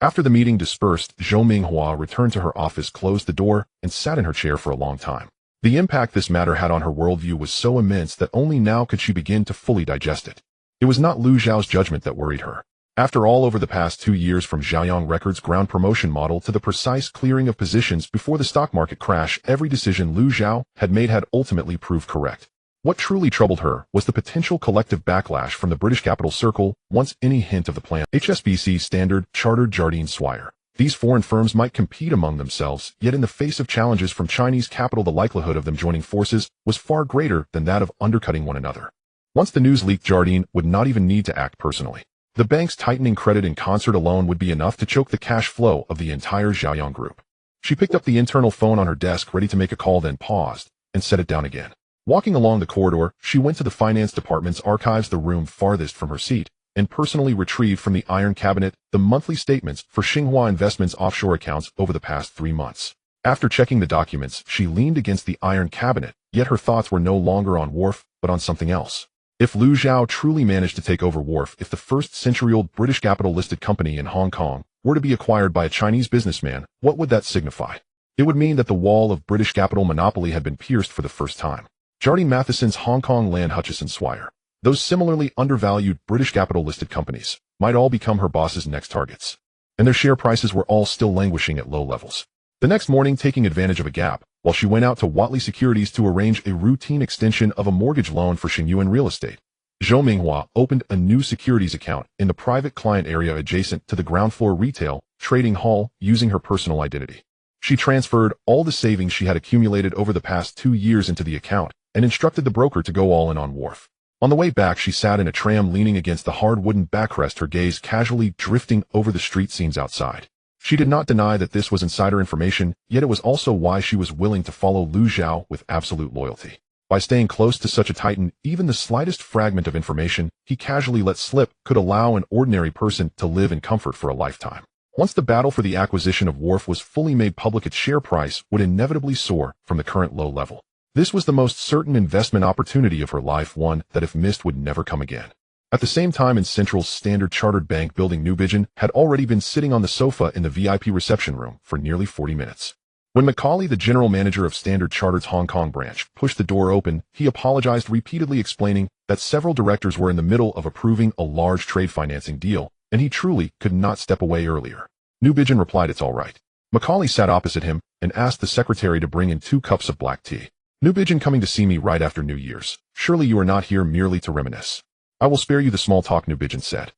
After the meeting dispersed, Zhou Minghua returned to her office, closed the door, and sat in her chair for a long time. The impact this matter had on her worldview was so immense that only now could she begin to fully digest it. It was not Lu Zhao's judgment that worried her. After all, over the past 2 years, from Zhaoyang Records' ground promotion model to the precise clearing of positions before the stock market crash, every decision Lu Zhao had made had ultimately proved correct. What truly troubled her was the potential collective backlash from the British capital circle once any hint of the plan. HSBC, Standard Chartered, Jardine Swire. These foreign firms might compete among themselves, yet in the face of challenges from Chinese capital, the likelihood of them joining forces was far greater than that of undercutting one another. Once the news leaked, Jardine would not even need to act personally. The bank's tightening credit in concert alone would be enough to choke the cash flow of the entire Zhaoyang group. She picked up the internal phone on her desk, ready to make a call, then paused and set it down again. Walking along the corridor, she went to the finance department's archives, the room farthest from her seat, and personally retrieved from the iron cabinet the monthly statements for Xinhua Investment's offshore accounts over the past 3 months. After checking the documents, she leaned against the iron cabinet, yet her thoughts were no longer on Wharf, but on something else. If Lu Zhao truly managed to take over Wharf, if the first-century-old British capital-listed company in Hong Kong were to be acquired by a Chinese businessman, what would that signify? It would mean that the wall of British capital monopoly had been pierced for the first time. Jardine Matheson's Hong Kong Land, Hutchison Swire, those similarly undervalued British capital-listed companies, might all become her boss's next targets. And their share prices were all still languishing at low levels. The next morning, taking advantage of a gap, while she went out to Watley Securities to arrange a routine extension of a mortgage loan for Xingyuan Real Estate, Zhou Minghua opened a new securities account in the private client area adjacent to the ground floor retail trading hall using her personal identity. She transferred all the savings she had accumulated over the past 2 years into the account and instructed the broker to go all in on Wharf. On the way back, she sat in a tram leaning against the hard wooden backrest, her gaze casually drifting over the street scenes outside. She did not deny that this was insider information, yet it was also why she was willing to follow Lu Zhao with absolute loyalty. By staying close to such a titan, even the slightest fragment of information he casually let slip could allow an ordinary person to live in comfort for a lifetime. Once the battle for the acquisition of Wharf was fully made public, its share price would inevitably soar from the current low level. This was the most certain investment opportunity of her life, one that if missed would never come again. At the same time, in Central's Standard Chartered Bank building, Newbigen had already been sitting on the sofa in the VIP reception room for nearly 40 minutes. When Macaulay, the general manager of Standard Chartered's Hong Kong branch, pushed the door open, he apologized, repeatedly explaining that several directors were in the middle of approving a large trade financing deal, and he truly could not step away earlier. Newbigen replied, "It's all right." Macaulay sat opposite him and asked the secretary to bring in 2 cups of black tea. "Newbigen coming to see me right after New Year's. Surely you are not here merely to reminisce." "I will spare you the small talk," Newbigen said.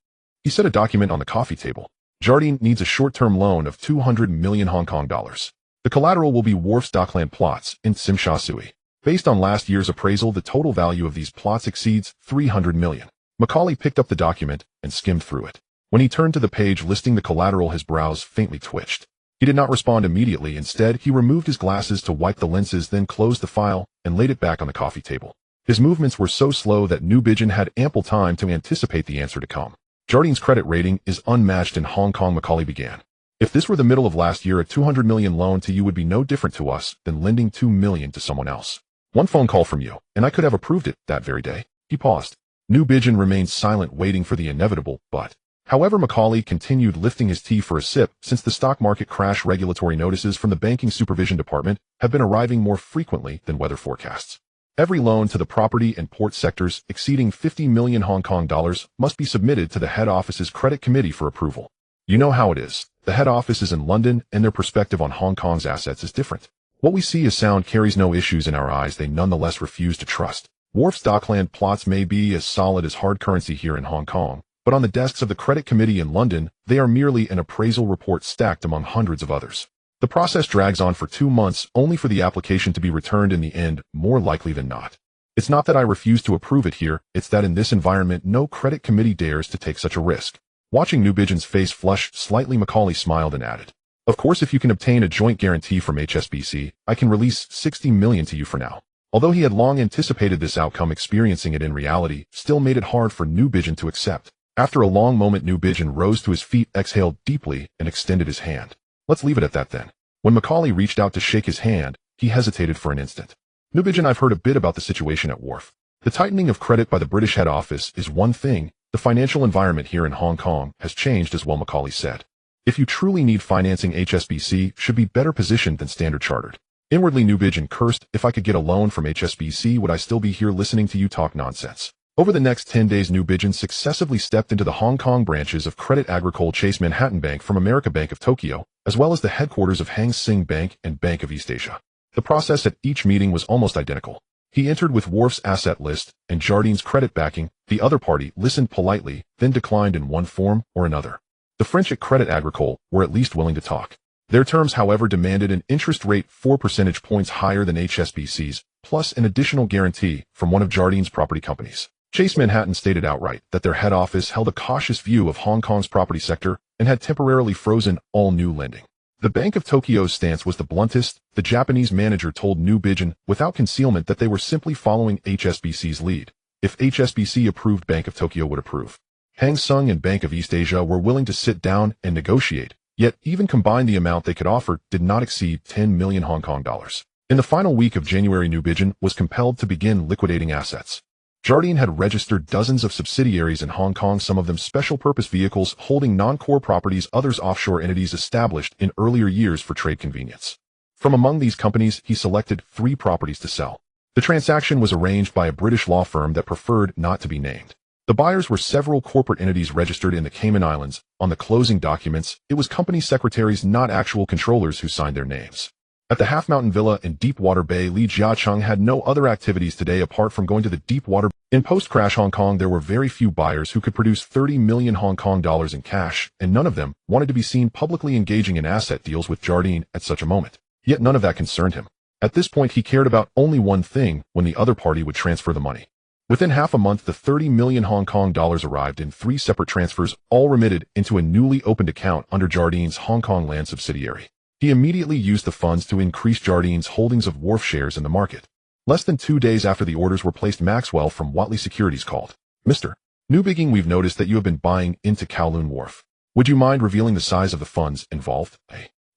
He set a document on the coffee table. "Jardine needs a short-term loan of 200 million Hong Kong dollars. The collateral will be Wharf's dockland plots in Tsim Sha Tsui. Based on last year's appraisal, the total value of these plots exceeds 300 million. Macaulay picked up the document and skimmed through it. When he turned to the page listing the collateral, his brows faintly twitched. He did not respond immediately. Instead, he removed his glasses to wipe the lenses, then closed the file and laid it back on the coffee table. His movements were so slow that Newbigen had ample time to anticipate the answer to come. "Jardine's credit rating is unmatched in Hong Kong," Macaulay began. "If this were the middle of last year, a 200 million loan to you would be no different to us than lending 2 million to someone else. One phone call from you, and I could have approved it that very day." He paused. Newbigen remained silent, waiting for the inevitable, but... However, Macaulay continued, lifting his tea for a sip. Since the stock market crash, regulatory notices from the Banking Supervision Department have been arriving more frequently than weather forecasts. Every loan to the property and port sectors exceeding 50 million Hong Kong dollars must be submitted to the head office's credit committee for approval. You know how it is. The head office is in London, and their perspective on Hong Kong's assets is different. What we see as sound carries no issues in our eyes. They nonetheless refuse to trust. Wharf's dockland plots may be as solid as hard currency here in Hong Kong, but on the desks of the credit committee in London, they are merely an appraisal report stacked among hundreds of others. The process drags on for 2 months, only for the application to be returned in the end, more likely than not. It's not that I refuse to approve it here, it's that in this environment no credit committee dares to take such a risk. Watching Newbigen's face flush slightly, Macaulay smiled and added, "Of course, if you can obtain a joint guarantee from HSBC, I can release 60 million to you for now." Although he had long anticipated this outcome, experiencing it in reality still made it hard for Newbigen to accept. After a long moment, Newbigen rose to his feet, exhaled deeply, and extended his hand. "Let's leave it at that then." When Macaulay reached out to shake his hand, he hesitated for an instant. "Newbigen, I've heard a bit about the situation at Wharf. The tightening of credit by the British head office is one thing. The financial environment here in Hong Kong has changed as well," Macaulay said. If you truly need financing, HSBC should be better positioned than Standard Chartered. Inwardly, Newbigen cursed, if I could get a loan from HSBC, would I still be here listening to you talk nonsense? Over the next 10 days, Newbigen successively stepped into the Hong Kong branches of Credit Agricole Chase Manhattan Bank from America Bank of Tokyo, as well as the headquarters of Hang Seng Bank and Bank of East Asia. The process at each meeting was almost identical. He entered with Wharf's asset list and Jardine's credit backing. The other party listened politely, then declined in one form or another. The French at Credit Agricole were at least willing to talk. Their terms, however, demanded an interest rate 4 percentage points higher than HSBC's, plus an additional guarantee from one of Jardine's property companies. Chase Manhattan stated outright that their head office held a cautious view of Hong Kong's property sector and had temporarily frozen all new lending. The Bank of Tokyo's stance was the bluntest. The Japanese manager told Newbigen without concealment that they were simply following HSBC's lead. If HSBC approved, Bank of Tokyo would approve. Hang Seng and Bank of East Asia were willing to sit down and negotiate, yet even combined the amount they could offer did not exceed 10 million Hong Kong dollars. In the final week of January, Newbigen was compelled to begin liquidating assets. Jardine had registered dozens of subsidiaries in Hong Kong, some of them special-purpose vehicles holding non-core properties, others offshore entities established in earlier years for trade convenience. From among these companies, he selected 3 properties to sell. The transaction was arranged by a British law firm that preferred not to be named. The buyers were several corporate entities registered in the Cayman Islands. On the closing documents, it was company secretaries, not actual controllers, who signed their names. At the Half Mountain Villa in Deepwater Bay, Li Jiacheng had no other activities today apart from going to the Deepwater. In post-crash Hong Kong, there were very few buyers who could produce 30 million Hong Kong dollars in cash, and none of them wanted to be seen publicly engaging in asset deals with Jardine at such a moment. Yet none of that concerned him. At this point, he cared about only one thing: when the other party would transfer the money. Within half a month, the 30 million Hong Kong dollars arrived in 3 separate transfers, all remitted into a newly opened account under Jardine's Hong Kong land subsidiary. He immediately used the funds to increase Jardine's holdings of Wharf shares in the market. Less than 2 days after the orders were placed, Maxwell from Watley Securities called. Mr. Newbigen, we've noticed that you have been buying into Kowloon Wharf. Would you mind revealing the size of the funds involved?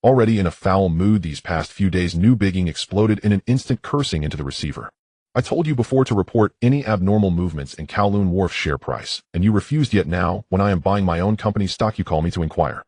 Already in a foul mood these past few days, Newbigen exploded in an instant, cursing into the receiver. I told you before to report any abnormal movements in Kowloon Wharf's share price, and you refused. Yet now, when I am buying my own company's stock, you call me to inquire.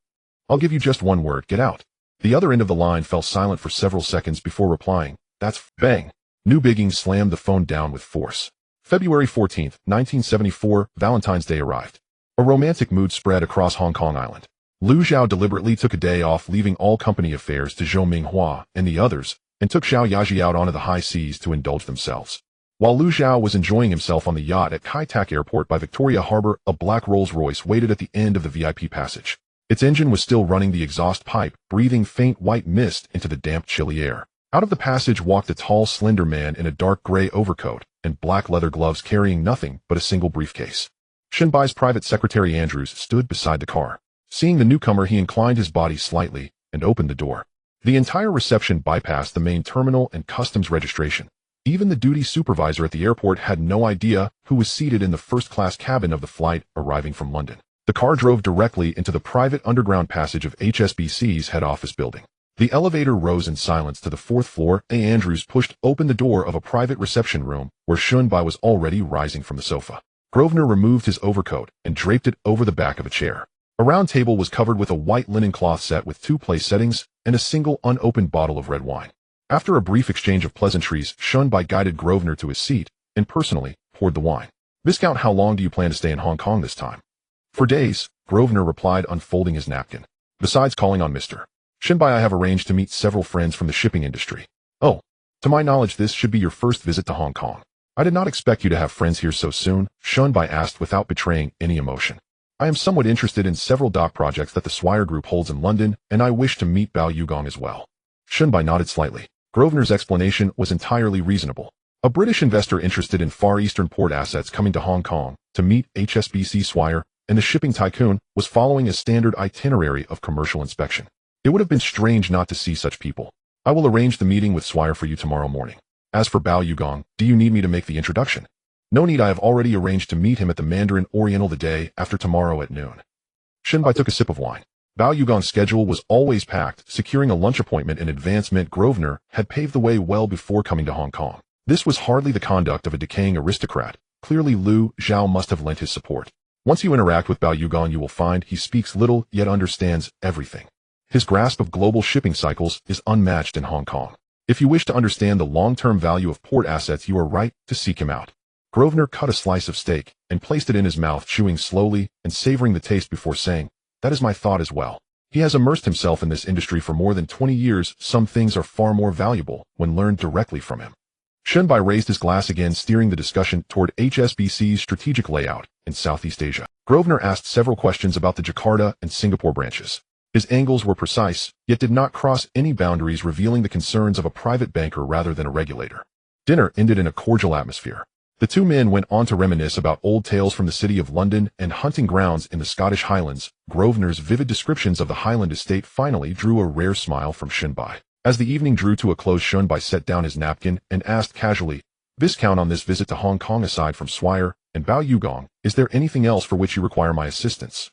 I'll give you just one word: get out. The other end of the line fell silent for several seconds before replying. That's bang. Newbigen slammed the phone down with force. February 14, 1974, Valentine's Day arrived. A romantic mood spread across Hong Kong Island. Liu Xiao deliberately took a day off, leaving all company affairs to Zhou Minghua and the others, and took Xiao Yaji out onto the high seas to indulge themselves. While Liu Xiao was enjoying himself on the yacht at Kai Tak Airport by Victoria Harbour, a black Rolls-Royce waited at the end of the VIP passage. Its engine was still running, the exhaust pipe breathing faint white mist into the damp, chilly air. Out of the passage walked a tall, slender man in a dark gray overcoat and black leather gloves, carrying nothing but a single briefcase. Shinbai's private secretary Andrews stood beside the car. Seeing the newcomer, he inclined his body slightly and opened the door. The entire reception bypassed the main terminal and customs registration. Even the duty supervisor at the airport had no idea who was seated in the first-class cabin of the flight arriving from London. The car drove directly into the private underground passage of HSBC's head office building. The elevator rose in silence to the 4th floor. Andrews pushed open the door of a private reception room where Shunbai was already rising from the sofa. Grosvenor removed his overcoat and draped it over the back of a chair. A round table was covered with a white linen cloth set with 2 place settings and a single unopened bottle of red wine. After a brief exchange of pleasantries, Shunbai guided Grosvenor to his seat and personally poured the wine. Viscount, how long do you plan to stay in Hong Kong this time? For days, Grosvenor replied, unfolding his napkin. Besides calling on Mr. Shinbai, I have arranged to meet several friends from the shipping industry. Oh, to my knowledge, this should be your first visit to Hong Kong. I did not expect you to have friends here so soon, Shunbai asked without betraying any emotion. I am somewhat interested in several dock projects that the Swire Group holds in London, and I wish to meet Bao Yugong as well. Shunbai nodded slightly. Grosvenor's explanation was entirely reasonable. A British investor interested in Far Eastern port assets coming to Hong Kong to meet HSBC Swire and the shipping tycoon was following a standard itinerary of commercial inspection. It would have been strange not to see such people. I will arrange the meeting with Swire for you tomorrow morning. As for Bao Yugong, do you need me to make the introduction? No need, I have already arranged to meet him at the Mandarin Oriental the day after tomorrow at noon. Shinbai took a sip of wine. Bao Yugong's schedule was always packed. Securing a lunch appointment in advance meant Grosvenor had paved the way well before coming to Hong Kong. This was hardly the conduct of a decaying aristocrat. Clearly Liu Xiao must have lent his support. Once you interact with Bao Yugang, you will find he speaks little yet understands everything. His grasp of global shipping cycles is unmatched in Hong Kong. If you wish to understand the long-term value of port assets, you are right to seek him out. Grosvenor cut a slice of steak and placed it in his mouth, chewing slowly and savoring the taste before saying, "That is my thought as well." He has immersed himself in this industry for more than 20 years. Some things are far more valuable when learned directly from him. Shunbai raised his glass again, steering the discussion toward HSBC's strategic layout in Southeast Asia. Grosvenor asked several questions about the Jakarta and Singapore branches. His angles were precise, yet did not cross any boundaries, revealing the concerns of a private banker rather than a regulator. Dinner ended in a cordial atmosphere. The two men went on to reminisce about old tales from the city of London and hunting grounds in the Scottish Highlands. Grosvenor's vivid descriptions of the Highland estate finally drew a rare smile from Shunbai. As the evening drew to a close, Shunbai set down his napkin and asked casually, "Viscount, on this visit to Hong Kong, aside from Swire and Bao Yugang, is there anything else for which you require my assistance?"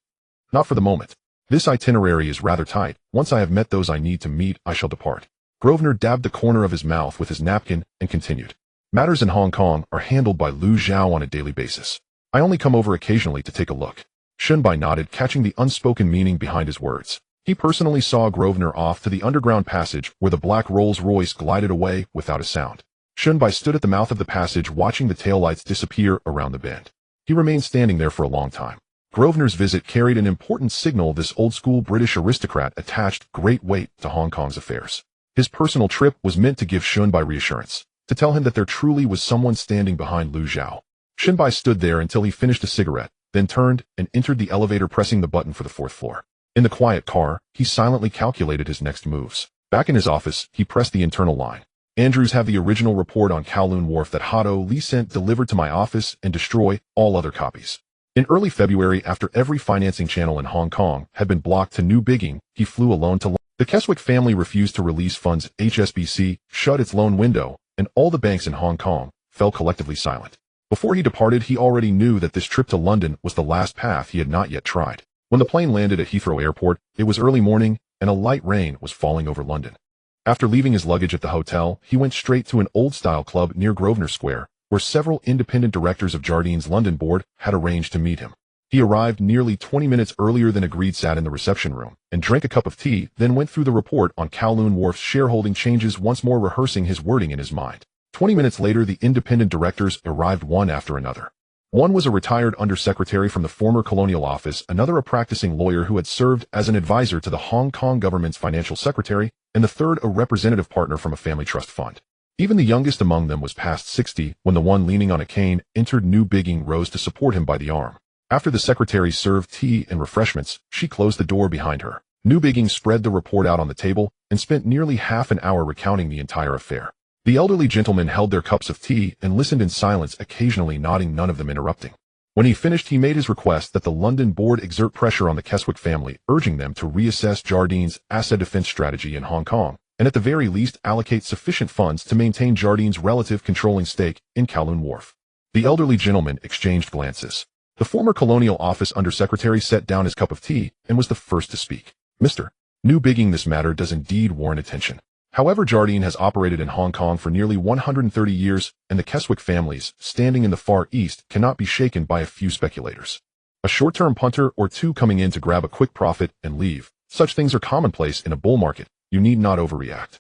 "Not for the moment. This itinerary is rather tight. Once I have met those I need to meet, I shall depart." Grosvenor dabbed the corner of his mouth with his napkin and continued, "Matters in Hong Kong are handled by Lu Zhao on a daily basis. I only come over occasionally to take a look." Shunbai nodded, catching the unspoken meaning behind his words. He personally saw Grosvenor off to the underground passage where the black Rolls-Royce glided away without a sound. Shunbai stood at the mouth of the passage, watching the taillights disappear around the bend. He remained standing there for a long time. Grosvenor's visit carried an important signal. This old-school British aristocrat attached great weight to Hong Kong's affairs. His personal trip was meant to give Shunbai reassurance, to tell him that there truly was someone standing behind Lu Zhao. Shunbai stood there until he finished a cigarette, then turned and entered the elevator, pressing the button for the 4th floor. In the quiet car, he silently calculated his next moves. Back in his office, he pressed the internal line. "Andrews, have the original report on Kowloon Wharf that Hato Lee sent delivered to my office and destroy all other copies." In early February, after every financing channel in Hong Kong had been blocked to New Bigging, he flew alone to London. The Keswick family refused to release funds. HSBC shut its loan window, and all the banks in Hong Kong fell collectively silent. Before he departed, he already knew that this trip to London was the last path he had not yet tried. When the plane landed at Heathrow Airport, it was early morning, and a light rain was falling over London. After leaving his luggage at the hotel, he went straight to an old-style club near Grosvenor Square, where several independent directors of Jardine's London board had arranged to meet him. He arrived nearly 20 minutes earlier than agreed, sat in the reception room, and drank a cup of tea, then went through the report on Kowloon Wharf's shareholding changes, once more rehearsing his wording in his mind. 20 minutes later, the independent directors arrived one after another. One was a retired undersecretary from the former Colonial Office, another a practicing lawyer who had served as an advisor to the Hong Kong government's financial secretary, and the third a representative partner from a family trust fund. Even the youngest among them was past 60 when the one leaning on a cane entered New Bigging, rose to support him by the arm. After the secretary served tea and refreshments, she closed the door behind her. New Bigging spread the report out on the table and spent nearly half an hour recounting the entire affair. The elderly gentlemen held their cups of tea and listened in silence, occasionally nodding, none of them interrupting. When he finished, he made his request that the London board exert pressure on the Keswick family, urging them to reassess Jardine's asset defense strategy in Hong Kong, and at the very least allocate sufficient funds to maintain Jardine's relative controlling stake in Kowloon Wharf. The elderly gentlemen exchanged glances. The former Colonial Office undersecretary set down his cup of tea and was the first to speak. "Mr. New Bigging, this matter does indeed warrant attention. However, Jardine has operated in Hong Kong for nearly 130 years, and the Keswick families, standing in the Far East, cannot be shaken by a few speculators. A short-term punter or two coming in to grab a quick profit and leave. Such things are commonplace in a bull market. You need not overreact."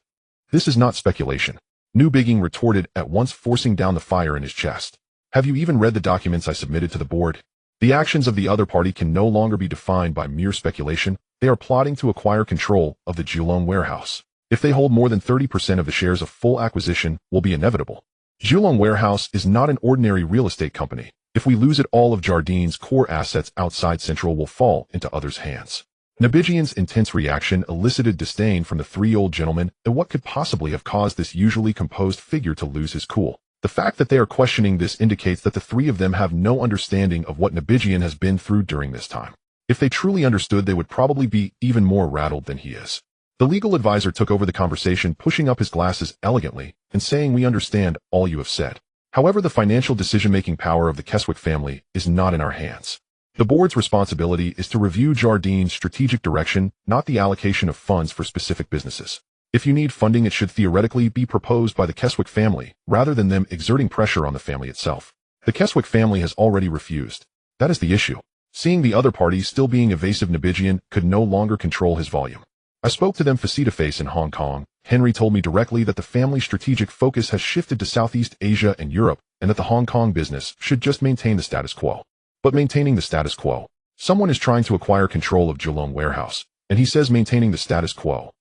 "This is not speculation," New Bigging retorted, at once forcing down the fire in his chest. "Have you even read the documents I submitted to the board? The actions of the other party can no longer be defined by mere speculation. They are plotting to acquire control of the Kowloon warehouse. If they hold more than 30% of the shares, a full acquisition will be inevitable. Kowloon Warehouse is not an ordinary real estate company. If we lose it, all of Jardine's core assets outside Central will fall into others' hands." Nabidjian's intense reaction elicited disdain from the three old gentlemen at what could possibly have caused this usually composed figure to lose his cool. The fact that they are questioning this indicates that the three of them have no understanding of what Nabidjian has been through during this time. If they truly understood, they would probably be even more rattled than he is. The legal advisor took over the conversation, pushing up his glasses elegantly and saying, "We understand all you have said. However, the financial decision-making power of the Keswick family is not in our hands. The board's responsibility is to review Jardine's strategic direction, not the allocation of funds for specific businesses. If you need funding, it should theoretically be proposed by the Keswick family, rather than them exerting pressure on the family itself. The Keswick family has already refused. That is the issue. Seeing the other parties still being evasive, Nabigian could no longer control his volume. I spoke to them face-to-face in Hong Kong. Henry told me directly that the family's strategic focus has shifted to Southeast Asia and Europe, and that the Hong Kong business should just maintain the status quo. But maintaining the status quo. Someone is trying to acquire control of Kowloon warehouse, and he says maintaining the status quo.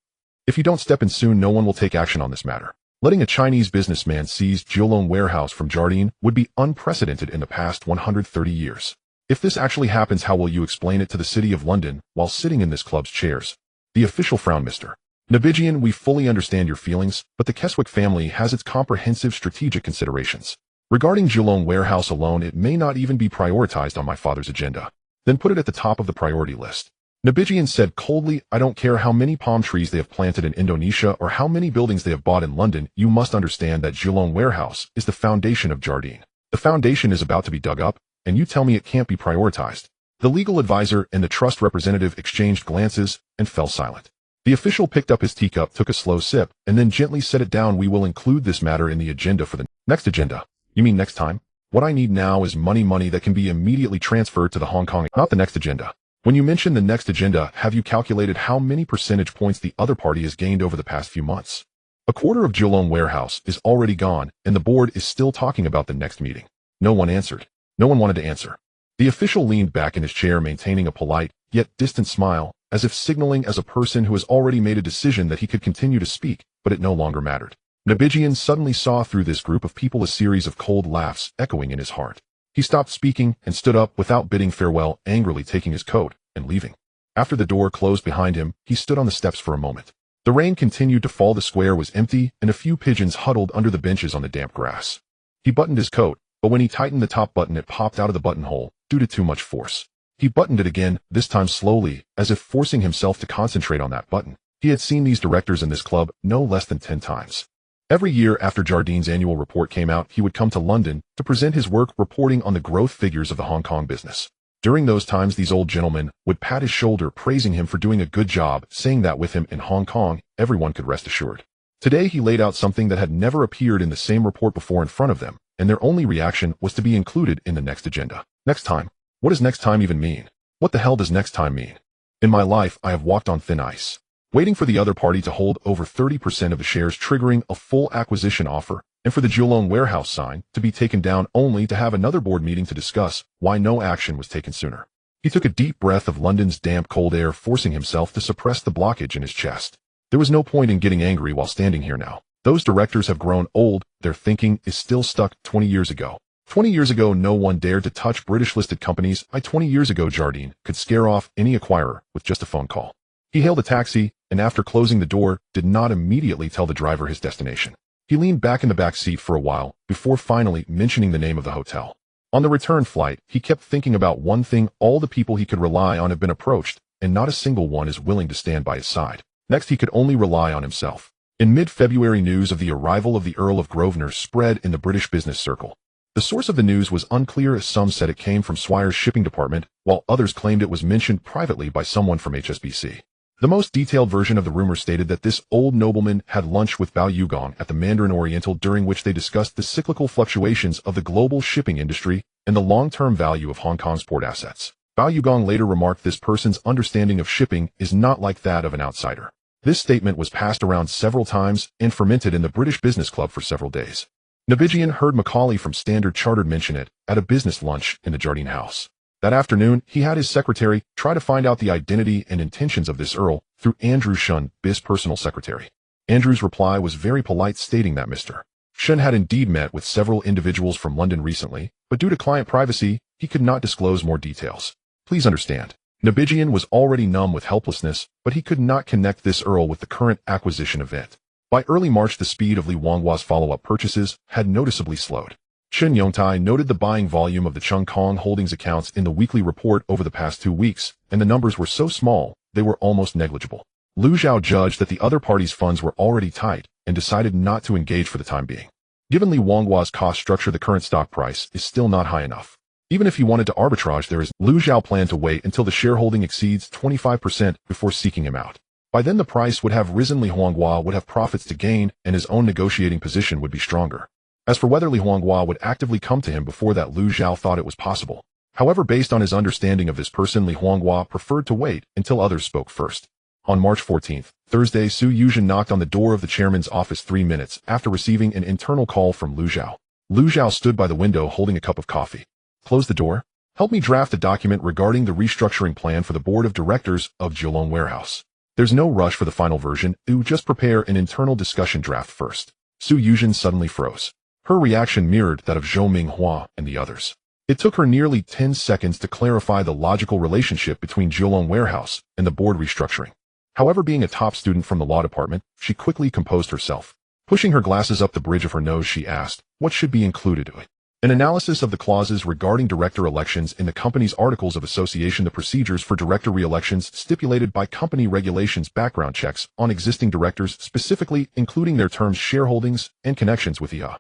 If you don't step in soon, no one will take action on this matter. Letting a Chinese businessman seize Kowloon warehouse from Jardine would be unprecedented in the past 130 years. If this actually happens, how will you explain it to the City of London while sitting in this club's chairs? The official frowned. Mr. Nabigian, we fully understand your feelings, but the Keswick family has its comprehensive strategic considerations. Regarding Kowloon warehouse alone, it may not even be prioritized on my father's agenda. Then put it at the top of the priority list. Nabigian said coldly, I don't care how many palm trees they have planted in Indonesia or how many buildings they have bought in London, you must understand that Kowloon warehouse is the foundation of Jardine. The foundation is about to be dug up, and you tell me it can't be prioritized. The legal advisor and the trust representative exchanged glances and fell silent. The official picked up his teacup, took a slow sip, and then gently set it down. We will include this matter in the agenda for the next agenda. You mean next time? What I need now is money that can be immediately transferred to the Hong Kong, not the next agenda. When you mention the next agenda, have you calculated how many percentage points the other party has gained over the past few months? A quarter of Kowloon warehouse is already gone, and the board is still talking about the next meeting. No one answered. No one wanted to answer. The official leaned back in his chair, maintaining a polite, yet distant smile, as if signaling as a person who has already made a decision that he could continue to speak, but it no longer mattered. Nabigian suddenly saw through this group of people, a series of cold laughs echoing in his heart. He stopped speaking and stood up without bidding farewell, angrily taking his coat and leaving. After the door closed behind him, he stood on the steps for a moment. The rain continued to fall, the square was empty, and a few pigeons huddled under the benches on the damp grass. He buttoned his coat, but when he tightened the top button, it popped out of the buttonhole due to too much force. He buttoned it again, this time slowly, as if forcing himself to concentrate on that button. He had seen these directors in this club no less than 10 times. Every year after Jardine's annual report came out, he would come to London to present his work reporting on the growth figures of the Hong Kong business. During those times, these old gentlemen would pat his shoulder, praising him for doing a good job, saying that with him in Hong Kong, everyone could rest assured. Today he laid out something that had never appeared in the same report before in front of them, and their only reaction was to be included in the next agenda. Next time? What does next time even mean? What the hell does next time mean? In my life, I have walked on thin ice, waiting for the other party to hold over 30% of the shares, triggering a full acquisition offer, and for the Kowloon warehouse sign to be taken down, only to have another board meeting to discuss why no action was taken sooner. He took a deep breath of London's damp, cold air, forcing himself to suppress the blockage in his chest. There was no point in getting angry while standing here now. Those directors have grown old, their thinking is still stuck 20 years ago. 20 years ago, no one dared to touch British-listed companies. 20 years ago, Jardine could scare off any acquirer with just a phone call. He hailed a taxi, and after closing the door, did not immediately tell the driver his destination. He leaned back in the back seat for a while, before finally mentioning the name of the hotel. On the return flight, he kept thinking about one thing: all the people he could rely on have been approached, and not a single one is willing to stand by his side. Next, he could only rely on himself. In mid-February, news of the arrival of the Earl of Grosvenor spread in the British business circle. The source of the news was unclear, as some said it came from Swire's shipping department, while others claimed it was mentioned privately by someone from HSBC. The most detailed version of the rumor stated that this old nobleman had lunch with Bao Yugong at the Mandarin Oriental, during which they discussed the cyclical fluctuations of the global shipping industry and the long-term value of Hong Kong's port assets. Bao Yugong later remarked, this person's understanding of shipping is not like that of an outsider. This statement was passed around several times and fermented in the British Business Club for several days. Nabigian heard Macaulay from Standard Chartered mention it at a business lunch in the Jardine house. That afternoon, he had his secretary try to find out the identity and intentions of this Earl through Andrew Shun, Biz's personal secretary. Andrew's reply was very polite, stating that Mr. Shun had indeed met with several individuals from London recently, but due to client privacy, he could not disclose more details. Please understand, Nabigian was already numb with helplessness, but he could not connect this Earl with the current acquisition event. By early March, the speed of Li Wanghua's follow-up purchases had noticeably slowed. Shen Yongtai noted the buying volume of the Chung Kong Holdings accounts in the weekly report over the past 2 weeks, and the numbers were so small, they were almost negligible. Lu Zhao judged that the other party's funds were already tight and decided not to engage for the time being. Given Li Wanghua's cost structure, the current stock price is still not high enough. Even if he wanted to arbitrage, Lu Zhao planned to wait until the shareholding exceeds 25% before seeking him out. By then the price would have risen, Li Wanghuo would have profits to gain, and his own negotiating position would be stronger. As for whether Li Wanghuo would actively come to him before that, Lu Zhao thought it was possible. However, based on his understanding of this person, Li Huanghua preferred to wait until others spoke first. On March 14th, Thursday, Su Yuzhen knocked on the door of the chairman's office 3 minutes after receiving an internal call from Lu Zhao. Lu Zhao stood by the window holding a cup of coffee. "Close the door. Help me draft a document regarding the restructuring plan for the board of directors of Kowloon Warehouse. There's no rush for the final version, just prepare an internal discussion draft first." Su Yuzhen suddenly froze. Her reaction mirrored that of Zhou Minghua and the others. It took her nearly 10 seconds to clarify the logical relationship between Kowloon Warehouse and the board restructuring. However, being a top student from the law department, she quickly composed herself. Pushing her glasses up the bridge of her nose, she asked, "What should be included in it?" An analysis of the clauses regarding director elections in the company's Articles of Association, the procedures for director re-elections stipulated by company regulations, background checks on existing directors, specifically including their terms, shareholdings, and connections with IA.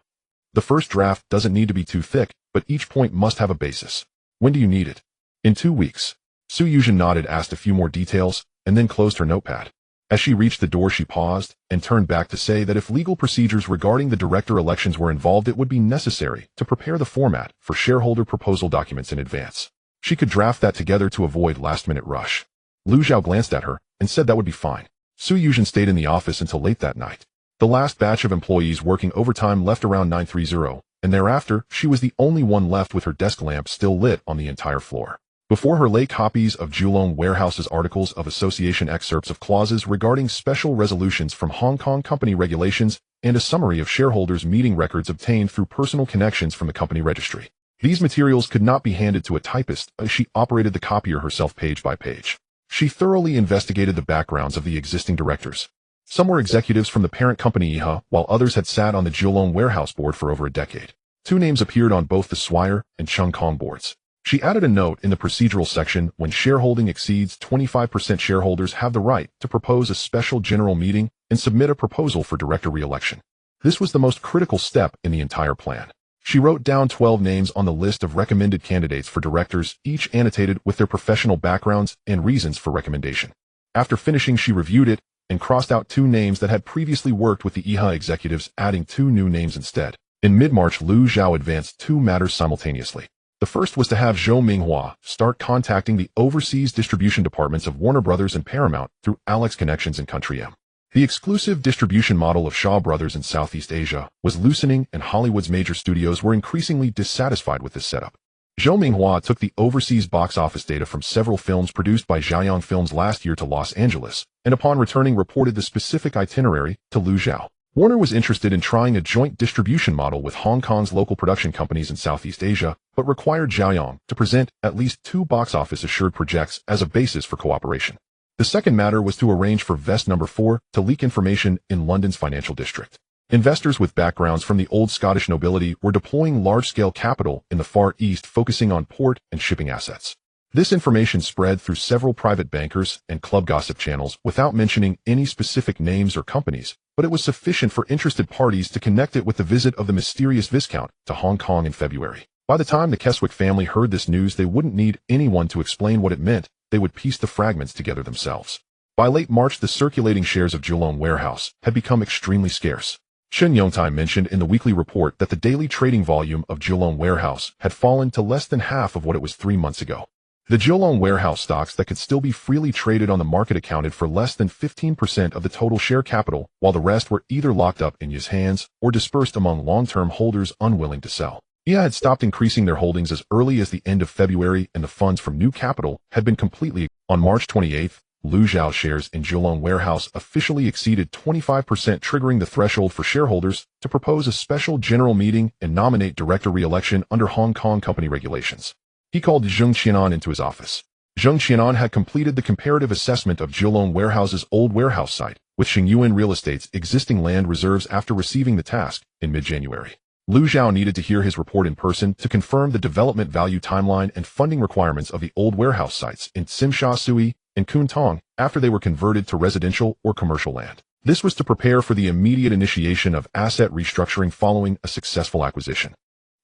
The first draft doesn't need to be too thick, but each point must have a basis. When do you need it? In 2 weeks. Su Yuzhen nodded, asked a few more details, and then closed her notepad. As she reached the door, she paused and turned back to say that if legal procedures regarding the director elections were involved, it would be necessary to prepare the format for shareholder proposal documents in advance. She could draft that together to avoid last-minute rush. Lu Zhao glanced at her and said that would be fine. Su Yuzhen stayed in the office until late that night. The last batch of employees working overtime left around 9:30, and thereafter, she was the only one left with her desk lamp still lit on the entire floor. Before her lay copies of Kowloon Warehouse's Articles of Association, excerpts of clauses regarding special resolutions from Hong Kong company regulations, and a summary of shareholders' meeting records obtained through personal connections from the company registry. These materials could not be handed to a typist, as she operated the copier herself page by page. She thoroughly investigated the backgrounds of the existing directors. Some were executives from the parent company IHA, while others had sat on the Kowloon Warehouse board for over a decade. 2 names appeared on both the Swire and Chung Kong boards. She added a note in the procedural section: when shareholding exceeds 25%, shareholders have the right to propose a special general meeting and submit a proposal for director re-election. This was the most critical step in the entire plan. She wrote down 12 names on the list of recommended candidates for directors, each annotated with their professional backgrounds and reasons for recommendation. After finishing, she reviewed it and crossed out 2 names that had previously worked with the IHA executives, adding 2 new names instead. In mid-March, Lu Zhao advanced 2 matters simultaneously. The first was to have Zhou Minghua start contacting the overseas distribution departments of Warner Brothers and Paramount through Alex connections in Country M. The exclusive distribution model of Shaw Brothers in Southeast Asia was loosening, and Hollywood's major studios were increasingly dissatisfied with this setup. Zhou Minghua took the overseas box office data from several films produced by Jiayang Films last year to Los Angeles, and upon returning reported the specific itinerary to Lu Zhao. Warner was interested in trying a joint distribution model with Hong Kong's local production companies in Southeast Asia, but required Jiayang to present at least 2 box office assured projects as a basis for cooperation. The second matter was to arrange for Vest No. 4 to leak information in London's financial district. Investors with backgrounds from the old Scottish nobility were deploying large-scale capital in the Far East, focusing on port and shipping assets. This information spread through several private bankers and club gossip channels without mentioning any specific names or companies, but it was sufficient for interested parties to connect it with the visit of the mysterious Viscount to Hong Kong in February. By the time the Keswick family heard this news, they wouldn't need anyone to explain what it meant. They would piece the fragments together themselves. By late March, the circulating shares of Kowloon Warehouse had become extremely scarce. Shen Yongtai mentioned in the weekly report that the daily trading volume of Kowloon Warehouse had fallen to less than half of what it was 3 months ago. The Kowloon Warehouse stocks that could still be freely traded on the market accounted for less than 15% of the total share capital, while the rest were either locked up in IHA's hands or dispersed among long-term holders unwilling to sell. IHA had stopped increasing their holdings as early as the end of February, and the funds from new capital had been completely. On March 28th, Lu Zhao shares in Kowloon Warehouse officially exceeded 25%, triggering the threshold for shareholders to propose a special general meeting and nominate director re-election under Hong Kong company regulations. He called Zheng Qianan into his office. Zheng Qianan had completed the comparative assessment of Kowloon Warehouse's old warehouse site with Xingyuan Real Estate's existing land reserves after receiving the task in mid-January. Lu Zhao needed to hear his report in person to confirm the development value timeline and funding requirements of the old warehouse sites in Tsim Sha Tsui and Kwun Tong after they were converted to residential or commercial land. This was to prepare for the immediate initiation of asset restructuring following a successful acquisition.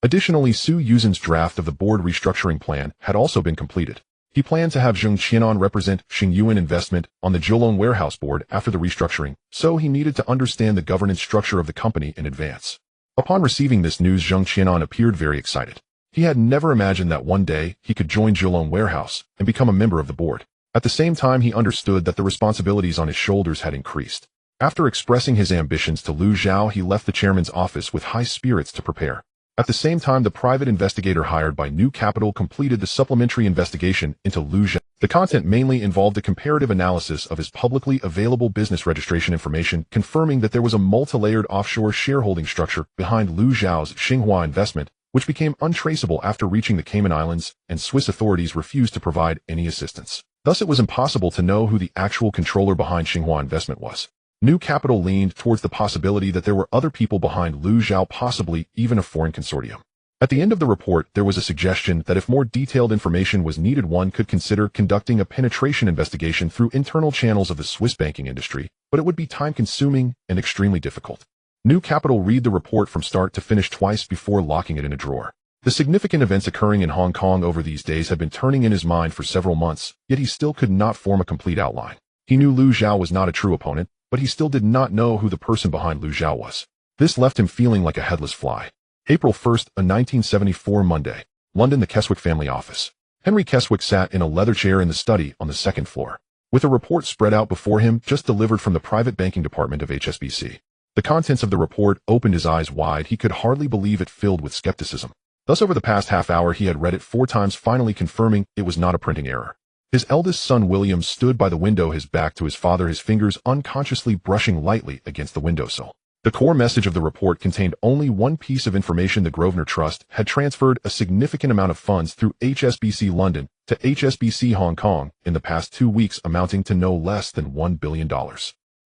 Additionally, Su Yuzhen's draft of the board restructuring plan had also been completed. He planned to have Zheng Qianan represent Xingyuan Investment on the Kowloon Warehouse board after the restructuring, so he needed to understand the governance structure of the company in advance. Upon receiving this news, Zheng Qianan appeared very excited. He had never imagined that one day he could join Kowloon Warehouse and become a member of the board. At the same time, he understood that the responsibilities on his shoulders had increased. After expressing his ambitions to Lu Zhao, he left the chairman's office with high spirits to prepare. At the same time, the private investigator hired by New Capital completed the supplementary investigation into Lu Zhao. The content mainly involved a comparative analysis of his publicly available business registration information, confirming that there was a multi-layered offshore shareholding structure behind Lu Zhao's Xinhua investment, which became untraceable after reaching the Cayman Islands, and Swiss authorities refused to provide any assistance. Thus, it was impossible to know who the actual controller behind Xinhua investment was. New Capital leaned towards the possibility that there were other people behind Lu Zhao, possibly even a foreign consortium. At the end of the report, there was a suggestion that if more detailed information was needed, one could consider conducting a penetration investigation through internal channels of the Swiss banking industry, but it would be time-consuming and extremely difficult. New Capital read the report from start to finish twice before locking it in a drawer. The significant events occurring in Hong Kong over these days had been turning in his mind for several months, yet he still could not form a complete outline. He knew Lu Zhao was not a true opponent, but he still did not know who the person behind Lu Zhao was. This left him feeling like a headless fly. April 1st, a 1974 Monday. London, the Keswick family office. Henry Keswick sat in a leather chair in the study on the second floor, with a report spread out before him just delivered from the private banking department of HSBC. The contents of the report opened his eyes wide. He could hardly believe it, filled with skepticism. Thus, over the past half hour, he had read it 4 times, finally confirming it was not a printing error. His eldest son, William, stood by the window, his back to his father, his fingers unconsciously brushing lightly against the windowsill. The core message of the report contained only one piece of information: the Grosvenor Trust had transferred a significant amount of funds through HSBC London to HSBC Hong Kong in the past 2 weeks, amounting to no less than $1 billion.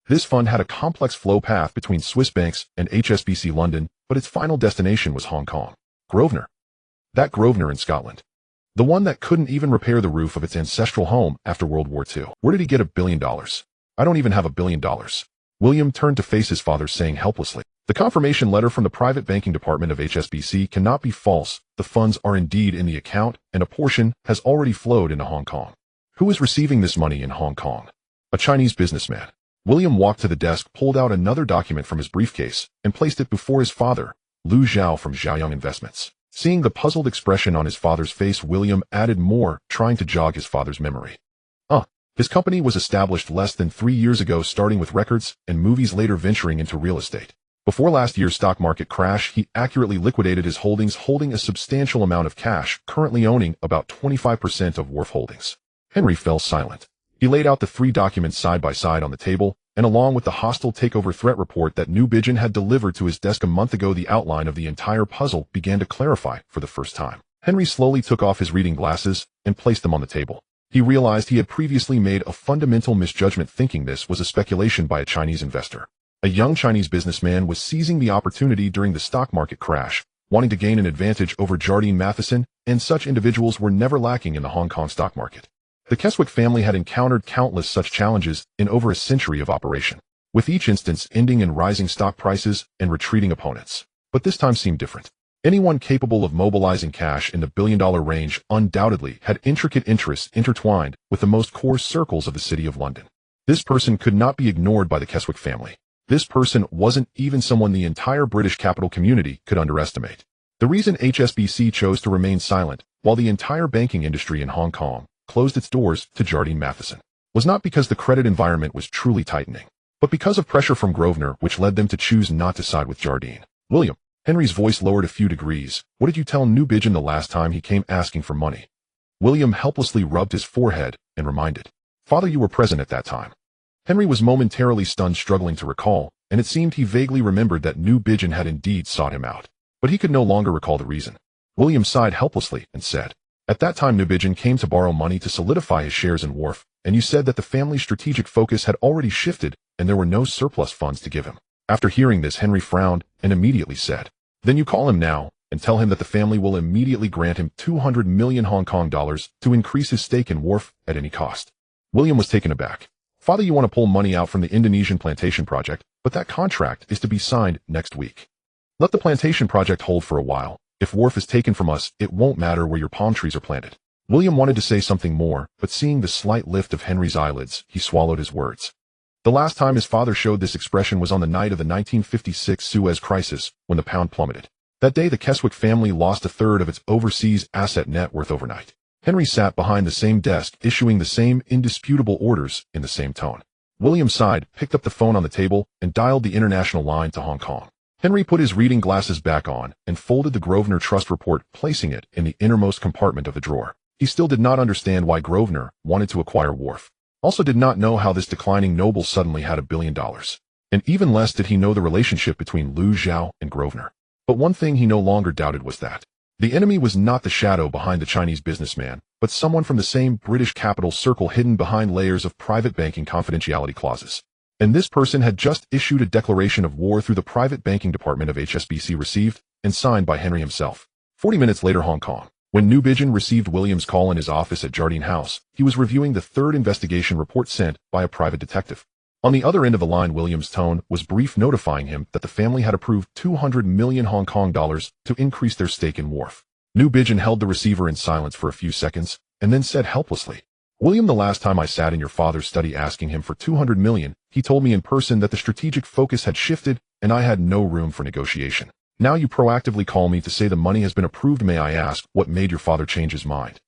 This fund had a complex flow path between Swiss banks and HSBC London, but its final destination was Hong Kong. Grosvenor. That Grosvenor in Scotland. The one that couldn't even repair the roof of its ancestral home after World War II. Where did he get $1 billion? I don't even have $1 billion. William turned to face his father, saying helplessly, "The confirmation letter from the private banking department of HSBC cannot be false. The funds are indeed in the account, and a portion has already flowed into Hong Kong." Who is receiving this money in Hong Kong? A Chinese businessman. William walked to the desk, pulled out another document from his briefcase, and placed it before his father, Lu Zhao from Zhaoyang Investments. Seeing the puzzled expression on his father's face, William added more, trying to jog his father's memory. His company was established less than 3 years ago, starting with records and movies, later venturing into real estate. Before last year's stock market crash, he accurately liquidated his holdings, holding a substantial amount of cash, currently owning about 25% of Wharf Holdings. Henry fell silent. He laid out the 3 documents side by side on the table, and along with the hostile takeover threat report that New Bijan had delivered to his desk a month ago, the outline of the entire puzzle began to clarify for the first time. Henry slowly took off his reading glasses and placed them on the table. He realized he had previously made a fundamental misjudgment, thinking this was a speculation by a Chinese investor. A young Chinese businessman was seizing the opportunity during the stock market crash, wanting to gain an advantage over Jardine Matheson, and such individuals were never lacking in the Hong Kong stock market. The Keswick family had encountered countless such challenges in over a century of operation, with each instance ending in rising stock prices and retreating opponents. But this time seemed different. Anyone capable of mobilizing cash in the billion-dollar range undoubtedly had intricate interests intertwined with the most core circles of the City of London. This person could not be ignored by the Keswick family. This person wasn't even someone the entire British capital community could underestimate. The reason HSBC chose to remain silent while the entire banking industry in Hong Kong closed its doors to Jardine Matheson was not because the credit environment was truly tightening, but because of pressure from Grosvenor, which led them to choose not to side with Jardine. William. Henry's voice lowered a few degrees. What did you tell New Bijan the last time he came asking for money? William helplessly rubbed his forehead and reminded. Father, you were present at that time. Henry was momentarily stunned, struggling to recall, and it seemed he vaguely remembered that New Bijan had indeed sought him out. But he could no longer recall the reason. William sighed helplessly and said, "At that time, New Bijan came to borrow money to solidify his shares in Wharf, and you said that the family's strategic focus had already shifted and there were no surplus funds to give him." After hearing this, Henry frowned and immediately said, "Then you call him now and tell him that the family will immediately grant him 200 million Hong Kong dollars to increase his stake in Wharf at any cost." William was taken aback. "Father, you want to pull money out from the Indonesian plantation project, but that contract is to be signed next week. Let the plantation project hold for a while. If Wharf is taken from us, it won't matter where your palm trees are planted." William wanted to say something more, but seeing the slight lift of Henry's eyelids, he swallowed his words. The last time his father showed this expression was on the night of the 1956 Suez Crisis, when the pound plummeted. That day, the Keswick family lost a third of its overseas asset net worth overnight. Henry sat behind the same desk, issuing the same indisputable orders in the same tone. William sighed, picked up the phone on the table, and dialed the international line to Hong Kong. Henry put his reading glasses back on and folded the Grosvenor Trust report, placing it in the innermost compartment of the drawer. He still did not understand why Grosvenor wanted to acquire Wharf. Also did not know how this declining noble suddenly had $1 billion. And even less did he know the relationship between Liu Xiao and Grosvenor. But one thing he no longer doubted was that the enemy was not the shadow behind the Chinese businessman, but someone from the same British capital circle hidden behind layers of private banking confidentiality clauses. And this person had just issued a declaration of war through the private banking department of HSBC, received and signed by Henry himself. 40 minutes later, Hong Kong. When Newbiggin received William's call in his office at Jardine House, he was reviewing the third investigation report sent by a private detective. On the other end of the line, William's tone was brief, notifying him that the family had approved 200 million Hong Kong dollars to increase their stake in Wharf. Newbiggin held the receiver in silence for a few seconds, and then said helplessly, "William, the last time I sat in your father's study asking him for 200 million, he told me in person that the strategic focus had shifted and I had no room for negotiation. Now you proactively call me to say the money has been approved. May I ask what made your father change his mind?"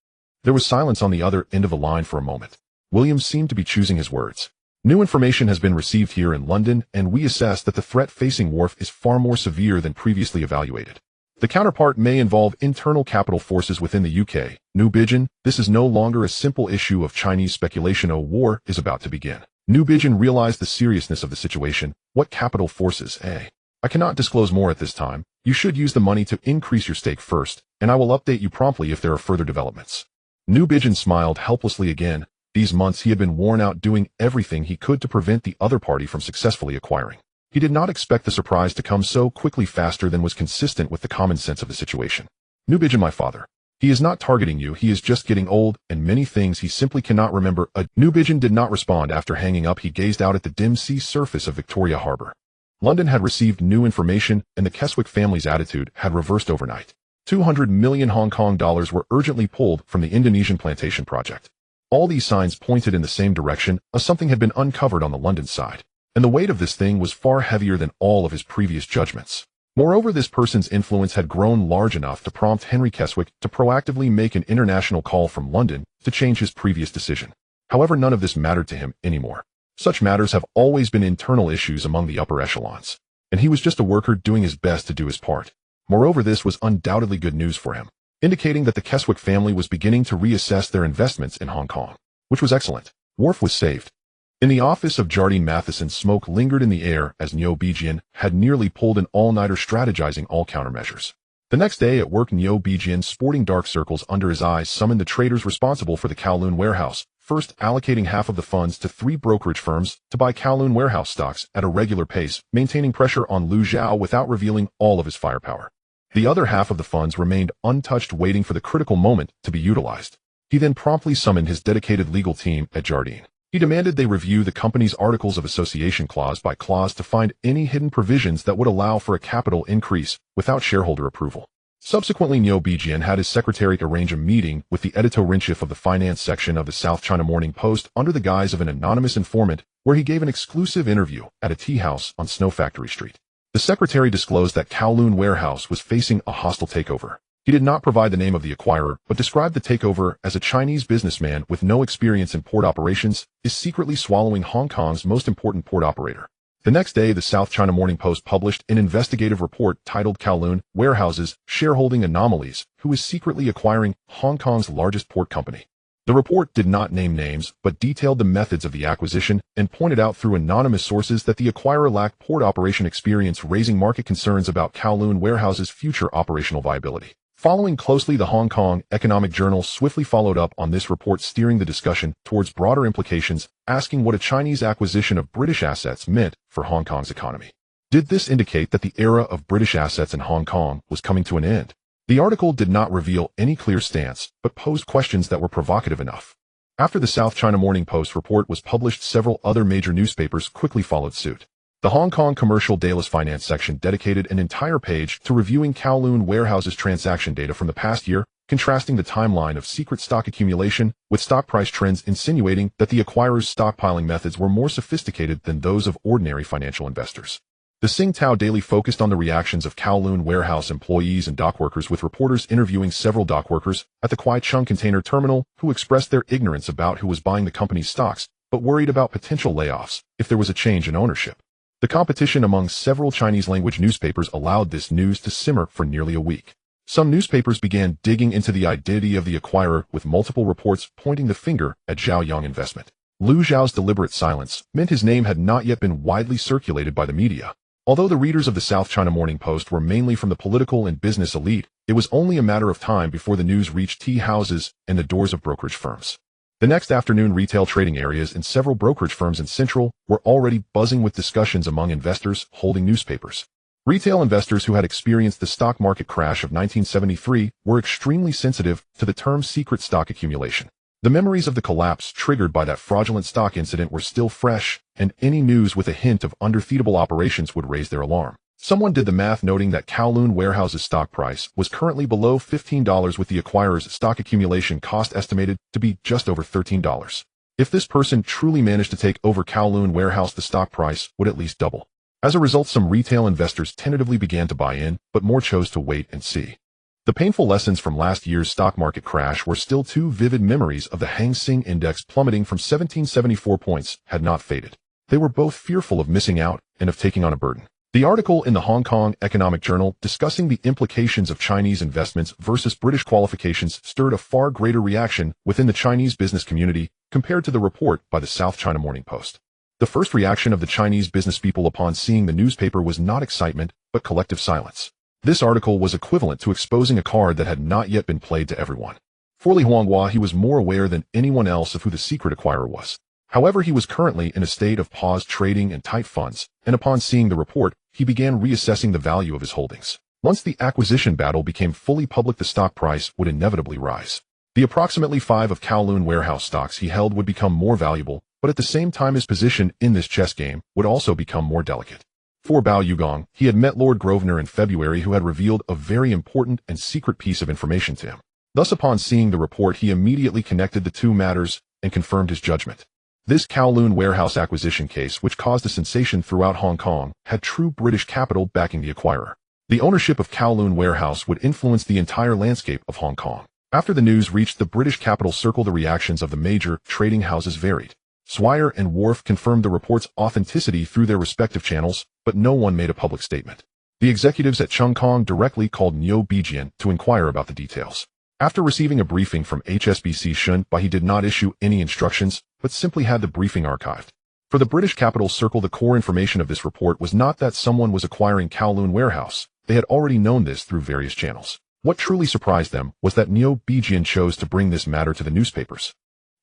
There was silence on the other end of the line for a moment. William seemed to be choosing his words. "New information has been received here in London, and we assess that the threat facing Wharf is far more severe than previously evaluated. The counterpart may involve internal capital forces within the UK. Newbiggin, this is no longer a simple issue of Chinese speculation. A war is about to begin." Newbiggin realized the seriousness of the situation. "What capital forces, eh? I cannot disclose more at this time. You should use the money to increase your stake first, and I will update you promptly if there are further developments." Newbiggin smiled helplessly again. These months he had been worn out doing everything he could to prevent the other party from successfully acquiring. He did not expect the surprise to come so quickly, faster than was consistent with the common sense of the situation. "Newbiggin, my father. He is not targeting you, he is just getting old, and many things he simply cannot remember." Newbiggin did not respond. After hanging up, he gazed out at the dim sea surface of Victoria Harbour. London had received new information, and the Keswick family's attitude had reversed overnight. 200 million Hong Kong dollars were urgently pulled from the Indonesian plantation project. All these signs pointed in the same direction, as something had been uncovered on the London side. And the weight of this thing was far heavier than all of his previous judgments. Moreover, this person's influence had grown large enough to prompt Henry Keswick to proactively make an international call from London to change his previous decision. However, none of this mattered to him anymore. Such matters have always been internal issues among the upper echelons, and he was just a worker doing his best to do his part. Moreover, this was undoubtedly good news for him, indicating that the Keswick family was beginning to reassess their investments in Hong Kong, which was excellent. Wharf was saved. In the office of Jardine Matheson, smoke lingered in the air as Newbiggin had nearly pulled an all-nighter strategizing all countermeasures. The next day at work, Newbiggin, sporting dark circles under his eyes, summoned the traders responsible for the Kowloon warehouse, first allocating half of the funds to 3 brokerage firms to buy Kowloon warehouse stocks at a regular pace, maintaining pressure on Liu Xiao without revealing all of his firepower. The other half of the funds remained untouched, waiting for the critical moment to be utilized. He then promptly summoned his dedicated legal team at Jardine. He demanded they review the company's Articles of Association clause by clause to find any hidden provisions that would allow for a capital increase without shareholder approval. Subsequently, Newbiggin had his secretary arrange a meeting with the editor-in-chief of the finance section of the South China Morning Post under the guise of an anonymous informant, where he gave an exclusive interview at a tea house on Snow Factory Street. The secretary disclosed that Kowloon warehouse was facing a hostile takeover. He did not provide the name of the acquirer, but described the takeover as a Chinese businessman with no experience in port operations is secretly swallowing Hong Kong's most important port operator. The next day, the South China Morning Post published an investigative report titled Kowloon Warehouses Shareholding Anomalies, who is secretly acquiring Hong Kong's largest port company. The report did not name names, but detailed the methods of the acquisition and pointed out through anonymous sources that the acquirer lacked port operation experience, raising market concerns about Kowloon Warehouse's future operational viability. Following closely, the Hong Kong Economic Journal swiftly followed up on this report, steering the discussion towards broader implications, asking what a Chinese acquisition of British assets meant for Hong Kong's economy. Did this indicate that the era of British assets in Hong Kong was coming to an end? The article did not reveal any clear stance, but posed questions that were provocative enough. After the South China Morning Post report was published, several other major newspapers quickly followed suit. The Hong Kong Commercial Daily's finance section dedicated an entire page to reviewing Kowloon Warehouse's transaction data from the past year, contrasting the timeline of secret stock accumulation with stock price trends, insinuating that the acquirer's stockpiling methods were more sophisticated than those of ordinary financial investors. The Tsingtao Daily focused on the reactions of Kowloon warehouse employees and dockworkers, with reporters interviewing several dockworkers at the Kwaichung container terminal who expressed their ignorance about who was buying the company's stocks, but worried about potential layoffs if there was a change in ownership. The competition among several Chinese-language newspapers allowed this news to simmer for nearly a week. Some newspapers began digging into the identity of the acquirer, with multiple reports pointing the finger at Zhao Yang Investment. Lu Zhao's deliberate silence meant his name had not yet been widely circulated by the media. Although the readers of the South China Morning Post were mainly from the political and business elite, it was only a matter of time before the news reached tea houses and the doors of brokerage firms. The next afternoon, retail trading areas and several brokerage firms in Central were already buzzing with discussions among investors holding newspapers. Retail investors who had experienced the stock market crash of 1973 were extremely sensitive to the term secret stock accumulation. The memories of the collapse triggered by that fraudulent stock incident were still fresh, and any news with a hint of undefeatable operations would raise their alarm. Someone did the math, noting that Kowloon Warehouse's stock price was currently below $15, with the acquirer's stock accumulation cost estimated to be just over $13. If this person truly managed to take over Kowloon Warehouse, the stock price would at least double. As a result, some retail investors tentatively began to buy in, but more chose to wait and see. The painful lessons from last year's stock market crash were still two vivid memories of the Hang Seng Index plummeting from 1774 points had not faded. They were both fearful of missing out and of taking on a burden. The article in the Hong Kong Economic Journal discussing the implications of Chinese investments versus British qualifications stirred a far greater reaction within the Chinese business community compared to the report by the South China Morning Post. The first reaction of the Chinese business people upon seeing the newspaper was not excitement, but collective silence. This article was equivalent to exposing a card that had not yet been played to everyone. For Li Huanghua, he was more aware than anyone else of who the secret acquirer was. However, he was currently in a state of paused trading and tight funds, and upon seeing the report, he began reassessing the value of his holdings. Once the acquisition battle became fully public, the stock price would inevitably rise. The approximately 5 of Kowloon Warehouse stocks he held would become more valuable, but at the same time his position in this chess game would also become more delicate. For Bao Yugong, he had met Lord Grosvenor in February, who had revealed a very important and secret piece of information to him. Thus, upon seeing the report, he immediately connected the two matters and confirmed his judgment. This Kowloon Warehouse acquisition case, which caused a sensation throughout Hong Kong, had true British capital backing the acquirer. The ownership of Kowloon Warehouse would influence the entire landscape of Hong Kong. After the news reached the British capital circle, the reactions of the major trading houses varied. Swire and Wharf confirmed the report's authenticity through their respective channels, but no one made a public statement. The executives at Cheung Kong directly called Niu Bijian to inquire about the details. After receiving a briefing from HSBC Shun, he did not issue any instructions, but simply had the briefing archived. For the British capital circle, the core information of this report was not that someone was acquiring Kowloon Warehouse. They had already known this through various channels. What truly surprised them was that Niu Bijian chose to bring this matter to the newspapers.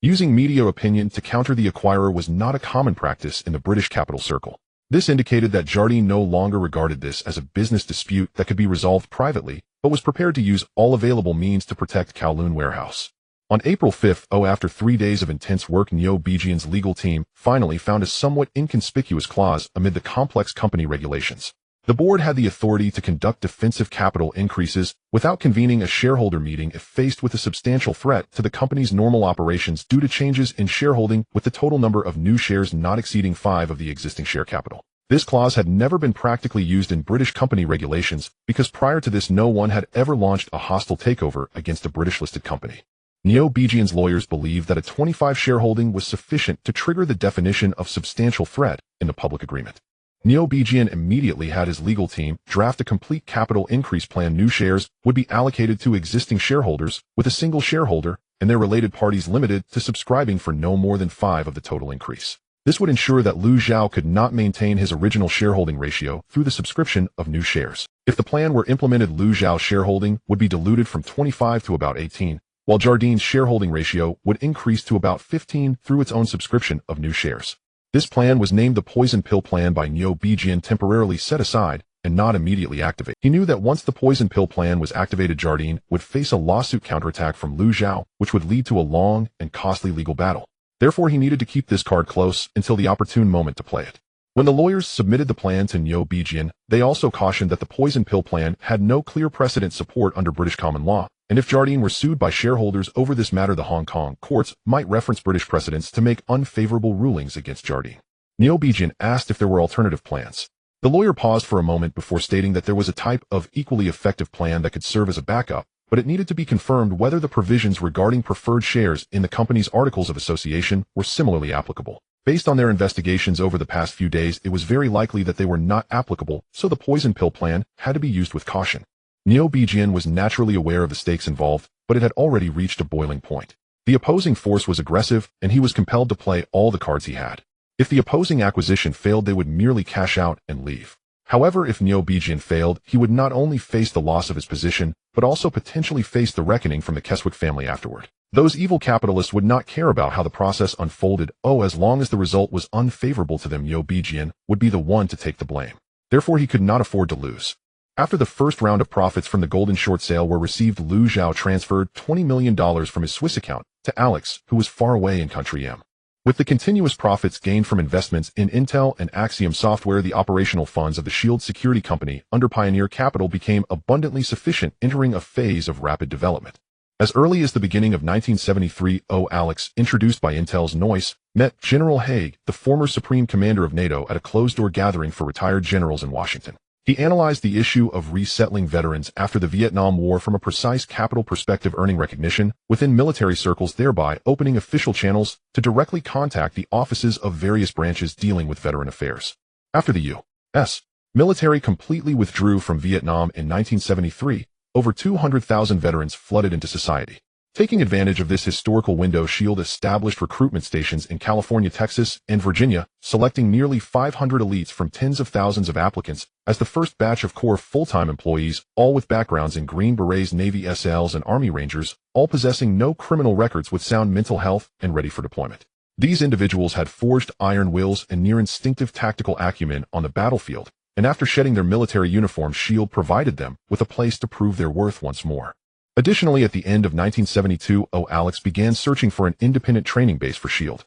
Using media opinion to counter the acquirer was not a common practice in the British capital circle. This indicated that Jardine no longer regarded this as a business dispute that could be resolved privately, but was prepared to use all available means to protect Kowloon Warehouse. On April 5, after 3 days of intense work, Niu Bijian's legal team finally found a somewhat inconspicuous clause amid the complex company regulations. The board had the authority to conduct defensive capital increases without convening a shareholder meeting if faced with a substantial threat to the company's normal operations due to changes in shareholding, with the total number of new shares not exceeding 5 of the existing share capital. This clause had never been practically used in British company regulations because prior to this no one had ever launched a hostile takeover against a British-listed company. Niu Bijian's lawyers believed that a 25 shareholding was sufficient to trigger the definition of substantial threat in the public agreement. Niu Bijian immediately had his legal team draft a complete capital increase plan. New shares would be allocated to existing shareholders, with a single shareholder and their related parties limited to subscribing for no more than 5 of the total increase. This would ensure that Lu Zhao could not maintain his original shareholding ratio through the subscription of new shares. If the plan were implemented, Lu Zhao's shareholding would be diluted from 25 to about 18, while Jardine's shareholding ratio would increase to about 15 through its own subscription of new shares. This plan was named the Poison Pill Plan by Niu Bijian, temporarily set aside and not immediately activated. He knew that once the Poison Pill Plan was activated, Jardine would face a lawsuit counterattack from Lu Zhao, which would lead to a long and costly legal battle. Therefore, he needed to keep this card close until the opportune moment to play it. When the lawyers submitted the plan to Niu Bijian, they also cautioned that the Poison Pill Plan had no clear precedent support under British common law, and if Jardine were sued by shareholders over this matter, the Hong Kong courts might reference British precedents to make unfavorable rulings against Jardine. Niu Bijian asked if there were alternative plans. The lawyer paused for a moment before stating that there was a type of equally effective plan that could serve as a backup, but it needed to be confirmed whether the provisions regarding preferred shares in the company's articles of association were similarly applicable. Based on their investigations over the past few days, it was very likely that they were not applicable, so the poison pill plan had to be used with caution. Neo Bijian was naturally aware of the stakes involved, but it had already reached a boiling point. The opposing force was aggressive, and he was compelled to play all the cards he had. If the opposing acquisition failed, they would merely cash out and leave. However, if Neo Bijian failed, he would not only face the loss of his position, but also potentially face the reckoning from the Keswick family afterward. Those evil capitalists would not care about how the process unfolded. As long as the result was unfavorable to them, Neo Bijian would be the one to take the blame. Therefore, he could not afford to lose. After the first round of profits from the golden short sale were received, Lu Zhao transferred $20 million from his Swiss account to Alex, who was far away in country M. With the continuous profits gained from investments in Intel and Axiom Software, the operational funds of the Shield Security Company under Pioneer Capital became abundantly sufficient, entering a phase of rapid development. As early as the beginning of 1973, Alex, introduced by Intel's Noyce, met General Haig, the former Supreme Commander of NATO, at a closed-door gathering for retired generals in Washington. He analyzed the issue of resettling veterans after the Vietnam War from a precise capital perspective, earning recognition within military circles, thereby opening official channels to directly contact the offices of various branches dealing with veteran affairs. After the U.S. military completely withdrew from Vietnam in 1973, over 200,000 veterans flooded into society. Taking advantage of this historical window, SHIELD established recruitment stations in California, Texas, and Virginia, selecting nearly 500 elites from tens of thousands of applicants as the first batch of core full-time employees, all with backgrounds in Green Berets, Navy SLs, and Army Rangers, all possessing no criminal records, with sound mental health and ready for deployment. These individuals had forged iron wills and near-instinctive tactical acumen on the battlefield, and after shedding their military uniforms, SHIELD provided them with a place to prove their worth once more. Additionally, at the end of 1972, Alex began searching for an independent training base for SHIELD.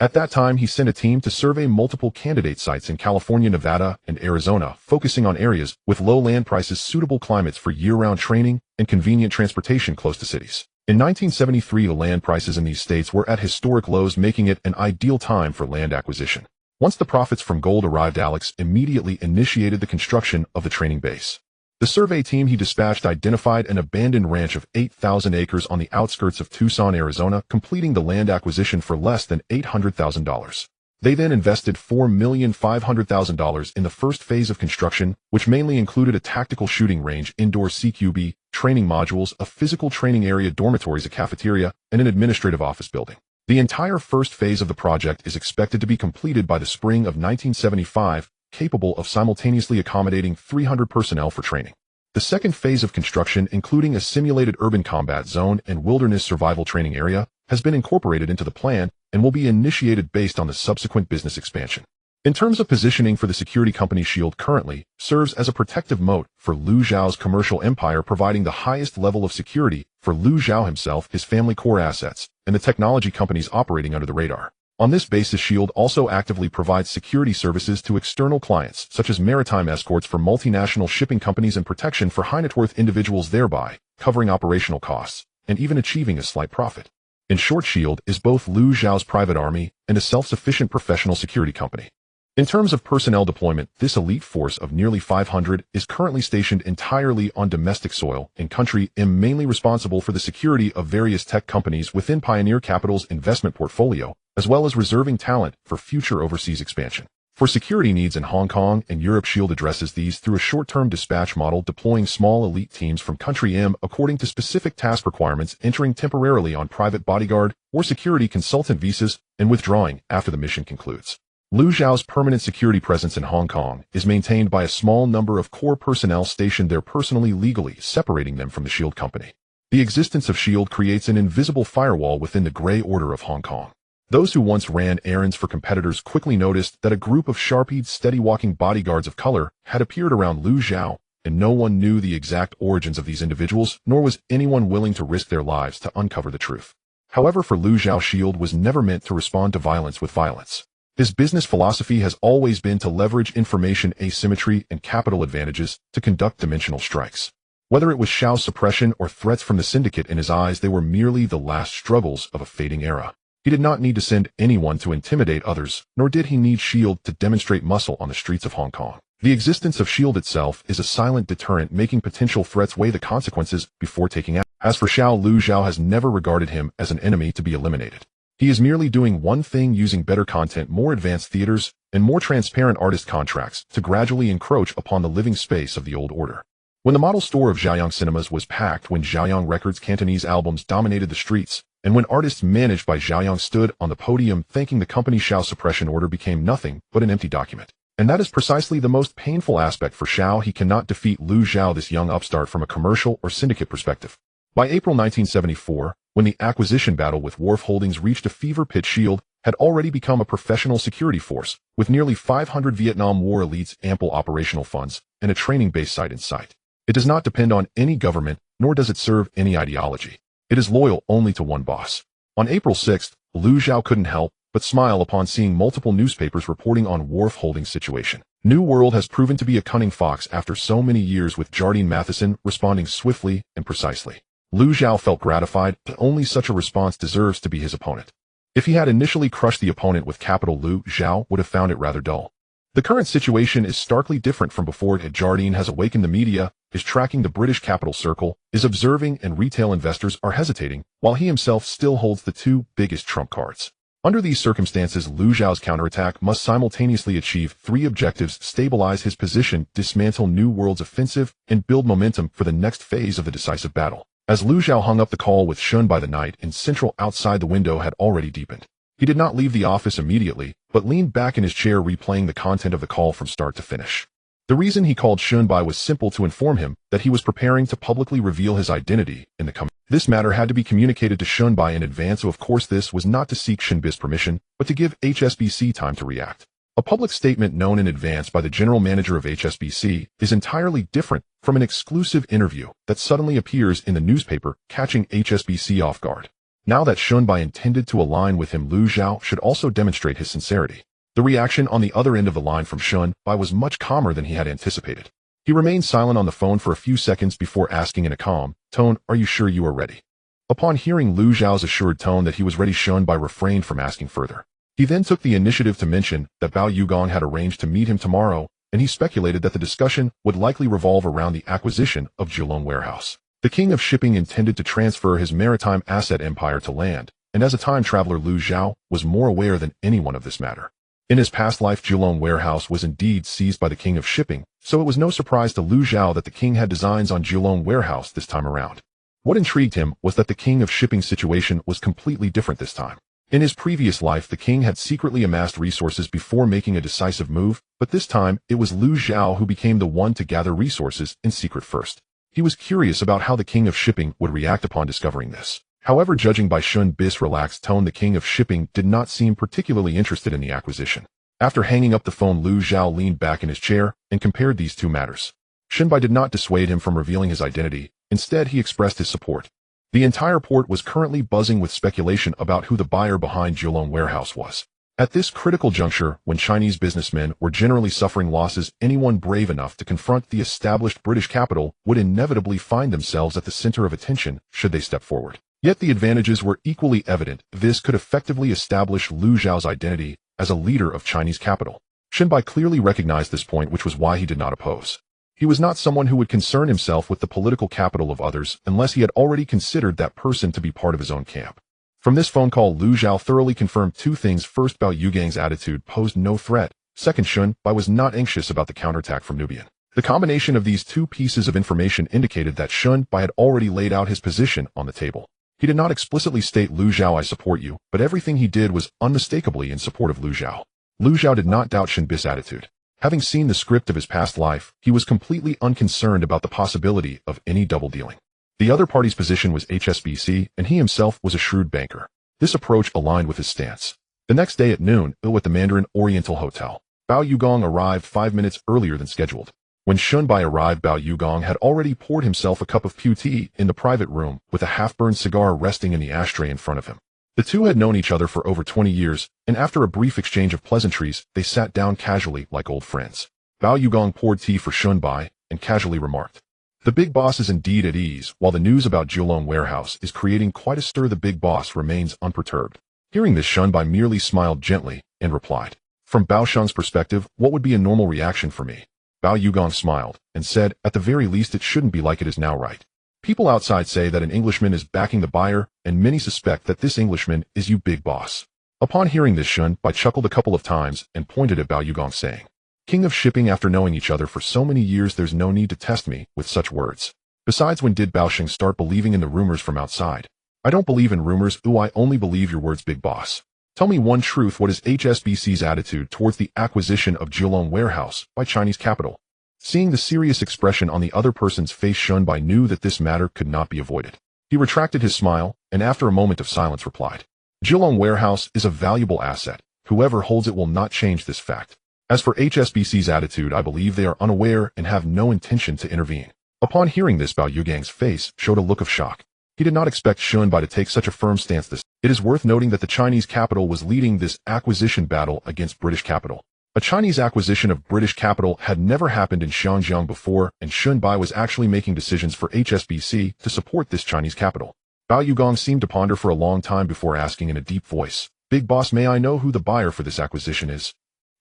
At that time, he sent a team to survey multiple candidate sites in California, Nevada, and Arizona, focusing on areas with low land prices, suitable climates for year-round training, and convenient transportation close to cities. In 1973, the land prices in these states were at historic lows, making it an ideal time for land acquisition. Once the profits from gold arrived, Alex immediately initiated the construction of the training base. The survey team he dispatched identified an abandoned ranch of 8,000 acres on the outskirts of Tucson, Arizona, completing the land acquisition for less than $800,000. They then invested $4,500,000 in the first phase of construction, which mainly included a tactical shooting range, indoor CQB, training modules, a physical training area, dormitories, a cafeteria, and an administrative office building. The entire first phase of the project is expected to be completed by the spring of 1975, capable of simultaneously accommodating 300 personnel for training. The second phase of construction, including a simulated urban combat zone and wilderness survival training area, has been incorporated into the plan and will be initiated based on the subsequent business expansion. In terms of positioning for the security company, SHIELD currently serves as a protective moat for Lu Zhao's commercial empire, providing the highest level of security for Lu Zhao himself, his family, core assets, and the technology companies operating under the radar. On this basis, SHIELD also actively provides security services to external clients, such as maritime escorts for multinational shipping companies and protection for high-net-worth individuals, thereby covering operational costs and even achieving a slight profit. In short, SHIELD is both Lu Zhao's private army and a self-sufficient professional security company. In terms of personnel deployment, this elite force of nearly 500 is currently stationed entirely on domestic soil in country M, mainly responsible for the security of various tech companies within Pioneer Capital's investment portfolio, as well as reserving talent for future overseas expansion. For security needs in Hong Kong and Europe, SHIELD addresses these through a short-term dispatch model, deploying small elite teams from country M according to specific task requirements, entering temporarily on private bodyguard or security consultant visas, and withdrawing after the mission concludes. Lu Zhao's permanent security presence in Hong Kong is maintained by a small number of core personnel stationed there personally, legally separating them from the SHIELD company. The existence of SHIELD creates an invisible firewall within the gray order of Hong Kong. Those who once ran errands for competitors quickly noticed that a group of sharp-eyed, steady-walking bodyguards of color had appeared around Lu Zhao, and no one knew the exact origins of these individuals, nor was anyone willing to risk their lives to uncover the truth. However, for Lu Zhao, SHIELD was never meant to respond to violence with violence. His business philosophy has always been to leverage information asymmetry and capital advantages to conduct dimensional strikes. Whether it was Shao's suppression or threats from the syndicate, in his eyes they were merely the last struggles of a fading era. He did not need to send anyone to intimidate others, nor did he need SHIELD to demonstrate muscle on the streets of Hong Kong. The existence of S.H.I.E.L.D. itself is a silent deterrent, making potential threats weigh the consequences before taking action. As for Xiao, Lu Zhao has never regarded him as an enemy to be eliminated. He is merely doing one thing, using better content, more advanced theaters, and more transparent artist contracts to gradually encroach upon the living space of the old order. When the model store of Zhaoyang Cinemas was packed, when Zhaoyang Records' Cantonese albums dominated the streets, and when artists managed by Zhaoyang stood on the podium thanking the company, Xiao's suppression order became nothing but an empty document. And that is precisely the most painful aspect for Xiao. He cannot defeat Lu Zhao, this young upstart, from a commercial or syndicate perspective. By April 1974, when the acquisition battle with Wharf Holdings reached a fever pitch, S.H.I.E.L.D. had already become a professional security force, with nearly 500 Vietnam War elites, ample operational funds, and a training base site in sight. It does not depend on any government, nor does it serve any ideology. It is loyal only to one boss. On April 6th, Lu Zhao couldn't help but smile upon seeing multiple newspapers reporting on Wharf Holdings' situation. New World has proven to be a cunning fox after so many years, with Jardine Matheson responding swiftly and precisely. Lu Zhao felt gratified, but only such a response deserves to be his opponent. If he had initially crushed the opponent with capital, Lu Zhao would have found it rather dull. The current situation is starkly different from before. Jardine has awakened the media, is tracking the British capital circle, is observing, and retail investors are hesitating, while he himself still holds the two biggest trump cards. Under these circumstances, Lu Zhao's counterattack must simultaneously achieve three objectives: stabilize his position, dismantle New World's offensive, and build momentum for the next phase of the decisive battle. As Lu Zhao hung up the call with Shun by the night in Central, outside the window had already deepened. He did not leave the office immediately, but leaned back in his chair, replaying the content of the call from start to finish. The reason he called Shunbai was simple: to inform him that he was preparing to publicly reveal his identity in the coming. This matter had to be communicated to Shunbai in advance, so of course this was not to seek Shinbi's permission, but to give HSBC time to react. A public statement known in advance by the general manager of HSBC is entirely different from an exclusive interview that suddenly appears in the newspaper, catching HSBC off guard. Now that Shunbai intended to align with him, Lu Zhao should also demonstrate his sincerity. The reaction on the other end of the line from Shunbai was much calmer than he had anticipated. He remained silent on the phone for a few seconds before asking in a calm tone, "Are you sure you are ready?" Upon hearing Lu Zhao's assured tone that he was ready, Shunbai refrained from asking further. He then took the initiative to mention that Bao Yugong had arranged to meet him tomorrow, and he speculated that the discussion would likely revolve around the acquisition of Kowloon warehouse. The king of shipping intended to transfer his maritime asset empire to land, and as a time traveler, Lu Zhao was more aware than anyone of this matter. In his past life, Kowloon warehouse was indeed seized by the king of shipping, so it was no surprise to Lu Zhao that the king had designs on Kowloon warehouse this time around. What intrigued him was that the king of shipping situation was completely different this time. In his previous life, the king had secretly amassed resources before making a decisive move, but this time it was Lu Zhao who became the one to gather resources in secret first. He was curious about how the king of shipping would react upon discovering this. However, judging by Shunbi's relaxed tone, the king of shipping did not seem particularly interested in the acquisition. After hanging up the phone, Lu Zhao leaned back in his chair and compared these two matters. Shunbai did not dissuade him from revealing his identity. Instead, he expressed his support. The entire port was currently buzzing with speculation about who the buyer behind Kowloon warehouse was. At this critical juncture, when Chinese businessmen were generally suffering losses, anyone brave enough to confront the established British capital would inevitably find themselves at the center of attention should they step forward. Yet the advantages were equally evident. This could effectively establish Lu Zhao's identity as a leader of Chinese capital. Shunbai clearly recognized this point, which was why he did not oppose. He was not someone who would concern himself with the political capital of others unless he had already considered that person to be part of his own camp. From this phone call, Lu Zhao thoroughly confirmed two things. First, Bao Yugang's attitude posed no threat. Second, Shunbai was not anxious about the counterattack from Nubian. The combination of these two pieces of information indicated that Shunbai had already laid out his position on the table. He did not explicitly state, "Lu Zhao, I support you," but everything he did was unmistakably in support of Lu Zhao. Lu Zhao did not doubt Shunbi's attitude. Having seen the script of his past life, he was completely unconcerned about the possibility of any double dealing. The other party's position was HSBC, and he himself was a shrewd banker. This approach aligned with his stance. The next day at noon, at the Mandarin Oriental Hotel, Bao Yugong arrived 5 minutes earlier than scheduled. When Shunbai arrived, Bao Yugong had already poured himself a cup of pu tea in the private room, with a half-burned cigar resting in the ashtray in front of him. The two had known each other for over 20 years, and after a brief exchange of pleasantries, they sat down casually like old friends. Bao Yugong poured tea for Shunbai and casually remarked, "The big boss is indeed at ease, while the news about Kowloon warehouse is creating quite a stir. The big boss remains unperturbed." Hearing this, Shunbai merely smiled gently and replied, "From Bao Sheng's perspective, what would be a normal reaction for me? Bao Yugong smiled and said, at the very least it shouldn't be like it is now, right? People outside say that an Englishman is backing the buyer, and many suspect that this Englishman is you, big boss. Upon hearing this, Shunbai chuckled a couple of times and pointed at Bao Yugong, saying, King of shipping, after knowing each other for so many years, there's no need to test me with such words. Besides, when did Bao Xing start believing in the rumors from outside? I don't believe in rumors, I only believe your words, big boss. Tell me one truth, what is HSBC's attitude towards the acquisition of Kowloon warehouse by Chinese capital? Seeing the serious expression on the other person's face, Shunbai knew that this matter could not be avoided. He retracted his smile, and after a moment of silence replied, Kowloon warehouse is a valuable asset. Whoever holds it will not change this fact. As for HSBC's attitude, I believe they are unaware and have no intention to intervene. Upon hearing this, Bao Yugong's face showed a look of shock. He did not expect Shunbai to take such a firm stance. It is worth noting that the Chinese capital was leading this acquisition battle against British capital. A Chinese acquisition of British capital had never happened in Xinjiang before, and Shunbai was actually making decisions for HSBC to support this Chinese capital. Bao Yugong seemed to ponder for a long time before asking in a deep voice, Big boss, may I know who the buyer for this acquisition is?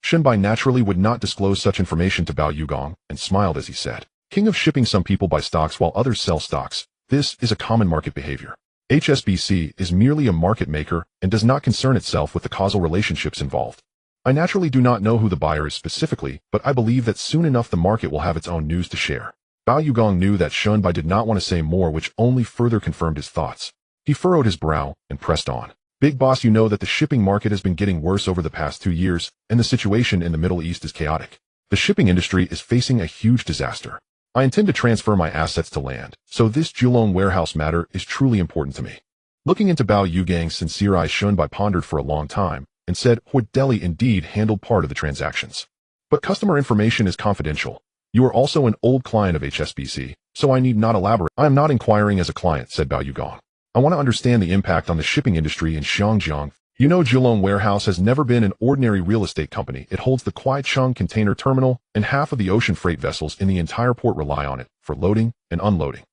Shunbai naturally would not disclose such information to Bao Yugong, and smiled as he said, King of shipping, some people buy stocks while others sell stocks. This is a common market behavior. HSBC is merely a market maker and does not concern itself with the causal relationships involved. I naturally do not know who the buyer is specifically, but I believe that soon enough the market will have its own news to share. Bao Yugong knew that Shunbai did not want to say more, which only further confirmed his thoughts. He furrowed his brow and pressed on. Big boss, you know that the shipping market has been getting worse over the past 2 years, and the situation in the Middle East is chaotic. The shipping industry is facing a huge disaster. I intend to transfer my assets to land, so this Kowloon warehouse matter is truly important to me. Looking into Bao Yugong's sincere eyes, Shunbai pondered for a long time and said, Hort Deli indeed handled part of the transactions. But customer information is confidential. You are also an old client of HSBC, so I need not elaborate. I am not inquiring as a client, said Bao Yugong. I want to understand the impact on the shipping industry in Xinjiang. You know, Kowloon warehouse has never been an ordinary real estate company. It holds the Kuaicheng container terminal, and half of the ocean freight vessels in the entire port rely on it for loading and unloading.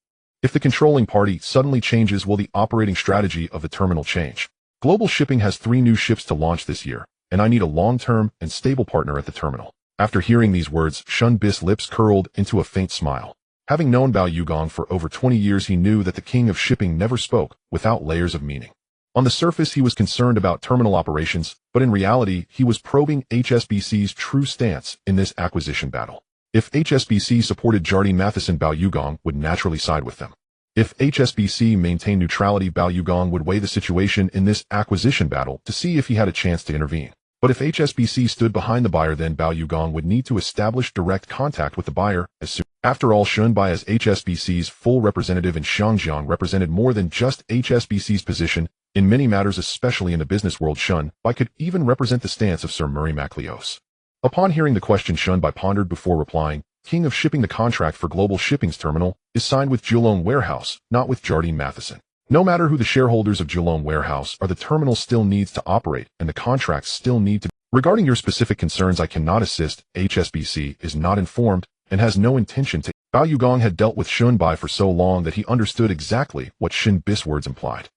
If the controlling party suddenly changes, will the operating strategy of the terminal change? Global Shipping has 3 new ships to launch this year, and I need a long-term and stable partner at the terminal. After hearing these words, Shunbai's lips curled into a faint smile. Having known Bao Yugong for over 20 years, he knew that the king of shipping never spoke without layers of meaning. On the surface, he was concerned about terminal operations, but in reality, he was probing HSBC's true stance in this acquisition battle. If HSBC supported Jardine Matheson, Bao Yugong would naturally side with them. If HSBC maintained neutrality, Bao Yugong would weigh the situation in this acquisition battle to see if he had a chance to intervene. But if HSBC stood behind the buyer, then Bao Yugong would need to establish direct contact with the buyer as soon. After all, Shunbai, as HSBC's full representative in Xinjiang, represented more than just HSBC's position in many matters, especially in the business world. Shunbai could even represent the stance of Sir Murray MacLeose. Upon hearing the question, Shunbai pondered before replying, King of Shipping, the contract for Global Shipping's terminal is signed with Kowloon Warehouse, not with Jardine Matheson. No matter who the shareholders of Kowloon Warehouse are, the terminal still needs to operate and the contracts still need to. Regarding your specific concerns, I cannot assist. HSBC is not informed and has no intention to. Bao Yugong had dealt with Shunbai for so long that he understood exactly what Shunbai's words implied.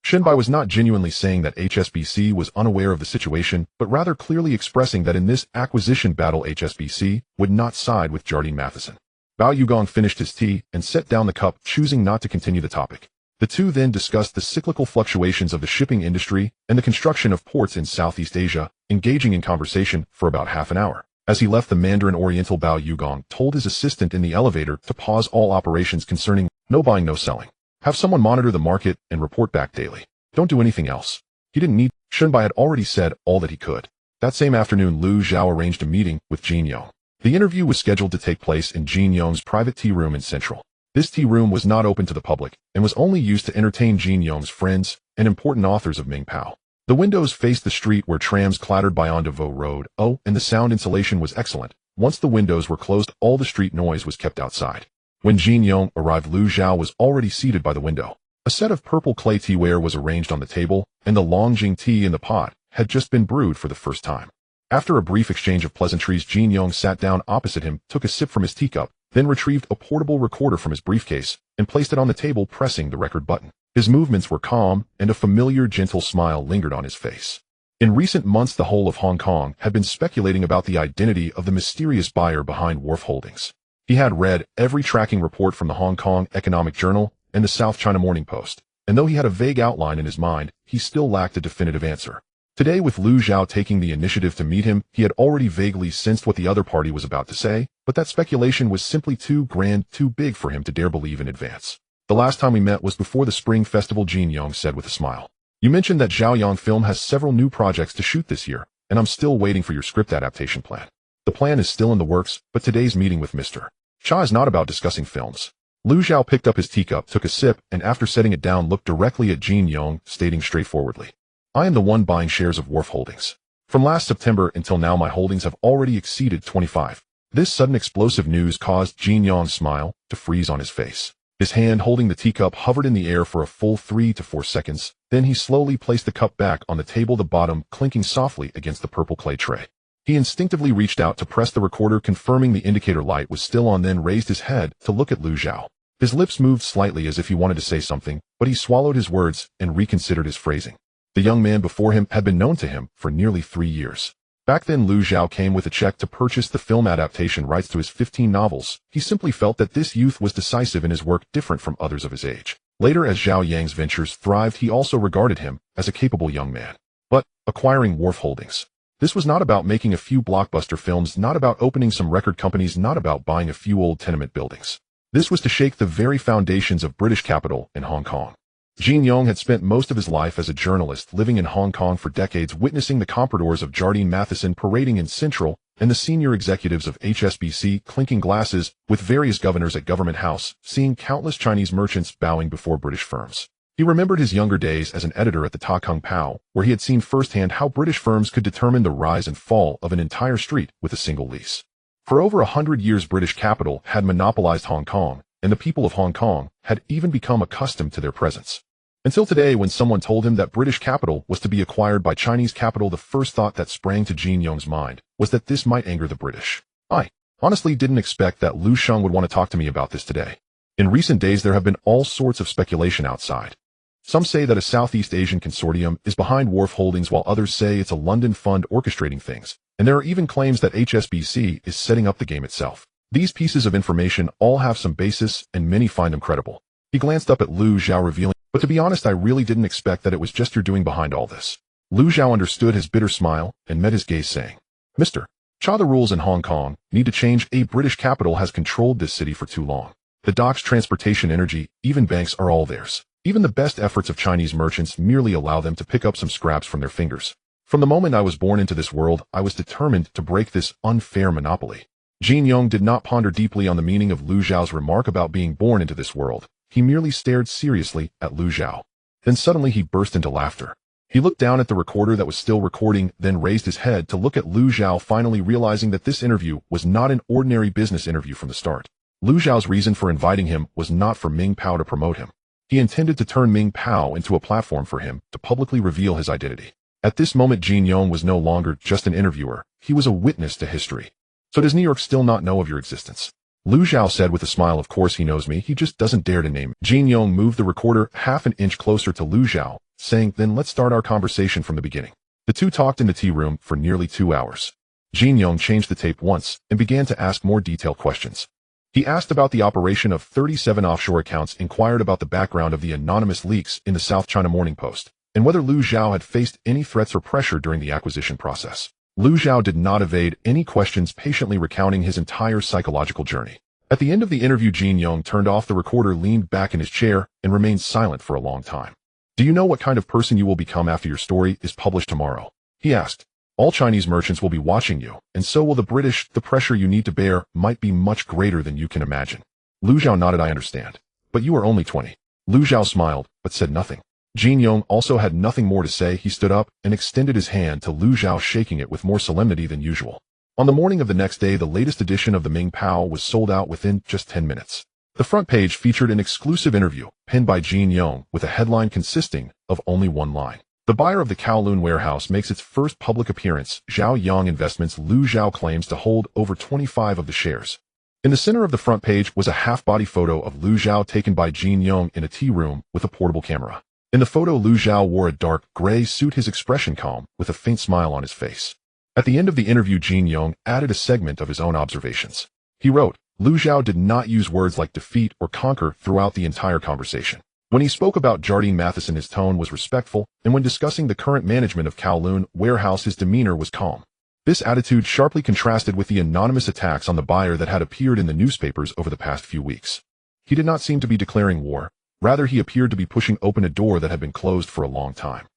Shunbai was not genuinely saying that HSBC was unaware of the situation, but rather clearly expressing that in this acquisition battle HSBC would not side with Jardine Matheson. Bao Yugong finished his tea and set down the cup, choosing not to continue the topic. The two then discussed the cyclical fluctuations of the shipping industry and the construction of ports in Southeast Asia, engaging in conversation for about half an hour. As he left the Mandarin Oriental, Bao Yugong told his assistant in the elevator to pause all operations concerning no buying, no selling. Have someone monitor the market and report back daily. Don't do anything else. He didn't need. Shunbai had already said all that he could. That same afternoon, Liu Zhao arranged a meeting with Jin Yong. The interview was scheduled to take place in Jin Yong's private tea room in Central. This tea room was not open to the public and was only used to entertain Jin Yong's friends and important authors of Ming Pao. The windows faced the street where trams clattered by on Devoe Road. And the sound insulation was excellent. Once the windows were closed, all the street noise was kept outside. When Jin Yong arrived, Liu Zhao was already seated by the window. A set of purple clay teaware was arranged on the table, and the Longjing tea in the pot had just been brewed for the first time. After a brief exchange of pleasantries, Jin Yong sat down opposite him, took a sip from his teacup, then retrieved a portable recorder from his briefcase and placed it on the table, pressing the record button. His movements were calm, and a familiar, gentle smile lingered on his face. In recent months, the whole of Hong Kong had been speculating about the identity of the mysterious buyer behind Wharf Holdings. He had read every tracking report from the Hong Kong Economic Journal and the South China Morning Post, and though he had a vague outline in his mind, he still lacked a definitive answer. Today, with Lu Zhao taking the initiative to meet him, he had already vaguely sensed what the other party was about to say, but that speculation was simply too grand, too big for him to dare believe in advance. The last time we met was before the Spring Festival, Jin Yong said with a smile. You mentioned that Zhaoyang Film has several new projects to shoot this year, and I'm still waiting for your script adaptation plan. The plan is still in the works, but today's meeting with Mr. Cha is not about discussing films. Lu Zhao picked up his teacup, took a sip, and after setting it down looked directly at Jin Yong, stating straightforwardly, I am the one buying shares of Wharf Holdings. From last September until now my holdings have already exceeded 25. This sudden explosive news caused Jin Yong's smile to freeze on his face. His hand holding the teacup hovered in the air for a full 3 to 4 seconds, then he slowly placed the cup back on the table, the bottom clinking softly against the purple clay tray. He instinctively reached out to press the recorder, confirming the indicator light was still on, then raised his head to look at Lu Zhao. His lips moved slightly as if he wanted to say something, but he swallowed his words and reconsidered his phrasing. The young man before him had been known to him for nearly 3 years. Back then, Lu Zhao came with a check to purchase the film adaptation rights to his 15 novels. He simply felt that this youth was decisive in his work, different from others of his age. Later, as Zhao Yang's ventures thrived, he also regarded him as a capable young man. But acquiring Wharf Holdings, this was not about making a few blockbuster films, not about opening some record companies, not about buying a few old tenement buildings. This was to shake the very foundations of British capital in Hong Kong. Jin Yong had spent most of his life as a journalist, living in Hong Kong for decades, witnessing the compradors of Jardine Matheson parading in Central and the senior executives of HSBC clinking glasses with various governors at Government House, seeing countless Chinese merchants bowing before British firms. He remembered his younger days as an editor at the Ta Kung Pao, where he had seen firsthand how British firms could determine the rise and fall of an entire street with a single lease. For over 100 years, British capital had monopolized Hong Kong, and the people of Hong Kong had even become accustomed to their presence. Until today, when someone told him that British capital was to be acquired by Chinese capital, the first thought that sprang to Jin Yong's mind was that this might anger the British. I honestly didn't expect that Lu Sheng would want to talk to me about this today. In recent days, there have been all sorts of speculation outside. Some say that a Southeast Asian consortium is behind Wharf Holdings, while others say it's a London fund orchestrating things, and there are even claims that HSBC is setting up the game itself. These pieces of information all have some basis, and many find them credible. He glanced up at Lu Zhao, revealing, but to be honest, I really didn't expect that it was just your doing behind all this. Lu Zhao understood his bitter smile and met his gaze, saying, Mr. Cha, the rules in Hong Kong need to change. A British capital has controlled this city for too long. The docks, transportation, energy, even banks are all theirs. Even the best efforts of Chinese merchants merely allow them to pick up some scraps from their fingers. From the moment I was born into this world, I was determined to break this unfair monopoly. Jin Yong did not ponder deeply on the meaning of Lu Zhao's remark about being born into this world. He merely stared seriously at Lu Zhao. Then suddenly he burst into laughter. He looked down at the recorder that was still recording, then raised his head to look at Lu Zhao, finally realizing that this interview was not an ordinary business interview from the start. Lu Zhao's reason for inviting him was not for Ming Pao to promote him. He intended to turn Ming Pao into a platform for him to publicly reveal his identity. At this moment, Jin Yong was no longer just an interviewer. He was a witness to history. So does New York still not know of your existence? Lu Zhao said with a smile. Of course he knows me, he just doesn't dare to name it. Jin Yong moved the recorder half an inch closer to Lu Zhao, saying, then let's start our conversation from the beginning. The two talked in the tea room for nearly 2 hours. Jin Yong changed the tape once and began to ask more detailed questions. He asked about the operation of 37 offshore accounts, inquired about the background of the anonymous leaks in the South China Morning Post, and whether Lu Zhao had faced any threats or pressure during the acquisition process. Lu Zhao did not evade any questions, patiently recounting his entire psychological journey. At the end of the interview, Jin Yong turned off the recorder, leaned back in his chair, and remained silent for a long time. Do you know what kind of person you will become after your story is published tomorrow? He asked. All Chinese merchants will be watching you, and so will the British. The pressure you need to bear might be much greater than you can imagine. Lu Zhao nodded. I understand. But you are only 20. Lu Zhao smiled, but said nothing. Jin Yong also had nothing more to say. He stood up and extended his hand to Lu Zhao, shaking it with more solemnity than usual. On the morning of the next day, the latest edition of the Ming Pao was sold out within just 10 minutes. The front page featured an exclusive interview, penned by Jin Yong, with a headline consisting of only one line. The buyer of the Kowloon warehouse makes its first public appearance. Zhaoyang Investments. Lu Zhao claims to hold over 25 of the shares. In the center of the front page was a half-body photo of Lu Zhao taken by Jin Yong in a tea room with a portable camera. In the photo, Lu Zhao wore a dark gray suit, his expression calm, with a faint smile on his face. At the end of the interview, Jin Yong added a segment of his own observations. He wrote, Lu Zhao did not use words like defeat or conquer throughout the entire conversation. When he spoke about Jardine Matheson, his tone was respectful, and when discussing the current management of Kowloon Warehouse, his demeanor was calm. This attitude sharply contrasted with the anonymous attacks on the buyer that had appeared in the newspapers over the past few weeks. He did not seem to be declaring war. Rather, he appeared to be pushing open a door that had been closed for a long time.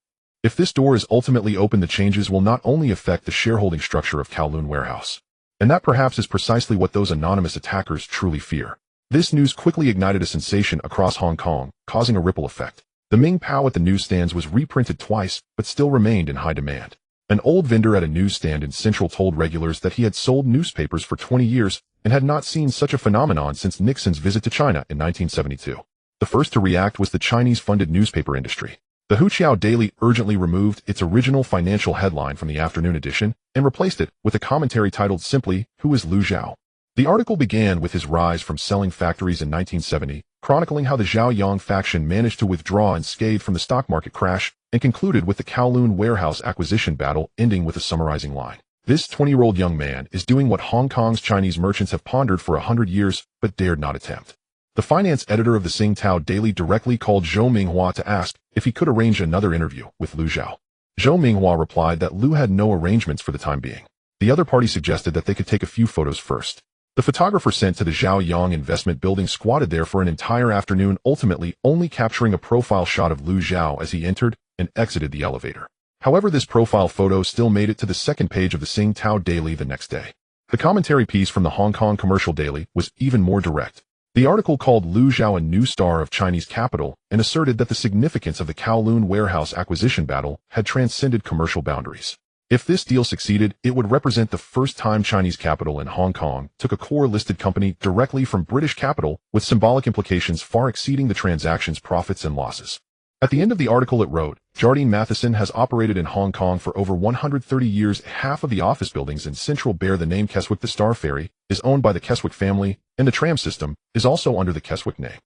If this door is ultimately open, the changes will not only affect the shareholding structure of Kowloon Warehouse. And that perhaps is precisely what those anonymous attackers truly fear. This news quickly ignited a sensation across Hong Kong, causing a ripple effect. The Ming Pao at the newsstands was reprinted twice, but still remained in high demand. An old vendor at a newsstand in Central told regulars that he had sold newspapers for 20 years and had not seen such a phenomenon since Nixon's visit to China in 1972. The first to react was the Chinese-funded newspaper industry. The Huqiao Daily urgently removed its original financial headline from the afternoon edition and replaced it with a commentary titled simply, Who is Lu Zhao? The article began with his rise from selling factories in 1970, chronicling how the Zhaoyang faction managed to withdraw unscathed from the stock market crash, and concluded with the Kowloon Warehouse acquisition battle, ending with a summarizing line. This 20-year-old young man is doing what Hong Kong's Chinese merchants have pondered for 100 years, but dared not attempt. The finance editor of the Tsingtao Daily directly called Zhou Minghua to ask if he could arrange another interview with Lu Zhao. Zhou Minghua replied that Lu had no arrangements for the time being. The other party suggested that they could take a few photos first. The photographer sent to the Zhaoyang investment building squatted there for an entire afternoon, ultimately only capturing a profile shot of Lu Zhao as he entered and exited the elevator. However, this profile photo still made it to the second page of the Tsingtao Daily the next day. The commentary piece from the Hong Kong Commercial Daily was even more direct. The article called Lu Zhao a new star of Chinese capital and asserted that the significance of the Kowloon Warehouse acquisition battle had transcended commercial boundaries. If this deal succeeded, it would represent the first time Chinese capital in Hong Kong took a core-listed company directly from British capital, with symbolic implications far exceeding the transaction's profits and losses. At the end of the article it wrote, Jardine Matheson has operated in Hong Kong for over 130 years. Half of the office buildings in Central bear the name Keswick. The Star Ferry is owned by the Keswick family, and the tram system is also under the Keswick name.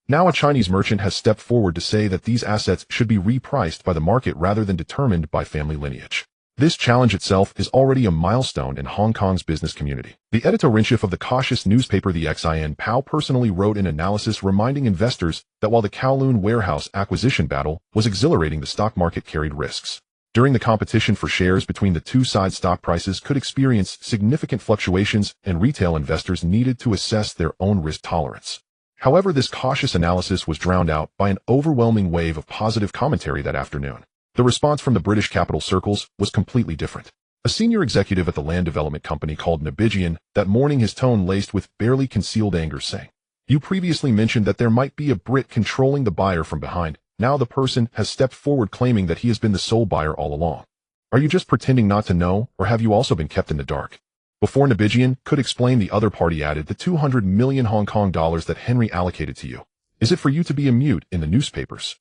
Now a Chinese merchant has stepped forward to say that these assets should be repriced by the market rather than determined by family lineage. This challenge itself is already a milestone in Hong Kong's business community. The editor-in-chief of the cautious newspaper The Xin Pao personally wrote an analysis reminding investors that while the Kowloon Warehouse acquisition battle was exhilarating, the stock market carried risks. During the competition for shares between the two sides, stock prices could experience significant fluctuations, and retail investors needed to assess their own risk tolerance. However, this cautious analysis was drowned out by an overwhelming wave of positive commentary that afternoon. The response from the British capital circles was completely different. A senior executive at the land development company called Nabijian that morning, his tone laced with barely concealed anger, saying, You previously mentioned that there might be a Brit controlling the buyer from behind. Now the person has stepped forward claiming that he has been the sole buyer all along. Are you just pretending not to know, or have you also been kept in the dark? Before Nabijian could explain, the other party added, the 200 million Hong Kong dollars that Henry allocated to you. Is it for you to be a mute in the newspapers?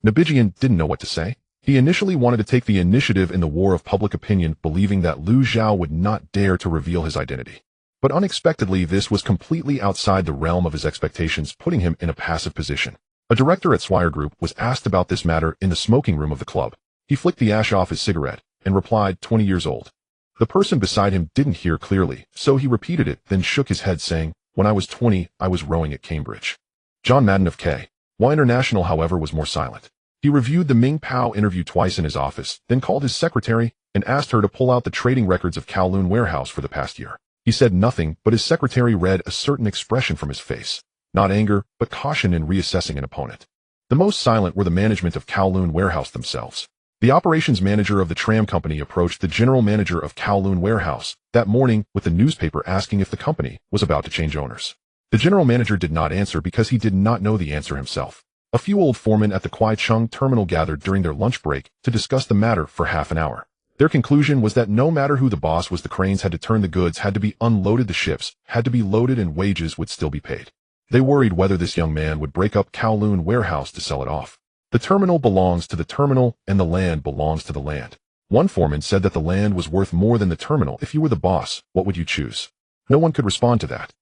Nabijian didn't know what to say. He initially wanted to take the initiative in the war of public opinion, believing that Lu Zhao would not dare to reveal his identity. But unexpectedly, this was completely outside the realm of his expectations, putting him in a passive position. A director at Swire Group was asked about this matter in the smoking room of the club. He flicked the ash off his cigarette and replied, 20 years old. The person beside him didn't hear clearly, so he repeated it, then shook his head saying, When I was 20, I was rowing at Cambridge. John Madden of K.Y. International, however, was more silent. He reviewed the Ming Pao interview twice in his office, then called his secretary and asked her to pull out the trading records of Kowloon Warehouse for the past year. He said nothing, but his secretary read a certain expression from his face. Not anger, but caution in reassessing an opponent. The most silent were the management of Kowloon Warehouse themselves. The operations manager of the tram company approached the general manager of Kowloon Warehouse that morning with the newspaper asking if the company was about to change owners. The general manager did not answer because he did not know the answer himself. A few old foremen at the Kwai Chung terminal gathered during their lunch break to discuss the matter for half an hour. Their conclusion was that no matter who the boss was, the cranes had to turn, the goods had to be unloaded, the ships had to be loaded, and wages would still be paid. They worried whether this young man would break up Kowloon Warehouse to sell it off. The terminal belongs to the terminal, and the land belongs to the land. One foreman said that the land was worth more than the terminal. If you were the boss, what would you choose? No one could respond to that.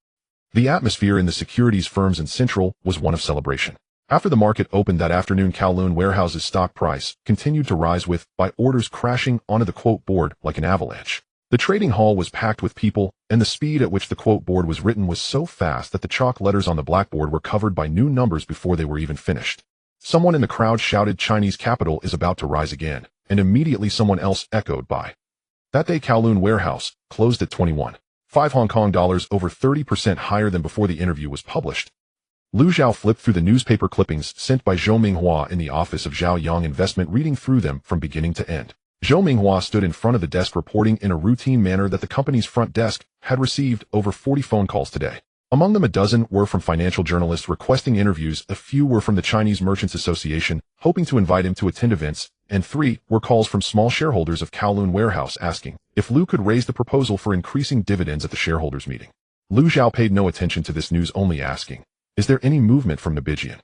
The atmosphere in the securities firms in Central was one of celebration. After the market opened that afternoon, Kowloon Warehouse's stock price continued to rise with buy orders crashing onto the quote board like an avalanche. The trading hall was packed with people, and the speed at which the quote board was written was so fast that the chalk letters on the blackboard were covered by new numbers before they were even finished. Someone in the crowd shouted, "Chinese capital is about to rise again," and immediately someone else echoed, "Buy." That day, Kowloon Warehouse closed at 21.5 Hong Kong dollars, over 30% higher than before the interview was published. Lu Zhao flipped through the newspaper clippings sent by Zhou Minghua in the office of Zhao Yang Investment, reading through them from beginning to end. Zhou Minghua stood in front of the desk reporting in a routine manner that the company's front desk had received over 40 phone calls today. Among them, a dozen were from financial journalists requesting interviews, a few were from the Chinese Merchants Association hoping to invite him to attend events, and 3 were calls from small shareholders of Kowloon Warehouse asking if Lu could raise the proposal for increasing dividends at the shareholders' meeting. Lu Zhao paid no attention to this news, only asking, "Is there any movement from Nabijian?"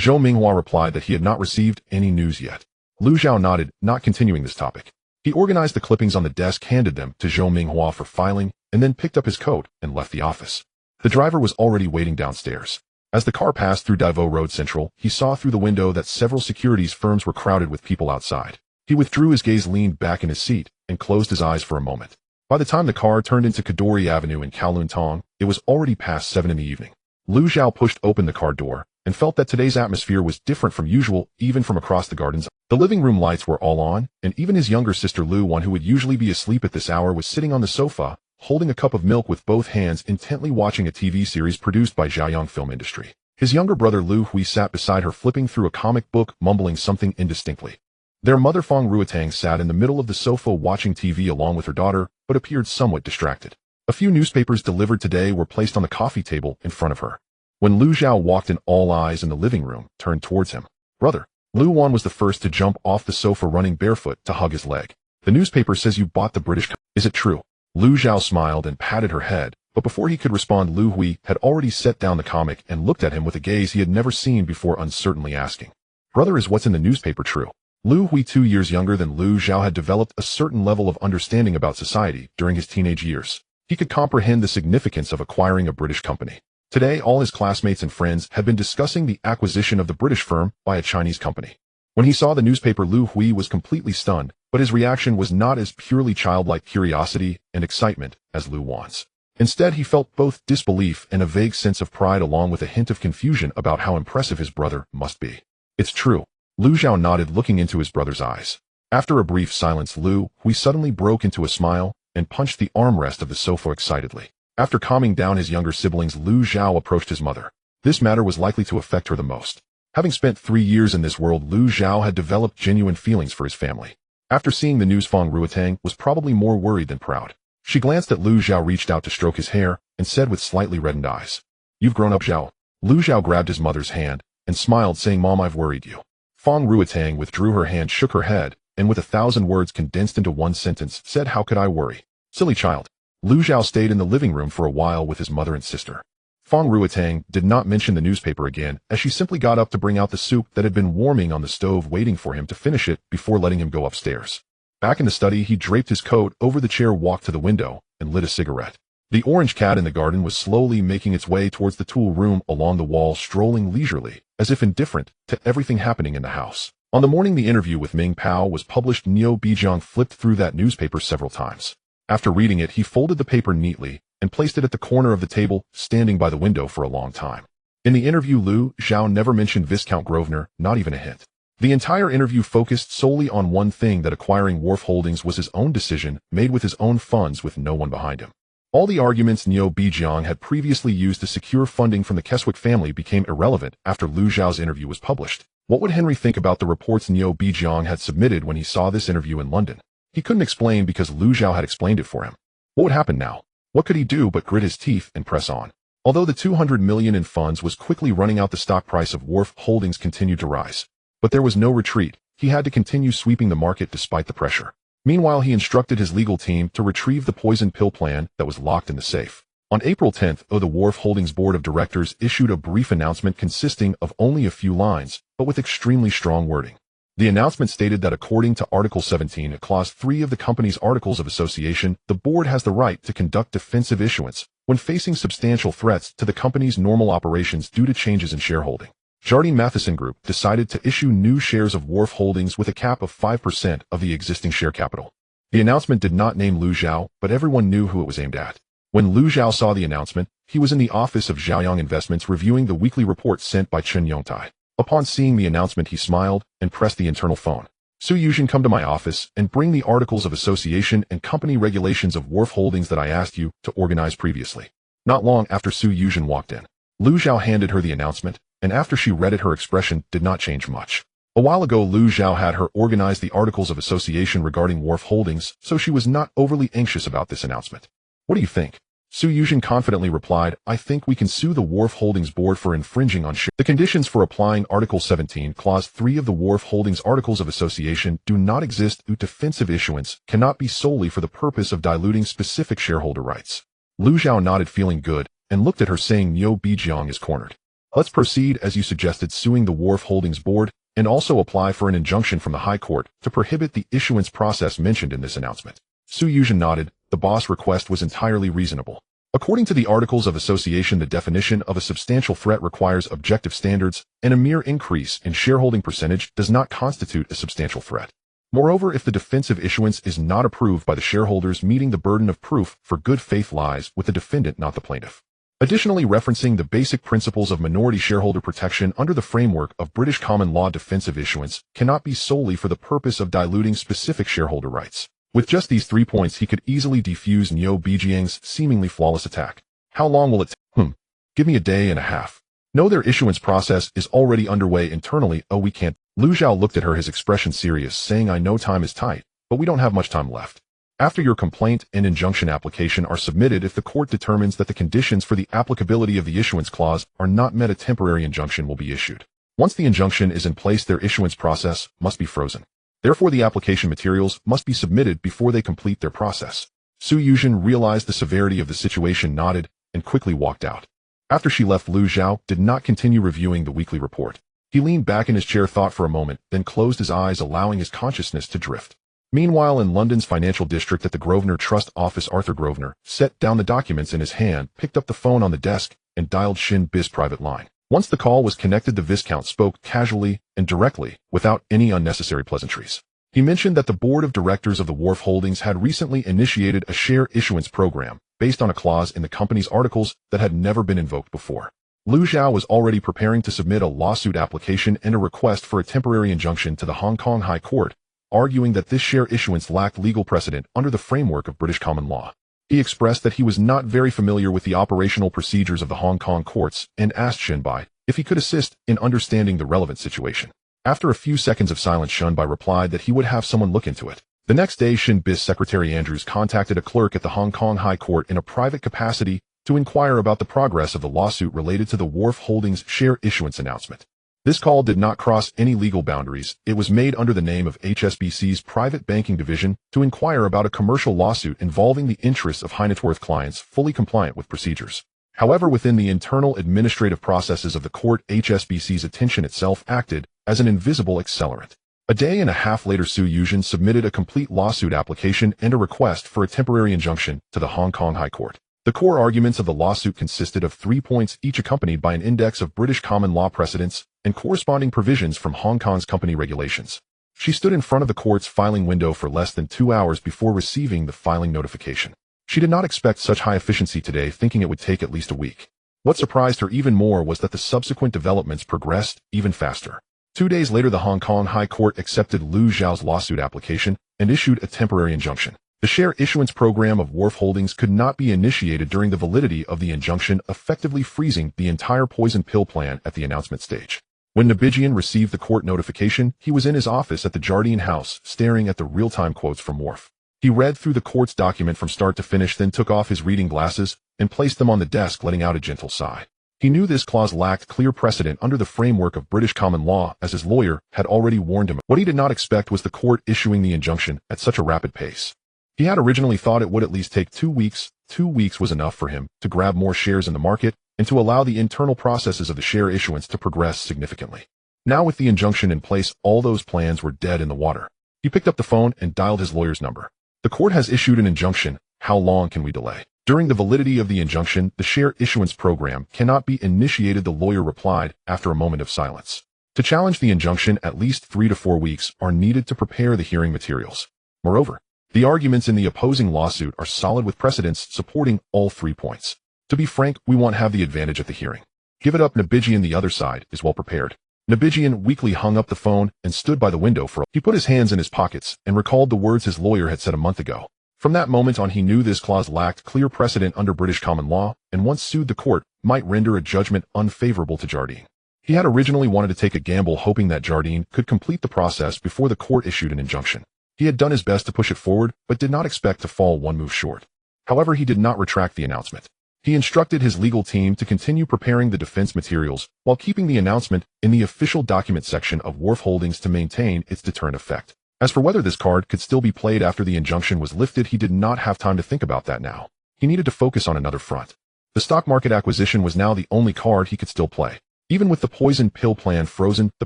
Zhou Minghua replied that he had not received any news yet. Lu Zhao nodded, not continuing this topic. He organized the clippings on the desk, handed them to Zhou Minghua for filing, and then picked up his coat and left the office. The driver was already waiting downstairs. As the car passed through Davao Road Central, he saw through the window that several securities firms were crowded with people outside. He withdrew his gaze, leaned back in his seat, and closed his eyes for a moment. By the time the car turned into Kadori Avenue in Kowloon Tong, it was already past 7 in the evening. Lu Zhao pushed open the car door and felt that today's atmosphere was different from usual, even from across the gardens. The living room lights were all on, and even his younger sister Lu, one who would usually be asleep at this hour, was sitting on the sofa, holding a cup of milk with both hands, intently watching a TV series produced by Zhaoyang Film Industry. His younger brother Lu Hui sat beside her, flipping through a comic book, mumbling something indistinctly. Their mother Fong Ruotang sat in the middle of the sofa watching TV along with her daughter, but appeared somewhat distracted. A few newspapers delivered today were placed on the coffee table in front of her. When Lu Zhao walked in, all eyes in the living room turned towards him. "Brother." Lu Wan was the first to jump off the sofa, running barefoot to hug his leg. "The newspaper says you bought the British Is it true?" Lu Zhao smiled and patted her head, but before he could respond, Lu Hui had already set down the comic and looked at him with a gaze he had never seen before, uncertainly asking, "Brother, is what's in the newspaper true?" Lu Hui, 2 years younger than Lu Zhao, had developed a certain level of understanding about society during his teenage years. He could comprehend the significance of acquiring a British company. Today, all his classmates and friends had been discussing the acquisition of the British firm by a Chinese company. When he saw the newspaper, Lu Hui was completely stunned, but his reaction was not as purely childlike curiosity and excitement as Lu Wan's. Instead, he felt both disbelief and a vague sense of pride, along with a hint of confusion about how impressive his brother must be. "It's true." Lu Zhao nodded, looking into his brother's eyes. After a brief silence, Lu Hui suddenly broke into a smile and punched the armrest of the sofa excitedly. After calming down his younger siblings, Lu Zhao approached his mother. This matter was likely to affect her the most. Having spent 3 years in this world, Lu Zhao had developed genuine feelings for his family. After seeing the news, Fong Ruotang was probably more worried than proud. She glanced at Lu Zhao, reached out to stroke his hair, and said with slightly reddened eyes, "You've grown up, Zhao." Lu Zhao grabbed his mother's hand and smiled, saying, "Mom, I've worried you." Fong Ruotang withdrew her hand, shook her head, and with 1,000 words condensed into one sentence, said, "How could I worry? Silly child." Lu Zhao stayed in the living room for a while with his mother and sister. Fong Ruotang did not mention the newspaper again, as she simply got up to bring out the soup that had been warming on the stove, waiting for him to finish it before letting him go upstairs. Back in the study, he draped his coat over the chair, walked to the window, and lit a cigarette. The orange cat in the garden was slowly making its way towards the tool room along the wall, strolling leisurely, as if indifferent to everything happening in the house. On the morning the interview with Ming Pao was published, Neo Bijong flipped through that newspaper several times. After reading it, he folded the paper neatly and placed it at the corner of the table, standing by the window for a long time. In the interview, Lu Zhao never mentioned Viscount Grosvenor, not even a hint. The entire interview focused solely on one thing, that acquiring Wharf Holdings was his own decision, made with his own funds, with no one behind him. All the arguments Neo Bijong had previously used to secure funding from the Keswick family became irrelevant after Lu Zhao's interview was published. What would Henry think about the reports Neo Bijong had submitted when he saw this interview in London? He couldn't explain because Lu Zhao had explained it for him. What would happen now? What could he do but grit his teeth and press on? Although the 200 million in funds was quickly running out, the stock price of Wharf Holdings continued to rise. But there was no retreat. He had to continue sweeping the market despite the pressure. Meanwhile, he instructed his legal team to retrieve the poison pill plan that was locked in the safe. On April 10th, the Wharf Holdings Board of Directors issued a brief announcement consisting of only a few lines, but with extremely strong wording. The announcement stated that according to Article 17, Clause 3 of the company's Articles of Association, the board has the right to conduct defensive issuance when facing substantial threats to the company's normal operations due to changes in shareholding. Jardine Matheson Group decided to issue new shares of Wharf Holdings with a cap of 5% of the existing share capital. The announcement did not name Lu Zhao, but everyone knew who it was aimed at. When Lu Zhao saw the announcement, he was in the office of Zhaoyang Investments reviewing the weekly report sent by Chen Yongtai. Upon seeing the announcement, he smiled and pressed the internal phone. Su Yuzhen, come to my office and bring the articles of association and company regulations of Wharf Holdings that I asked you to organize previously. Not long after Su Yuzhen walked in, Lu Zhao handed her the announcement, and after she read it, her expression did not change much. A while ago, Lu Zhao had her organize the articles of association regarding Wharf Holdings, so she was not overly anxious about this announcement. What do you think? Su Yuzhen confidently replied, I think we can sue the Wharf Holdings board for infringing on share. The conditions for applying Article 17, Clause 3 of the Wharf Holdings Articles of Association do not exist. Defensive issuance cannot be solely for the purpose of diluting specific shareholder rights. Lu Zhao nodded, feeling good, and looked at her saying, Niu Bijiang is cornered. Let's proceed as you suggested, suing the Wharf Holdings board, and also apply for an injunction from the High Court to prohibit the issuance process mentioned in this announcement. Su Yuzhen nodded. The boss' request was entirely reasonable. According to the Articles of Association, the definition of a substantial threat requires objective standards, and a mere increase in shareholding percentage does not constitute a substantial threat. Moreover, if the defensive issuance is not approved by the shareholders, meeting the burden of proof for good faith lies with the defendant, not the plaintiff. Additionally, referencing the basic principles of minority shareholder protection under the framework of British common law, defensive issuance cannot be solely for the purpose of diluting specific shareholder rights. With just these 3 points, he could easily defuse Niu Bijiang's seemingly flawless attack. How long will it take? Give me a day and a half. No, their issuance process is already underway internally. Oh, we can't. Lu Zhao looked at her, his expression serious, saying, I know time is tight, but we don't have much time left. After your complaint and injunction application are submitted, if the court determines that the conditions for the applicability of the issuance clause are not met, a temporary injunction will be issued. Once the injunction is in place, their issuance process must be frozen. Therefore, the application materials must be submitted before they complete their process. Su Yuzhen realized the severity of the situation, nodded, and quickly walked out. After she left, Lu Zhao did not continue reviewing the weekly report. He leaned back in his chair, thought for a moment, then closed his eyes, allowing his consciousness to drift. Meanwhile, in London's financial district at the Grosvenor Trust office, Arthur Grosvenor set down the documents in his hand, picked up the phone on the desk, and dialed Shin Biz private line. Once the call was connected, the Viscount spoke casually and directly, without any unnecessary pleasantries. He mentioned that the board of directors of the Wharf Holdings had recently initiated a share issuance program based on a clause in the company's articles that had never been invoked before. Lu Zhao was already preparing to submit a lawsuit application and a request for a temporary injunction to the Hong Kong High Court, arguing that this share issuance lacked legal precedent under the framework of British common law. He expressed that he was not very familiar with the operational procedures of the Hong Kong courts and asked Shenbai if he could assist in understanding the relevant situation. After a few seconds of silence, Shenbai replied that he would have someone look into it. The next day, Shin Biz Secretary Andrews contacted a clerk at the Hong Kong High Court in a private capacity to inquire about the progress of the lawsuit related to the Wharf Holdings share issuance announcement. This call did not cross any legal boundaries. It was made under the name of HSBC's private banking division to inquire about a commercial lawsuit involving the interests of high-net-worth clients fully compliant with procedures. However, within the internal administrative processes of the court, HSBC's attention itself acted as an invisible accelerant. A day and a half later, Su Yuzhen submitted a complete lawsuit application and a request for a temporary injunction to the Hong Kong High Court. The core arguments of the lawsuit consisted of 3 points, each accompanied by an index of British common law precedents and corresponding provisions from Hong Kong's company regulations. She stood in front of the court's filing window for less than 2 hours before receiving the filing notification. She did not expect such high efficiency today, thinking it would take at least a week. What surprised her even more was that the subsequent developments progressed even faster. 2 days later, the Hong Kong High Court accepted Lu Zhao's lawsuit application and issued a temporary injunction. The share issuance program of Wharf Holdings could not be initiated during the validity of the injunction, effectively freezing the entire poison pill plan at the announcement stage. When Nabijian received the court notification, he was in his office at the Jardine house, staring at the real-time quotes from Wharf. He read through the court's document from start to finish, then took off his reading glasses and placed them on the desk, letting out a gentle sigh. He knew this clause lacked clear precedent under the framework of British common law, as his lawyer had already warned him. What he did not expect was the court issuing the injunction at such a rapid pace. He had originally thought it would at least take 2 weeks. 2 weeks was enough for him to grab more shares in the market and to allow the internal processes of the share issuance to progress significantly. Now, with the injunction in place, all those plans were dead in the water. He picked up the phone and dialed his lawyer's number. The court has issued an injunction. How long can we delay? During the validity of the injunction, the share issuance program cannot be initiated, the lawyer replied after a moment of silence. To challenge the injunction, at least 3 to 4 weeks are needed to prepare the hearing materials. Moreover, the arguments in the opposing lawsuit are solid with precedents supporting all 3 points. To be frank, we won't have the advantage at the hearing. Give it up. Nabigian, the other side, is well prepared. Nabigian weakly hung up the phone and stood by the window for a... He put his hands in his pockets and recalled the words his lawyer had said a month ago. From that moment on, he knew this clause lacked clear precedent under British common law, and once sued, the court might render a judgment unfavorable to Jardine. He had originally wanted to take a gamble, hoping that Jardine could complete the process before the court issued an injunction. He had done his best to push it forward, but did not expect to fall one move short. However, he did not retract the announcement. He instructed his legal team to continue preparing the defense materials while keeping the announcement in the official document section of Wharf Holdings to maintain its deterrent effect. As for whether this card could still be played after the injunction was lifted, he did not have time to think about that now. He needed to focus on another front. The stock market acquisition was now the only card he could still play. Even with the poison pill plan frozen, the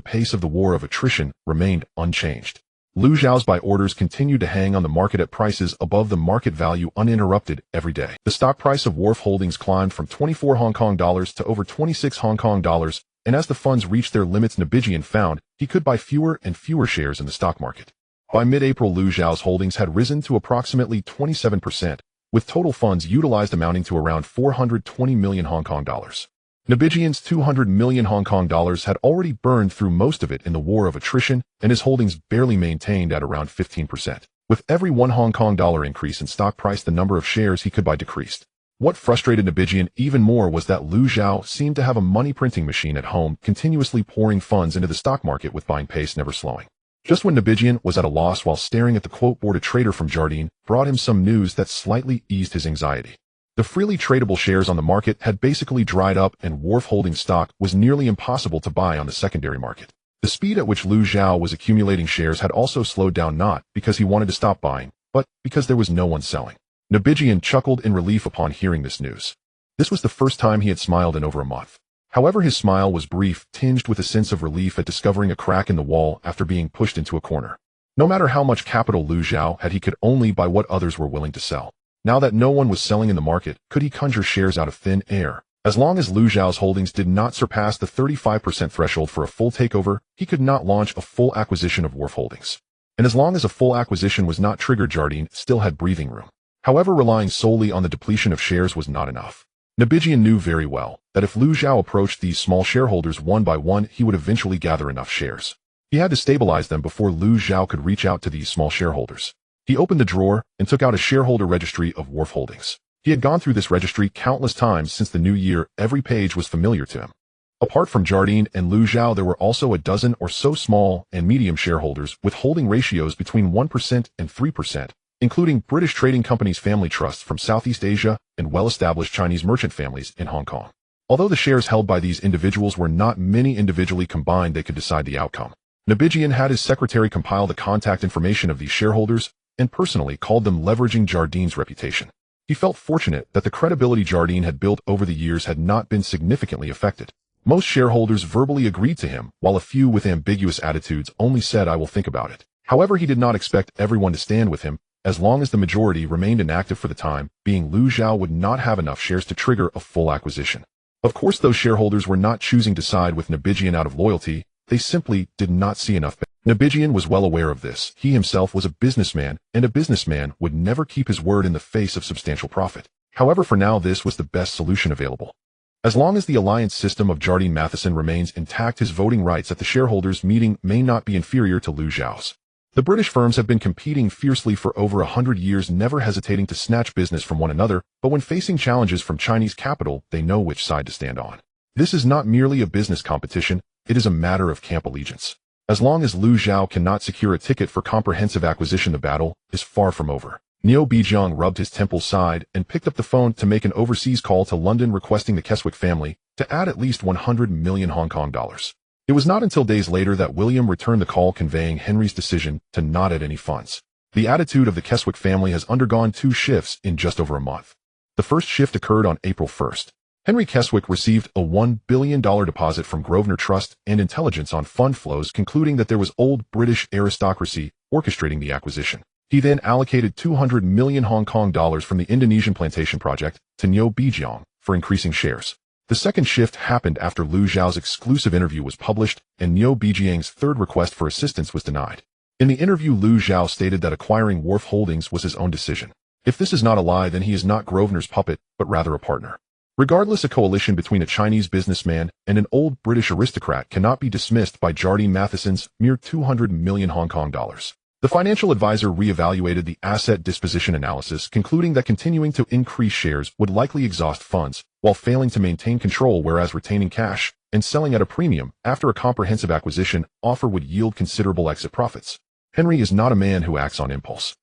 pace of the war of attrition remained unchanged. Lu Zhao's buy orders continued to hang on the market at prices above the market value uninterrupted every day. The stock price of Wharf Holdings climbed from 24 Hong Kong dollars to over 26 Hong Kong dollars, and as the funds reached their limits, Nabigian found he could buy fewer and fewer shares in the stock market. By mid-April, Lu Zhao's holdings had risen to approximately 27%, with total funds utilized amounting to around 420 million Hong Kong dollars. Nabigian's 200 million Hong Kong dollars had already burned through most of it in the war of attrition, and his holdings barely maintained at around 15%. With every 1 Hong Kong dollar increase in stock price, the number of shares he could buy decreased. What frustrated Nabigian even more was that Lu Zhao seemed to have a money printing machine at home, continuously pouring funds into the stock market with buying pace never slowing. Just when Nabigian was at a loss while staring at the quote board, a trader from Jardine brought him some news that slightly eased his anxiety. The freely tradable shares on the market had basically dried up, and Wharf Holdings stock was nearly impossible to buy on the secondary market. The speed at which Lu Zhao was accumulating shares had also slowed down, not because he wanted to stop buying, but because there was no one selling. Nabigian chuckled in relief upon hearing this news. This was the first time he had smiled in over a month. However, his smile was brief, tinged with a sense of relief at discovering a crack in the wall after being pushed into a corner. No matter how much capital Lu Zhao had, he could only buy what others were willing to sell. Now that no one was selling in the market, could he conjure shares out of thin air? As long as Lu Zhao's holdings did not surpass the 35% threshold for a full takeover, he could not launch a full acquisition of Wharf Holdings. And as long as a full acquisition was not triggered, Jardine still had breathing room. However, relying solely on the depletion of shares was not enough. Nabigian knew very well that if Lu Zhao approached these small shareholders one by one, he would eventually gather enough shares. He had to stabilize them before Lu Zhao could reach out to these small shareholders. He opened the drawer and took out a shareholder registry of Wharf Holdings. He had gone through this registry countless times since the new year. Every page was familiar to him. Apart from Jardine and Lu Zhao, there were also a dozen or so small and medium shareholders with holding ratios between 1% and 3%, including British trading companies, family trusts from Southeast Asia, and well-established Chinese merchant families in Hong Kong. Although the shares held by these individuals were not many, individually combined they could decide the outcome. Nabigian had his secretary compile the contact information of these shareholders and personally called them, leveraging Jardine's reputation. He felt fortunate that the credibility Jardine had built over the years had not been significantly affected. Most shareholders verbally agreed to him, while a few with ambiguous attitudes only said, "I will think about it." However, he did not expect everyone to stand with him. As long as the majority remained inactive for the time being, Lu Zhao would not have enough shares to trigger a full acquisition. Of course, those shareholders were not choosing to side with Nabigian out of loyalty. They simply did not see enough. Nabigian was well aware of this. He himself was a businessman, and a businessman would never keep his word in the face of substantial profit. However, for now, this was the best solution available. As long as the alliance system of Jardine Matheson remains intact, his voting rights at the shareholders' meeting may not be inferior to Lu Zhao's. The British firms have been competing fiercely for over 100 years, never hesitating to snatch business from one another, but when facing challenges from Chinese capital, they know which side to stand on. This is not merely a business competition, it is a matter of camp allegiance. As long as Lu Zhao cannot secure a ticket for comprehensive acquisition, the battle is far from over. Neo Bijong rubbed his temple side and picked up the phone to make an overseas call to London, requesting the Keswick family to add at least 100 million Hong Kong dollars. It was not until days later that William returned the call, conveying Henry's decision to not add any funds. The attitude of the Keswick family has undergone 2 shifts in just over a month. The first shift occurred on April 1st. Henry Keswick received a $1 billion deposit from Grosvenor Trust and intelligence on fund flows, concluding that there was old British aristocracy orchestrating the acquisition. He then allocated 200 million Hong Kong dollars from the Indonesian plantation project to Neo Bijiang for increasing shares. The second shift happened after Liu Xiao's exclusive interview was published and Neo Bijiang's third request for assistance was denied. In the interview, Liu Xiao stated that acquiring Wharf Holdings was his own decision. If this is not a lie, then he is not Grosvenor's puppet, but rather a partner. Regardless, a coalition between a Chinese businessman and an old British aristocrat cannot be dismissed by Jardine Matheson's mere 200 million Hong Kong dollars. The financial advisor re-evaluated the asset disposition analysis, concluding that continuing to increase shares would likely exhaust funds, while failing to maintain control, whereas retaining cash and selling at a premium after a comprehensive acquisition offer would yield considerable exit profits. Henry is not a man who acts on impulse.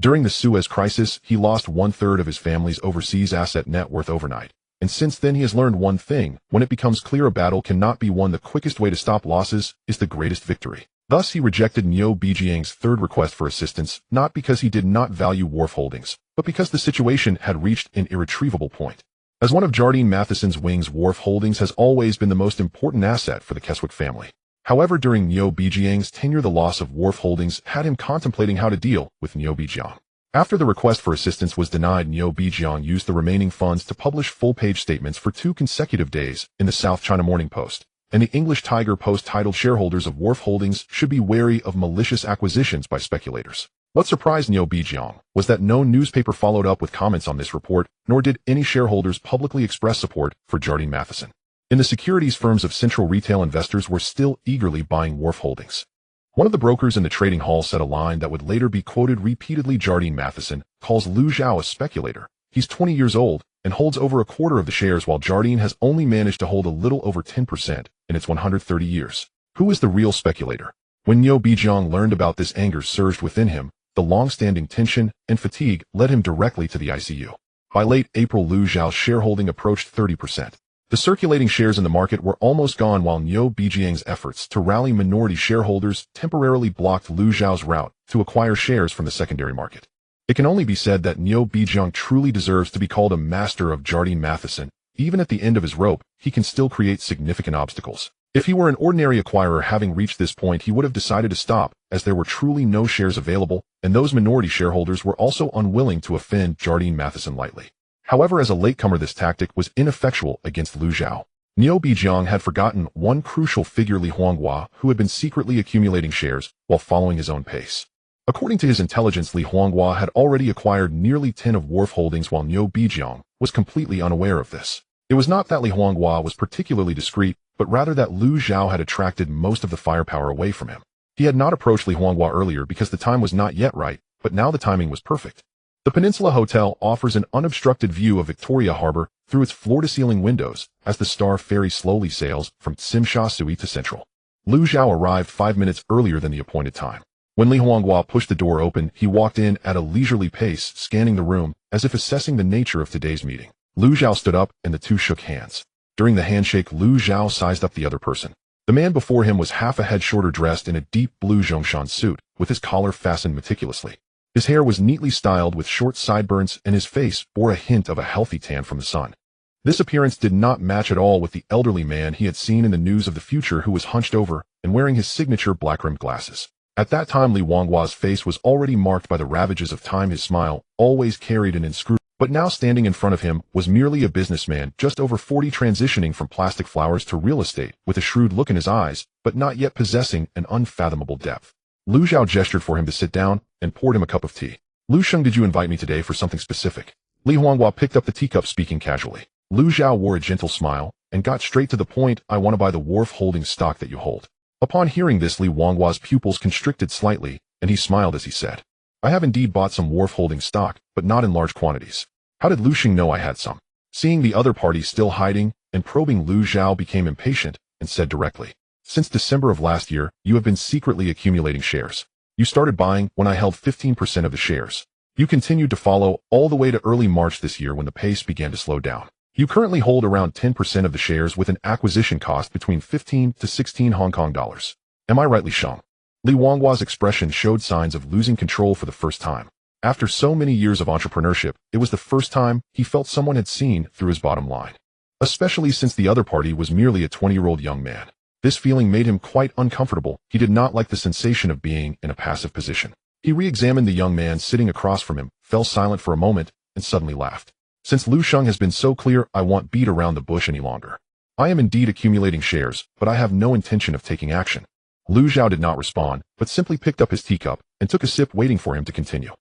During the Suez Crisis, he lost one-third of his family's overseas asset net worth overnight. And since then he has learned one thing: when it becomes clear a battle cannot be won, the quickest way to stop losses is the greatest victory. Thus he rejected Neo Bijiang's third request for assistance, not because he did not value Wharf Holdings, but because the situation had reached an irretrievable point. As one of Jardine Matheson's wings, Wharf Holdings has always been the most important asset for the Keswick family. However, during Neo Bijiang's tenure, the loss of Wharf Holdings had him contemplating how to deal with Neo Bijiang. After the request for assistance was denied, Neo Bijiang used the remaining funds to publish full-page statements for 2 consecutive days in the South China Morning Post and the English Tiger Post, titled "Shareholders of Wharf Holdings should be wary of malicious acquisitions by speculators." What surprised Neo Bijiang was that no newspaper followed up with comments on this report, nor did any shareholders publicly express support for Jardine Matheson. In the securities firms of central retail investors were still eagerly buying Wharf Holdings. One of the brokers in the trading hall said a line that would later be quoted repeatedly: Jardine Matheson calls Liu Xiao a speculator. He's 20 years old and holds over a quarter of the shares, while Jardine has only managed to hold a little over 10% in its 130 years. Who is the real speculator? When Neo Bijiang learned about this, anger surged within him. The long-standing tension and fatigue led him directly to the ICU. By late April, Liu Xiao's shareholding approached 30%. The circulating shares in the market were almost gone, while Neo Bijiang's efforts to rally minority shareholders temporarily blocked Liu Xiao's route to acquire shares from the secondary market. It can only be said that Neo Bijiang truly deserves to be called a master of Jardine Matheson. Even at the end of his rope, he can still create significant obstacles. If he were an ordinary acquirer, having reached this point, he would have decided to stop, as there were truly no shares available, and those minority shareholders were also unwilling to offend Jardine Matheson lightly. However, as a latecomer, this tactic was ineffectual against Liu Xiao. Neo Bijiang had forgotten one crucial figure, Li Huanghua, who had been secretly accumulating shares while following his own pace. According to his intelligence, Li Huanghua had already acquired nearly 10 of Wharf Holdings, while Neo Bijiang was completely unaware of this. It was not that Li Huanghua was particularly discreet, but rather that Liu Xiao had attracted most of the firepower away from him. He had not approached Li Huanghua earlier because the time was not yet right, but now the timing was perfect. The Peninsula Hotel offers an unobstructed view of Victoria Harbor through its floor-to-ceiling windows as the Star Ferry slowly sails from Tsim Sha Tsui to Central. Liu Xiao arrived 5 minutes earlier than the appointed time. When Li Huanghua pushed the door open, he walked in at a leisurely pace, scanning the room as if assessing the nature of today's meeting. Liu Xiao stood up and the two shook hands. During the handshake, Liu Xiao sized up the other person. The man before him was half a head shorter, dressed in a deep blue Zhongshan suit, with his collar fastened meticulously. His hair was neatly styled with short sideburns, and his face bore a hint of a healthy tan from the sun. This appearance did not match at all with the elderly man he had seen in the News of the Future, who was hunched over and wearing his signature black-rimmed glasses. At that time, Li Huanghua's face was already marked by the ravages of time. His smile always carried an inscrutable, but now standing in front of him was merely a businessman just over 40, transitioning from plastic flowers to real estate, with a shrewd look in his eyes, but not yet possessing an unfathomable depth. Liu Xiao gestured for him to sit down and poured him a cup of tea. Liu Sheng, did you invite me today for something specific? Li Huanghua picked up the teacup, speaking casually. Liu Xiao wore a gentle smile and got straight to the point. I want to buy the Wharf Holdings stock that you hold. Upon hearing this, Li Huanghua's pupils constricted slightly, and he smiled as he said, I have indeed bought some Wharf Holdings stock, but not in large quantities. How did Liu Sheng know I had some? Seeing the other party still hiding and probing, Liu Xiao became impatient and said directly, since December of last year, you have been secretly accumulating shares. You started buying when I held 15% of the shares. You continued to follow all the way to early March this year, when the pace began to slow down. You currently hold around 10% of the shares, with an acquisition cost between 15 to 16 Hong Kong dollars. Am I right, Li Sheng? Li Huanghua's expression showed signs of losing control for the first time. After so many years of entrepreneurship, it was the first time he felt someone had seen through his bottom line. Especially since the other party was merely a 20-year-old young man. This feeling made him quite uncomfortable. He did not like the sensation of being in a passive position. He re-examined the young man sitting across from him, fell silent for a moment, and suddenly laughed. Since Lu Sheng has been so clear, I won't beat around the bush any longer. I am indeed accumulating shares, but I have no intention of taking action. Lu Zhao did not respond, but simply picked up his teacup and took a sip, waiting for him to continue.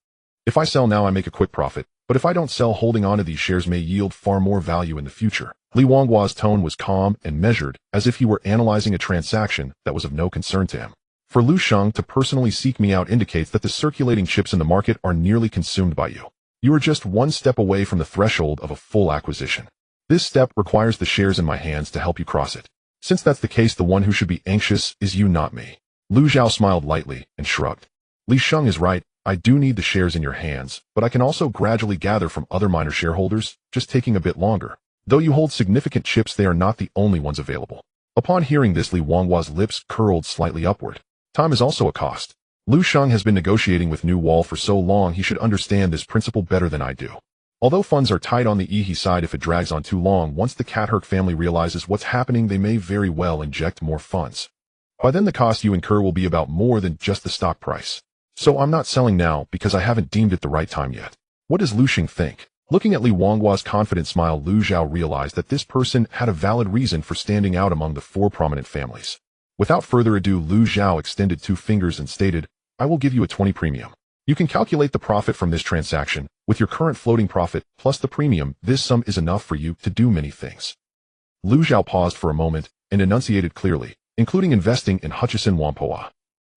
If I sell now, I make a quick profit, but if I don't sell, holding on to these shares may yield far more value in the future. Li Huanghua's tone was calm and measured, as if he were analyzing a transaction that was of no concern to him. For Lu Sheng to personally seek me out indicates that the circulating chips in the market are nearly consumed by you. You are just one step away from the threshold of a full acquisition. This step requires the shares in my hands to help you cross it. Since that's the case, the one who should be anxious is you, not me. Lu Zhao smiled lightly and shrugged. Li Sheng is right. I do need the shares in your hands, but I can also gradually gather from other minor shareholders, just taking a bit longer. Though you hold significant chips, they are not the only ones available. Upon hearing this, Li Huanghua's lips curled slightly upward. Time is also a cost. Lu Sheng has been negotiating with New Wall for so long, he should understand this principle better than I do. Although funds are tight on the Yihe side, if it drags on too long, once the Catherk family realizes what's happening, they may very well inject more funds. By then the cost you incur will be about more than just the stock price. So I'm not selling now because I haven't deemed it the right time yet. What does Lu Sheng think? Looking at Li Huanghua's confident smile, Lu Zhao realized that this person had a valid reason for standing out among the four prominent families. Without further ado, Lu Zhao extended 2 fingers and stated, I will give you a 20 premium. You can calculate the profit from this transaction. With your current floating profit plus the premium, this sum is enough for you to do many things. Lu Zhao paused for a moment and enunciated clearly, including investing in Hutchison Whampoa.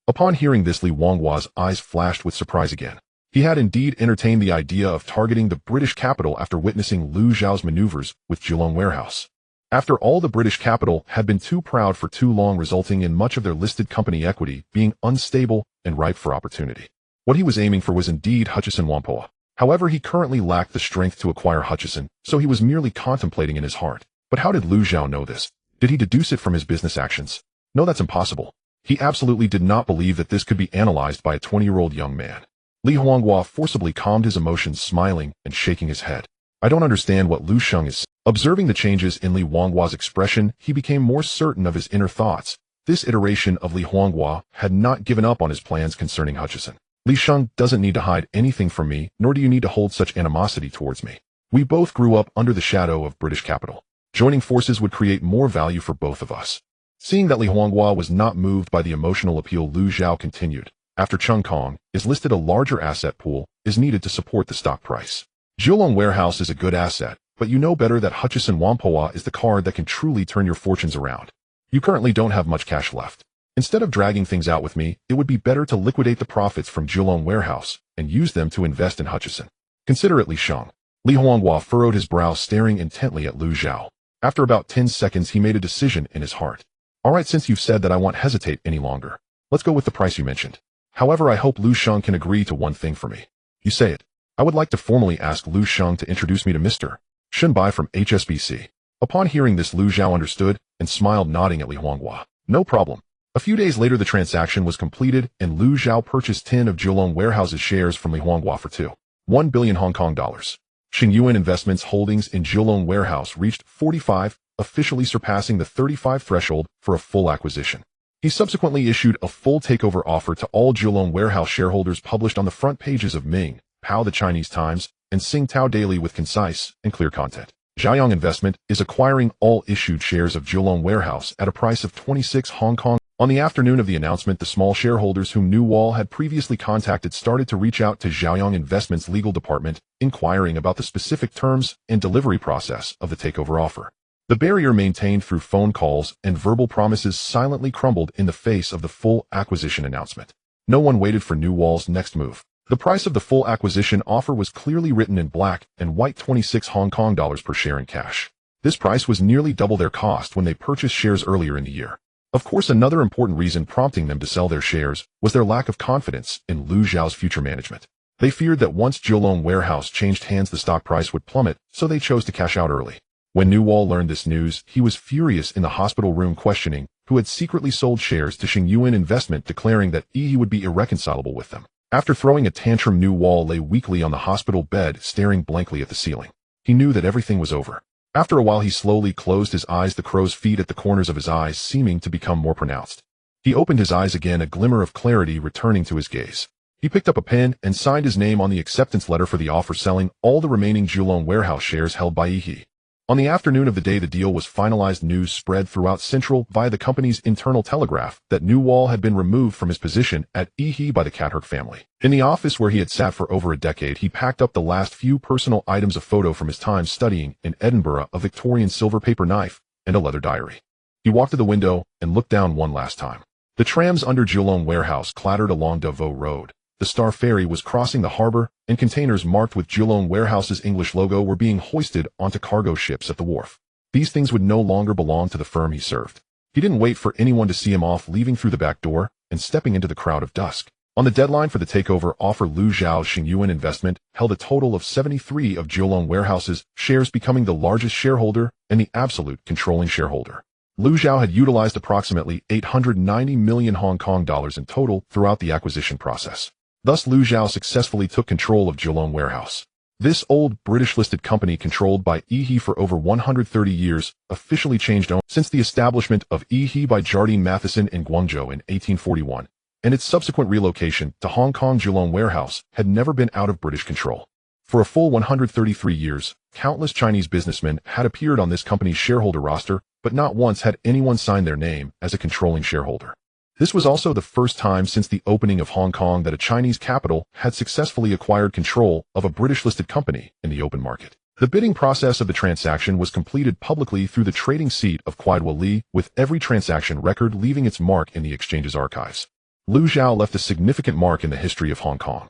Upon hearing this, Li Huanghua's eyes flashed with surprise again. He had indeed entertained the idea of targeting the British capital after witnessing Lu Zhao's maneuvers with Kowloon Warehouse. After all, the British capital had been too proud for too long, resulting in much of their listed company equity being unstable and ripe for opportunity. What he was aiming for was indeed Hutchison Whampoa. However, he currently lacked the strength to acquire Hutchison, so he was merely contemplating in his heart. But how did Lu Zhao know this? Did he deduce it from his business actions? No, that's impossible. He absolutely did not believe that this could be analyzed by a 20-year-old young man. Li Huanghua forcibly calmed his emotions, smiling and shaking his head. I don't understand what Lu Sheng is. Observing the changes in Li Huanghua's expression, he became more certain of his inner thoughts. This iteration of Li Huanghua had not given up on his plans concerning Hutchison. Li Sheng doesn't need to hide anything from me, nor do you need to hold such animosity towards me. We both grew up under the shadow of British capital. Joining forces would create more value for both of us. Seeing that Li Huanghua was not moved by the emotional appeal, Lu Zhao continued. After Chung Kong is listed, a larger asset pool is needed to support the stock price. Kowloon Warehouse is a good asset, but you know better that Hutchison Whampoa is the card that can truly turn your fortunes around. You currently don't have much cash left. Instead of dragging things out with me, it would be better to liquidate the profits from Kowloon Warehouse and use them to invest in Hutchison. Consider it, Li Sheng. Li Huanghua furrowed his brow, staring intently at Lu Zhao. After about 10 seconds, he made a decision in his heart. All right, since you've said that, I won't hesitate any longer. Let's go with the price you mentioned. However, I hope Lu Sheng can agree to one thing for me. You say it. I would like to formally ask Lu Sheng to introduce me to Mr. Shunbai from HSBC. Upon hearing this, Lu Zhao understood and smiled, nodding at Li Huanghua. No problem. A few days later, the transaction was completed, and Lu Zhao purchased 10 of Kowloon Warehouse's shares from Li Huanghua for 2.1 billion Hong Kong dollars. Xingyuan Investments' holdings in Kowloon Warehouse reached 45, officially surpassing the 35 threshold for a full acquisition. He subsequently issued a full takeover offer to all Kowloon Warehouse shareholders, published on the front pages of Ming, Pao the Chinese Times, and Tsingtao Daily with concise and clear content. Zhaoyang Investment is acquiring all issued shares of Kowloon Warehouse at a price of 26 Hong Kong. On the afternoon of the announcement, the small shareholders whom New Wall had previously contacted started to reach out to Zhaoyang Investment's legal department, inquiring about the specific terms and delivery process of the takeover offer. The barrier maintained through phone calls and verbal promises silently crumbled in the face of the full acquisition announcement. No one waited for New Wall's next move. The price of the full acquisition offer was clearly written in black and white: 26 Hong Kong dollars per share in cash. This price was nearly double their cost when they purchased shares earlier in the year. Of course, another important reason prompting them to sell their shares was their lack of confidence in Lu Zhao's future management. They feared that once Kowloon Warehouse changed hands, the stock price would plummet, so they chose to cash out early. When New Wall learned this news, he was furious in the hospital room, questioning who had secretly sold shares to Xingyuan Investment, declaring that he would be irreconcilable with them. After throwing a tantrum, New Wall lay weakly on the hospital bed, staring blankly at the ceiling. He knew that everything was over. After a while, he slowly closed his eyes, the crow's feet at the corners of his eyes seeming to become more pronounced. He opened his eyes again, a glimmer of clarity returning to his gaze. He picked up a pen and signed his name on the acceptance letter for the offer selling all the remaining Kowloon warehouse shares held by Yi. On the afternoon of the day the deal was finalized, news spread throughout Central via the company's internal telegraph that Newwall had been removed from his position at Yi by the Catherk family. In the office where he had sat for over a decade, he packed up the last few personal items, a photo from his time studying in Edinburgh, a Victorian silver paper knife, and a leather diary. He walked to the window and looked down one last time. The trams under Kowloon warehouse clattered along Davao Road. The Star Ferry was crossing the harbor, and containers marked with Kowloon warehouse's English logo were being hoisted onto cargo ships at the wharf. These things would no longer belong to the firm he served. He didn't wait for anyone to see him off, leaving through the back door and stepping into the crowd of dusk. On the deadline for the takeover offer, Lu Zhao's Xingyuan investment held a total of 73 of Kowloon warehouse's shares, becoming the largest shareholder and the absolute controlling shareholder. Lu Zhao had utilized approximately 890 million Hong Kong dollars in total throughout the acquisition process. Thus, Lu Zhao successfully took control of Kowloon warehouse. This old British-listed company, controlled by Yi for over 130 years, officially changed ownership since the establishment of Yi by Jardine Matheson in Guangzhou in 1841, and its subsequent relocation to Hong Kong. Kowloon warehouse had never been out of British control. For a full 133 years, countless Chinese businessmen had appeared on this company's shareholder roster, but not once had anyone signed their name as a controlling shareholder. This was also the first time since the opening of Hong Kong that a Chinese capital had successfully acquired control of a British-listed company in the open market. The bidding process of the transaction was completed publicly through the trading seat of Quidwell Li, with every transaction record leaving its mark in the exchange's archives. Lu Zhao left a significant mark in the history of Hong Kong.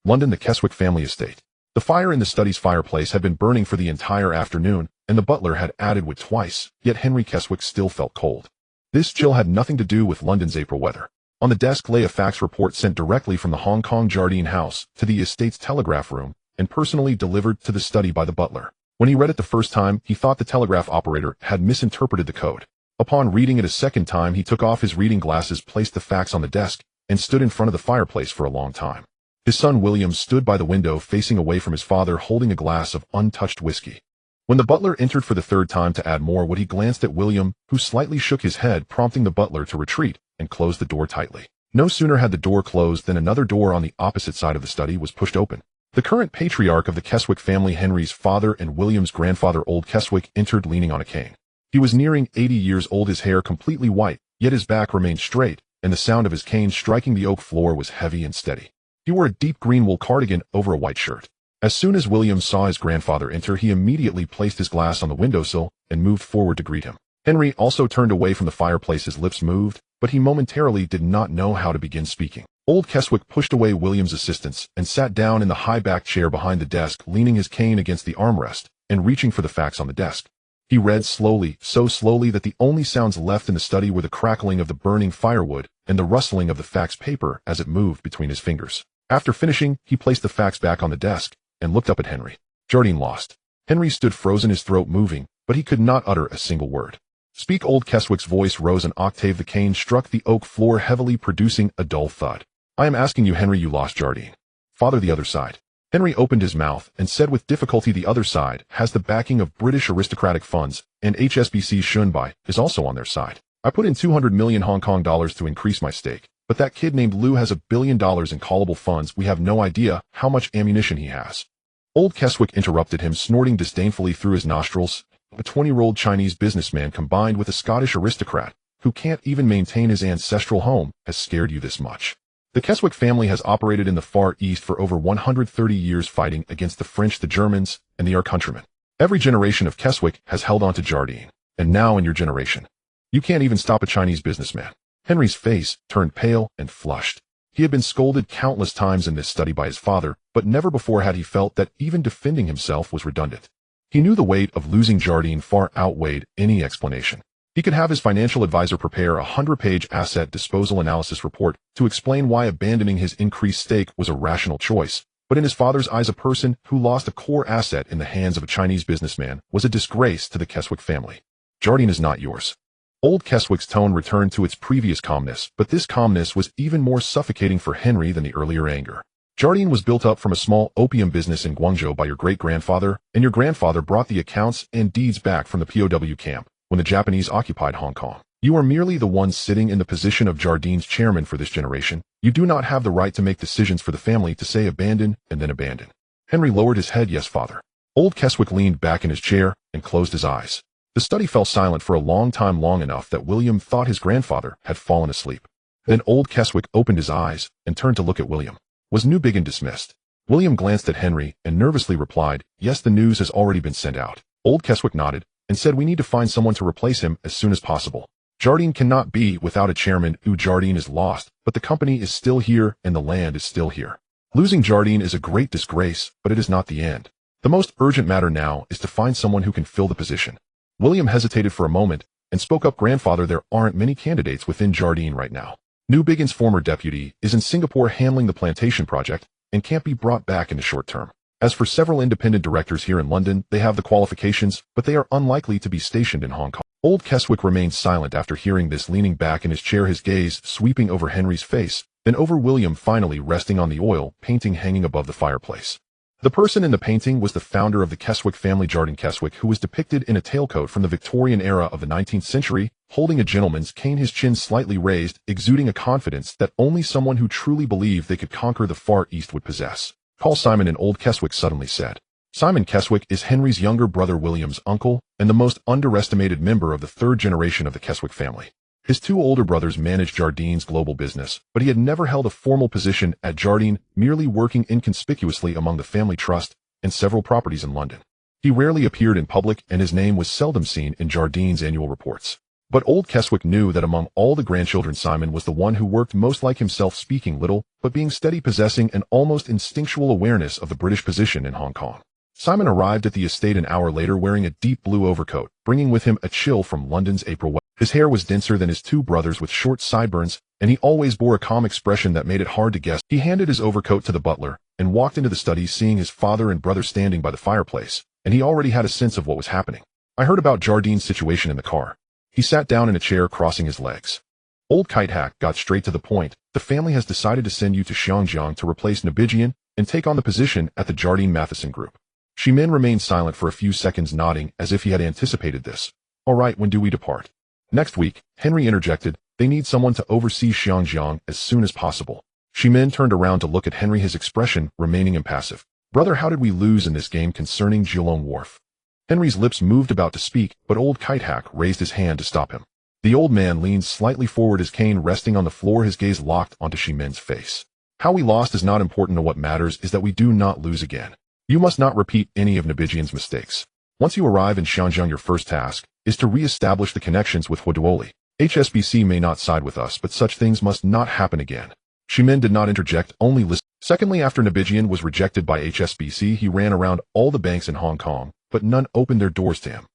London, the Keswick family estate. The fire in the study's fireplace had been burning for the entire afternoon, and the butler had added wood twice, yet Henry Keswick still felt cold. This chill had nothing to do with London's April weather. On the desk lay a fax report sent directly from the Hong Kong Jardine house to the estate's telegraph room and personally delivered to the study by the butler. When he read it the first time, he thought the telegraph operator had misinterpreted the code. Upon reading it a second time, he took off his reading glasses, placed the fax on the desk, and stood in front of the fireplace for a long time. His son William stood by the window facing away from his father, holding a glass of untouched whiskey. When the butler entered for the third time to add more wood, he glanced at William, who slightly shook his head, prompting the butler to retreat and close the door tightly. No sooner had the door closed than another door on the opposite side of the study was pushed open. The current patriarch of the Keswick family, Henry's father and William's grandfather, Old Keswick, entered leaning on a cane. He was nearing 80 years old, his hair completely white, yet his back remained straight, and the sound of his cane striking the oak floor was heavy and steady. He wore a deep green wool cardigan over a white shirt. As soon as William saw his grandfather enter, he immediately placed his glass on the windowsill and moved forward to greet him. Henry also turned away from the fireplace. His lips moved, but he momentarily did not know how to begin speaking. Old Keswick pushed away William's assistance and sat down in the high-backed chair behind the desk, leaning his cane against the armrest and reaching for the fax on the desk. He read slowly, so slowly that the only sounds left in the study were the crackling of the burning firewood and the rustling of the fax paper as it moved between his fingers. After finishing, he placed the fax back on the desk and looked up at Henry. Jardine lost. Henry stood frozen, his throat moving, but he could not utter a single word. Speak. Old Keswick's voice rose an octave. The cane struck the oak floor heavily, producing a dull thud. I am asking you, Henry, you lost Jardine. Father, the other side. Henry opened his mouth and said with difficulty, the other side has the backing of British aristocratic funds, and HSBC Shunbai is also on their side. I put in 200 million Hong Kong dollars to increase my stake, but that kid named Lou has $1 billion in callable funds. We have no idea how much ammunition he has. Old Keswick interrupted him, snorting disdainfully through his nostrils. A 20-year-old Chinese businessman combined with a Scottish aristocrat who can't even maintain his ancestral home has scared you this much. The Keswick family has operated in the Far East for over 130 years, fighting against the French, the Germans, and our countrymen. Every generation of Keswick has held on to Jardine, and now in your generation, you can't even stop a Chinese businessman. Henry's face turned pale and flushed. He had been scolded countless times in this study by his father, but never before had he felt that even defending himself was redundant. He knew the weight of losing Jardine far outweighed any explanation. He could have his financial advisor prepare a 100-page asset disposal analysis report to explain why abandoning his increased stake was a rational choice, but in his father's eyes, a person who lost a core asset in the hands of a Chinese businessman was a disgrace to the Keswick family. Jardine is not yours. Old Keswick's tone returned to its previous calmness, but this calmness was even more suffocating for Henry than the earlier anger. Jardine was built up from a small opium business in Guangzhou by your great-grandfather, and your grandfather brought the accounts and deeds back from the POW camp when the Japanese occupied Hong Kong. You are merely the one sitting in the position of Jardine's chairman for this generation. You do not have the right to make decisions for the family to say abandon and then abandon. Henry lowered his head. Yes, father. Old Keswick leaned back in his chair and closed his eyes. The study fell silent for a long time, long enough that William thought his grandfather had fallen asleep. Then old Keswick opened his eyes and turned to look at William. Was Newbigin dismissed? William glanced at Henry and nervously replied, yes, the news has already been sent out. Old Keswick nodded and said we need to find someone to replace him as soon as possible. Jardine cannot be without a chairman. Jardine is lost, but the company is still here and the land is still here. Losing Jardine is a great disgrace, but it is not the end. The most urgent matter now is to find someone who can fill the position. William hesitated for a moment and spoke up. Grandfather, there aren't many candidates within Jardine right now. Newbigin's former deputy is in Singapore handling the plantation project and can't be brought back in the short term. As for several independent directors here in London, they have the qualifications, but they are unlikely to be stationed in Hong Kong. Old Keswick remained silent after hearing this, leaning back in his chair, his gaze sweeping over Henry's face, then over William, finally resting on the oil painting hanging above the fireplace. The person in the painting was the founder of the Keswick family, Jardine Keswick, who was depicted in a tailcoat from the Victorian era of the 19th century, holding a gentleman's cane, his chin slightly raised, exuding a confidence that only someone who truly believed they could conquer the Far East would possess. Call Simon, and old Keswick suddenly said. Simon Keswick is Henry's younger brother, William's uncle, and the most underestimated member of the third generation of the Keswick family. His two older brothers managed Jardine's global business, but he had never held a formal position at Jardine, merely working inconspicuously among the family trust and several properties in London. He rarely appeared in public, and his name was seldom seen in Jardine's annual reports. But old Keswick knew that among all the grandchildren, Simon was the one who worked most like himself, speaking little, but being steady, possessing an almost instinctual awareness of the British position in Hong Kong. Simon arrived at the estate an hour later wearing a deep blue overcoat, bringing with him a chill from London's April weather. His hair was denser than his two brothers with short sideburns, and he always bore a calm expression that made it hard to guess. He handed his overcoat to the butler and walked into the study, seeing his father and brother standing by the fireplace, and he already had a sense of what was happening. I heard about Jardine's situation in the car. He sat down in a chair, crossing his legs. Old Kitehack got straight to the point. The family has decided to send you to Xiangjiang to replace Newbigin and take on the position at the Jardine Matheson Group. Shimin remained silent for a few seconds, nodding as if he had anticipated this. All right, when do we depart? Next week, Henry interjected. They need someone to oversee Xiangjiang as soon as possible. Shimin turned around to look at Henry, his expression remaining impassive. Brother, how did we lose in this game concerning Kowloon Wharf? Henry's lips moved about to speak, but old Kitehack raised his hand to stop him. The old man leaned slightly forward, his cane resting on the floor, his gaze locked onto Shimin's face. How we lost is not important. What matters is that we do not lose again. You must not repeat any of Newbigin's mistakes. Once you arrive in Xiangjiang, your first task is to re-establish the connections with Webnovel. HSBC may not side with us, but such things must not happen again. Shimin did not interject, only listen. Secondly, after Newbigin was rejected by HSBC, he ran around all the banks in Hong Kong, but none opened their doors to him.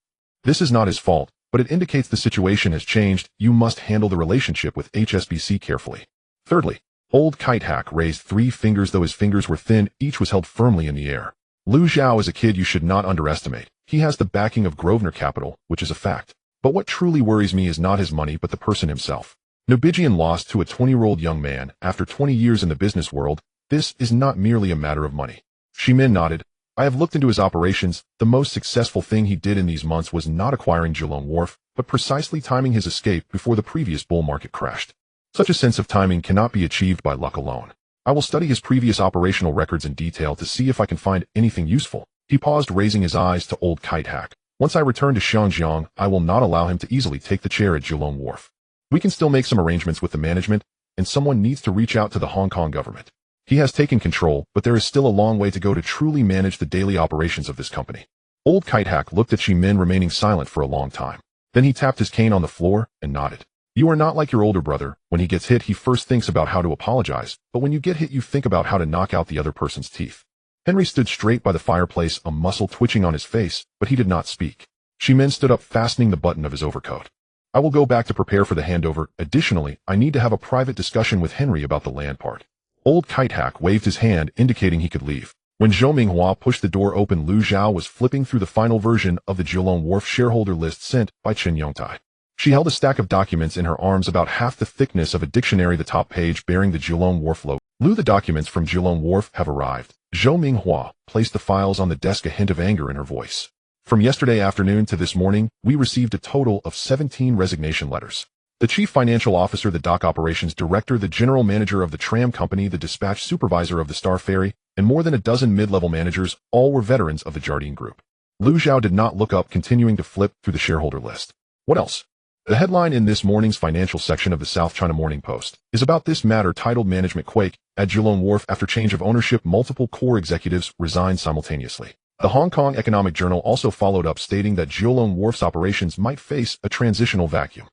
This is not his fault, but it indicates the situation has changed. You must handle the relationship with HSBC carefully. Thirdly, old Kitehack raised 3 fingers, though his fingers were thin, each was held firmly in the air. Lu Zhao is a kid you should not underestimate. He has the backing of Grosvenor Capital, which is a fact. But what truly worries me is not his money, but the person himself. Newbigin lost to a 20-year-old young man after 20 years in the business world. This is not merely a matter of money. Shimin nodded. I have looked into his operations. The most successful thing he did in these months was not acquiring Kowloon Wharf, but precisely timing his escape before the previous bull market crashed. Such a sense of timing cannot be achieved by luck alone. I will study his previous operational records in detail to see if I can find anything useful. He paused, raising his eyes to old Kitehack. Once I return to Xiangjiang, I will not allow him to easily take the chair at Kowloon Wharf. We can still make some arrangements with the management, and someone needs to reach out to the Hong Kong government. He has taken control, but there is still a long way to go to truly manage the daily operations of this company. Old Kitehack looked at Shimin, remaining silent for a long time. Then he tapped his cane on the floor and nodded. You are not like your older brother. When he gets hit, he first thinks about how to apologize, but when you get hit, you think about how to knock out the other person's teeth. Henry stood straight by the fireplace, a muscle twitching on his face, but he did not speak. Shimin stood up, fastening the button of his overcoat. I will go back to prepare for the handover. Additionally, I need to have a private discussion with Henry about the land part. Old Kitehack waved his hand, indicating he could leave. When Zhou Minghua pushed the door open, Lu Zhao was flipping through the final version of the Kowloon Wharf shareholder list sent by Chen Yongtai. She held a stack of documents in her arms, about half the thickness of a dictionary, the top page bearing the Kowloon Wharf logo. Lu, the documents from Kowloon Wharf have arrived. Zhou Minghua placed the files on the desk, a hint of anger in her voice. From yesterday afternoon to this morning, we received a total of 17 resignation letters. The chief financial officer, the dock operations director, the general manager of the tram company, the dispatch supervisor of the Star Ferry, and more than a dozen mid-level managers, all were veterans of the Jardine Group. Lu Zhao did not look up, continuing to flip through the shareholder list. What else? The headline in this morning's financial section of the South China Morning Post is about this matter, titled Management Quake at Kowloon Wharf after change of ownership, multiple core executives resigned simultaneously. The Hong Kong Economic Journal also followed up, stating that Kowloon Wharf's operations might face a transitional vacuum.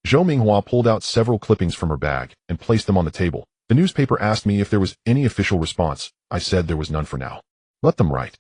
Zhou Minghua pulled out several clippings from her bag and placed them on the table. The newspaper asked me if there was any official response. I said there was none for now. Let them write.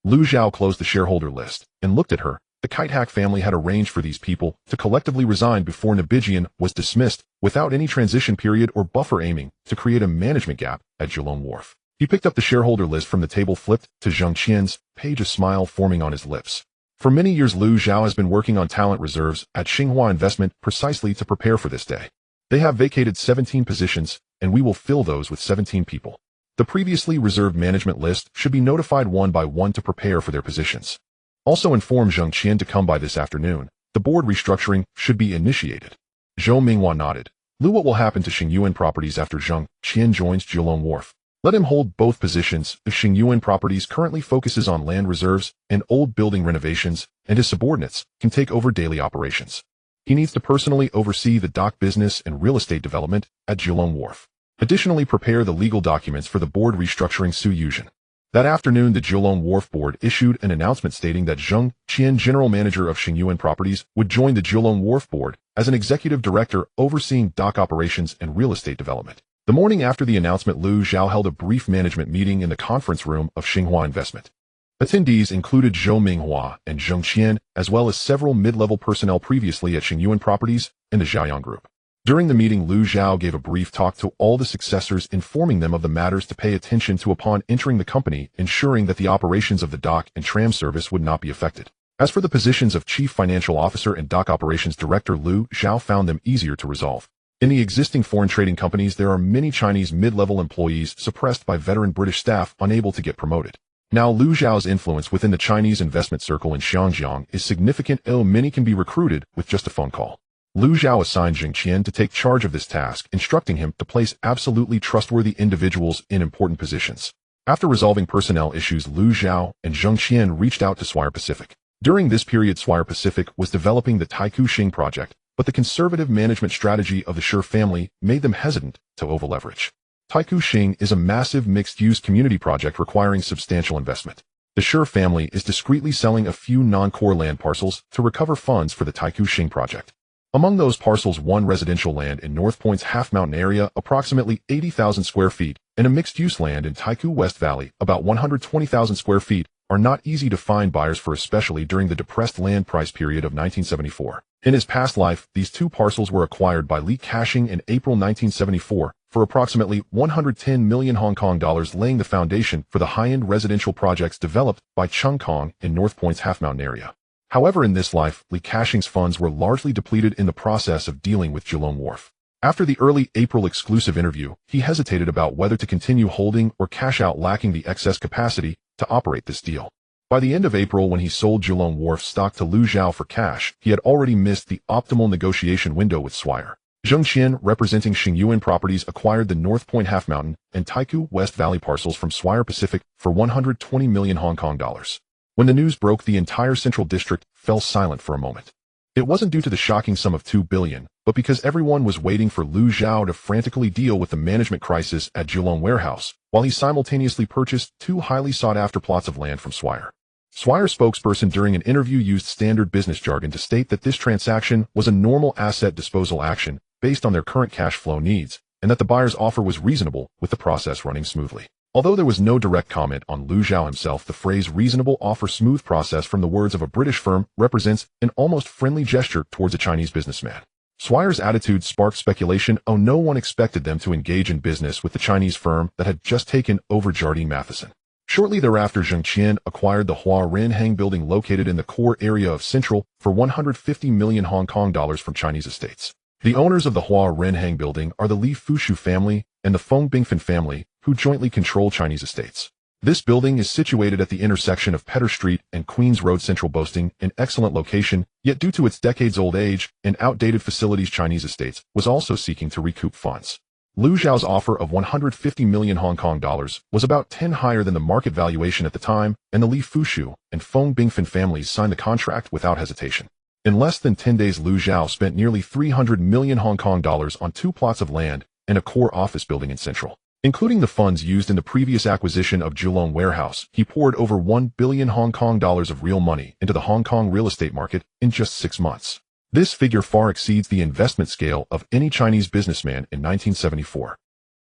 Lu Zhao closed the shareholder list and looked at her. The Kite-Hack family had arranged for these people to collectively resign before Nabijian was dismissed, without any transition period or buffer, aiming to create a management gap at Kowloon Wharf. He picked up the shareholder list from the table, flipped to Zheng Qian's page, a smile forming on his lips. For many years, Lu Zhao has been working on talent reserves at Xinhua Investment precisely to prepare for this day. They have vacated 17 positions, and we will fill those with 17 people. The previously reserved management list should be notified one by one to prepare for their positions. Also inform Zheng Qian to come by this afternoon. The board restructuring should be initiated. Zhou Minghua nodded. Lu, what will happen to Xingyuan Properties after Zheng Qian joins Kowloon Wharf? Let him hold both positions. If Xingyuan Properties currently focuses on land reserves and old building renovations, and his subordinates can take over daily operations. He needs to personally oversee the dock business and real estate development at Kowloon Wharf. Additionally, prepare the legal documents for the board restructuring Su Yuzhen. That afternoon, the Kowloon Wharf board issued an announcement stating that Zheng Qian, general manager of Xingyuan Properties, would join the Kowloon Wharf board as an executive director overseeing dock operations and real estate development. The morning after the announcement, Lu Zhao held a brief management meeting in the conference room of Xinhua Investment. Attendees included Zhou Minghua and Zheng Qian, as well as several mid-level personnel previously at Xingyuan Properties and the Zhaoyang Group. During the meeting, Lu Zhao gave a brief talk to all the successors, informing them of the matters to pay attention to upon entering the company, ensuring that the operations of the dock and tram service would not be affected. As for the positions of Chief Financial Officer and Dock Operations Director, Lu Zhao found them easier to resolve. In the existing foreign trading companies, there are many Chinese mid-level employees suppressed by veteran British staff unable to get promoted. Now, Lu Zhao's influence within the Chinese investment circle in Xiangjiang is significant, though many can be recruited with just a phone call. Lu Zhao assigned Zheng Qian to take charge of this task, instructing him to place absolutely trustworthy individuals in important positions. After resolving personnel issues, Lu Zhao and Zheng Qian reached out to Swire Pacific. During this period, Swire Pacific was developing the Taikoo Shing project, but the conservative management strategy of the Shi family made them hesitant to over-leverage. Taikoo Shing is a massive mixed-use community project requiring substantial investment. The Shi family is discreetly selling a few non-core land parcels to recover funds for the Taikoo Shing project. Among those parcels, one residential land in North Point's half-mountain area, approximately 80,000 square feet, and a mixed-use land in Taikoo West Valley, about 120,000 square feet, are not easy to find buyers for, especially during the depressed land price period of 1974. In his past life, these two parcels were acquired by Li Ka-shing in April 1974 for approximately 110 million Hong Kong dollars, laying the foundation for the high-end residential projects developed by Chung Kong in North Point's half-mountain area. However, in this life, Li Ka-shing's funds were largely depleted in the process of dealing with Kowloon Wharf. After the early April exclusive interview, he hesitated about whether to continue holding or cash out, lacking the excess capacity to operate this deal. By the end of April, when he sold Kowloon Wharf stock to Lu Zhao for cash, he had already missed the optimal negotiation window with Swire. Zheng Qian, representing Xingyuan Properties, acquired the North Point Half Mountain and Taikoo West Valley parcels from Swire Pacific for 120 million Hong Kong dollars. When the news broke, the entire Central District fell silent for a moment. It wasn't due to the shocking sum of 2 billion, but because everyone was waiting for Lu Zhao to frantically deal with the management crisis at Kowloon Warehouse, while he simultaneously purchased 2 highly sought-after plots of land from Swire. Swire spokesperson during an interview used standard business jargon to state that this transaction was a normal asset disposal action based on their current cash flow needs, and that the buyer's offer was reasonable, with the process running smoothly. Although there was no direct comment on Lu Zhao himself, the phrase reasonable offer smooth process from the words of a British firm represents an almost friendly gesture towards a Chinese businessman. Swire's attitude sparked speculation. No one expected them to engage in business with the Chinese firm that had just taken over Jardine Matheson. Shortly thereafter, Zheng Qian acquired the Hua Ren Hang building located in the core area of Central for 150 million Hong Kong dollars from Chinese estates. The owners of the Hua Ren Hang building are the Li Fushu family and the Feng Bingfen family, who jointly control Chinese estates. This building is situated at the intersection of Petter Street and Queens Road Central, boasting an excellent location, yet due to its decades-old age and outdated facilities, Chinese estates was also seeking to recoup funds. Liu Xiao's offer of 150 million Hong Kong dollars was about 10 higher than the market valuation at the time, and the Li Fushu and Feng Bingfen families signed the contract without hesitation. In less than 10 days, Liu Xiao spent nearly 300 million Hong Kong dollars on 2 plots of land and a core office building in Central. Including the funds used in the previous acquisition of Kowloon warehouse, he poured over 1 billion Hong Kong dollars of real money into the Hong Kong real estate market in just 6 months. This figure far exceeds the investment scale of any Chinese businessman in 1974.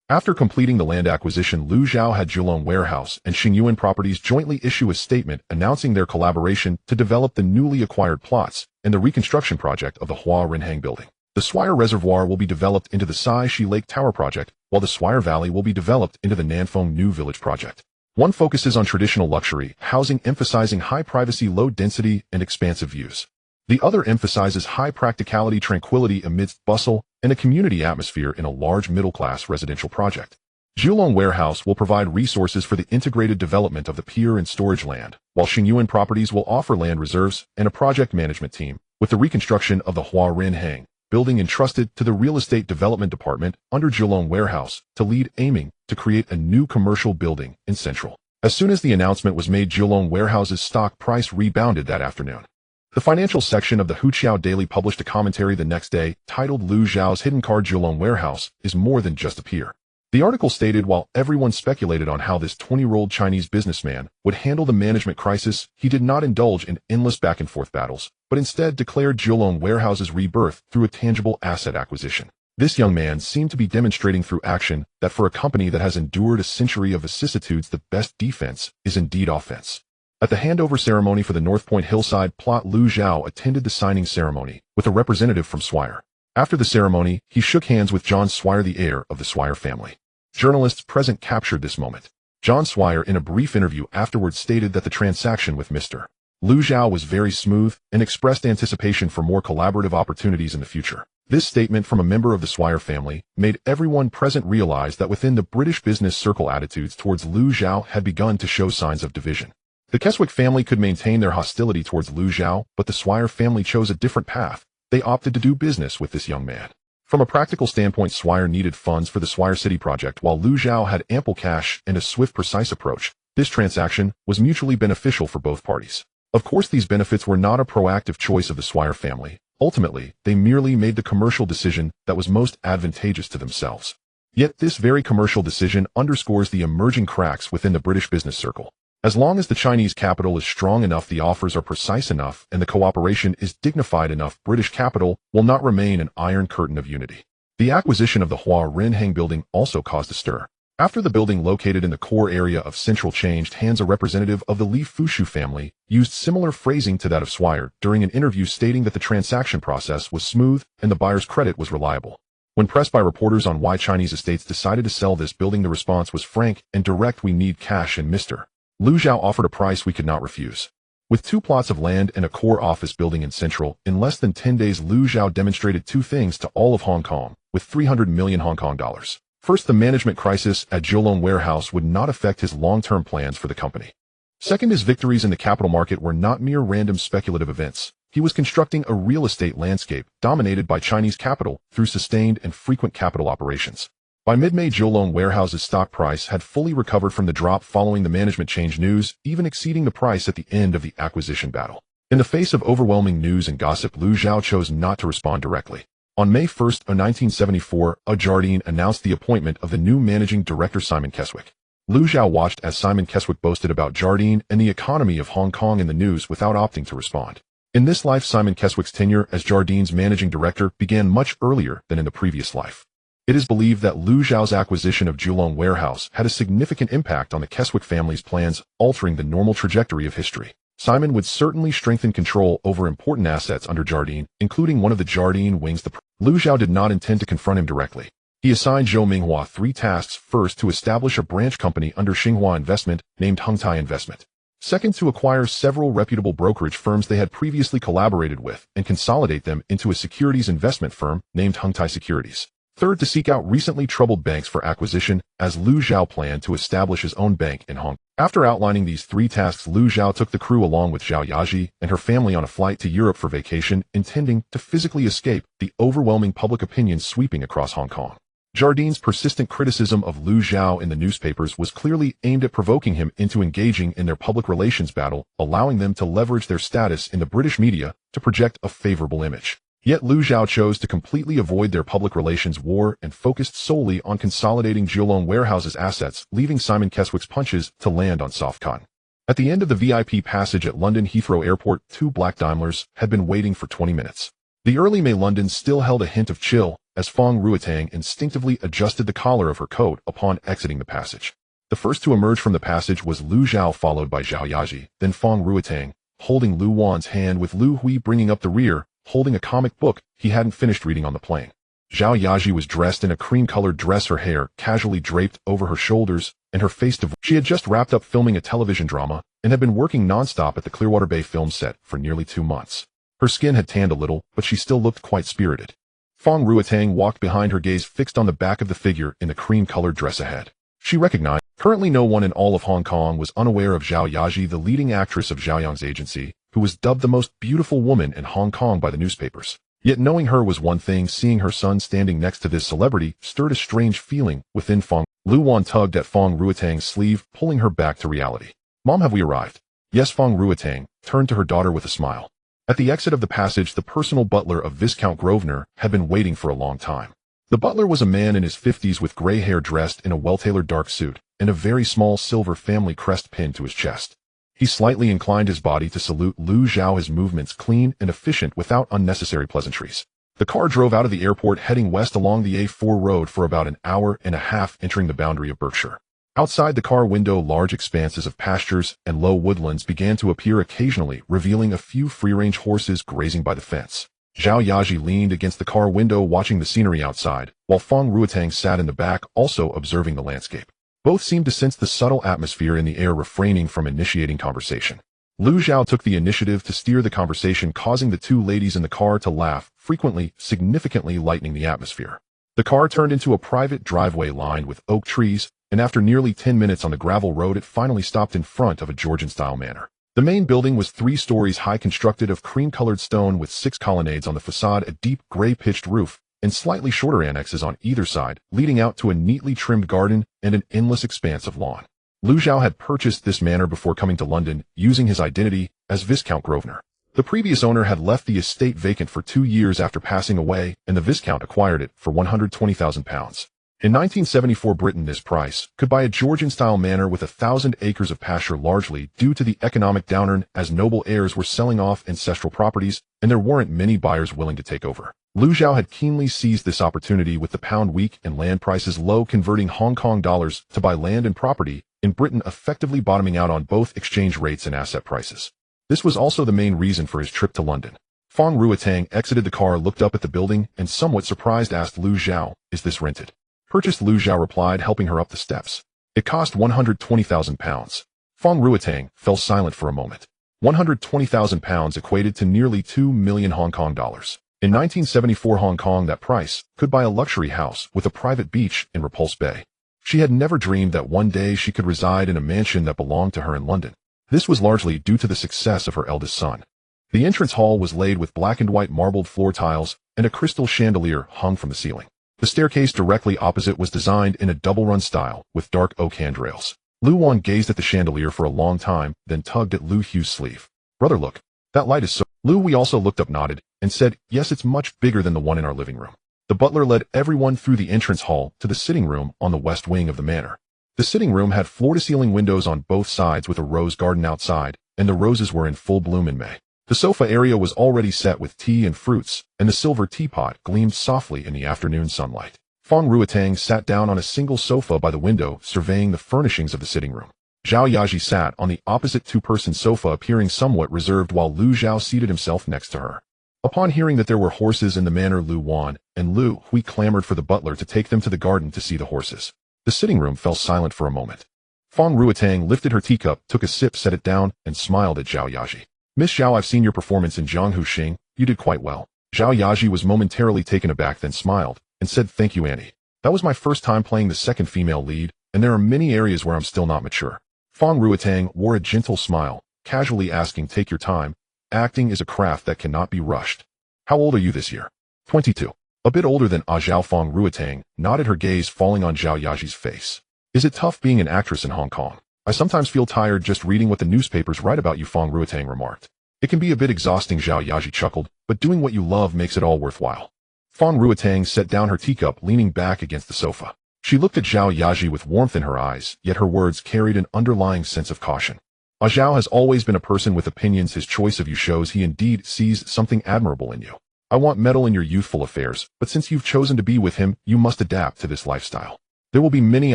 After completing the land acquisition, Liu Xiao had Kowloon warehouse and Xingyuan Properties jointly issue a statement announcing their collaboration to develop the newly acquired plots and the reconstruction project of the Hua Rinhang building. The Swire Reservoir will be developed into the Sai Shi Lake Tower project, while the Swire Valley will be developed into the Nanfeng New Village project. One focuses on traditional luxury housing, emphasizing high privacy, low density, and expansive views. The other emphasizes high practicality, tranquility amidst bustle, and a community atmosphere in a large middle-class residential project. Kowloon Warehouse will provide resources for the integrated development of the pier and storage land, while Xingyuan Properties will offer land reserves and a project management team, with the reconstruction of the Hua Rinhang building entrusted to the Real Estate Development Department under Kowloon Warehouse to lead, aiming to create a new commercial building in Central. As soon as the announcement was made, Kowloon Warehouse's stock price rebounded that afternoon. The financial section of the Huqiao Daily published a commentary the next day titled Liu Xiao's hidden card: Kowloon Warehouse is more than just a pier. The article stated while everyone speculated on how this 20-year-old Chinese businessman would handle the management crisis, he did not indulge in endless back-and-forth battles, but instead declared Kowloon Warehouse's rebirth through a tangible asset acquisition. This young man seemed to be demonstrating through action that for a company that has endured a century of vicissitudes, the best defense is indeed offense. At the handover ceremony for the North Point Hillside plot, Liu Xiao attended the signing ceremony with a representative from Swire. After the ceremony, he shook hands with John Swire, the heir of the Swire family. Journalists present captured this moment. John Swire, in a brief interview afterwards, stated that the transaction with Mr. Liu Xiao was very smooth and expressed anticipation for more collaborative opportunities in the future. This statement from a member of the Swire family made everyone present realize that within the British business circle, attitudes towards Liu Xiao had begun to show signs of division. The Keswick family could maintain their hostility towards Liu Xiao, but the Swire family chose a different path. They opted to do business with this young man. From a practical standpoint, Swire needed funds for the Swire City project, while Liu Xiao had ample cash and a swift, precise approach. This transaction was mutually beneficial for both parties. Of course, these benefits were not a proactive choice of the Swire family. Ultimately, they merely made the commercial decision that was most advantageous to themselves. Yet this very commercial decision underscores the emerging cracks within the British business circle. As long as the Chinese capital is strong enough, the offers are precise enough, and the cooperation is dignified enough, British capital will not remain an iron curtain of unity. The acquisition of the Hua Rinhang building also caused a stir. After the building located in the core area of Central changed hands, a representative of the Li Fushu family used similar phrasing to that of Swire during an interview, stating that the transaction process was smooth and the buyer's credit was reliable. When pressed by reporters on why Chinese estates decided to sell this building, the response was frank and direct: "We need cash, and Mr. Liu Xiao offered a price we could not refuse." With 2 plots of land and a core office building in Central, in less than 10 days, Liu Xiao demonstrated 2 things to all of Hong Kong, with 300 million Hong Kong dollars. First, the management crisis at Kowloon Warehouse would not affect his long-term plans for the company. Second, his victories in the capital market were not mere random speculative events. He was constructing a real estate landscape dominated by Chinese capital through sustained and frequent capital operations. By mid-May, Kowloon Warehouse's stock price had fully recovered from the drop following the management change news, even exceeding the price at the end of the acquisition battle. In the face of overwhelming news and gossip, Liu Xiao chose not to respond directly. On May 1, 1974, Jardine announced the appointment of the new managing director, Simon Keswick. Liu Xiao watched as Simon Keswick boasted about Jardine and the economy of Hong Kong in the news without opting to respond. In this life, Simon Keswick's tenure as Jardine's managing director began much earlier than in the previous life. It is believed that Liu Xiao's acquisition of Kowloon Warehouse had a significant impact on the Keswick family's plans, altering the normal trajectory of history. Simon would certainly strengthen control over important assets under Jardine, including one of the Jardine wings. Liu Xiao did not intend to confront him directly. He assigned Zhou Minghua 3 tasks: first, to establish a branch company under Xinghua Investment named Hengtai Investment; second, to acquire several reputable brokerage firms they had previously collaborated with and consolidate them into a securities investment firm named Hengtai Securities; Third, to seek out recently troubled banks for acquisition, as Lu Zhao planned to establish his own bank in Hong Kong. After outlining these 3 tasks, Lu Zhao took the crew along with Zhao Yaji and her family on a flight to Europe for vacation, intending to physically escape the overwhelming public opinion sweeping across Hong Kong. Jardine's persistent criticism of Lu Zhao in the newspapers was clearly aimed at provoking him into engaging in their public relations battle, allowing them to leverage their status in the British media to project a favorable image. Yet Lu Zhao chose to completely avoid their public relations war and focused solely on consolidating Kowloon Warehouse's assets, leaving Simon Keswick's punches to land on soft cotton. At the end of the VIP passage at London Heathrow Airport, 2 black Daimlers had been waiting for 20 minutes. The early May London still held a hint of chill, as Fong Ruotang instinctively adjusted the collar of her coat upon exiting the passage. The first to emerge from the passage was Lu Zhao, followed by Zhao Yaji, then Fong Ruotang, holding Lu Wan's hand, with Lu Hui bringing up the rear, holding a comic book he hadn't finished reading on the plane. Zhao Yaji was dressed in a cream-colored dress, her hair casually draped over her shoulders, and her face devoid. She had just wrapped up filming a television drama and had been working non-stop at the Clearwater Bay film set for nearly 2 months. Her skin had tanned a little, but she still looked quite spirited. Fong Ruotang walked behind her, gaze fixed on the back of the figure in the cream-colored dress ahead. She recognized. Currently no one in all of Hong Kong was unaware of Zhao Yaji, the leading actress of Zhao Yang's agency, who was dubbed the most beautiful woman in Hong Kong by the newspapers. Yet knowing her was one thing, seeing her son standing next to this celebrity stirred a strange feeling within Fong. Lu Wan tugged at Fong Ruotang's sleeve, pulling her back to reality. "Mom, have we arrived?" "Yes." Fong Ruotang turned to her daughter with a smile. At the exit of the passage, the personal butler of Viscount Grosvenor had been waiting for a long time. The butler was a man in his 50s with gray hair, dressed in a well-tailored dark suit, and a very small silver family crest pinned to his chest. He slightly inclined his body to salute Lu Zhao, his movements clean and efficient without unnecessary pleasantries. The car drove out of the airport, heading west along the A4 road for about an hour and a half, entering the boundary of Berkshire. Outside the car window, large expanses of pastures and low woodlands began to appear occasionally, revealing a few free-range horses grazing by the fence. Zhao Yaji leaned against the car window, watching the scenery outside, while Fong Ruotang sat in the back, also observing the landscape. Both seemed to sense the subtle atmosphere in the air, refraining from initiating conversation. Lu Zhao took the initiative to steer the conversation, causing the 2 ladies in the car to laugh, frequently, significantly lightening the atmosphere. The car turned into a private driveway lined with oak trees, and after nearly 10 minutes on the gravel road, it finally stopped in front of a Georgian-style manor. The main building was 3 stories high, constructed of cream-colored stone with 6 colonnades on the facade, a deep gray-pitched roof, and slightly shorter annexes on either side, leading out to a neatly trimmed garden and an endless expanse of lawn. Lu Zhao had purchased this manor before coming to London, using his identity as Viscount Grosvenor. The previous owner had left the estate vacant for 2 years after passing away, and the Viscount acquired it for £120,000. In 1974, Britain, this price could buy a Georgian-style manor with 1,000 acres of pasture, largely due to the economic downturn, as noble heirs were selling off ancestral properties, and there weren't many buyers willing to take over. Lu Zhao had keenly seized this opportunity, with the pound weak and land prices low, converting Hong Kong dollars to buy land and property in Britain, effectively bottoming out on both exchange rates and asset prices. This was also the main reason for his trip to London. Fong Ruotang exited the car, looked up at the building, and somewhat surprised asked Lu Zhao, "Is this rented?" "Purchased," Lu Zhao replied, helping her up the steps. "It cost £120,000. Fong Ruotang fell silent for a moment. £120,000 equated to nearly 2 million Hong Kong dollars. In 1974 Hong Kong, that price could buy a luxury house with a private beach in Repulse Bay. She had never dreamed that one day she could reside in a mansion that belonged to her in London. This was largely due to the success of her eldest son. The entrance hall was laid with black and white marbled floor tiles, and a crystal chandelier hung from the ceiling. The staircase directly opposite was designed in a double-run style, with dark oak handrails. Lu Wan gazed at the chandelier for a long time, then tugged at Lu Hu's sleeve. "Brother, look. That light is so—" Lu Hui also looked up, nodded, and said, "Yes, it's much bigger than the one in our living room." The butler led everyone through the entrance hall to the sitting room on the west wing of the manor. The sitting room had floor-to-ceiling windows on both sides with a rose garden outside, and the roses were in full bloom in May. The sofa area was already set with tea and fruits, and the silver teapot gleamed softly in the afternoon sunlight. Fong Ruotang sat down on a single sofa by the window, surveying the furnishings of the sitting room. Zhao Yaji sat on the opposite 2-person sofa, appearing somewhat reserved, while Lu Zhao seated himself next to her. Upon hearing that there were horses in the manor, Lu Wan and Lu Hui clamored for the butler to take them to the garden to see the horses. The sitting room fell silent for a moment. Fong Ruotang lifted her teacup, took a sip, set it down, and smiled at Zhao Yaji. "Miss Zhao, I've seen your performance in Zhanghu Xing. You did quite well." Zhao Yaji was momentarily taken aback, then smiled, and said thank you, Annie. That was my first time playing the second female lead, and there are many areas where I'm still not mature. Fong Ruotang wore a gentle smile, casually asking, take your time. Acting is a craft that cannot be rushed. How old are you this year? 22. A bit older than Zhao. Fong Ruotang nodded, her gaze falling on Zhao Yaji's face. Is it tough being an actress in Hong Kong? I sometimes feel tired just reading what the newspapers write about you, Fong Ruotang remarked. It can be a bit exhausting, Zhao Yaji chuckled, but doing what you love makes it all worthwhile. Fong Ruotang set down her teacup, leaning back against the sofa. She looked at Zhao Yaji with warmth in her eyes, yet her words carried an underlying sense of caution. Zhao has always been a person with opinions. His choice of you shows he indeed sees something admirable in you. I won't meddle in your youthful affairs, but since you've chosen to be with him, you must adapt to this lifestyle. There will be many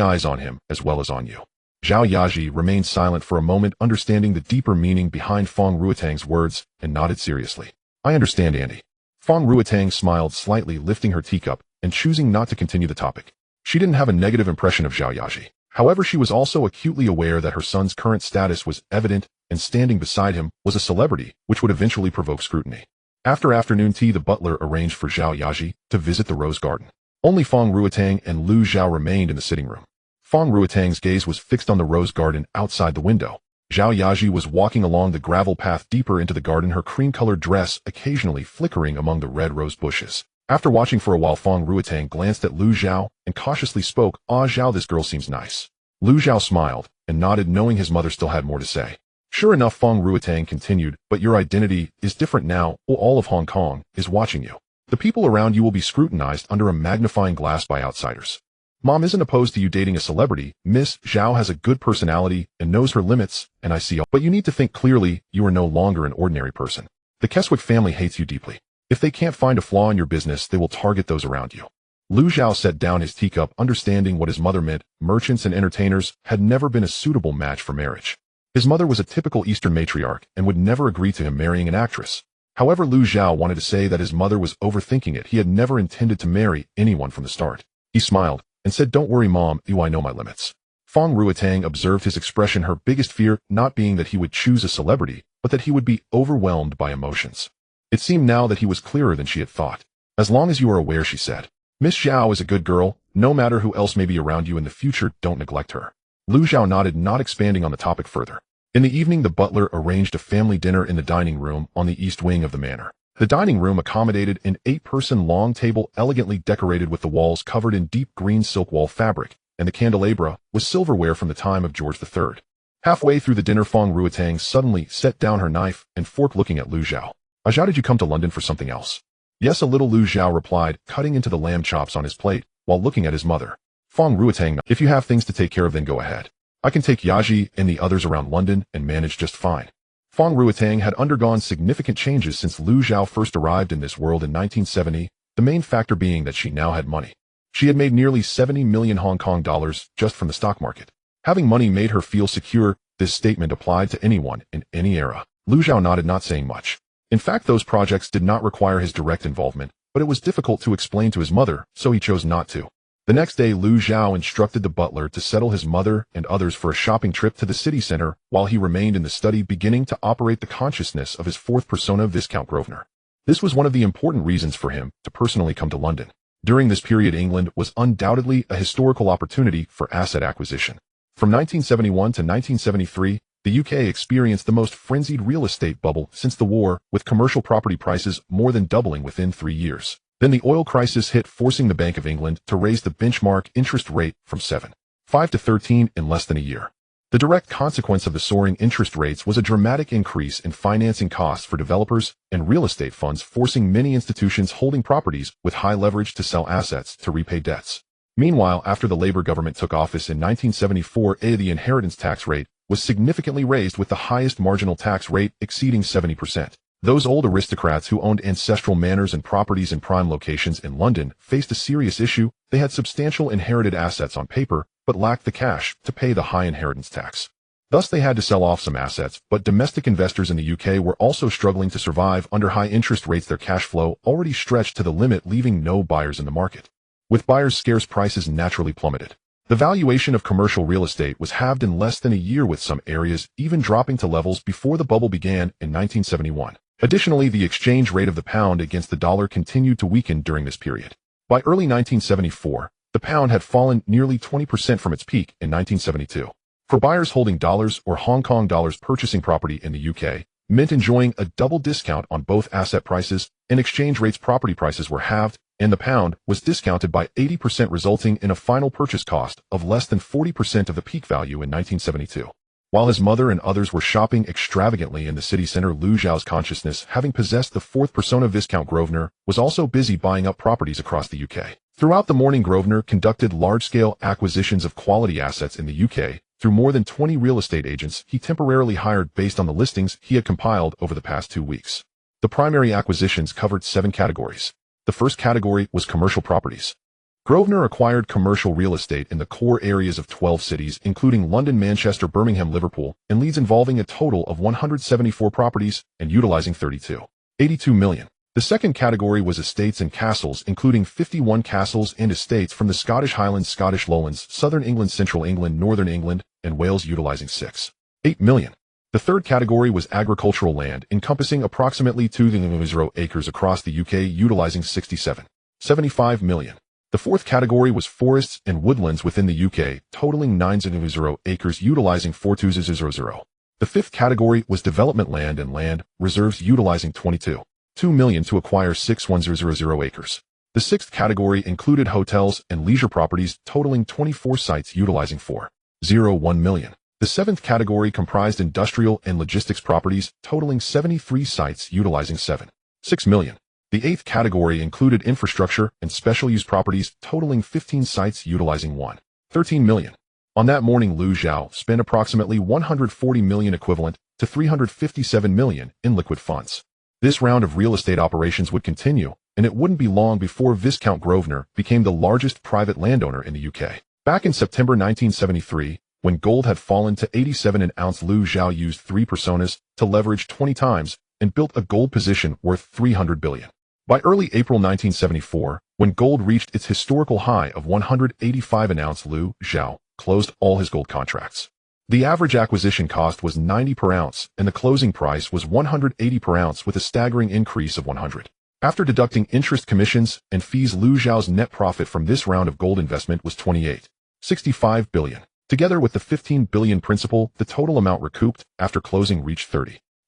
eyes on him, as well as on you. Zhao Yaji remained silent for a moment, understanding the deeper meaning behind Fong Ruotang's words, and nodded seriously. I understand, Andy. Fong Ruotang smiled slightly, lifting her teacup, and choosing not to continue the topic. She didn't have a negative impression of Zhao Yaji. However, she was also acutely aware that her son's current status was evident, and standing beside him was a celebrity, which would eventually provoke scrutiny. After afternoon tea, the butler arranged for Zhao Yaji to visit the rose garden. Only Fong Ruotang and Lu Zhao remained in the sitting room. Fong Ruotang's gaze was fixed on the rose garden outside the window. Zhao Yaji was walking along the gravel path deeper into the garden, her cream-colored dress occasionally flickering among the red rose bushes. After watching for a while, Fong Ruotang glanced at Lu Zhao and cautiously spoke, Zhao, this girl seems nice. Lu Zhao smiled and nodded, knowing his mother still had more to say. Sure enough, Fong Ruotang continued, but your identity is different now. All of Hong Kong is watching you. The people around you will be scrutinized under a magnifying glass by outsiders. Mom isn't opposed to you dating a celebrity. Miss Zhao has a good personality and knows her limits, and I see all. But you need to think clearly. You are no longer an ordinary person. The Keswick family hates you deeply. If they can't find a flaw in your business, they will target those around you. Lu Zhao set down his teacup, understanding what his mother meant. Merchants and entertainers had never been a suitable match for marriage. His mother was a typical Eastern matriarch and would never agree to him marrying an actress. However, Lu Zhao wanted to say that his mother was overthinking it. He had never intended to marry anyone from the start. He smiled and said, don't worry, Mom, I know my limits. Fong Ruotang observed his expression, her biggest fear not being that he would choose a celebrity, but that he would be overwhelmed by emotions. It seemed now that he was clearer than she had thought. As long as you are aware, she said. Miss Zhao is a good girl. No matter who else may be around you in the future, don't neglect her. Lu Zhao nodded, not expanding on the topic further. In the evening, the butler arranged a family dinner in the dining room on the east wing of the manor. The dining room accommodated an 8-person long table elegantly decorated with the walls covered in deep green silk wall fabric, and the candelabra was silverware from the time of George III. Halfway through the dinner, Fong Ruotang suddenly set down her knife and fork, looking at Lu Zhao. Zhao, did you come to London for something else? Yes, a little, Lu Zhao replied, cutting into the lamb chops on his plate, while looking at his mother. Fong Ruotang, if you have things to take care of, then go ahead. I can take Yaji and the others around London and manage just fine. Fong Ruotang had undergone significant changes since Lu Zhao first arrived in this world in 1970, the main factor being that she now had money. She had made nearly 70 million Hong Kong dollars just from the stock market. Having money made her feel secure. This statement applied to anyone in any era. Lu Zhao nodded, not saying much. In fact, those projects did not require his direct involvement, but it was difficult to explain to his mother, so he chose not to. The next day, Lu Zhao instructed the butler to settle his mother and others for a shopping trip to the city center, while he remained in the study, beginning to operate the consciousness of his fourth persona, Viscount Grosvenor. This was one of the important reasons for him to personally come to London. During this period, England was undoubtedly a historical opportunity for asset acquisition. From 1971 to 1973, the UK experienced the most frenzied real estate bubble since the war, with commercial property prices more than doubling within 3 years. Then the oil crisis hit, forcing the Bank of England to raise the benchmark interest rate from 7.5 to 13 in less than a year. The direct consequence of the soaring interest rates was a dramatic increase in financing costs for developers and real estate funds, forcing many institutions holding properties with high leverage to sell assets to repay debts. Meanwhile, after the Labour government took office in 1974, the inheritance tax rate was significantly raised, with the highest marginal tax rate exceeding 70%. Those old aristocrats who owned ancestral manors and properties in prime locations in London faced a serious issue. They had substantial inherited assets on paper, but lacked the cash to pay the high inheritance tax. Thus, they had to sell off some assets, but domestic investors in the UK were also struggling to survive under high interest rates, their cash flow already stretched to the limit, leaving no buyers in the market. With buyers scarce, prices naturally plummeted. The valuation of commercial real estate was halved in less than a year, with some areas even dropping to levels before the bubble began in 1971. Additionally, the exchange rate of the pound against the dollar continued to weaken during this period. By early 1974, the pound had fallen nearly 20% from its peak in 1972. For buyers holding dollars or Hong Kong dollars purchasing property in the UK, meant enjoying a double discount on both asset prices and exchange rates. Property prices were halved, and the pound was discounted by 80%, resulting in a final purchase cost of less than 40% of the peak value in 1972. While his mother and others were shopping extravagantly in the city center, Liu Xiao's consciousness, having possessed the fourth persona Viscount Grosvenor, was also busy buying up properties across the UK. Throughout the morning, Grosvenor conducted large-scale acquisitions of quality assets in the UK, through more than 20 real estate agents he temporarily hired based on the listings he had compiled over the past 2 weeks. The primary acquisitions covered 7 categories. The first category was commercial properties. Grosvenor acquired commercial real estate in the core areas of 12 cities, including London, Manchester, Birmingham, Liverpool, and Leeds, involving a total of 174 properties and utilizing 82 million. The second category was estates and castles, including 51 castles and estates from the Scottish Highlands, Scottish Lowlands, Southern England, Central England, Northern England, and Wales, utilizing 8 million. The third category was agricultural land, encompassing approximately 2.0 acres across the UK, utilizing 75 million. The fourth category was forests and woodlands within the UK, totaling 9.0 acres, utilizing 42.0. The fifth category was development land and land reserves, utilizing 2 million to acquire 6.100 acres. The sixth category included hotels and leisure properties, totaling 24 sites, utilizing 4.01 million. The seventh category comprised industrial and logistics properties, totaling 73 sites, utilizing 6 million. The eighth category included infrastructure and special use properties, totaling 15 sites, utilizing 13 million. On that morning, Liu Xiao spent approximately 140 million, equivalent to 357 million, in liquid funds. This round of real estate operations would continue, and it wouldn't be long before Viscount Grosvenor became the largest private landowner in the UK. Back in September 1973, when gold had fallen to 87 an ounce, Liu Xiao used 3 personas to leverage 20 times and built a gold position worth 300 billion. By early April 1974, when gold reached its historical high of 185 an ounce, Liu Xiao closed all his gold contracts. The average acquisition cost was 90 per ounce, and the closing price was 180 per ounce, with a staggering increase of 100. After deducting interest, commissions, and fees, Liu Xiao's net profit from this round of gold investment was 65 billion. Together with the 15 billion principal, the total amount recouped after closing reached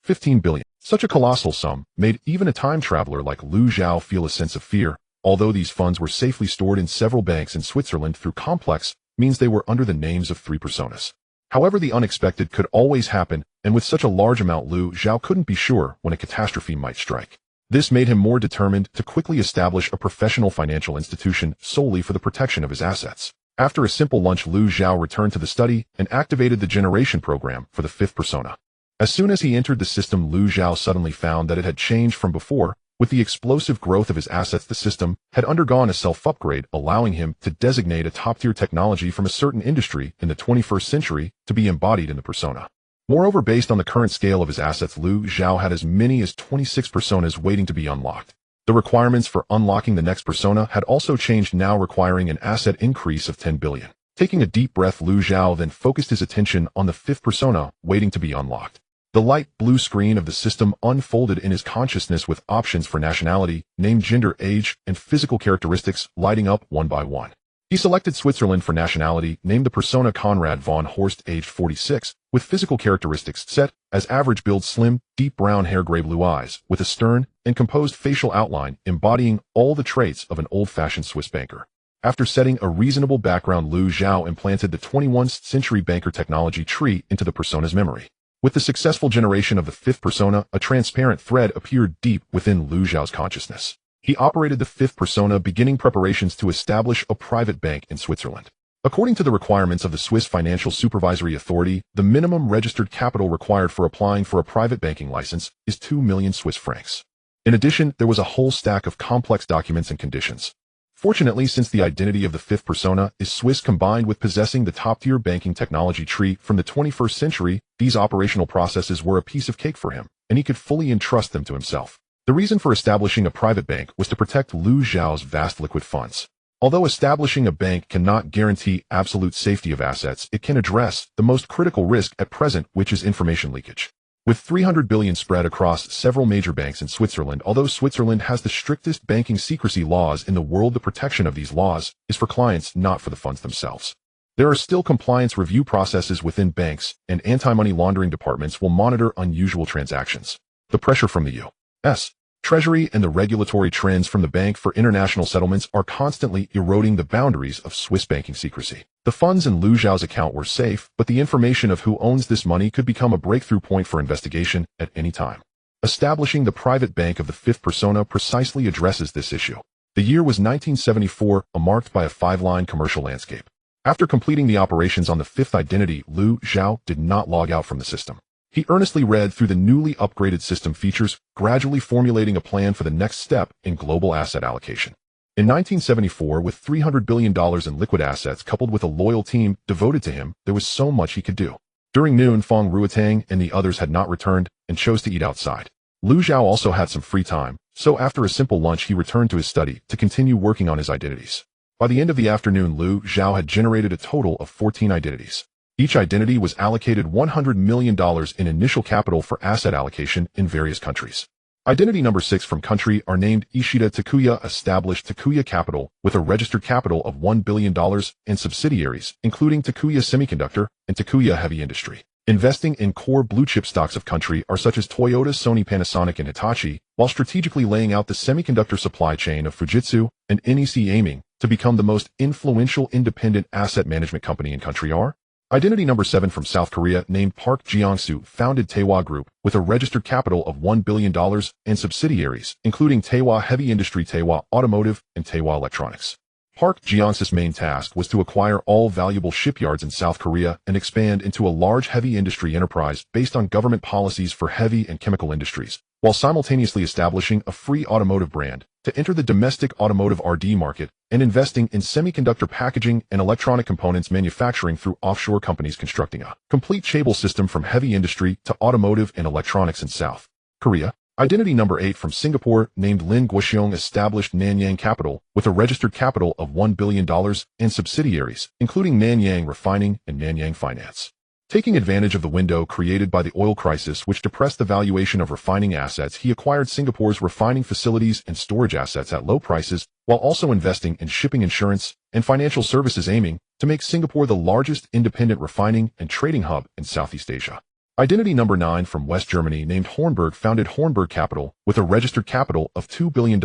15 billion. Such a colossal sum made even a time traveler like Liu Xiao feel a sense of fear. Although these funds were safely stored in several banks in Switzerland through complex means, they were under the names of 3 personas. However, the unexpected could always happen, and with such a large amount, Liu Xiao couldn't be sure when a catastrophe might strike. This made him more determined to quickly establish a professional financial institution solely for the protection of his assets. After a simple lunch, Liu Xiao returned to the study and activated the generation program for the 5th persona. As soon as he entered the system, Liu Xiao suddenly found that it had changed from before. With the explosive growth of his assets, the system had undergone a self-upgrade, allowing him to designate a top-tier technology from a certain industry in the 21st century to be embodied in the persona. Moreover, based on the current scale of his assets, Liu Xiao had as many as 26 personas waiting to be unlocked. The requirements for unlocking the next persona had also changed, now requiring an asset increase of 10 billion. Taking a deep breath, Liu Xiao then focused his attention on the 5th persona waiting to be unlocked. The light blue screen of the system unfolded in his consciousness, with options for nationality, name, gender, age, and physical characteristics lighting up one by one. He selected Switzerland for nationality, named the persona Konrad von Horst, aged 46, with physical characteristics set as average build, slim, deep brown hair, gray blue eyes, with a stern and composed facial outline embodying all the traits of an old-fashioned Swiss banker. After setting a reasonable background, Liu Xiao implanted the 21st century banker technology tree into the persona's memory. With the successful generation of the 5th persona, a transparent thread appeared deep within Liu Xiao's consciousness. He operated the 5th persona, beginning preparations to establish a private bank in Switzerland. According to the requirements of the Swiss Financial Supervisory Authority, the minimum registered capital required for applying for a private banking license is 2 million Swiss francs. In addition, there was a whole stack of complex documents and conditions. Fortunately, since the identity of the 5th persona is Swiss, combined with possessing the top-tier banking technology tree from the 21st century, these operational processes were a piece of cake for him, and he could fully entrust them to himself. The reason for establishing a private bank was to protect Liu Xiao's vast liquid funds. Although establishing a bank cannot guarantee absolute safety of assets, it can address the most critical risk at present, which is information leakage. With 300 billion spread across several major banks in Switzerland, although Switzerland has the strictest banking secrecy laws in the world, the protection of these laws is for clients, not for the funds themselves. There are still compliance review processes within banks, and anti-money laundering departments will monitor unusual transactions. The pressure from the U.S. Treasury and the regulatory trends from the Bank for International Settlements are constantly eroding the boundaries of Swiss banking secrecy. The funds in Liu Xiao's account were safe, but the information of who owns this money could become a breakthrough point for investigation at any time. Establishing the private bank of the fifth persona precisely addresses this issue. The year was 1974, marked by a 5-line commercial landscape. After completing the operations on the fifth identity, Liu Xiao did not log out from the system. He earnestly read through the newly upgraded system features, gradually formulating a plan for the next step in global asset allocation. In 1974, with $300 billion in liquid assets coupled with a loyal team devoted to him, there was so much he could do. During noon, Feng Ruotang and the others had not returned and chose to eat outside. Liu Xiao also had some free time, so after a simple lunch he returned to his study to continue working on his identities. By the end of the afternoon, Liu Xiao had generated a total of 14 identities. Each identity was allocated $100 million in initial capital for asset allocation in various countries. Identity number 6 from country are named Ishida Takuya, established Takuya Capital with a registered capital of $1 billion and subsidiaries, including Takuya Semiconductor and Takuya Heavy Industry. Investing in core blue-chip stocks of country are such as Toyota, Sony, Panasonic, and Hitachi, while strategically laying out the semiconductor supply chain of Fujitsu and NEC, aiming to become the most influential independent asset management company in country are. Identity number 7 from South Korea, named Park Jiangsu, founded Taewa Group with a registered capital of $1 billion and subsidiaries, including Taewa Heavy Industry, Taewa Automotive, and Taewa Electronics. Park Jiangsu's main task was to acquire all valuable shipyards in South Korea and expand into a large heavy industry enterprise based on government policies for heavy and chemical industries, while simultaneously establishing a free automotive brand to enter the domestic automotive RD market and investing in semiconductor packaging and electronic components manufacturing through offshore companies constructing a complete cable system from heavy industry to automotive and electronics in South Korea. Identity number 8 from Singapore, named Lin Guoxiong, established Nanyang Capital with a registered capital of $1 billion and subsidiaries, including Nanyang Refining and Nanyang Finance. Taking advantage of the window created by the oil crisis, which depressed the valuation of refining assets, he acquired Singapore's refining facilities and storage assets at low prices, while also investing in shipping insurance and financial services, aiming to make Singapore the largest independent refining and trading hub in Southeast Asia. Identity number 9 from West Germany, named Hornberg, founded Hornberg Capital with a registered capital of $2 billion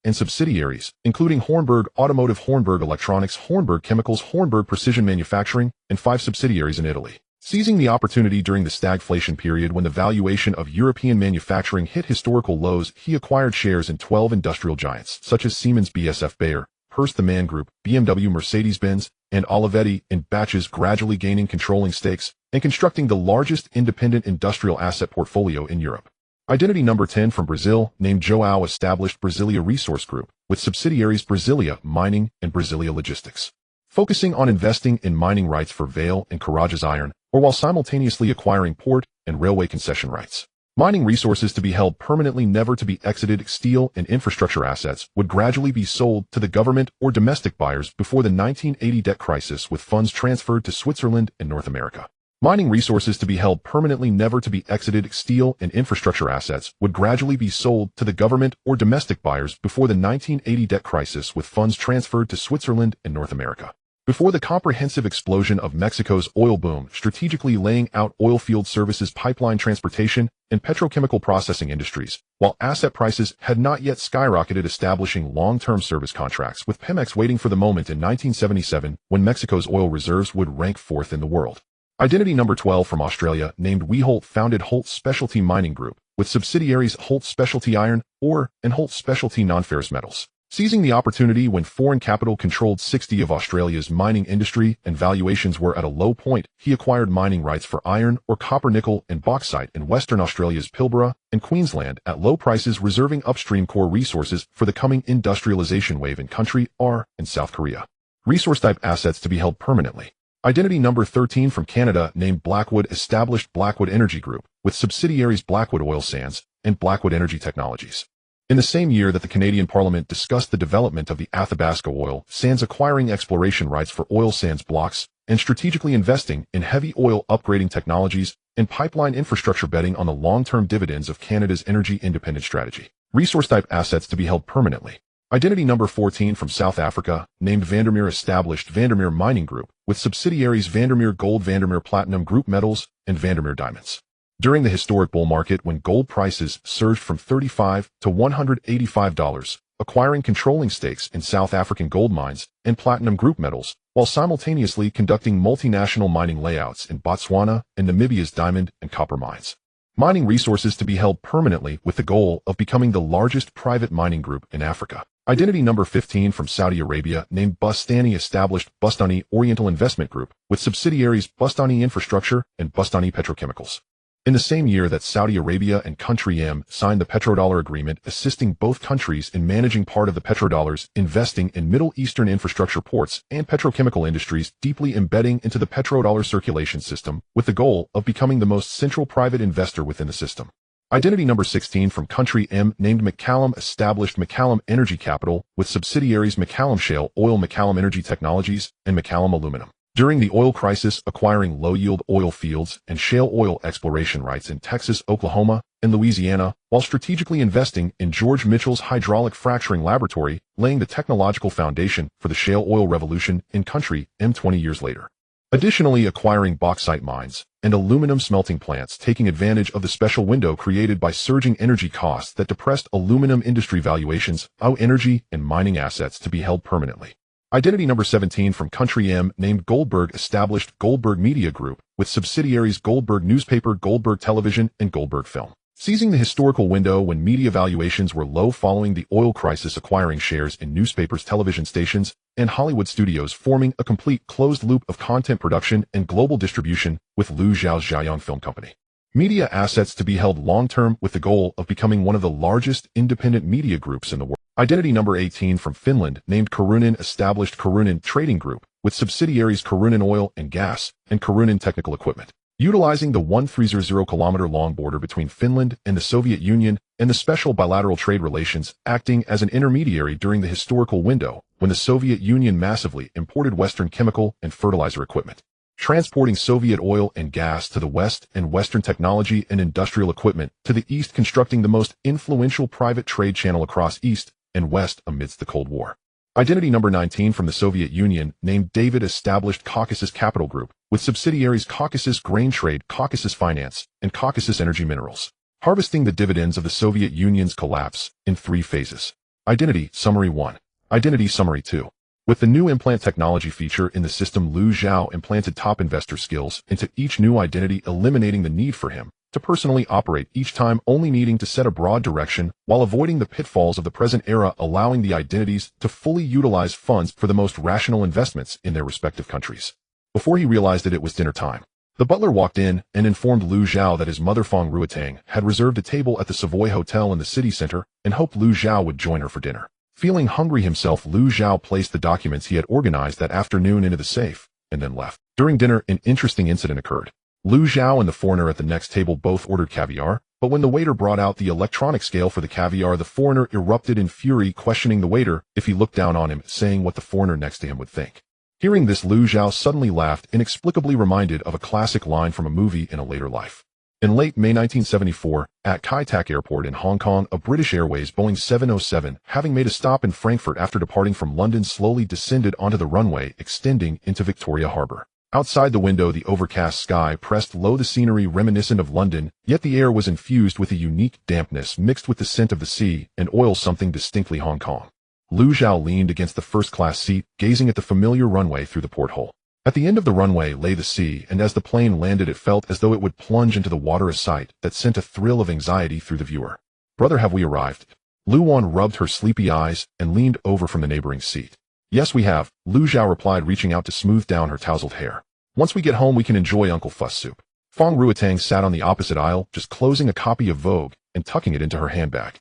and subsidiaries, including Hornberg Automotive, Hornberg Electronics, Hornberg Chemicals, Hornberg Precision Manufacturing, and 5 subsidiaries in Italy. Seizing the opportunity during the stagflation period when the valuation of European manufacturing hit historical lows, he acquired shares in 12 industrial giants such as Siemens, BASF, Bayer, Hearst, the Mann Group, BMW, Mercedes-Benz, and Olivetti in batches, gradually gaining controlling stakes and constructing the largest independent industrial asset portfolio in Europe. Identity number 10 from Brazil, named João, established Brasilia Resource Group with subsidiaries Brasilia Mining and Brasilia Logistics, focusing on investing in mining rights for Vale and Carajás Iron, or while simultaneously acquiring port and railway concession rights. Mining resources to be held permanently, never to be exited. Steel and infrastructure assets would gradually be sold to the government or domestic buyers before the 1980 debt crisis, with funds transferred to Switzerland and North America. Mining resources to be held permanently, never to be exited. Steel and infrastructure assets would gradually be sold to the government or domestic buyers before the 1980 debt crisis, with funds transferred to Switzerland and North America. Before the comprehensive explosion of Mexico's oil boom, strategically laying out oil field services, pipeline transportation, and petrochemical processing industries, while asset prices had not yet skyrocketed, establishing long-term service contracts with Pemex, waiting for the moment in 1977 when Mexico's oil reserves would rank 4th in the world. Identity number 12 from Australia, named Weholt, founded Holt Specialty Mining Group with subsidiaries Holt Specialty Iron Ore and Holt Specialty Nonferrous Metals. Seizing the opportunity when foreign capital controlled 60% of Australia's mining industry and valuations were at a low point, he acquired mining rights for iron or copper, nickel, and bauxite in Western Australia's Pilbara and Queensland at low prices, reserving upstream core resources for the coming industrialization wave in country R and South Korea. Resource-type assets to be held permanently. Identity number 13 from Canada, named Blackwood, established Blackwood Energy Group with subsidiaries Blackwood Oil Sands and Blackwood Energy Technologies. In the same year that the Canadian Parliament discussed the development of the Athabasca oil sands, acquiring exploration rights for oil sands blocks and strategically investing in heavy oil upgrading technologies, and pipeline infrastructure, betting on the long-term dividends of Canada's energy independence strategy. Resource-type assets to be held permanently. Identity number 14 from South Africa, named Vandermeer, established Vandermeer Mining Group, with subsidiaries Vandermeer Gold, Vandermeer Platinum Group Metals, and Vandermeer Diamonds. During the historic bull market when gold prices surged from $35 to $185, acquiring controlling stakes in South African gold mines and platinum group metals, while simultaneously conducting multinational mining layouts in Botswana and Namibia's diamond and copper mines. Mining resources to be held permanently with the goal of becoming the largest private mining group in Africa. Identity number 15 from Saudi Arabia, named Bustani, established Bustani Oriental Investment Group, with subsidiaries Bustani Infrastructure and Bustani Petrochemicals. In the same year that Saudi Arabia and Country M signed the petrodollar agreement, assisting both countries in managing part of the petrodollars, investing in Middle Eastern infrastructure, ports, and petrochemical industries, deeply embedding into the petrodollar circulation system, with the goal of becoming the most central private investor within the system. Identity number 16 from Country M, named McCallum, established McCallum Energy Capital, with subsidiaries McCallum Shale Oil, McCallum Energy Technologies, and McCallum Aluminum. During the oil crisis, acquiring low-yield oil fields and shale oil exploration rights in Texas, Oklahoma, and Louisiana, while strategically investing in George Mitchell's hydraulic fracturing laboratory, laying the technological foundation for the shale oil revolution in Country M 20 years later. Additionally, acquiring bauxite mines and aluminum smelting plants, taking advantage of the special window created by surging energy costs that depressed aluminum industry valuations, energy and mining assets to be held permanently. Identity number 17 from Country M, named Goldberg, established Goldberg Media Group, with subsidiaries Goldberg Newspaper, Goldberg Television, and Goldberg Film. Seizing the historical window when media valuations were low following the oil crisis, acquiring shares in newspapers, television stations, and Hollywood studios, forming a complete closed loop of content production and global distribution with Liu Xiao's Xiaoyang Film Company. Media assets to be held long-term with the goal of becoming one of the largest independent media groups in the world. Identity number 18 from Finland, named Kowloon, established Kowloon Trading Group, with subsidiaries Kowloon Oil and Gas and Kowloon Technical Equipment. Utilizing the 1,300-kilometer-long border between Finland and the Soviet Union and the special bilateral trade relations, acting as an intermediary during the historical window when the Soviet Union massively imported Western chemical and fertilizer equipment. Transporting Soviet oil and gas to the West and Western technology and industrial equipment to the East, constructing the most influential private trade channel across East and West amidst the Cold War. Identity number 19 from the Soviet Union, named David, established Caucasus Capital Group, with subsidiaries Caucasus Grain Trade, Caucasus Finance, and Caucasus Energy Minerals. Harvesting the dividends of the Soviet Union's collapse in 3 phases. Identity Summary 1. Identity Summary 2. With the new implant technology feature in the system, Liu Xiao implanted top investor skills into each new identity, eliminating the need for him to personally operate each time, only needing to set a broad direction while avoiding the pitfalls of the present era, allowing the identities to fully utilize funds for the most rational investments in their respective countries. Before he realized it was dinner time. The butler walked in and informed Liu Xiao that his mother Fong Ruotang had reserved a table at the Savoy Hotel in the city center and hoped Liu Xiao would join her for dinner. Feeling hungry himself, Liu Xiao placed the documents he had organized that afternoon into the safe and then left. During dinner, an interesting incident occurred. Liu Xiao and the foreigner at the next table both ordered caviar, but when the waiter brought out the electronic scale for the caviar, the foreigner erupted in fury, questioning the waiter if he looked down on him, saying what the foreigner next to him would think. Hearing this, Liu Xiao suddenly laughed, inexplicably reminded of a classic line from a movie in a later life. In late May 1974, at Kai Tak Airport in Hong Kong, a British Airways Boeing 707, having made a stop in Frankfurt after departing from London, slowly descended onto the runway, extending into Victoria Harbour. Outside the window, the overcast sky pressed low, the scenery reminiscent of London, yet the air was infused with a unique dampness mixed with the scent of the sea and oil, something distinctly Hong Kong. Liu Xiao leaned against the first-class seat, gazing at the familiar runway through the porthole. At the end of the runway lay the sea, and as the plane landed, it felt as though it would plunge into the water, a sight that sent a thrill of anxiety through the viewer. "Brother, have we arrived?" Lu Wan rubbed her sleepy eyes and leaned over from the neighboring seat. "Yes, we have," Liu Xiao replied, reaching out to smooth down her tousled hair. "Once we get home, we can enjoy Uncle Fuss soup." Fong Ruotang sat on the opposite aisle, just closing a copy of Vogue and tucking it into her handbag.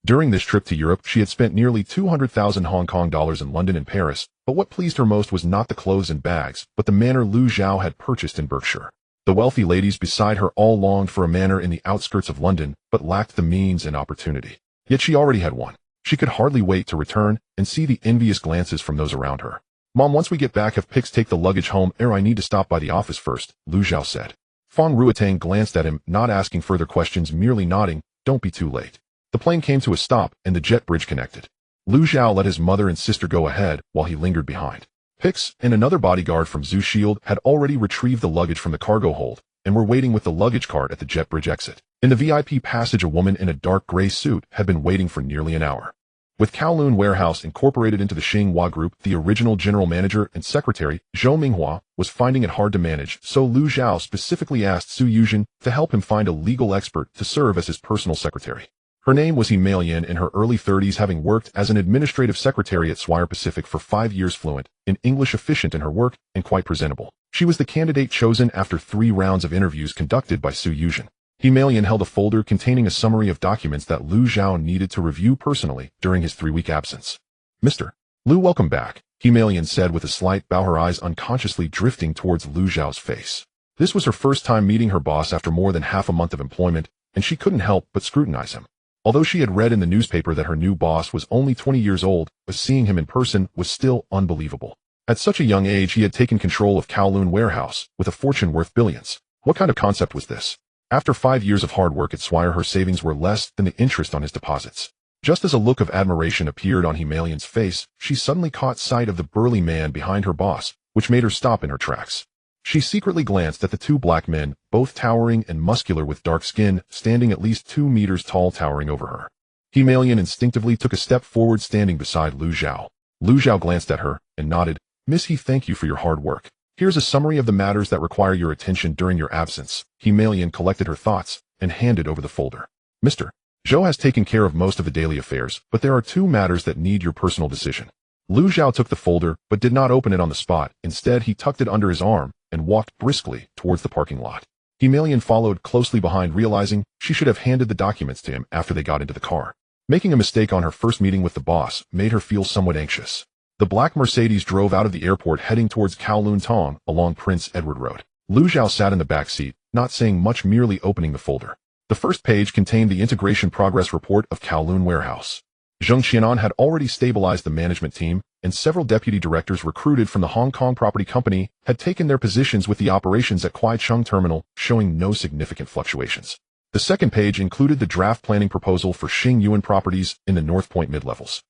During this trip to Europe, she had spent nearly 200,000 Hong Kong dollars in London and Paris, but what pleased her most was not the clothes and bags, but the manor Liu Xiao had purchased in Berkshire. The wealthy ladies beside her all longed for a manor in the outskirts of London, but lacked the means and opportunity. Yet she already had one. She could hardly wait to return and see the envious glances from those around her. "Mom, once we get back, have Pix take the luggage home. I need to stop by the office first," Liu Xiao said. Fong Ruitang glanced at him, not asking further questions, merely nodding. Don't be too late. The plane came to a stop, and the jet bridge connected. Lu Zhao let his mother and sister go ahead, while he lingered behind. Pix and another bodyguard from Zhu Shield had already retrieved the luggage from the cargo hold, and were waiting with the luggage cart at the jet bridge exit. In the VIP passage, a woman in a dark gray suit had been waiting for nearly an hour. With Kowloon Warehouse incorporated into the Xinhua Group, the original general manager and secretary, Zhou Minghua, was finding it hard to manage, so Lu Zhao specifically asked Su Yuzhen to help him find a legal expert to serve as his personal secretary. Her name was Himalian, in her early 30s, having worked as an administrative secretary at Swire Pacific for 5 years, fluent in English, efficient in her work, and quite presentable. She was the candidate chosen after 3 rounds of interviews conducted by Su Yuzhen. Himalian held a folder containing a summary of documents that Lu Zhao needed to review personally during his 3-week absence. Mr. Lu, welcome back, Himalian said with a slight bow, her eyes unconsciously drifting towards Lu Zhao's face. This was her first time meeting her boss after more than half a month of employment, and she couldn't help but scrutinize him. Although she had read in the newspaper that her new boss was only 20 years old, but seeing him in person was still unbelievable. At such a young age, he had taken control of Kowloon Warehouse, with a fortune worth billions. What kind of concept was this? After 5 years of hard work at Swire, her savings were less than the interest on his deposits. Just as a look of admiration appeared on Himalian's face, she suddenly caught sight of the burly man behind her boss, which made her stop in her tracks. She secretly glanced at the 2 black men, both towering and muscular with dark skin, standing at least 2 meters tall, towering over her. Himalian instinctively took a step forward, standing beside Lu Zhao. Lu Zhao glanced at her and nodded. Miss He, thank you for your hard work. Here's a summary of the matters that require your attention during your absence. Himalian collected her thoughts and handed over the folder. Mr. Zhou has taken care of most of the daily affairs, but there are 2 matters that need your personal decision. Lu Zhao took the folder, but did not open it on the spot. Instead, he tucked it under his arm and walked briskly towards the parking lot. Himalian followed closely behind, realizing she should have handed the documents to him after they got into the car. Making a mistake on her first meeting with the boss made her feel somewhat anxious. The black Mercedes drove out of the airport, heading towards Kowloon Tong along Prince Edward Road. Lu Zhao sat in the back seat, not saying much, merely opening the folder. The first page contained the integration progress report of Kowloon Warehouse. Zheng Qianan had already stabilized the management team, and several deputy directors recruited from the Hong Kong property company had taken their positions with the operations at Kwai Chung Terminal, showing no significant fluctuations. The second page included the draft planning proposal for Xing Yuan properties in the North Point mid-levels.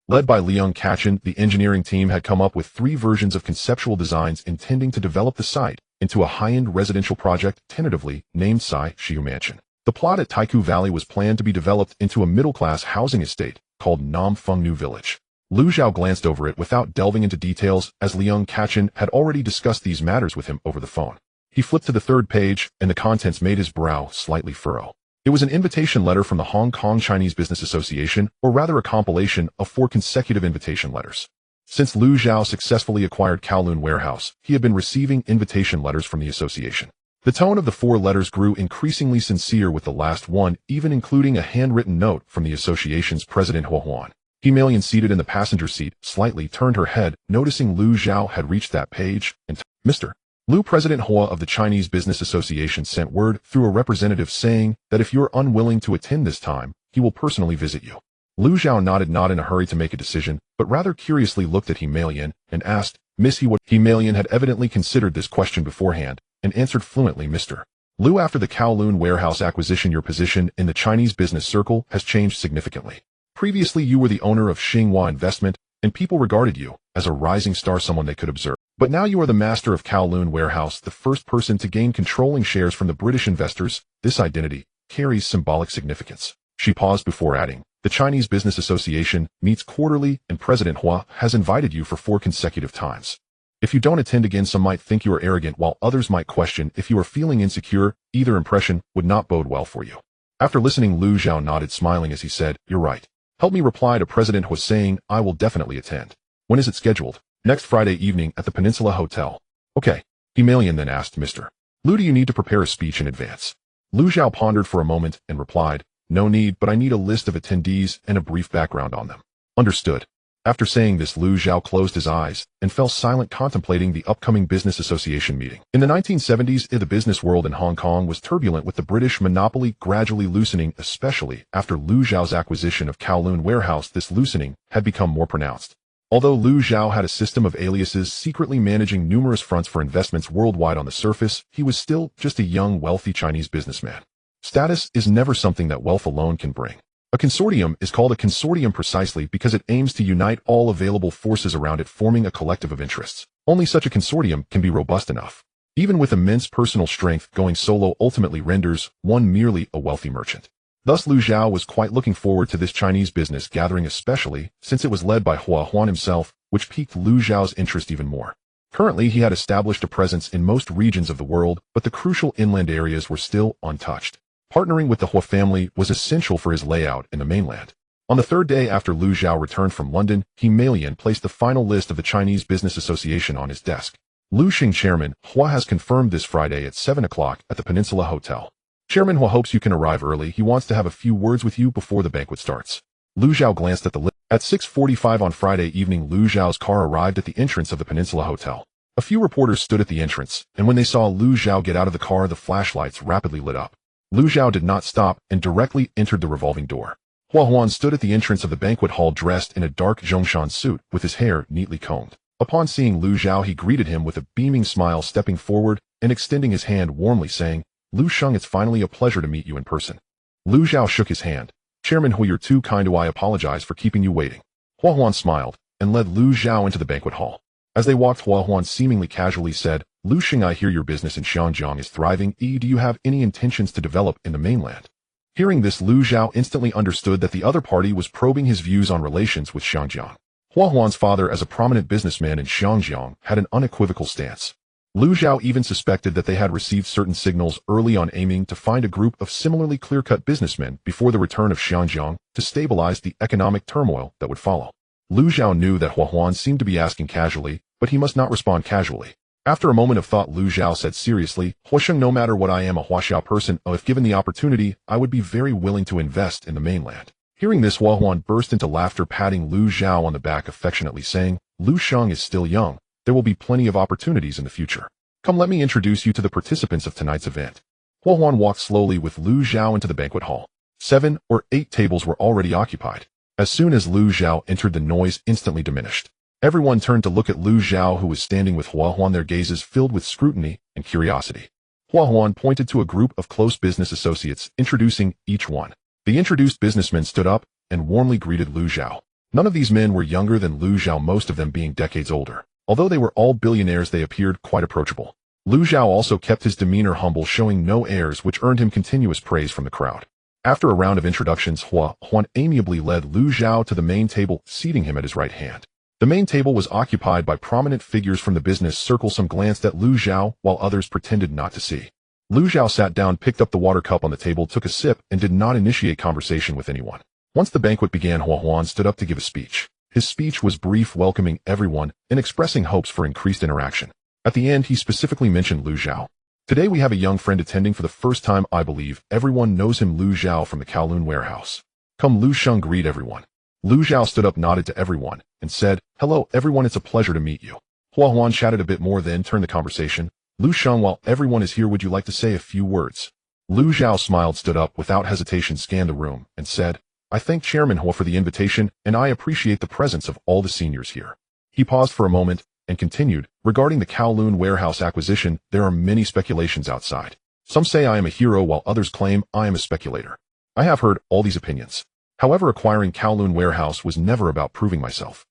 Led by Leung Kachin, the engineering team had come up with 3 versions of conceptual designs intending to develop the site into a high-end residential project tentatively named Sai Shiu Mansion. The plot at Taiku Valley was planned to be developed into a middle-class housing estate called Nam Feng New Village. Lu Zhao glanced over it without delving into details, as Leung Kachin had already discussed these matters with him over the phone. He flipped to the 3rd page, and the contents made his brow slightly furrow. It was an invitation letter from the Hong Kong Chinese Business Association, or rather a compilation of 4 consecutive invitation letters. Since Lu Zhao successfully acquired Kowloon Warehouse, he had been receiving invitation letters from the association. The tone of the 4 letters grew increasingly sincere, with the last one even including a handwritten note from the association's president Hua Huan. Himalian, seated in the passenger seat, slightly turned her head, noticing Lu Zhao had reached that page, and Mr. Lu, President Hua of the Chinese Business Association, sent word through a representative saying that if you're unwilling to attend this time, he will personally visit you. Lu Zhao nodded, not in a hurry to make a decision, but rather curiously looked at Himalian and asked, Miss He, what? Himalian had evidently considered this question beforehand and answered fluently, Mr. Lu, after the Kowloon Warehouse acquisition, your position in the Chinese business circle has changed significantly. Previously, you were the owner of Xinhua Investment, and people regarded you as a rising star, someone they could observe. But now you are the master of Kowloon Warehouse, the first person to gain controlling shares from the British investors. This identity carries symbolic significance. She paused before adding, the Chinese Business Association meets quarterly, and President Hua has invited you for 4 consecutive times. If you don't attend again, some might think you are arrogant, while others might question if you are feeling insecure. Either impression would not bode well for you. After listening, Lu Zhao nodded, smiling as he said, you're right. Help me reply to President Hua, saying I will definitely attend. When is it scheduled? Next Friday evening at the Peninsula Hotel. Okay. Himalian then asked, Mr. Lu, do you need to prepare a speech in advance? Lu Zhao pondered for a moment and replied, no need, but I need a list of attendees and a brief background on them. Understood. After saying this, Lu Zhao closed his eyes and fell silent, contemplating the upcoming business association meeting. In the 1970s, the business world in Hong Kong was turbulent, with the British monopoly gradually loosening, especially after Lu Zhao's acquisition of Kowloon Warehouse. This loosening had become more pronounced. Although Lu Zhao had a system of aliases secretly managing numerous fronts for investments worldwide on the surface, he was still just a young, wealthy Chinese businessman. Status is never something that wealth alone can bring. A consortium is called a consortium precisely because it aims to unite all available forces around it, forming a collective of interests. Only such a consortium can be robust enough. Even with immense personal strength, going solo ultimately renders one merely a wealthy merchant. Thus Lu Zhao was quite looking forward to this Chinese business gathering, especially since it was led by Hua Huan himself, which piqued Lu Zhao's interest even more. Currently he had established a presence in most regions of the world, but the crucial inland areas were still untouched. Partnering with the Hua family was essential for his layout in the mainland. On the third day after Lu Zhao returned from London, he mail-in placed the final list of the Chinese Business Association on his desk. Lu Xing Chairman, Hua has confirmed this Friday at 7 o'clock at the Peninsula Hotel. Chairman Hua hopes you can arrive early. He wants to have a few words with you before the banquet starts. Lu Zhao glanced at the list. At 6:45 on Friday evening, Lu Zhao's car arrived at the entrance of the Peninsula Hotel. A few reporters stood at the entrance, and when they saw Lu Zhao get out of the car, the flashlights rapidly lit up. Lu Zhao did not stop and directly entered the revolving door. Hua Huan stood at the entrance of the banquet hall dressed in a dark Zhongshan suit with his hair neatly combed. Upon seeing Lu Zhao, he greeted him with a beaming smile, stepping forward and extending his hand warmly, saying, "Lu Sheng, it's finally a pleasure to meet you in person." Lu Zhao shook his hand. "Chairman Hu, you're too kind. I apologize for keeping you waiting." Hua Huan smiled and led Lu Zhao into the banquet hall. As they walked, Hua Huan seemingly casually said, "Lu Xing, I hear your business in Xinjiang is thriving. Do you have any intentions to develop in the mainland?" Hearing this, Lu Zhao instantly understood that the other party was probing his views on relations with Xinjiang. Hua Huan's father, as a prominent businessman in Xinjiang, had an unequivocal stance. Lu Zhao even suspected that they had received certain signals early on, aiming to find a group of similarly clear-cut businessmen before the return of Xinjiang to stabilize the economic turmoil that would follow. Lu Zhao knew that Hua Huan seemed to be asking casually, but he must not respond casually. After a moment of thought, Lu Zhao said seriously, "Hua Sheng, no matter what, I am a Huaxiao person. If given the opportunity, I would be very willing to invest in the mainland." Hearing this, Hua Huan burst into laughter, patting Lu Zhao on the back affectionately, saying, "Lu Sheng is still young. There will be plenty of opportunities in the future. Come, let me introduce you to the participants of tonight's event." Hua Huan walked slowly with Lu Zhao into the banquet hall. 7 or 8 tables were already occupied. As soon as Lu Zhao entered, the noise instantly diminished. Everyone turned to look at Lu Zhao, who was standing with Hua Huan, their gazes filled with scrutiny and curiosity. Hua Huan pointed to a group of close business associates, introducing each one. The introduced businessmen stood up and warmly greeted Lu Zhao. None of these men were younger than Lu Zhao, most of them being decades older. Although they were all billionaires, they appeared quite approachable. Lu Zhao also kept his demeanor humble, showing no airs, which earned him continuous praise from the crowd. After a round of introductions, Hua Huan amiably led Lu Zhao to the main table, seating him at his right hand. The main table was occupied by prominent figures from the business circle. Some glanced at Lu Zhao, while others pretended not to see. Lu Zhao sat down, picked up the water cup on the table, took a sip, and did not initiate conversation with anyone. Once the banquet began, Hua Huan stood up to give a speech. His speech was brief, welcoming everyone and expressing hopes for increased interaction. At the end, he specifically mentioned Lu Zhao. "Today we have a young friend attending for the first time. I believe everyone knows him, Lu Zhao from the Kowloon warehouse. Come, Lu Sheng, greet everyone." Lu Zhao stood up, nodded to everyone, and said, "Hello, everyone, it's a pleasure to meet you." Hua Huan chatted a bit more, then turned the conversation. "Lu Sheng, while everyone is here, would you like to say a few words?" Lu Zhao smiled, stood up, without hesitation scanned the room, and said, "I thank Chairman Hua for the invitation, and I appreciate the presence of all the seniors here." He paused for a moment and continued, "Regarding the Kowloon warehouse acquisition, there are many speculations outside. Some say I am a hero, while others claim I am a speculator. I have heard all these opinions. However, acquiring Kowloon warehouse was never about proving myself.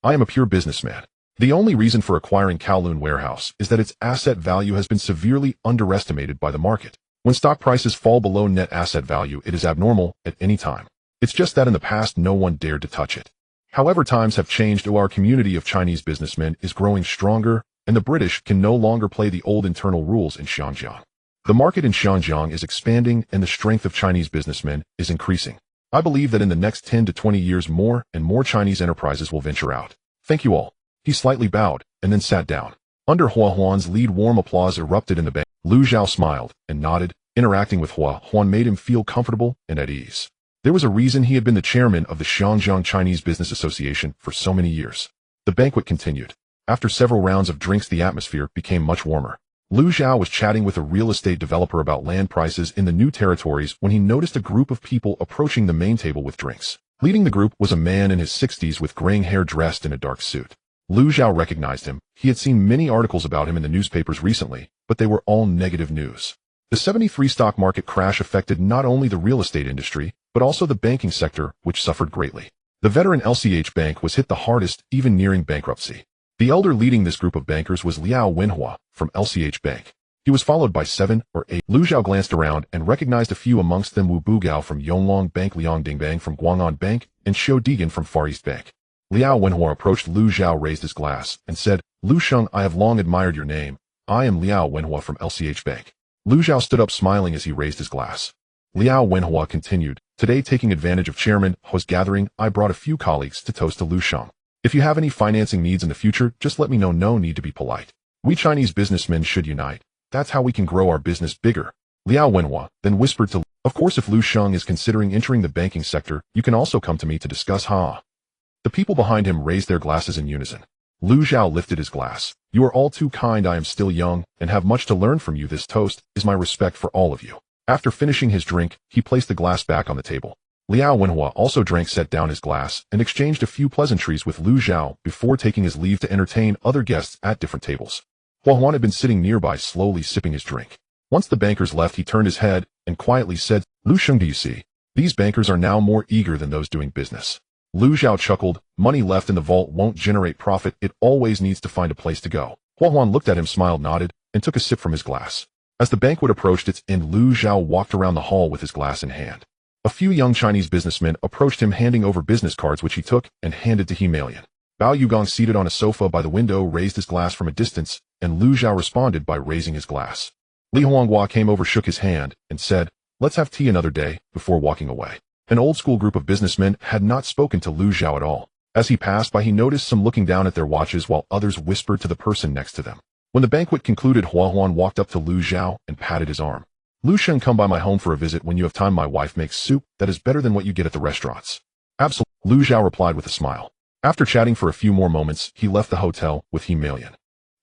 I am a pure businessman. The only reason for acquiring Kowloon warehouse is that its asset value has been severely underestimated by the market. When stock prices fall below net asset value, it is abnormal at any time. It's just that in the past, no one dared to touch it. However, times have changed. Our community of Chinese businessmen is growing stronger, and the British can no longer play the old internal rules in Xinjiang. The market in Xinjiang is expanding, and the strength of Chinese businessmen is increasing. I believe that in the next 10 to 20 years, more and more Chinese enterprises will venture out. Thank you all." He slightly bowed and then sat down. Under Hua Huan's lead, warm applause erupted in the bank. Lu Zhao smiled and nodded. Interacting with Hua Huan made him feel comfortable and at ease. There was a reason he had been the chairman of the Xinjiang Chinese Business Association for so many years. The banquet continued. After several rounds of drinks, the atmosphere became much warmer. Lu Zhao was chatting with a real estate developer about land prices in the new territories when he noticed a group of people approaching the main table with drinks. Leading the group was a man in his 60s with graying hair dressed in a dark suit. Lu Zhao recognized him. He had seen many articles about him in the newspapers recently, but they were all negative news. The 73 stock market crash affected not only the real estate industry, but also the banking sector, which suffered greatly. The veteran LCH Bank was hit the hardest, even nearing bankruptcy. The elder leading this group of bankers was Liao Wenhua from LCH Bank. He was followed by 7 or 8. Lu Zhao glanced around and recognized a few amongst them: Wu Bugao from Yonglong Bank, Liang Dingbang from Guang'an Bank, and Xiu Degan from Far East Bank. Liao Wenhua approached Lu Zhao, raised his glass, and said, "Lu Sheng, I have long admired your name. I am Liao Wenhua from LCH Bank." Lu Zhao stood up smiling as he raised his glass. Liao Wenhua continued, "Today, taking advantage of Chairman Hu's gathering, I brought a few colleagues to toast to Lu Sheng. If you have any financing needs in the future, just let me know. No need to be polite. We Chinese businessmen should unite. That's how we can grow our business bigger." Liao Wenhua then whispered to, "Of course, if Lu Sheng is considering entering the banking sector, you can also come to me to discuss." The people behind him raised their glasses in unison. Lu Zhao lifted his glass. "You are all too kind. I am still young and have much to learn from you. This toast is my respect for all of you." After finishing his drink, he placed the glass back on the table. Liao Wenhua also drank, set down his glass, and exchanged a few pleasantries with Lu Zhao before taking his leave to entertain other guests at different tables. Hua Huan had been sitting nearby, slowly sipping his drink. Once the bankers left, he turned his head and quietly said, "Lu Sheng, do you see? These bankers are now more eager than those doing business." Lu Zhao chuckled. "Money left in the vault won't generate profit. It always needs to find a place to go." Hua Huan looked at him, smiled, nodded, and took a sip from his glass. As the banquet approached its end, Lu Zhao walked around the hall with his glass in hand. A few young Chinese businessmen approached him, handing over business cards, which he took and handed to Himalayan. Bao Yugong, seated on a sofa by the window, raised his glass from a distance, and Lu Zhao responded by raising his glass. Li Huanghua came over, shook his hand, and said, "Let's have tea another day," before walking away. An old-school group of businessmen had not spoken to Lu Zhao at all. As he passed by, he noticed some looking down at their watches while others whispered to the person next to them. When the banquet concluded, Hua Huan walked up to Lu Zhao and patted his arm. "Lu Sheng, come by my home for a visit when you have time. My wife makes soup that is better than what you get at the restaurants." "Absolutely," Lu Zhao replied with a smile. After chatting for a few more moments, he left the hotel with Himalayan.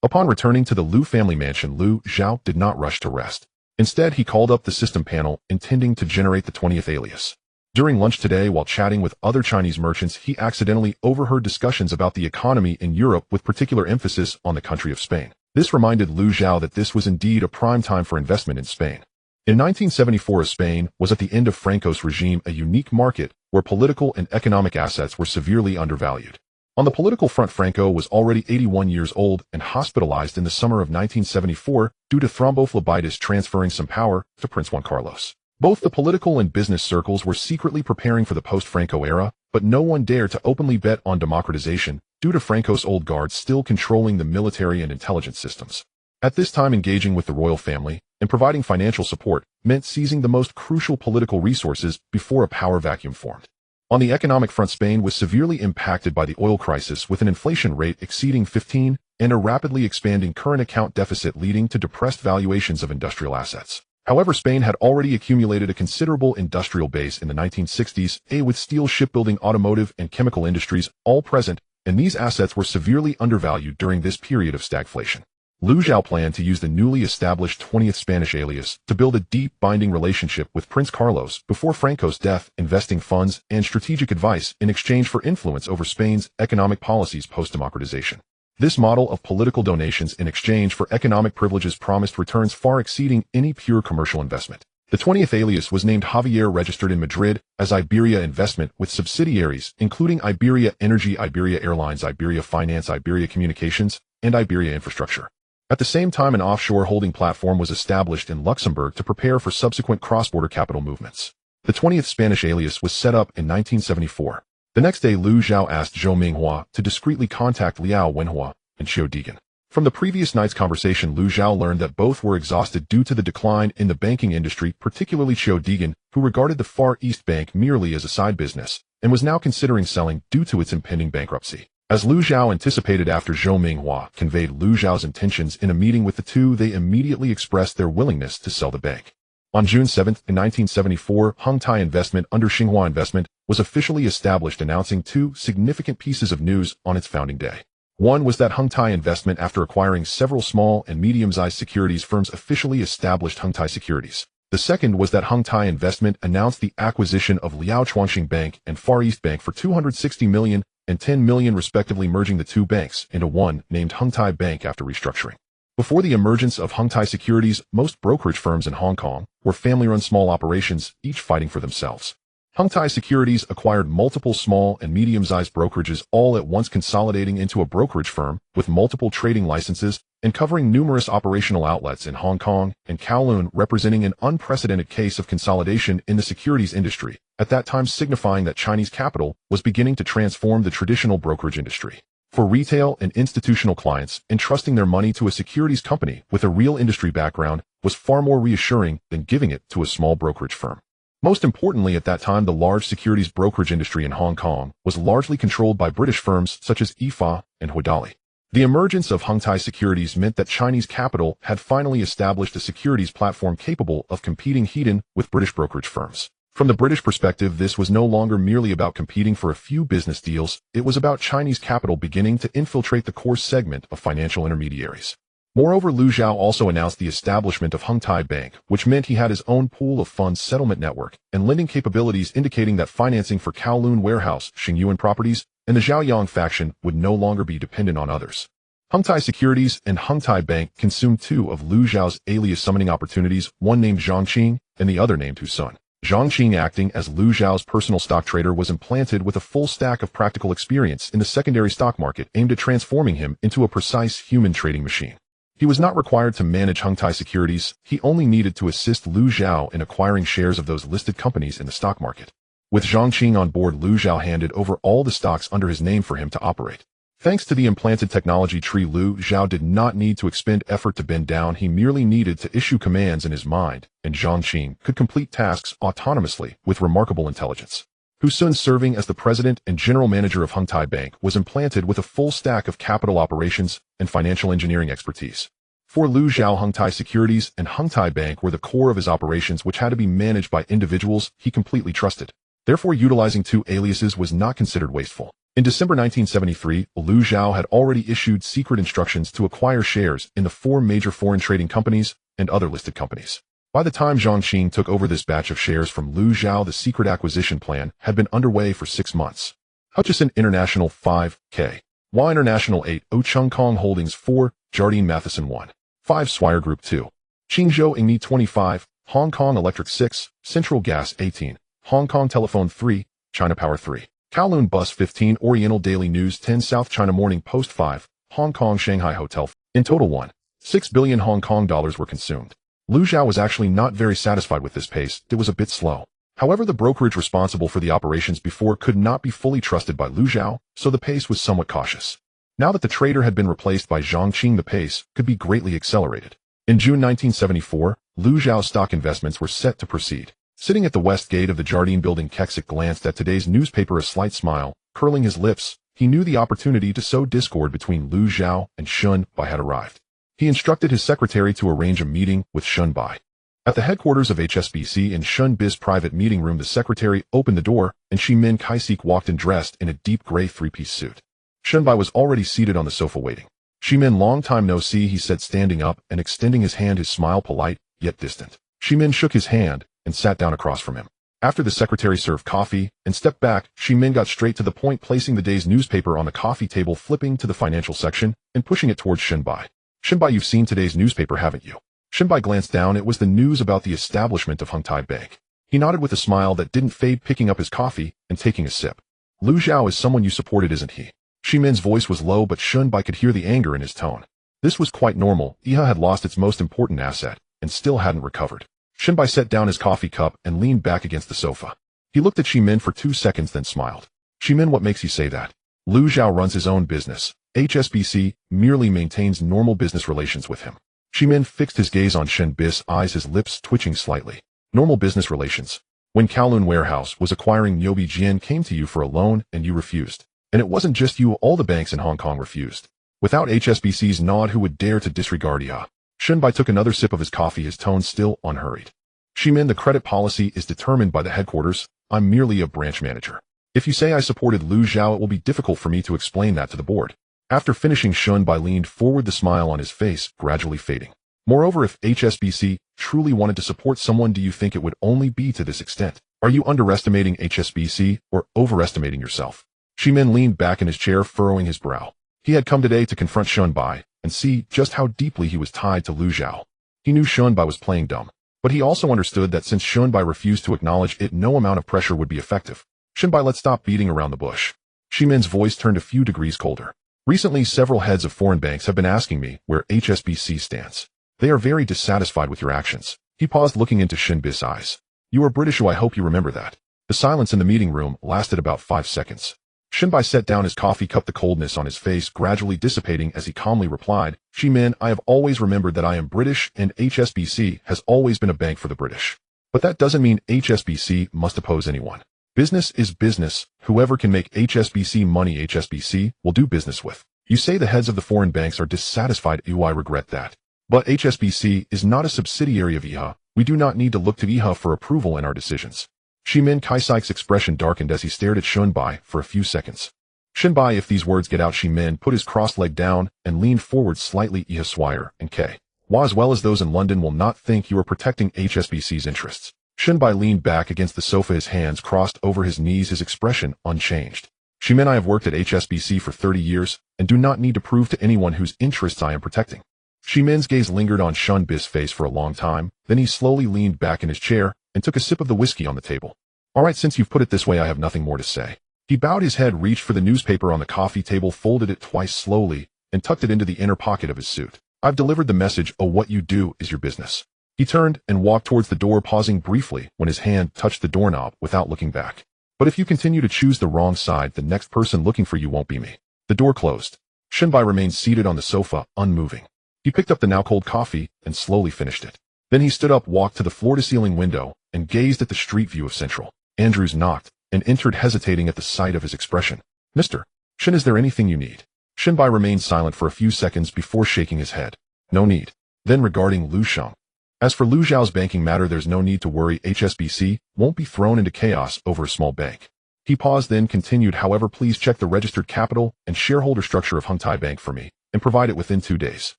Upon returning to the Lu family mansion, Lu Zhao did not rush to rest. Instead, he called up the system panel, intending to generate the 20th alias. During lunch today, while chatting with other Chinese merchants, he accidentally overheard discussions about the economy in Europe, with particular emphasis on the country of Spain. This reminded Lu Zhao that this was indeed a prime time for investment in Spain. In 1974, Spain was at the end of Franco's regime, a unique market where political and economic assets were severely undervalued. On the political front, Franco was already 81 years old and hospitalized in the summer of 1974 due to thrombophlebitis, transferring some power to Prince Juan Carlos. Both the political and business circles were secretly preparing for the post-Franco era, but no one dared to openly bet on democratization due to Franco's old guard still controlling the military and intelligence systems. At this time, engaging with the royal family and providing financial support meant seizing the most crucial political resources before a power vacuum formed. On the economic front, Spain was severely impacted by the oil crisis, with an inflation rate exceeding 15% and a rapidly expanding current account deficit, leading to depressed valuations of industrial assets. However, Spain had already accumulated a considerable industrial base in the 1960s, with steel, shipbuilding, automotive, and chemical industries all present, and these assets were severely undervalued during this period of stagflation. Lu Zhao planned to use the newly established 20th Spanish alias to build a deep, binding relationship with Prince Carlos before Franco's death, investing funds and strategic advice in exchange for influence over Spain's economic policies post-democratization. This model of political donations in exchange for economic privileges promised returns far exceeding any pure commercial investment. The 20th alias was named Javier, registered in Madrid as Iberia Investment, with subsidiaries including Iberia Energy, Iberia Airlines, Iberia Finance, Iberia Communications, and Iberia Infrastructure. At the same time, an offshore holding platform was established in Luxembourg to prepare for subsequent cross-border capital movements. The 20th Spanish alias was set up in 1974. The next day, Lu Zhao asked Zhou Minghua to discreetly contact Liao Wenhua and Xiu Degan. From the previous night's conversation, Lu Zhao learned that both were exhausted due to the decline in the banking industry, particularly Xiu Degan, who regarded the Far East Bank merely as a side business and was now considering selling due to its impending bankruptcy. As Lu Zhao anticipated, after Zhou Minghua conveyed Lu Zhao's intentions in a meeting with the two, they immediately expressed their willingness to sell the bank. On June 7, 1974, Hengtai Investment under Xinhua Investment was officially established, announcing two significant pieces of news on its founding day. One was that Hengtai Investment, after acquiring several small and medium-sized securities firms, officially established Hengtai Securities. The second was that Hengtai Investment announced the acquisition of Liao Chuanxing Bank and Far East Bank for $260 million and $10 million respectively, merging the two banks into one named Hengtai Bank after restructuring. Before the emergence of Hengtai Securities, most brokerage firms in Hong Kong were family-run small operations, each fighting for themselves. Hengtai Securities acquired multiple small and medium-sized brokerages, all at once consolidating into a brokerage firm with multiple trading licenses and covering numerous operational outlets in Hong Kong and Kowloon, representing an unprecedented case of consolidation in the securities industry, at that time signifying that Chinese capital was beginning to transform the traditional brokerage industry. For retail and institutional clients, entrusting their money to a securities company with a real industry background was far more reassuring than giving it to a small brokerage firm. Most importantly, at that time, the large securities brokerage industry in Hong Kong was largely controlled by British firms such as IFA and Huadali. The emergence of Hengtai Securities meant that Chinese capital had finally established a securities platform capable of competing head-on with British brokerage firms. From the British perspective, this was no longer merely about competing for a few business deals, it was about Chinese capital beginning to infiltrate the core segment of financial intermediaries. Moreover, Liu Xiao also announced the establishment of Hengtai Bank, which meant he had his own pool of funds settlement network and lending capabilities, indicating that financing for Kowloon Warehouse, Xingyuan Properties, and the Zhaoyang faction would no longer be dependent on others. Hengtai Securities and Hengtai Bank consumed two of Liu Xiao's alias summoning opportunities, one named Zhangqing and the other named Hu Sun. Zhangqing, acting as Liu Xiao's personal stock trader, was implanted with a full stack of practical experience in the secondary stock market aimed at transforming him into a precise human trading machine. He was not required to manage Hengtai Securities, he only needed to assist Liu Xiao in acquiring shares of those listed companies in the stock market. With Zhangqing on board, Liu Xiao handed over all the stocks under his name for him to operate. Thanks to the implanted technology tree, Liu Xiao did not need to expend effort to bend down, he merely needed to issue commands in his mind, and Zhangqing could complete tasks autonomously with remarkable intelligence. Hu Sun, serving as the president and general manager of Hengtai Bank, was implanted with a full stack of capital operations and financial engineering expertise. For Liu Xiao, Hengtai Securities and Hengtai Bank were the core of his operations, which had to be managed by individuals he completely trusted. Therefore, utilizing two aliases was not considered wasteful. In December 1973, Liu Xiao had already issued secret instructions to acquire shares in the four major foreign trading companies and other listed companies. By the time Zhangqing took over this batch of shares from Liu Xiao, the secret acquisition plan had been underway for 6 months. Hutchison International 5, K. Y International 8, O Chung Kong Holdings 4, Jardine Matheson 1, 5 Swire Group 2, Qingzhou Ingni 25, Hong Kong Electric 6, Central Gas 18, Hong Kong Telephone 3, China Power 3, Kowloon Bus 15, Oriental Daily News 10, South China Morning Post 5, Hong Kong Shanghai Hotel. In total, 1.6 billion Hong Kong dollars were consumed. Liu Xiao was actually not very satisfied with this pace, it was a bit slow. However, the brokerage responsible for the operations before could not be fully trusted by Liu Xiao, so the pace was somewhat cautious. Now that the trader had been replaced by Zhangqing, the pace could be greatly accelerated. In June 1974, Liu Xiao's stock investments were set to proceed. Sitting at the west gate of the Jardine building, Kexic glanced at today's newspaper, a slight smile curling his lips. He knew the opportunity to sow discord between Liu Xiao and Shun Bai had arrived. He instructed his secretary to arrange a meeting with Shun Bai. At the headquarters of HSBC in Shun Bai's private meeting room, the secretary opened the door, and Shimin Kaisik walked in dressed in a deep gray three-piece suit. Shun Bai was already seated on the sofa waiting. Shimin, long time no see, he said, standing up and extending his hand, his smile polite, yet distant. Shimin shook his hand and sat down across from him. After the secretary served coffee and stepped back, Shimin got straight to the point, placing the day's newspaper on the coffee table, flipping to the financial section and pushing it towards Shun Bai. Shun Bai, you've seen today's newspaper, haven't you? Shun Bai glanced down. It was the news about the establishment of Hengtai Bank. He nodded with a smile that didn't fade, picking up his coffee and taking a sip. Liu Xiao is someone you supported, isn't he? Shimin's voice was low, but Shun Bai could hear the anger in his tone. This was quite normal. IHA had lost its most important asset and still hadn't recovered. Shun Bai set down his coffee cup and leaned back against the sofa. He looked at Shimin for 2 seconds, then smiled. Shimin, what makes you say that? Liu Xiao runs his own business. HSBC merely maintains normal business relations with him. Shimin fixed his gaze on Shun Bai's eyes, his lips twitching slightly. Normal business relations. When Kowloon Warehouse was acquiring Nyobi Jian came to you for a loan and you refused. And it wasn't just you, all the banks in Hong Kong refused. Without HSBC's nod, who would dare to disregard IHA? Shun Bai took another sip of his coffee, his tone still unhurried. Shimin, the credit policy is determined by the headquarters. I'm merely a branch manager. If you say I supported Liu Xiao, it will be difficult for me to explain that to the board. After finishing, Shun Bai leaned forward, the smile on his face gradually fading. Moreover, if HSBC truly wanted to support someone, do you think it would only be to this extent? Are you underestimating HSBC or overestimating yourself? Shimin leaned back in his chair, furrowing his brow. He had come today to confront Shunbai and see just how deeply he was tied to Lu Zhao. He knew Shunbai was playing dumb, but he also understood that since Shunbai refused to acknowledge it, no amount of pressure would be effective. Shunbai, let's stop beating around the bush. Shimin's voice turned a few degrees colder. Recently, several heads of foreign banks have been asking me where HSBC stands. They are very dissatisfied with your actions. He paused, looking into Shinbei's eyes. You are British, I hope you remember that. The silence in the meeting room lasted about 5 seconds. Shinbai set down his coffee cup, the coldness on his face gradually dissipating as he calmly replied, Shimin, I have always remembered that I am British and HSBC has always been a bank for the British. But that doesn't mean HSBC must oppose anyone. Business is business. Whoever can make HSBC money, HSBC will do business with. You say the heads of the foreign banks are dissatisfied. I regret that. But HSBC is not a subsidiary of IHA. We do not need to look to IHA for approval in our decisions. Shimin Kaisaik's expression darkened as he stared at Shunbai for a few seconds. Shunbai, if these words get out, Shimin put his crossed leg down and leaned forward slightly. IHA Swire and K. Wa as well as those in London will not think you are protecting HSBC's interests. Shunbai leaned back against the sofa, his hands crossed over his knees, his expression unchanged. Shimin, I have worked at HSBC for 30 years and do not need to prove to anyone whose interests I am protecting. Shimin's gaze lingered on Shunbai's face for a long time, then he slowly leaned back in his chair and took a sip of the whiskey on the table. All right, since you've put it this way, I have nothing more to say. He bowed his head, reached for the newspaper on the coffee table, folded it twice slowly, and tucked it into the inner pocket of his suit. I've delivered the message. Oh, what you do is your business. He turned and walked towards the door, pausing briefly when his hand touched the doorknob without looking back. But if you continue to choose the wrong side, the next person looking for you won't be me. The door closed. Shunbai remained seated on the sofa, unmoving. He picked up the now cold coffee and slowly finished it. Then he stood up, walked to the floor-to-ceiling window, and gazed at the street view of Central. Andrews knocked and entered, hesitating at the sight of his expression. Mr. Shin, is there anything you need? Shunbai remained silent for a few seconds before shaking his head. No need. Then regarding Lu Sheng. As for Lu Zhao's banking matter, there's no need to worry. HSBC won't be thrown into chaos over a small bank. He paused, then continued, however, please check the registered capital and shareholder structure of Hengtai Bank for me and provide it within 2 days.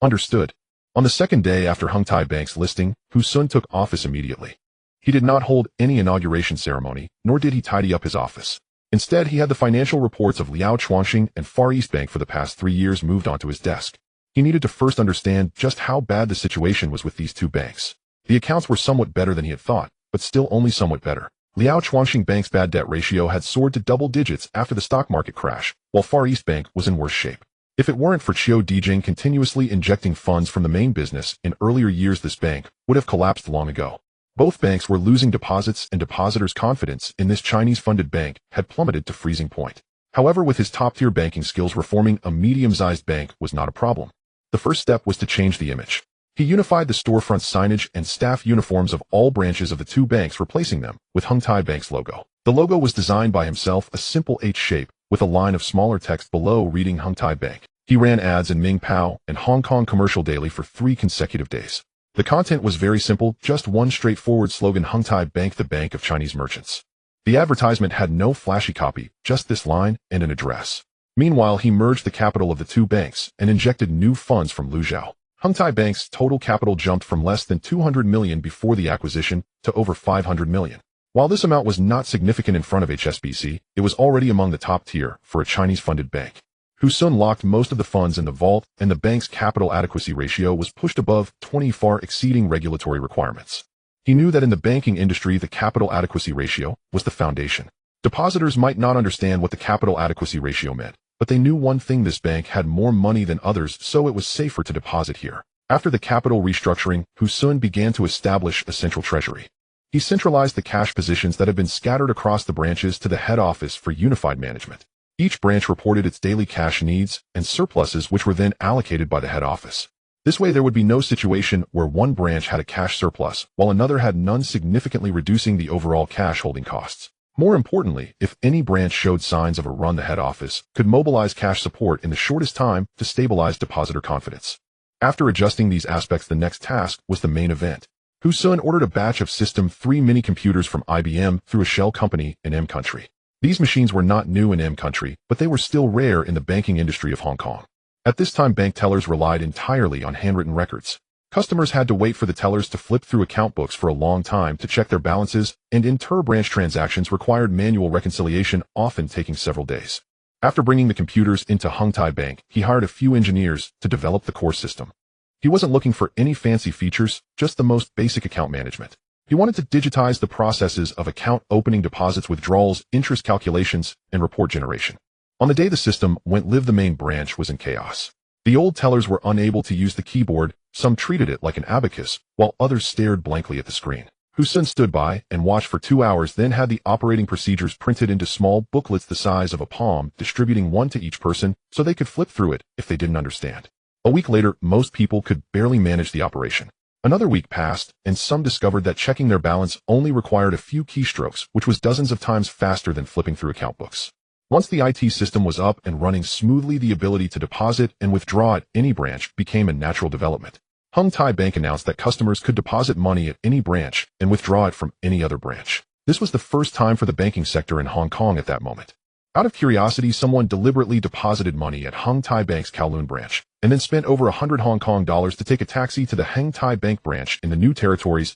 Understood. On the second day after Hengtai Bank's listing, Hu Sun took office immediately. He did not hold any inauguration ceremony, nor did he tidy up his office. Instead, he had the financial reports of Liao Chuanxing and Far East Bank for the past 3 years moved onto his desk. He needed to first understand just how bad the situation was with these two banks. The accounts were somewhat better than he had thought, but still only somewhat better. Liao Chuanxing Bank's bad debt ratio had soared to double digits after the stock market crash, while Far East Bank was in worse shape. If it weren't for Qiu Dijing continuously injecting funds from the main business in earlier years, this bank would have collapsed long ago. Both banks were losing deposits, and depositors' confidence in this Chinese-funded bank had plummeted to freezing point. However, with his top-tier banking skills, reforming a medium-sized bank was not a problem. The first step was to change the image. He unified the storefront signage and staff uniforms of all branches of the two banks, replacing them with Hengtai Bank's logo. The logo was designed by himself, a simple H shape with a line of smaller text below reading Hengtai Bank. He ran ads in Mingpao and Hong Kong Commercial Daily for 3 consecutive days. The content was very simple, just one straightforward slogan: Hengtai Bank, the bank of Chinese merchants. The advertisement had no flashy copy, just this line and an address. Meanwhile, he merged the capital of the two banks and injected new funds from Lu Zhao. Hengtai Bank's total capital jumped from less than 200 million before the acquisition to over 500 million. While this amount was not significant in front of HSBC, it was already among the top tier for a Chinese-funded bank. Hu Sun locked most of the funds in the vault, and the bank's capital adequacy ratio was pushed above 20, far exceeding regulatory requirements. He knew that in the banking industry, the capital adequacy ratio was the foundation. Depositors might not understand what the capital adequacy ratio meant, but they knew one thing: this bank had more money than others, so it was safer to deposit here. After the capital restructuring, Hu Sun began to establish a central treasury. He centralized the cash positions that had been scattered across the branches to the head office for unified management. Each branch reported its daily cash needs and surpluses, which were then allocated by the head office. This way, there would be no situation where one branch had a cash surplus while another had none, significantly reducing the overall cash holding costs. More importantly, if any branch showed signs of a run, the head office could mobilize cash support in the shortest time to stabilize depositor confidence. After adjusting these aspects, the next task was the main event. Hu Sun ordered a batch of System 3 mini-computers from IBM through a shell company in M country. These machines were not new in M country, but they were still rare in the banking industry of Hong Kong. At this time, bank tellers relied entirely on handwritten records. Customers had to wait for the tellers to flip through account books for a long time to check their balances, and inter-branch transactions required manual reconciliation, often taking several days. After bringing the computers into Hengtai Bank, he hired a few engineers to develop the core system. He wasn't looking for any fancy features, just the most basic account management. He wanted to digitize the processes of account opening, deposits, withdrawals, interest calculations, and report generation. On the day the system went live, the main branch was in chaos. The old tellers were unable to use the keyboard, some treated it like an abacus, while others stared blankly at the screen. Husun stood by and watched for 2 hours, then had the operating procedures printed into small booklets the size of a palm, distributing one to each person so they could flip through it if they didn't understand. A week later, most people could barely manage the operation. Another week passed, and some discovered that checking their balance only required a few keystrokes, which was dozens of times faster than flipping through account books. Once the IT system was up and running smoothly, the ability to deposit and withdraw at any branch became a natural development. Hengtai Bank announced that customers could deposit money at any branch and withdraw it from any other branch. This was the first time for the banking sector in Hong Kong at that moment. Out of curiosity, someone deliberately deposited money at Hengtai Bank's Kowloon branch, and then spent over 100 Hong Kong dollars to take a taxi to the Hengtai Bank branch in the New Territories,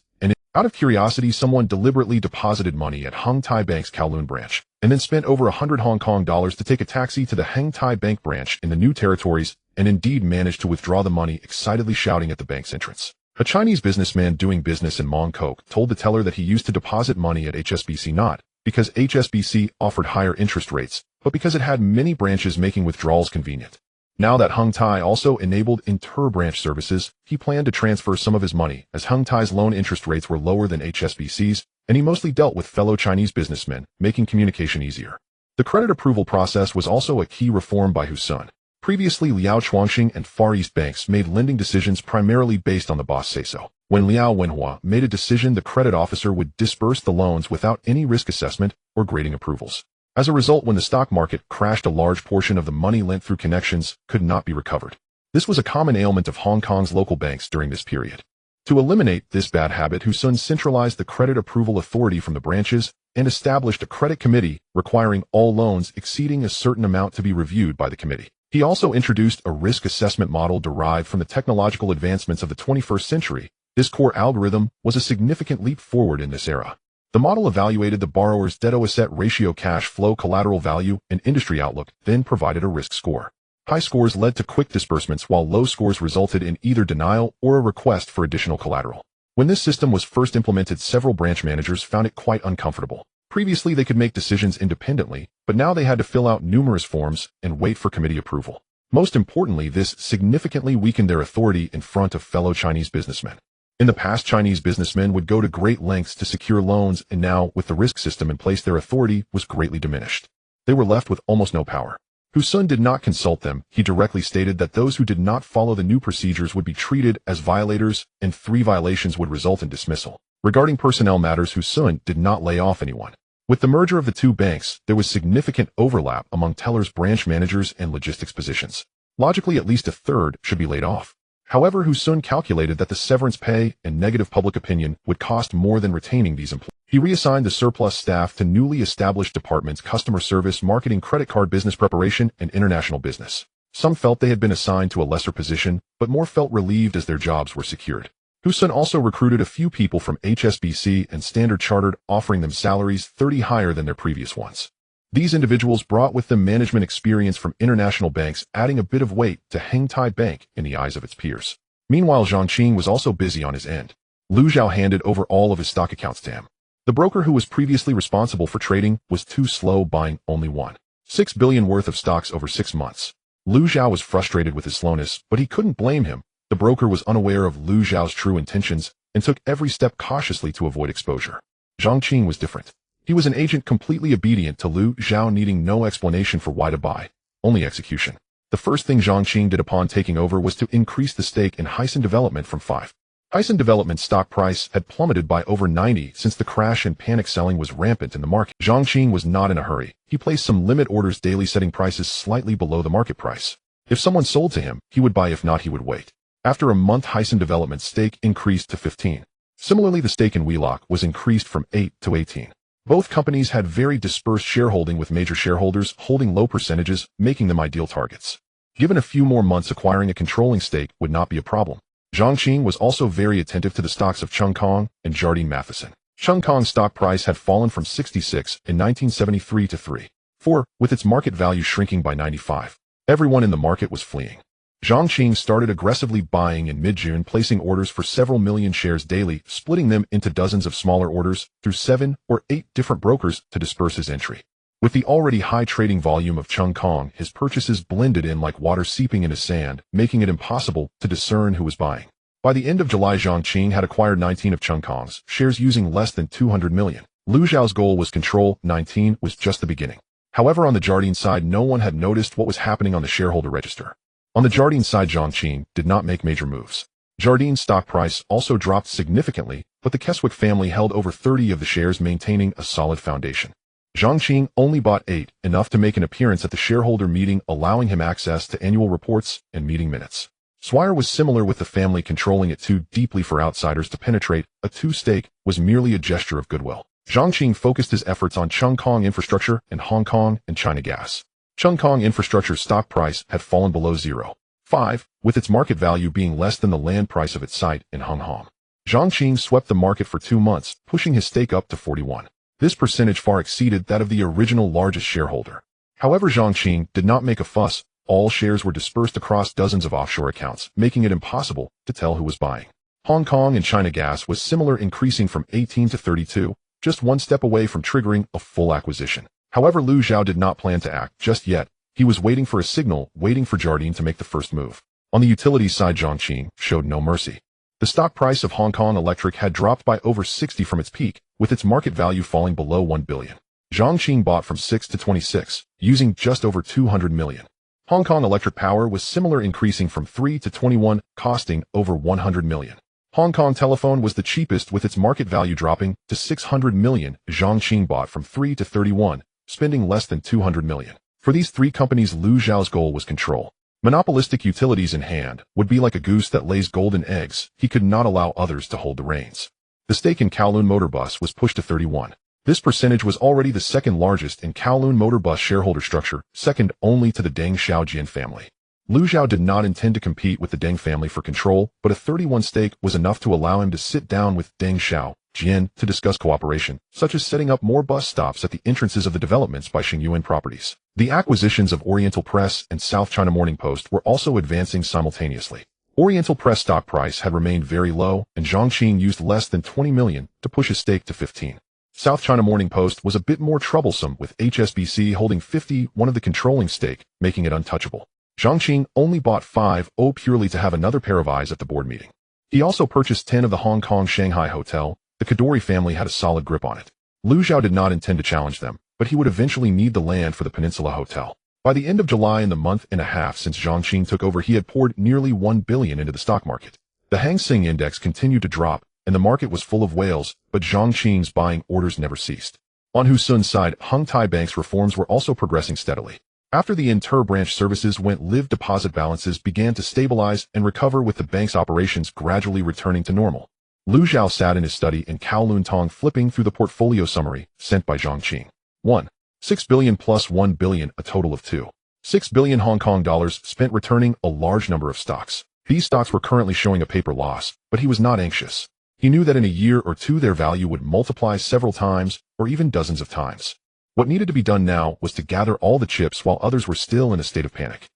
out of curiosity, someone deliberately deposited money at Hengtai Bank's Kowloon branch, and then spent over 100 Hong Kong dollars to take a taxi to the Hengtai Bank branch in the New Territories, and indeed managed to withdraw the money, excitedly shouting at the bank's entrance. A Chinese businessman doing business in Mong Kok told the teller that he used to deposit money at HSBC not because HSBC offered higher interest rates, but because it had many branches, making withdrawals convenient. Now that Hengtai also enabled inter-branch services, he planned to transfer some of his money, as Hengtai's loan interest rates were lower than HSBC's, and he mostly dealt with fellow Chinese businessmen, making communication easier. The credit approval process was also a key reform by Husun. Previously, Liao Chuangxing and Far East banks made lending decisions primarily based on the boss say-so. When Liao Wenhua made a decision, the credit officer would disburse the loans without any risk assessment or grading approvals. As a result, when the stock market crashed, a large portion of the money lent through connections could not be recovered. This was a common ailment of Hong Kong's local banks during this period. To eliminate this bad habit, Husun centralized the credit approval authority from the branches and established a credit committee requiring all loans exceeding a certain amount to be reviewed by the committee. He also introduced a risk assessment model derived from the technological advancements of the 21st century. This core algorithm was a significant leap forward in this era. The model evaluated the borrower's debt-to-asset ratio, cash flow, collateral value, and industry outlook, then provided a risk score. High scores led to quick disbursements, while low scores resulted in either denial or a request for additional collateral. When this system was first implemented, several branch managers found it quite uncomfortable. Previously, they could make decisions independently, but now they had to fill out numerous forms and wait for committee approval. Most importantly, this significantly weakened their authority in front of fellow Chinese businessmen. In the past, Chinese businessmen would go to great lengths to secure loans, and now, with the risk system in place, their authority was greatly diminished. They were left with almost no power. Husun did not consult them. He directly stated that those who did not follow the new procedures would be treated as violators, and 3 violations would result in dismissal. Regarding personnel matters, Husun did not lay off anyone. With the merger of the two banks, there was significant overlap among tellers, branch managers, and logistics positions. Logically, at least a third should be laid off. However, Husun calculated that the severance pay and negative public opinion would cost more than retaining these employees. He reassigned the surplus staff to newly established departments: customer service, marketing, credit card business preparation, and international business. Some felt they had been assigned to a lesser position, but more felt relieved as their jobs were secured. Husun also recruited a few people from HSBC and Standard Chartered, offering them salaries 30% higher than their previous ones. These individuals brought with them management experience from international banks, adding a bit of weight to Hengtai Bank in the eyes of its peers. Meanwhile, Zhang Qing was also busy on his end. Lu Zhao handed over all of his stock accounts to him. The broker who was previously responsible for trading was too slow, buying only 1.6 billion worth of stocks over 6 months. Lu Zhao was frustrated with his slowness, but he couldn't blame him. The broker was unaware of Lu Zhao's true intentions and took every step cautiously to avoid exposure. Zhang Qing was different. He was an agent completely obedient to Lu Zhao, needing no explanation for why to buy, only execution. The first thing Zhang Qing did upon taking over was to increase the stake in Hysan Development from 5. Hysan Development's stock price had plummeted by over 90 since the crash, and panic selling was rampant in the market. Zhang Qing was not in a hurry. He placed some limit orders daily, setting prices slightly below the market price. If someone sold to him, he would buy; if not, he would wait. After a month, Hysan Development's stake increased to 15. Similarly, the stake in Wheelock was increased from 8 to 18. Both companies had very dispersed shareholding, with major shareholders holding low percentages, making them ideal targets. Given a few more months, acquiring a controlling stake would not be a problem. Zhang Qing was also very attentive to the stocks of Chung Kong and Jardine Matheson. Chung Kong's stock price had fallen from 66 in 1973 to 3.4, with its market value shrinking by 95. Everyone in the market was fleeing. Zhang Qing started aggressively buying in mid-June, placing orders for several million shares daily, splitting them into dozens of smaller orders through 7 or 8 different brokers to disperse his entry. With the already high trading volume of Chung Kong, his purchases blended in like water seeping into sand, making it impossible to discern who was buying. By the end of July, Zhang Qing had acquired 19 of Chung Kong's shares using less than 200 million. Lu Zhao's goal was control. 19 was just the beginning. However, on the Jardine side, no one had noticed what was happening on the shareholder register. On the Jardine side, Zhang Qing did not make major moves. Jardine's stock price also dropped significantly, but the Keswick family held over 30 of the shares, maintaining a solid foundation. Zhang Qing only bought 8, enough to make an appearance at the shareholder meeting, allowing him access to annual reports and meeting minutes. Swire was similar, with the family controlling it too deeply for outsiders to penetrate. A 2 stake was merely a gesture of goodwill. Zhang Qing focused his efforts on Chung Kong Infrastructure and Hong Kong and China Gas. Chung Kong Infrastructure's stock price had fallen below 0.5, with its market value being less than the land price of its site in Hong Kong. Zhang Qing swept the market for 2 months, pushing his stake up to 41. This percentage far exceeded that of the original largest shareholder. However, Zhang Qing did not make a fuss. All shares were dispersed across dozens of offshore accounts, making it impossible to tell who was buying. Hong Kong and China Gas was similar, increasing from 18 to 32, just one step away from triggering a full acquisition. However, Lu Zhao did not plan to act just yet. He was waiting for a signal, waiting for Jardine to make the first move. On the utilities side, Zhang Qing showed no mercy. The stock price of Hong Kong Electric had dropped by over 60 from its peak, with its market value falling below 1 billion. Zhang Qing bought from 6 to 26, using just over 200 million. Hong Kong Electric Power was similar, increasing from 3 to 21, costing over 100 million. Hong Kong Telephone was the cheapest, with its market value dropping to 600 million. Zhang Qing bought from 3 to 31, spending less than 200 million. For these 3 companies, Lu Zhao's goal was control. Monopolistic utilities in hand would be like a goose that lays golden eggs. He could not allow others to hold the reins. The stake in Kowloon Motor Bus was pushed to 31. This percentage was already the second largest in Kowloon Motor Bus shareholder structure, second only to the Deng Xiaojian family. Lu Zhao did not intend to compete with the Deng family for control, but a 31 stake was enough to allow him to sit down with Deng Xiaojian to discuss cooperation, such as setting up more bus stops at the entrances of the developments by Xingyuan Properties. The acquisitions of Oriental Press and South China Morning Post were also advancing simultaneously. Oriental Press stock price had remained very low, and Zhang Qing used less than 20 million to push his stake to 15. South China Morning Post was a bit more troublesome, with HSBC holding 51 of the controlling stake, making it untouchable. Zhang Qing only bought 5.0 purely to have another pair of eyes at the board meeting. He also purchased 10 of the Hong Kong Shanghai Hotel. The Kadoorie family had a solid grip on it. Lu Zhao did not intend to challenge them, but he would eventually need the land for the Peninsula Hotel. By the end of July, in the month and a half since Zhang Qing took over, he had poured nearly 1 billion into the stock market. The Hang Seng Index continued to drop, and the market was full of whales, but Zhang Qing's buying orders never ceased. On Hu Sun's side, Hung Tai Bank's reforms were also progressing steadily. After the inter-branch services went live, deposit balances began to stabilize and recover, with the bank's operations gradually returning to normal. Lu Zhao sat in his study in Kowloon Tong, flipping through the portfolio summary sent by Zhang Qing. 1.6 billion plus 1 billion, a total of 2.6 billion Hong Kong dollars spent returning a large number of stocks. These stocks were currently showing a paper loss, but he was not anxious. He knew that in a year or two their value would multiply several times, or even dozens of times. What needed to be done now was to gather all the chips while others were still in a state of panic.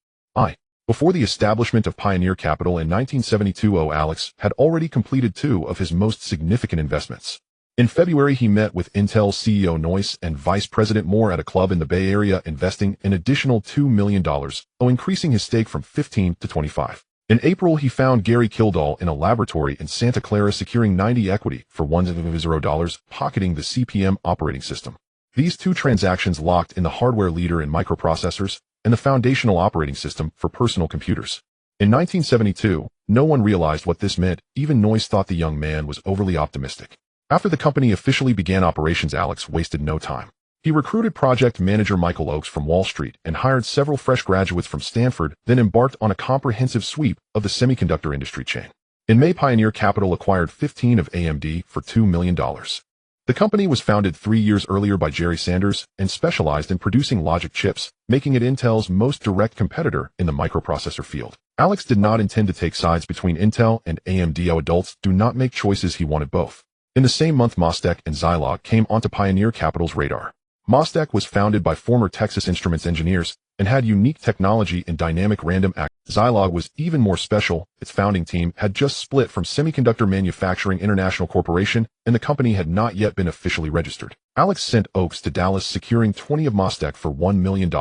Before the establishment of Pioneer Capital in 1972, Alex had already completed 2 of his most significant investments. In February, he met with Intel CEO Noyce and Vice President Moore at a club in the Bay Area, investing an additional $2 million, increasing his stake from 15 to 25. In April, he found Gary Kildall in a laboratory in Santa Clara, securing 90 equity for $1.0, pocketing the CPM operating system. These 2 transactions locked in the hardware leader in microprocessors and the foundational operating system for personal computers. In 1972, no one realized what this meant. Even Noyce thought the young man was overly optimistic. After the company officially began operations, Alex wasted no time. He recruited project manager Michael Oakes from Wall Street and hired several fresh graduates from Stanford, then embarked on a comprehensive sweep of the semiconductor industry chain. In May, Pioneer Capital acquired 15 of AMD for $2 million. The company was founded 3 years earlier by Jerry Sanders and specialized in producing logic chips, making it Intel's most direct competitor in the microprocessor field. Alex did not intend to take sides between Intel and AMD. Adults do not make choices. He wanted both. In the same month, Mostek and Zilog came onto Pioneer Capital's radar. Mostek was founded by former Texas Instruments engineers and had unique technology in dynamic random access. Zilog was even more special. Its founding team had just split from Semiconductor Manufacturing International Corporation, and the company had not yet been officially registered. Alex sent Oaks to Dallas, securing 20 of Mostek for $1 million,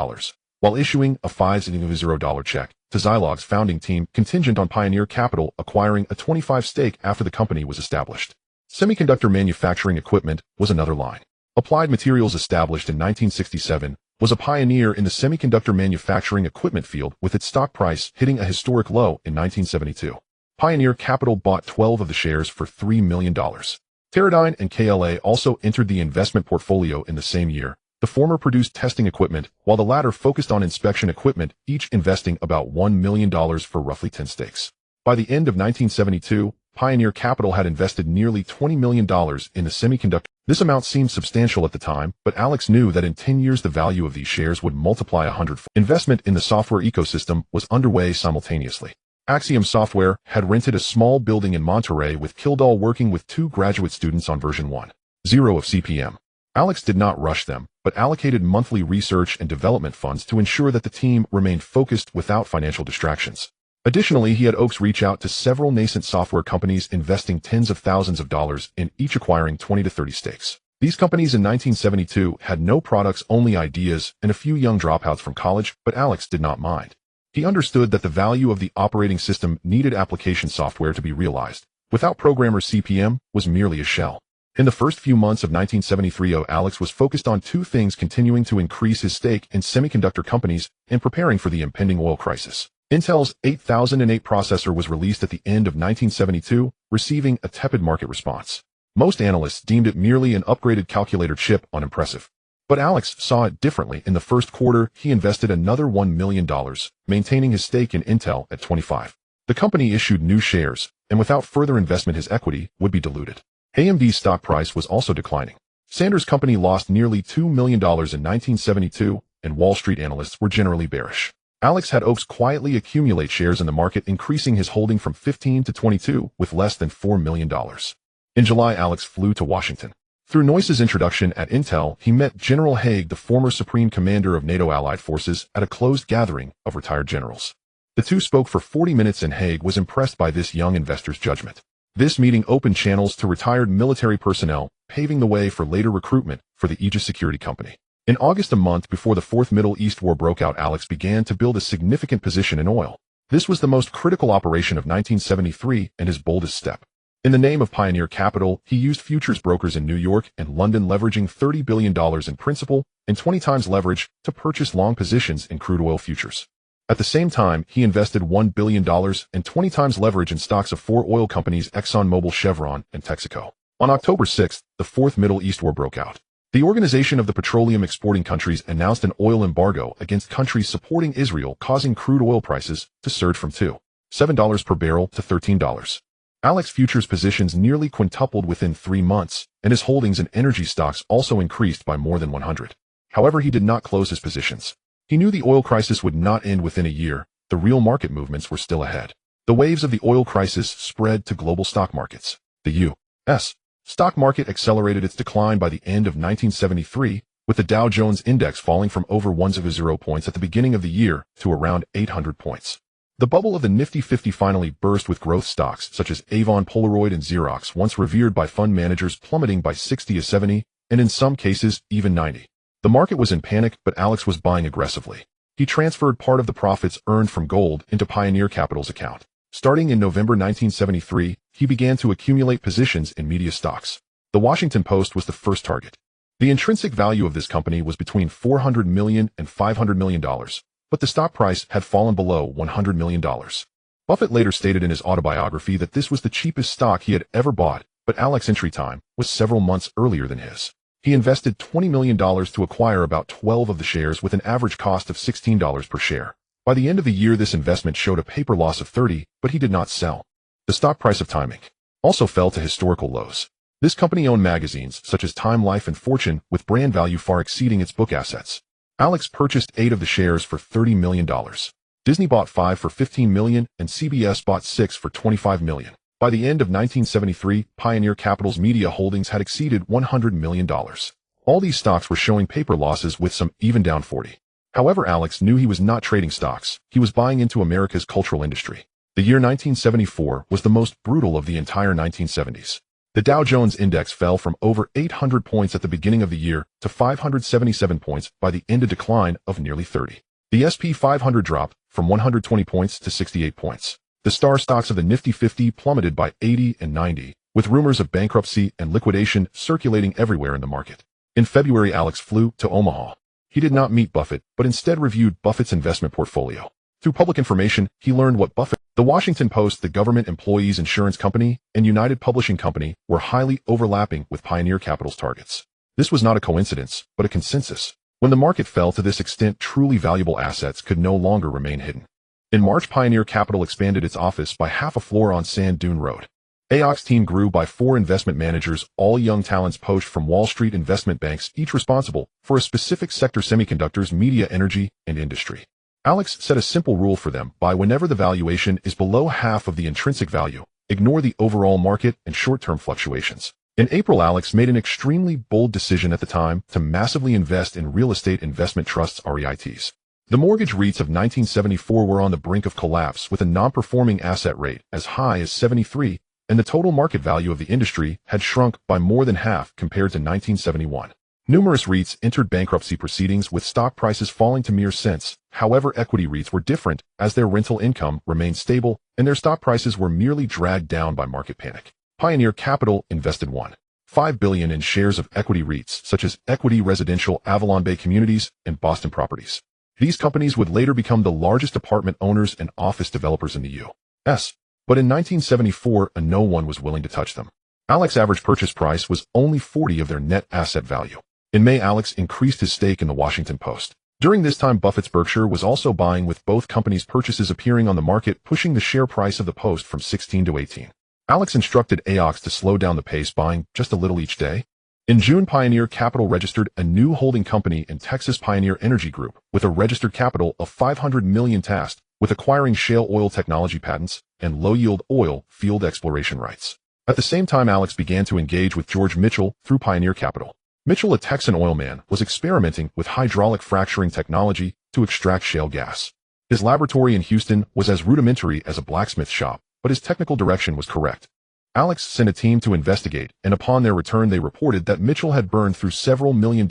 while issuing a $5,000 check to Zilog's founding team contingent on Pioneer Capital acquiring a 25% stake after the company was established. Semiconductor Manufacturing Equipment was another line. Applied Materials, established in 1967, was a pioneer in the semiconductor manufacturing equipment field, with its stock price hitting a historic low in 1972. Pioneer Capital bought 12 of the shares for $3 million. Teradyne and KLA also entered the investment portfolio in the same year. The former produced testing equipment, while the latter focused on inspection equipment, each investing about $1 million for roughly 10 stakes. By the end of 1972, Pioneer Capital had invested nearly $20 million in the semiconductor. This amount seemed substantial at the time, but Alex knew that in 10 years the value of these shares would multiply 100. Investment in the software ecosystem was underway simultaneously. Axiom Software had rented a small building in Monterey, with Kildall working with 2 graduate students on version 1.0 of CPM. Alex did not rush them, but allocated monthly research and development funds to ensure that the team remained focused without financial distractions. Additionally, he had Oaks reach out to several nascent software companies, investing tens of thousands of dollars in each, acquiring 20 to 30 stakes. These companies in 1972 had no products, only ideas, and a few young dropouts from college, but Alex did not mind. He understood that the value of the operating system needed application software to be realized. Without programmers, CPM was merely a shell. In the first few months of 1973, Alex was focused on 2 things: continuing to increase his stake in semiconductor companies and preparing for the impending oil crisis. Intel's 8008 processor was released at the end of 1972, receiving a tepid market response. Most analysts deemed it merely an upgraded calculator chip, unimpressive. But Alex saw it differently. In the first quarter, he invested another $1 million, maintaining his stake in Intel at 25%. The company issued new shares, and without further investment his equity would be diluted. AMD's stock price was also declining. Sanders' company lost nearly $2 million in 1972, and Wall Street analysts were generally bearish. Alex had Oaks quietly accumulate shares in the market, increasing his holding from 15 to 22 with less than $4 million. In July, Alex flew to Washington. Through Noyce's introduction at Intel, he met General Haig, the former Supreme Commander of NATO Allied Forces, at a closed gathering of retired generals. The two spoke for 40 minutes, and Haig was impressed by this young investor's judgment. This meeting opened channels to retired military personnel, paving the way for later recruitment for the Aegis Security Company. In August, a month before the Fourth Middle East War broke out, Alex began to build a significant position in oil. This was the most critical operation of 1973 and his boldest step. In the name of Pioneer Capital, he used futures brokers in New York and London, leveraging $30 billion in principal and 20 times leverage to purchase long positions in crude oil futures. At the same time, he invested $1 billion and 20 times leverage in stocks of 4 oil companies: ExxonMobil, Chevron, and Texaco. On October 6, the Fourth Middle East War broke out. The Organization of the Petroleum Exporting Countries announced an oil embargo against countries supporting Israel, causing crude oil prices to surge from $7 per barrel to $13. Alex futures positions nearly quintupled within 3 months, and his holdings in energy stocks also increased by more than 100. However, he did not close his positions. He knew the oil crisis would not end within a year. The real market movements were still ahead. The waves of the oil crisis spread to global stock markets. The U.S. stock market accelerated its decline by the end of 1973, with the Dow Jones Index falling from over 100 points at the beginning of the year to around 800 points. The bubble of the Nifty 50 finally burst, with growth stocks such as Avon, Polaroid, and Xerox, once revered by fund managers, plummeting by 60 to 70, and in some cases, even 90. The market was in panic, but Alex was buying aggressively. He transferred part of the profits earned from gold into Pioneer Capital's account. Starting in November 1973, he began to accumulate positions in media stocks. The Washington Post was the first target. The intrinsic value of this company was between $400 million and $500 million, but the stock price had fallen below $100 million. Buffett later stated in his autobiography that this was the cheapest stock he had ever bought, but Alex's entry time was several months earlier than his. He invested $20 million to acquire about 12 of the shares, with an average cost of $16 per share. By the end of the year, this investment showed a paper loss of $30, but he did not sell. The stock price of Time Inc. also fell to historical lows. This company owned magazines such as Time, Life, and Fortune with brand value far exceeding its book assets. Alex purchased 8 of the shares for $30 million. Disney bought 5 for $15 million, and CBS bought 6 for $25 million. By the end of 1973, Pioneer Capital's media holdings had exceeded $100 million. All these stocks were showing paper losses with some even down 40. However, Alex knew he was not trading stocks. He was buying into America's cultural industry. The year 1974 was the most brutal of the entire 1970s. The Dow Jones Index fell from over 800 points at the beginning of the year to 577 points by the end, a decline of nearly 30. The S&P 500 dropped from 120 points to 68 points. The star stocks of the Nifty 50 plummeted by 80 and 90, with rumors of bankruptcy and liquidation circulating everywhere in the market. In February, Alex flew to Omaha. He did not meet Buffett, but instead reviewed Buffett's investment portfolio. Through public information, he learned what Buffett, the Washington Post, the Government Employees Insurance Company, and United Publishing Company were highly overlapping with Pioneer Capital's targets. This was not a coincidence, but a consensus. When the market fell to this extent, truly valuable assets could no longer remain hidden. In March, Pioneer Capital expanded its office by half a floor on Sand Dune Road. AOC's team grew by 4 investment managers, all young talents poached from Wall Street investment banks, each responsible for a specific sector: semiconductors, media, energy, and industry. Alex set a simple rule for them: buy whenever the valuation is below half of the intrinsic value, ignore the overall market and short-term fluctuations. In April, Alex made an extremely bold decision at the time to massively invest in real estate investment trusts, REITs. The mortgage REITs of 1974 were on the brink of collapse, with a non-performing asset rate as high as 73, and the total market value of the industry had shrunk by more than half compared to 1971. Numerous REITs entered bankruptcy proceedings, with stock prices falling to mere cents. However, equity REITs were different, as their rental income remained stable and their stock prices were merely dragged down by market panic. Pioneer Capital invested $1.5 billion in shares of equity REITs such as Equity Residential, Avalon Bay Communities, and Boston Properties. These companies would later become the largest apartment owners and office developers in the U.S. But in 1974, no one was willing to touch them. Alex's average purchase price was only 40 of their net asset value. In May, Alex increased his stake in the Washington Post. During this time, Buffett's Berkshire was also buying, with both companies' purchases appearing on the market, pushing the share price of the Post from 16 to 18. Alex instructed AOCs to slow down the pace, buying just a little each day. In June, Pioneer Capital registered a new holding company in Texas, Pioneer Energy Group, with a registered capital of $500 million, tasked with acquiring shale oil technology patents and low-yield oil field exploration rights. At the same time, Alex began to engage with George Mitchell through Pioneer Capital. Mitchell, a Texan oil man, was experimenting with hydraulic fracturing technology to extract shale gas. His laboratory in Houston was as rudimentary as a blacksmith shop, but his technical direction was correct. Alex sent a team to investigate, and upon their return they reported that Mitchell had burned through several $1 million,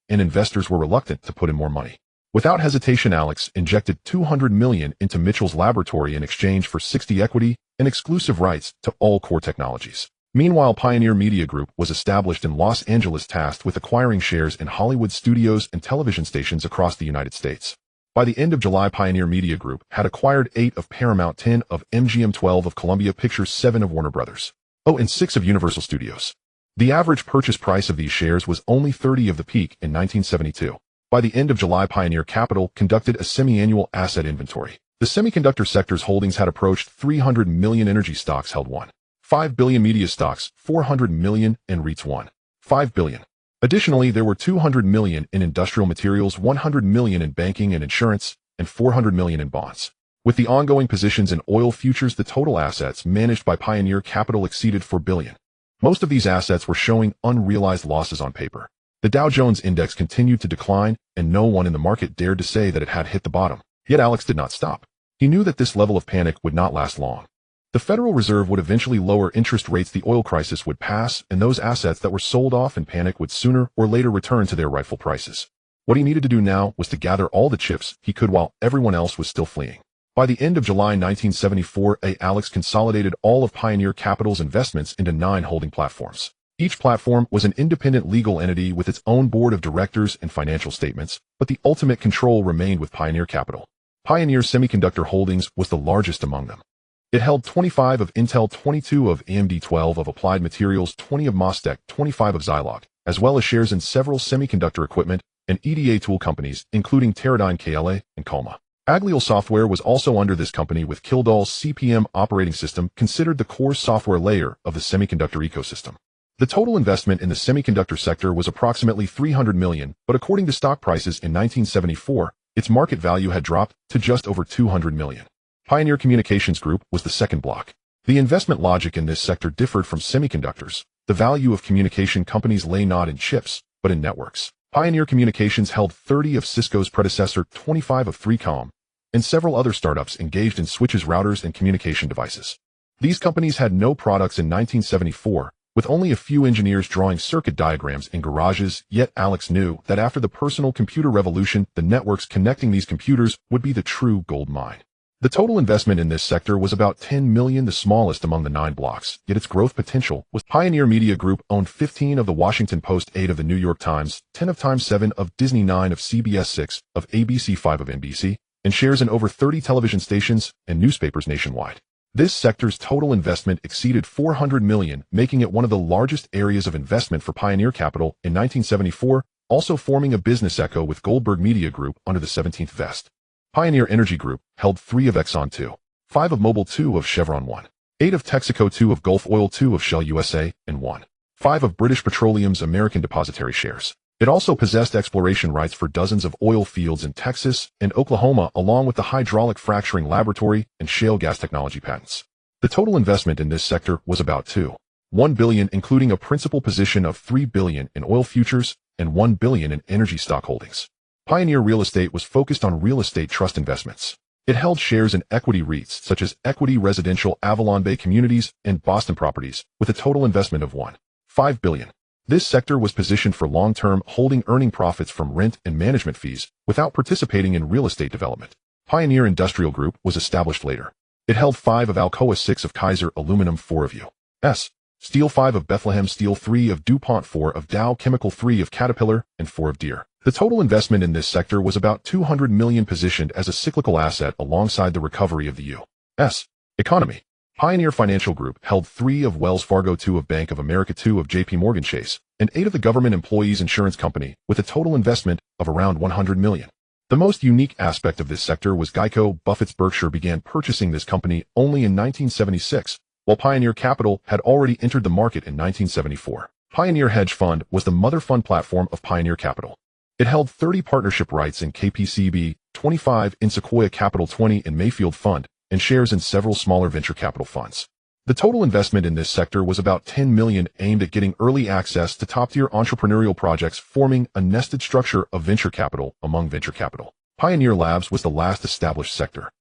and investors were reluctant to put in more money. Without hesitation, Alex injected $200 million into Mitchell's laboratory in exchange for 60 equity and exclusive rights to all core technologies. Meanwhile, Pioneer Media Group was established in Los Angeles, tasked with acquiring shares in Hollywood studios and television stations across the United States. By the end of July, Pioneer Media Group had acquired 8 of Paramount, 10 of MGM, 12 of Columbia Pictures, 7 of Warner Brothers, and 6 of Universal Studios. The average purchase price of these shares was only 30 of the peak in 1972. By the end of July, Pioneer Capital conducted a semi-annual asset inventory. The semiconductor sector's holdings had approached 300 million. Energy stocks held $1.5 billion, media stocks 400 million, and REITs $1.5 billion. Additionally, there were 200 million in industrial materials, 100 million in banking and insurance, and 400 million in bonds. With the ongoing positions in oil futures, the total assets managed by Pioneer Capital exceeded $4 billion. Most of these assets were showing unrealized losses on paper. The Dow Jones Index continued to decline, and no one in the market dared to say that it had hit the bottom. Yet Alex did not stop. He knew that this level of panic would not last long. The Federal Reserve would eventually lower interest rates, the oil crisis would pass, and those assets that were sold off in panic would sooner or later return to their rightful prices. What he needed to do now was to gather all the chips he could while everyone else was still fleeing. By the end of July 1974, Alex consolidated all of Pioneer Capital's investments into 9 holding platforms. Each platform was an independent legal entity with its own board of directors and financial statements, but the ultimate control remained with Pioneer Capital. Pioneer Semiconductor Holdings was the largest among them. It held 25 of Intel, 22 of AMD, 12 of Applied Materials, 20 of MasTec, 25 of Zilog, as well as shares in several semiconductor equipment and EDA tool companies, including Teradyne, KLA, and Colma. Aglial Software was also under this company, with Kildall's CPM operating system considered the core software layer of the semiconductor ecosystem. The total investment in the semiconductor sector was approximately 300 million, but according to stock prices in 1974, its market value had dropped to just over 200 million. Pioneer Communications Group was the second block. The investment logic in this sector differed from semiconductors. The value of communication companies lay not in chips, but in networks. Pioneer Communications held 30 of Cisco's predecessor, 25 of 3Com, and several other startups engaged in switches, routers, and communication devices. These companies had no products in 1974, with only a few engineers drawing circuit diagrams in garages, yet Alex knew that after the personal computer revolution, the networks connecting these computers would be the true gold mine. The total investment in this sector was about 10 million, the smallest among the 9 blocks, yet its growth potential was. Pioneer Media Group owned 15 of the Washington Post, 8 of the New York Times, 10 of Time, 7 of Disney, 9 of CBS, 6 of ABC, 5 of NBC, and shares in over 30 television stations and newspapers nationwide. This sector's total investment exceeded 400 million, making it one of the largest areas of investment for Pioneer Capital in 1974, also forming a business echo with Goldberg Media Group under the 17th vest. Pioneer Energy Group held 3 of Exxon, 2, 5 of Mobil, 2 of Chevron, 1, 8 of Texaco, 2 of Gulf Oil, 2 of Shell USA, and 1, 5 of British Petroleum's American Depository shares. It also possessed exploration rights for dozens of oil fields in Texas and Oklahoma, along with the hydraulic fracturing laboratory and shale gas technology patents. The total investment in this sector was about 2.1 billion, including a principal position of 3 billion in oil futures and 1 billion in energy stock holdings. Pioneer Real Estate was focused on real estate trust investments. It held shares in equity REITs such as Equity Residential, Avalon Bay Communities, and Boston Properties, with a total investment of 1.5 billion. This sector was positioned for long-term holding, earning profits from rent and management fees without participating in real estate development. Pioneer Industrial Group was established later. It held 5 of Alcoa, 6 of Kaiser Aluminum, 4 of U.S. Steel, 5 of Bethlehem Steel, 3 of DuPont, 4 of Dow Chemical, 3 of Caterpillar, and 4 of Deere. The total investment in this sector was about 200 million, positioned as a cyclical asset alongside the recovery of the U.S. economy. Pioneer Financial Group held 3 of Wells Fargo, 2 of Bank of America, 2 of JP Morgan Chase, and 8 of the Government Employees Insurance Company, with a total investment of around 100 million. The most unique aspect of this sector was Geico. Buffett's Berkshire began purchasing this company only in 1976, while Pioneer Capital had already entered the market in 1974. Pioneer Hedge Fund was the mother fund platform of Pioneer Capital. It held 30 partnership rights in KPCB, 25 in Sequoia Capital, 20 in Mayfield Fund, and shares in several smaller venture capital funds. The total investment in this sector was about 10 million, aimed at getting early access to top-tier entrepreneurial projects, forming a nested structure of venture capital among venture capital. Pioneer Labs was the last established sector.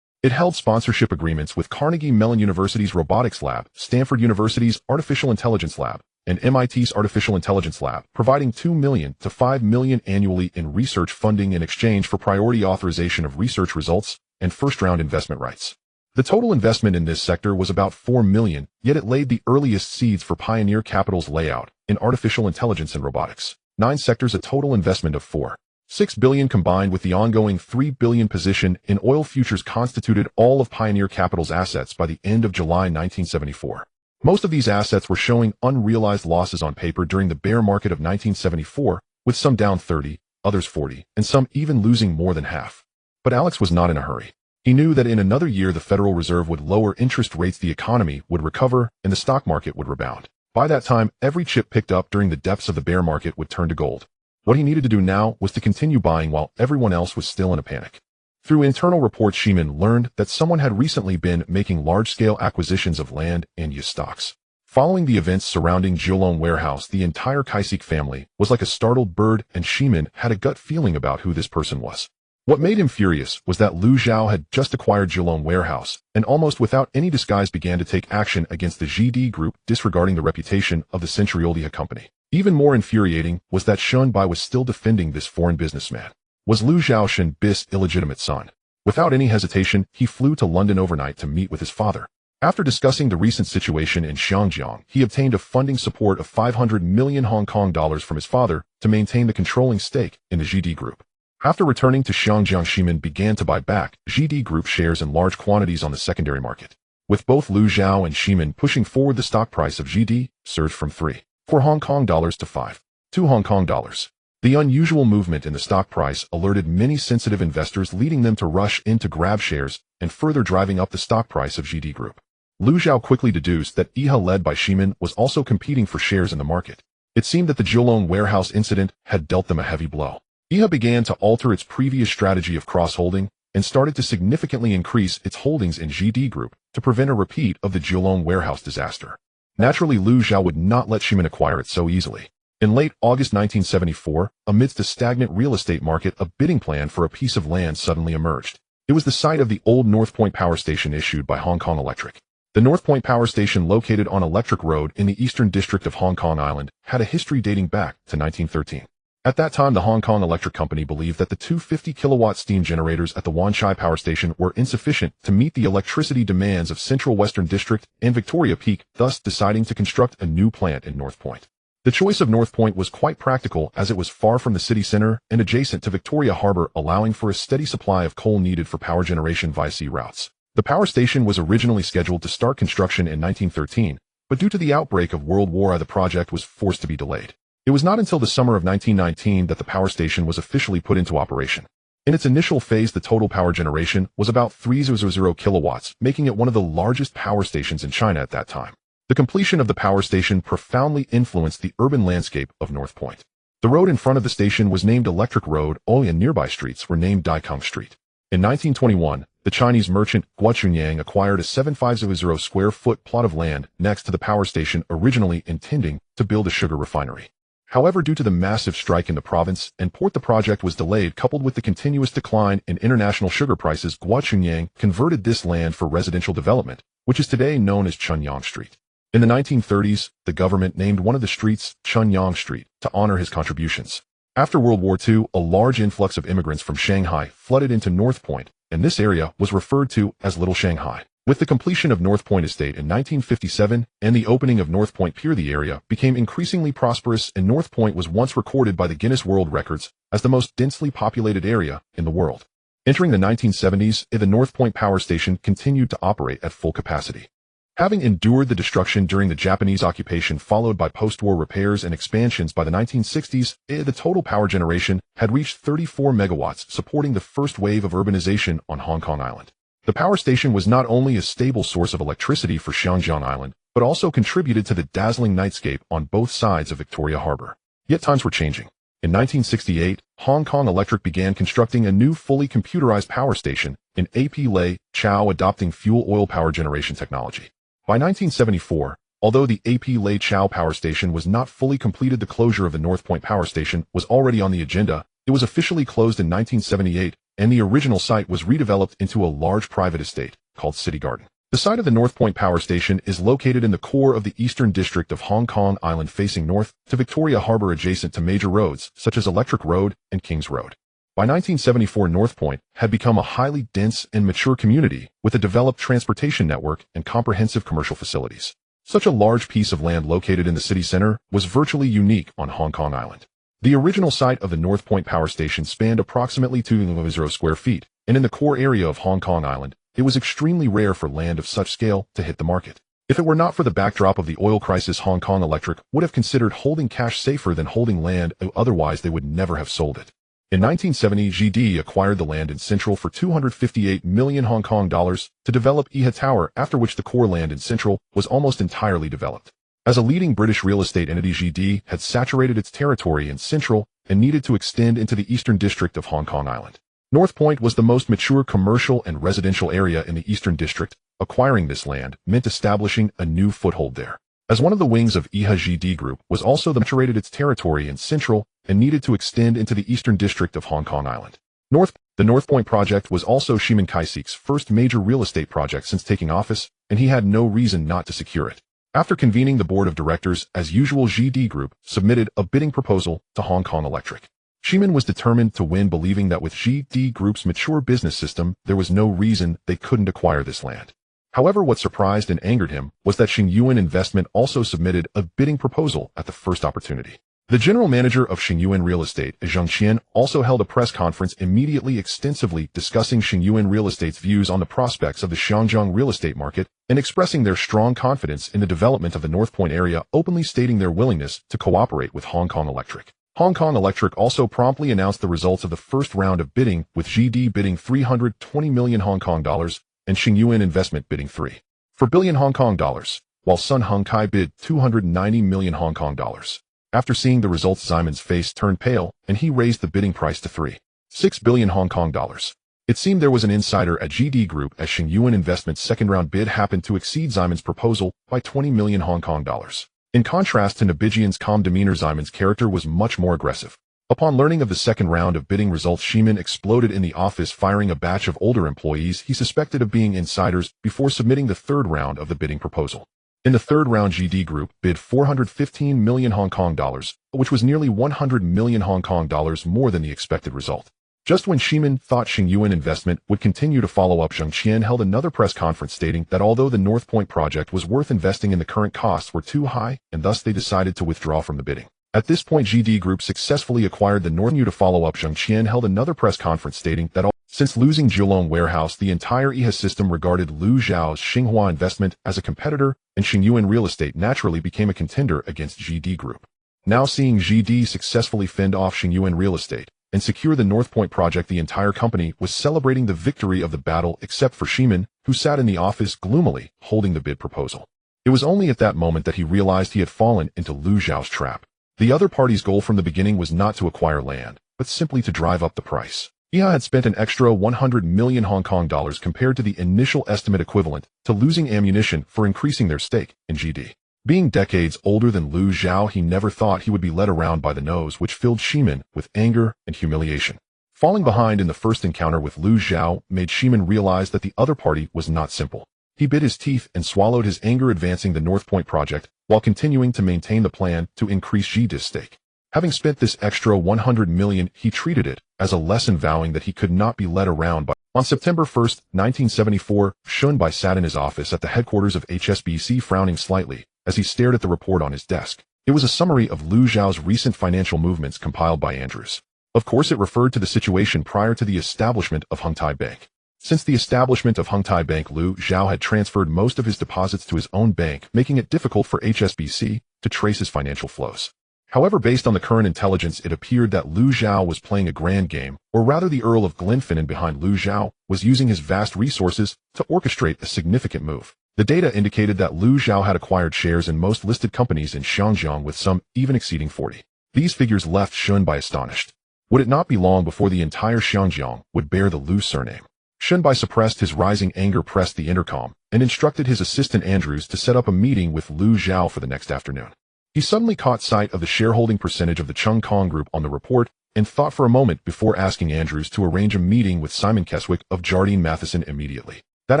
It held sponsorship agreements with Carnegie Mellon University's Robotics Lab, Stanford University's Artificial Intelligence Lab, and MIT's Artificial Intelligence Lab, providing 2 million to 5 million annually in research funding in exchange for priority authorization of research results and first-round investment rights. The total investment in this sector was about 4 million, yet it laid the earliest seeds for Pioneer Capital's layout in artificial intelligence and robotics. 9 sectors, a total investment of 4.6 billion combined with the ongoing 3 billion position in oil futures constituted all of Pioneer Capital's assets by the end of July 1974. Most of these assets were showing unrealized losses on paper during the bear market of 1974, with some down 30, others 40, and some even losing more than half. But Alex was not in a hurry. He knew that in another year the Federal Reserve would lower interest rates, the economy would recover, and the stock market would rebound. By that time, every chip picked up during the depths of the bear market would turn to gold. What he needed to do now was to continue buying while everyone else was still in a panic. Through internal reports, Sheeman learned that someone had recently been making large-scale acquisitions of land and use stocks. Following the events surrounding Kowloon warehouse, the entire Kaisik family was like a startled bird, and Sheeman had a gut feeling about who this person was. What made him furious was that Liu Zhao had just acquired Kowloon warehouse, and almost without any disguise began to take action against the GD group, disregarding the reputation of the Century-Old company. Even more infuriating was that Shun Bai was still defending this foreign businessman. Was Liu Zhao Shen Bi's illegitimate son? Without any hesitation, he flew to London overnight to meet with his father. After discussing the recent situation in Xiangjiang, he obtained a funding support of 500 million Hong Kong dollars from his father to maintain the controlling stake in the GD group. After returning to Xiangjiang, Sheeman began to buy back GD Group shares in large quantities on the secondary market. With both Liu Zhao and Sheeman pushing forward, the stock price of GD surged from 3.4 Hong Kong dollars to 5.2 Hong Kong dollars. The unusual movement in the stock price alerted many sensitive investors, leading them to rush in to grab shares and further driving up the stock price of GD Group. Lu Xiao quickly deduced that IHA led by Ximen was also competing for shares in the market. It seemed that the Kowloon warehouse incident had dealt them a heavy blow. IHA began to alter its previous strategy of cross-holding and started to significantly increase its holdings in GD Group to prevent a repeat of the Kowloon warehouse disaster. Naturally, Lu Xiao would not let Ximen acquire it so easily. In late August 1974, amidst a stagnant real estate market, a bidding plan for a piece of land suddenly emerged. It was the site of the old North Point Power Station issued by Hong Kong Electric. The North Point Power Station, located on Electric Road in the eastern district of Hong Kong Island, had a history dating back to 1913. At that time, the Hong Kong Electric Company believed that the two 50-kilowatt steam generators at the Wan Chai Power Station were insufficient to meet the electricity demands of Central Western District and Victoria Peak, thus deciding to construct a new plant in North Point. The choice of North Point was quite practical, as it was far from the city center and adjacent to Victoria Harbour, allowing for a steady supply of coal needed for power generation via sea routes. The power station was originally scheduled to start construction in 1913, but due to the outbreak of World War I, the project was forced to be delayed. It was not until the summer of 1919 that the power station was officially put into operation. In its initial phase, the total power generation was about 300 kilowatts, making it one of the largest power stations in China at that time. The completion of the power station profoundly influenced the urban landscape of North Point. The road in front of the station was named Electric Road, and nearby streets were named Daikang Street. In 1921, the Chinese merchant Guo Chunyang acquired a 7,500 square foot plot of land next to the power station, originally intending to build a sugar refinery. However, due to the massive strike in the province and port, the project was delayed. Coupled with the continuous decline in international sugar prices, Guo Chunyang converted this land for residential development, which is today known as Chunyang Street. In the 1930s, the government named one of the streets Chunyang Street to honor his contributions. After World War II, a large influx of immigrants from Shanghai flooded into North Point, and this area was referred to as Little Shanghai. With the completion of North Point Estate in 1957 and the opening of North Point Pier, the area became increasingly prosperous, and North Point was once recorded by the Guinness World Records as the most densely populated area in the world. Entering the 1970s, the North Point Power Station continued to operate at full capacity. Having endured the destruction during the Japanese occupation followed by post-war repairs and expansions, by the 1960s, the total power generation had reached 34 megawatts, supporting the first wave of urbanization on Hong Kong Island. The power station was not only a stable source of electricity for Xianjiang Island, but also contributed to the dazzling nightscape on both sides of Victoria Harbour. Yet times were changing. In 1968, Hong Kong Electric began constructing a new fully computerized power station in AP Lei Chau, adopting fuel oil power generation technology. By 1974, although the AP Lei Chau power station was not fully completed, the closure of the North Point power station was already on the agenda. It was officially closed in 1978, and the original site was redeveloped into a large private estate called City Garden. The site of the North Point power station is located in the core of the eastern district of Hong Kong Island, facing north to Victoria Harbour, adjacent to major roads such as Electric Road and King's Road. By 1974, North Point had become a highly dense and mature community with a developed transportation network and comprehensive commercial facilities. Such a large piece of land located in the city center was virtually unique on Hong Kong Island. The original site of the North Point Power Station spanned approximately 200 square feet, and in the core area of Hong Kong Island, it was extremely rare for land of such scale to hit the market. If it were not for the backdrop of the oil crisis, Hong Kong Electric would have considered holding cash safer than holding land, otherwise they would never have sold it. In 1970, GD acquired the land in Central for 258 million Hong Kong dollars to develop IHA Tower, after which the core land in Central was almost entirely developed. As a leading British real estate entity, GD had saturated its territory in Central and needed to extend into the eastern district of Hong Kong Island. North Point was the most mature commercial and residential area in the eastern district. Acquiring this land meant establishing a new foothold there. As one of the wings of IHA, GD Group was also saturated its territory in Central and needed to extend into the eastern district of Hong Kong Island. The North Point project was also Ximen Kai-shek's first major real estate project since taking office, and he had no reason not to secure it. After convening the board of directors, as usual, GD Group submitted a bidding proposal to Hong Kong Electric. Ximen was determined to win, believing that with GD Group's mature business system, there was no reason they couldn't acquire this land. However, what surprised and angered him was that Xingyuan Investment also submitted a bidding proposal at the first opportunity. The general manager of Xingyuan Real Estate, Zhang Qian, also held a press conference immediately, extensively discussing Xingyuan Real Estate's views on the prospects of the Xianjiang real estate market and expressing their strong confidence in the development of the North Point area, openly stating their willingness to cooperate with Hong Kong Electric. Hong Kong Electric also promptly announced the results of the first round of bidding, with GD bidding 320 million Hong Kong dollars and Xingyuan Investment bidding 3. for billion Hong Kong dollars, while Sun Hung Kai bid 290 million Hong Kong dollars. After seeing the results, Simon's face turned pale, and he raised the bidding price to 3.6 billion Hong Kong dollars. It seemed there was an insider at GD Group as Xingyuan Investment's second-round bid happened to exceed Simon's proposal by 20 million Hong Kong dollars. In contrast to Nabijian's calm demeanor, Simon's character was much more aggressive. Upon learning of the second round of bidding results, Ximen exploded in the office, firing a batch of older employees he suspected of being insiders before submitting the third round of the bidding proposal. In the third round, GD Group bid 415 million Hong Kong dollars, which was nearly 100 million Hong Kong dollars more than the expected result. Just when Ximen thought Xingyuan Investment would continue to follow up, Zheng Qian held another press conference stating that although the North Point project was worth investing in, the current costs were too high, and thus they decided to withdraw from the bidding. At this point, GD Group successfully acquired the North. To follow up, Zheng Qian held another press conference stating that since losing Kowloon warehouse, the entire EHA system regarded Lu Zhao's Xinhua Investment as a competitor, and Xingyuan Real Estate naturally became a contender against GD Group. Now seeing GD successfully fend off Xingyuan Real Estate and secure the North Point project, the entire company was celebrating the victory of the battle except for Ximen, who sat in the office gloomily, holding the bid proposal. It was only at that moment that he realized he had fallen into Lu Zhao's trap. The other party's goal from the beginning was not to acquire land, but simply to drive up the price. EHA had spent an extra 100 million Hong Kong dollars compared to the initial estimate, equivalent to losing ammunition for increasing their stake in GD. Being decades older than Lu Zhao, he never thought he would be led around by the nose, which filled Ximen with anger and humiliation. Falling behind in the first encounter with Lu Zhao made Ximen realize that the other party was not simple. He bit his teeth and swallowed his anger, advancing the North Point project while continuing to maintain the plan to increase GD's stake. Having spent this extra 100 million, he treated it as a lesson, vowing that he could not be led around by. On September 1, 1974, Shunbai sat in his office at the headquarters of HSBC, frowning slightly as he stared at the report on his desk. It was a summary of Lu Zhao's recent financial movements compiled by Andrews. Of course, it referred to the situation prior to the establishment of Hongtai Bank. Since the establishment of Hongtai Bank, Lu Zhao had transferred most of his deposits to his own bank, making it difficult for HSBC to trace his financial flows. However, based on the current intelligence, it appeared that Lu Zhao was playing a grand game, or rather the Earl of Glenfinnan behind Lu Zhao was using his vast resources to orchestrate a significant move. The data indicated that Lu Zhao had acquired shares in most listed companies in Xinjiang, with some even exceeding 40. These figures left Shunbai astonished. Would it not be long before the entire Xinjiang would bear the Lu surname? Shunbai suppressed his rising anger, pressed the intercom, and instructed his assistant Andrews to set up a meeting with Lu Zhao for the next afternoon. He suddenly caught sight of the shareholding percentage of the Chung Kong Group on the report and thought for a moment before asking Andrews to arrange a meeting with Simon Keswick of Jardine Matheson immediately. That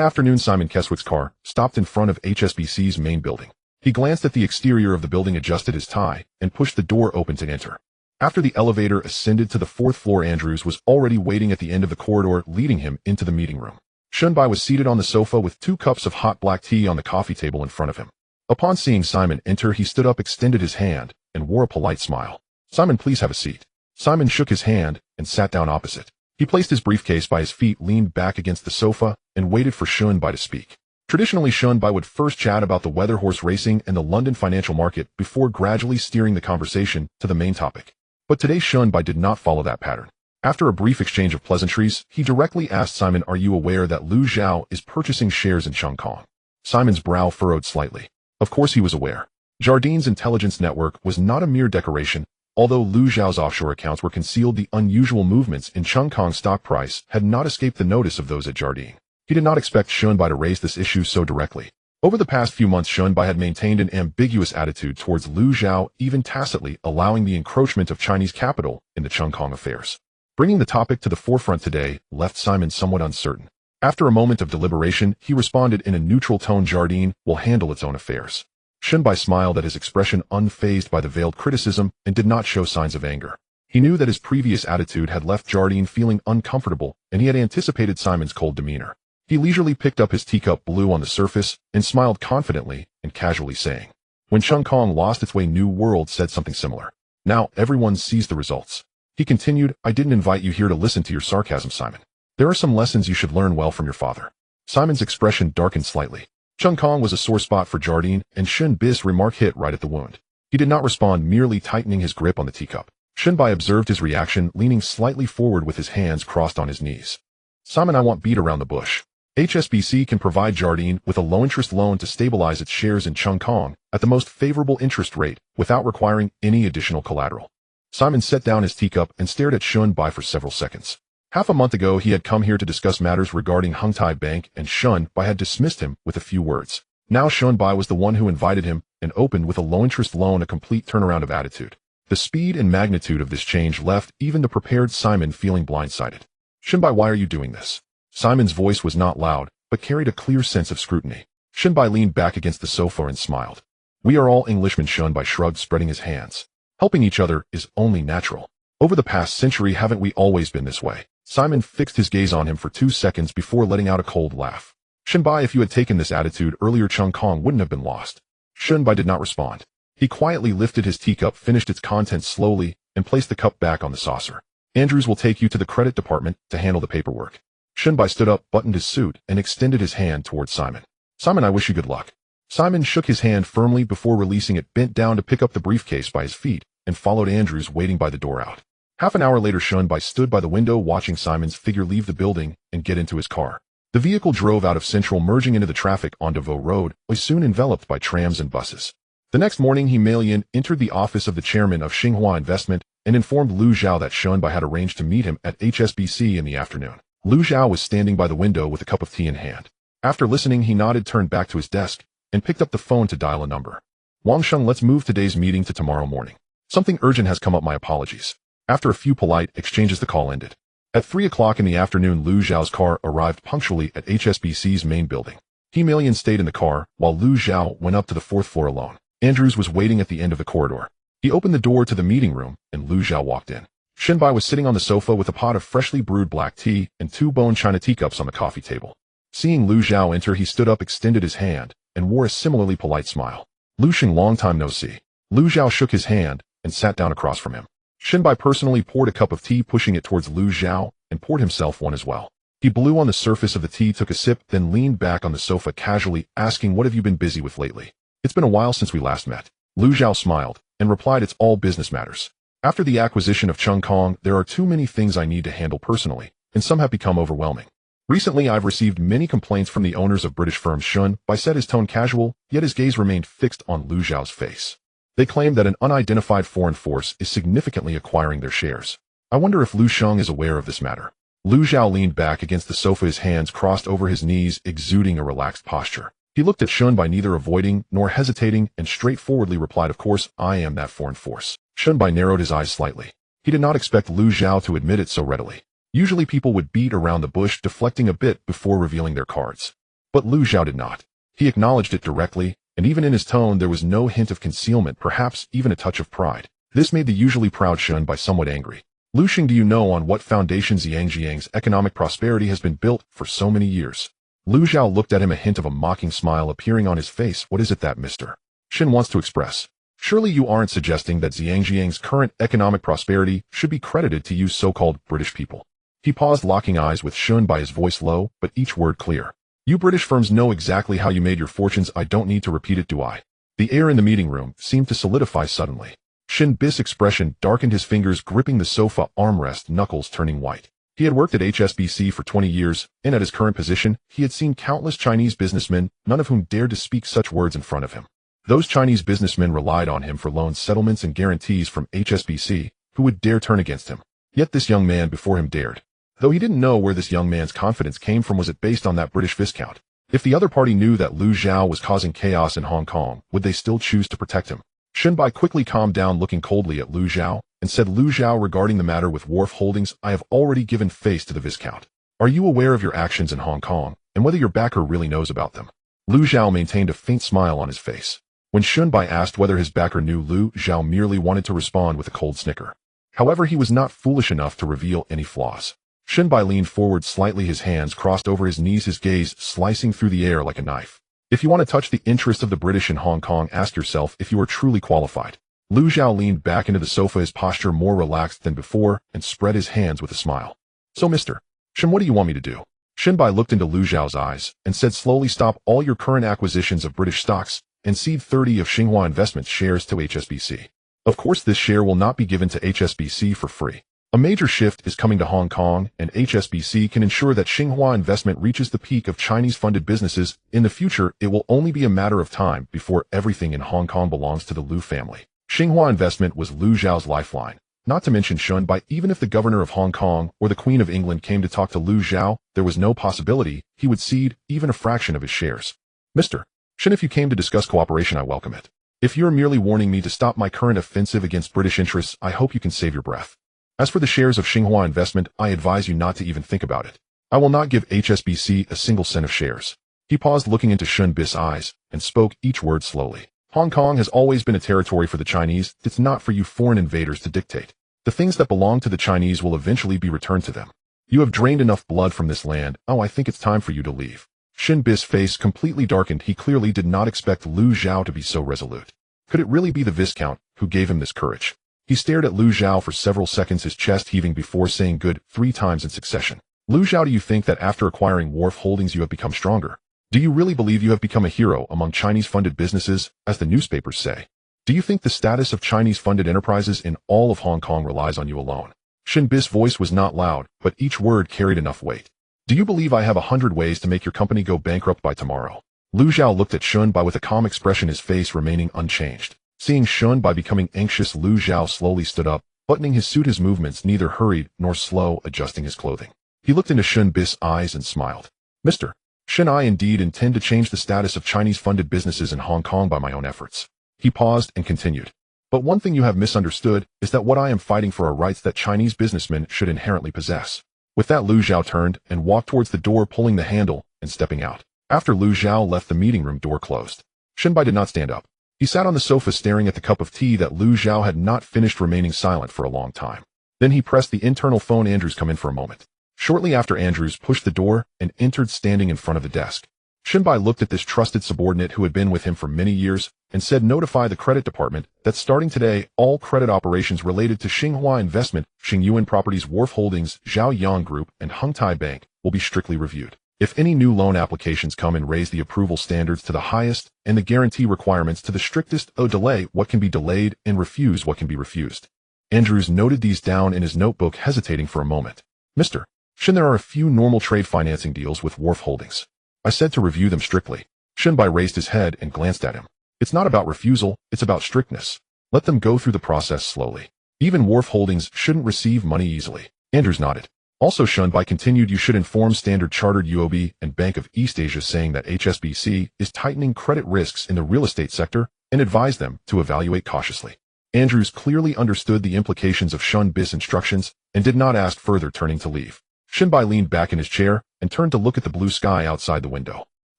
afternoon, Simon Keswick's car stopped in front of HSBC's main building. He glanced at the exterior of the building, adjusted his tie, and pushed the door open to enter. After the elevator ascended to the fourth floor, Andrews was already waiting at the end of the corridor, leading him into the meeting room. Shunbai was seated on the sofa with 2 cups of hot black tea on the coffee table in front of him. Upon seeing Simon enter, he stood up, extended his hand, and wore a polite smile. "Simon, please have a seat." Simon shook his hand and sat down opposite. He placed his briefcase by his feet, leaned back against the sofa, and waited for Shunbai to speak. Traditionally, Shunbai would first chat about the weather, horse racing, and the London financial market before gradually steering the conversation to the main topic. But today Shunbai did not follow that pattern. After a brief exchange of pleasantries, he directly asked Simon, "Are you aware that Lu Zhao is purchasing shares in Chung Kong?" Simon's brow furrowed slightly. Of course he was aware. Jardine's intelligence network was not a mere decoration. Although Lu Zhao's offshore accounts were concealed, the unusual movements in Chung Kong's stock price had not escaped the notice of those at Jardine. He did not expect Shunbai to raise this issue so directly. Over the past few months, Shunbai had maintained an ambiguous attitude towards Lu Zhao, even tacitly allowing the encroachment of Chinese capital in the Chung Kong affairs. Bringing the topic to the forefront today left Simon somewhat uncertain. After a moment of deliberation, he responded in a neutral tone, "Jardine will handle its own affairs." Shunbai smiled at his expression, unfazed by the veiled criticism, and did not show signs of anger. He knew that his previous attitude had left Jardine feeling uncomfortable, and he had anticipated Simon's cold demeanor. He leisurely picked up his teacup, blew on the surface, and smiled confidently and casually, saying, "When Chung Kong lost its way, New World said something similar. Now everyone sees the results." He continued, "I didn't invite you here to listen to your sarcasm, Simon. There are some lessons you should learn well from your father." Simon's expression darkened slightly. Chung Kong was a sore spot for Jardine, and Shunbai's remark hit right at the wound. He did not respond, merely tightening his grip on the teacup. Shunbai observed his reaction, leaning slightly forward with his hands crossed on his knees. "Simon, I won't beat around the bush. HSBC can provide Jardine with a low-interest loan to stabilize its shares in Chung Kong at the most favorable interest rate without requiring any additional collateral. Simon set down his teacup and stared at Shun Bai for several seconds. Half a month ago, he had come here to discuss matters regarding Hung Tai Bank, and Shun Bai had dismissed him with a few words. Now Shun Bai was the one who invited him and opened with a low-interest loan, a complete turnaround of attitude. The speed and magnitude of this change left even the prepared Simon feeling blindsided. Shun Bai, why are you doing this? Simon's voice was not loud, but carried a clear sense of scrutiny. Shun Bai leaned back against the sofa and smiled. We are all Englishmen, Shun Bai shrugged, spreading his hands. Helping each other is only natural. Over the past century, haven't we always been this way? Simon fixed his gaze on him for 2 seconds before letting out a cold laugh. Shun Bai, if you had taken this attitude earlier, Chung Kong wouldn't have been lost. Shun Bai did not respond. He quietly lifted his teacup, finished its contents slowly, and placed the cup back on the saucer. Andrews will take you to the credit department to handle the paperwork. Shun Bai stood up, buttoned his suit, and extended his hand towards Simon. Simon, I wish you good luck. Simon shook his hand firmly before releasing it, bent down to pick up the briefcase by his feet, and followed Andrews waiting by the door out. Half an hour later, Shun Bai stood by the window watching Simon's figure leave the building and get into his car. The vehicle drove out of Central, merging into the traffic on Devoe Road, was soon enveloped by trams and buses. The next morning, He Mei-lian entered the office of the chairman of Xinhua Investment and informed Lu Zhao that Shun Bai had arranged to meet him at HSBC in the afternoon. Lu Zhao was standing by the window with a cup of tea in hand. After listening, he nodded, turned back to his desk, and picked up the phone to dial a number. Wang Sheng, let's move today's meeting to tomorrow morning. Something urgent has come up, my apologies. After a few polite exchanges, the call ended. At 3 o'clock in the afternoon, Lu Zhao's car arrived punctually at HSBC's main building. He Mei-lian stayed in the car, while Lu Zhao went up to the 4th floor alone. Andrews was waiting at the end of the corridor. He opened the door to the meeting room, and Lu Zhao walked in. Shun Bai was sitting on the sofa with a pot of freshly brewed black tea and 2 bone china teacups on the coffee table. Seeing Lu Zhao enter, he stood up, extended his hand, and wore a similarly polite smile. Lu Xing, long time no see. Lu Zhao shook his hand and sat down across from him. Shun Bai personally poured a cup of tea, pushing it towards Lu Zhao, and poured himself one as well. He blew on the surface of the tea, took a sip, then leaned back on the sofa casually, asking, what have you been busy with lately? It's been a while since we last met. Lu Zhao smiled and replied, it's all business matters. After the acquisition of Chung Kong, there are too many things I need to handle personally, and some have become overwhelming. Recently, I've received many complaints from the owners of British firms. Shun Bai said, his tone casual, yet his gaze remained fixed on Lu Zhao's face. They claim that an unidentified foreign force is significantly acquiring their shares. I wonder if Lu Sheng is aware of this matter. Lu Zhao leaned back against the sofa, his hands crossed over his knees, exuding a relaxed posture. He looked at Shun Bai, neither avoiding nor hesitating, and straightforwardly replied, of course, I am that foreign force. Shun Bai narrowed his eyes slightly. He did not expect Lu Zhao to admit it so readily. Usually people would beat around the bush, deflecting a bit before revealing their cards. But Lu Zhao did not. He acknowledged it directly, and even in his tone there was no hint of concealment, perhaps even a touch of pride. This made the usually proud Shun Bai somewhat angry. Lu Xing, do you know on what foundation Zhangjiang's economic prosperity has been built for so many years? Lu Zhao looked at him, a hint of a mocking smile appearing on his face. What is it that Mr. Shin wants to express? Surely you aren't suggesting that Zhangjiang's current economic prosperity should be credited to you so-called British people? He paused, locking eyes with Shun Bai, his voice low, but each word clear. You British firms know exactly how you made your fortunes. I don't need to repeat it, do I? The air in the meeting room seemed to solidify suddenly. Shin Bai's expression darkened, his fingers gripping the sofa armrest, knuckles turning white. He had worked at HSBC for 20 years, and at his current position, he had seen countless Chinese businessmen, none of whom dared to speak such words in front of him. Those Chinese businessmen relied on him for loan settlements and guarantees from HSBC. Who would dare turn against him? Yet this young man before him dared. Though he didn't know where this young man's confidence came from. Was it based on that British Viscount? If the other party knew that Lu Zhao was causing chaos in Hong Kong, would they still choose to protect him? Shun Bai quickly calmed down, looking coldly at Lu Zhao, and said, Lu Zhao, regarding the matter with Wharf Holdings, I have already given face to the Viscount. Are you aware of your actions in Hong Kong, and whether your backer really knows about them? Lu Zhao maintained a faint smile on his face. When Shun Bai asked whether his backer knew, Lu Zhao merely wanted to respond with a cold snicker. However, he was not foolish enough to reveal any flaws. Shun Bai leaned forward slightly, his hands crossed over his knees, his gaze slicing through the air like a knife. If you want to touch the interest of the British in Hong Kong, ask yourself if you are truly qualified. Lu Zhao leaned back into the sofa, his posture more relaxed than before, and spread his hands with a smile. So, Mr. Shin, what do you want me to do? Shun Bai looked into Lu Zhao's eyes and said slowly, stop all your current acquisitions of British stocks and cede 30 of Xinhua Investment's shares to HSBC. Of course, this share will not be given to HSBC for free. A major shift is coming to Hong Kong, and HSBC can ensure that Xinhua Investment reaches the peak of Chinese-funded businesses. In the future, it will only be a matter of time before everything in Hong Kong belongs to the Liu family. Xinhua Investment was Liu Zhao's lifeline. Not to mention Shun. Even if the governor of Hong Kong or the Queen of England came to talk to Liu Zhao, there was no possibility he would cede even a fraction of his shares. Mr. Shun, if you came to discuss cooperation, I welcome it. If you're merely warning me to stop my current offensive against British interests, I hope you can save your breath. As for the shares of Xinhua Investment, I advise you not to even think about it. I will not give HSBC a single cent of shares. He paused, looking into Shun Bis's eyes, and spoke each word slowly. Hong Kong has always been a territory for the Chinese. It's not for you foreign invaders to dictate. The things that belong to the Chinese will eventually be returned to them. You have drained enough blood from this land. Oh, I think it's time for you to leave. Shun Bis's face completely darkened. He clearly did not expect Liu Zhao to be so resolute. Could it really be the Viscount who gave him this courage? He stared at Liu Zhao for several seconds, his chest heaving before saying good 3 times in succession. Liu Zhao, do you think that after acquiring Wharf Holdings you have become stronger? Do you really believe you have become a hero among Chinese-funded businesses, as the newspapers say? Do you think the status of Chinese-funded enterprises in all of Hong Kong relies on you alone? Shun Bis's voice was not loud, but each word carried enough weight. Do you believe I have 100 ways to make your company go bankrupt by tomorrow? Liu Zhao looked at Shun with a calm expression, his face remaining unchanged. Seeing Shun becoming anxious, Liu Zhao slowly stood up, buttoning his suit, his movements neither hurried nor slow, adjusting his clothing. He looked into Shun Bis's eyes and smiled. Mr. Shun, I indeed intend to change the status of Chinese-funded businesses in Hong Kong by my own efforts. He paused and continued. But one thing you have misunderstood is that what I am fighting for are rights that Chinese businessmen should inherently possess. With that, Liu Zhao turned and walked towards the door, pulling the handle and stepping out. After Liu Zhao left, the meeting room door closed. Shun did not stand up. He sat on the sofa staring at the cup of tea that Liu Zhao had not finished, remaining silent for a long time. Then he pressed the internal phone. Andrews, come in for a moment. Shortly after, Andrews pushed the door and entered, standing in front of the desk. Shun looked at this trusted subordinate who had been with him for many years and said, notify the credit department that starting today, all credit operations related to Xinhua Investment, Xingyuan Properties, Wharf Holdings, Zhao Yang Group, and Hung Tai Bank will be strictly reviewed. If any new loan applications come and raise the approval standards to the highest and the guarantee requirements to the strictest, delay what can be delayed and refuse what can be refused. Andrews noted these down in his notebook, hesitating for a moment. Mr. Shun, there are a few normal trade financing deals with Wharf Holdings. I said to review them strictly. Shun raised his head and glanced at him. It's not about refusal, it's about strictness. Let them go through the process slowly. Even Wharf Holdings shouldn't receive money easily. Andrews nodded. Also, Shun continued, you should inform Standard Chartered UOB and Bank of East Asia, saying that HSBC is tightening credit risks in the real estate sector and advise them to evaluate cautiously. Andrews clearly understood the implications of Shun Bis's instructions and did not ask further, turning to leave. Shun leaned back in his chair and turned to look at the blue sky outside the window.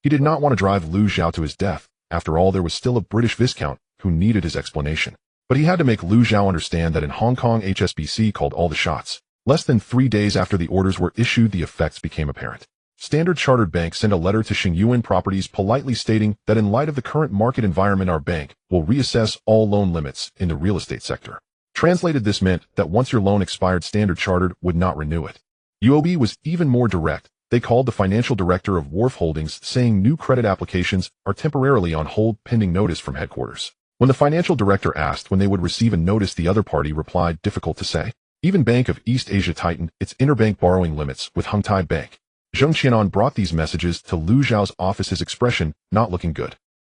He did not want to drive Liu Zhao to his death. After all, there was still a British Viscount who needed his explanation. But he had to make Liu Zhao understand that in Hong Kong, HSBC called all the shots. Less than 3 days after the orders were issued, the effects became apparent. Standard Chartered Bank sent a letter to Xingyuan Properties politely stating that in light of the current market environment, our bank will reassess all loan limits in the real estate sector. Translated, this meant that once your loan expired, Standard Chartered would not renew it. UOB was even more direct. They called the financial director of Wharf Holdings, saying new credit applications are temporarily on hold pending notice from headquarters. When the financial director asked when they would receive a notice, the other party replied, difficult to say. Even Bank of East Asia tightened its interbank borrowing limits with Hung Tai Bank. Zheng Qianan brought these messages to Liu Zhao's office, his expression not looking good.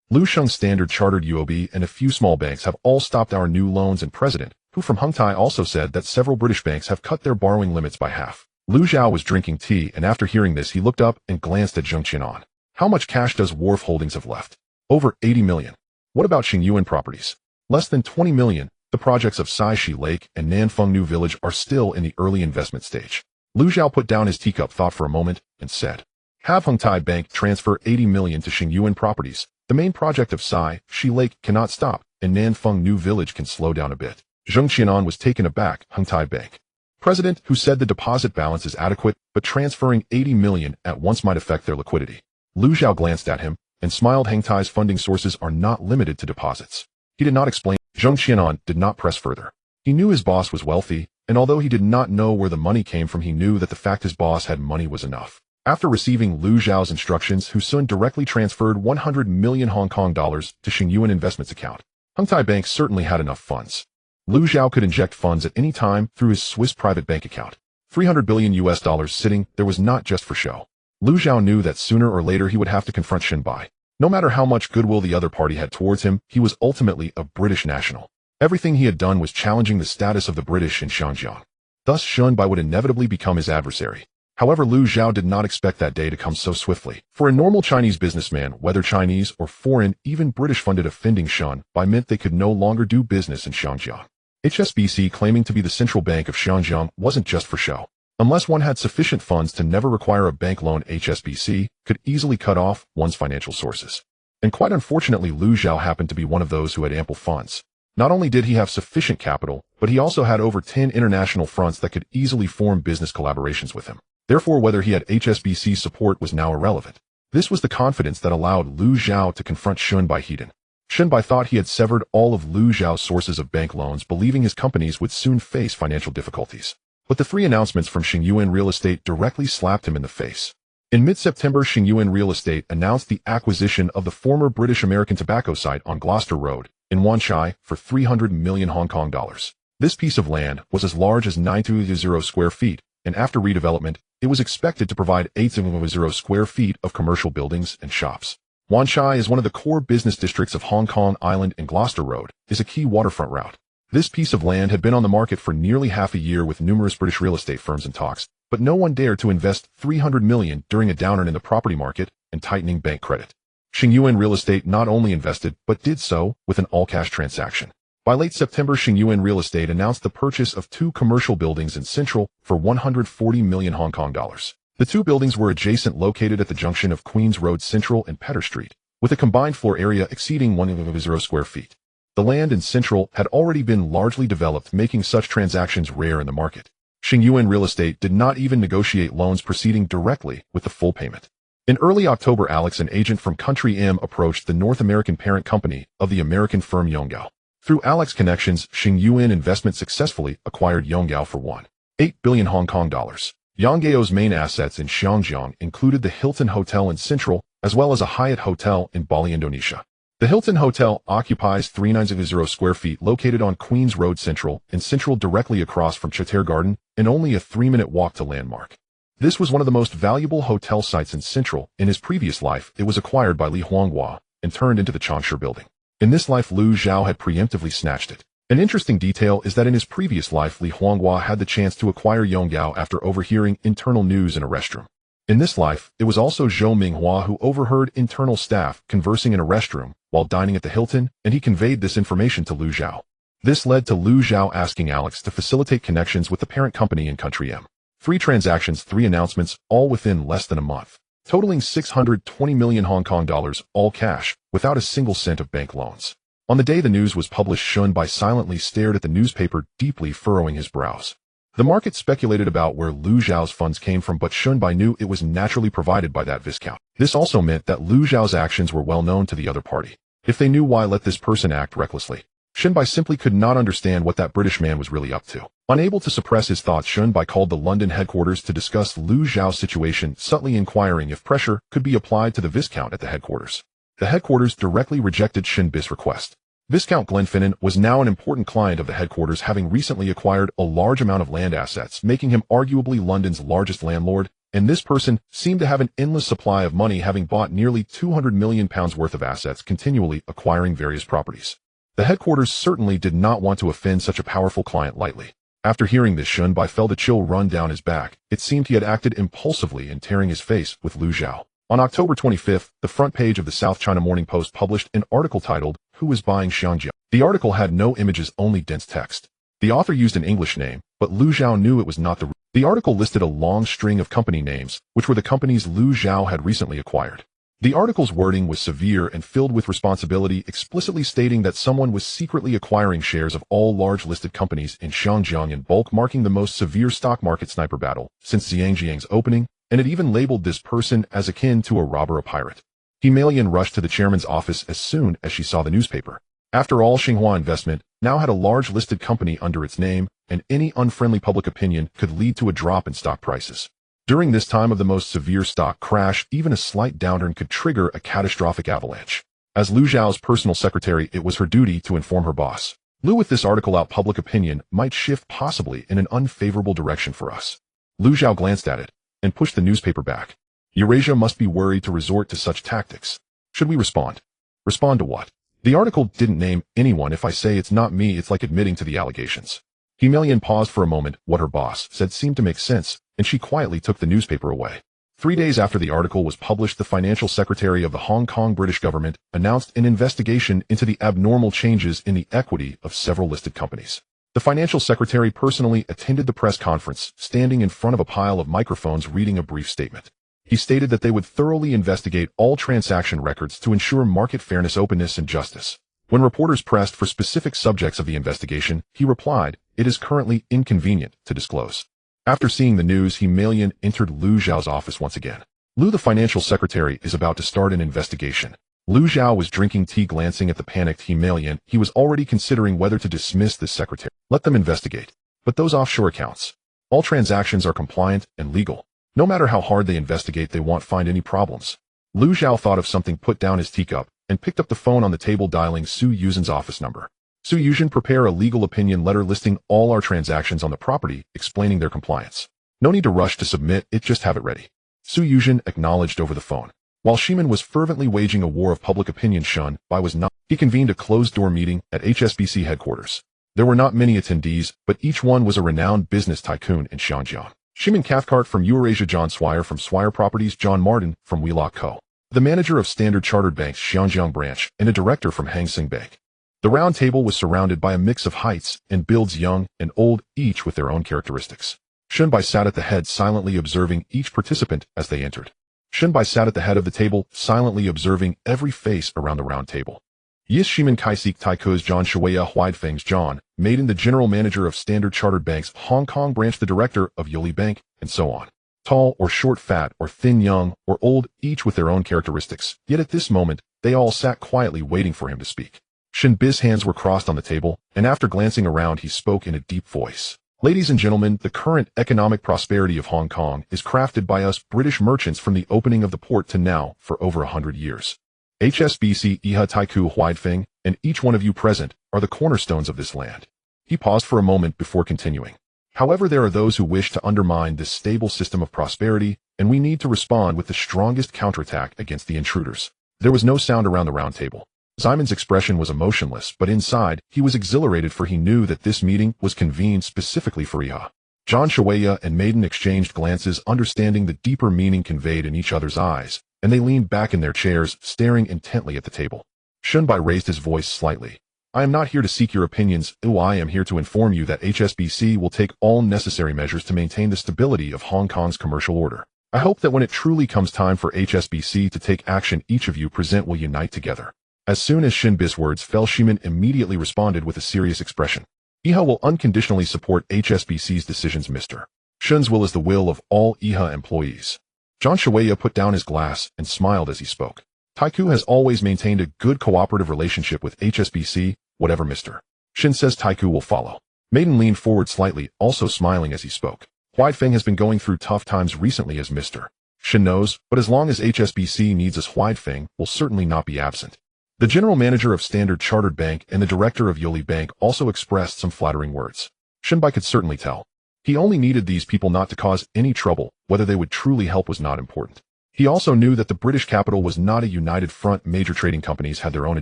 Liu Sheng, Standard Chartered UOB, and a few small banks have all stopped our new loans, and President, who from Hung Tai, also said that several British banks have cut their borrowing limits by half. Liu Zhao was drinking tea, and after hearing this, he looked up and glanced at Zheng Qianan. How much cash does Wharf Holdings have left? Over 80 million. What about Xingyuan Properties? Less than 20 million. The projects of Sai Shi Lake and Nanfeng New Village are still in the early investment stage. Liu Zhao put down his teacup, thought for a moment, and said, have Hung Tai Bank transfer 80 million to Xingyuan Properties. The main project of Sai Shi Lake cannot stop, and Nanfeng New Village can slow down a bit. Zheng Qianan was taken aback. Hung Tai Bank President, who said the deposit balance is adequate, but transferring 80 million at once might affect their liquidity. Liu Zhao glanced at him and smiled. Hung Tai's funding sources are not limited to deposits. He did not explain. Zheng Qianan did not press further. He knew his boss was wealthy, and although he did not know where the money came from, he knew that the fact his boss had money was enough. After receiving Liu Zhao's instructions, Hu Sun directly transferred 100 million Hong Kong dollars to Xingyuan Investment's account. Hung Tai Bank certainly had enough funds. Liu Xiao could inject funds at any time through his Swiss private bank account. $300 billion sitting there was not just for show. Liu Xiao knew that sooner or later he would have to confront Shenbai. No matter how much goodwill the other party had towards him, he was ultimately a British national. Everything he had done was challenging the status of the British in Xinjiang. Thus Shenbai would inevitably become his adversary. However, Liu Xiao did not expect that day to come so swiftly. For a normal Chinese businessman, whether Chinese or foreign, even British-funded, offending Shenbai meant they could no longer do business in Xinjiang. HSBC claiming to be the central bank of Xinjiang wasn't just for show. Unless one had sufficient funds to never require a bank loan, HSBC could easily cut off one's financial sources. And quite unfortunately, Liu Xiao happened to be one of those who had ample funds. Not only did he have sufficient capital, but he also had over 10 international fronts that could easily form business collaborations with him. Therefore, whether he had HSBC's support was now irrelevant. This was the confidence that allowed Liu Xiao to confront Shenbai head-on. Shenbai thought he had severed all of Liu Xiao's sources of bank loans, believing his companies would soon face financial difficulties. But the three announcements from Xingyuan Real Estate directly slapped him in the face. In mid-September, Xingyuan Real Estate announced the acquisition of the former British-American tobacco site on Gloucester Road in Wanchai for 300 million Hong Kong dollars. This piece of land was as large as 920 square feet, and after redevelopment, it was expected to provide 800 square feet of commercial buildings and shops. Wanchai is one of the core business districts of Hong Kong Island, and Gloucester Road is a key waterfront route. This piece of land had been on the market for nearly half a year with numerous British real estate firms in talks, but no one dared to invest 300 million during a downturn in the property market and tightening bank credit. Xingyuan Real Estate not only invested, but did so with an all-cash transaction. By late September, Xingyuan Real Estate announced the purchase of 2 commercial buildings in Central for 140 million Hong Kong dollars. The 2 buildings were adjacent, located at the junction of Queen's Road Central and Petter Street, with a combined floor area exceeding 100 square feet. The land in Central had already been largely developed, making such transactions rare in the market. Xingyuan Real Estate did not even negotiate loans, proceeding directly with the full payment. In early October, Alex, an agent from Country M, approached the North American parent company of the American firm Yonggao. Through Alex's connections, Xingyuan Investment successfully acquired Yonggao for 1.8 billion Hong Kong dollars. Yonggao's main assets in Xinjiang included the Hilton Hotel in Central, as well as a Hyatt Hotel in Bali, Indonesia. The Hilton Hotel occupies 390 square feet, located on Queen's Road Central, in Central, directly across from Chater Garden, and only a 3-minute walk to Landmark. This was one of the most valuable hotel sites in Central. In his previous life, it was acquired by Li Huanghua and turned into the Changsha building. In this life, Liu Xiao had preemptively snatched it. An interesting detail is that in his previous life, Li Huanghua had the chance to acquire Yonggao after overhearing internal news in a restroom. In this life, it was also Zhou Minghua who overheard internal staff conversing in a restroom while dining at the Hilton, and he conveyed this information to Liu Xiao. This led to Liu Xiao asking Alex to facilitate connections with the parent company in Country M. 3 transactions, 3 announcements, all within less than a month, totaling 620 million Hong Kong dollars, all cash, without a single cent of bank loans. On the day the news was published, Shenbai silently stared at the newspaper, deeply furrowing his brows. The market speculated about where Liu Xiao's funds came from, but Shenbai knew it was naturally provided by that viscount. This also meant that Liu Xiao's actions were well known to the other party. If they knew, why let this person act recklessly? Shenbai simply could not understand what that British man was really up to. Unable to suppress his thoughts, Shenbai called the London headquarters to discuss Liu Xiao's situation, subtly inquiring if pressure could be applied to the Viscount at the headquarters. The headquarters directly rejected Shenbai's request. Viscount Glenfinnan was now an important client of the headquarters, having recently acquired a large amount of land assets, making him arguably London's largest landlord, and this person seemed to have an endless supply of money, having bought nearly £200 million worth of assets, continually acquiring various properties. The headquarters certainly did not want to offend such a powerful client lightly. After hearing this, Shenbai felt a chill run down his back. It seemed he had acted impulsively in tearing his face with Liu Xiao. On October 25th, the front page of the South China Morning Post published an article titled, "Who is Buying Xinjiang?" The article had no images, only dense text. The author used an English name, but Liu Xiao knew it was not the article listed a long string of company names, which were the companies Liu Xiao had recently acquired. The article's wording was severe and filled with responsibility, explicitly stating that someone was secretly acquiring shares of all large listed companies in Xinjiang in bulk, marking the most severe stock market sniper battle since Zhangjiang's opening, and it even labeled this person as akin to a robber or pirate. Himalayan rushed to the chairman's office as soon as she saw the newspaper. After all, Xinhua Investment now had a large listed company under its name, and any unfriendly public opinion could lead to a drop in stock prices. During this time of the most severe stock crash, even a slight downturn could trigger a catastrophic avalanche. As Liu Xiao's personal secretary, it was her duty to inform her boss. Lu, with this article out, public opinion might shift possibly in an unfavorable direction for us. Lu Xiao glanced at it and pushed the newspaper back. Eurasia must be worried to resort to such tactics. Should we respond? Respond to what? The article didn't name anyone. If I say it's not me, it's like admitting to the allegations. Himelian paused for a moment. What her boss said seemed to make sense, and she quietly took the newspaper away. 3 days after the article was published, the financial secretary of the Hong Kong British government announced an investigation into the abnormal changes in the equity of several listed companies. The financial secretary personally attended the press conference, standing in front of a pile of microphones reading a brief statement. He stated that they would thoroughly investigate all transaction records to ensure market fairness, openness, and justice. When reporters pressed for specific subjects of the investigation, he replied, "It is currently inconvenient to disclose." After seeing the news, Himelian entered Lu Xiao's office once again. Lu, the financial secretary, is about to start an investigation. Lu Xiao was drinking tea, glancing at the panicked Himelian. He was already considering whether to dismiss this secretary. Let them investigate. But those offshore accounts. All transactions are compliant and legal. No matter how hard they investigate, they won't find any problems. Lu Xiao thought of something, put down his teacup, and picked up the phone on the table, dialing Su Yuzhen's office number. Su Yuzhen, prepare a legal opinion letter listing all our transactions on the property, explaining their compliance. No need to rush to submit it, just have it ready. Su Yuzhen acknowledged over the phone. While Ximen was fervently waging a war of public opinion, Shun Bai was not. He convened a closed-door meeting at HSBC headquarters. There were not many attendees, but each one was a renowned business tycoon in Xianjiang. Ximen Cathcart from Eurasia, John Swire from Swire Properties, John Martin from Wheelock Co., the manager of Standard Chartered Bank's Xianjiang branch, and a director from Hang Seng Bank. The round table was surrounded by a mix of heights and builds, young and old, each with their own characteristics. Shunbai sat at the head, silently observing each participant as they entered. Shunbai sat at the head of the table, silently observing every face around the round table. Yis Ximen Kaisik Taiko's John Shueya Huidfeng's John, Maiden, the general manager of Standard Chartered Bank's Hong Kong branch, the director of Yuli Bank, and so on. Tall or short, fat or thin, young or old, each with their own characteristics. Yet at this moment, they all sat quietly waiting for him to speak. Shin Biz's hands were crossed on the table, and after glancing around, he spoke in a deep voice. Ladies and gentlemen, the current economic prosperity of Hong Kong is crafted by us British merchants from the opening of the port to now for over 100 years. HSBC, Iha, Taiku, Huidfeng, and each one of you present are the cornerstones of this land. He paused for a moment before continuing. However, there are those who wish to undermine this stable system of prosperity, and we need to respond with the strongest counterattack against the intruders. There was no sound around the round table. Simon's expression was emotionless, but inside, he was exhilarated, for he knew that this meeting was convened specifically for Iha. John Shueya and Maiden exchanged glances, understanding the deeper meaning conveyed in each other's eyes, and they leaned back in their chairs, staring intently at the table. Shunbai raised his voice slightly. I am not here to seek your opinions. I am here to inform you that HSBC will take all necessary measures to maintain the stability of Hong Kong's commercial order. I hope that when it truly comes time for HSBC to take action, each of you present will unite together. As soon as Shin Biz's words fell, Ximen immediately responded with a serious expression. Iha will unconditionally support HSBC's decisions, Mr. Shun's will is the will of all Iha employees. John Shueya put down his glass and smiled as he spoke. Taiku has always maintained a good cooperative relationship with HSBC, whatever Mr. Shin says, Taiku will follow. Maiden leaned forward slightly, also smiling as he spoke. Huidfeng has been going through tough times recently, as Mr. Shin knows, but as long as HSBC needs us, Huidfeng will certainly not be absent. The general manager of Standard Chartered Bank and the director of Yuli Bank also expressed some flattering words. Shinbai could certainly tell. He only needed these people not to cause any trouble. Whether they would truly help was not important. He also knew that the British capital was not a united front. Major trading companies had their own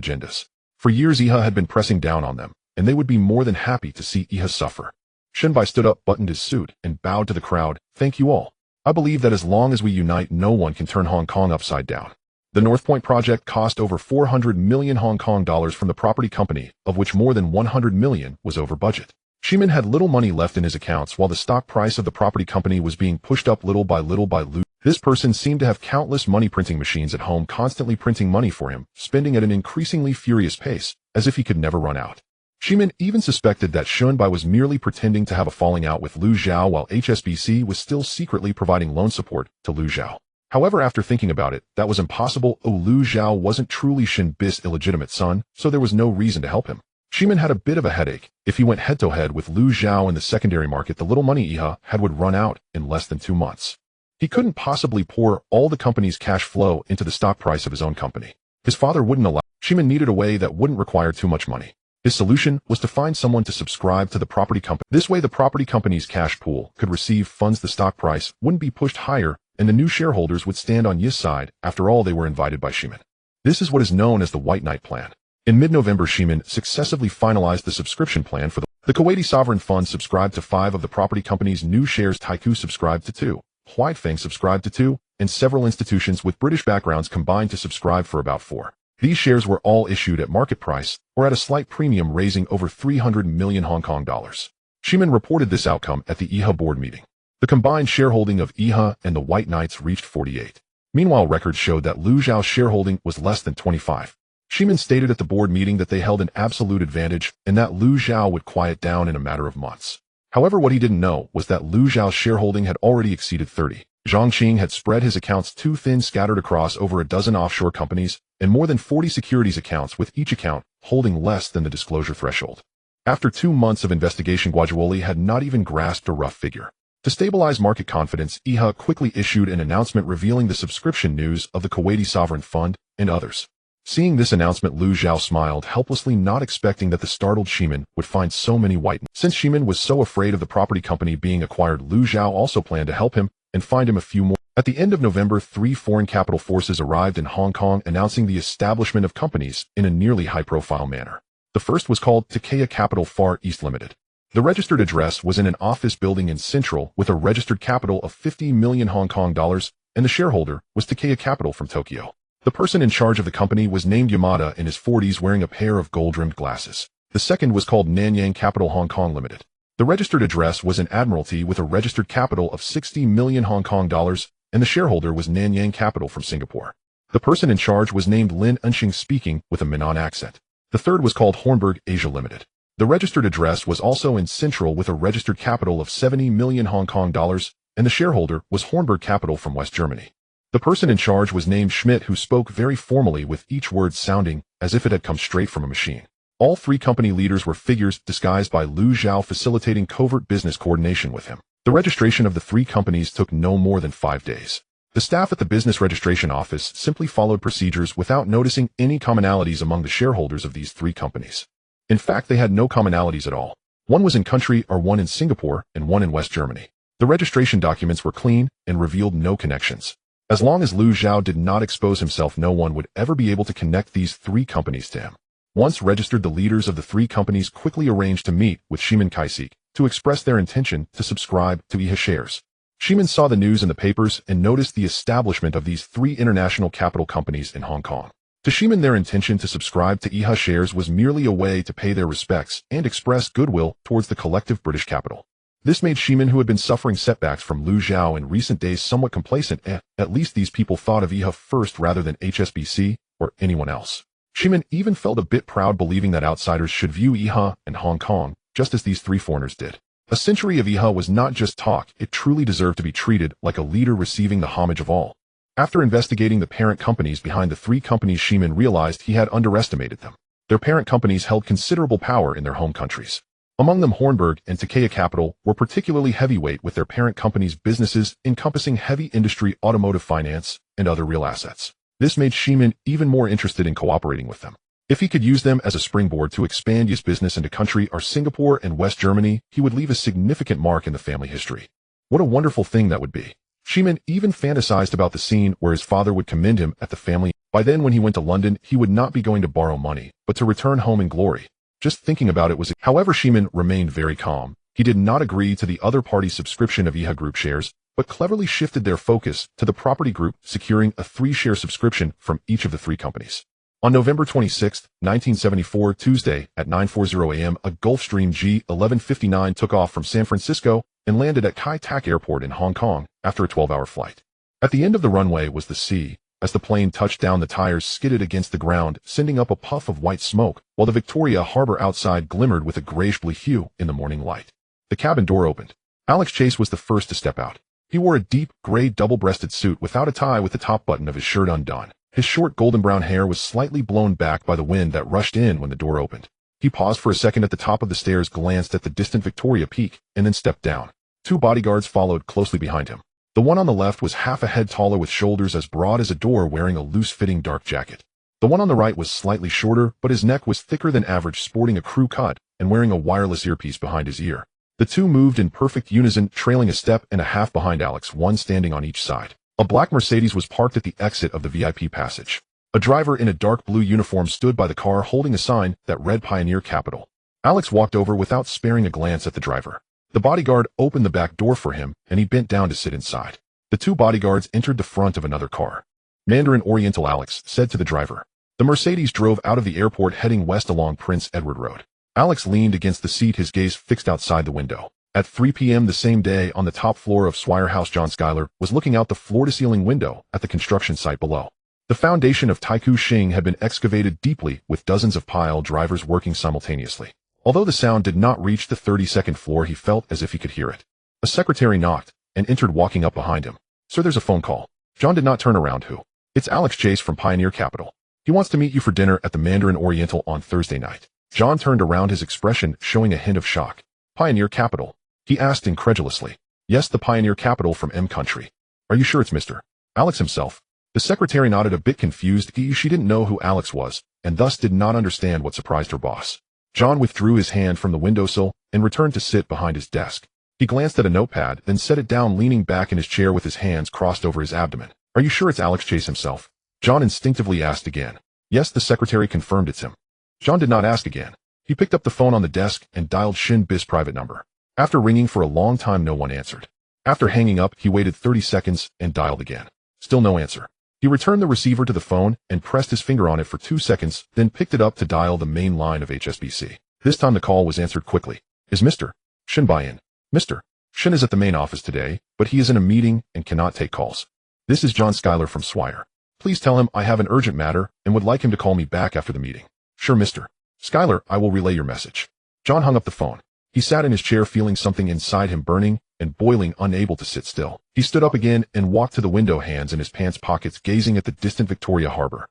agendas. For years, Iha had been pressing down on them, and they would be more than happy to see Iha suffer. Shinbai stood up, buttoned his suit, and bowed to the crowd. Thank you all. I believe that as long as we unite, no one can turn Hong Kong upside down. The North Point project cost over 400 million Hong Kong dollars from the property company, of which more than 100 million was over budget. Ximen had little money left in his accounts while the stock price of the property company was being pushed up little by little by Lu. This person seemed to have countless money printing machines at home, constantly printing money for him, spending at an increasingly furious pace, as if he could never run out. Ximen even suspected that Shunbai was merely pretending to have a falling out with Lu Xiao while HSBC was still secretly providing loan support to Lu Xiao. However, after thinking about it, that was impossible. Lu Xiao wasn't truly Shin Biz's illegitimate son, so there was no reason to help him. Ximen had a bit of a headache. If he went head-to-head with Lu Xiao in the secondary market, the little money Iha had would run out in less than 2 months. He couldn't possibly pour all the company's cash flow into the stock price of his own company. His father wouldn't allow. Ximen needed a way that wouldn't require too much money. His solution was to find someone to subscribe to the property company. This way, the property company's cash pool could receive funds, the stock price wouldn't be pushed higher, and the new shareholders would stand on Yi's side. After all, they were invited by Ximen. This is what is known as the White Knight plan. In mid-November, Ximen successively finalized the subscription plan for the Kuwaiti Sovereign Fund subscribed to 5 of the property company's new shares. Taiku subscribed to 2, Whitefang subscribed to 2, and several institutions with British backgrounds combined to subscribe for about 4. These shares were all issued at market price, or at a slight premium, raising over 300 million Hong Kong dollars. Ximen reported this outcome at the IHA board meeting. The combined shareholding of IHA and the White Knights reached 48. Meanwhile, records showed that Lu Zhao's shareholding was less than 25. Ximen stated at the board meeting that they held an absolute advantage and that Lu Zhao would quiet down in a matter of months. However, what he didn't know was that Lu Zhao's shareholding had already exceeded 30. Zhang Qing had spread his accounts too thin, scattered across over a dozen offshore companies and more than 40 securities accounts, with each account holding less than the disclosure threshold. After 2 months of investigation, Guajuoli had not even grasped a rough figure. To stabilize market confidence, IHA quickly issued an announcement revealing the subscription news of the Kuwaiti Sovereign Fund and others. Seeing this announcement, Lu Zhao smiled helplessly, not expecting that the startled Ximen would find so many white. Since Ximen was so afraid of the property company being acquired, Lu Zhao also planned to help him and find him a few more. At the end of November, 3 foreign capital forces arrived in Hong Kong, announcing the establishment of companies in a nearly high-profile manner. The first was called Takea Capital Far East Limited. The registered address was in an office building in Central with a registered capital of 50 million Hong Kong dollars, and the shareholder was Takea Capital from Tokyo. The person in charge of the company was named Yamada, in his 40s, wearing a pair of gold-rimmed glasses. The second was called Nanyang Capital Hong Kong Limited. The registered address was in Admiralty with a registered capital of 60 million Hong Kong dollars, and the shareholder was Nanyang Capital from Singapore. The person in charge was named Lin Unxing, speaking with a Minnan accent. The third was called Hornberg Asia Limited. The registered address was also in Central with a registered capital of 70 million Hong Kong dollars, and the shareholder was Hornberg Capital from West Germany. The person in charge was named Schmidt, who spoke very formally, with each word sounding as if it had come straight from a machine. All 3 company leaders were figures disguised by Lu Zhao, facilitating covert business coordination with him. The registration of the 3 companies took no more than 5 days. The staff at the business registration office simply followed procedures without noticing any commonalities among the shareholders of these 3 companies. In fact, they had no commonalities at all. One was in country, or one in Singapore, and one in West Germany. The registration documents were clean and revealed no connections. As long as Lu Zhao did not expose himself, no one would ever be able to connect these 3 companies to him. Once registered, the leaders of the 3 companies quickly arranged to meet with Ximen Kaisik to express their intention to subscribe to IHA shares. Ximen saw the news in the papers and noticed the establishment of these 3 international capital companies in Hong Kong. To Ximen, their intention to subscribe to IHA shares was merely a way to pay their respects and express goodwill towards the collective British capital. This made Ximen, who had been suffering setbacks from Lu Zhao in recent days, somewhat complacent. At least these people thought of IHA first rather than HSBC or anyone else. Ximen even felt a bit proud, believing that outsiders should view IHA and Hong Kong just as these 3 foreigners did. A century of IHA was not just talk, it truly deserved to be treated like a leader, receiving the homage of all. After investigating the parent companies behind the 3 companies, Ximen realized he had underestimated them. Their parent companies held considerable power in their home countries. Among them, Hornberg and Takea Capital were particularly heavyweight, with their parent companies' businesses encompassing heavy industry, automotive finance, and other real assets. This made Ximen even more interested in cooperating with them. If he could use them as a springboard to expand his business into country or Singapore and West Germany, he would leave a significant mark in the family history. What a wonderful thing that would be. Ximen even fantasized about the scene where his father would commend him at the family. By then, when he went to London, he would not be going to borrow money, but to return home in glory. Just thinking about it was... However, Ximen remained very calm. He did not agree to the other party's subscription of IHA Group shares, but cleverly shifted their focus to the property group, securing a 3-share subscription from each of the 3 companies. On November 26, 1974, Tuesday, at 9:40 a.m., a Gulfstream G1159 took off from San Francisco and landed at Kai Tak Airport in Hong Kong after a 12-hour flight. At the end of the runway was the sea. As the plane touched down, the tires skidded against the ground, sending up a puff of white smoke, while the Victoria Harbor outside glimmered with a grayish-blue hue in the morning light. The cabin door opened. Alex Chase was the first to step out. He wore a deep, gray, double-breasted suit without a tie, with the top button of his shirt undone. His short golden-brown hair was slightly blown back by the wind that rushed in when the door opened. He paused for a second at the top of the stairs, glanced at the distant Victoria Peak, and then stepped down. 2 bodyguards followed closely behind him. The one on the left was half a head taller, with shoulders as broad as a door, wearing a loose-fitting dark jacket. The one on the right was slightly shorter, but his neck was thicker than average, sporting a crew cut and wearing a wireless earpiece behind his ear. The two moved in perfect unison, trailing a step and a half behind Alex, one standing on each side. A black Mercedes was parked at the exit of the VIP passage. A driver in a dark blue uniform stood by the car holding a sign that read Pioneer Capital. Alex walked over without sparing a glance at the driver. The bodyguard opened the back door for him, and he bent down to sit inside. The two bodyguards entered the front of another car. Mandarin Oriental, Alex said to the driver. The Mercedes drove out of the airport, heading west along Prince Edward Road. Alex leaned against the seat, his gaze fixed outside the window. At 3 p.m. the same day, on the top floor of Swire House, John Schuyler was looking out the floor-to-ceiling window at the construction site below. The foundation of Taiku Shing had been excavated deeply, with dozens of pile drivers working simultaneously. Although the sound did not reach the 32nd floor, he felt as if he could hear it. A secretary knocked and entered, walking up behind him. "Sir, there's a phone call." John did not turn around. "Who?" "It's Alex Chase from Pioneer Capital. He wants to meet you for dinner at the Mandarin Oriental on Thursday night." John turned around, his expression showing a hint of shock. "Pioneer Capital?" he asked incredulously. "Yes, the Pioneer Capital from M Country." "Are you sure it's Mr. Alex himself?" The secretary nodded, a bit confused. She didn't know who Alex was, and thus did not understand what surprised her boss. John withdrew his hand from the windowsill and returned to sit behind his desk. He glanced at a notepad, then set it down, leaning back in his chair with his hands crossed over his abdomen. "Are you sure it's Alex Chase himself?" John instinctively asked again. "Yes," the secretary confirmed, "it's him." John did not ask again. He picked up the phone on the desk and dialed Shin Bis' private number. After ringing for a long time, no one answered. After hanging up, he waited 30 seconds and dialed again. Still no answer. He returned the receiver to the phone and pressed his finger on it for 2 seconds, then picked it up to dial the main line of HSBC. This time the call was answered quickly. "Is Mr. Shin by in?" "Mr. Shin is at the main office today, but he is in a meeting and cannot take calls. This is John Schuyler from Swire. Please tell him I have an urgent matter and would like him to call me back after the meeting." "Sure, Mr. Schuyler, I will relay your message." John hung up the phone. He sat in his chair, feeling something inside him burning and boiling, unable to sit still. He stood up again and walked to the window, hands in his pants pockets, gazing at the distant Victoria Harbor.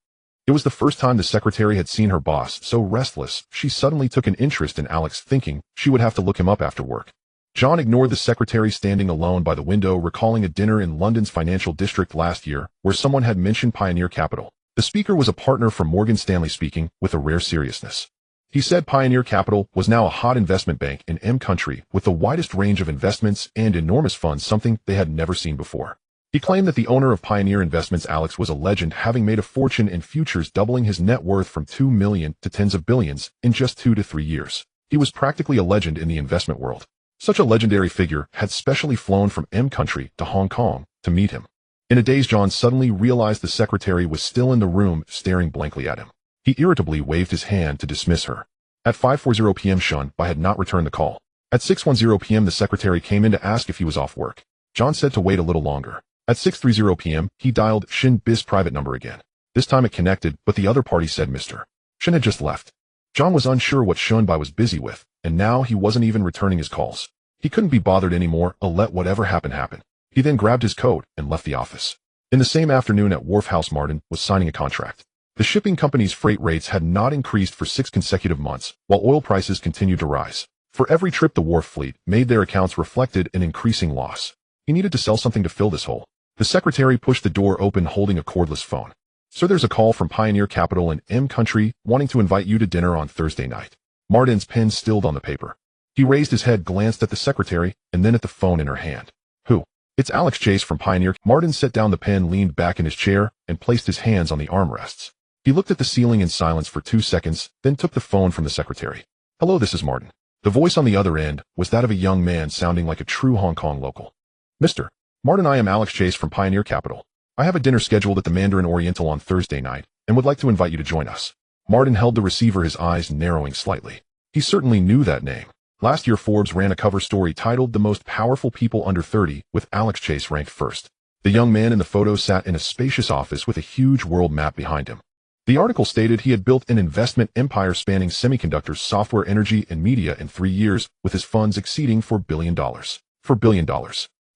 It was the first time the secretary had seen her boss so restless. She suddenly took an interest in Alex, thinking she would have to look him up after work. John ignored the secretary, standing alone by the window, recalling a dinner in London's financial district last year where someone had mentioned Pioneer Capital. The speaker was a partner from Morgan Stanley, speaking with a rare seriousness. He said Pioneer Capital was now a hot investment bank in M Country with the widest range of investments and enormous funds, something they had never seen before. He claimed that the owner of Pioneer Investments, Alex, was a legend, having made a fortune in futures, doubling his net worth from 2 million to tens of billions in just 2 to 3 years. He was practically a legend in the investment world. Such a legendary figure had specially flown from M Country to Hong Kong to meet him. In a daze, John suddenly realized the secretary was still in the room, staring blankly at him. He irritably waved his hand to dismiss her. At 5:40 p.m. Shun Bai had not returned the call. At 6:10 p.m. the secretary came in to ask if he was off work. John said to wait a little longer. At 6:30 p.m. he dialed Shin Bis' private number again. This time it connected, but the other party said Mr. Shin had just left. John was unsure what Shun Bai was busy with, and now he wasn't even returning his calls. He couldn't be bothered anymore. Let whatever happen happen. He then grabbed his coat and left the office. In the same afternoon at Wharf House, Martin was signing a contract. The shipping company's freight rates had not increased for 6 consecutive months, while oil prices continued to rise. For every trip the wharf fleet made, their accounts reflected an increasing loss. He needed to sell something to fill this hole. The secretary pushed the door open, holding a cordless phone. "Sir, there's a call from Pioneer Capital in M Country wanting to invite you to dinner on Thursday night." Martin's pen stilled on the paper. He raised his head, glanced at the secretary, and then at the phone in her hand. "Who?" "It's Alex Chase from Pioneer." Martin set down the pen, leaned back in his chair, and placed his hands on the armrests. He looked at the ceiling in silence for 2 seconds, then took the phone from the secretary. "Hello, this is Martin." The voice on the other end was that of a young man, sounding like a true Hong Kong local. "Mr. Martin, I am Alex Chase from Pioneer Capital. I have a dinner scheduled at the Mandarin Oriental on Thursday night, and would like to invite you to join us." Martin held the receiver, his eyes narrowing slightly. He certainly knew that name. Last year, Forbes ran a cover story titled "The Most Powerful People Under 30, with Alex Chase ranked first. The young man in the photo sat in a spacious office with a huge world map behind him. The article stated he had built an investment empire spanning semiconductors, software, energy, and media in 3 years, with his funds exceeding $4 billion. $4 billion.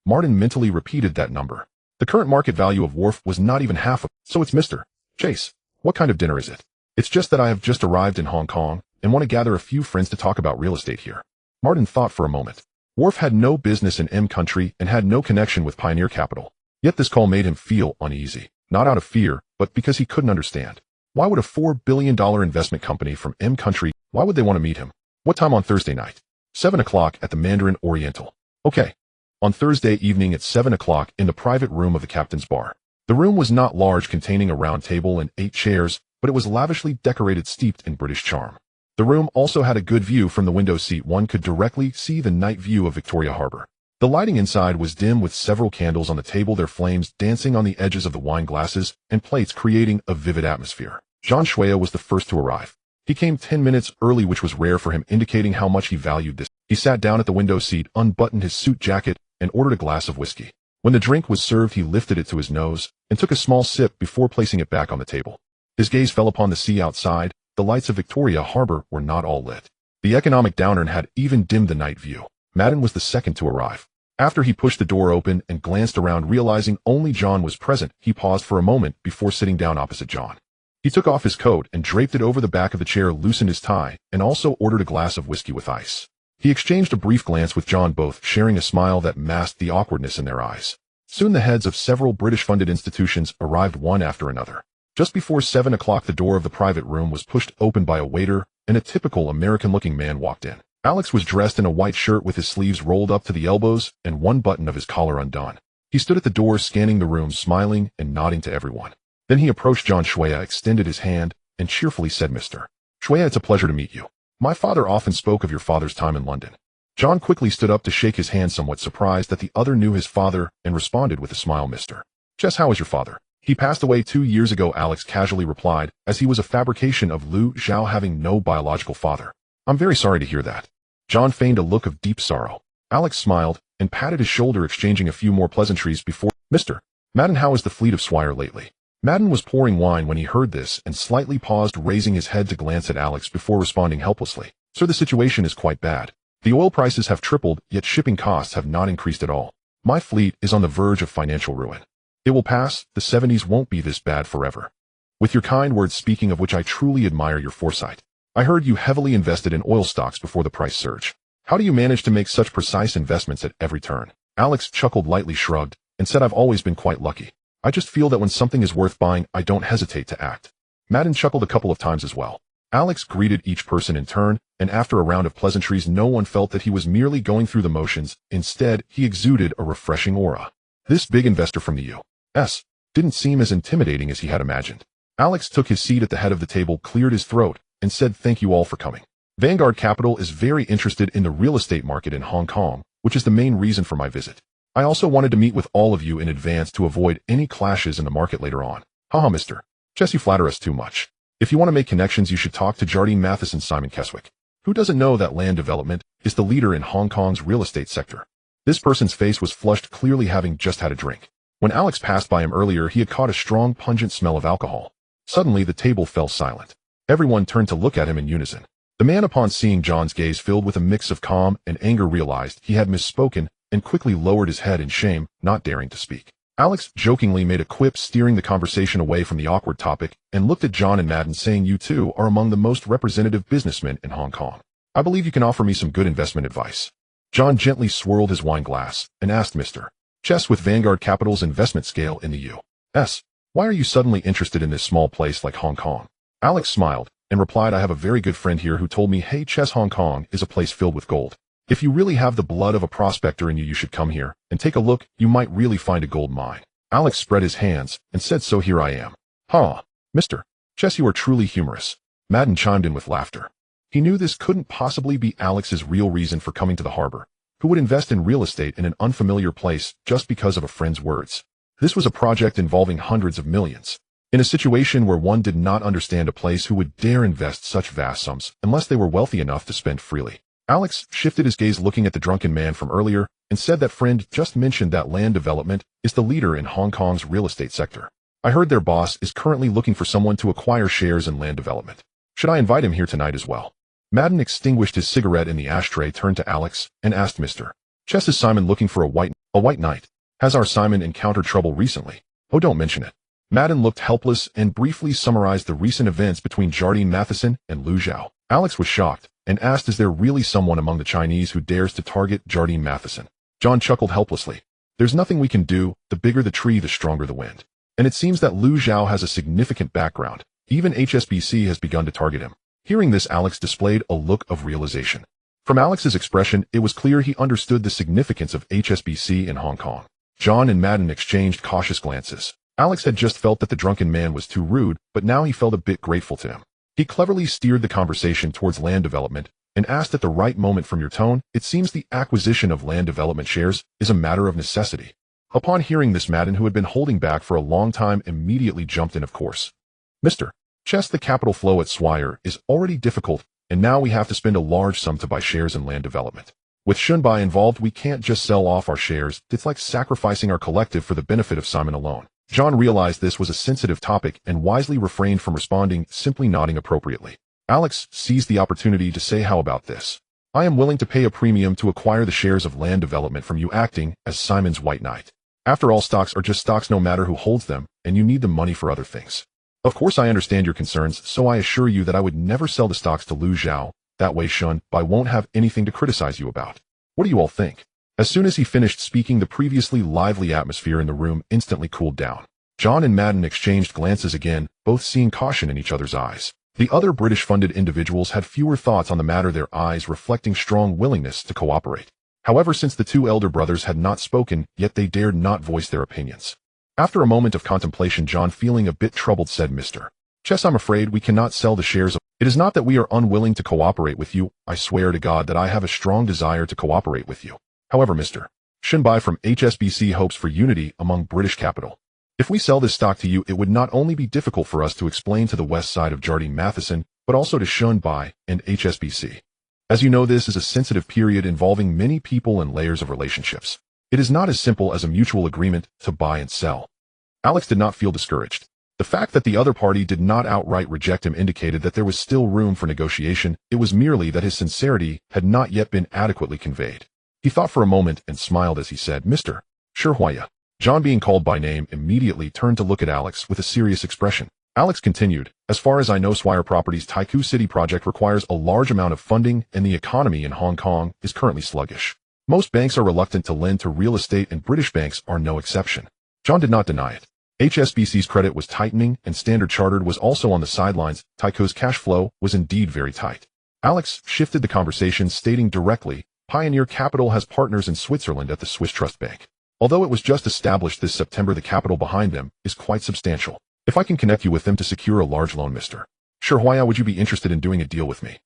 Martin mentally repeated that number. The current market value of Wharf was not even half of. "So it's Mr. Chase. What kind of dinner is it?" "It's just that I have just arrived in Hong Kong and want to gather a few friends to talk about real estate here." Martin thought for a moment. Wharf had no business in M Country and had no connection with Pioneer Capital. Yet this call made him feel uneasy, not out of fear, but because he couldn't understand. Why would a $4 billion investment company from M country, why would they want to meet him? What time on Thursday night? 7 o'clock at the Mandarin Oriental. Okay. On Thursday evening at 7 o'clock in the private room of the captain's bar. The room was not large, containing a round table and 8 chairs, but it was lavishly decorated, steeped in British charm. The room also had a good view from the window seat. One could directly see the night view of Victoria Harbour. The lighting inside was dim, with several candles on the table, their flames dancing on the edges of the wine glasses and plates, creating a vivid atmosphere. John Shuya was the first to arrive. He came 10 minutes early, which was rare for him, indicating how much he valued this. He sat down at the window seat, unbuttoned his suit jacket, and ordered a glass of whiskey. When the drink was served, he lifted it to his nose and took a small sip before placing it back on the table. His gaze fell upon the sea outside. The lights of Victoria Harbour were not all lit. The economic downturn had even dimmed the night view. Madden was the second to arrive. After he pushed the door open and glanced around, realizing only John was present, he paused for a moment before sitting down opposite John. He took off his coat and draped it over the back of the chair, loosened his tie, and also ordered a glass of whiskey with ice. He exchanged a brief glance with John, both sharing a smile that masked the awkwardness in their eyes. Soon the heads of several British-funded institutions arrived, one after another. Just before 7 o'clock, the door of the private room was pushed open by a waiter, and a typical American-looking man walked in. Alex was dressed in a white shirt with his sleeves rolled up to the elbows and one button of his collar undone. He stood at the door, scanning the room, smiling and nodding to everyone. Then he approached John Shuya, extended his hand, and cheerfully said, "Mr. Shuya, it's a pleasure to meet you. My father often spoke of your father's time in London." John quickly stood up to shake his hand, somewhat surprised that the other knew his father, and responded with a smile, "Mr. Chess, how is your father?" "He passed away 2 years ago," Alex casually replied, as he was a fabrication of Lu Zhao, having no biological father. "I'm very sorry to hear that." John feigned a look of deep sorrow. Alex smiled and patted his shoulder, exchanging a few more pleasantries before, "Mr. Madden, how is the fleet of Swire lately?" Madden was pouring wine when he heard this and slightly paused, raising his head to glance at Alex before responding helplessly, "Sir, the situation is quite bad. The oil prices have tripled, yet shipping costs have not increased at all. My fleet is on the verge of financial ruin. It will pass. The 70s won't be this bad forever. With your kind words, speaking of which, I truly admire your foresight. I heard you heavily invested in oil stocks before the price surge. How do you manage to make such precise investments at every turn?" Alex chuckled, lightly shrugged, and said, "I've always been quite lucky. I just feel that when something is worth buying, I don't hesitate to act." Madden chuckled a couple of times as well. Alex greeted each person in turn, and after a round of pleasantries, no one felt that he was merely going through the motions. Instead, he exuded a refreshing aura. This big investor from the U.S. didn't seem as intimidating as he had imagined. Alex took his seat at the head of the table, cleared his throat, and said, "Thank you all for coming. Vanguard Capital is very interested in the real estate market in Hong Kong, which is the main reason for my visit. I also wanted to meet with all of you in advance to avoid any clashes in the market later on." "Haha, Mr. Chess, you flatter us too much. If you want to make connections, you should talk to Jardine Matheson." Simon Keswick. Who doesn't know that land development is the leader in Hong Kong's real estate sector? This person's face was flushed, clearly having just had a drink. When Alex passed by him earlier, he had caught a strong, pungent smell of alcohol. Suddenly, the table fell silent. Everyone turned to look at him in unison. The man, upon seeing John's gaze filled with a mix of calm and anger, realized he had misspoken and quickly lowered his head in shame, not daring to speak. Alex jokingly made a quip, steering the conversation away from the awkward topic, and looked at John and Madden, saying, "You two are among the most representative businessmen in Hong Kong. I believe you can offer me some good investment advice." John gently swirled his wine glass and asked, "Mr. Chess, with Vanguard Capital's investment scale in the U.S., why are you suddenly interested in this small place like Hong Kong?" Alex smiled and replied, "I have a very good friend here who told me, hey Chess, Hong Kong is a place filled with gold. If you really have the blood of a prospector in you, you should come here and take a look. You might really find a gold mine." Alex spread his hands and said, "So here I am." "Huh, Mr. Chess, you are truly humorous." Madden chimed in with laughter. He knew this couldn't possibly be Alex's real reason for coming to the harbor. Who would invest in real estate in an unfamiliar place just because of a friend's words? This was a project involving hundreds of millions. In a situation where one did not understand a place, who would dare invest such vast sums unless they were wealthy enough to spend freely? Alex shifted his gaze, looking at the drunken man from earlier, and said, "That friend just mentioned that land development is the leader in Hong Kong's real estate sector. I heard their boss is currently looking for someone to acquire shares in land development. Should I invite him here tonight as well?" Madden extinguished his cigarette in the ashtray, turned to Alex, and asked, "Mr. Chess, is Simon looking for a white knight? Has our Simon encountered trouble recently?" "Oh, don't mention it." Madden looked helpless and briefly summarized the recent events between Jardine Matheson and Lu Zhao. Alex was shocked and asked, "Is there really someone among the Chinese who dares to target Jardine Matheson?" John chuckled helplessly. "There's nothing we can do. The bigger the tree, the stronger the wind. And it seems that Lu Zhao has a significant background. Even HSBC has begun to target him. Hearing this, Alex displayed a look of realization. From Alex's expression, it was clear he understood the significance of HSBC in Hong Kong. John and Madden exchanged cautious glances. Alex had just felt that the drunken man was too rude, but now he felt a bit grateful to him. He cleverly steered the conversation towards land development and asked at the right moment. From your tone, it seems the acquisition of land development shares is a matter of necessity. Upon hearing this, Madden, who had been holding back for a long time, immediately jumped in. Of course. Mr. Chess, the capital flow at Swire is already difficult, and now we have to spend a large sum to buy shares in land development. With Shunbai involved, we can't just sell off our shares. It's like sacrificing our collective for the benefit of Simon alone. John realized this was a sensitive topic and wisely refrained from responding, simply nodding appropriately. Alex seized the opportunity to say, how about this? I am willing to pay a premium to acquire the shares of land development from you, acting as Simon's white knight. After all, stocks are just stocks no matter who holds them, and you need the money for other things. Of course I understand your concerns, so I assure you that I would never sell the stocks to Lu Zhao. That way Shunbai won't have anything to criticize you about. What do you all think? As soon as he finished speaking, the previously lively atmosphere in the room instantly cooled down. John and Madden exchanged glances again, both seeing caution in each other's eyes. The other British-funded individuals had fewer thoughts on the matter, their eyes reflecting strong willingness to cooperate. However, since the two elder brothers had not spoken, yet they dared not voice their opinions. After a moment of contemplation, John, feeling a bit troubled, said, Mr. Chess, I'm afraid we cannot sell the shares. It is not that we are unwilling to cooperate with you. I swear to God that I have a strong desire to cooperate with you. However, Mr. Shunbai from HSBC hopes for unity among British capital. If we sell this stock to you, it would not only be difficult for us to explain to the west side of Jardine Matheson, but also to Shunbai and HSBC. As you know, this is a sensitive period involving many people and layers of relationships. It is not as simple as a mutual agreement to buy and sell. Alex did not feel discouraged. The fact that the other party did not outright reject him indicated that there was still room for negotiation. It was merely that his sincerity had not yet been adequately conveyed. He thought for a moment and smiled as he said, Mr. Shuhuaya. John, being called by name, immediately turned to look at Alex with a serious expression. Alex continued, as far as I know, Swire Properties' Taikou City project requires a large amount of funding, and the economy in Hong Kong is currently sluggish. Most banks are reluctant to lend to real estate, and British banks are no exception. John did not deny it. HSBC's credit was tightening, and Standard Chartered was also on the sidelines. Taikou's cash flow was indeed very tight. Alex shifted the conversation, stating directly, Pioneer Capital has partners in Switzerland at the Swiss Trust Bank. Although it was just established this September, the capital behind them is quite substantial. If I can connect you with them to secure a large loan, Mr. Shuhuaya, would you be interested in doing a deal with me?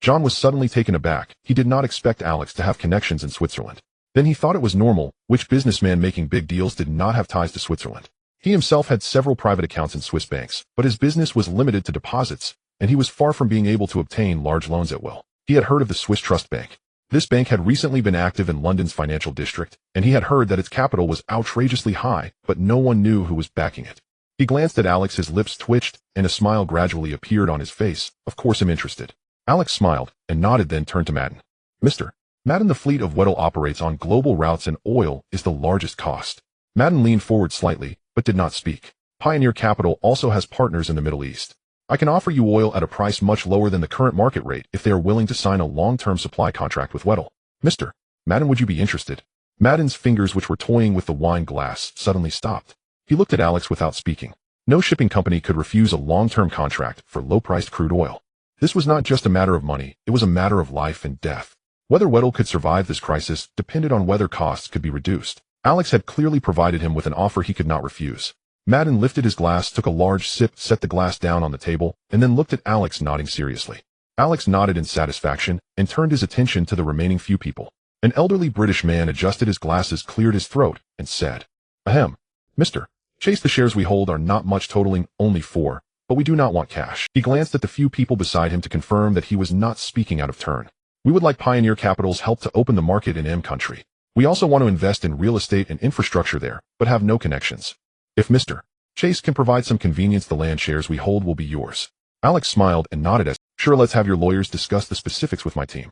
John was suddenly taken aback. He did not expect Alex to have connections in Switzerland. Then he thought it was normal. Which businessman making big deals did not have ties to Switzerland? He himself had several private accounts in Swiss banks, but his business was limited to deposits, and he was far from being able to obtain large loans at will. He had heard of the Swiss Trust Bank. This bank had recently been active in London's financial district, and he had heard that its capital was outrageously high, but no one knew who was backing it. He glanced at Alex, his lips twitched, and a smile gradually appeared on his face. Of course I'm interested. Alex smiled and nodded, then turned to Madden. Mr. Madden, the fleet of Webnovel operates on global routes and oil is the largest cost. Madden leaned forward slightly, but did not speak. Pioneer Capital also has partners in the Middle East. I can offer you oil at a price much lower than the current market rate if they are willing to sign a long-term supply contract with Webnovel. Mr. Madden, would you be interested? Madden's fingers, which were toying with the wine glass, suddenly stopped. He looked at Alex without speaking. No shipping company could refuse a long-term contract for low-priced crude oil. This was not just a matter of money, it was a matter of life and death. Whether Webnovel could survive this crisis depended on whether costs could be reduced. Alex had clearly provided him with an offer he could not refuse. Madden lifted his glass, took a large sip, set the glass down on the table, and then looked at Alex, nodding seriously. Alex nodded in satisfaction and turned his attention to the remaining few people. An elderly British man adjusted his glasses, cleared his throat, and said, Ahem. Mr. Chase, the shares we hold are not much, totaling only 4, but we do not want cash. He glanced at the few people beside him to confirm that he was not speaking out of turn. We would like Pioneer Capital's help to open the market in M country. We also want to invest in real estate and infrastructure there, but have no connections. If Mr. Chase can provide some convenience, the land shares we hold will be yours. Alex smiled and nodded as, sure, let's have your lawyers discuss the specifics with my team.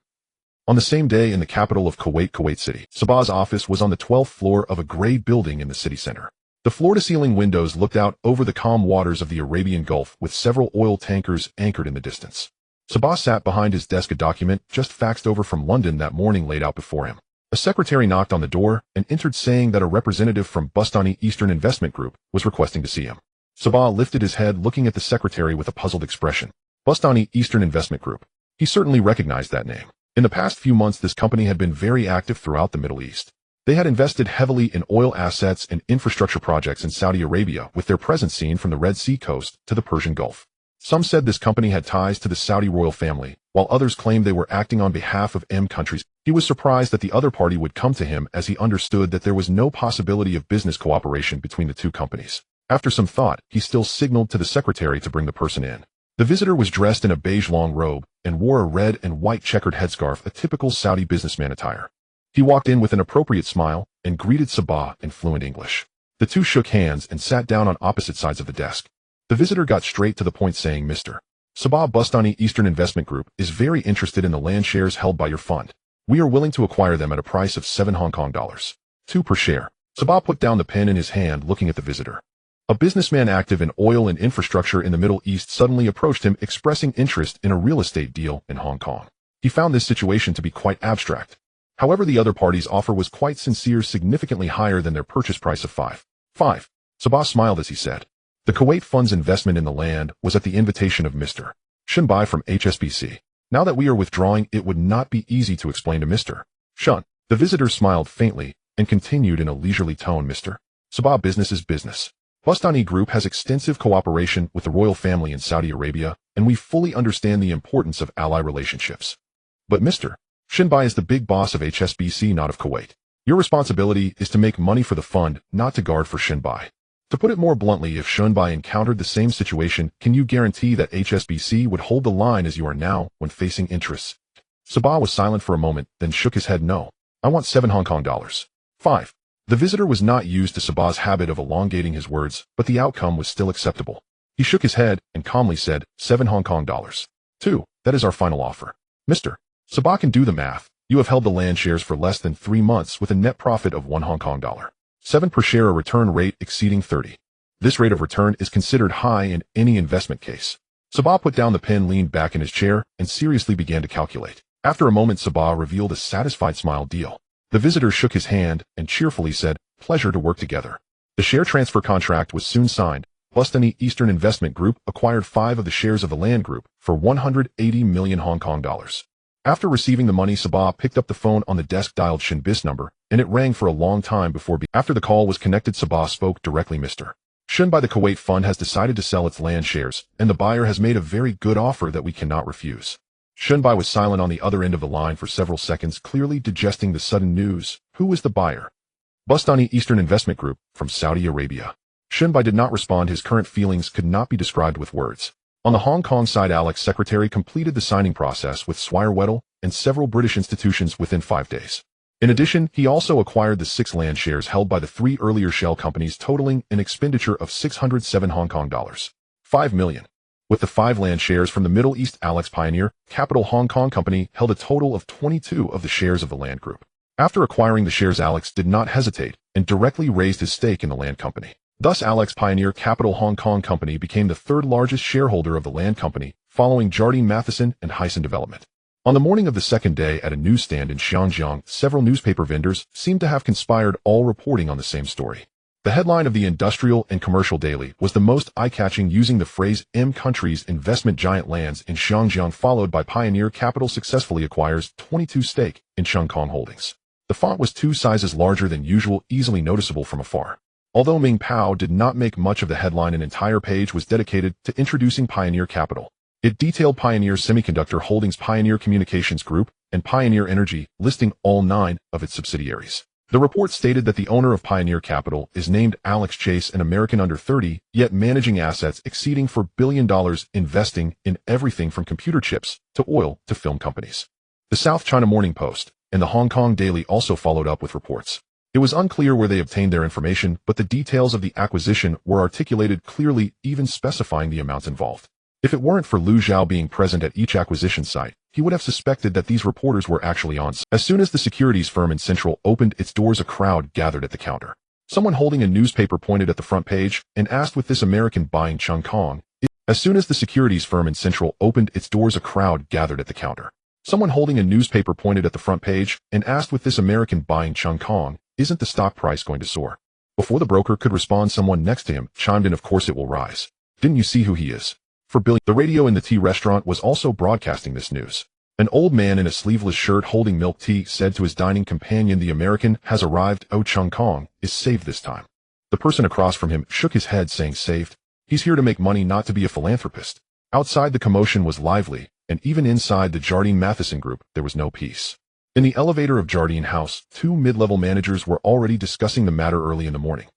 On the same day in the capital of Kuwait City, Sabah's office was on the 12th floor of a gray building in the city center. The floor-to-ceiling windows looked out over the calm waters of the Arabian Gulf with several oil tankers anchored in the distance. Sabah sat behind his desk, a document just faxed over from London that morning laid out before him. A secretary knocked on the door and entered, saying that a representative from Bustani Eastern Investment Group was requesting to see him. Sabah lifted his head, looking at the secretary with a puzzled expression. Bustani Eastern Investment Group. He certainly recognized that name. In the past few months, this company had been very active throughout the Middle East. They had invested heavily in oil assets and infrastructure projects in Saudi Arabia, with their presence seen from the Red Sea coast to the Persian Gulf. Some said this company had ties to the Saudi royal family, while others claimed they were acting on behalf of countries. He was surprised that the other party would come to him, as he understood that there was no possibility of business cooperation between the two companies. After some thought, he still signaled to the secretary to bring the person in. The visitor was dressed in a beige long robe and wore a red and white checkered headscarf, a typical Saudi businessman attire. He walked in with an appropriate smile and greeted Sabah in fluent English. The two shook hands and sat down on opposite sides of the desk. The visitor got straight to the point, saying, "Mr. Sabah, Bustani Eastern Investment Group is very interested in the land shares held by your fund. We are willing to acquire them at a price of $7 2 per share." Sabah put down the pen in his hand, looking at the visitor. A businessman active in oil and infrastructure in the Middle East suddenly approached him, expressing interest in a real estate deal in Hong Kong. He found this situation to be quite abstract. However, the other party's offer was quite sincere, significantly higher than their purchase price of $5. Sabah smiled as he said. The Kuwait Fund's investment in the land was at the invitation of Mr. Shunbai from HSBC. Now that we are withdrawing, it would not be easy to explain to Mr. Shun. The visitor smiled faintly and continued in a leisurely tone, "Mr. Sabah, business is business. Bustani Group has extensive cooperation with the royal family in Saudi Arabia, and we fully understand the importance of ally relationships. But Mr. Shunbai is the big boss of HSBC, not of Kuwait. Your responsibility is to make money for the fund, not to guard for Shunbai. To put it more bluntly, if Shunbai encountered the same situation, can you guarantee that HSBC would hold the line as you are now when facing interests?" Sabah was silent for a moment, then shook his head. "No. I want $7 5. The visitor was not used to Sabah's habit of elongating his words, but the outcome was still acceptable. He shook his head and calmly said, $7 2. That is our final offer. Mr. Sabah can do the math. You have held the land shares for less than 3 months with a net profit of $1 7 per share, a return rate exceeding 30. This rate of return is considered high in any investment case." Sabah put down the pen, leaned back in his chair, and seriously began to calculate. After a moment, Sabah revealed a satisfied smile. "Deal." The visitor shook his hand and cheerfully said, "Pleasure to work together." The share transfer contract was soon signed. Bustani Eastern Investment Group acquired 5 of the shares of the land group for 180 million Hong Kong dollars. After receiving the money, Sabah picked up the phone on the desk, dialed Shinbis number, and it rang for a long time before after the call was connected, Sabah spoke directly. "Mr. Shunbai, the Kuwait Fund has decided to sell its land shares, and the buyer has made a very good offer that we cannot refuse." Shunbai was silent on the other end of the line for several seconds, clearly digesting the sudden news. Who was the buyer? Bustani Eastern Investment Group, from Saudi Arabia. Shunbai did not respond. His current feelings could not be described with words. On the Hong Kong side, Alex secretary completed the signing process with Swire Weddell and several British institutions within 5 days. In addition, he also acquired the 6 land shares held by the 3 earlier shell companies, totaling an expenditure of 607 Hong Kong dollars 5 million. With the 5 land shares from the Middle East, Alex Pioneer Capital Hong Kong Company held a total of 22 of the shares of the land group. After acquiring the shares, Alex did not hesitate and directly raised his stake in the land company. Thus, Alex Pioneer Capital Hong Kong Company became the 3rd largest shareholder of the land company, following Jardine Matheson and Hyson Development. On the morning of the second day, at a newsstand in Xiangjiang, several newspaper vendors seemed to have conspired, all reporting on the same story. The headline of the Industrial and Commercial Daily was the most eye-catching, using the phrase countries investment giant lands in Xiangjiang, followed by Pioneer Capital successfully acquires 22 stake in Cheung Kong Holdings. The font was 2 sizes larger than usual, easily noticeable from afar. Although Ming Pao did not make much of the headline, an entire page was dedicated to introducing Pioneer Capital. It detailed Pioneer Semiconductor Holdings, Pioneer Communications Group, and Pioneer Energy, listing all 9 of its subsidiaries. The report stated that the owner of Pioneer Capital is named Alex Chase, an American under 30, yet managing assets exceeding $4 billion, investing in everything from computer chips to oil to film companies. The South China Morning Post and the Hong Kong Daily also followed up with reports. It was unclear where they obtained their information, but the details of the acquisition were articulated clearly, even specifying the amounts involved. If it weren't for Lu Zhao being present at each acquisition site, he would have suspected that these reporters were actually on site. As soon as the securities firm in Central opened its doors, a crowd gathered at the counter. Someone holding a newspaper pointed at the front page and asked, "With this American buying Cheung Kong?" As soon as the securities firm in Central opened its doors, a crowd gathered at the counter. Someone holding a newspaper pointed at the front page and asked, "With this American buying Cheung Kong, isn't the stock price going to soar?" Before the broker could respond, someone next to him chimed in, "Of course it will rise. Didn't you see who he is?" For Billy, the radio in the tea restaurant was also broadcasting this news. An old man in a sleeveless shirt holding milk tea said to his dining companion, "The American has arrived. Oh, Chung Kong is saved this time." The person across from him shook his head, saying, "Saved? He's here to make money, not to be a philanthropist." Outside, the commotion was lively, and even inside the Jardine Matheson group, there was no peace. In the elevator of Jardine House, two mid-level managers were already discussing the matter early in the morning.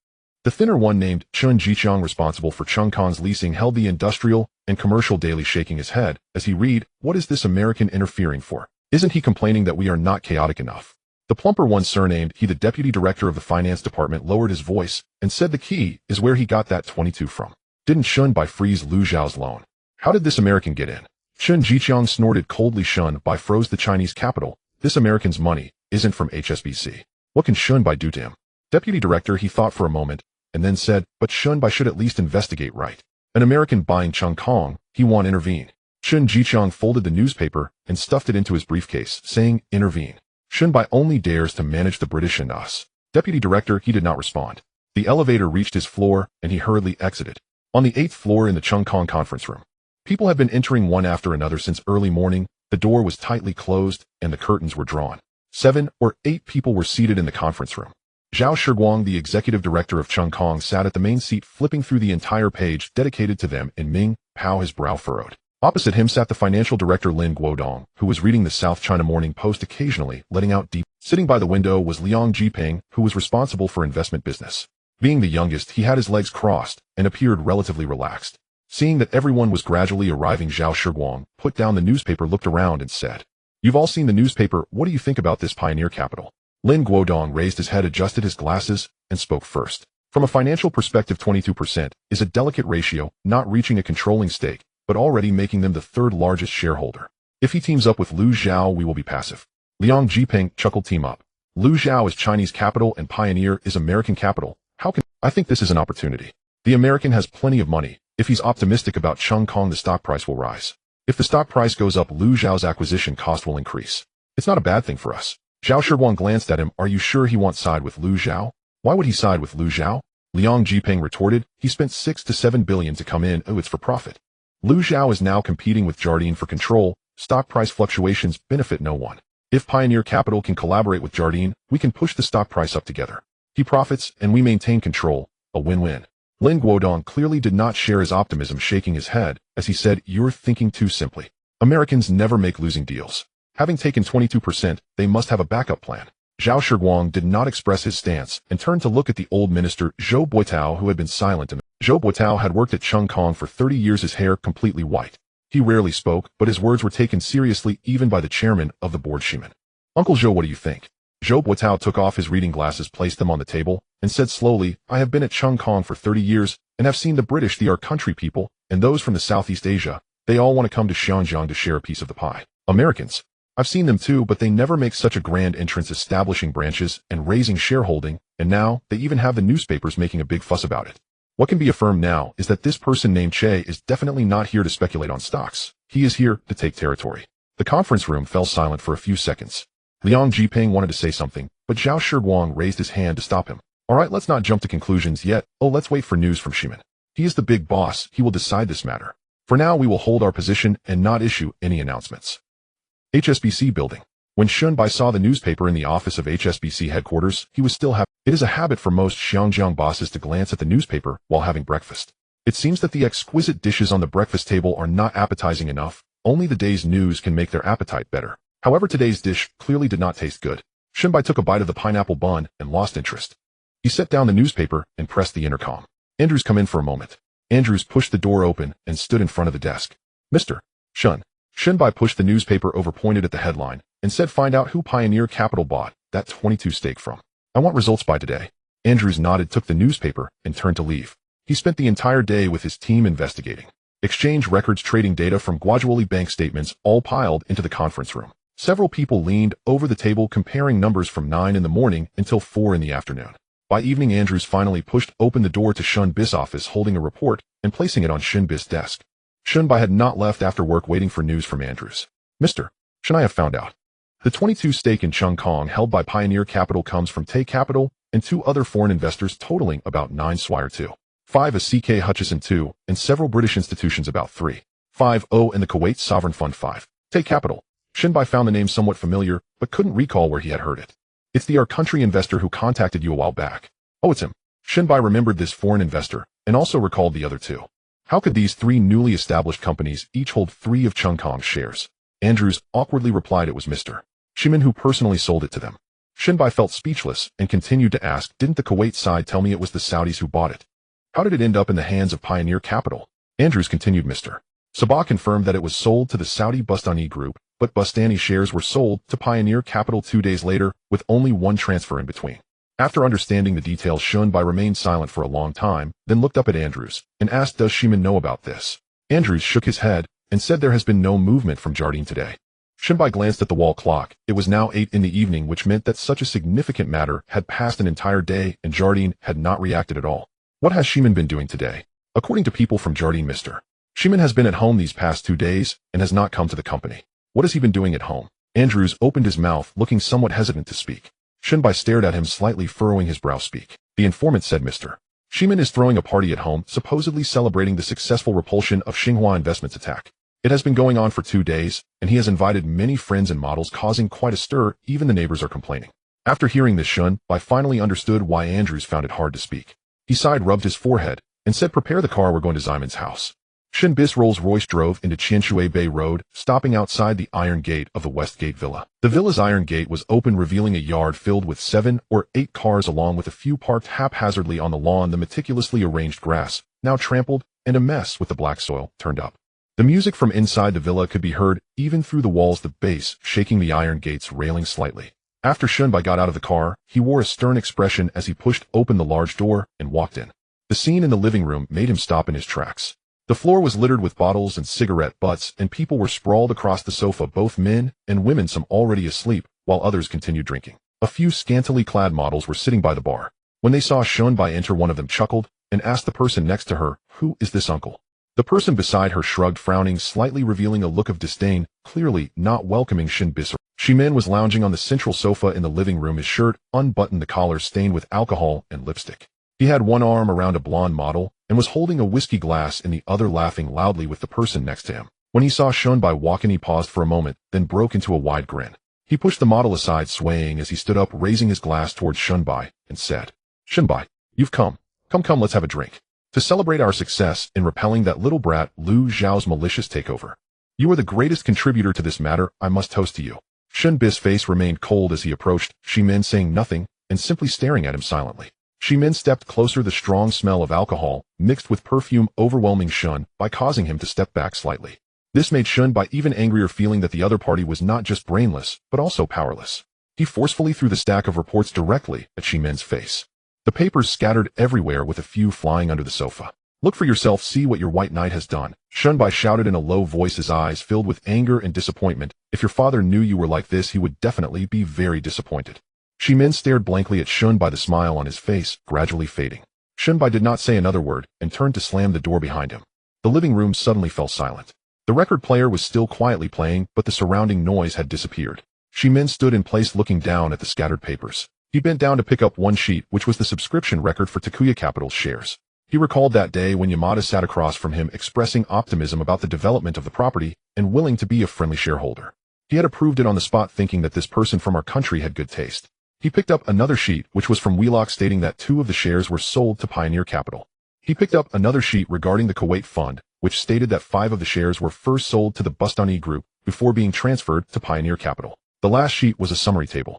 The thinner one, named Chun Jiqiang, responsible for Chung Kong's leasing, held the industrial and commercial daily, shaking his head as he read, "What is this American interfering for? Isn't he complaining that we are not chaotic enough?" The plumper one, surnamed He, the deputy director of the finance department, lowered his voice and said, "The key is where he got that 22 from. Didn't Shun Bai freeze Lu Zhao's loan? How did this American get in?" Chun Jiqiang snorted coldly. "Shun Bai froze the Chinese capital. This American's money isn't from HSBC. What can Shun Bai do to him?" Deputy director, he thought for a moment, and then said, "But Shun Bai should at least investigate, right? An American buying Chung Kong, he won't intervene." Chun Jiqiang folded the newspaper and stuffed it into his briefcase, saying, "Intervene. Shun Bai only dares to manage the British and us." Deputy director, he did not respond. The elevator reached his floor, and he hurriedly exited. On the 8th floor in the Chung Kong conference room, people had been entering one after another since early morning. The door was tightly closed, and the curtains were drawn. 7 or 8 people were seated in the conference room. Zhao Shiguang, the executive director of Chung Kong, sat at the main seat, flipping through the entire page dedicated to them in Ming Pao, his brow furrowed. Opposite him sat the financial director Lin Guodong, who was reading the South China Morning Post, occasionally letting out deep. Sitting by the window was Liang Jiping, who was responsible for investment business. Being the youngest, he had his legs crossed and appeared relatively relaxed. Seeing that everyone was gradually arriving, Zhao Shiguang put down the newspaper, looked around, and said, "You've all seen the newspaper. What do you think about this pioneer capital?" Lin Guodong raised his head, adjusted his glasses, and spoke first. "From a financial perspective, 22% is a delicate ratio, not reaching a controlling stake, but already making them the third largest shareholder. If he teams up with Lu Zhao, we will be passive." Liang Jiping chuckled. "Team up? Lu Zhao is Chinese capital and Pioneer is American capital. How can... I think this is an opportunity. The American has plenty of money. If he's optimistic about Chung Kong, the stock price will rise. If the stock price goes up, Lu Zhao's acquisition cost will increase. It's not a bad thing for us." Zhao Shiguang glanced at him. "Are you sure he won't side with Lu Zhao?" "Why would he side with Lu Zhao?" Liang Jiping retorted. "He spent 6 to 7 billion to come in. Oh, it's for profit. Lu Zhao is now competing with Jardine for control. Stock price fluctuations benefit no one. If Pioneer Capital can collaborate with Jardine, we can push the stock price up together. He profits and we maintain control. A win-win." Lin Guodong clearly did not share his optimism, shaking his head as he said, "You're thinking too simply. Americans never make losing deals. Having taken 22%, they must have a backup plan." Zhao Shiguang did not express his stance and turned to look at the old minister, Zhou Boitao, who had been silent. Zhou Boitao had worked at Chung Kong for 30 years, his hair completely white. He rarely spoke, but his words were taken seriously even by the chairman of the board, Shiman. "Uncle Zhou, what do you think?" Zhou Boitao took off his reading glasses, placed them on the table, and said slowly, "I have been at Chung Kong for 30 years and have seen the British, the our country people, and those from the Southeast Asia. They all want to come to Xinjiang to share a piece of the pie. Americans, I've seen them too, but they never make such a grand entrance, establishing branches and raising shareholding, and now they even have the newspapers making a big fuss about it. What can be affirmed now is that this person named Che is definitely not here to speculate on stocks. He is here to take territory." The conference room fell silent for a few seconds. Liang Jiping wanted to say something, but Zhao Shiguang raised his hand to stop him. "All right, let's not jump to conclusions yet. Oh, let's wait for news from Shiman. He is the big boss. He will decide this matter. For now, we will hold our position and not issue any announcements." HSBC building. When Shun Bai saw the newspaper in the office of HSBC headquarters, he was still happy. It is a habit for most Xinjiang bosses to glance at the newspaper while having breakfast. It seems that the exquisite dishes on the breakfast table are not appetizing enough. Only the day's news can make their appetite better. However, today's dish clearly did not taste good. Shun Bai took a bite of the pineapple bun and lost interest. He set down the newspaper and pressed the intercom. "Andrews, come in for a moment." Andrews pushed the door open and stood in front of the desk. "Mr. Shun." Shun Bai pushed the newspaper over, pointed at the headline, and said, "Find out who Pioneer Capital bought that 22 stake from. I want results by today." Andrews nodded, took the newspaper, and turned to leave. He spent the entire day with his team investigating. Exchange records, trading data from Guajuoli bank statements all piled into the conference room. Several people leaned over the table comparing numbers from 9 in the morning until 4 in the afternoon. By evening, Andrews finally pushed open the door to Shun Bai's office, holding a report and placing it on Shun Bai's desk. Shun Bai had not left after work, waiting for news from Andrews. "Mr. Shun, I have found out. The 22 stake in Chung Kong held by Pioneer Capital comes from Tay Capital and 2 other foreign investors totaling about 9 Swire 2. 5 a CK Hutchison 2, and several British institutions about 3.50 and the Kuwait Sovereign Fund 5. Take Capital. Shinbai found the name somewhat familiar, but couldn't recall where he had heard it. It's the Our Country investor who contacted you a while back. Oh, it's him. Shinbai remembered this foreign investor, and also recalled the other 2. How could these 3 newly established companies each hold 3 of Chung Kong's shares? Andrews awkwardly replied it was Mr. Shimin who personally sold it to them. Shinbai felt speechless and continued to ask, didn't the Kuwait side tell me it was the Saudis who bought it? How did it end up in the hands of Pioneer Capital? Andrews continued, Mr. Sabah confirmed that it was sold to the Saudi Bustani Group, but Bustani shares were sold to Pioneer Capital 2 days later, with only one transfer in between. After understanding the details, Shinbai remained silent for a long time, then looked up at Andrews, and asked, does Shimin know about this? Andrews shook his head, and said there has been no movement from Jardine today. Shinbai glanced at the wall clock. It was now 8 in the evening, which meant that such a significant matter had passed an entire day, and Jardine had not reacted at all. What has Shimin been doing today? According to people from Jardine, Mr. Shimin has been at home these past 2 days, and has not come to the company. What has he been doing at home? Andrews opened his mouth, looking somewhat hesitant to speak. Shinbai stared at him, slightly furrowing his brow. Speak. The informant said, Mr. Shimin is throwing a party at home, supposedly celebrating the successful repulsion of Xinhua Investments' attack. It has been going on for 2 days, and he has invited many friends and models, causing quite a stir. Even the neighbors are complaining. After hearing this, Shinbai finally understood why Andrews found it hard to speak. He sighed, rubbed his forehead, and said, prepare the car, we're going to Ximon's house. Shinbis Rolls-Royce drove into Qianshui Bay Road, stopping outside the iron gate of the Westgate Villa. The villa's iron gate was open, revealing a yard filled with 7 or 8 cars, along with a few parked haphazardly on the lawn. The meticulously arranged grass, now trampled and a mess with the black soil, turned up. The music from inside the villa could be heard, even through the walls, the bass shaking the iron gate's railing slightly. After Shinbai got out of the car, he wore a stern expression as he pushed open the large door and walked in. The scene in the living room made him stop in his tracks. The floor was littered with bottles and cigarette butts, and people were sprawled across the sofa, both men and women, some already asleep, while others continued drinking. A few scantily clad models were sitting by the bar. When they saw Shinbai enter, one of them chuckled and asked the person next to her, who is this uncle? The person beside her shrugged, frowning slightly, revealing a look of disdain, clearly not welcoming Shinbis. Shimin was lounging on the central sofa in the living room, his shirt unbuttoned, the collar stained with alcohol and lipstick. He had one arm around a blonde model and was holding a whiskey glass in the other, laughing loudly with the person next to him. When he saw Shinbai walk in, he paused for a moment, then broke into a wide grin. He pushed the model aside, swaying as he stood up, raising his glass towards Shinbai, and said, Shinbai, you've come. Come, let's have a drink. To celebrate our success in repelling that little brat Liu Zhao's malicious takeover. You are the greatest contributor to this matter. I must toast to you. Shinbis' face remained cold as he approached, Shimin saying nothing and simply staring at him silently. Shimin stepped closer. The strong smell of alcohol, mixed with perfume, overwhelming Shinbai, causing him to step back slightly. This made Shinbai even angrier, feeling that the other party was not just brainless, but also powerless. He forcefully threw the stack of reports directly at Shimin's face. The papers scattered everywhere, with a few flying under the sofa. Look for yourself, see what your white knight has done, Shinbai shouted in a low voice, his eyes filled with anger and disappointment. If your father knew you were like this, he would definitely be very disappointed. Shimin stared blankly at Shinbai, the smile on his face gradually fading. Shinbai did not say another word and turned to slam the door behind him. The living room suddenly fell silent. The record player was still quietly playing, but the surrounding noise had disappeared. Shimin stood in place, looking down at the scattered papers. He bent down to pick up one sheet, which was the subscription record for Takuya Capital's shares. He recalled that day when Yamada sat across from him, expressing optimism about the development of the property and willing to be a friendly shareholder. He had approved it on the spot, thinking that this person from our country had good taste. He picked up another sheet, which was from Wheelock, stating that 2 of the shares were sold to Pioneer Capital. He picked up another sheet regarding the Kuwait Fund, which stated that 5 of the shares were first sold to the Bustani Group before being transferred to Pioneer Capital. The last sheet was a summary table.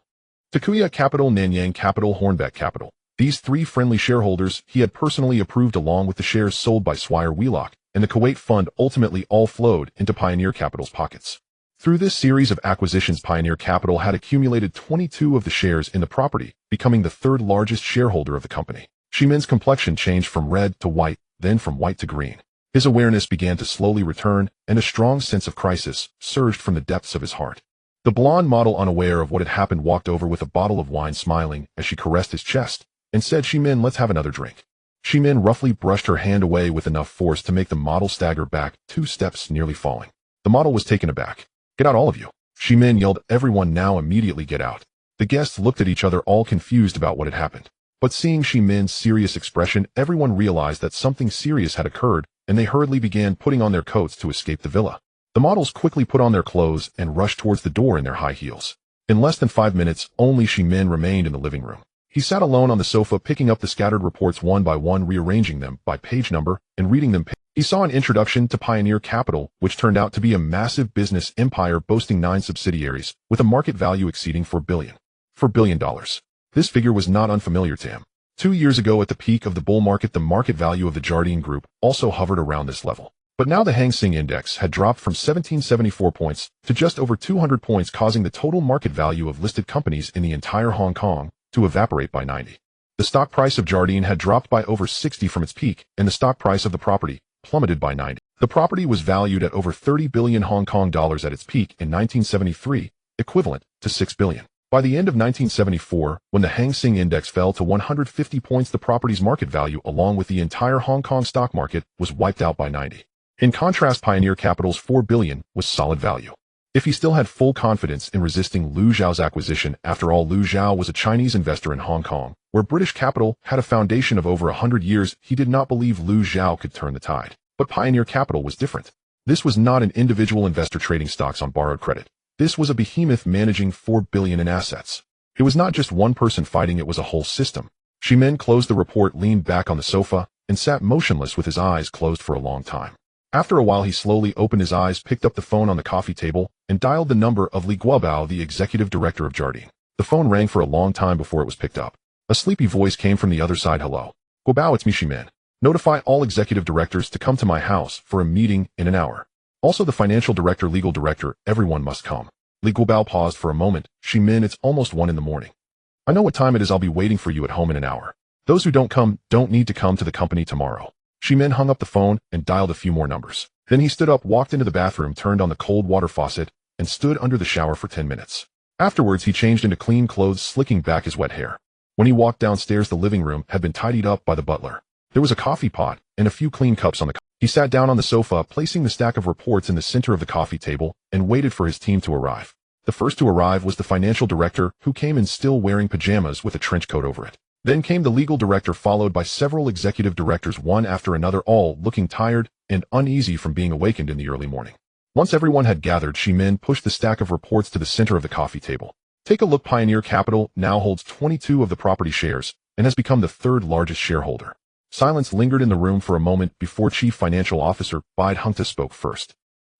Takuya Capital, Nanyang Capital, Hornbeck Capital. These 3 friendly shareholders he had personally approved, along with the shares sold by Swire Wheelock, and the Kuwait Fund ultimately all flowed into Pioneer Capital's pockets. Through this series of acquisitions, Pioneer Capital had accumulated 22 of the shares in the property, becoming the 3rd largest shareholder of the company. Shimin's complexion changed from red to white, then from white to green. His awareness began to slowly return, and a strong sense of crisis surged from the depths of his heart. The blonde model, unaware of what had happened, walked over with a bottle of wine, smiling as she caressed his chest, and said, Shimin, let's have another drink. Shimin roughly brushed her hand away with enough force to make the model stagger back 2 steps, nearly falling. The model was taken aback. Get out, all of you. Shimin yelled, everyone now immediately get out. The guests looked at each other, all confused about what had happened. But seeing Ximin's serious expression, everyone realized that something serious had occurred, and they hurriedly began putting on their coats to escape the villa. The models quickly put on their clothes and rushed towards the door in their high heels. In less than 5 minutes, only Ximin remained in the living room. He sat alone on the sofa, picking up the scattered reports one by one, rearranging them by page number, and reading them. He saw an introduction to Pioneer Capital, which turned out to be a massive business empire boasting 9 subsidiaries, with a market value exceeding $4 billion. This figure was not unfamiliar to him. 2 years ago, at the peak of the bull market, the market value of the Jardine Group also hovered around this level. But now the Hang Seng Index had dropped from 1774 points to just over 200 points, causing the total market value of listed companies in the entire Hong Kong to evaporate by 90. The stock price of Jardine had dropped by over 60 from its peak, and the stock price of the property plummeted by 90. The property was valued at over 30 billion Hong Kong dollars at its peak in 1973, equivalent to 6 billion. By the end of 1974, when the Hang Seng Index fell to 150 points, the property's market value, along with the entire Hong Kong stock market, was wiped out by 90. In contrast, Pioneer Capital's 4 billion was solid value. If he still had full confidence in resisting Liu Xiao's acquisition, after all, Liu Xiao was a Chinese investor in Hong Kong, where British capital had a foundation of over 100 years, he did not believe Liu Xiao could turn the tide. But Pioneer Capital was different. This was not an individual investor trading stocks on borrowed credit. This was a behemoth managing 4 billion in assets. It was not just one person fighting, it was a whole system. Ximin closed the report, leaned back on the sofa, and sat motionless with his eyes closed for a long time. After a while, he slowly opened his eyes, picked up the phone on the coffee table, and dialed the number of Li Guobao, the executive director of Jardine. The phone rang for a long time before it was picked up. A sleepy voice came from the other side. Hello. Guobao, it's me, Ximin. Notify all executive directors to come to my house for a meeting in an hour. Also the financial director, legal director, everyone must come. Li Guobao paused for a moment. Ximin, it's almost 1 in the morning. I know what time it is. I'll be waiting for you at home in an hour. Those who don't come don't need to come to the company tomorrow. Ximin hung up the phone and dialed a few more numbers. Then he stood up, walked into the bathroom, turned on the cold water faucet, and stood under the shower for 10 minutes. Afterwards, he changed into clean clothes, slicking back his wet hair. When he walked downstairs, the living room had been tidied up by the butler. There was a coffee pot and a few clean cups on the He sat down on the sofa, placing the stack of reports in the center of the coffee table, and waited for his team to arrive. The first to arrive was the financial director, who came in still wearing pajamas with a trench coat over it. Then came the legal director, followed by several executive directors, one after another, all looking tired and uneasy from being awakened in the early morning. Once everyone had gathered, Ximin pushed the stack of reports to the center of the coffee table. Take a look. Pioneer Capital now holds 22 of the property shares and has become the 3rd largest shareholder. Silence lingered in the room for a moment before Chief Financial Officer Bide Hungta spoke first.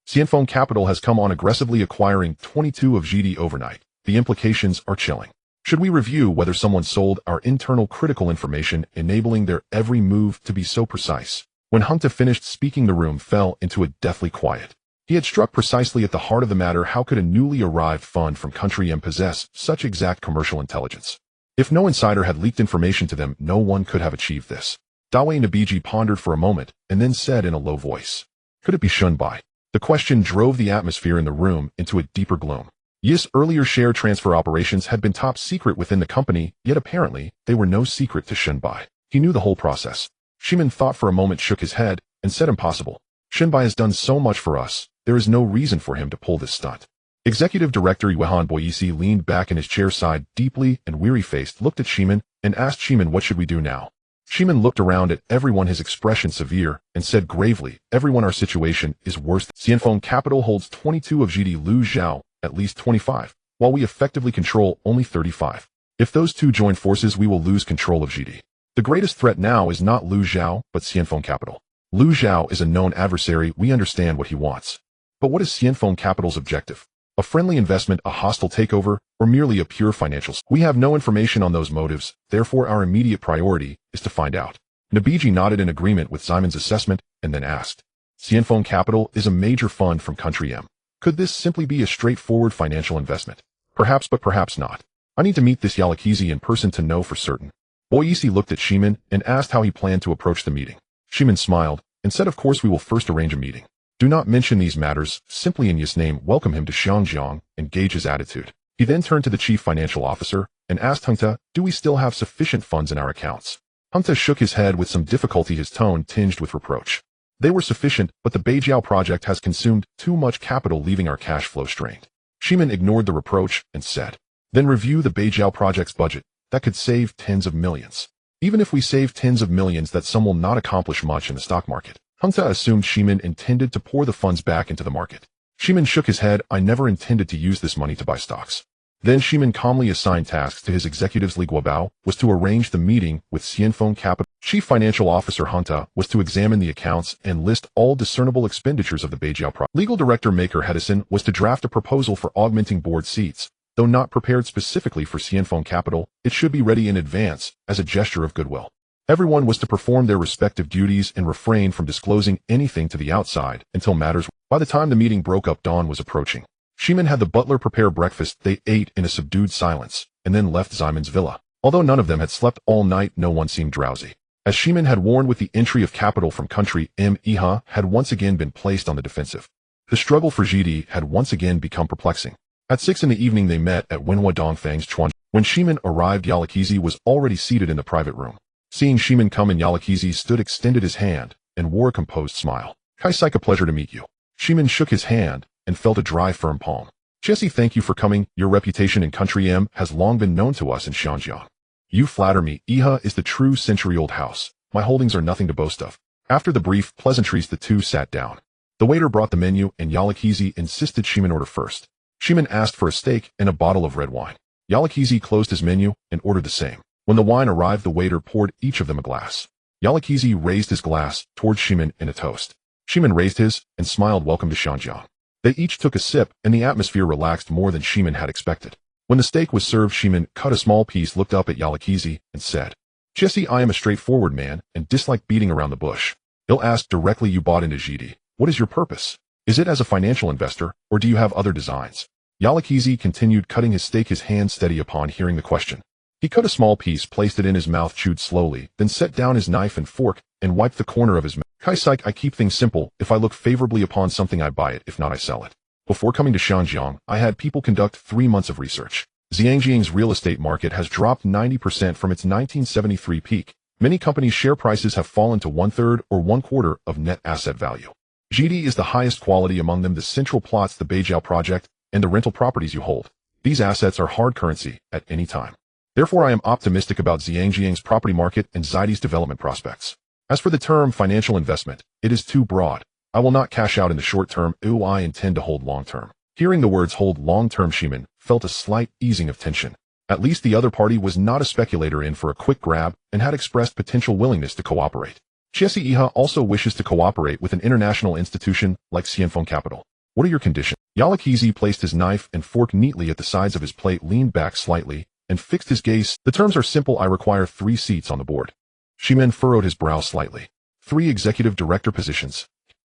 Xianfeng Capital has come on aggressively, acquiring 22 of GD overnight. The implications are chilling. Should we review whether someone sold our internal critical information, enabling their every move to be so precise? When Hungta finished speaking, the room fell into a deathly quiet. He had struck precisely at the heart of the matter. How could a newly arrived fund from Country M possess such exact commercial intelligence? If no insider had leaked information to them, no one could have achieved this. Dawei Nabiji pondered for a moment and then said in a low voice, "Could it be Shunbai?" The question drove the atmosphere in the room into a deeper gloom. Yis' earlier share transfer operations had been top secret within the company, yet apparently they were no secret to Shunbai. He knew the whole process. Ximin thought for a moment, shook his head, and said, "Impossible. Shunbai has done so much for us, there is no reason for him to pull this stunt." Executive Director Yuan Boyisi leaned back in his chair, sighed deeply, and weary-faced looked at Ximin and asked Ximin, "What should we do now?" Ximin looked around at everyone, his expression severe, and said gravely, "Everyone, our situation is worse. Xianfeng Capital holds 22 of GD Liu Xiao, at least 25, while we effectively control only 35. If those two join forces, we will lose control of GD. The greatest threat now is not Liu Xiao, but Xianfeng Capital. Liu Xiao is a known adversary. We understand what he wants. But what is Xianfeng Capital's objective? A friendly investment, a hostile takeover, or merely a pure financial? We have no information on those motives, therefore our immediate priority is to find out." Nabiji nodded in agreement with Simon's assessment and then asked, "Xianfeng Capital is a major fund from Country M. Could this simply be a straightforward financial investment? Perhaps, but perhaps not. I need to meet this Yalakizi in person to know for certain." Boyisi looked at Ximin and asked how he planned to approach the meeting. Ximin smiled and said, "Of course we will first arrange a meeting. Do not mention these matters, simply in Yis' name welcome him to Xiangjiang and gauge his attitude." He then turned to the Chief Financial Officer and asked Hungta, "Do we still have sufficient funds in our accounts?" Hungta shook his head with some difficulty, his tone tinged with reproach. "They were sufficient, but the Beijiao project has consumed too much capital, leaving our cash flow strained." Ximin ignored the reproach and said, "Then review the Beijiao project's budget. that could save tens of millions. Even if we save tens of millions, that sum will not accomplish much in the stock market. Hunter assumed Shimin intended to pour the funds back into the market. Shimin shook his head. I never intended to use this money to buy stocks. Then Shimin calmly assigned tasks to his executives. Li Guobao was to arrange the meeting with Xianfeng Capital. Chief Financial Officer Hunter was to examine the accounts and list all discernible expenditures of the Beijiao project. Legal Director Maker Hedison was to draft a proposal for augmenting board seats. Though not prepared specifically for Xianfeng Capital, it should be ready in advance as a gesture of goodwill. Everyone was to perform their respective duties and refrain from disclosing anything to the outside until matters. By the time the meeting broke up, dawn was approaching. Shimin had the butler prepare breakfast. They ate in a subdued silence and then left Ximon's villa. Although none of them had slept all night, no one seemed drowsy. As Shimin had warned, with the entry of capital from country M. Iha had once again been placed on the defensive. The struggle for GD had once again become perplexing. At 6 in the evening they met at Wenhua Dongfang's Chuan. When Shimin arrived, Yalakizi was already seated in the private room. Seeing Shimin come in, Yalakizi stood, extended his hand, and wore a composed smile. Kaisai, a pleasure to meet you. Shimin shook his hand and felt a dry, firm palm. Jesse, thank you for coming. Your reputation in country M has long been known to us in Xinjiang. You flatter me. Iha is the true century-old house. My holdings are nothing to boast of. After the brief pleasantries, the two sat down. The waiter brought the menu, and Yalakizi insisted Shimin order first. Shimin asked for a steak and a bottle of red wine. Yalakizi closed his menu and ordered the same. When the wine arrived, the waiter poured each of them a glass. Yalakizi raised his glass towards Shimin in a toast. Shimin raised his and smiled, welcome to Xinjiang. They each took a sip, and the atmosphere relaxed more than Shimin had expected. When the steak was served, Shimin cut a small piece, looked up at Yalakizi, and said, Jesse, I am a straightforward man and dislike beating around the bush. He'll ask directly, you bought into GD. What is your purpose? Is it as a financial investor, or do you have other designs? Yalakizi continued cutting his steak, his hand steady upon hearing the question. He cut a small piece, placed it in his mouth, chewed slowly, then set down his knife and fork, and wiped the corner of his mouth. Kaisai, I keep things simple. If I look favorably upon something, I buy it. If not, I sell it. Before coming to Xinjiang, I had people conduct 3 months of research. Zhangjiang's real estate market has dropped 90% from its 1973 peak. Many companies' share prices have fallen to 1/3 or 1/4 of net asset value. GD is the highest quality among them. The central plots, the Beijiao project, and the rental properties you hold. These assets are hard currency at any time. Therefore, I am optimistic about Zhangjiang's property market and Zaidi's development prospects. As for the term financial investment, it is too broad. I will not cash out in the short term. I intend to hold long term. Hearing the words hold long term, Shimin felt a slight easing of tension. At least the other party was not a speculator in for a quick grab and had expressed potential willingness to cooperate. Jesse Iha also wishes to cooperate with an international institution like Xianfeng Capital. What are your conditions? Yalakizi placed his knife and fork neatly at the sides of his plate, leaned back slightly, and fixed his gaze. The terms are simple. I require 3 seats on the board. Shimin furrowed his brow slightly. 3 executive director positions.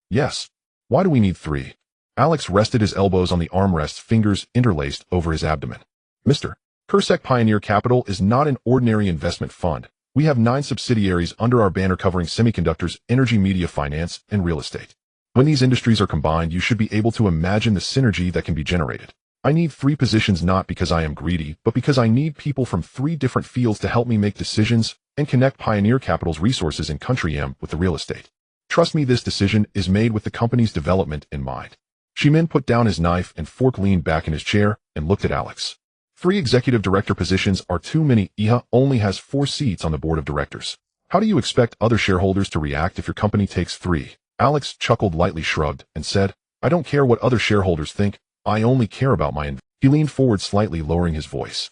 Yes. Why do we need 3? Alex rested his elbows on the armrests, fingers interlaced over his abdomen. Mr. Kursek, Pioneer Capital is not an ordinary investment fund. We have 9 subsidiaries under our banner covering semiconductors, energy, media, finance, and real estate. When these industries are combined, you should be able to imagine the synergy that can be generated. I need 3 positions not because I am greedy, but because I need people from 3 different fields to help me make decisions and connect Pioneer Capital's resources in Country M with the real estate. Trust me, this decision is made with the company's development in mind. Shimin put down his knife and fork, leaned back in his chair, and looked at Alex. 3 executive director positions are too many. Iha only has 4 seats on the board of directors. How do you expect other shareholders to react if your company takes 3? Alex chuckled, lightly shrugged, and said, I don't care what other shareholders think. I only care about my investment. He leaned forward slightly, lowering his voice.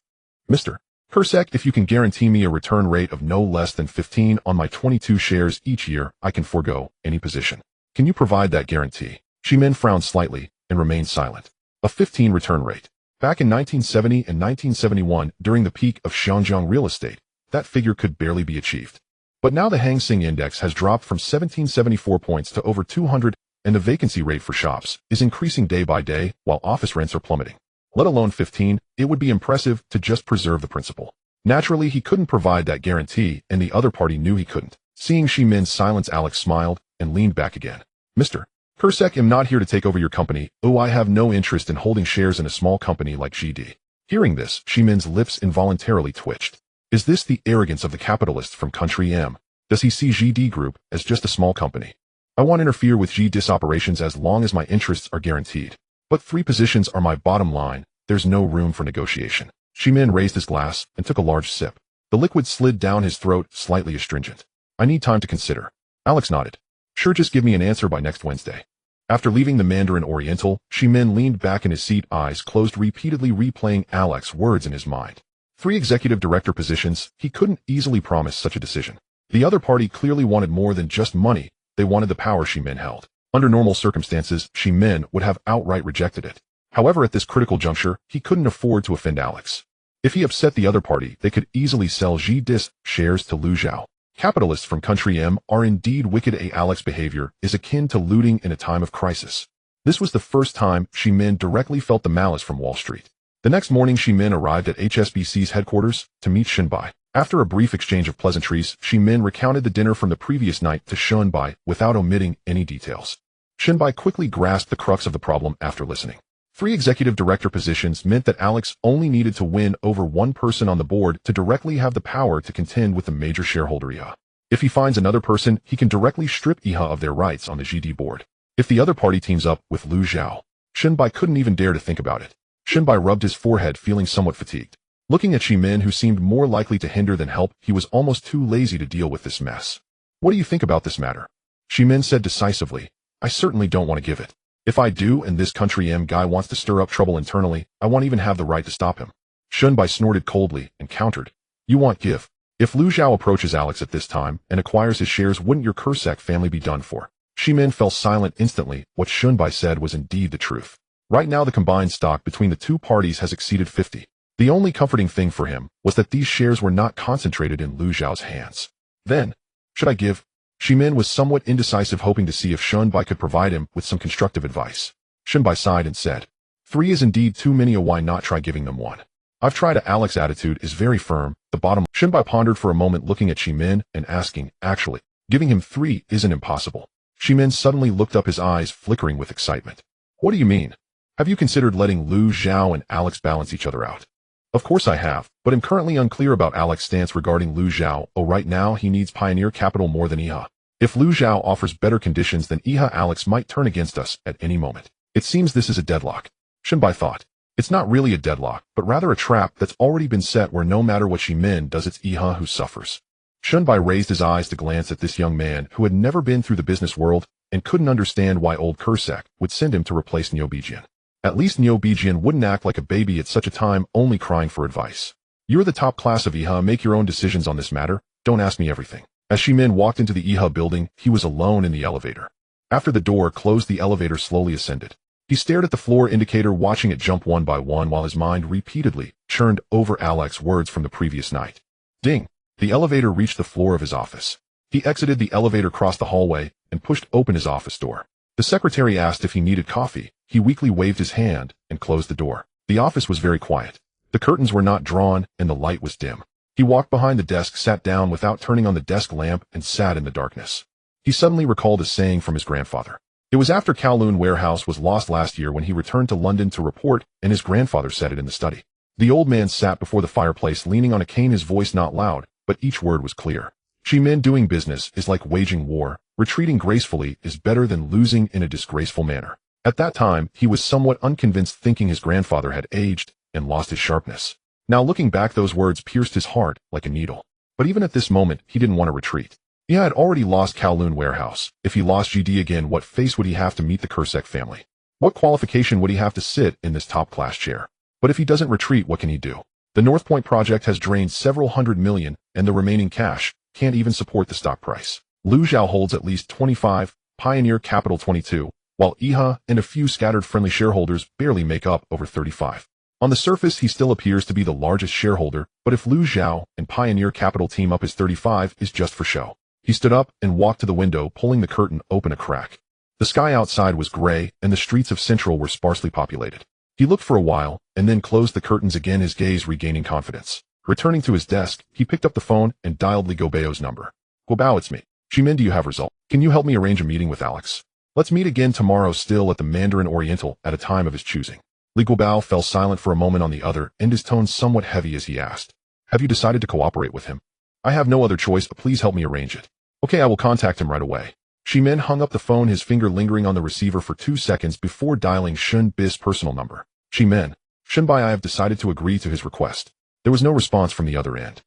Mr. Kursek, if you can guarantee me a return rate of no less than 15 on my 22 shares each year, I can forego any position. Can you provide that guarantee? Shimin frowned slightly and remained silent. A 15 return rate. Back in 1970 and 1971, during the peak of Xinjiang real estate, that figure could barely be achieved. But now the Hang Seng Index has dropped from 1774 points to over 200, and the vacancy rate for shops is increasing day by day while office rents are plummeting. Let alone 15, it would be impressive to just preserve the principal. Naturally, he couldn't provide that guarantee, and the other party knew he couldn't. Seeing Shimin's silence, Alex smiled and leaned back again. Mr. Kursek, I'm not here to take over your company. I have no interest in holding shares in a small company like GD. Hearing this, Shimin's lips involuntarily twitched. Is this the arrogance of the capitalists from Country M? Does he see GD Group as just a small company? I won't interfere with GD's operations as long as my interests are guaranteed. But 3 positions are my bottom line. There's no room for negotiation. Shimin raised his glass and took a large sip. The liquid slid down his throat, slightly astringent. I need time to consider. Alex nodded. Sure, just give me an answer by next Wednesday. After leaving the Mandarin Oriental, Shimin leaned back in his seat, eyes closed, repeatedly replaying Alex's words in his mind. 3 executive director positions, he couldn't easily promise such a decision. The other party clearly wanted more than just money, they wanted the power Shimin held. Under normal circumstances, Shimin would have outright rejected it. However, at this critical juncture, he couldn't afford to offend Alex. If he upset the other party, they could easily sell G-Dis shares to Lu Zhao. Capitalists from Country M are indeed wicked. Alex's behavior is akin to looting in a time of crisis. This was the first time Shimin directly felt the malice from Wall Street. The next morning, Shimin arrived at HSBC's headquarters to meet Shunbai. After a brief exchange of pleasantries, Shimin recounted the dinner from the previous night to Shunbai without omitting any details. Shunbai quickly grasped the crux of the problem after listening. 3 executive director positions meant that Alex only needed to win over one person on the board to directly have the power to contend with the major shareholder IHA. If he finds another person, he can directly strip IHA of their rights on the GD board. If the other party teams up with Lu Zhao, Shunbai couldn't even dare to think about it. Shunbai rubbed his forehead, feeling somewhat fatigued. Looking at Shimin, who seemed more likely to hinder than help, he was almost too lazy to deal with this mess. What do you think about this matter? Shimin said decisively. I certainly don't want to give it. If I do and this Country M guy wants to stir up trouble internally, I won't even have the right to stop him. Shunbai snorted coldly and countered. You won't give. If Lu Zhao approaches Alex at this time and acquires his shares, wouldn't your Kursak family be done for? Shimin fell silent instantly. What Shunbai said was indeed the truth. Right now the combined stock between the two parties has exceeded 50. The only comforting thing for him was that these shares were not concentrated in Lu Zhao's hands. Then, should I give? Shimin was somewhat indecisive, hoping to see if Shunbai could provide him with some constructive advice. Shunbai sighed and said, 3 is indeed too many. Why not try giving them 1? I've tried. Alex's attitude is very firm. The bottom. Shunbai pondered for a moment, looking at Shimin and asking, actually, giving him 3 isn't impossible. Shimin suddenly looked up, his eyes flickering with excitement. What do you mean? Have you considered letting Lu Zhao and Alex balance each other out? Of course I have, but I'm currently unclear about Alex's stance regarding Lu Zhao. Right now he needs Pioneer capital more than IHA. If Lu Zhao offers better conditions than IHA, Alex might turn against us at any moment. It seems this is a deadlock. Shunbai thought. It's not really a deadlock, but rather a trap that's already been set where no matter what Shimin does, it's IHA who suffers. Shunbai raised his eyes to glance at this young man who had never been through the business world and couldn't understand why old Kursak would send him to replace Nyobijian. At least Nyobijian wouldn't act like a baby at such a time, only crying for advice. You're the top class of IHA, make your own decisions on this matter, don't ask me everything. As Shimin walked into the IHA building, he was alone in the elevator. After the door closed, the elevator slowly ascended. He stared at the floor indicator, watching it jump one by one while his mind repeatedly churned over Alex's words from the previous night. Ding! The elevator reached the floor of his office. He exited the elevator, crossed the hallway, and pushed open his office door. The secretary asked if he needed coffee. He weakly waved his hand and closed the door. The office was very quiet. The curtains were not drawn and the light was dim. He walked behind the desk, sat down without turning on the desk lamp, and sat in the darkness. He suddenly recalled a saying from his grandfather. It was after Kowloon warehouse was lost last year when he returned to London to report, and his grandfather said it in the study. The old man sat before the fireplace, leaning on a cane, his voice not loud, but each word was clear. Shimin, doing business is like waging war. Retreating gracefully is better than losing in a disgraceful manner. At that time, he was somewhat unconvinced, thinking his grandfather had aged and lost his sharpness. Now looking back, those words pierced his heart like a needle. But even at this moment, he didn't want to retreat. He had already lost Kowloon warehouse. If he lost GD again, what face would he have to meet the Kursak family? What qualification would he have to sit in this top-class chair? But if he doesn't retreat, what can he do? The North Point project has drained several $100 million, and the remaining cash can't even support the stock price. Lu Zhao holds at least 25, Pioneer Capital 22, while IHA and a few scattered friendly shareholders barely make up over 35. On the surface, he still appears to be the largest shareholder, but if Lu Zhao and Pioneer Capital team up, his 35 is just for show. He stood up and walked to the window, pulling the curtain open a crack. The sky outside was gray, and the streets of Central were sparsely populated. He looked for a while, and then closed the curtains again, his gaze regaining confidence. Returning to his desk, he picked up the phone and dialed Li Gobao's number. Guobao, it's me. Shimin, do you have result? Can you help me arrange a meeting with Alex? Let's meet again tomorrow, still at the Mandarin Oriental, at a time of his choosing. Li Guobao fell silent for a moment on the other end, his tone somewhat heavy as he asked, have you decided to cooperate with him? I have no other choice, but please help me arrange it. Okay, I will contact him right away. Shimin hung up the phone, his finger lingering on the receiver for 2 seconds before dialing Shun Bi's personal number. Shimin. Shinbai, I have decided to agree to his request. There was no response from the other end.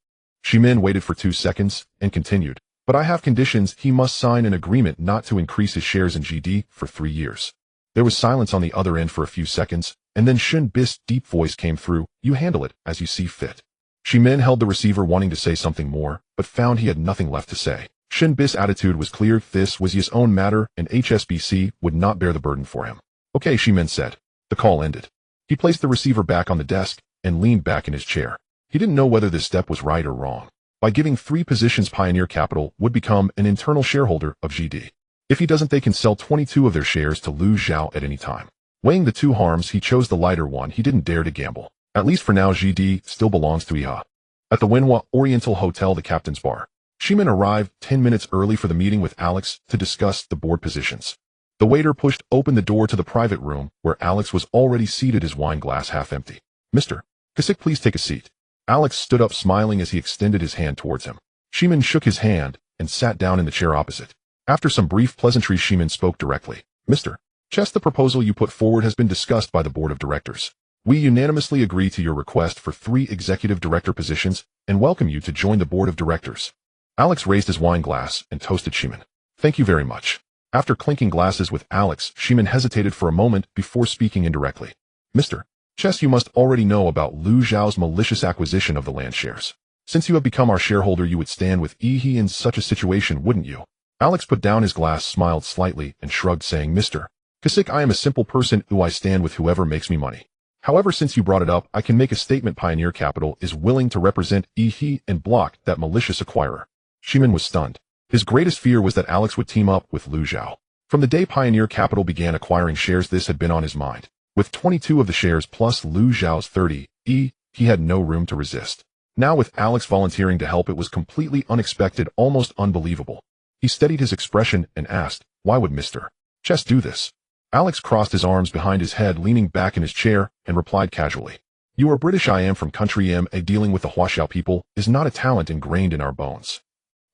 Shimin waited for 2 seconds and continued, but I have conditions. He must sign an agreement not to increase his shares in GD for 3 years. There was silence on the other end for a few seconds, and then Shin Bis' deep voice came through, you handle it as you see fit. Shimin held the receiver wanting to say something more, but found he had nothing left to say. Shin Bis' attitude was clear. This was his own matter, and HSBC would not bear the burden for him. Okay, Shimin said. The call ended. He placed the receiver back on the desk and leaned back in his chair. He didn't know whether this step was right or wrong. By giving 3 positions, Pioneer Capital would become an internal shareholder of GD. If he doesn't, they can sell 22 of their shares to Lu Zhao at any time. Weighing the 2 harms, he chose the lighter one. He didn't dare to gamble. At least for now, GD still belongs to Iha. At the Wenhua Oriental Hotel, the captain's bar, Shimin arrived 10 minutes early for the meeting with Alex to discuss the board positions. The waiter pushed open the door to the private room where Alex was already seated, his wine glass half empty. Mr. Kasich, please take a seat. Alex stood up smiling as he extended his hand towards him. Shimin shook his hand and sat down in the chair opposite. After some brief pleasantries, Shimin spoke directly. Mr. Chess, the proposal you put forward has been discussed by the board of directors. We unanimously agree to your request for 3 executive director positions and welcome you to join the board of directors. Alex raised his wine glass and toasted Shimin. Thank you very much. After clinking glasses with Alex, Shimin hesitated for a moment before speaking indirectly. Mr. Chess, you must already know about Lu Zhao's malicious acquisition of the land shares. Since you have become our shareholder, you would stand with Ihi in such a situation, wouldn't you? Alex put down his glass, smiled slightly, and shrugged, saying, Mr. Kasich, I am a simple person who I stand with whoever makes me money. However, since you brought it up, I can make a statement. Pioneer Capital is willing to represent Ihi and block that malicious acquirer. Shimin was stunned. His greatest fear was that Alex would team up with Lu Zhao. From the day Pioneer Capital began acquiring shares, this had been on his mind. With 22 of the shares plus Lu Zhao's 30, he had no room to resist. Now with Alex volunteering to help, it was completely unexpected, almost unbelievable. He steadied his expression and asked, why would Mr. Chess do this? Alex crossed his arms behind his head, leaning back in his chair, and replied casually. You are British. I am from country M. Dealing with the Huaxiao people is not a talent ingrained in our bones.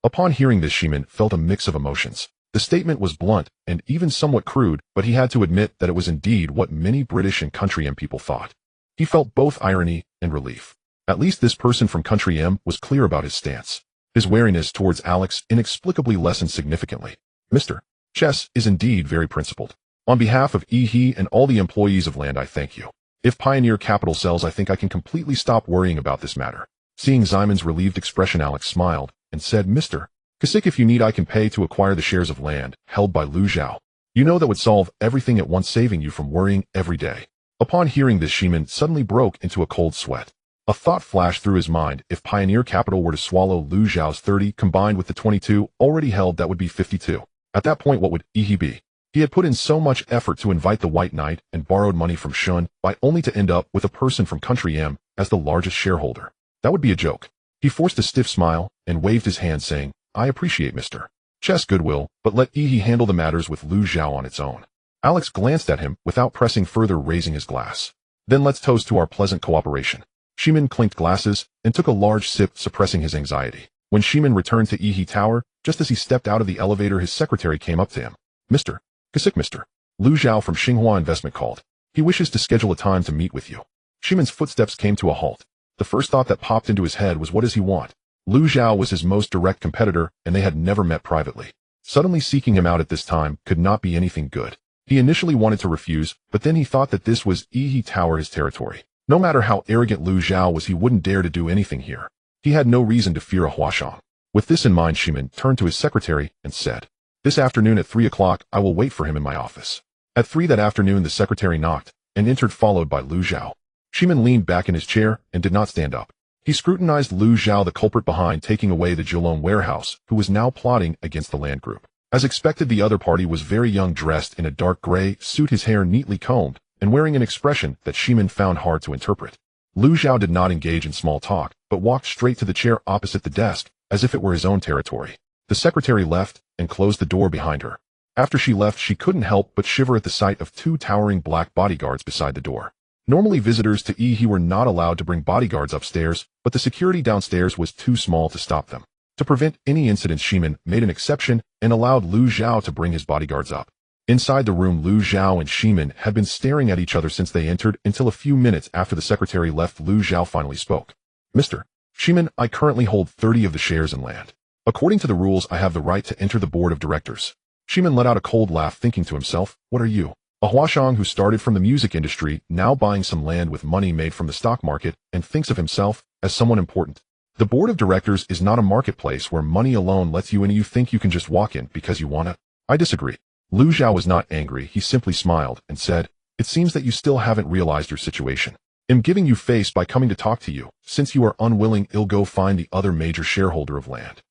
Upon hearing this, Shimin felt a mix of emotions. The statement was blunt and even somewhat crude, but he had to admit that it was indeed what many British and country M people thought. He felt both irony and relief. At least this person from country M was clear about his stance. His wariness towards Alex inexplicably lessened significantly. Mr. Chess is indeed very principled. On behalf of Ihi and all the employees of Land, I thank you. If Pioneer Capital sells, I think I can completely stop worrying about this matter. Seeing Ximon's relieved expression, Alex smiled and said, Mr. Kasich, if you need, I can pay to acquire the shares of land held by Lu Zhao. You know that would solve everything at once, saving you from worrying every day. Upon hearing this, Shimin suddenly broke into a cold sweat. A thought flashed through his mind. If Pioneer Capital were to swallow Lu Zhao's 30 combined with the 22 already held, that would be 52. At that point, what would he be? He had put in so much effort to invite the White Knight and borrowed money from Shun, by only to end up with a person from country M as the largest shareholder. That would be a joke. He forced a stiff smile and waved his hand, saying, I appreciate Mr. Chess' goodwill, but let Ihi handle the matters with Lu Zhao on its own. Alex glanced at him without pressing further, raising his glass. Then let's toast to our pleasant cooperation. Shimin clinked glasses and took a large sip, suppressing his anxiety. When Shimin returned to Ihi Tower, just as he stepped out of the elevator, his secretary came up to him. Mr. Kasich, Mr. Lu Zhao from Xinhua Investment called. He wishes to schedule a time to meet with you. Shimin's footsteps came to a halt. The first thought that popped into his head was, what does he want? Lu Zhao was his most direct competitor, and they had never met privately. Suddenly seeking him out at this time could not be anything good. He initially wanted to refuse, but then he thought that this was Ihi Tower, his territory. No matter how arrogant Lu Zhao was, he wouldn't dare to do anything here. He had no reason to fear a Huashang. With this in mind, Shimin turned to his secretary and said, This afternoon at 3 o'clock, I will wait for him in my office. At 3 that afternoon, the secretary knocked and entered, followed by Lu Zhao. Shimin leaned back in his chair and did not stand up. He scrutinized Lu Zhao, the culprit behind taking away the Kowloon warehouse, who was now plotting against the land group. As expected, the other party was very young, dressed in a dark gray suit, his hair neatly combed, and wearing an expression that Shimin found hard to interpret. Lu Zhao did not engage in small talk, but walked straight to the chair opposite the desk, as if it were his own territory. The secretary left and closed the door behind her. After she left, she couldn't help but shiver at the sight of 2 towering black bodyguards beside the door. Normally, visitors to Ihi were not allowed to bring bodyguards upstairs, but the security downstairs was too small to stop them. To prevent any incidents, Shimin made an exception and allowed Lu Zhao to bring his bodyguards up. Inside the room, Lu Zhao and Shimin had been staring at each other since they entered until a few minutes after the secretary left. Lu Zhao finally spoke. Mr. Shimin, I currently hold 30 of the shares in land. According to the rules, I have the right to enter the board of directors. Shimin let out a cold laugh, thinking to himself, what are you? A Huashang who started from the music industry, now buying some land with money made from the stock market, and thinks of himself as someone important. The board of directors is not a marketplace where money alone lets you in and you think you can just walk in because you wanna. I disagree. Lu Zhao was not angry, he simply smiled and said, it seems that you still haven't realized your situation. I'm giving you face by coming to talk to you. Since you are unwilling, I'll go find the other major shareholder of land.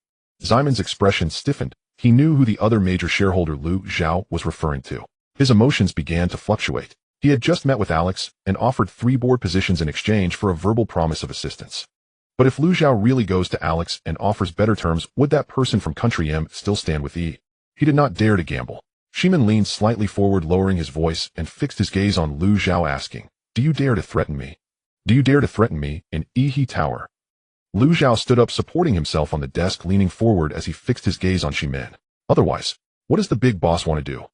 Ximon's expression stiffened. He knew who the other major shareholder Lu Zhao was referring to. His emotions began to fluctuate. He had just met with Alex and offered 3 board positions in exchange for a verbal promise of assistance. But if Lu Zhao really goes to Alex and offers better terms, would that person from Country M still stand with E? He did not dare to gamble. Shimin leaned slightly forward, lowering his voice, and fixed his gaze on Lu Zhao, asking, do you dare to threaten me? Do you dare to threaten me in Yi Tower? Lu Zhao stood up, supporting himself on the desk, leaning forward as he fixed his gaze on Shimin. Otherwise, what does the big boss want to do?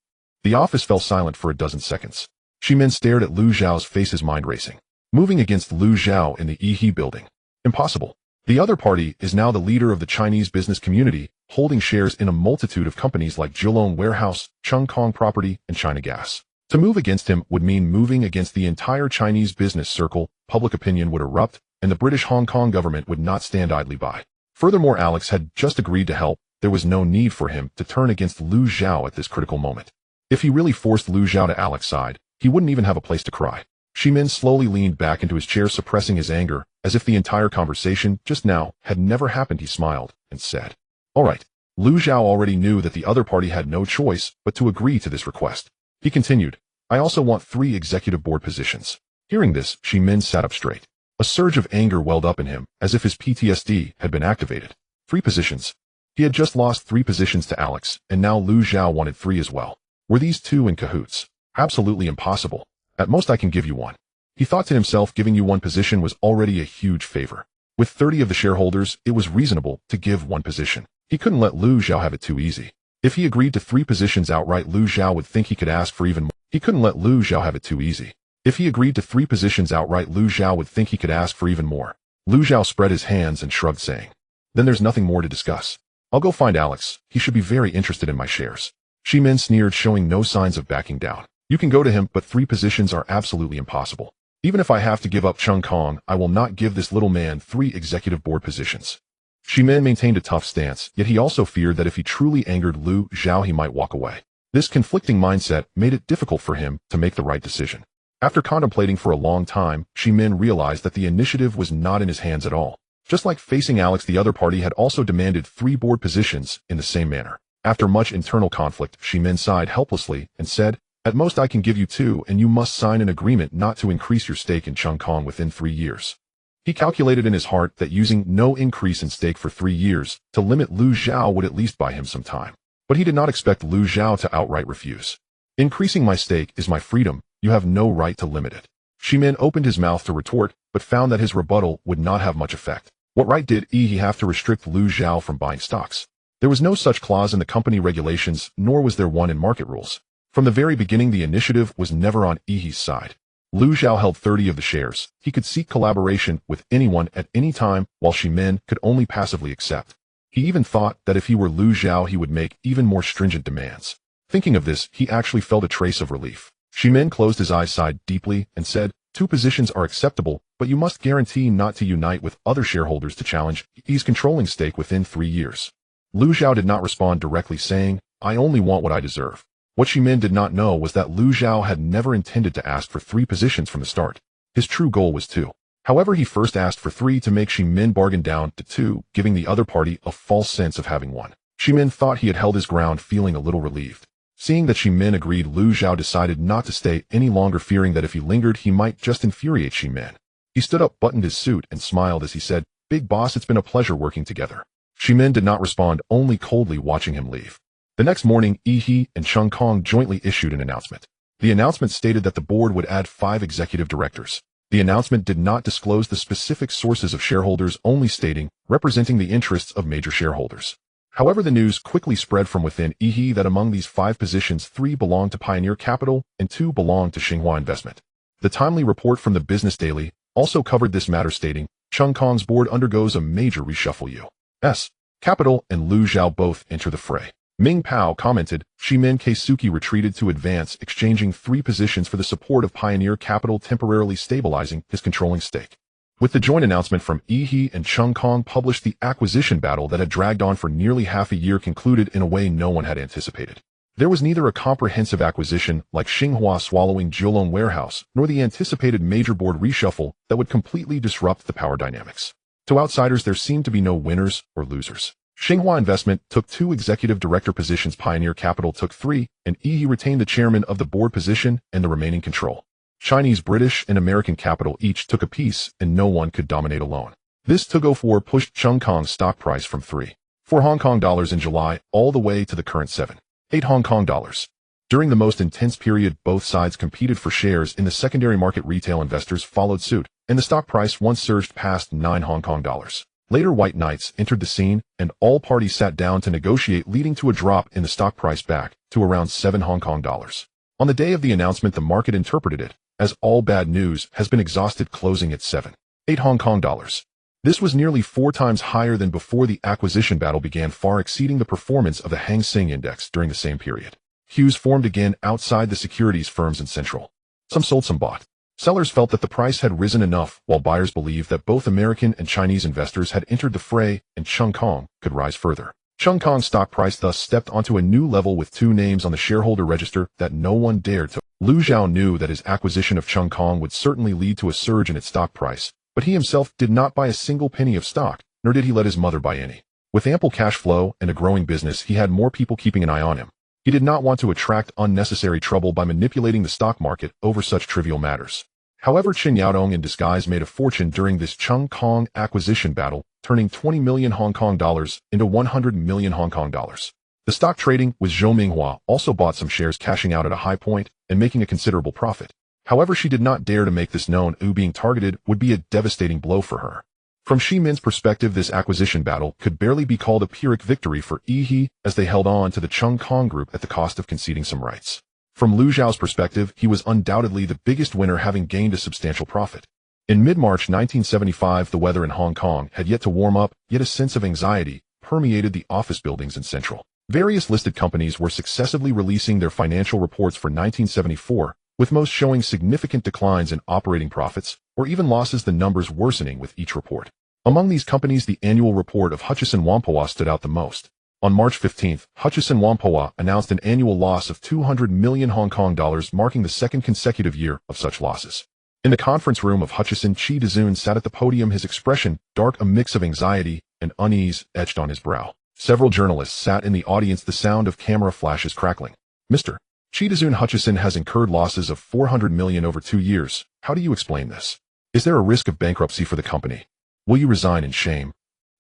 The office fell silent for a dozen seconds. Shimin stared at Lu Zhao's face, his mind racing. Moving against Lu Zhao in the Yi building. Impossible. The other party is now the leader of the Chinese business community, holding shares in a multitude of companies like Kowloon Warehouse, Chung Kong Property, and China Gas. To move against him would mean moving against the entire Chinese business circle. Public opinion would erupt, and the British Hong Kong government would not stand idly by. Furthermore, Alex had just agreed to help. There was no need for him to turn against Lu Zhao at this critical moment. If he really forced Lu Zhao to Alex's side, he wouldn't even have a place to cry. Shimin slowly leaned back into his chair, suppressing his anger, as if the entire conversation just now had never happened. He smiled and said, all right. Lu Zhao already knew that the other party had no choice but to agree to this request. He continued, I also want 3 executive board positions. Hearing this, Shimin sat up straight. A surge of anger welled up in him, as if his PTSD had been activated. 3 positions. He had just lost 3 positions to Alex, and now Lu Zhao wanted 3 as well. Were these 2 in cahoots? Absolutely impossible. At most I can give you 1. He thought to himself, giving you 1 position was already a huge favor. With 30 of the shareholders, it was reasonable to give 1 position. He couldn't let Lu Zhao have it too easy. If he agreed to 3 positions outright, Lu Zhao would think he could ask for even more. He couldn't let Lu Zhao have it too easy. If he agreed to 3 positions outright, Lu Zhao would think he could ask for even more. Lu Zhao spread his hands and shrugged, saying, then there's nothing more to discuss. I'll go find Alex. He should be very interested in my shares. Shimin sneered, showing no signs of backing down. You can go to him, but 3 positions are absolutely impossible. Even if I have to give up Chung Kong, I will not give this little man 3 executive board positions. Shimin maintained a tough stance, yet he also feared that if he truly angered Lu Zhao, he might walk away. This conflicting mindset made it difficult for him to make the right decision. After contemplating for a long time, Shimin realized that the initiative was not in his hands at all. Just like facing Alex, the other party had also demanded 3 board positions in the same manner. After much internal conflict, Shimin sighed helplessly and said, at most I can give you 2, and you must sign an agreement not to increase your stake in Chung Kong within 3 years. He calculated in his heart that using no increase in stake for 3 years to limit Lu Zhao would at least buy him some time. But he did not expect Lu Zhao to outright refuse. Increasing my stake is my freedom. You have no right to limit it. Shimin opened his mouth to retort, but found that his rebuttal would not have much effect. What right did he have to restrict Lu Zhao from buying stocks? There was no such clause in the company regulations, nor was there one in market rules. From the very beginning, the initiative was never on Yi's side. Lu Zhao held 30 of the shares. He could seek collaboration with anyone at any time, while Shimin could only passively accept. He even thought that if he were Lu Zhao, he would make even more stringent demands. Thinking of this, he actually felt a trace of relief. Shimin closed his eyes, sighed deeply, and said, 2 positions are acceptable, but you must guarantee not to unite with other shareholders to challenge Yi's controlling stake within 3 years. Lu Zhao did not respond directly, saying, I only want what I deserve. What Shimin did not know was that Lu Zhao had never intended to ask for 3 positions from the start. His true goal was 2. However, he first asked for 3 to make Shimin bargain down to 2, giving the other party a false sense of having won. Shimin thought he had held his ground, feeling a little relieved. Seeing that Shimin agreed, Lu Zhao decided not to stay any longer, fearing that if he lingered, he might just infuriate Shimin. He stood up, buttoned his suit, and smiled as he said, Big boss, it's been a pleasure working together. Shimin did not respond, only coldly watching him leave. The next morning, Yi and Chung Kong jointly issued an announcement. The announcement stated that the board would add 5 executive directors. The announcement did not disclose the specific sources of shareholders, only stating, representing the interests of major shareholders. However, the news quickly spread from within Yihe that among these 5 positions, 3 belonged to Pioneer Capital and 2 belonged to Xinhua Investment. The timely report from the Business Daily also covered this matter, stating, Chung Kong's board undergoes a major reshuffle. U.S. Capital and Lu Zhao both enter the fray. Ming Pao commented, Shimin Keisuke retreated to advance, exchanging 3 positions for the support of Pioneer Capital, temporarily stabilizing his controlling stake. With the joint announcement from Yihe and Chung Kong published, the acquisition battle that had dragged on for nearly half a year concluded in a way no one had anticipated. There was neither a comprehensive acquisition like Xinhua swallowing Kowloon warehouse, nor the anticipated major board reshuffle that would completely disrupt the power dynamics. To outsiders, there seemed to be no winners or losers. Xinhua Investment took 2 executive director positions, Pioneer Capital took 3, and Yihe retained the chairman of the board position and the remaining control. Chinese, British, and American capital each took a piece, and no one could dominate alone. This tug-of-war pushed Chung Kong's stock price from 3.4 Hong Kong dollars in July all the way to the current 7.8 Hong Kong dollars. During the most intense period, both sides competed for shares in the secondary market. Retail investors followed suit, and the stock price once surged past 9 Hong Kong dollars. Later, white knights entered the scene, and all parties sat down to negotiate, leading to a drop in the stock price back to around 7 Hong Kong dollars. On the day of the announcement, the market interpreted it as all bad news has been exhausted, closing at 7.8 Hong Kong dollars. This was nearly 4 times higher than before the acquisition battle began, far exceeding the performance of the Hang Seng Index during the same period. Queues formed again outside the securities firms in Central. Some sold, some bought. Sellers felt that the price had risen enough, while buyers believed that both American and Chinese investors had entered the fray and Chung Kong could rise further. Chung Kong's stock price thus stepped onto a new level with 2 names on the shareholder register that no one dared to. Lu Zhao knew that his acquisition of Chung Kong would certainly lead to a surge in its stock price, but he himself did not buy a single penny of stock, nor did he let his mother buy any. With ample cash flow and a growing business, he had more people keeping an eye on him. He did not want to attract unnecessary trouble by manipulating the stock market over such trivial matters. However, Chen Yaodong in disguise made a fortune during this Chung Kong acquisition battle, turning 20 million Hong Kong dollars into 100 million Hong Kong dollars. The stock trading with Zhou Minghua also bought some shares, cashing out at a high point and making a considerable profit. However, she did not dare to make this known. Being targeted would be a devastating blow for her. From Shimin's perspective, this acquisition battle could barely be called a Pyrrhic victory for Yihe, as they held on to the Chung Kong group at the cost of conceding some rights. From Lu Zhao's perspective, he was undoubtedly the biggest winner, having gained a substantial profit. In mid-March 1975, the weather in Hong Kong had yet to warm up, yet a sense of anxiety permeated the office buildings in Central. Various listed companies were successively releasing their financial reports for 1974, with most showing significant declines in operating profits, or even losses, the numbers worsening with each report. Among these companies, the annual report of Hutchison Whampoa stood out the most. On March 15, Hutchison Whampoa announced an annual loss of 200 million Hong Kong dollars, marking the 2nd consecutive year of such losses. In the conference room of Hutchison, Chi Dezun sat at the podium, his expression dark, a mix of anxiety and unease etched on his brow. Several journalists sat in the audience, the sound of camera flashes crackling. Mr. Chi Dezun, Hutchison has incurred losses of 400 million over 2 years. How do you explain this? Is there a risk of bankruptcy for the company? Will you resign in shame?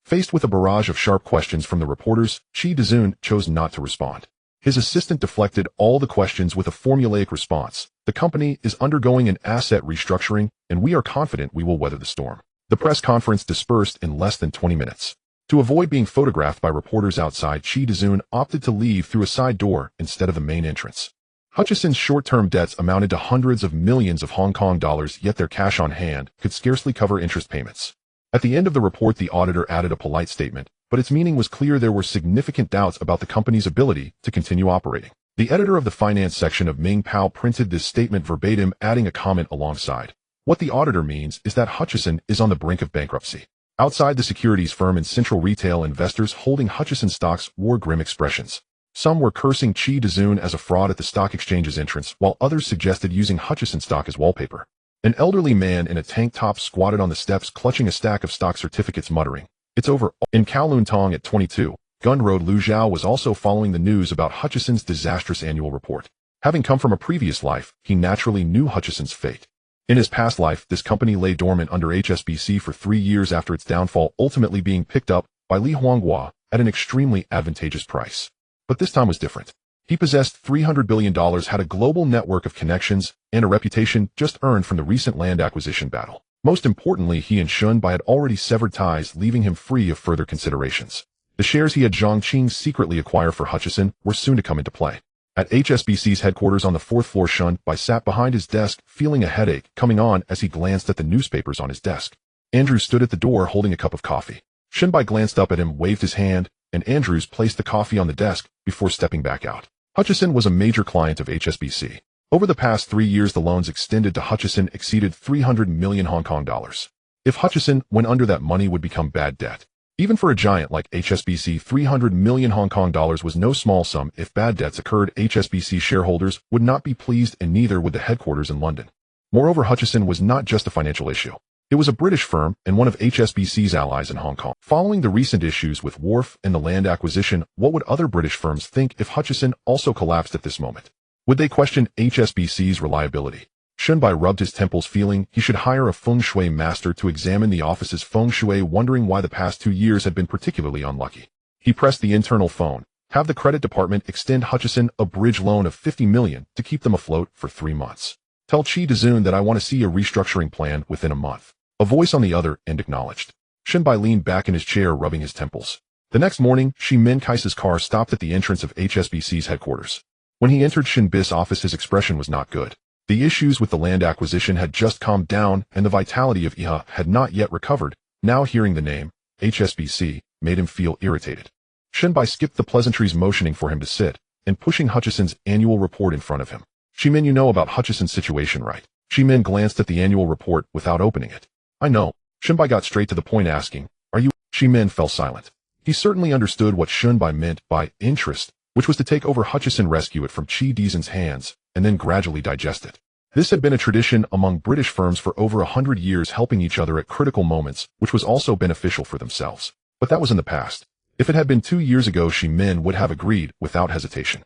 Faced with a barrage of sharp questions from the reporters, Chi Dezun chose not to respond. His assistant deflected all the questions with a formulaic response. The company is undergoing an asset restructuring, and we are confident we will weather the storm. The press conference dispersed in less than 20 minutes. To avoid being photographed by reporters outside, Chi Dezun opted to leave through a side door instead of the main entrance. Hutchison's short-term debts amounted to hundreds of millions of Hong Kong dollars, yet their cash on hand could scarcely cover interest payments. At the end of the report, the auditor added a polite statement, but its meaning was clear. There were significant doubts about the company's ability to continue operating. The editor of the finance section of Ming Pao printed this statement verbatim, adding a comment alongside. What the auditor means is that Hutchison is on the brink of bankruptcy. Outside the securities firm and central retail investors holding Hutchison stocks wore grim expressions. Some were cursing Chi Dezun as a fraud at the stock exchange's entrance, while others suggested using Hutchison stock as wallpaper. An elderly man in a tank top squatted on the steps, clutching a stack of stock certificates, muttering, "It's over." In Kowloon Tong at 22, Gun Road, Lu Zhao was also following the news about Hutchison's disastrous annual report. Having come from a previous life, he naturally knew Hutchison's fate. In his past life, this company lay dormant under HSBC for 3 years after its downfall, ultimately being picked up by Li Huanghua at an extremely advantageous price. But this time was different. He possessed $300 billion, had a global network of connections, and a reputation just earned from the recent land acquisition battle. Most importantly, he and Shun Bai had already severed ties, leaving him free of further considerations. The shares he had Zhongqing secretly acquire for Hutchison were soon to come into play. At HSBC's headquarters on the 4th floor, Shunbai sat behind his desk, feeling a headache coming on as he glanced at the newspapers on his desk. Andrews stood at the door holding a cup of coffee. Shunbai glanced up at him, waved his hand, and Andrews placed the coffee on the desk before stepping back out. Hutchison was a major client of HSBC. Over the past 3 years, the loans extended to Hutchison exceeded 300 million Hong Kong dollars. If Hutchison went under, that money would become bad debt. Even for a giant like HSBC, 300 million Hong Kong dollars was no small sum. If bad debts occurred, HSBC shareholders would not be pleased, and neither would the headquarters in London. Moreover, Hutchison was not just a financial issue. It was a British firm and one of HSBC's allies in Hong Kong. Following the recent issues with Wharf and the land acquisition, what would other British firms think if Hutchison also collapsed at this moment? Would they question HSBC's reliability? Shunbai rubbed his temples, feeling he should hire a feng shui master to examine the office's feng shui, wondering why the past 2 years had been particularly unlucky. He pressed the internal phone. Have the credit department extend Hutchison a bridge loan of 50 million to keep them afloat for 3 months. Tell Chi Dazun that I want to see a restructuring plan within a month. A voice on the other end acknowledged. Shunbai leaned back in his chair, rubbing his temples. The next morning, Shi Min-kai's car stopped at the entrance of HSBC's headquarters. When he entered Shinbis' office, his expression was not good. The issues with the land acquisition had just calmed down, and the vitality of Iha had not yet recovered. Now hearing the name, HSBC, made him feel irritated. Shunbai skipped the pleasantries, motioning for him to sit, and pushing Hutchison's annual report in front of him. Shimin, you know about Hutchison's situation, right? Shimin glanced at the annual report without opening it. I know. Shunbai got straight to the point, asking, are you? Shimin fell silent. He certainly understood what Shunbai meant by interest, which was to take over Hutchison, rescue it from Chi Dizun's hands, and then gradually digest it. This had been a tradition among British firms for over 100 years, helping each other at critical moments, which was also beneficial for themselves. But that was in the past. If it had been 2 years ago, Shimin would have agreed without hesitation.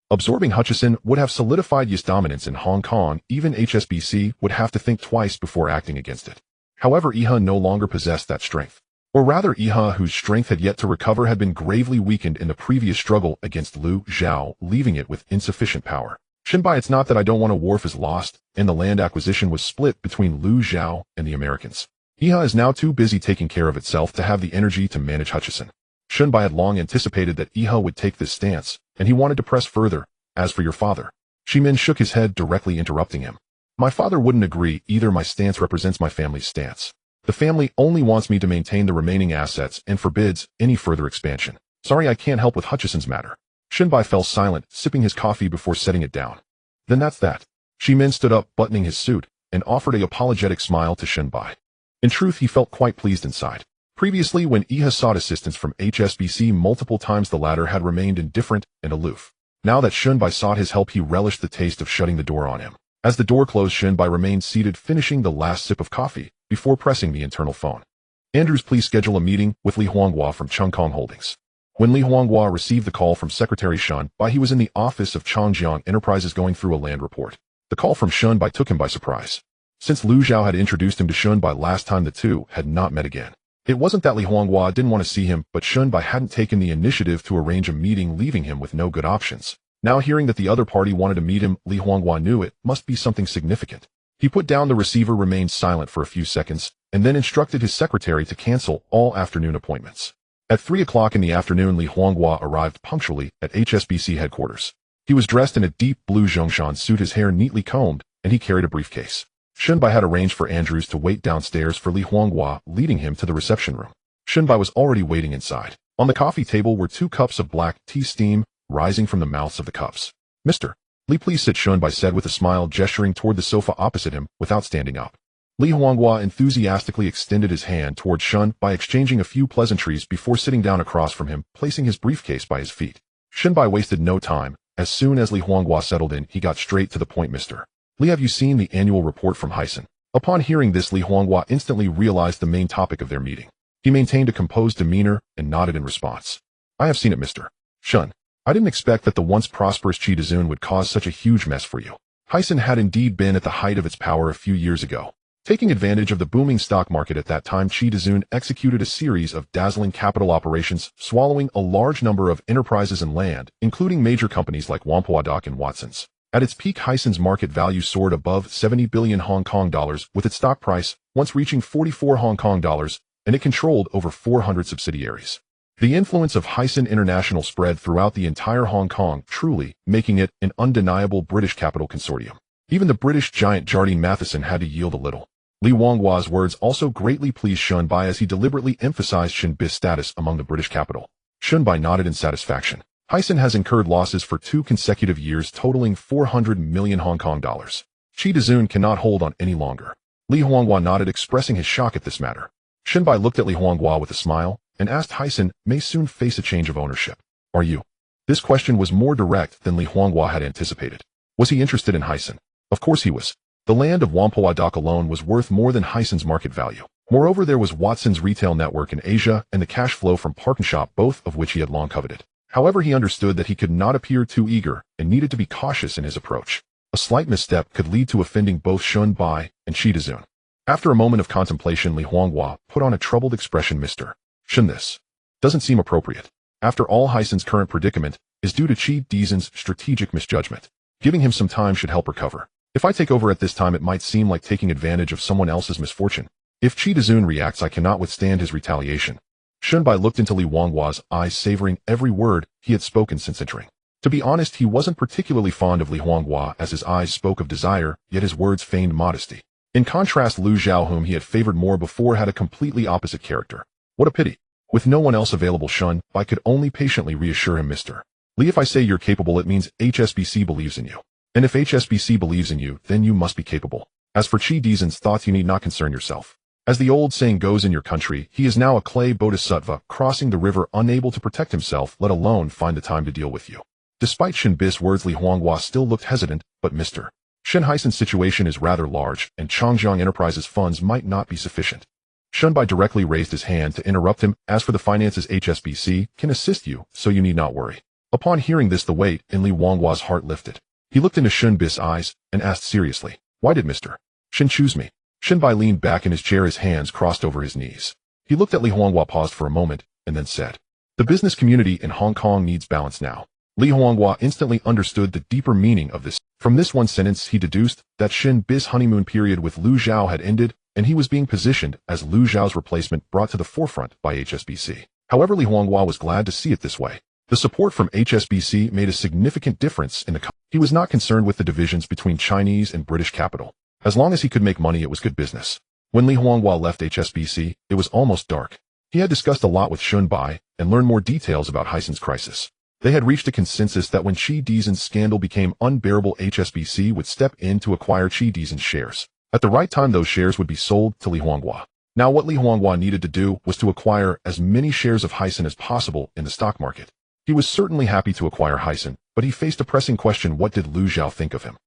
Absorbing Hutchison would have solidified Yi's dominance in Hong Kong. Even HSBC would have to think twice before acting against it. However, Iha no longer possessed that strength. Or rather, Iha, whose strength had yet to recover, had been gravely weakened in the previous struggle against Liu Zhao, leaving it with insufficient power. Shunbai, it's not that I don't want a Wharf is lost, and the land acquisition was split between Liu Zhao and the Americans. Iha is now too busy taking care of itself to have the energy to manage Hutchison. Shunbai had long anticipated that Iha would take this stance, and he wanted to press further. As for your father, Shimin shook his head, directly interrupting him. My father wouldn't agree either. My stance represents my family's stance. The family only wants me to maintain the remaining assets and forbids any further expansion. Sorry, I can't help with Hutchison's matter. Shunbai fell silent, sipping his coffee before setting it down. Then that's that. Shimin stood up, buttoning his suit, and offered an apologetic smile to Shunbai. In truth, he felt quite pleased inside. Previously, when Iha sought assistance from HSBC multiple times, the latter had remained indifferent and aloof. Now that Shunbai sought his help, he relished the taste of shutting the door on him. As the door closed, Shunbai remained seated, finishing the last sip of coffee before pressing the internal phone. Andrews, please schedule a meeting with Li Huanghua from Chung Kong Holdings. When Li Huanghua received the call from Secretary Shunbai, he was in the office of Changjiang Enterprises going through a land report. The call from Shunbai took him by surprise. Since Liu Zhao had introduced him to Shunbai last time, the two had not met again. It wasn't that Li Huanghua didn't want to see him, but Shunbai hadn't taken the initiative to arrange a meeting, leaving him with no good options. Now hearing that the other party wanted to meet him, Li Huanghua knew it must be something significant. He put down the receiver, remained silent for a few seconds, and then instructed his secretary to cancel all afternoon appointments. At 3 o'clock in the afternoon, Li Huanghua arrived punctually at HSBC headquarters. He was dressed in a deep blue Zhongshan suit, his hair neatly combed, and he carried a briefcase. Shunbai had arranged for Andrews to wait downstairs for Li Huanghua, leading him to the reception room. Shunbai was already waiting inside. On the coffee table were 2 cups of black tea, steam rising from the mouths of the cups. Mr. Li, please sit, Shunbai said with a smile, gesturing toward the sofa opposite him without standing up. Li Huanghua enthusiastically extended his hand toward Shunbai, exchanging a few pleasantries before sitting down across from him, placing his briefcase by his feet. Shunbai wasted no time. As soon as Li Huanghua settled in, he got straight to the point. Mr. Li, have you seen the annual report from Hutchison? Upon hearing this, Li Huanghua instantly realized the main topic of their meeting. He maintained a composed demeanor and nodded in response. I have seen it, Mr. Shun. I didn't expect that the once prosperous Chi Dazun would cause such a huge mess for you. Hutchison had indeed been at the height of its power a few years ago. Taking advantage of the booming stock market at that time, Chi Dazun executed a series of dazzling capital operations, swallowing a large number of enterprises and land, including major companies like Whampoa and Watson's. At its peak, Hutchison's market value soared above 70 billion Hong Kong dollars, with its stock price once reaching 44 Hong Kong dollars, and it controlled over 400 subsidiaries. The influence of Hysan International spread throughout the entire Hong Kong, truly making it an undeniable British capital consortium. Even the British giant Jardine Matheson had to yield a little. Li Huanghua's words also greatly pleased Shunbai as he deliberately emphasized Shenbi's status among the British capital. Shunbai nodded in satisfaction. Hysan has incurred losses for 2 consecutive years totaling 400 million Hong Kong dollars. Qi Dezun cannot hold on any longer. Li Huanghua nodded, expressing his shock at this matter. Shunbai looked at Li Huanghua with a smile and asked Hysan may soon face a change of ownership. Are you? This question was more direct than Li Huanghua had anticipated. Was he interested in Hysan? Of course he was. The land of Whampoa Dock alone was worth more than Hysan's market value. Moreover, there was Watson's retail network in Asia and the cash flow from ParknShop, both of which he had long coveted. However, he understood that he could not appear too eager and needed to be cautious in his approach. A slight misstep could lead to offending both Shunbai and Qi Dezun. After a moment of contemplation, Li Huanghua put on a troubled expression. Mr. Shun, this doesn't seem appropriate. After all, Hysan's current predicament is due to Qi Dezun's strategic misjudgment. Giving him some time should help recover. If I take over at this time, it might seem like taking advantage of someone else's misfortune. If Qi Dezun reacts, I cannot withstand his retaliation. Shunbai looked into Li Huanghua's eyes, savoring every word he had spoken since entering. To be honest, he wasn't particularly fond of Li Huanghua, as his eyes spoke of desire, yet his words feigned modesty. In contrast, Lu Zhao, whom he had favored more before, had a completely opposite character. What a pity. With no one else available, Shunbai could only patiently reassure him. Mr. Li, if I say you're capable, it means HSBC believes in you. And if HSBC believes in you, then you must be capable. As for Qi Dezun's thoughts, you need not concern yourself. As the old saying goes in your country, he is now a clay bodhisattva crossing the river, unable to protect himself, let alone find the time to deal with you. Despite Shenbi's words, Li Huanghua still looked hesitant, but Mr. Shen, Hysan's situation is rather large, and Changjiang Enterprises funds might not be sufficient. Shunbai directly raised his hand to interrupt him. As for the finances, HSBC can assist you, so you need not worry. Upon hearing this, the weight in Li Huanghua's heart lifted. He looked into Shenbi's eyes and asked seriously, why did Mr. Shen choose me? Shunbai leaned back in his chair, his hands crossed over his knees. He looked at Li Huanghua, paused for a moment, and then said, the business community in Hong Kong needs balance now. Li Huanghua instantly understood the deeper meaning of this. From this one sentence, he deduced that Shenbi's honeymoon period with Lu Zhao had ended, and he was being positioned as Lu Zhao's replacement, brought to the forefront by HSBC. However, Li Huanghua was glad to see it this way. The support from HSBC made a significant difference in the company. He was not concerned with the divisions between Chinese and British capital. As long as he could make money, it was good business. When Li Huanghua left HSBC, it was almost dark. He had discussed a lot with Shunbai and learned more details about Hysan's crisis. They had reached a consensus that when Qi Dezun's scandal became unbearable, HSBC would step in to acquire Qi Dezun's shares. At the right time, those shares would be sold to Li Huanghua. Now, what Li Huanghua needed to do was to acquire as many shares of Hysan as possible in the stock market. He was certainly happy to acquire Hysan, but he faced a pressing question: what did Lu Zhao think of him?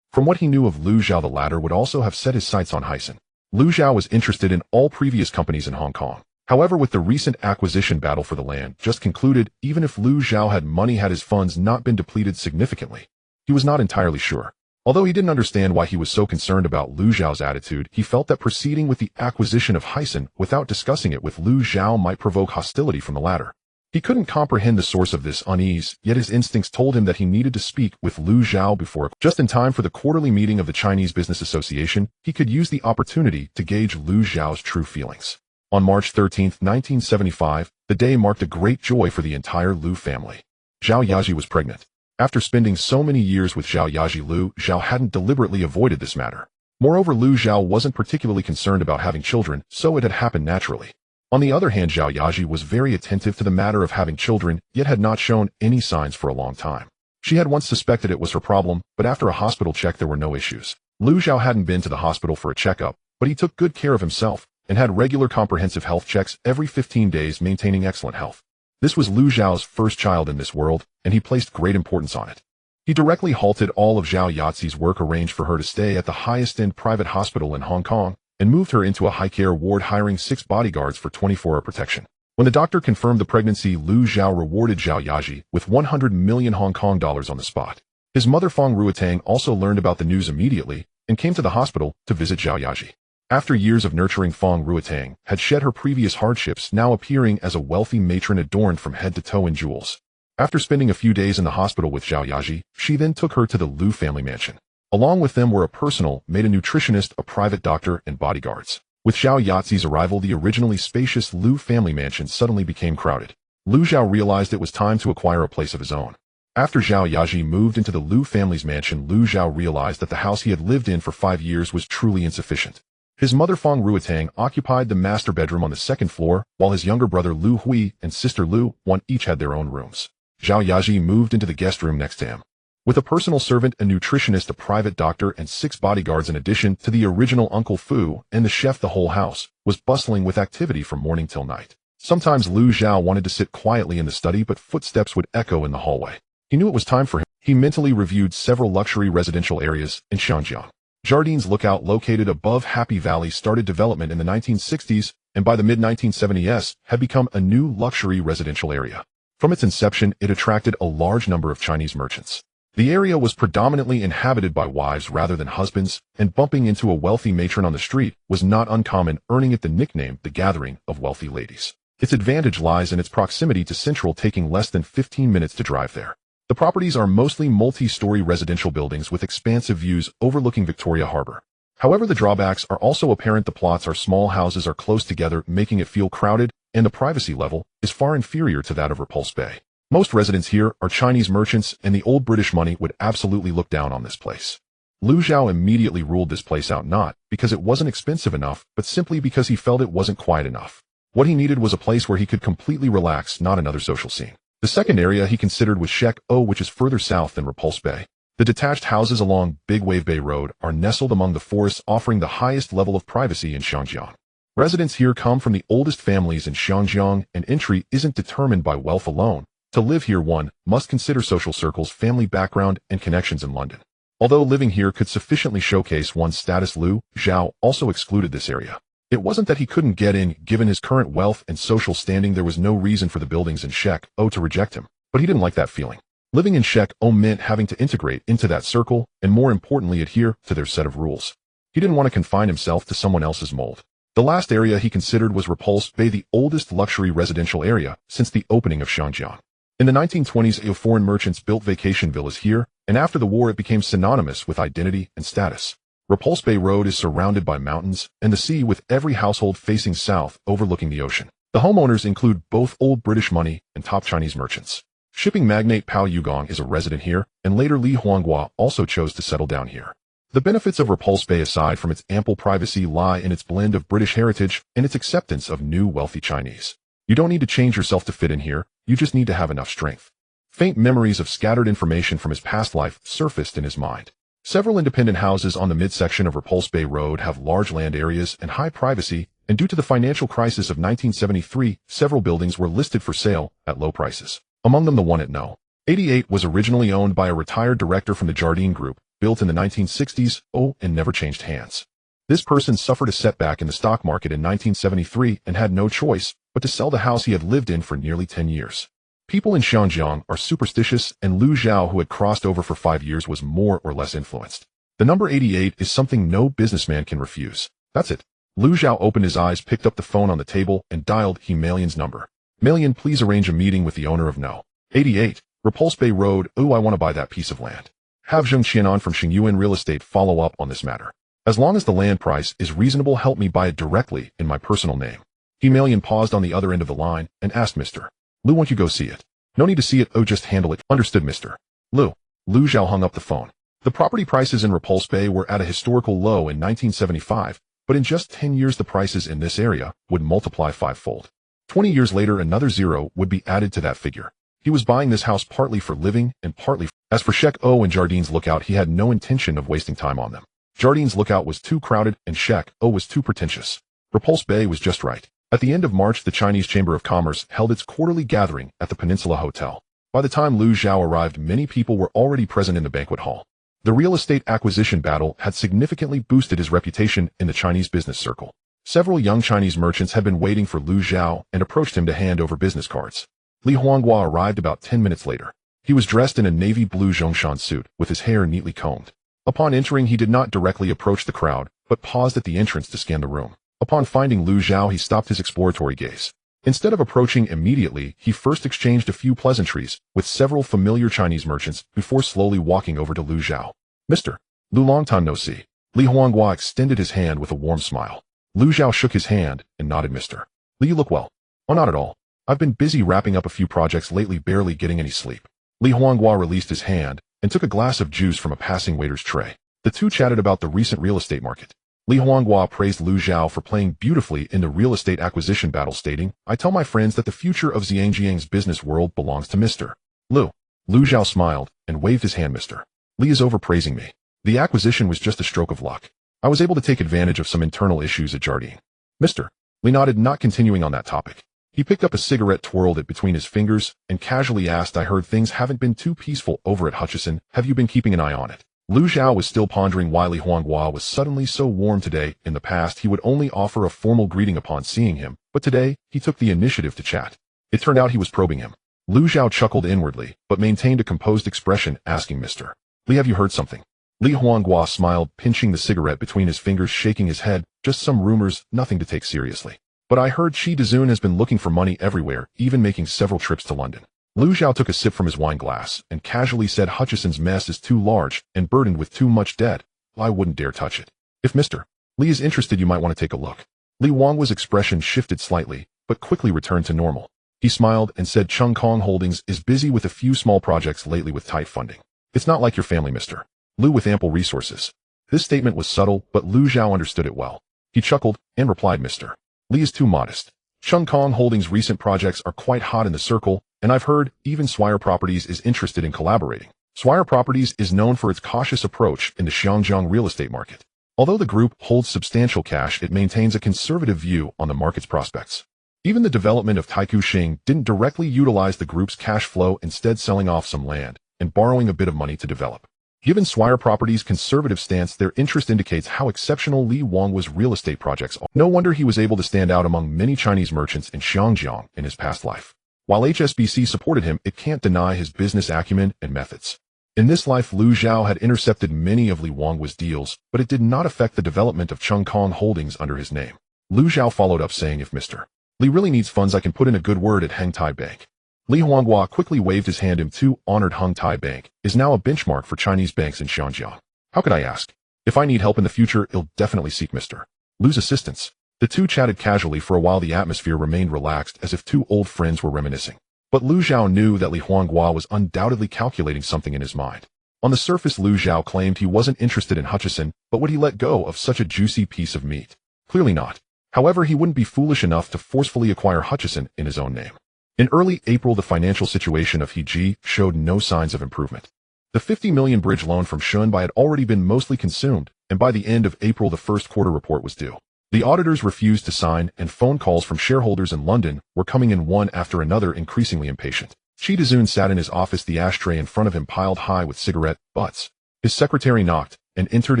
From what he knew of Lu Zhao, the latter would also have set his sights on Hysan. Lu Zhao was interested in all previous companies in Hong Kong. However, with the recent acquisition battle for the land just concluded, even if Lu Zhao had money, had his funds not been depleted significantly, he was not entirely sure. Although he didn't understand why he was so concerned about Lu Zhao's attitude, he felt that proceeding with the acquisition of Hysan without discussing it with Lu Zhao might provoke hostility from the latter. He couldn't comprehend the source of this unease, yet his instincts told him that he needed to speak with Lu Zhao before, just in time for the quarterly meeting of the Chinese Business Association. He could use the opportunity to gauge Lu Zhao's true feelings. On March 13, 1975, the day marked a great joy for the entire Lu family. Zhao Yaji was pregnant. After spending so many years with Zhao Yaji, Lu Zhao hadn't deliberately avoided this matter. Moreover, Lu Zhao wasn't particularly concerned about having children, so it had happened naturally. On the other hand, Zhao Yaji was very attentive to the matter of having children, yet had not shown any signs for a long time. She had once suspected it was her problem, but after a hospital check there were no issues. Lu Zhao hadn't been to the hospital for a checkup, but he took good care of himself and had regular comprehensive health checks every 15 days, maintaining excellent health. This was Lu Zhao's first child in this world, and he placed great importance on it. He directly halted all of Zhao Yazi's work, arranged for her to stay at the highest-end private hospital in Hong Kong, and moved her into a high-care ward, hiring 6 bodyguards for 24-hour protection. When the doctor confirmed the pregnancy, Lu Zhao rewarded Zhao Yaji with 100 million Hong Kong dollars on the spot. His mother Fang Ruotang also learned about the news immediately and came to the hospital to visit Zhao Yaji. After years of nurturing, Fang Ruotang had shed her previous hardships, now appearing as a wealthy matron adorned from head to toe in jewels. After spending a few days in the hospital with Zhao Yaji, she then took her to the Lu family mansion. Along with them were a personal maid, a nutritionist, a private doctor, and bodyguards. With Zhao Yazi's arrival, the originally spacious Lu family mansion suddenly became crowded. Lu Zhao realized it was time to acquire a place of his own. After Zhao Yaji moved into the Lu family's mansion, Lu Zhao realized that the house he had lived in for 5 years was truly insufficient. His mother Feng Ruotang occupied the master bedroom on the second floor, while his younger brother Lu Hui and sister Lu Wan each had their own rooms. Zhao Yaji moved into the guest room next to him. With a personal servant, a nutritionist, a private doctor, and 6 bodyguards in addition to the original Uncle Fu and the chef, the whole house was bustling with activity from morning till night. Sometimes Lu Zhao wanted to sit quietly in the study, but footsteps would echo in the hallway. He knew it was time for him. He mentally reviewed several luxury residential areas in Xiangjiang. Jardines Lookout, located above Happy Valley, started development in the 1960s and by the mid-1970s had become a new luxury residential area. From its inception, it attracted a large number of Chinese merchants. The area was predominantly inhabited by wives rather than husbands, and bumping into a wealthy matron on the street was not uncommon, earning it the nickname the Gathering of Wealthy Ladies. Its advantage lies in its proximity to Central, taking less than 15 minutes to drive there. The properties are mostly multi-story residential buildings with expansive views overlooking Victoria Harbor. However, the drawbacks are also apparent. The plots are small, houses are close together, making it feel crowded, and the privacy level is far inferior to that of Repulse Bay. Most residents here are Chinese merchants, and the old British money would absolutely look down on this place. Lu Zhao immediately ruled this place out, not because it wasn't expensive enough, but simply because he felt it wasn't quiet enough. What he needed was a place where he could completely relax, not another social scene. The second area he considered was Shek-O, which is further south than Repulse Bay. The detached houses along Big Wave Bay Road are nestled among the forests, offering the highest level of privacy in Xiangjiang. Residents here come from the oldest families in Xiangjiang, and entry isn't determined by wealth alone. To live here, one must consider social circles, family background, and connections in London. Although living here could sufficiently showcase one's status, Lu Zhao also excluded this area. It wasn't that he couldn't get in. Given his current wealth and social standing, there was no reason for the buildings in Shek-O to reject him. But he didn't like that feeling. Living in Shek-O meant having to integrate into that circle and, more importantly, adhere to their set of rules. He didn't want to confine himself to someone else's mold. The last area he considered was Repulse Bay, the oldest luxury residential area since the opening of Xiangjiang. In the 1920s, foreign merchants built vacation villas here, and after the war it became synonymous with identity and status. Repulse Bay Road is surrounded by mountains and the sea, with every household facing south overlooking the ocean. The homeowners include both old British money and top Chinese merchants. Shipping magnate Pao Yugong is a resident here, and later Li Huanghua also chose to settle down here. The benefits of Repulse Bay, aside from its ample privacy, lie in its blend of British heritage and its acceptance of new wealthy Chinese. You don't need to change yourself to fit in here, you just need to have enough strength. Faint memories of scattered information from his past life surfaced in his mind. Several independent houses on the midsection of Repulse Bay Road have large land areas and high privacy, and due to the financial crisis of 1973, several buildings were listed for sale at low prices. Among them, the one at No. 88 was originally owned by a retired director from the Jardine Group, built in the 1960s, and never changed hands. This person suffered a setback in the stock market in 1973 and had no choice but to sell the house he had lived in for nearly 10 years. People in Xiangjiang are superstitious, and Lu Zhao, who had crossed over for 5 years, was more or less influenced. The number 88 is something no businessman can refuse. That's it. Lu Zhao opened his eyes, picked up the phone on the table, and dialed Malian's number. Malian, please arrange a meeting with the owner of No. 88, Repulse Bay Road. I want to buy that piece of land. Have Zheng Qianan from Xingyuan Real Estate follow up on this matter. As long as the land price is reasonable, help me buy it directly in my personal name. Malian paused on the other end of the line and asked, Mr. Lu, won't you go see it? No need to see it, just handle it. Understood, Mr. Lu. Lu Zhao hung up the phone. The property prices in Repulse Bay were at a historical low in 1975, but in just 10 years the prices in this area would multiply 5-fold. 20 years later, another zero would be added to that figure. He was buying this house partly for living and partly As for Shek-O and Jardines Lookout, he had no intention of wasting time on them. Jardines Lookout was too crowded and Shek-O was too pretentious. Repulse Bay was just right. At the end of March, the Chinese Chamber of Commerce held its quarterly gathering at the Peninsula Hotel. By the time Lu Zhao arrived, many people were already present in the banquet hall. The real estate acquisition battle had significantly boosted his reputation in the Chinese business circle. Several young Chinese merchants had been waiting for Lu Zhao and approached him to hand over business cards. Li Huanghua arrived about 10 minutes later. He was dressed in a navy blue Zhongshan suit, with his hair neatly combed. Upon entering, he did not directly approach the crowd, but paused at the entrance to scan the room. Upon finding Lu Zhao, he stopped his exploratory gaze. Instead of approaching immediately, he first exchanged a few pleasantries with several familiar Chinese merchants before slowly walking over to Lu Zhao. Mr. Lu, long time no see. Li Huanghua extended his hand with a warm smile. Lu Zhao shook his hand and nodded. Mr. Li, you look well. Oh, not at all. I've been busy wrapping up a few projects lately, barely getting any sleep. Li Huanghua released his hand and took a glass of juice from a passing waiter's tray. The two chatted about the recent real estate market. Li Huanghua praised Lu Zhao for playing beautifully in the real estate acquisition battle, stating, "I tell my friends that the future of Xiangjiang's business world belongs to Mr. Lu." Lu Zhao smiled and waved his hand. "Mr. Li is overpraising me. The acquisition was just a stroke of luck. I was able to take advantage of some internal issues at Jardine." Mr. Li nodded, not continuing on that topic. He picked up a cigarette, twirled it between his fingers, and casually asked, "I heard things haven't been too peaceful over at Hutchison. Have you been keeping an eye on it?" Lu Zhao was still pondering why Li Huanghua was suddenly so warm today. In the past, he would only offer a formal greeting upon seeing him, but today, he took the initiative to chat. It turned out he was probing him. Lu Zhao chuckled inwardly, but maintained a composed expression, asking, "Mr. Li, have you heard something?" Li Huanghua smiled, pinching the cigarette between his fingers, shaking his head. "Just some rumors, nothing to take seriously. But I heard Qi Dezun has been looking for money everywhere, even making several trips to London." Lu Zhao took a sip from his wine glass and casually said, "Hutchison's mess is too large and burdened with too much debt. I wouldn't dare touch it. If Mr. Li is interested, you might want to take a look." Li Huanghua's expression shifted slightly, but quickly returned to normal. He smiled and said, "Chung Kong Holdings is busy with a few small projects lately with tight funding. It's not like your family, Mr. Lu, with ample resources." This statement was subtle, but Lu Zhao understood it well. He chuckled and replied, "Mr. Li is too modest. Chung Kong Holdings' recent projects are quite hot in the circle, and I've heard even Swire Properties is interested in collaborating." Swire Properties is known for its cautious approach in the Xiangjiang real estate market. Although the group holds substantial cash, it maintains a conservative view on the market's prospects. Even the development of Taikoo Shing didn't directly utilize the group's cash flow, instead selling off some land and borrowing a bit of money to develop. Given Swire Properties' conservative stance, their interest indicates how exceptional Li Huanghua's real estate projects are. No wonder he was able to stand out among many Chinese merchants in Xiangjiang in his past life. While HSBC supported him, it can't deny his business acumen and methods. In this life, Lu Zhao had intercepted many of Li Huanghua's deals, but it did not affect the development of Chung Kong Holdings under his name. Lu Zhao followed up, saying, "If Mr. Li really needs funds, I can put in a good word at Heng Tai Bank." Li Huanghua quickly waved his hand. Him too honored. Heng Tai Bank is now a benchmark for Chinese banks in Xiangjiang. "How could I ask? If I need help in the future, I'll definitely seek Mr. Lu's assistance." The two chatted casually for a while. The atmosphere remained relaxed, as if two old friends were reminiscing. But Lu Zhao knew that Li Huanghua was undoubtedly calculating something in his mind. On the surface, Lu Zhao claimed he wasn't interested in Hutchison, but would he let go of such a juicy piece of meat? Clearly not. However, he wouldn't be foolish enough to forcefully acquire Hutchison in his own name. In early April, the financial situation of Heji showed no signs of improvement. The 50 million bridge loan from Shunbai had already been mostly consumed, and by the end of April, the first quarter report was due. The auditors refused to sign, and phone calls from shareholders in London were coming in one after another, increasingly impatient. Qi Dezun sat in his office, the ashtray in front of him piled high with cigarette butts. His secretary knocked and entered,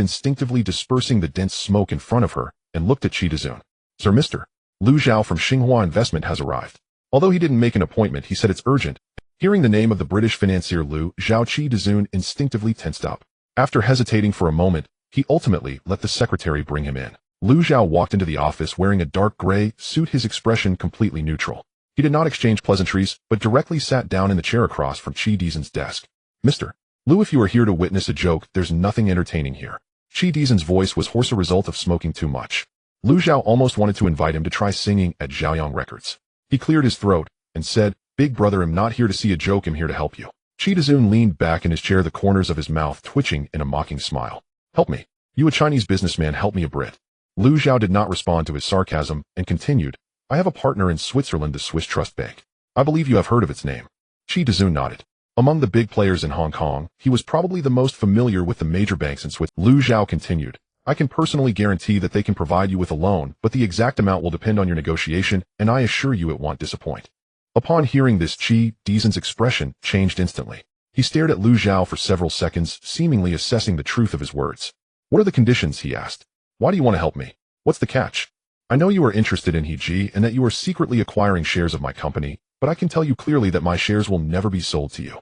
instinctively dispersing the dense smoke in front of her, and looked at Qi Dezun. "Sir, Mr. Lu Zhao from Xinghua Investment has arrived." Although he didn't make an appointment, he said, "It's urgent." Hearing the name of the British financier Lu Zhao, Qi Dezun instinctively tensed up. After hesitating for a moment, he ultimately let the secretary bring him in. Lu Zhao walked into the office wearing a dark gray suit, his expression completely neutral. He did not exchange pleasantries, but directly sat down in the chair across from Qi Dezun's desk. "Mr. Lu, if you are here to witness a joke, there's nothing entertaining here." Qi Dezun's voice was hoarse, a result of smoking too much. Lu Zhao almost wanted to invite him to try singing at Zhaoyang Records. He cleared his throat and said, "Big brother, I'm not here to see a joke, I'm here to help you." Qi Dezun leaned back in his chair, the corners of his mouth twitching in a mocking smile. "Help me. You, a Chinese businessman, help me a Brit." Lu Zhao did not respond to his sarcasm and continued, "I have a partner in Switzerland, the Swiss Trust Bank. I believe you have heard of its name." Qi Dezun nodded. Among the big players in Hong Kong, he was probably the most familiar with the major banks in Switzerland. Lu Zhao continued, "I can personally guarantee that they can provide you with a loan, but the exact amount will depend on your negotiation, and I assure you it won't disappoint." Upon hearing this, Qi Dezun's expression changed instantly. He stared at Lu Zhao for several seconds, seemingly assessing the truth of his words. "What are the conditions?" he asked. "Why do you want to help me? What's the catch? I know you are interested in Heji and that you are secretly acquiring shares of my company, but I can tell you clearly that my shares will never be sold to you."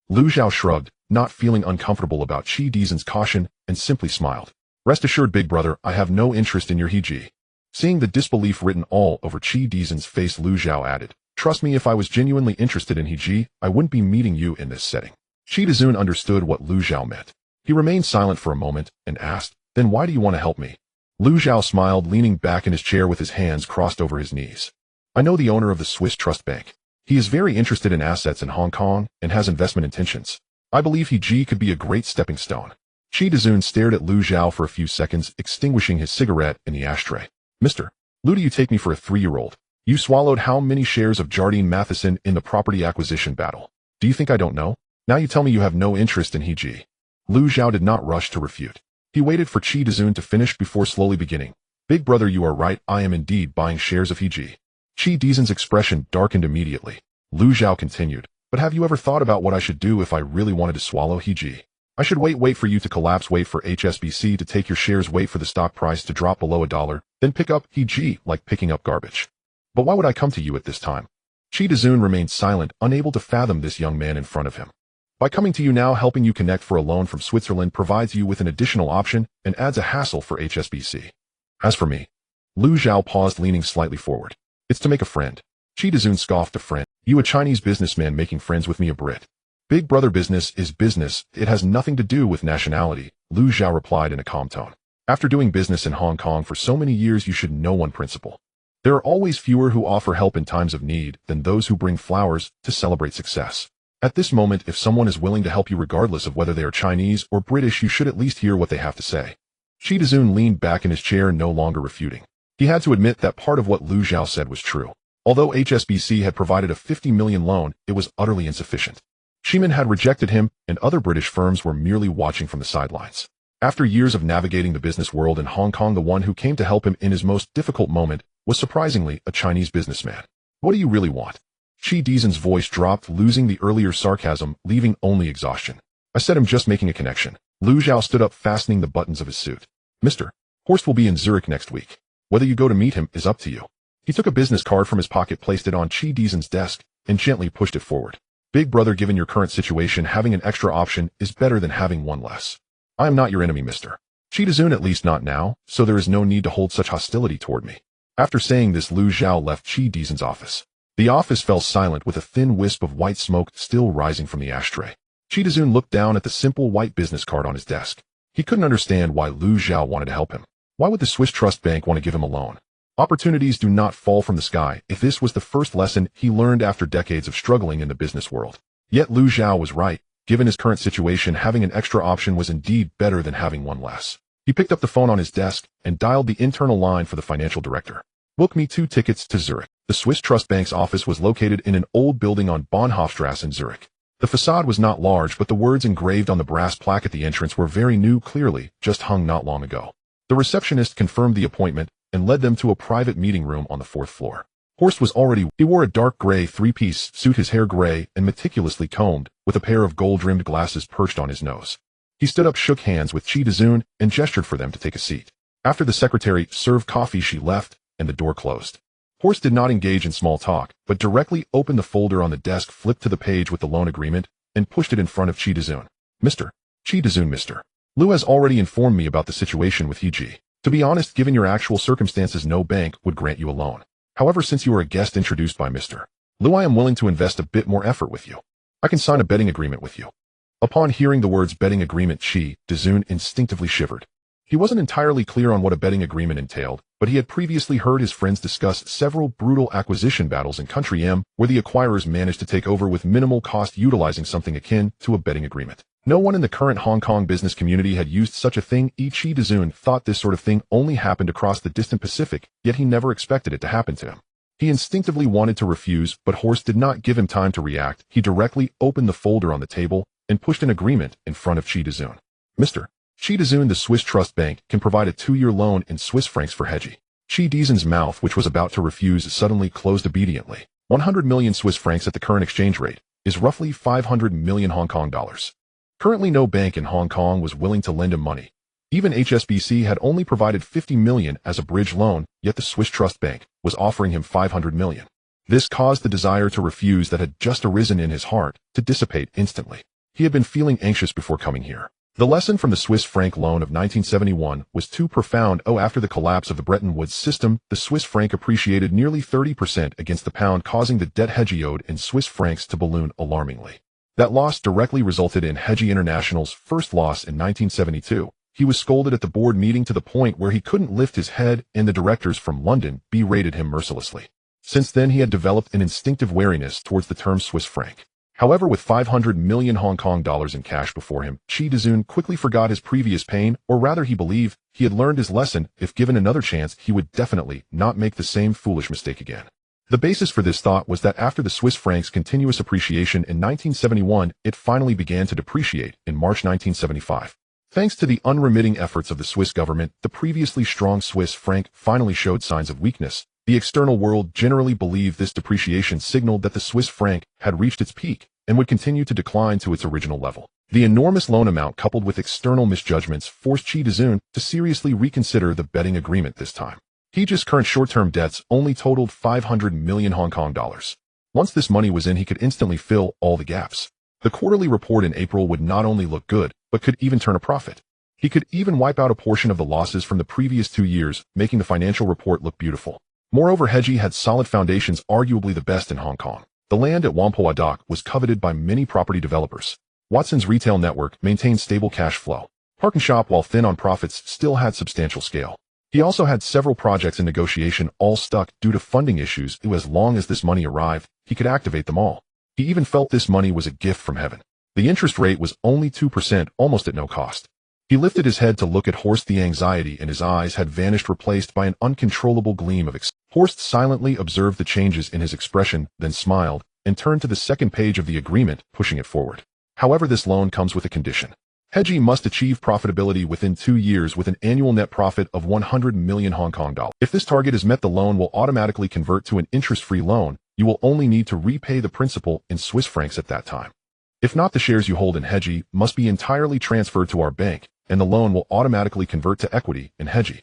Lu Zhao shrugged, not feeling uncomfortable about Qi Dezun's caution, and simply smiled. "Rest assured, big brother, I have no interest in your Heji." Seeing the disbelief written all over Qi Dezun's face, Lu Zhao added, "Trust me, if I was genuinely interested in Heji, I wouldn't be meeting you in this setting." Qi Dezun understood what Lu Zhao meant. He remained silent for a moment and asked, "Then why do you want to help me?" Lu Zhao smiled, leaning back in his chair with his hands crossed over his knees. I know the owner of the Swiss Trust Bank. He is very interested in assets in Hong Kong and has investment intentions. I believe he could be a great stepping stone. Chi Dezun stared at Lu Zhao for a few seconds, extinguishing his cigarette in the ashtray. Mr. Lu, do you take me for a 3-year-old? You swallowed how many shares of Jardine Matheson in the property acquisition battle? Do you think I don't know? Now you tell me you have no interest in He. Lu Zhao did not rush to refute. He waited for Chi Dezun to finish before slowly beginning. Big brother, you are right, I am indeed buying shares of He. Chi Dezun's expression darkened immediately. Lu Zhao continued, but have you ever thought about what I should do if I really wanted to swallow He? I should wait for you to collapse, wait for HSBC to take your shares, wait for the stock price to drop below $1, then pick up He like picking up garbage. But why would I come to you at this time? Chi Dezun remained silent, unable to fathom this young man in front of him. By coming to you now, helping you connect for a loan from Switzerland provides you with an additional option and adds a hassle for HSBC. As for me, Lu Zhao paused, leaning slightly forward. It's to make a friend. Chi Dezun scoffed. A friend? You, a Chinese businessman, making friends with me, a Brit? Big brother, business is business. It has nothing to do with nationality, Lu Zhao replied in a calm tone. After doing business in Hong Kong for so many years, you should know one principle. There are always fewer who offer help in times of need than those who bring flowers to celebrate success. At this moment, if someone is willing to help you regardless of whether they are Chinese or British, you should at least hear what they have to say. Chi Dezun leaned back in his chair, no longer refuting. He had to admit that part of what Lu Zhao said was true. Although HSBC had provided a $50 million loan, it was utterly insufficient. Xiamen had rejected him, and other British firms were merely watching from the sidelines. After years of navigating the business world in Hong Kong, the one who came to help him in his most difficult moment was surprisingly a Chinese businessman. What do you really want? Chi Dezun's voice dropped, losing the earlier sarcasm, leaving only exhaustion. I said I'm just making a connection. Lu Zhao stood up, fastening the buttons of his suit. Mr. Horst will be in Zurich next week. Whether you go to meet him is up to you. He took a business card from his pocket, placed it on Chi Dezun's desk, and gently pushed it forward. Big brother, given your current situation, having an extra option is better than having one less. I am not your enemy, Mr. Chi Dezun, at least not now, so there is no need to hold such hostility toward me. After saying this, Lu Zhao left Chi Dezun's office. The office fell silent, with a thin wisp of white smoke still rising from the ashtray. Chi Dezun looked down at the simple white business card on his desk. He couldn't understand why Lu Zhao wanted to help him. Why would the Swiss Trust Bank want to give him a loan? Opportunities do not fall from the sky. If this was the first lesson he learned after decades of struggling in the business world. Yet Lu Zhao was right. Given his current situation, having an extra option was indeed better than having one less. He picked up the phone on his desk and dialed the internal line for the financial director. Book me 2 tickets to Zurich. The Swiss Trust Bank's office was located in an old building on Bahnhofstrasse in Zurich. The facade was not large, but the words engraved on the brass plaque at the entrance were very new, clearly just hung not long ago. The receptionist confirmed the appointment and led them to a private meeting room on the 4th floor. Horst was already. He wore a dark gray 3-piece suit, his hair gray and meticulously combed, with a pair of gold-rimmed glasses perched on his nose. He stood up, shook hands with Chi Dezun, and gestured for them to take a seat. After the secretary served coffee, she left, and the door closed. Horst did not engage in small talk, but directly opened the folder on the desk, flipped to the page with the loan agreement, and pushed it in front of Chi Dezun. Mr. Chi Dezun, Mr. Lu has already informed me about the situation with He. To be honest, given your actual circumstances, no bank would grant you a loan. However, since you are a guest introduced by Mr. Lu, I am willing to invest a bit more effort with you. I can sign a betting agreement with you. Upon hearing the words betting agreement, Chi Dezun instinctively shivered. He wasn't entirely clear on what a betting agreement entailed, but he had previously heard his friends discuss several brutal acquisition battles in Country M, where the acquirers managed to take over with minimal cost, utilizing something akin to a betting agreement. No one in the current Hong Kong business community had used such a thing. Chi Dezun thought this sort of thing only happened across the distant Pacific, yet he never expected it to happen to him. He instinctively wanted to refuse, but Horst did not give him time to react. He directly opened the folder on the table and pushed an agreement in front of Chi Dezun. Mr. Chi Dezun, the Swiss Trust Bank can provide a 2-year loan in Swiss francs for He. Chi Dezun's mouth, which was about to refuse, suddenly closed obediently. 100 million Swiss francs at the current exchange rate is roughly 500 million Hong Kong dollars. Currently, no bank in Hong Kong was willing to lend him money. Even HSBC had only provided 50 million as a bridge loan, yet the Swiss Trust Bank was offering him 500 million. This caused the desire to refuse that had just arisen in his heart to dissipate instantly. He had been feeling anxious before coming here. The lesson from the Swiss franc loan of 1971 was too profound. After the collapse of the Bretton Woods system, the Swiss franc appreciated nearly 30% against the pound, causing the debt He owed in Swiss francs to balloon alarmingly. That loss directly resulted in He International's first loss in 1972. He was scolded at the board meeting to the point where he couldn't lift his head, and the directors from London berated him mercilessly. Since then he had developed an instinctive wariness towards the term Swiss franc. However, with 500 million Hong Kong dollars in cash before him, Chi Dezun quickly forgot his previous pain, or rather he believed he had learned his lesson. If given another chance, he would definitely not make the same foolish mistake again. The basis for this thought was that after the Swiss franc's continuous appreciation in 1971, it finally began to depreciate in March 1975. Thanks to the unremitting efforts of the Swiss government, the previously strong Swiss franc finally showed signs of weakness. The external world generally believed this depreciation signaled that the Swiss franc had reached its peak and would continue to decline to its original level. The enormous loan amount coupled with external misjudgments forced Chi Dezun to seriously reconsider the betting agreement this time. Hege's current short-term debts only totaled 500 million Hong Kong dollars. Once this money was in, he could instantly fill all the gaps. The quarterly report in April would not only look good, but could even turn a profit. He could even wipe out a portion of the losses from the previous 2 years, making the financial report look beautiful. Moreover, Hege had solid foundations, arguably the best in Hong Kong. The land at Whampoa Dock was coveted by many property developers. Watson's retail network maintained stable cash flow. ParknShop, while thin on profits, still had substantial scale. He also had several projects in negotiation, all stuck due to funding issues. As long as this money arrived, he could activate them all. He even felt this money was a gift from heaven. The interest rate was only 2%, almost at no cost. He lifted his head to look at Horst. The anxiety in his eyes had vanished, replaced by an uncontrollable gleam of excitement. Horst silently observed the changes in his expression, then smiled, and turned to the second page of the agreement, pushing it forward. However, this loan comes with a condition. Hege must achieve profitability within 2 years with an annual net profit of 100 million Hong Kong dollars. If this target is met, the loan will automatically convert to an interest-free loan. You will only need to repay the principal in Swiss francs at that time. If not, the shares you hold in Hege must be entirely transferred to our bank, and the loan will automatically convert to equity in Hege.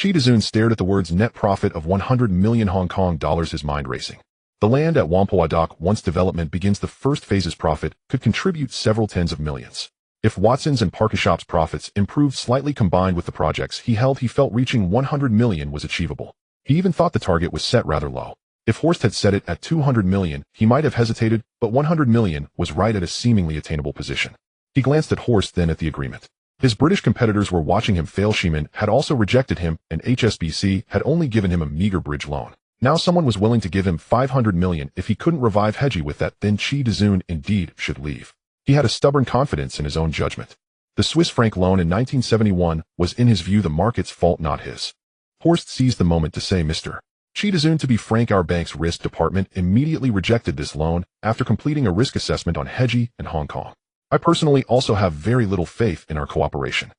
Chi Dezun stared at the words net profit of 100 million Hong Kong dollars, his mind racing. The land at Whampoa Dock, once development begins the first phase's profit, could contribute several tens of millions. If Watson's and ParknShop's profits improved slightly combined with the projects he held, he felt reaching 100 million was achievable. He even thought the target was set rather low. If Horst had set it at 200 million, he might have hesitated, but 100 million was right at a seemingly attainable position. He glanced at Horst, then at the agreement. His British competitors were watching him fail. Sheeman had also rejected him, and HSBC had only given him a meager bridge loan. Now someone was willing to give him 500 million if he couldn't revive Hege with that. Then Chi Dezun indeed should leave. He had a stubborn confidence in his own judgment. The Swiss franc loan in 1971 was, in his view, the market's fault, not his. Horst seized the moment to say, Mr. Chi Dezun, to be frank, our bank's risk department immediately rejected this loan after completing a risk assessment on Hege and Hong Kong. I personally also have very little faith in our cooperation.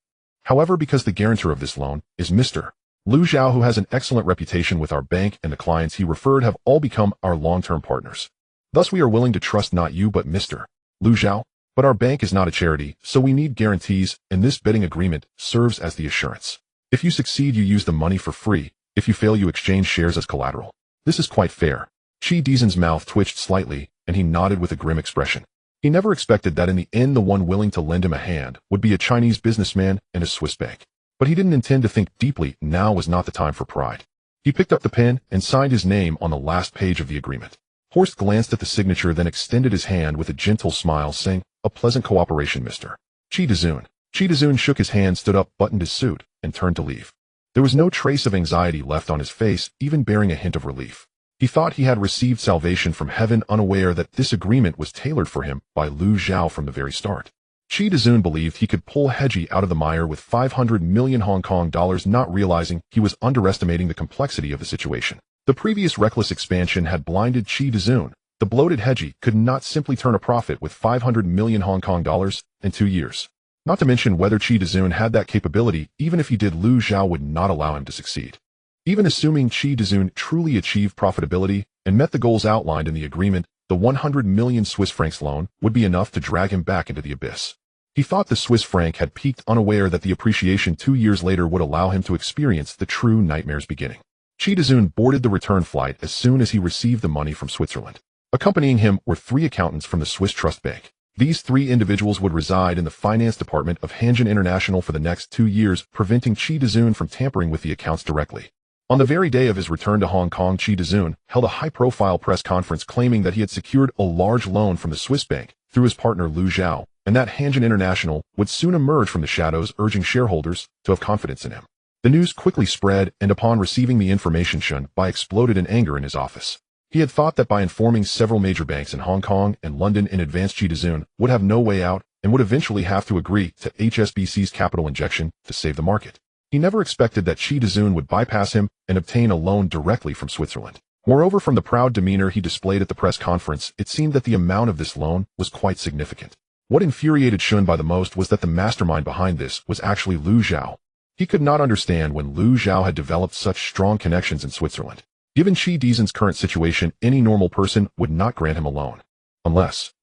However, because the guarantor of this loan is Mr. Liu Zhao, who has an excellent reputation with our bank, and the clients he referred have all become our long-term partners. Thus we are willing to trust not you but Mr. Liu Zhao. But our bank is not a charity, so we need guarantees, and this betting agreement serves as the assurance. If you succeed, you use the money for free. If you fail, you exchange shares as collateral. This is quite fair. Chi Dezun's mouth twitched slightly, and he nodded with a grim expression. He never expected that in the end the one willing to lend him a hand would be a Chinese businessman and a Swiss bank. But he didn't intend to think deeply. Now was not the time for pride. He picked up the pen and signed his name on the last page of the agreement. Horst glanced at the signature, then extended his hand with a gentle smile, saying, a pleasant cooperation, Mr. Chi Dezun. Chi Dezun shook his hand, stood up, buttoned his suit, and turned to leave. There was no trace of anxiety left on his face, even bearing a hint of relief. He thought he had received salvation from heaven, unaware that this agreement was tailored for him by Liu Zhao from the very start. Chi Dezun believed he could pull Hege out of the mire with 500 million Hong Kong dollars, not realizing he was underestimating the complexity of the situation. The previous reckless expansion had blinded Chi Dezun. The bloated Hege could not simply turn a profit with 500 million Hong Kong dollars in 2 years. Not to mention whether Chi Dezun had that capability. Even if he did, Liu Zhao would not allow him to succeed. Even assuming Chi Dezun truly achieved profitability and met the goals outlined in the agreement, the 100 million Swiss francs loan would be enough to drag him back into the abyss. He thought the Swiss franc had peaked, unaware that the appreciation 2 years later would allow him to experience the true nightmare's beginning. Chi Dezun boarded the return flight as soon as he received the money from Switzerland. Accompanying him were 3 accountants from the Swiss Trust Bank. These 3 individuals would reside in the finance department of Hanjin International for the next 2 years, preventing Chi Dezun from tampering with the accounts directly. On the very day of his return to Hong Kong, Chi Dezun held a high-profile press conference claiming that he had secured a large loan from the Swiss bank through his partner Liu Zhao, and that Hanjin International would soon emerge from the shadows, urging shareholders to have confidence in him. The news quickly spread, and upon receiving the information, Shun Bai exploded in anger in his office. He had thought that by informing several major banks in Hong Kong and London in advance, Chi Dezun would have no way out and would eventually have to agree to HSBC's capital injection to save the market. He never expected that Chi Dezun would bypass him and obtain a loan directly from Switzerland. Moreover, from the proud demeanor he displayed at the press conference, it seemed that the amount of this loan was quite significant. What infuriated Shun by the most was that the mastermind behind this was actually Liu Xiao. He could not understand when Liu Xiao had developed such strong connections in Switzerland. Given Chi Dezun's current situation, any normal person would not grant him a loan. Unless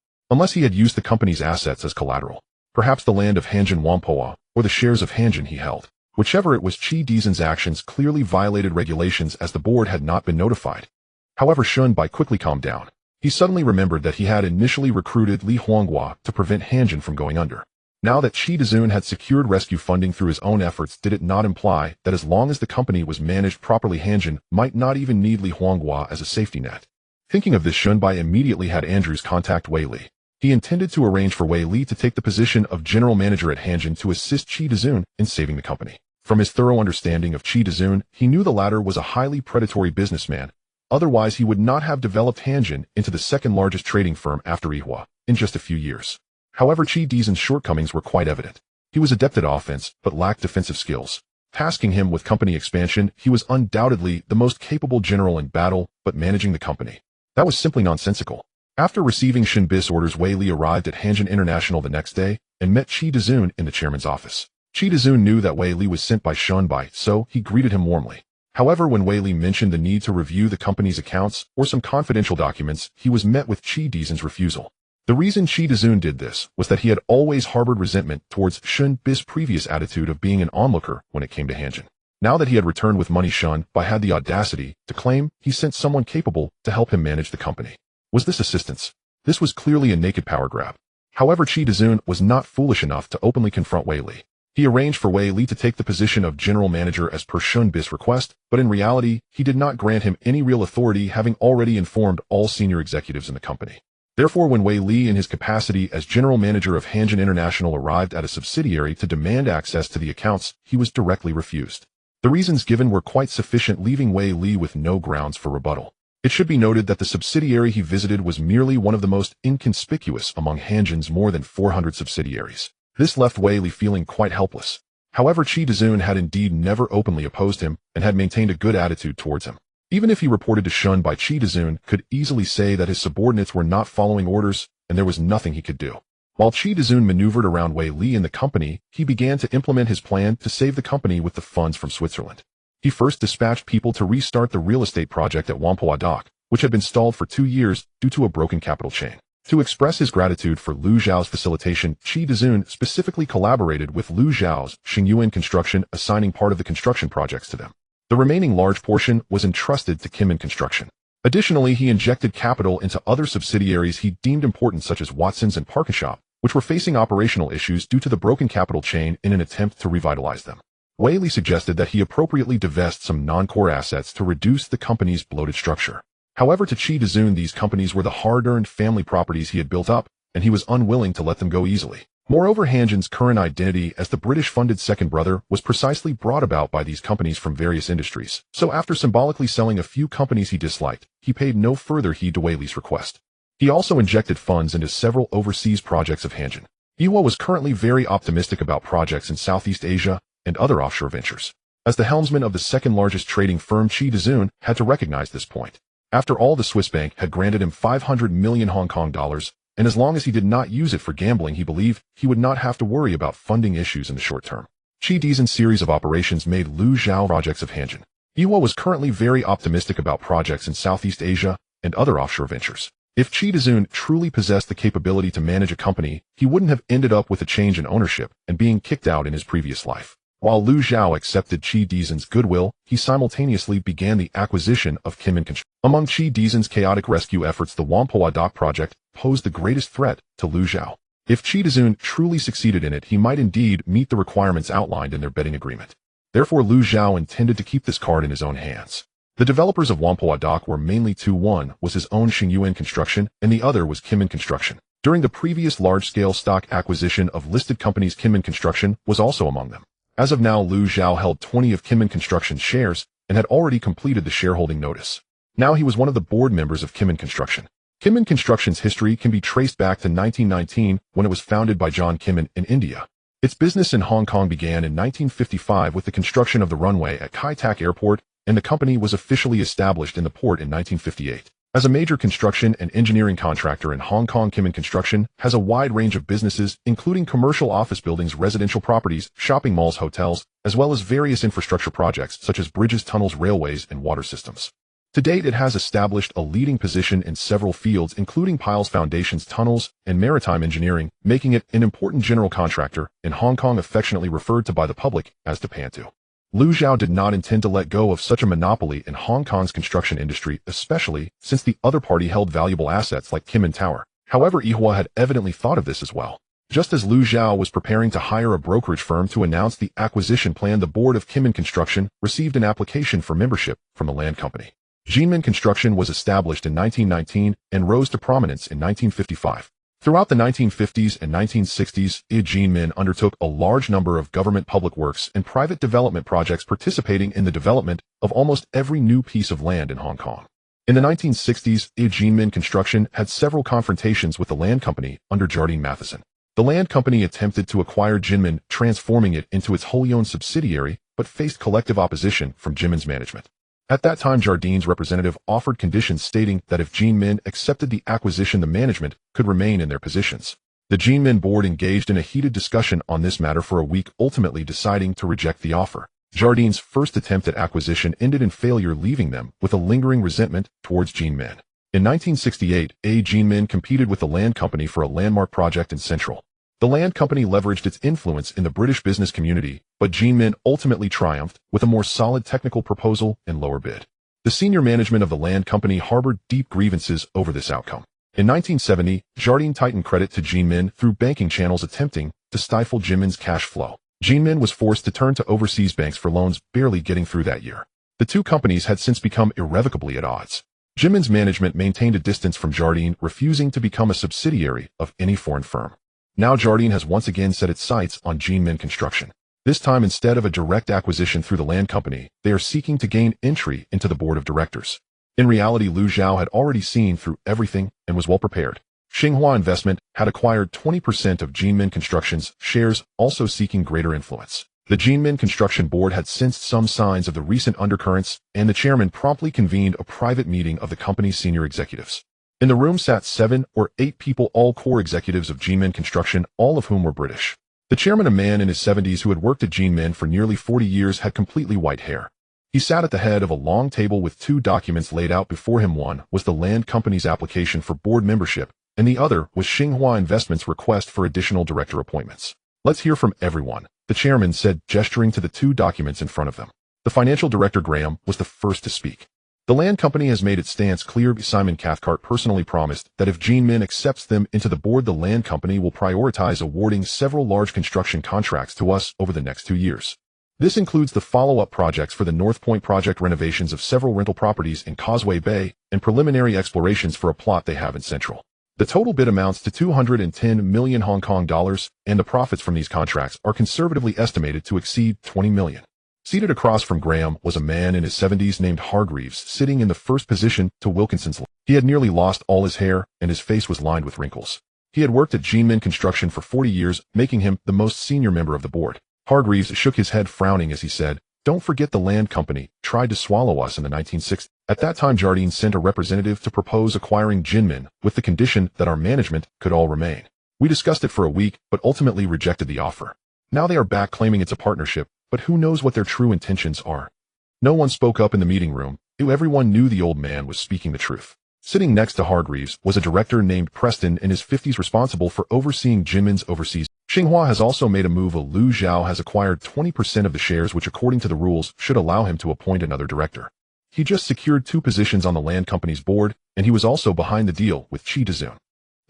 he had used the company's assets as collateral. Perhaps the land of Hanjin Whampoa, or the shares of Hanjin he held. Whichever it was, Chi Dezun's actions clearly violated regulations as the board had not been notified. However, Shun Bai quickly calmed down. He suddenly remembered that he had initially recruited Li Huanghua to prevent Hanjin from going under. Now that Chi Dezun had secured rescue funding through his own efforts, did it not imply that as long as the company was managed properly, Hanjin might not even need Li Huanghua as a safety net? Thinking of this, Shun Bai immediately had Andrews contact Wei Li. He intended to arrange for Wei Li to take the position of general manager at Hanjin to assist Chi Dezun in saving the company. From his thorough understanding of Chi Dezun, he knew the latter was a highly predatory businessman. Otherwise, he would not have developed Hanjin into the second largest trading firm after Yihua in just a few years. However, Chi Dezun's shortcomings were quite evident. He was adept at offense, but lacked defensive skills. Tasking him with company expansion, he was undoubtedly the most capable general in battle, but managing the company, that was simply nonsensical. After receiving Shin Bis orders, Wei Li arrived at Hanjin International the next day and met Chi Dezun in the chairman's office. Chi Dezun knew that Wei Li was sent by Shun Bai, so he greeted him warmly. However, when Wei Li mentioned the need to review the company's accounts or some confidential documents, he was met with Chi Dezun's refusal. The reason Chi Dezun did this was that he had always harbored resentment towards Shun Bis' previous attitude of being an onlooker when it came to Hanjin. Now that he had returned with money, Shun Bai had the audacity to claim he sent someone capable to help him manage the company. Was this assistance? This was clearly a naked power grab. However, Chi Dezun was not foolish enough to openly confront Wei Li. He arranged for Wei Li to take the position of general manager as per Shun Bis' request, but in reality, he did not grant him any real authority, having already informed all senior executives in the company. Therefore, when Wei Li in his capacity as general manager of Hanjin International arrived at a subsidiary to demand access to the accounts, he was directly refused. The reasons given were quite sufficient, leaving Wei Li with no grounds for rebuttal. It should be noted that the subsidiary he visited was merely one of the most inconspicuous among Hanjin's more than 400 subsidiaries. This left Wei Li feeling quite helpless. However, Chi Dezun had indeed never openly opposed him and had maintained a good attitude towards him. Even if he reported to Shun Bai, Chi Dezun could easily say that his subordinates were not following orders and there was nothing he could do. While Chi Dezun maneuvered around Wei Li in the company, he began to implement his plan to save the company with the funds from Switzerland. He first dispatched people to restart the real estate project at Whampoa Dock, which had been stalled for 2 years due to a broken capital chain. To express his gratitude for Liu Xiao's facilitation, Chi Dezun specifically collaborated with Liu Xiao's Xingyuan Construction, assigning part of the construction projects to them. The remaining large portion was entrusted to Kimmin Construction. Additionally, he injected capital into other subsidiaries he deemed important, such as Watson's and Parkinshop, which were facing operational issues due to the broken capital chain, in an attempt to revitalize them. Wei Li suggested that he appropriately divest some non-core assets to reduce the company's bloated structure. However, to Chi Dezun, these companies were the hard-earned family properties he had built up, and he was unwilling to let them go easily. Moreover, Hanjin's current identity as the British-funded second brother was precisely brought about by these companies from various industries. So after symbolically selling a few companies he disliked, he paid no further heed to Wei Li's request. He also injected funds into several overseas projects of Hanjin. Yihua was currently very optimistic about projects in Southeast Asia and other offshore ventures. As the helmsman of the second-largest trading firm, Chi Dezun had to recognize this point. After all, the Swiss bank had granted him 500 million Hong Kong dollars, and as long as he did not use it for gambling, he believed he would not have to worry about funding issues in the short term. Chi Dezun's series of operations made Liu Xiao projects of Hanjin. Yihua was currently very optimistic about projects in Southeast Asia and other offshore ventures. If Chi Dezun truly possessed the capability to manage a company, he wouldn't have ended up with a change in ownership and being kicked out in his previous life. While Liu Xiao accepted Chi Dezun's goodwill, he simultaneously began the acquisition of Kimmin Construction. Among Chi Dezun's chaotic rescue efforts, the Whampoa Dock project posed the greatest threat to Liu Xiao. If Chi Dezun truly succeeded in it, he might indeed meet the requirements outlined in their betting agreement. Therefore, Liu Xiao intended to keep this card in his own hands. The developers of Whampoa Dock were mainly two. One was his own Xingyuan Construction, and the other was Kimmin Construction. During the previous large-scale stock acquisition of listed companies, Kimmin Construction was also among them. As of now, Liu Xiao held 20 of Kimmin Construction's shares and had already completed the shareholding notice. Now he was one of the board members of Kowloon Construction. Kowloon Construction's history can be traced back to 1919 when it was founded by John Kowloon in India. Its business in Hong Kong began in 1955 with the construction of the runway at Kai Tak Airport, and the company was officially established in the port in 1958. As a major construction and engineering contractor in Hong Kong, Kowloon Construction has a wide range of businesses, including commercial office buildings, residential properties, shopping malls, hotels, as well as various infrastructure projects such as bridges, tunnels, railways, and water systems. To date, it has established a leading position in several fields, including piles, foundations, tunnels, and maritime engineering, making it an important general contractor in Hong Kong, affectionately referred to by the public as the Pantu. Liu Xiao did not intend to let go of such a monopoly in Hong Kong's construction industry, especially since the other party held valuable assets like Kowloon Tower. However, Yihua had evidently thought of this as well. Just as Liu Xiao was preparing to hire a brokerage firm to announce the acquisition plan, the board of Kowloon Construction received an application for membership from the land company. Jinmin Construction was established in 1919 and rose to prominence in 1955. Throughout the 1950s and 1960s, Jinmin undertook a large number of government public works and private development projects, participating in the development of almost every new piece of land in Hong Kong. In the 1960s, Jinmin Construction had several confrontations with the land company under Jardine Matheson. The land company attempted to acquire Jinmin, transforming it into its wholly owned subsidiary, but faced collective opposition from Jinmin's management. At that time, Jardine's representative offered conditions stating that if Jinmin accepted the acquisition, the management could remain in their positions. The Jinmin board engaged in a heated discussion on this matter for a week, ultimately deciding to reject the offer. Jardine's first attempt at acquisition ended in failure, leaving them with a lingering resentment towards Jinmin. In 1968, Jinmin competed with the land company for a landmark project in Central. The land company leveraged its influence in the British business community, but Jinmin ultimately triumphed with a more solid technical proposal and lower bid. The senior management of the land company harbored deep grievances over this outcome. In 1970, Jardine tightened credit to Jinmin through banking channels, attempting to stifle Jinmin's cash flow. Jinmin was forced to turn to overseas banks for loans, barely getting through that year. The two companies had since become irrevocably at odds. Jinmin's management maintained a distance from Jardine, refusing to become a subsidiary of any foreign firm. Now Jardine has once again set its sights on Jinmin Construction. This time, instead of a direct acquisition through the land company, they are seeking to gain entry into the board of directors. In reality, Liu Xiao had already seen through everything and was well prepared. Xinhua Investment had acquired 20% of Jinmin Construction's shares, also seeking greater influence. The Jinmin Construction board had sensed some signs of the recent undercurrents, and the chairman promptly convened a private meeting of the company's senior executives. In the room sat 7 or 8 people, all core executives of Jinmin Construction, all of whom were British. The chairman, a man in his 70s who had worked at Jinmin for nearly 40 years, had completely white hair. He sat at the head of a long table with 2 documents laid out before him. One was the land company's application for board membership, and the other was Xinhua Investment's request for additional director appointments. "Let's hear from everyone," the chairman said, gesturing to the 2 documents in front of them. The financial director, Graham, was the first to speak. "The land company has made its stance clear. Simon Cathcart personally promised that if Jinmin accepts them into the board, the land company will prioritize awarding several large construction contracts to us over the next 2 years. This includes the follow-up projects for the North Point project, renovations of several rental properties in Causeway Bay, and preliminary explorations for a plot they have in Central. The total bid amounts to 210 million Hong Kong dollars, and the profits from these contracts are conservatively estimated to exceed 20 million. Seated across from Graham was a man in his 70s named Hargreaves, sitting in the first position to Wilkinson's left. He had nearly lost all his hair, and his face was lined with wrinkles. He had worked at Jinmin Construction for 40 years, making him the most senior member of the board. Hargreaves shook his head, frowning as he said, "Don't forget the land company tried to swallow us in the 1960s. At that time, Jardine sent a representative to propose acquiring Jinmin with the condition that our management could all remain. We discussed it for a week, but ultimately rejected the offer. Now they are back claiming it's a partnership, but who knows what their true intentions are." No one spoke up in the meeting room. Everyone knew the old man was speaking the truth. Sitting next to Hargreaves was a director named Preston in his 50s, responsible for overseeing Jinmin's overseas. Xinhua has also made a move. Liu Xiao has acquired 20% of the shares, which according to the rules should allow him to appoint another director. He just secured 2 positions on the land company's board, and he was also behind the deal with Chi Dazun.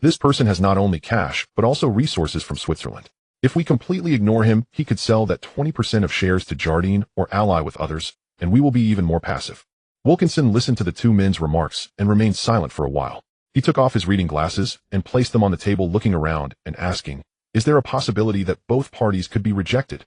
This person has not only cash, but also resources from Switzerland. If we completely ignore him, he could sell that 20% of shares to Jardine or ally with others, and we will be even more passive. Wilkinson listened to the 2 men's remarks and remained silent for a while. He took off his reading glasses and placed them on the table, looking around and asking, "Is there a possibility that both parties could be rejected?"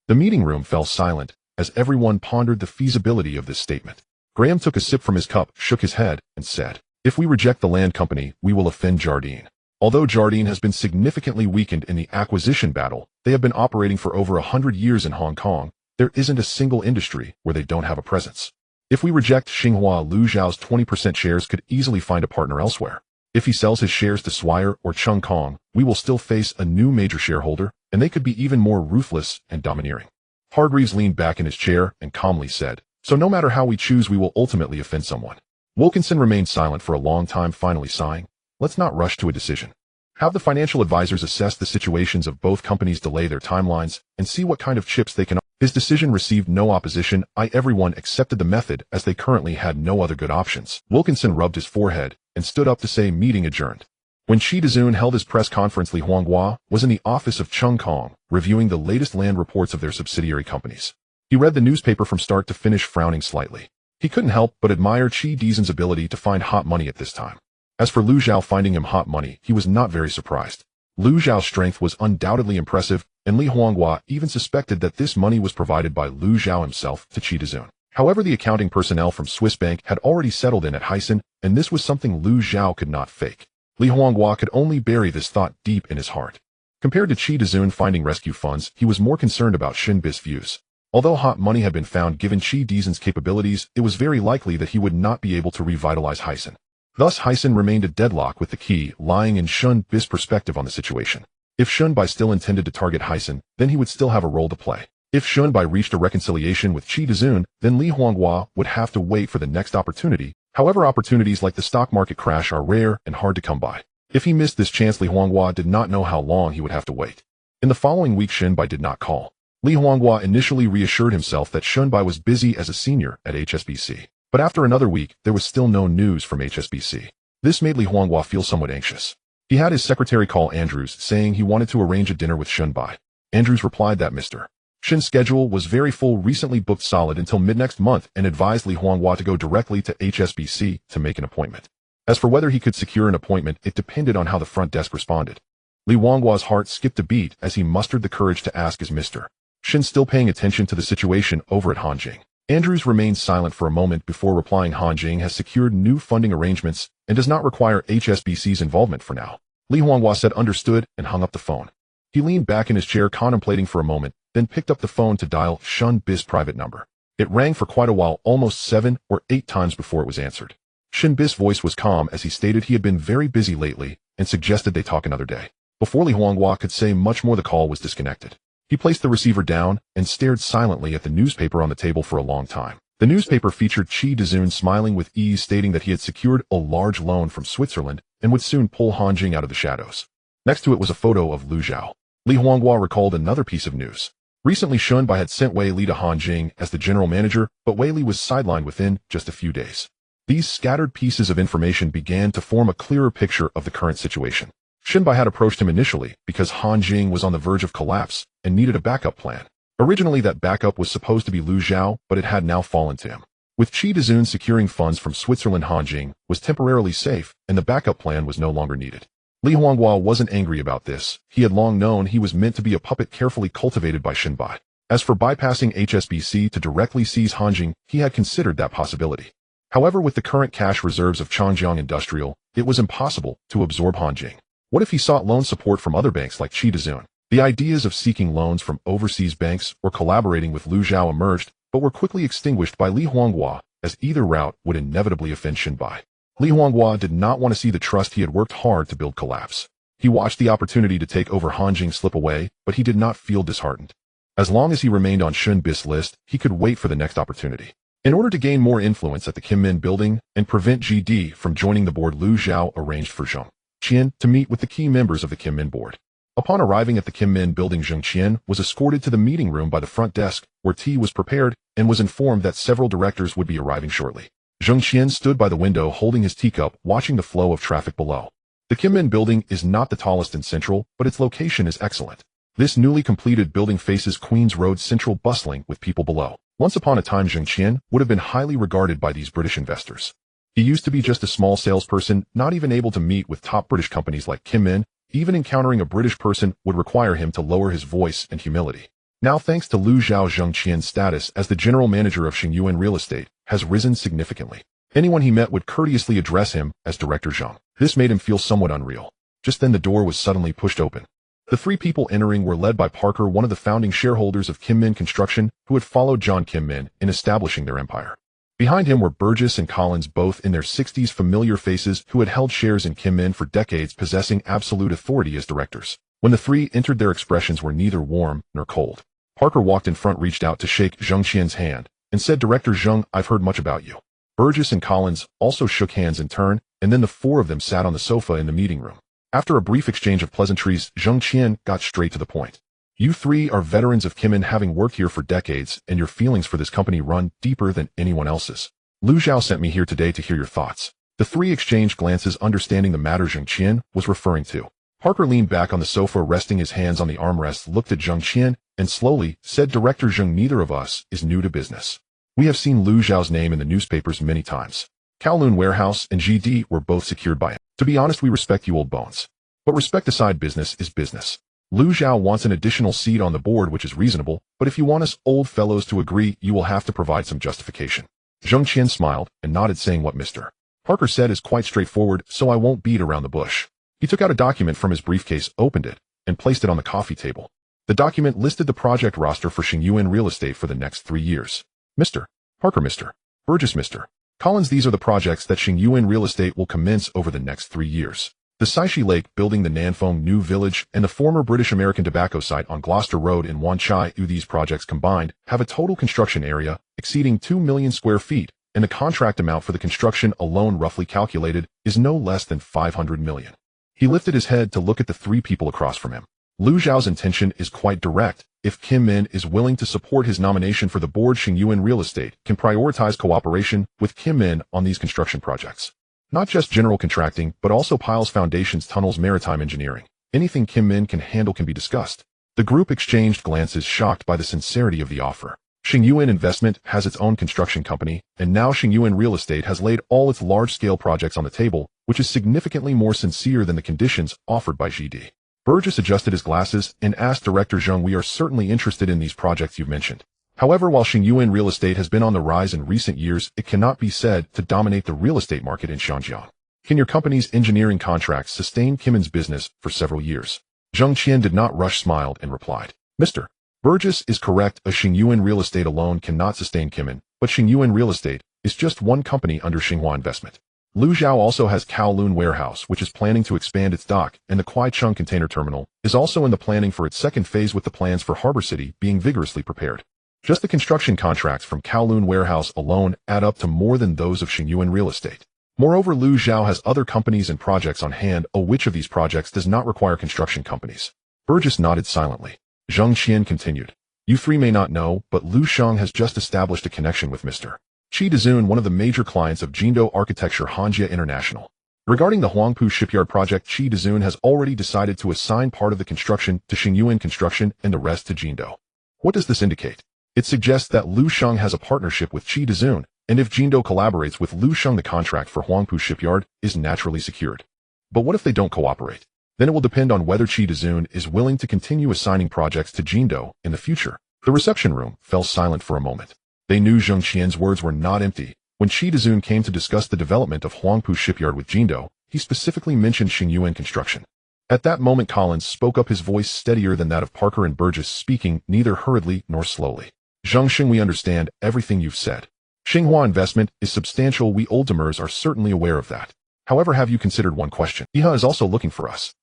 The meeting room fell silent as everyone pondered the feasibility of this statement. Graham took a sip from his cup, shook his head, and said, "If we reject the land company, we will offend Jardine. Although Jardine has been significantly weakened in the acquisition battle, they have been operating for over 100 years in Hong Kong. There isn't a single industry where they don't have a presence. If we reject Xinhua, Lu Zhao's 20% shares could easily find a partner elsewhere. If he sells his shares to Swire or Chung Kong, we will still face a new major shareholder, and they could be even more ruthless and domineering." Hargreaves leaned back in his chair and calmly said, "So no matter how we choose, we will ultimately offend someone." Wilkinson remained silent for a long time, finally sighing, "Let's not rush to a decision. Have the financial advisors assess the situations of both companies, delay their timelines, and see what kind of chips they can." His decision received no opposition. Everyone accepted the method as they currently had no other good options. Wilkinson rubbed his forehead and stood up to say, "Meeting adjourned." When Qi Dezun held his press conference, Li Huanghua was in the office of Chung Kong, reviewing the latest land reports of their subsidiary companies. He read the newspaper from start to finish, frowning slightly. He couldn't help but admire Qi Dezun's ability to find hot money at this time. As for Lu Zhao finding him hot money, he was not very surprised. Lu Zhao's strength was undoubtedly impressive, and Li Huanghua even suspected that this money was provided by Lu Zhao himself to Qi Dezun. However, the accounting personnel from Swiss Bank had already settled in at Hyson, and this was something Lu Zhao could not fake. Li Huanghua could only bury this thought deep in his heart. Compared to Qi Dezun finding rescue funds, he was more concerned about Shin Bi's views. Although hot money had been found, given Qi Dezun's capabilities, it was very likely that he would not be able to revitalize Hyson. Thus, Hyson remained a deadlock, with the key lying in Shun Bi's perspective on the situation. If Shun Bai still intended to target Hyson, then he would still have a role to play. If Shun Bai reached a reconciliation with Qi Dezun, then Li Huanghua would have to wait for the next opportunity. However, opportunities like the stock market crash are rare and hard to come by. If he missed this chance, Li Huanghua did not know how long he would have to wait. In the following week, Shun Bai did not call. Li Huanghua initially reassured himself that Shun Bai was busy as a senior at HSBC. But after another week, there was still no news from HSBC. This made Li Huanghua feel somewhat anxious. He had his secretary call Andrews, saying he wanted to arrange a dinner with Shun Bai. Andrews replied that Mr. Shin's schedule was very full, recently booked solid until mid-next month, and advised Li Huanghua to go directly to HSBC to make an appointment. As for whether he could secure an appointment, it depended on how the front desk responded. Li Huanghua's heart skipped a beat as he mustered the courage to ask, "Is Mr. Shin still paying attention to the situation over at Hanjing?" Andrews remained silent for a moment before replying, "Hanjing has secured new funding arrangements and does not require HSBC's involvement for now." Li Huanghua said understood and hung up the phone. He leaned back in his chair, contemplating for a moment, then picked up the phone to dial Shun Bi's private number. It rang for quite a while, almost 7 or 8 times before it was answered. Shin Bi's voice was calm as he stated he had been very busy lately and suggested they talk another day. Before Li Huanghua could say much more, the call was disconnected. He placed the receiver down and stared silently at the newspaper on the table for a long time. The newspaper featured Qi Dezun smiling with ease, stating that he had secured a large loan from Switzerland and would soon pull Hanjing out of the shadows. Next to it was a photo of Lu Zhao. Li Huanghua recalled another piece of news. Recently, Shun Bai had sent Wei Li to Hanjing as the general manager, but Wei Li was sidelined within just a few days. These scattered pieces of information began to form a clearer picture of the current situation. Shun Bai had approached him initially because Hanjing was on the verge of collapse and needed a backup plan. Originally, that backup was supposed to be Lu Zhao, but it had now fallen to him. With Qi Dezun securing funds from Switzerland, Hanjing was temporarily safe, and the backup plan was no longer needed. Li Huanghua wasn't angry about this. He had long known he was meant to be a puppet carefully cultivated by Shun Bai. As for bypassing HSBC to directly seize Hanjing, he had considered that possibility. However, with the current cash reserves of Changjiang Industrial, it was impossible to absorb Hanjing. What if he sought loan support from other banks like Qi Dezun? The ideas of seeking loans from overseas banks or collaborating with Lu Zhao emerged, but were quickly extinguished by Li Huanghua, as either route would inevitably offend Shun Bai. Li Huanghua did not want to see the trust he had worked hard to build collapse. He watched the opportunity to take over Hanjing slip away, but he did not feel disheartened. As long as he remained on Shun Bi's list, he could wait for the next opportunity. In order to gain more influence at the Kim Min building and prevent GD from joining the board, Lu Zhao arranged for Zheng Qian to meet with the key members of the Kim Min board. Upon arriving at the Kim Min building, Zheng Qian was escorted to the meeting room by the front desk, where tea was prepared, and was informed that several directors would be arriving shortly. Zheng Qian stood by the window holding his teacup, watching the flow of traffic below. The Kim Min building is not the tallest in Central, but its location is excellent. This newly completed building faces Queen's Road Central, bustling with people below. Once upon a time, Zheng Qian would have been highly regarded by these British investors. He used to be just a small salesperson, not even able to meet with top British companies like Kim Min. Even encountering a British person would require him to lower his voice and humility. Now thanks to Lu Zhao, Zheng Qian's status as the general manager of Xingyuan Real Estate has risen significantly. Anyone he met would courteously address him as Director Zheng. This made him feel somewhat unreal. Just then the door was suddenly pushed open. The three people entering were led by Parker, one of the founding shareholders of Kim Min Construction, who had followed John Kim Min in establishing their empire. Behind him were Burgess and Collins, both in their 60s, familiar faces who had held shares in Kim Min for decades, possessing absolute authority as directors. When the three entered, their expressions were neither warm nor cold. Parker walked in front, reached out to shake Zheng Qian's hand, and said, "Director Zheng, I've heard much about you." Burgess and Collins also shook hands in turn, and then the four of them sat on the sofa in the meeting room. After a brief exchange of pleasantries, Zheng Qian got straight to the point. "You three are veterans of Kim Min, having worked here for decades, and your feelings for this company run deeper than anyone else's. Lu Zhao sent me here today to hear your thoughts." The three exchanged glances, understanding the matter Zheng Qian was referring to. Parker leaned back on the sofa, resting his hands on the armrest, looked at Zheng Qian, and slowly said, "Director Zheng, neither of us is new to business. We have seen Lu Zhao's name in the newspapers many times. Kowloon Warehouse and GD were both secured by him. To be honest, we respect you, old bones. But respect aside, business is business. Lu Zhao wants an additional seat on the board, which is reasonable, but if you want us old fellows to agree, you will have to provide some justification." Zheng Qian smiled and nodded, saying, "What Mr. Parker said is quite straightforward, so I won't beat around the bush." He took out a document from his briefcase, opened it, and placed it on the coffee table. The document listed the project roster for Xingyuan Real Estate for the next 3 years. Mr. Parker, Mr. Burgess, Mr. Collins, these are the projects that Xingyuan Real Estate will commence over the next 3 years. The Saishi Lake building, the Nanfeng New Village, and the former British-American tobacco site on Gloucester Road in Wanchai. These projects combined have a total construction area exceeding 2 million square feet, and the contract amount for the construction alone, roughly calculated, is no less than 500 million. He lifted his head to look at the three people across from him. Lu Zhao's intention is quite direct. If Kim Min is willing to support his nomination for the board, Xingyuan Real Estate can prioritize cooperation with Kim Min on these construction projects. Not just general contracting, but also piles, foundations, tunnels, maritime engineering. Anything Kim Min can handle can be discussed. The group exchanged glances, shocked by the sincerity of the offer. Xingyuan Investment has its own construction company, and now Xingyuan Real Estate has laid all its large-scale projects on the table, which is significantly more sincere than the conditions offered by GD. Burgess adjusted his glasses and asked, "Director Zheng, we are certainly interested in these projects you've mentioned. However, while Xingyuan Real Estate has been on the rise in recent years, it cannot be said to dominate the real estate market in Xinjiang. Can your company's engineering contracts sustain Kim Min's business for several years?" Zheng Qian did not rush, smiled, and replied, "Mr. Burgess is correct. A Xingyuan Real Estate alone cannot sustain Kim Min, but Xingyuan Real Estate is just one company under Xinhua Investment. Lu Zhao also has Kowloon Warehouse, which is planning to expand its dock, and the Kwaicheng Container Terminal is also in the planning for its second phase, with the plans for Harbor City being vigorously prepared. Just the construction contracts from Kowloon Warehouse alone add up to more than those of Xingyuan Real Estate. Moreover, Lu Zhao has other companies and projects on hand. Which of these projects does not require construction companies?" Burgess nodded silently. Zheng Qian continued, "You three may not know, but Lu Sheng has just established a connection with Mr. Qi Dezun, one of the major clients of Jindo Architecture Hanjia International. Regarding the Huangpu Shipyard project, Qi Dezun has already decided to assign part of the construction to Xingyuan Construction and the rest to Jindo. What does this indicate? It suggests that Lu Sheng has a partnership with Qi Dezun, and if Jindo collaborates with Lu Sheng, the contract for Huangpu Shipyard is naturally secured. But what if they don't cooperate? Then it will depend on whether Qi Dezun is willing to continue assigning projects to Jindo in the future." The reception room fell silent for a moment. They knew Zheng Qian's words were not empty. When Qi Dezun came to discuss the development of Huangpu Shipyard with Jindo, he specifically mentioned Xingyuan Construction. At that moment, Collins spoke up, his voice steadier than that of Parker and Burgess, speaking neither hurriedly nor slowly. "Zheng Sheng, we understand everything you've said. Xinhua Investment is substantial. We oldtimers are certainly aware of that. However, have you considered one question? IHA is also looking for us.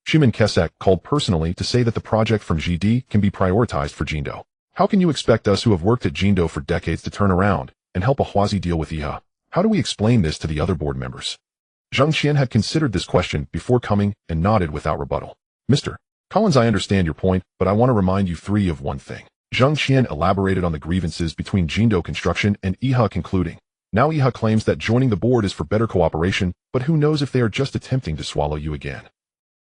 Shimin Kesek called personally to say that the project from GD can be prioritized for Jindo. How can you expect us who have worked at Jindo for decades to turn around and help a Huazi deal with IHA? How do we explain this to the other board members?" Zheng Qian had considered this question before coming and nodded without rebuttal. "Mr. Collins, I understand your point, but I want to remind you three of one thing." Zheng Qian elaborated on the grievances between Jindo Construction and IHA, concluding, "Now IHA claims that joining the board is for better cooperation, but who knows if they are just attempting to swallow you again."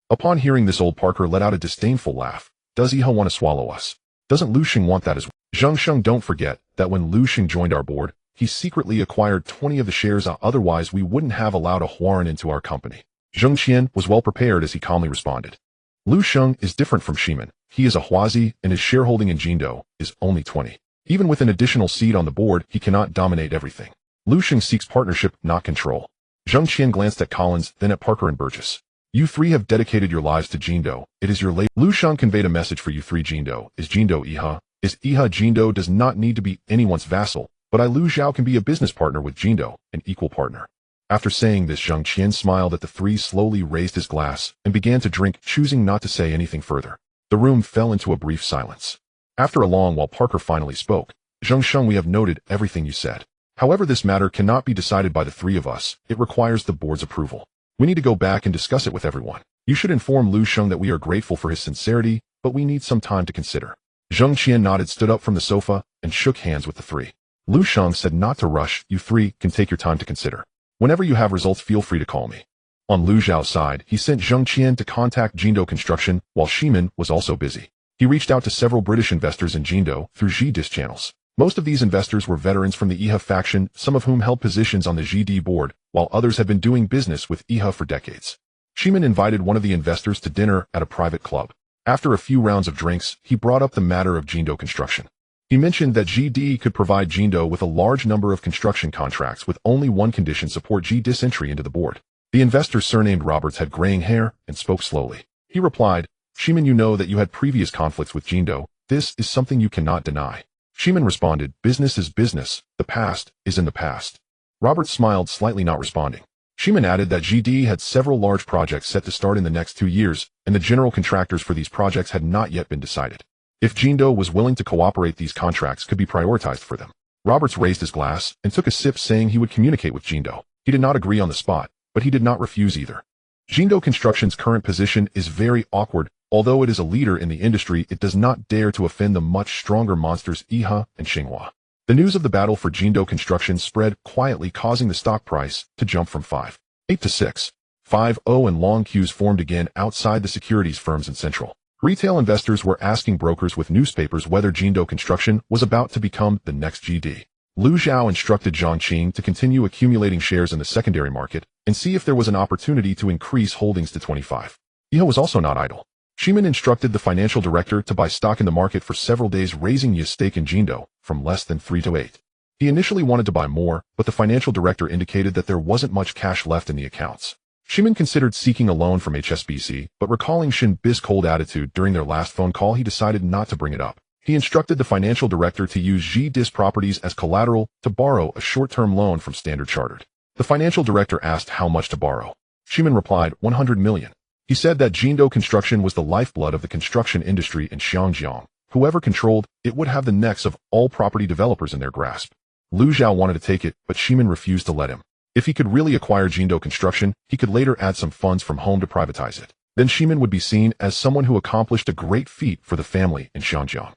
Upon hearing this, old Parker let out a disdainful laugh. "Does IHA want to swallow us? Doesn't Lu Sheng want that as well?" "Zheng Sheng, don't forget that when Lu Sheng joined our board, he secretly acquired 20 of the shares. Otherwise, we wouldn't have allowed a Huaran into our company." Zheng Qian was well prepared as he calmly responded. "Lu Sheng is different from Shimin. He is a Huazi, and his shareholding in Jindo is only 20. Even with an additional seat on the board, he cannot dominate everything. Lu Sheng seeks partnership, not control. Zheng Qian glanced at Collins, then at Parker and Burgess. You three have dedicated your lives to Jindo. It is your Lu Sheng conveyed a message for you three. Jindo is Jindo Iha. Is Iha Jindo does not need to be anyone's vassal, but I Lu Zhao can be a business partner with Jindo, an equal partner. After saying this, Zheng Qian smiled at the three, slowly raised his glass, and began to drink, choosing not to say anything further. The room fell into a brief silence. After a long while, Parker finally spoke. Zheng Sheng, we have noted everything you said. However, this matter cannot be decided by the three of us. It requires the board's approval. We need to go back and discuss it with everyone. You should inform Lu Sheng that we are grateful for his sincerity, but we need some time to consider. Zheng Qian nodded, stood up from the sofa, and shook hands with the three. Lu Sheng said not to rush. You three can take your time to consider. Whenever you have results, feel free to call me. On Lu Zhao's side, he sent Zheng Qian to contact Jindo Construction, while Shimin was also busy. He reached out to several British investors in Jindo through GDIS channels. Most of these investors were veterans from the Iha faction, some of whom held positions on the GD board, while others had been doing business with Iha for decades. Shimin invited one of the investors to dinner at a private club. After a few rounds of drinks, he brought up the matter of Jindo Construction. He mentioned that GD could provide Jindo with a large number of construction contracts with only one condition: support GDIS entry into the board. The investor, surnamed Roberts, had graying hair and spoke slowly. He replied, Shimin, you know that you had previous conflicts with Jindo. This is something you cannot deny. Shimin responded, business is business. The past is in the past. Roberts smiled slightly, not responding. Shimin added that GD had several large projects set to start in the next 2 years, and the general contractors for these projects had not yet been decided. If Jindo was willing to cooperate, these contracts could be prioritized for them. Roberts raised his glass and took a sip, saying he would communicate with Jindo. He did not agree on the spot, but he did not refuse either. Jindo Construction's current position is very awkward. Although it is a leader in the industry, it does not dare to offend the much stronger monsters Iha and Xinhua. The news of the battle for Jindo Construction spread quietly, causing the stock price to jump from 5.8 to 6.50, and long queues formed again outside the securities firms in Central. Retail investors were asking brokers with newspapers whether Jindo Construction was about to become the next GD. Lu Zhao instructed Zhang Qing to continue accumulating shares in the secondary market and see if there was an opportunity to increase holdings to 25. Iha was also not idle. Shimin instructed the financial director to buy stock in the market for several days, raising Yi's stake in Jindo from less than 3 to 8. He initially wanted to buy more, but the financial director indicated that there wasn't much cash left in the accounts. Shimin considered seeking a loan from HSBC, but recalling Shin Bi's cold attitude during their last phone call, he decided not to bring it up. He instructed the financial director to use GDIS properties as collateral to borrow a short-term loan from Standard Chartered. The financial director asked how much to borrow. Shimin replied, 100 million. He said that Jindo Construction was the lifeblood of the construction industry in Xiangjiang. Whoever controlled it would have the necks of all property developers in their grasp. Lu Zhao wanted to take it, but Shimin refused to let him. If he could really acquire Jindo Construction, he could later add some funds from home to privatize it. Then Shimin would be seen as someone who accomplished a great feat for the family in Xiangjiang.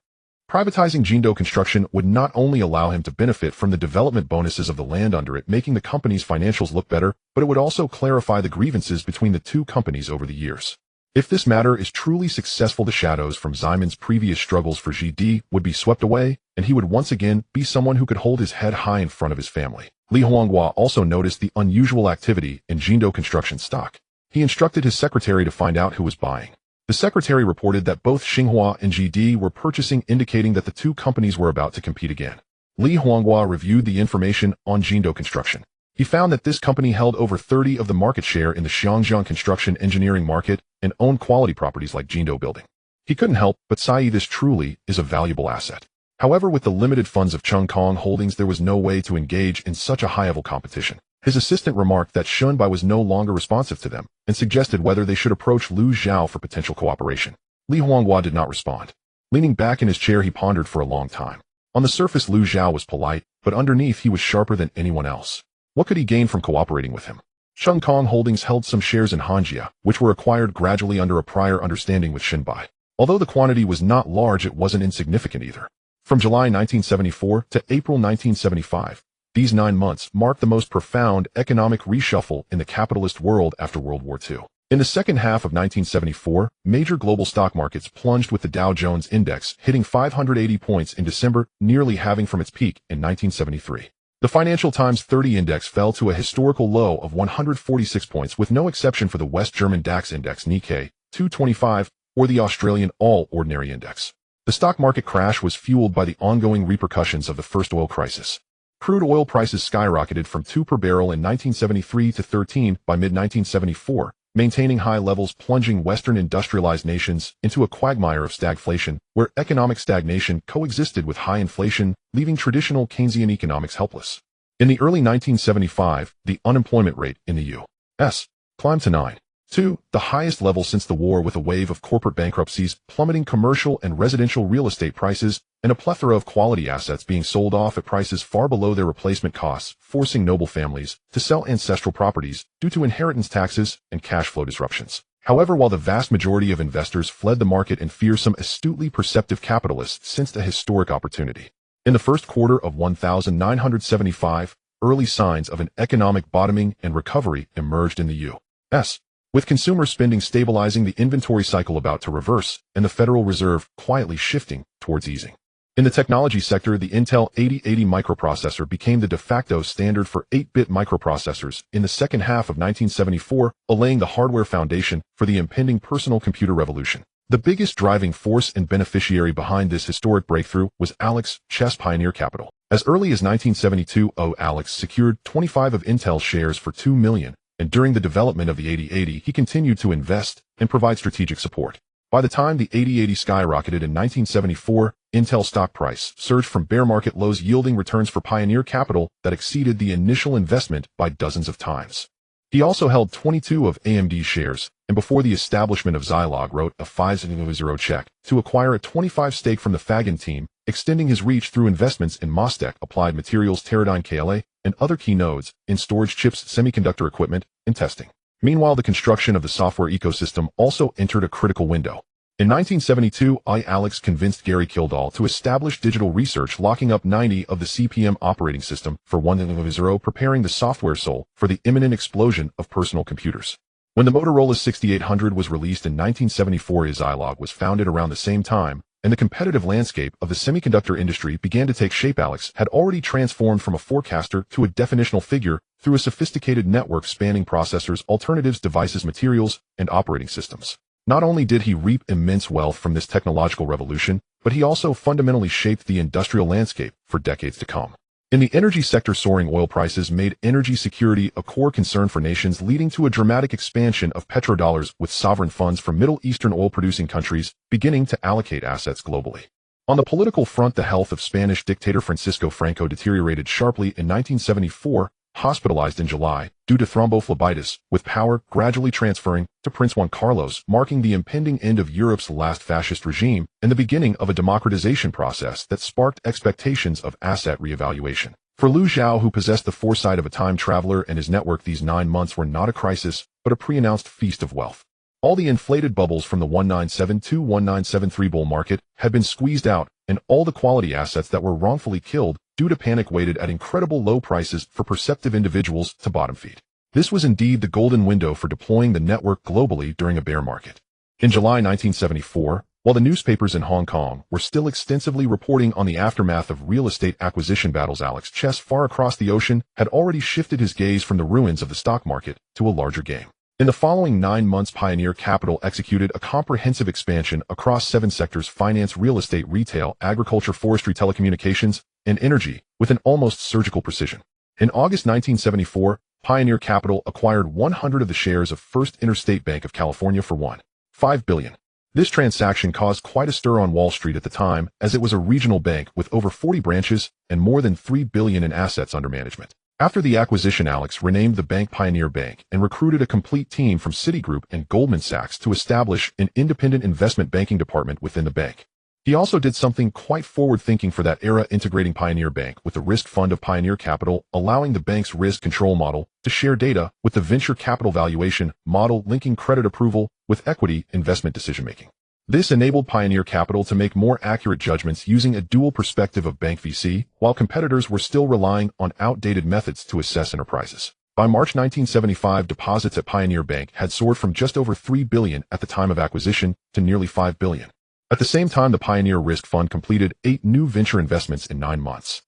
Privatizing Jindo Construction would not only allow him to benefit from the development bonuses of the land under it, making the company's financials look better, but it would also clarify the grievances between the two companies over the years. If this matter is truly successful, the shadows from Ximon's previous struggles for GD would be swept away, and he would once again be someone who could hold his head high in front of his family. Li Huanghua also noticed the unusual activity in Jindo Construction stock. He instructed his secretary to find out who was buying. The secretary reported that both Xinhua and GD were purchasing, indicating that the two companies were about to compete again. Li Huanghua reviewed the information on Jindo Construction. He found that this company held over 30% of the market share in the Xiangjiang construction engineering market and owned quality properties like Jindo Building. He couldn't help but say this truly is a valuable asset. However, with the limited funds of Chung Kong Holdings, there was no way to engage in such a high-level competition. His assistant remarked that Shunbai was no longer responsive to them and suggested whether they should approach Lu Zhao for potential cooperation. Li Huanghua did not respond. Leaning back in his chair, he pondered for a long time. On the surface, Lu Zhao was polite, but underneath he was sharper than anyone else. What could he gain from cooperating with him? Chung Kong Holdings held some shares in Hanjia, which were acquired gradually under a prior understanding with Xinbai. Although the quantity was not large, it wasn't insignificant either. From July 1974 to April 1975, these 9 months marked the most profound economic reshuffle in the capitalist world after World War II. In the second half of 1974, major global stock markets plunged, with the Dow Jones Index hitting 580 points in December, nearly halving from its peak in 1973. The Financial Times 30 Index fell to a historical low of 146 points, with no exception for the West German DAX Index Nikkei 225, or the Australian All Ordinary Index. The stock market crash was fueled by the ongoing repercussions of the first oil crisis. Crude oil prices skyrocketed from 2 per barrel in 1973 to 13 by mid-1974, maintaining high levels, plunging Western industrialized nations into a quagmire of stagflation, where economic stagnation coexisted with high inflation, leaving traditional Keynesian economics helpless. In the early 1975, the unemployment rate in the U.S. climbed to 9.2, the highest level since the war, with a wave of corporate bankruptcies plummeting commercial and residential real estate prices and a plethora of quality assets being sold off at prices far below their replacement costs, forcing noble families to sell ancestral properties due to inheritance taxes and cash flow disruptions. However, while the vast majority of investors fled the market in fear, some astutely perceptive capitalists sensed a historic opportunity. In the first quarter of 1975, early signs of an economic bottoming and recovery emerged in the U.S., with consumer spending stabilizing, the inventory cycle about to reverse, and the Federal Reserve quietly shifting towards easing. In the technology sector, the Intel 8080 microprocessor became the de facto standard for 8-bit microprocessors in the second half of 1974, laying the hardware foundation for the impending personal computer revolution. The biggest driving force and beneficiary behind this historic breakthrough was Alex Chess Pioneer Capital. As early as 1972, Alex secured 25 of Intel's shares for $2 million, and during the development of the 8080, he continued to invest and provide strategic support. By the time the 8080 skyrocketed in 1974, Intel stock price surged from bear market lows, yielding returns for Pioneer Capital that exceeded the initial investment by dozens of times. He also held 22 of AMD's shares, and before the establishment of Zilog, wrote a 5-0 check to acquire a 25% stake from the Fagan team, extending his reach through investments in MasTec, Applied Materials, Teradyne KLA, and other key nodes in storage chips, semiconductor equipment, and testing. Meanwhile, the construction of the software ecosystem also entered a critical window. In 1972, Alex convinced Gary Kildall to establish Digital Research, locking up 90 of the CP/M operating system for 1.0, preparing the software soul for the imminent explosion of personal computers. When the Motorola 6800 was released in 1974, Zilog was founded around the same time, and the competitive landscape of the semiconductor industry began to take shape. Alex had already transformed from a forecaster to a definitional figure through a sophisticated network spanning processors, alternatives, devices, materials, and operating systems. Not only did he reap immense wealth from this technological revolution, but he also fundamentally shaped the industrial landscape for decades to come. In the energy sector, soaring oil prices made energy security a core concern for nations, leading to a dramatic expansion of petrodollars, with sovereign funds from Middle Eastern oil-producing countries beginning to allocate assets globally. On the political front, the health of Spanish dictator Francisco Franco deteriorated sharply in 1974, hospitalized in July due to thrombophlebitis, with power gradually transferring to Prince Juan Carlos, marking the impending end of Europe's last fascist regime and the beginning of a democratization process that sparked expectations of asset reevaluation. For Liu Xiao, who possessed the foresight of a time traveler and his network, these 9 months were not a crisis, but a pre-announced feast of wealth. All the inflated bubbles from the 1972-1973 bull market had been squeezed out, and all the quality assets that were wrongfully killed due to panic waited at incredible low prices for perceptive individuals to bottom feed. This was indeed the golden window for deploying the network globally during a bear market. In July 1974, while the newspapers in Hong Kong were still extensively reporting on the aftermath of real estate acquisition battles, Alex Chess, far across the ocean, had already shifted his gaze from the ruins of the stock market to a larger game. In the following 9 months, Pioneer Capital executed a comprehensive expansion across 7 sectors: finance, real estate, retail, agriculture, forestry, telecommunications, and energy, with an almost surgical precision. In August 1974, Pioneer Capital acquired 100 of the shares of First Interstate Bank of California for $1.5 billion. This transaction caused quite a stir on Wall Street at the time, as it was a regional bank with over 40 branches and more than $3 billion in assets under management. After the acquisition, Alex renamed the bank Pioneer Bank and recruited a complete team from Citigroup and Goldman Sachs to establish an independent investment banking department within the bank. He also did something quite forward-thinking for that era, integrating Pioneer Bank with the risk fund of Pioneer Capital, allowing the bank's risk control model to share data with the venture capital valuation model, linking credit approval with equity investment decision-making. This enabled Pioneer Capital to make more accurate judgments using a dual perspective of bank VC, while competitors were still relying on outdated methods to assess enterprises. By March 1975, deposits at Pioneer Bank had soared from just over $3 billion at the time of acquisition to nearly $5 billion. At the same time, the Pioneer Risk Fund completed 8 new venture investments in 9 months.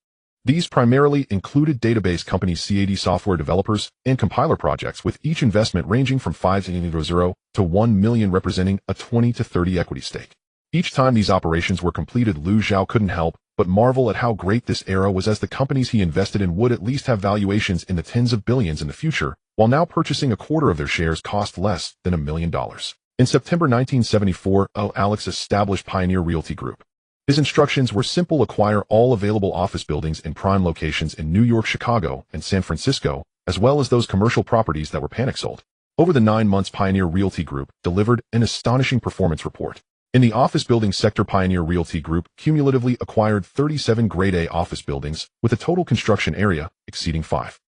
These primarily included database companies, CAD software developers, and compiler projects, with each investment ranging from 500 to 1 million, representing a 20 to 30 equity stake. Each time these operations were completed, Liu Xiao couldn't help but marvel at how great this era was, as the companies he invested in would at least have valuations in the tens of billions in the future, while now purchasing a quarter of their shares cost less than $1 million. In September 1974, Alex established Pioneer Realty Group. His instructions were simple: acquire all available office buildings in prime locations in New York, Chicago, and San Francisco, as well as those commercial properties that were panic sold. Over the 9 months, Pioneer Realty Group delivered an astonishing performance report. In the office building sector, Pioneer Realty Group cumulatively acquired 37 Grade A office buildings with a total construction area exceeding 5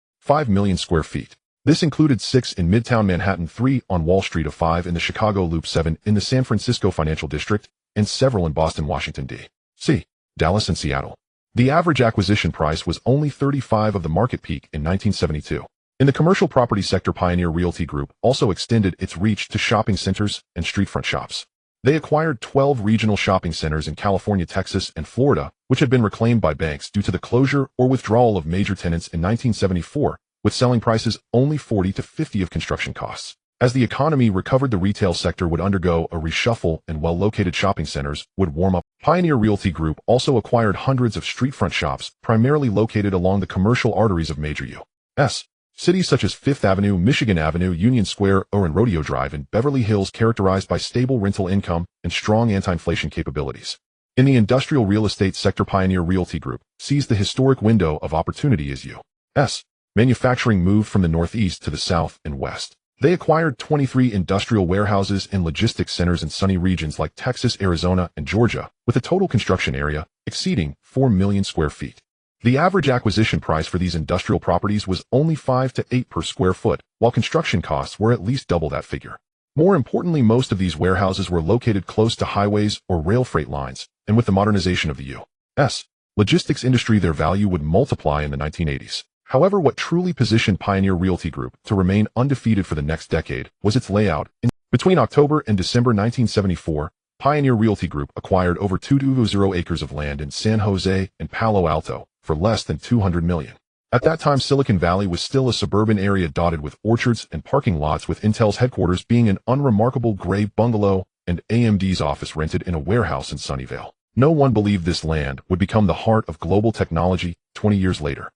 million square feet. This included 6 in Midtown Manhattan, 3 on Wall Street, 5 in the Chicago Loop, 7 in the San Francisco Financial District, and several in Boston, Washington, D.C., Dallas, and Seattle. The average acquisition price was only 35 of the market peak in 1972. In the commercial property sector, Pioneer Realty Group also extended its reach to shopping centers and streetfront shops. They acquired 12 regional shopping centers in California, Texas, and Florida, which had been reclaimed by banks due to the closure or withdrawal of major tenants in 1974, with selling prices only 40 to 50 of construction costs. As the economy recovered, the retail sector would undergo a reshuffle and well-located shopping centers would warm up. Pioneer Realty Group also acquired hundreds of streetfront shops, primarily located along the commercial arteries of major U.S. cities such as Fifth Avenue, Michigan Avenue, Union Square, and Rodeo Drive in Beverly Hills, characterized by stable rental income and strong anti-inflation capabilities. In the industrial real estate sector, Pioneer Realty Group seized the historic window of opportunity as U.S. manufacturing moved from the Northeast to the South and West. They acquired 23 industrial warehouses and logistics centers in sunny regions like Texas, Arizona, and Georgia, with a total construction area exceeding 4 million square feet. The average acquisition price for these industrial properties was only 5 to 8 per square foot, while construction costs were at least double that figure. More importantly, most of these warehouses were located close to highways or rail freight lines, and with the modernization of the U.S. logistics industry, their value would multiply in the 1980s. However, what truly positioned Pioneer Realty Group to remain undefeated for the next decade was its layout. Between October and December 1974, Pioneer Realty Group acquired over 220 acres of land in San Jose and Palo Alto for less than $200 million. At that time, Silicon Valley was still a suburban area dotted with orchards and parking lots, with Intel's headquarters being an unremarkable gray bungalow and AMD's office rented in a warehouse in Sunnyvale. No one believed this land would become the heart of global technology 20 years later.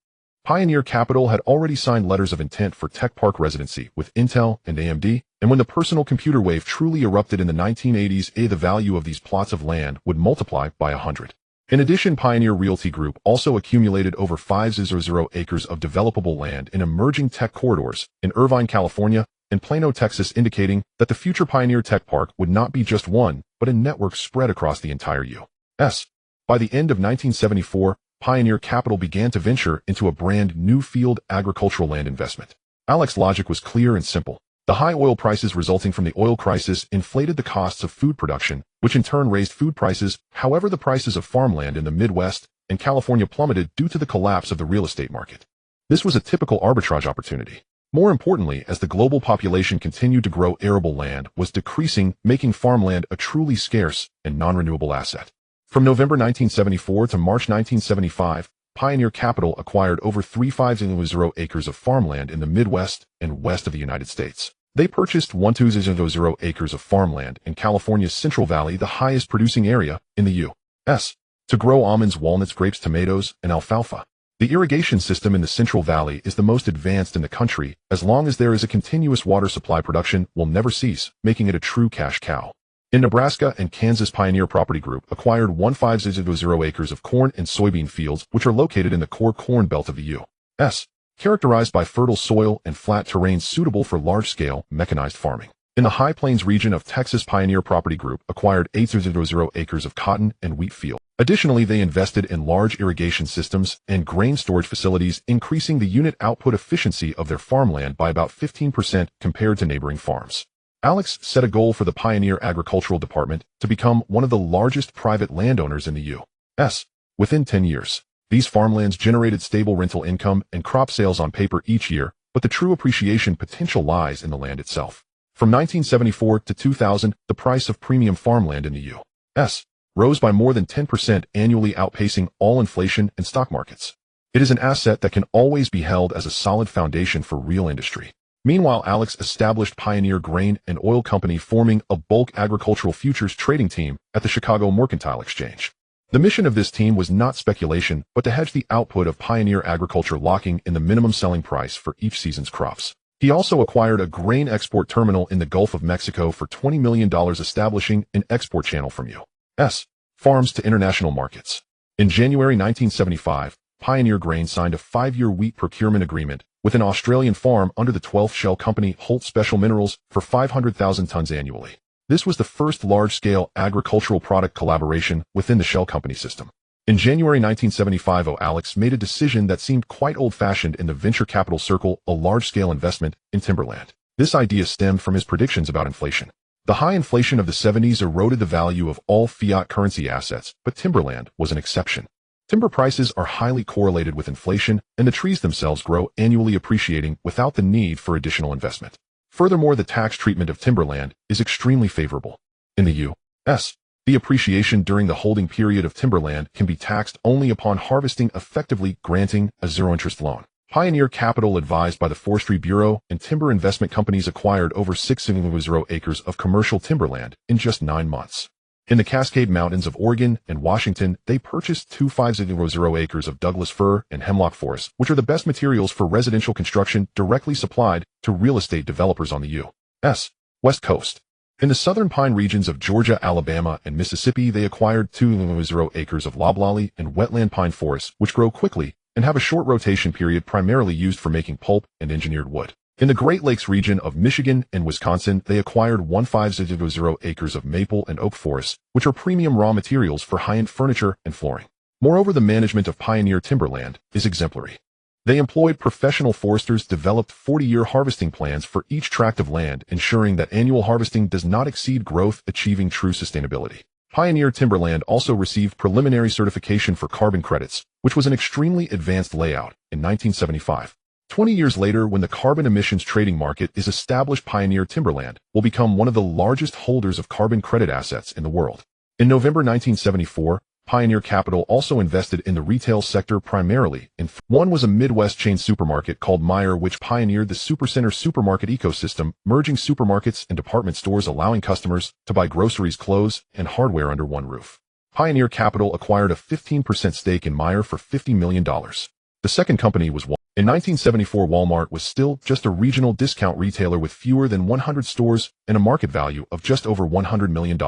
Pioneer Capital had already signed letters of intent for Tech Park residency with Intel and AMD, and when the personal computer wave truly erupted in the 1980s, the value of these plots of land would multiply by 100. In addition, Pioneer Realty Group also accumulated over 500 acres of developable land in emerging tech corridors in Irvine, California, and Plano, Texas, indicating that the future Pioneer Tech Park would not be just one, but a network spread across the entire U.S. By the end of 1974, Pioneer Capital began to venture into a brand new field: agricultural land investment. Alex's logic was clear and simple. The high oil prices resulting from the oil crisis inflated the costs of food production, which in turn raised food prices. However, the prices of farmland in the Midwest and California plummeted due to the collapse of the real estate market. This was a typical arbitrage opportunity. More importantly, as the global population continued to grow, arable land was decreasing, making farmland a truly scarce and non-renewable asset. From November 1974 to March 1975, Pioneer Capital acquired over 350 acres of farmland in the Midwest and West of the United States. They purchased 120 acres of farmland in California's Central Valley, the highest producing area in the U.S., to grow almonds, walnuts, grapes, tomatoes, and alfalfa. The irrigation system in the Central Valley is the most advanced in the country. As long as there is a continuous water supply, production will never cease, making it a true cash cow. In Nebraska and Kansas, Pioneer Property Group acquired 150 acres of corn and soybean fields, which are located in the core corn belt of the U.S., characterized by fertile soil and flat terrain suitable for large-scale mechanized farming. In the High Plains region of Texas, Pioneer Property Group acquired 800 acres of cotton and wheat field. Additionally, they invested in large irrigation systems and grain storage facilities, increasing the unit output efficiency of their farmland by about 15% compared to neighboring farms. Alex set a goal for the Pioneer Agricultural Department to become one of the largest private landowners in the U.S. within 10 years. These farmlands generated stable rental income and crop sales on paper each year, but the true appreciation potential lies in the land itself. From 1974 to 2000, the price of premium farmland in the U.S. rose by more than 10% annually, outpacing all inflation and stock markets. It is an asset that can always be held as a solid foundation for real industry. Meanwhile, Alex established Pioneer Grain and Oil Company, forming a bulk agricultural futures trading team at the Chicago Mercantile Exchange. The mission of this team was not speculation, but to hedge the output of Pioneer Agriculture, locking in the minimum selling price for each season's crops. He also acquired a grain export terminal in the Gulf of Mexico for $20 million, establishing an export channel from U.S. farms to international markets. In January 1975, Pioneer Grain signed a 5-year wheat procurement agreement with an Australian farm under the 12th Shell company Holt Special Minerals for 500,000 tons annually. This was the first large-scale agricultural product collaboration within the Shell company system. In January 1975, Alex made a decision that seemed quite old-fashioned in the venture capital circle: a large-scale investment in timberland. This idea stemmed from his predictions about inflation. The high inflation of the 70s eroded the value of all fiat currency assets, but timberland was an exception. Timber prices are highly correlated with inflation, and the trees themselves grow annually, appreciating without the need for additional investment. Furthermore, the tax treatment of timberland is extremely favorable. In the U.S., the appreciation during the holding period of timberland can be taxed only upon harvesting, effectively granting a zero-interest loan. Pioneer Capital, advised by the Forestry Bureau and timber investment companies, acquired over 6,000 acres of commercial timberland in just 9 months. In the Cascade Mountains of Oregon and Washington, they purchased 2,500 acres of Douglas fir and hemlock forests, which are the best materials for residential construction, directly supplied to real estate developers on the U.S. West Coast. In the southern pine regions of Georgia, Alabama, and Mississippi, they acquired 2,000 acres of loblolly and wetland pine forests, which grow quickly and have a short rotation period, primarily used for making pulp and engineered wood. In the Great Lakes region of Michigan and Wisconsin, they acquired 1,500 acres of maple and oak forests, which are premium raw materials for high-end furniture and flooring. Moreover, the management of Pioneer Timberland is exemplary. They employed professional foresters, developed 40-year harvesting plans for each tract of land, ensuring that annual harvesting does not exceed growth, achieving true sustainability. Pioneer Timberland also received preliminary certification for carbon credits, which was an extremely advanced layout, in 1975. 20 years later, when the carbon emissions trading market is established, Pioneer Timberland will become one of the largest holders of carbon credit assets in the world. In November 1974, Pioneer Capital also invested in the retail sector, primarily in one was a Midwest chain supermarket called Meijer, which pioneered the supercenter supermarket ecosystem, merging supermarkets and department stores, allowing customers to buy groceries, clothes, and hardware under one roof. Pioneer Capital acquired a 15% stake in Meijer for $50 million. The second company was Walmart. In 1974, Walmart was still just a regional discount retailer with fewer than 100 stores and a market value of just over $100 million.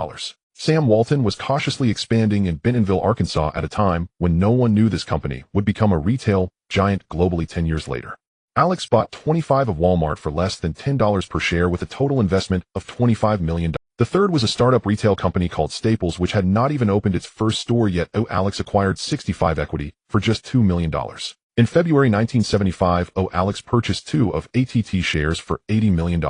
Sam Walton was cautiously expanding in Bentonville, Arkansas, at a time when no one knew this company would become a retail giant globally 10 years later. Alex bought 25 of Walmart for less than $10 per share with a total investment of $25 million. The third was a startup retail company called Staples, which had not even opened its first store yet. Alex acquired 65 equity for just $2 million. In February 1975, Alex purchased 2 of ATT shares for $80 million.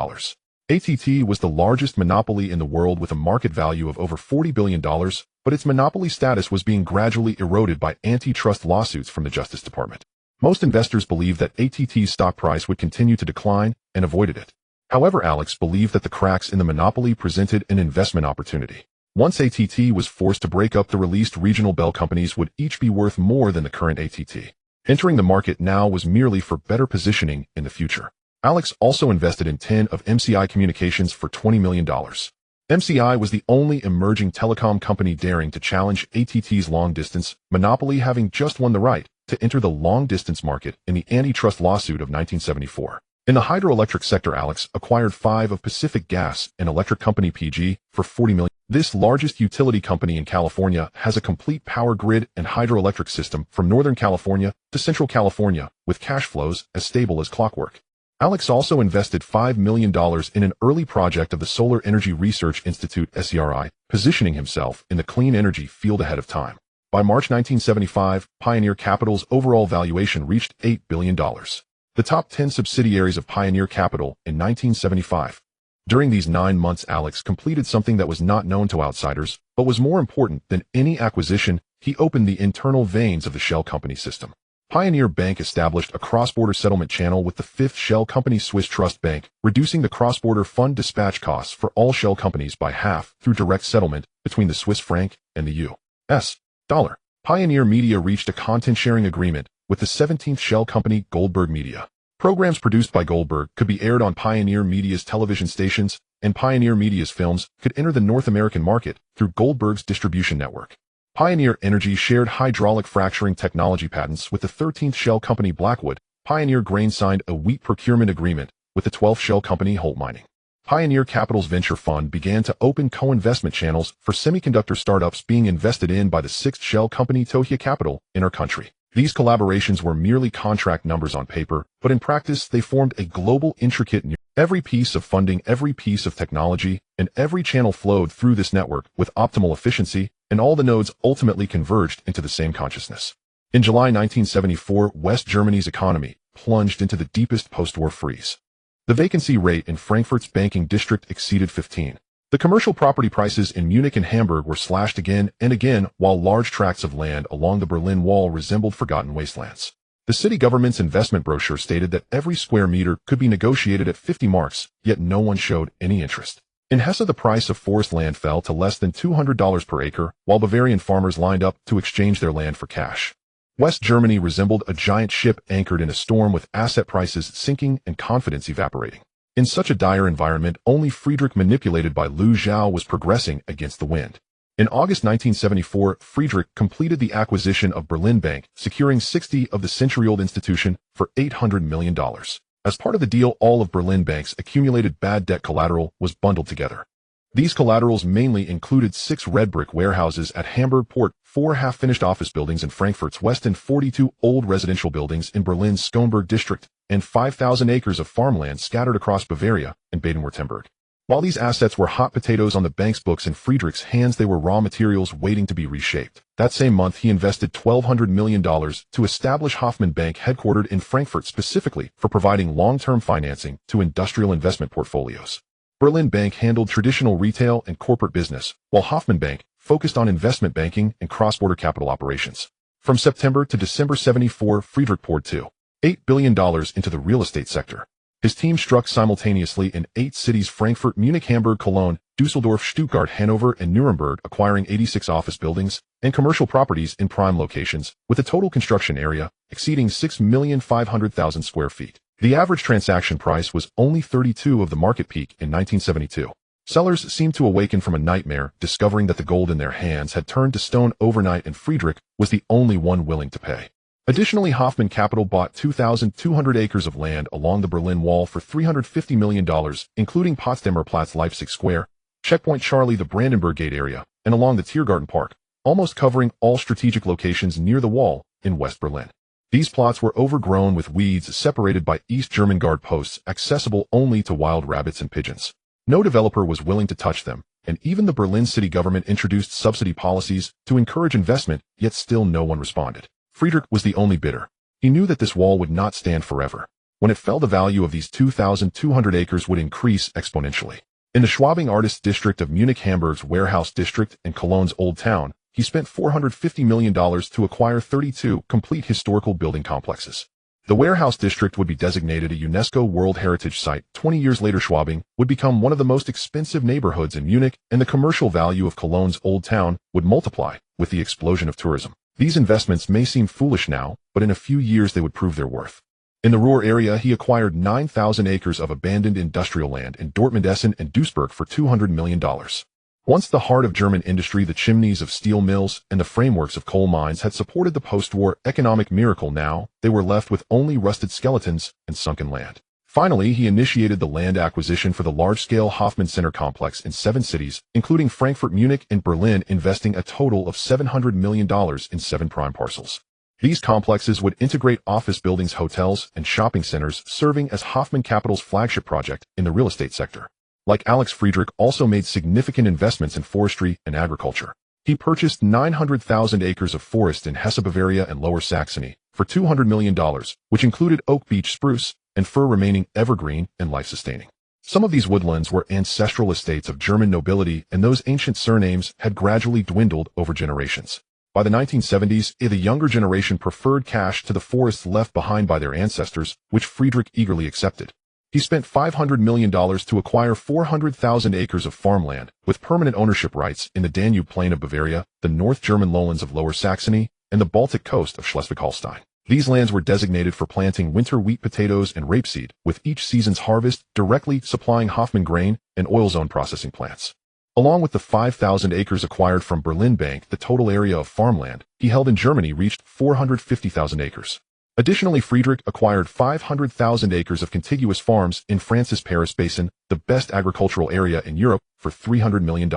ATT was the largest monopoly in the world with a market value of over $40 billion, but its monopoly status was being gradually eroded by antitrust lawsuits from the Justice Department. Most investors believed that ATT's stock price would continue to decline and avoided it. However, Alex believed that the cracks in the monopoly presented an investment opportunity. Once ATT was forced to break up, the released regional bell companies would each be worth more than the current ATT. Entering the market now was merely for better positioning in the future. Alex also invested in 10 of MCI Communications for $20 million. MCI was the only emerging telecom company daring to challenge ATT's long-distance monopoly, having just won the right to enter the long-distance market in the antitrust lawsuit of 1974. In the hydroelectric sector, Alex acquired 5 of Pacific Gas and Electric Company (PG) for $40 million. This largest utility company in California has a complete power grid and hydroelectric system from Northern California to Central California, with cash flows as stable as clockwork. Alex also invested $5 million in an early project of the Solar Energy Research Institute (SERI), positioning himself in the clean energy field ahead of time. By March 1975, Pioneer Capital's overall valuation reached $8 billion. The top 10 subsidiaries of Pioneer Capital in 1975. During these 9 months, Alex completed something that was not known to outsiders, but was more important than any acquisition. He opened the internal veins of the Shell company system. Pioneer Bank established a cross-border settlement channel with the 5th Shell company, Swiss Trust Bank, reducing the cross-border fund dispatch costs for all Shell companies by half through direct settlement between the Swiss franc and the U.S. dollar. Pioneer Media reached a content-sharing agreement with the 17th shell company Goldberg Media. Programs produced by Goldberg could be aired on Pioneer Media's television stations, and Pioneer Media's films could enter the North American market through Goldberg's distribution network. Pioneer Energy shared hydraulic fracturing technology patents with the 13th shell company Blackwood. Pioneer Grain signed a wheat procurement agreement with the 12th shell company Holt Mining. Pioneer Capital's venture fund began to open co-investment channels for semiconductor startups being invested in by the 6th shell company Tohia Capital in our country. These collaborations were merely contract numbers on paper, but in practice they formed a global intricate network. Every piece of funding, every piece of technology, and every channel flowed through this network with optimal efficiency, and all the nodes ultimately converged into the same consciousness. In July 1974, West Germany's economy plunged into the deepest post-war freeze. The vacancy rate in Frankfurt's banking district exceeded 15. The commercial property prices in Munich and Hamburg were slashed again and again, while large tracts of land along the Berlin Wall resembled forgotten wastelands. The city government's investment brochure stated that every square meter could be negotiated at 50 marks, yet no one showed any interest. In Hesse, the price of forest land fell to less than $200 per acre, while Bavarian farmers lined up to exchange their land for cash. West Germany resembled a giant ship anchored in a storm, with asset prices sinking and confidence evaporating. In such a dire environment, only Friedrich, manipulated by Liu Xiao, was progressing against the wind. In August 1974, Friedrich completed the acquisition of Berlin Bank, securing 60 of the century-old institution for $800 million. As part of the deal, all of Berlin Bank's accumulated bad debt collateral was bundled together. These collaterals mainly included 6 red brick warehouses at Hamburg Port, 4 half-finished office buildings in Frankfurt's west, and 42 old residential buildings in Berlin's Schönberg district, and 5,000 acres of farmland scattered across Bavaria and Baden-Württemberg. While these assets were hot potatoes on the bank's books, in Friedrich's hands they were raw materials waiting to be reshaped. That same month, he invested $1,200 million to establish Hoffman Bank, headquartered in Frankfurt, specifically for providing long-term financing to industrial investment portfolios. Berlin Bank handled traditional retail and corporate business, while Hoffman Bank focused on investment banking and cross-border capital operations. From September to December 74, Friedrich poured $2.8 billion into the real estate sector. His team struck simultaneously in 8 cities: Frankfurt, Munich, Hamburg, Cologne, Dusseldorf, Stuttgart, Hanover, and Nuremberg, acquiring 86 office buildings and commercial properties in prime locations, with a total construction area exceeding 6,500,000 square feet. The average transaction price was only 32 of the market peak in 1972. Sellers seemed to awaken from a nightmare, discovering that the gold in their hands had turned to stone overnight, and Friedrich was the only one willing to pay. Additionally, Hoffman Capital bought 2,200 acres of land along the Berlin Wall for $350 million, including Potsdamer Platz, Leipzig Square, Checkpoint Charlie, the Brandenburg Gate area, and along the Tiergarten Park, almost covering all strategic locations near the wall in West Berlin. These plots were overgrown with weeds, separated by East German guard posts, accessible only to wild rabbits and pigeons. No developer was willing to touch them, and even the Berlin city government introduced subsidy policies to encourage investment, yet still no one responded. Friedrich was the only bidder. He knew that this wall would not stand forever. When it fell, the value of these 2,200 acres would increase exponentially. In the Schwabing Artists District of Munich, Hamburg's Warehouse District, and Cologne's Old Town, he spent $450 million to acquire 32 complete historical building complexes. The Warehouse District would be designated a UNESCO World Heritage Site. 20 years later, Schwabing would become one of the most expensive neighborhoods in Munich, and the commercial value of Cologne's Old Town would multiply with the explosion of tourism. These investments may seem foolish now, but in a few years they would prove their worth. In the Ruhr area, he acquired 9,000 acres of abandoned industrial land in Dortmund, Essen, and Duisburg for $200 million. Once the heart of German industry, the chimneys of steel mills and the frameworks of coal mines had supported the post-war economic miracle. Now they were left with only rusted skeletons and sunken land. Finally, he initiated the land acquisition for the large-scale Hoffman Center complex in 7 cities, including Frankfurt, Munich, and Berlin, investing a total of $700 million in 7 prime parcels. These complexes would integrate office buildings, hotels, and shopping centers, serving as Hoffman Capital's flagship project in the real estate sector. Like Alex, Friedrich also made significant investments in forestry and agriculture. He purchased 900,000 acres of forest in Hesse, Bavaria, and Lower Saxony for $200 million, which included oak, beech, spruce, and fir, remaining evergreen and life-sustaining. Some of these woodlands were ancestral estates of German nobility, and those ancient surnames had gradually dwindled over generations. By the 1970s, the younger generation preferred cash to the forests left behind by their ancestors, which Friedrich eagerly accepted. He spent $500 million to acquire 400,000 acres of farmland, with permanent ownership rights in the Danube Plain of Bavaria, the North German lowlands of Lower Saxony, and the Baltic coast of Schleswig-Holstein. These lands were designated for planting winter wheat, potatoes, and rapeseed, with each season's harvest directly supplying Hoffman grain and oil zone processing plants. Along with the 5,000 acres acquired from Berlin Bank, the total area of farmland he held in Germany reached 450,000 acres. Additionally, Friedrich acquired 500,000 acres of contiguous farms in France's Paris Basin, the best agricultural area in Europe, for $300 million.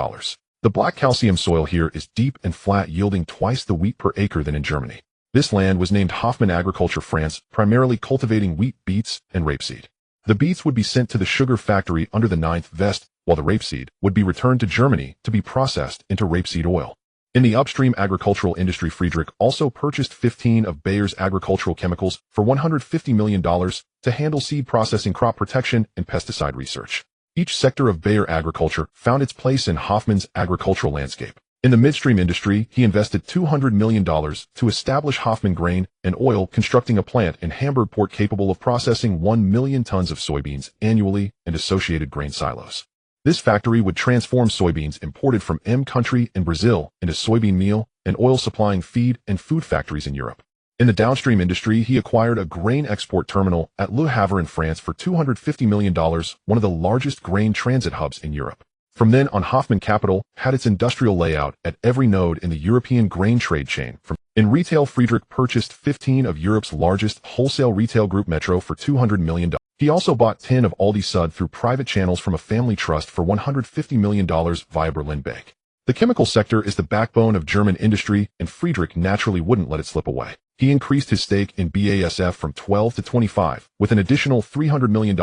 The black calcium soil here is deep and flat, yielding twice the wheat per acre than in Germany. This land was named Hoffman Agriculture France, primarily cultivating wheat, beets, and rapeseed. The beets would be sent to the sugar factory under the 9th Vest, while the rapeseed would be returned to Germany to be processed into rapeseed oil. In the upstream agricultural industry, Friedrich also purchased 15 of Bayer's agricultural chemicals for $150 million to handle seed processing, crop protection, and pesticide research. Each sector of Bayer agriculture found its place in Hoffman's agricultural landscape. In the midstream industry, he invested $200 million to establish Hoffman Grain and Oil, constructing a plant in Hamburg port capable of processing 1 million tons of soybeans annually and associated grain silos. This factory would transform soybeans imported from country in Brazil into soybean meal and oil, supplying feed and food factories in Europe. In the downstream industry, he acquired a grain export terminal at Le Havre in France for $250 million, one of the largest grain transit hubs in Europe. From then on, Hoffman Capital had its industrial layout at every node in the European grain trade chain. In retail, Friedrich purchased 15 of Europe's largest wholesale retail group, Metro, for $200 million. He also bought 10 of Aldi Süd through private channels from a family trust for $150 million via Berlin Bank. The chemical sector is the backbone of German industry, and Friedrich naturally wouldn't let it slip away. He increased his stake in BASF from 12 to 25, with an additional $300 million,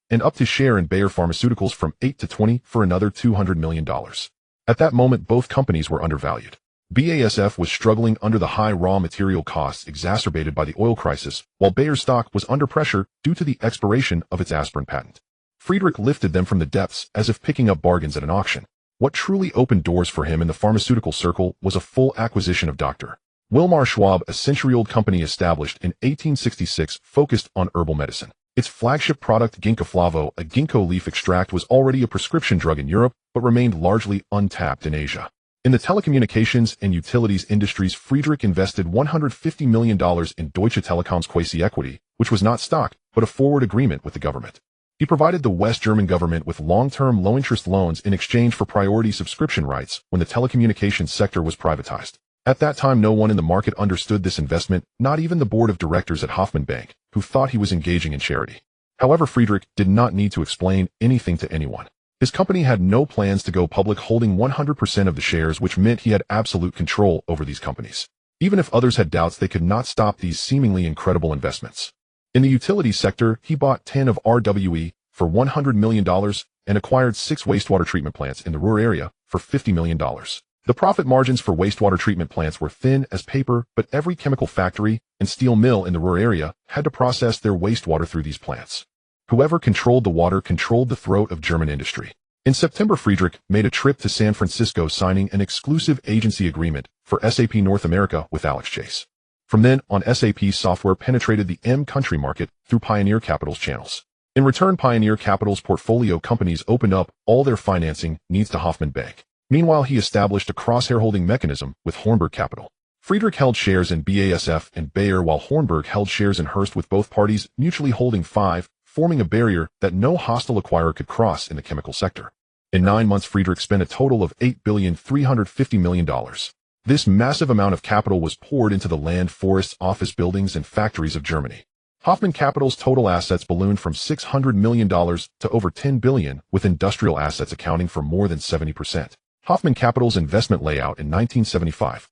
and upped his share in Bayer Pharmaceuticals from 8 to 20 for another $200 million. At that moment, both companies were undervalued. BASF was struggling under the high raw material costs exacerbated by the oil crisis, while Bayer's stock was under pressure due to the expiration of its aspirin patent. Friedrich lifted them from the depths as if picking up bargains at an auction. What truly opened doors for him in the pharmaceutical circle was a full acquisition of Dr. Wilmar Schwab, a century-old company established in 1866 focused on herbal medicine. Its flagship product, Ginkgo flavo, a ginkgo leaf extract, was already a prescription drug in Europe, but remained largely untapped in Asia. In the telecommunications and utilities industries, Friedrich invested $150 million in Deutsche Telekom's quasi equity, which was not stock, but a forward agreement with the government. He provided the West German government with long-term low-interest loans in exchange for priority subscription rights when the telecommunications sector was privatized. At that time, no one in the market understood this investment, not even the board of directors at Hoffman Bank, who thought he was engaging in charity. However, Friedrich did not need to explain anything to anyone. His company had no plans to go public, holding 100% of the shares, which meant he had absolute control over these companies. Even if others had doubts, they could not stop these seemingly incredible investments. In the utilities sector, he bought 10 of RWE for $100 million and acquired 6 wastewater treatment plants in the Ruhr area for $50 million. The profit margins for wastewater treatment plants were thin as paper, but every chemical factory and steel mill in the Ruhr area had to process their wastewater through these plants. Whoever controlled the water controlled the throat of German industry. In September, Friedrich made a trip to San Francisco, signing an exclusive agency agreement for SAP North America with Alex Chase. From then on, SAP software penetrated the country market through Pioneer Capital's channels. In return, Pioneer Capital's portfolio companies opened up all their financing needs to Hoffman Bank. Meanwhile, he established a cross-shareholding mechanism with Hornberg Capital. Friedrich held shares in BASF and Bayer, while Hornberg held shares in Hearst, with both parties mutually holding 5, forming a barrier that no hostile acquirer could cross in the chemical sector. In 9 months, Friedrich spent a total of $8,350 million. This massive amount of capital was poured into the land, forests, office buildings, and factories of Germany. Hoffman Capital's total assets ballooned from $600 million to over $10 billion, with industrial assets accounting for more than 70%. Hoffman Capital's investment layout in 1975.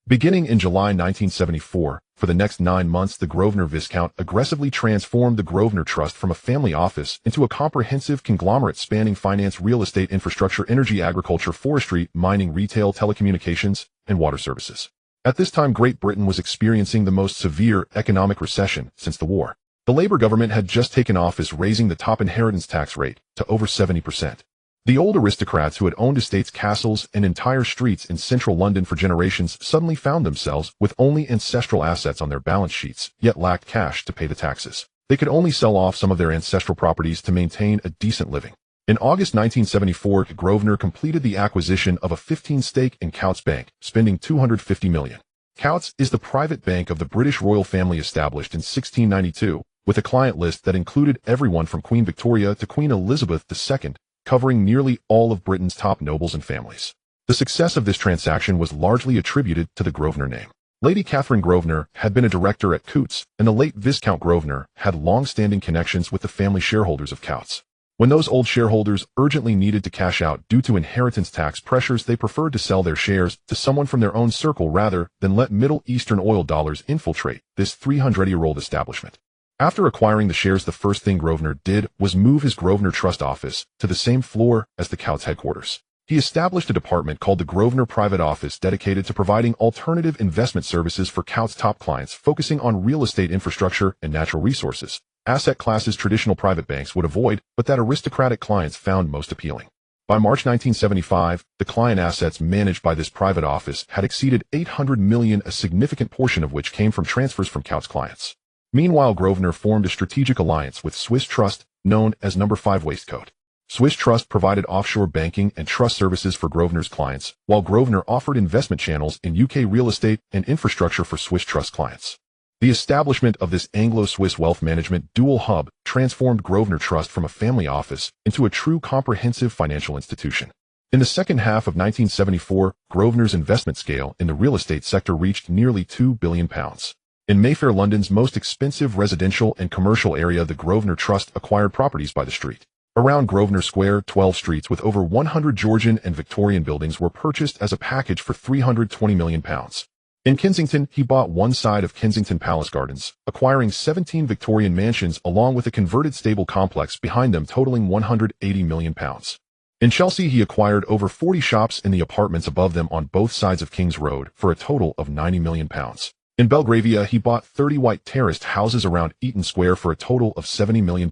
Beginning in July 1974, for the next 9 months, the Grosvenor Viscount aggressively transformed the Grosvenor Trust from a family office into a comprehensive conglomerate spanning finance, real estate, infrastructure, energy, agriculture, forestry, mining, retail, telecommunications, and water services. At this time, Great Britain was experiencing the most severe economic recession since the war. The Labour government had just taken office, raising the top inheritance tax rate to over 70%. The old aristocrats who had owned estates, castles, and entire streets in central London for generations suddenly found themselves with only ancestral assets on their balance sheets, yet lacked cash to pay the taxes. They could only sell off some of their ancestral properties to maintain a decent living. In August 1974, Grosvenor completed the acquisition of a 15% stake in Coutts Bank, spending $250 million. Coutts is the private bank of the British royal family established in 1692, with a client list that included everyone from Queen Victoria to Queen Elizabeth II, covering nearly all of Britain's top nobles and families. The success of this transaction was largely attributed to the Grosvenor name. Lady Catherine Grosvenor had been a director at Coutts, and the late Viscount Grosvenor had long-standing connections with the family shareholders of Coutts. When those old shareholders urgently needed to cash out due to inheritance tax pressures, they preferred to sell their shares to someone from their own circle rather than let Middle Eastern oil dollars infiltrate this 300-year-old establishment. After acquiring the shares, the first thing Grosvenor did was move his Grosvenor Trust office to the same floor as the Coutts headquarters. He established a department called the Grosvenor Private Office dedicated to providing alternative investment services for Coutts' top clients, focusing on real estate infrastructure and natural resources, asset classes traditional private banks would avoid, but that aristocratic clients found most appealing. By March 1975, the client assets managed by this private office had exceeded $800 million, a significant portion of which came from transfers from Coutts' clients. Meanwhile, Grosvenor formed a strategic alliance with Swiss Trust, known as No. 5 Waistcoat. Swiss Trust provided offshore banking and trust services for Grosvenor's clients, while Grosvenor offered investment channels in UK real estate and infrastructure for Swiss Trust clients. The establishment of this Anglo-Swiss wealth management dual hub transformed Grosvenor Trust from a family office into a true comprehensive financial institution. In the second half of 1974, Grosvenor's investment scale in the real estate sector reached nearly £2 billion. In Mayfair, London's most expensive residential and commercial area, the Grosvenor Trust acquired properties by the street. Around Grosvenor Square, 12 streets with over 100 Georgian and Victorian buildings were purchased as a package for £320 million. In Kensington, he bought one side of Kensington Palace Gardens, acquiring 17 Victorian mansions along with a converted stable complex behind them totaling £180 million. In Chelsea, he acquired over 40 shops in the apartments above them on both sides of King's Road for a total of £90 million. In Belgravia, he bought 30 white terraced houses around Eaton Square for a total of £70 million.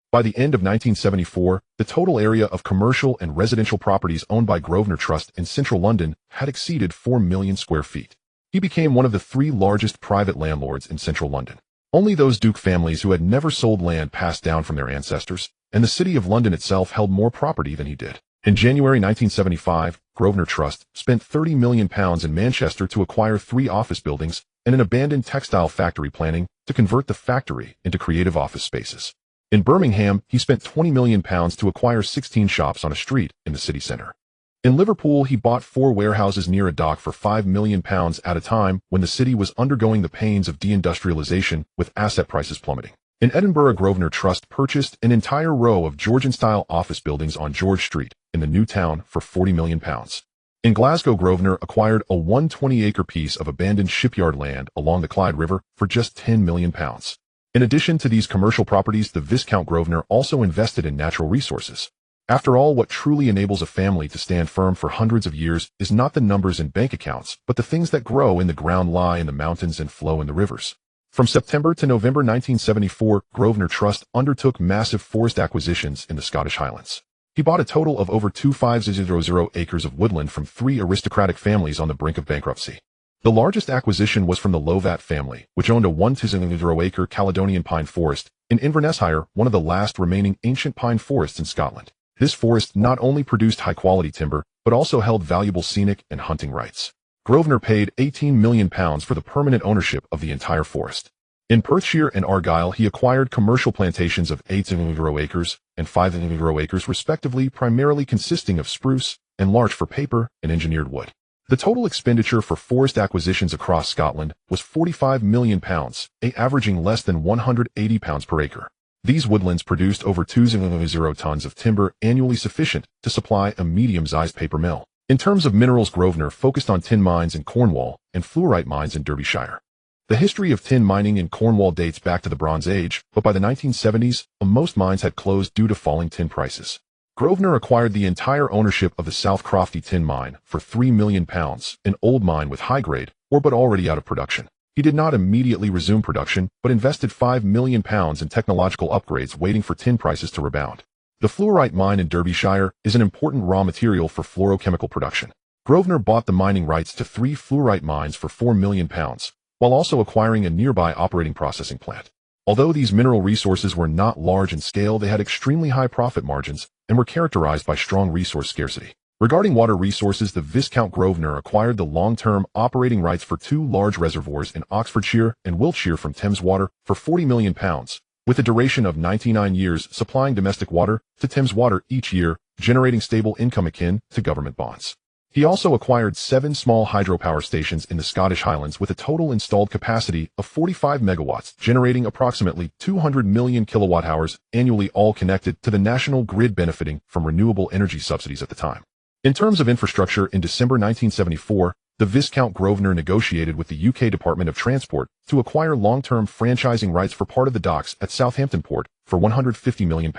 By the end of 1974, the total area of commercial and residential properties owned by Grosvenor Trust in central London had exceeded 4 million square feet. He became one of the 3 largest private landlords in central London. Only those Duke families who had never sold land passed down from their ancestors, and the City of London itself held more property than he did. In January 1975, Grosvenor Trust spent £30 million in Manchester to acquire 3 office buildings and an abandoned textile factory, planning to convert the factory into creative office spaces. In Birmingham, he spent £20 million to acquire 16 shops on a street in the city centre. In Liverpool, he bought 4 warehouses near a dock for £5 million at a time when the city was undergoing the pains of deindustrialization, with asset prices plummeting. In Edinburgh, Grosvenor Trust purchased an entire row of Georgian-style office buildings on George Street in the new town for £40 million. In Glasgow, Grosvenor acquired a 120-acre piece of abandoned shipyard land along the Clyde River for just £10 million. In addition to these commercial properties, the Viscount Grosvenor also invested in natural resources. After all, what truly enables a family to stand firm for hundreds of years is not the numbers in bank accounts, but the things that grow in the ground, lie in the mountains, and flow in the rivers. From September to November 1974, Grosvenor Trust undertook massive forest acquisitions in the Scottish Highlands. He bought a total of over 2,500 acres of woodland from 3 aristocratic families on the brink of bankruptcy. The largest acquisition was from the Lovat family, which owned a 1,000-acre Caledonian pine forest in Inverness-shire, one of the last remaining ancient pine forests in Scotland. This forest not only produced high-quality timber, but also held valuable scenic and hunting rights. Grosvenor paid £18 million for the permanent ownership of the entire forest. In Perthshire and Argyll, he acquired commercial plantations of 8,000 acres and 5,000 acres respectively, primarily consisting of spruce and larch for paper and engineered wood. The total expenditure for forest acquisitions across Scotland was £45 million, averaging less than £180 per acre. These woodlands produced over 2,000 tons of timber annually, sufficient to supply a medium-sized paper mill. In terms of minerals, Grosvenor focused on tin mines in Cornwall and fluorite mines in Derbyshire. The history of tin mining in Cornwall dates back to the Bronze Age, but by the 1970s, most mines had closed due to falling tin prices. Grosvenor acquired the entire ownership of the South Crofty tin mine for £3 million, an old mine with high grade ore but already out of production. He did not immediately resume production, but invested £5 million in technological upgrades, waiting for tin prices to rebound. The fluorite mine in Derbyshire is an important raw material for fluorochemical production. Grosvenor bought the mining rights to 3 fluorite mines for £4 million, while also acquiring a nearby operating processing plant. Although these mineral resources were not large in scale, they had extremely high profit margins and were characterized by strong resource scarcity. Regarding water resources, the Viscount Grosvenor acquired the long-term operating rights for two large reservoirs in Oxfordshire and Wiltshire from Thames Water for £40 million, with a duration of 99 years, supplying domestic water to Thames Water each year, generating stable income akin to government bonds. He also acquired 7 small hydropower stations in the Scottish Highlands with a total installed capacity of 45 megawatts, generating approximately 200 million kilowatt-hours annually, all connected to the national grid, benefiting from renewable energy subsidies at the time. In terms of infrastructure, in December 1974, the Viscount Grosvenor negotiated with the UK Department of Transport to acquire long-term franchising rights for part of the docks at Southampton Port for £150 million.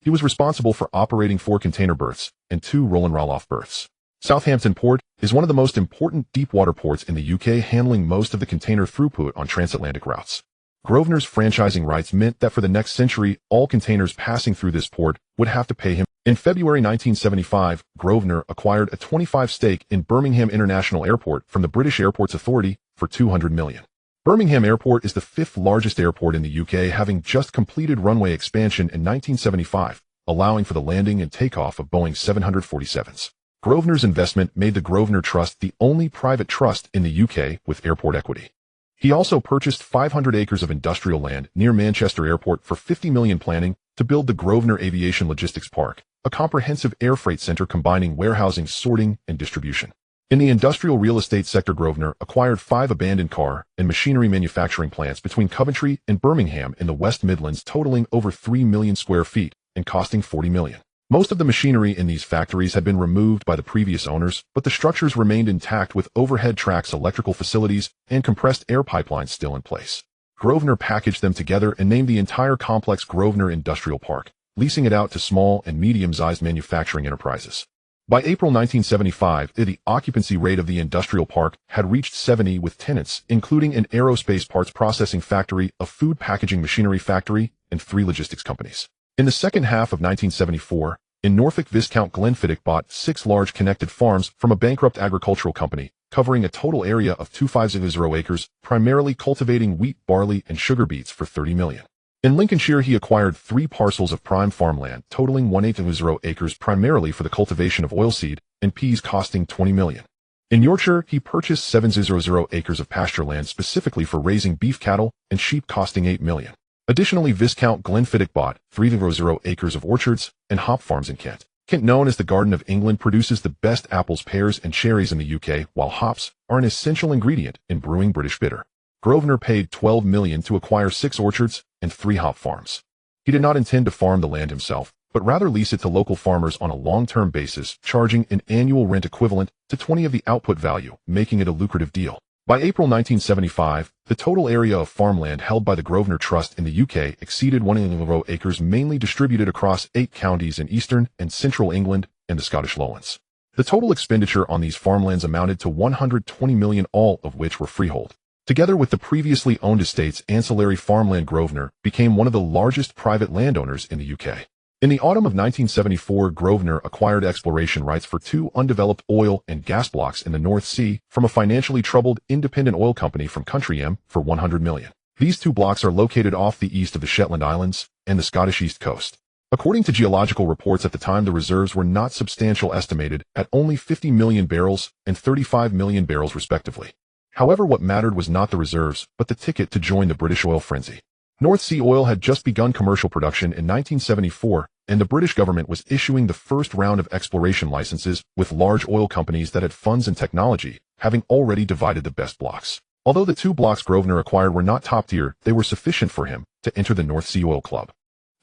He was responsible for operating 4 container berths and 2 roll and roll-off berths. Southampton Port is one of the most important deep-water ports in the UK, handling most of the container throughput on transatlantic routes. Grosvenor's franchising rights meant that for the next century, all containers passing through this port would have to pay him. In February 1975, Grosvenor acquired a 25% stake in Birmingham International Airport from the British Airports Authority for £200 million. Birmingham Airport is the 5th largest airport in the UK, having just completed runway expansion in 1975, allowing for the landing and takeoff of Boeing 747s. Grosvenor's investment made the Grosvenor Trust the only private trust in the UK with airport equity. He also purchased 500 acres of industrial land near Manchester Airport for £50 million, planning to build the Grosvenor Aviation Logistics Park, a comprehensive air freight center combining warehousing, sorting, and distribution. In the industrial real estate sector, Grosvenor acquired 5 abandoned car and machinery manufacturing plants between Coventry and Birmingham in the West Midlands, totaling over 3 million square feet and costing £40 million. Most of the machinery in these factories had been removed by the previous owners, but the structures remained intact with overhead tracks, electrical facilities, and compressed air pipelines still in place. Grosvenor packaged them together and named the entire complex Grosvenor Industrial Park, leasing it out to small and medium-sized manufacturing enterprises. By April 1975, the occupancy rate of the industrial park had reached 70, with tenants including an aerospace parts processing factory, a food packaging machinery factory, and 3 logistics companies. In the second half of 1974, in Norfolk, Viscount Glenfiddich bought 6 large connected farms from a bankrupt agricultural company, covering a total area of 250 acres, primarily cultivating wheat, barley, and sugar beets for £30 million. In Lincolnshire, he acquired 3 parcels of prime farmland, totaling 180 acres, primarily for the cultivation of oilseed and peas, costing £20 million. In Yorkshire, he purchased 700 acres of pasture land specifically for raising beef cattle and sheep, costing £8 million. Additionally, Viscount Glenfiddich bought 300 acres of orchards and hop farms in Kent. Kent, known as the Garden of England, produces the best apples, pears, and cherries in the UK, while hops are an essential ingredient in brewing British bitter. Grosvenor paid £12 million to acquire 6 orchards and 3 hop farms. He did not intend to farm the land himself, but rather lease it to local farmers on a long-term basis, charging an annual rent equivalent to 20 of the output value, making it a lucrative deal. By April 1975, the total area of farmland held by the Grosvenor Trust in the UK exceeded 100 acres, mainly distributed across 8 counties in eastern and central England and the Scottish Lowlands. The total expenditure on these farmlands amounted to £120 million, all of which were freehold. Together with the previously owned estates, ancillary farmland, Grosvenor became one of the largest private landowners in the UK. In the autumn of 1974, Grosvenor acquired exploration rights for 2 undeveloped oil and gas blocks in the North Sea from a financially troubled independent oil company from Country M for £100 million. These 2 blocks are located off the east of the Shetland Islands and the Scottish East Coast. According to geological reports at the time, the reserves were not substantial, estimated at only 50 million barrels and 35 million barrels respectively. However, what mattered was not the reserves, but the ticket to join the British oil frenzy. North Sea oil had just begun commercial production in 1974, and the British government was issuing the first round of exploration licenses, with large oil companies that had funds and technology having already divided the best blocks. Although the 2 blocks Grosvenor acquired were not top tier, they were sufficient for him to enter the North Sea Oil Club.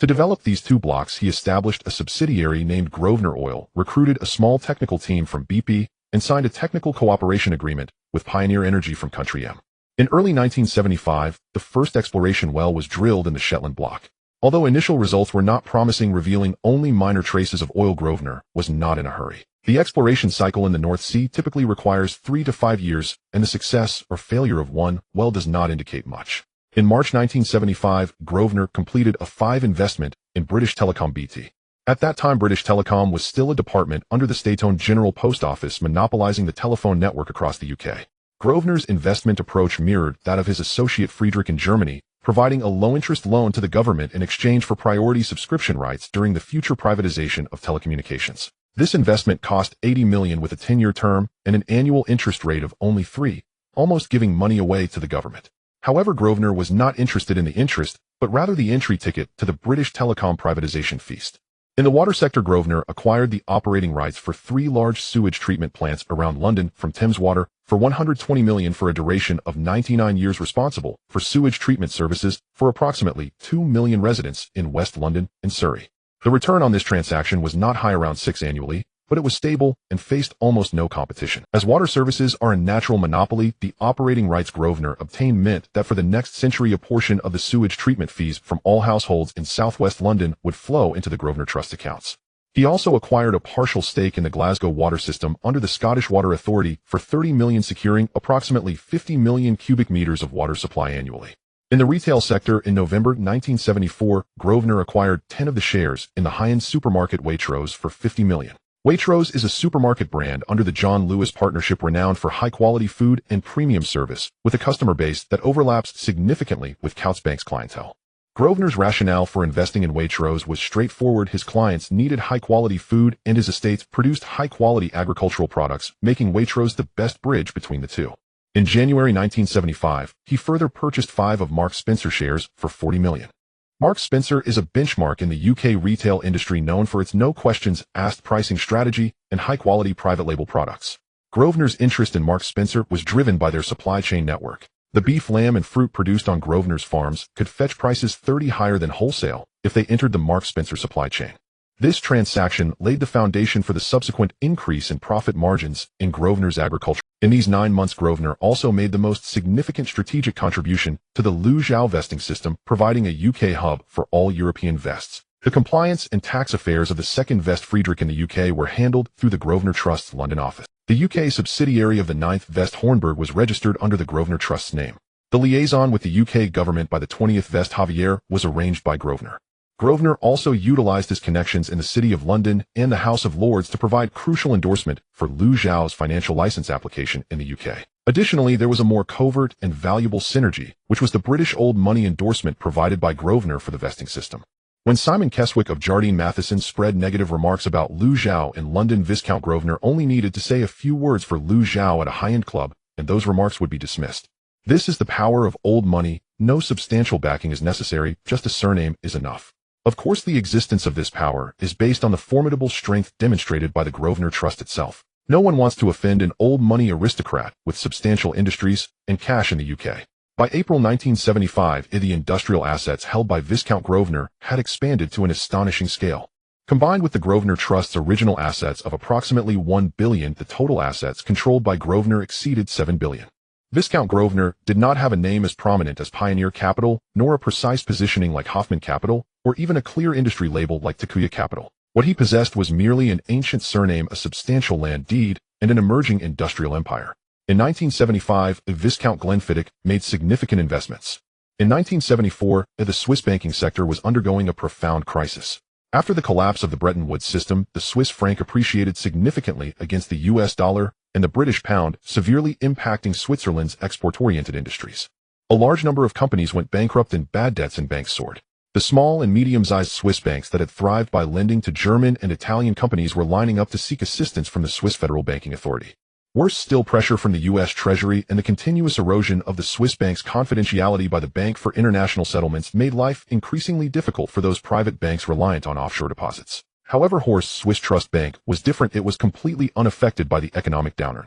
To develop these 2 blocks, he established a subsidiary named Grosvenor Oil, recruited a small technical team from BP, and signed a technical cooperation agreement with Pioneer Energy from Country M. In early 1975, the first exploration well was drilled in the Shetland block. Although initial results were not promising, revealing only minor traces of oil, Grosvenor was not in a hurry. The exploration cycle in the North Sea typically requires 3 to 5 years, and the success or failure of one well does not indicate much. In March 1975, Grosvenor completed a 5 investment in British Telecom BT. At that time, British Telecom was still a department under the state-owned General Post Office, monopolising the telephone network across the UK. Grosvenor's investment approach mirrored that of his associate Friedrich in Germany, providing a low-interest loan to the government in exchange for priority subscription rights during the future privatization of telecommunications. This investment cost $80 million with a 10-year term and an annual interest rate of only 3%, almost giving money away to the government. However, Grosvenor was not interested in the interest, but rather the entry ticket to the British telecom privatization feast. In the water sector, Grosvenor acquired the operating rights for 3 large sewage treatment plants around London from Thames Water for $120 million for a duration of 99 years, responsible for sewage treatment services for approximately 2 million residents in West London and Surrey. The return on this transaction was not high, around 6% annually, but it was stable and faced almost no competition. As water services are a natural monopoly, the operating rights Grosvenor obtained meant that for the next century a portion of the sewage treatment fees from all households in southwest London would flow into the Grosvenor Trust accounts. He also acquired a partial stake in the Glasgow water system under the Scottish Water Authority for $30 million, securing approximately 50 million cubic meters of water supply annually. In the retail sector, in November 1974, Grosvenor acquired 10 of the shares in the high-end supermarket Waitrose for $50 million. Waitrose is a supermarket brand under the John Lewis Partnership renowned for high-quality food and premium service, with a customer base that overlaps significantly with Coutts Bank's clientele. Grosvenor's rationale for investing in Waitrose was straightforward. His clients needed high-quality food, and his estates produced high-quality agricultural products, making Waitrose the best bridge between the two. In January 1975, he further purchased 5 of Marks Spencer shares for $40 million. Marks Spencer is a benchmark in the UK retail industry, known for its no-questions-asked pricing strategy and high-quality private label products. Grosvenor's interest in Marks Spencer was driven by their supply chain network. The beef, lamb, and fruit produced on Grosvenor's farms could fetch prices 30% higher than wholesale if they entered the Marks Spencer supply chain. This transaction laid the foundation for the subsequent increase in profit margins in Grosvenor's agriculture. In these 9 months, Grosvenor also made the most significant strategic contribution to the Liu Xiao vesting system, providing a UK hub for all European vests. The compliance and tax affairs of the second Vest Friedrich in the UK were handled through the Grosvenor Trust's London office. The UK subsidiary of the 9th Vest Hornburg was registered under the Grosvenor Trust's name. The liaison with the UK government by the 20th Vest Javier was arranged by Grosvenor. Grosvenor also utilized his connections in the City of London and the House of Lords to provide crucial endorsement for Liu Xiao's financial license application in the UK. Additionally, there was a more covert and valuable synergy, which was the British old money endorsement provided by Grosvenor for the vesting system. When Simon Keswick of Jardine Matheson spread negative remarks about Liu Xiao in London, Viscount Grosvenor only needed to say a few words for Liu Xiao at a high-end club, and those remarks would be dismissed. This is the power of old money. No substantial backing is necessary, just a surname is enough. Of course, the existence of this power is based on the formidable strength demonstrated by the Grosvenor Trust itself. No one wants to offend an old money aristocrat with substantial industries and cash in the UK. By April 1975, the industrial assets held by Viscount Grosvenor had expanded to an astonishing scale. Combined with the Grosvenor Trust's original assets of approximately $1 billion, the total assets controlled by Grosvenor exceeded $7 billion. Viscount Grosvenor did not have a name as prominent as Pioneer Capital, nor a precise positioning like Hoffman Capital, or even a clear industry label like Takuya Capital. What he possessed was merely an ancient surname, a substantial land deed, and an emerging industrial empire. In 1975, Viscount Glenfiddich made significant investments. In 1974, the Swiss banking sector was undergoing a profound crisis. After the collapse of the Bretton Woods system, the Swiss franc appreciated significantly against the US dollar and the British pound, severely impacting Switzerland's export-oriented industries. A large number of companies went bankrupt and bad debts and banks soared. The small and medium-sized Swiss banks that had thrived by lending to German and Italian companies were lining up to seek assistance from the Swiss Federal Banking Authority. Worse still, pressure from the U.S. Treasury and the continuous erosion of the Swiss bank's confidentiality by the Bank for International Settlements made life increasingly difficult for those private banks reliant on offshore deposits. However, Horst's Swiss Trust Bank was different. It was completely unaffected by the economic downturn.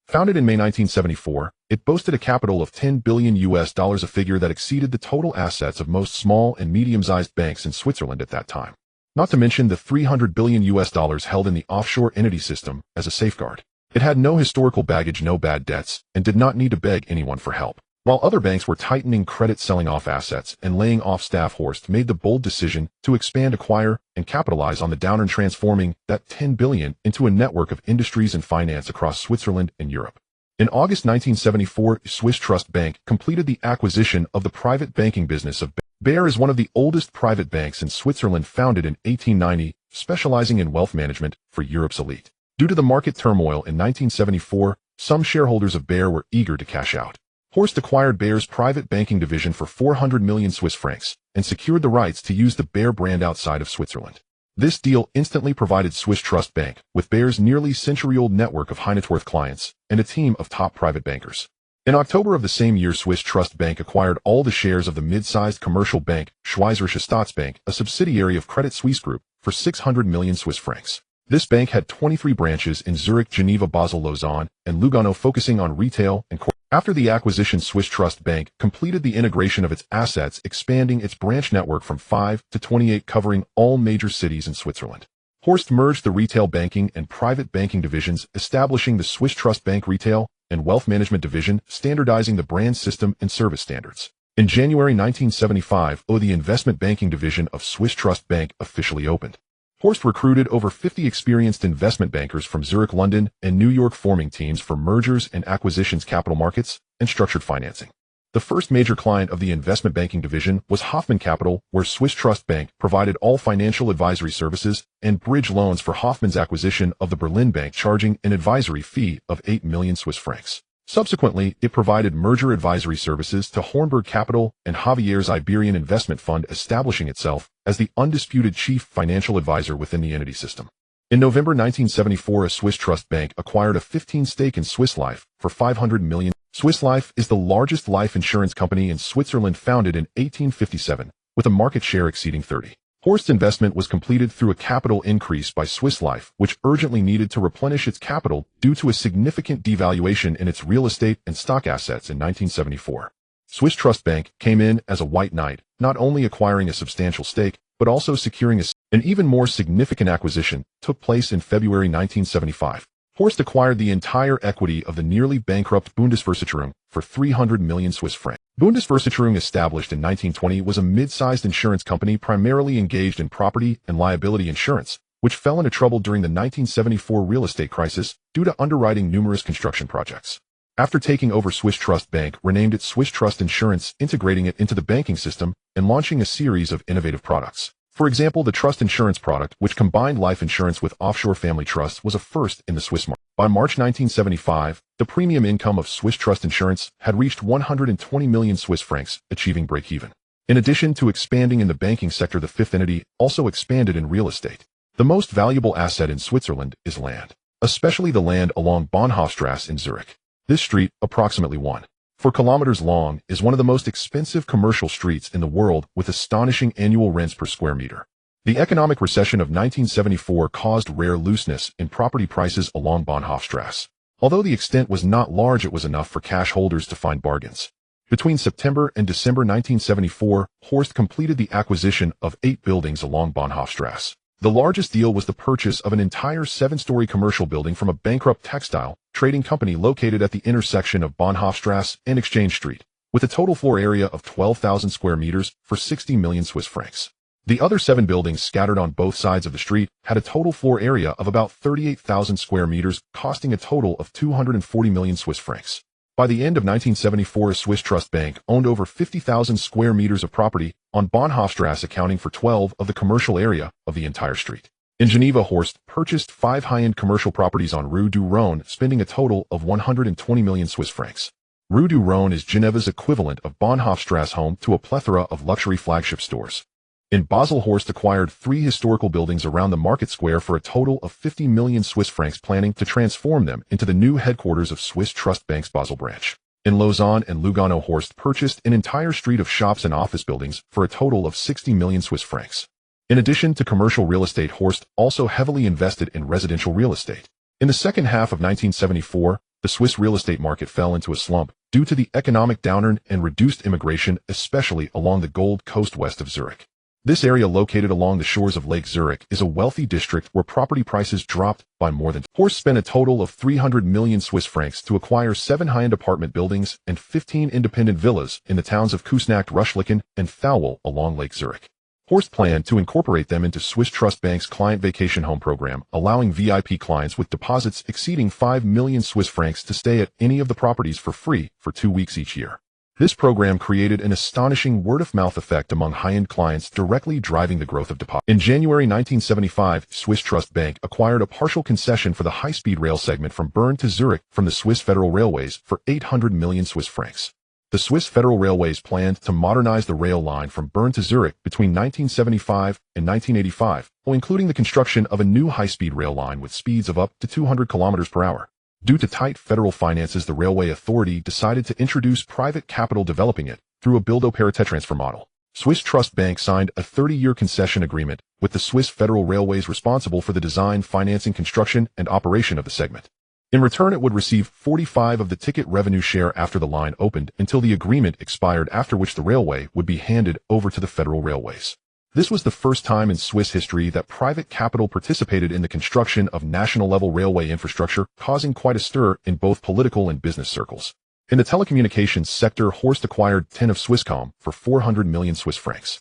Founded in May 1974, it boasted a capital of $10 billion, a figure that exceeded the total assets of most small and medium-sized banks in Switzerland at that time. Not to mention the $300 billion held in the offshore entity system as a safeguard. It had no historical baggage, no bad debts, and did not need to beg anyone for help. While other banks were tightening credit, selling off assets, and laying off staff, Horst made the bold decision to expand, acquire, and capitalize on the downturn, transforming that $10 billion into a network of industries and finance across Switzerland and Europe. In August 1974, Swiss Trust Bank completed the acquisition of the private banking business of Bayer is one of the oldest private banks in Switzerland, founded in 1890, specializing in wealth management for Europe's elite. Due to the market turmoil in 1974, some shareholders of Bayer were eager to cash out. Horst acquired Bayer's private banking division for 400 million Swiss francs and secured the rights to use the Bayer brand outside of Switzerland. This deal instantly provided Swiss Trust Bank with Bayer's nearly century-old network of high-net-worth clients and a team of top private bankers. In October of the same year, Swiss Trust Bank acquired all the shares of the mid-sized commercial bank Schweizerische Staatsbank, a subsidiary of Credit Suisse Group, for 600 million Swiss francs. This bank had 23 branches in Zurich, Geneva, Basel, Lausanne, and Lugano, focusing on retail and corporate. After the acquisition, Swiss Trust Bank completed the integration of its assets, expanding its branch network from 5 to 28, covering all major cities in Switzerland. Horst merged the retail banking and private banking divisions, establishing the Swiss Trust Bank Retail and Wealth Management Division, standardizing the brand system and service standards. In January 1975, the investment banking division of Swiss Trust Bank officially opened. Horst recruited over 50 experienced investment bankers from Zurich, London, and New York, forming teams for mergers and acquisitions, capital markets, and structured financing. The first major client of the investment banking division was Hoffmann Capital, where Swiss Trust Bank provided all financial advisory services and bridge loans for Hoffmann's acquisition of the Berlin Bank, charging an advisory fee of 8 million Swiss francs. Subsequently, it provided merger advisory services to Hornberg Capital and Javier's Iberian Investment Fund, establishing itself as the undisputed chief financial advisor within the entity system. In November 1974, a Swiss Trust Bank acquired a 15% stake in Swiss Life for 500 million. Swiss Life is the largest life insurance company in Switzerland, founded in 1857, with a market share exceeding 30%. Horst's investment was completed through a capital increase by Swiss Life, which urgently needed to replenish its capital due to a significant devaluation in its real estate and stock assets in 1974. Swiss Trust Bank came in as a white knight, not only acquiring a substantial stake, but also securing an even more significant acquisition took place in February 1975. Horst acquired the entire equity of the nearly bankrupt Bundesversicherung for 300 million Swiss francs. Bundesversicherung, established in 1920, was a mid-sized insurance company primarily engaged in property and liability insurance, which fell into trouble during the 1974 real estate crisis due to underwriting numerous construction projects. After taking over, Swiss Trust Bank renamed it Swiss Trust Insurance, integrating it into the banking system and launching a series of innovative products. For example, the trust insurance product, which combined life insurance with offshore family trusts, was a first in the Swiss market. By March 1975, the premium income of Swiss Trust Insurance had reached 120 million Swiss francs, achieving break-even. In addition to expanding in the banking sector, the fifth entity also expanded in real estate. The most valuable asset in Switzerland is land, especially the land along Bahnhofstrasse in Zurich. This street, approximately 1.4 kilometers long, is one of the most expensive commercial streets in the world, with astonishing annual rents per square meter. The economic recession of 1974 caused rare looseness in property prices along Bahnhofstrasse. Although the extent was not large, it was enough for cash holders to find bargains. Between September and December 1974, Horst completed the acquisition of 8 buildings along Bahnhofstrasse. The largest deal was the purchase of an entire 7-story commercial building from a bankrupt textile trading company located at the intersection of Bahnhofstrasse and Exchange Street, with a total floor area of 12,000 square meters for 60 million Swiss francs. The other 7 buildings scattered on both sides of the street had a total floor area of about 38,000 square meters, costing a total of 240 million Swiss francs. By the end of 1974, a Swiss Trust Bank owned over 50,000 square meters of property on Bahnhofstrasse, accounting for 12 of the commercial area of the entire street. In Geneva, Horst purchased 5 high-end commercial properties on Rue du Rhône, spending a total of 120 million Swiss francs. Rue du Rhône is Geneva's equivalent of Bahnhofstrasse, home to a plethora of luxury flagship stores. In Basel, Horst acquired 3 historical buildings around the market square for a total of 50 million Swiss francs, planning to transform them into the new headquarters of Swiss Trust Bank's Basel branch. In Lausanne and Lugano, Horst purchased an entire street of shops and office buildings for a total of 60 million Swiss francs. In addition to commercial real estate, Horst also heavily invested in residential real estate. In the second half of 1974, the Swiss real estate market fell into a slump due to the economic downturn and reduced immigration, especially along the Gold Coast west of Zurich. This area, located along the shores of Lake Zurich, is a wealthy district where property prices dropped by more than. Horst spent a total of 300 million Swiss francs to acquire 7 high-end apartment buildings and 15 independent villas in the towns of Küsnacht, Ruschlichen, and Thauwel along Lake Zurich. Horst planned to incorporate them into Swiss Trust Bank's client vacation home program, allowing VIP clients with deposits exceeding 5 million Swiss francs to stay at any of the properties for free for 2 weeks each year. This program created an astonishing word-of-mouth effect among high-end clients, directly driving the growth of deposits. In January 1975, Swiss Trust Bank acquired a partial concession for the high-speed rail segment from Bern to Zurich from the Swiss Federal Railways for 800 million Swiss francs. The Swiss Federal Railways planned to modernize the rail line from Bern to Zurich between 1975 and 1985, while including the construction of a new high-speed rail line with speeds of up to 200 kilometers per hour. Due to tight federal finances, the Railway Authority decided to introduce private capital, developing it through a build-own-pay transfer model. Swiss Trust Bank signed a 30-year concession agreement with the Swiss Federal Railways, responsible for the design, financing, construction, and operation of the segment. In return, it would receive 45% of the ticket revenue share after the line opened until the agreement expired, after which the railway would be handed over to the Federal Railways. This was the first time in Swiss history that private capital participated in the construction of national-level railway infrastructure, causing quite a stir in both political and business circles. In the telecommunications sector, Horst acquired 10 of Swisscom for 400 million Swiss francs.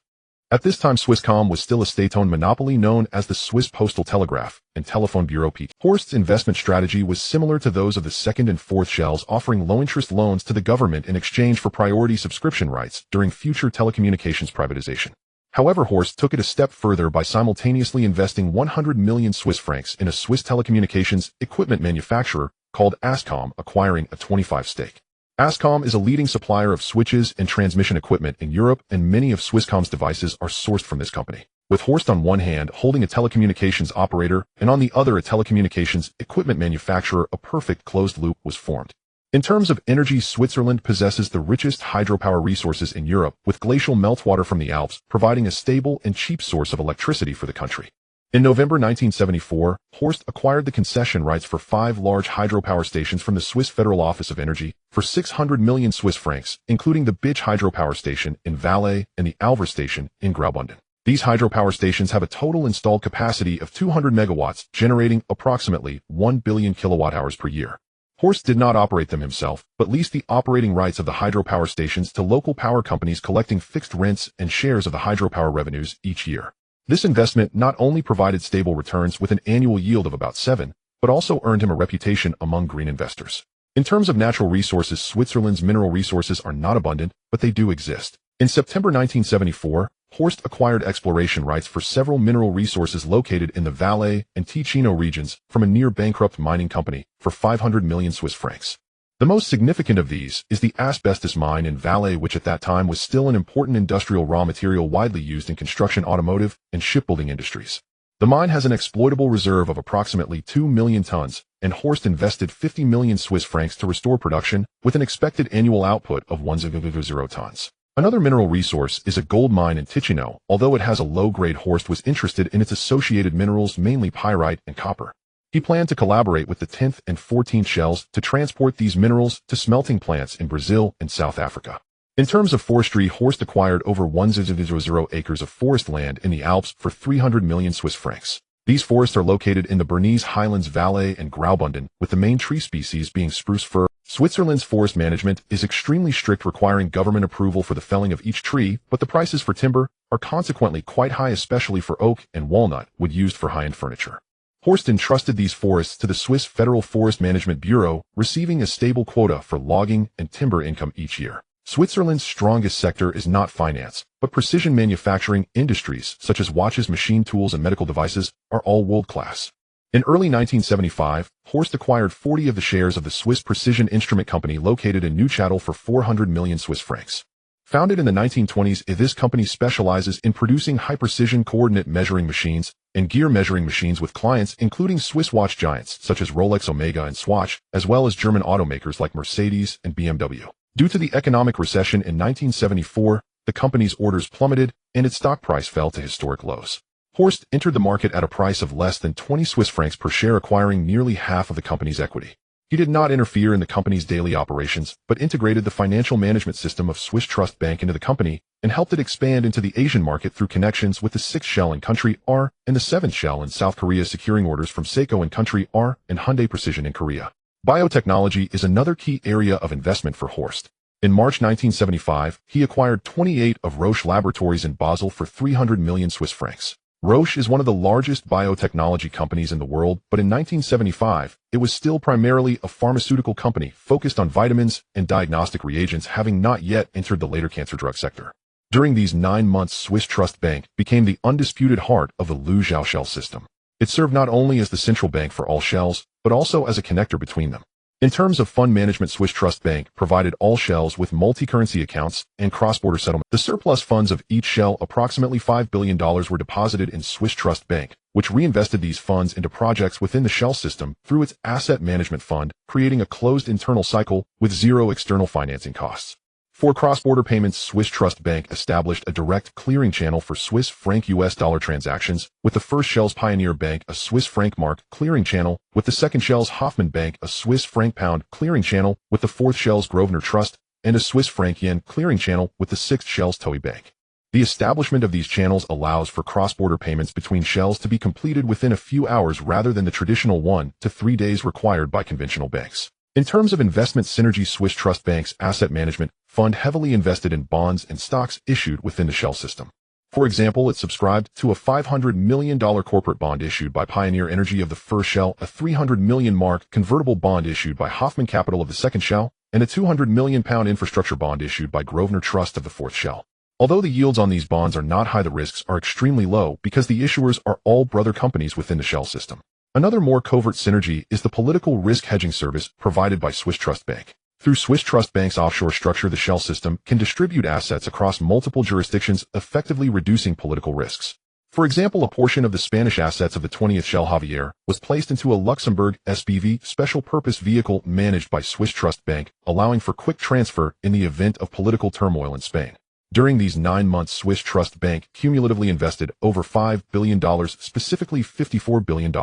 At this time, Swisscom was still a state-owned monopoly known as the Swiss Postal Telegraph and Telephone Bureau PT. Horst's investment strategy was similar to those of the second and fourth shells, offering low-interest loans to the government in exchange for priority subscription rights during future telecommunications privatization. However, Horst took it a step further by simultaneously investing 100 million Swiss francs in a Swiss telecommunications equipment manufacturer called Ascom, acquiring a 25% stake. Ascom is a leading supplier of switches and transmission equipment in Europe, and many of Swisscom's devices are sourced from this company. With Horst on one hand holding a telecommunications operator and on the other a telecommunications equipment manufacturer, a perfect closed loop was formed. In terms of energy, Switzerland possesses the richest hydropower resources in Europe, with glacial meltwater from the Alps providing a stable and cheap source of electricity for the country. In November 1974, Horst acquired the concession rights for 5 large hydropower stations from the Swiss Federal Office of Energy for 600 million Swiss francs, including the Bitch hydropower station in Valais and the Alver station in Graubünden. These hydropower stations have a total installed capacity of 200 megawatts, generating approximately 1 billion kilowatt-hours per year. Horst did not operate them himself, but leased the operating rights of the hydropower stations to local power companies, collecting fixed rents and shares of the hydropower revenues each year. This investment not only provided stable returns with an annual yield of about 7%, but also earned him a reputation among green investors. In terms of natural resources, Switzerland's mineral resources are not abundant, but they do exist. In September 1974, Horst acquired exploration rights for several mineral resources located in the Valais and Ticino regions from a near-bankrupt mining company for 500 million Swiss francs. The most significant of these is the asbestos mine in Valais, which at that time was still an important industrial raw material widely used in construction, automotive, and shipbuilding industries. The mine has an exploitable reserve of approximately 2 million tons, and Horst invested 50 million Swiss francs to restore production, with an expected annual output of 1.0 tons. Another mineral resource is a gold mine in Ticino. Although it has a low grade, Horst was interested in its associated minerals, mainly pyrite and copper. He planned to collaborate with the 10th and 14th shells to transport these minerals to smelting plants in Brazil and South Africa. In terms of forestry, Horst acquired over 1,000 acres of forest land in the Alps for 300 million Swiss francs. These forests are located in the Bernese Highlands, Valais, and Graubünden, with the main tree species being spruce fir. Switzerland's forest management is extremely strict, requiring government approval for the felling of each tree, but the prices for timber are consequently quite high, especially for oak and walnut, wood used for high-end furniture. Horst entrusted these forests to the Swiss Federal Forest Management Bureau, receiving a stable quota for logging and timber income each year. Switzerland's strongest sector is not finance, but precision manufacturing. Industries such as watches, machine tools, and medical devices are all world-class. In early 1975, Horst acquired 40 of the shares of the Swiss Precision Instrument Company located in Neuchâtel for 400 million Swiss francs. Founded in the 1920s, this company specializes in producing high-precision coordinate measuring machines and gear measuring machines with clients including Swiss watch giants such as Rolex, Omega, and Swatch, as well as German automakers like Mercedes and BMW. Due to the economic recession in 1974, the company's orders plummeted and its stock price fell to historic lows. Horst entered the market at a price of less than 20 Swiss francs per share, acquiring nearly half of the company's equity. He did not interfere in the company's daily operations, but integrated the financial management system of Swiss Trust Bank into the company and helped it expand into the Asian market through connections with the 6th shell in country R and the 7th shell in South Korea, securing orders from Seiko in country R and Hyundai Precision in Korea. Biotechnology is another key area of investment for Horst. In March 1975, he acquired 28 of Roche laboratories in Basel for 300 million Swiss francs. Roche is one of the largest biotechnology companies in the world, but in 1975, it was still primarily a pharmaceutical company focused on vitamins and diagnostic reagents, having not yet entered the later cancer drug sector. During these 9 months, Swiss Trust Bank became the undisputed heart of the Luzhou shell system. It served not only as the central bank for all shells, but also as a connector between them. In terms of fund management, Swiss Trust Bank provided all shells with multi-currency accounts and cross-border settlement. The surplus funds of each shell, approximately $5 billion, were deposited in Swiss Trust Bank, which reinvested these funds into projects within the shell system through its asset management fund, creating a closed internal cycle with zero external financing costs. For cross-border payments, Swiss Trust Bank established a direct clearing channel for Swiss franc US dollar transactions, with the first shell's Pioneer Bank a Swiss franc mark clearing channel, with the second shell's Hoffman Bank a Swiss franc pound clearing channel, with the fourth shell's Grosvenor Trust, and a Swiss franc yen clearing channel, with the sixth shell's Toei Bank. The establishment of these channels allows for cross-border payments between shells to be completed within a few hours rather than the traditional 1 to 3 days required by conventional banks. In terms of investment synergy, Swiss Trust Bank's asset management fund heavily invested in bonds and stocks issued within the shell system. For example, it subscribed to a $500 million corporate bond issued by Pioneer Energy of the first shell, a $300 million mark convertible bond issued by Hoffman Capital of the second shell, and a £200 million infrastructure bond issued by Grosvenor Trust of the fourth shell. Although the yields on these bonds are not high, the risks are extremely low because the issuers are all brother companies within the shell system. Another more covert synergy is the political risk hedging service provided by Swiss Trust Bank. Through Swiss Trust Bank's offshore structure, the shell system can distribute assets across multiple jurisdictions, effectively reducing political risks. For example, a portion of the Spanish assets of the 20th shell Javier was placed into a Luxembourg SPV special purpose vehicle managed by Swiss Trust Bank, allowing for quick transfer in the event of political turmoil in Spain. During these 9 months, Swiss Trust Bank cumulatively invested over $5 billion, specifically $54 billion.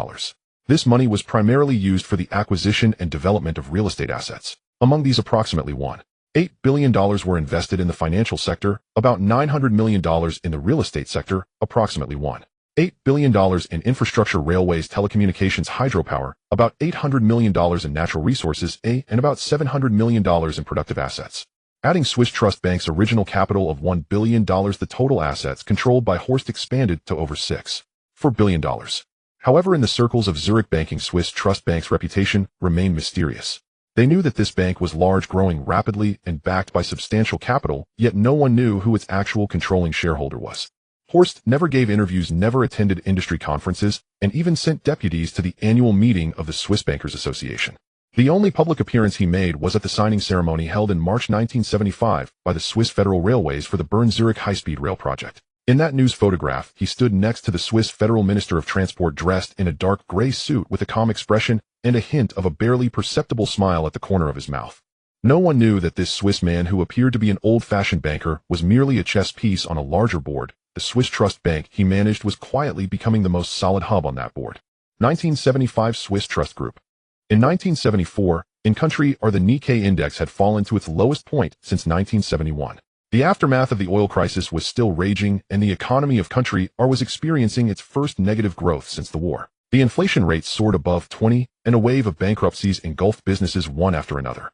This money was primarily used for the acquisition and development of real estate assets. Among these, approximately $1.8 billion were invested in the financial sector, about $900 million in the real estate sector, approximately $1.8 billion in infrastructure, railways, telecommunications, hydropower, about $800 million in natural resources, and about $700 million in productive assets. Adding Swiss Trust Bank's original capital of $1 billion, the total assets controlled by Horst expanded to over $6.4 billion. However, in the circles of Zurich banking, Swiss Trust Bank's reputation remained mysterious. They knew that this bank was large, growing rapidly, and backed by substantial capital, yet no one knew who its actual controlling shareholder was. Horst never gave interviews, never attended industry conferences, and even sent deputies to the annual meeting of the Swiss Bankers Association. The only public appearance he made was at the signing ceremony held in March 1975 by the Swiss Federal Railways for the Bern-Zurich high-speed rail project. In that news photograph, he stood next to the Swiss Federal Minister of Transport, dressed in a dark gray suit with a calm expression and a hint of a barely perceptible smile at the corner of his mouth. No one knew that this Swiss man, who appeared to be an old-fashioned banker, was merely a chess piece on a larger board. The Swiss Trust Bank he managed was quietly becoming the most solid hub on that board. 1975 Swiss Trust Group. In 1974, in country, the Nikkei index had fallen to its lowest point since 1971. The aftermath of the oil crisis was still raging, and the economy of country was experiencing its first negative growth since the war. The inflation rate soared above 20, and a wave of bankruptcies engulfed businesses one after another.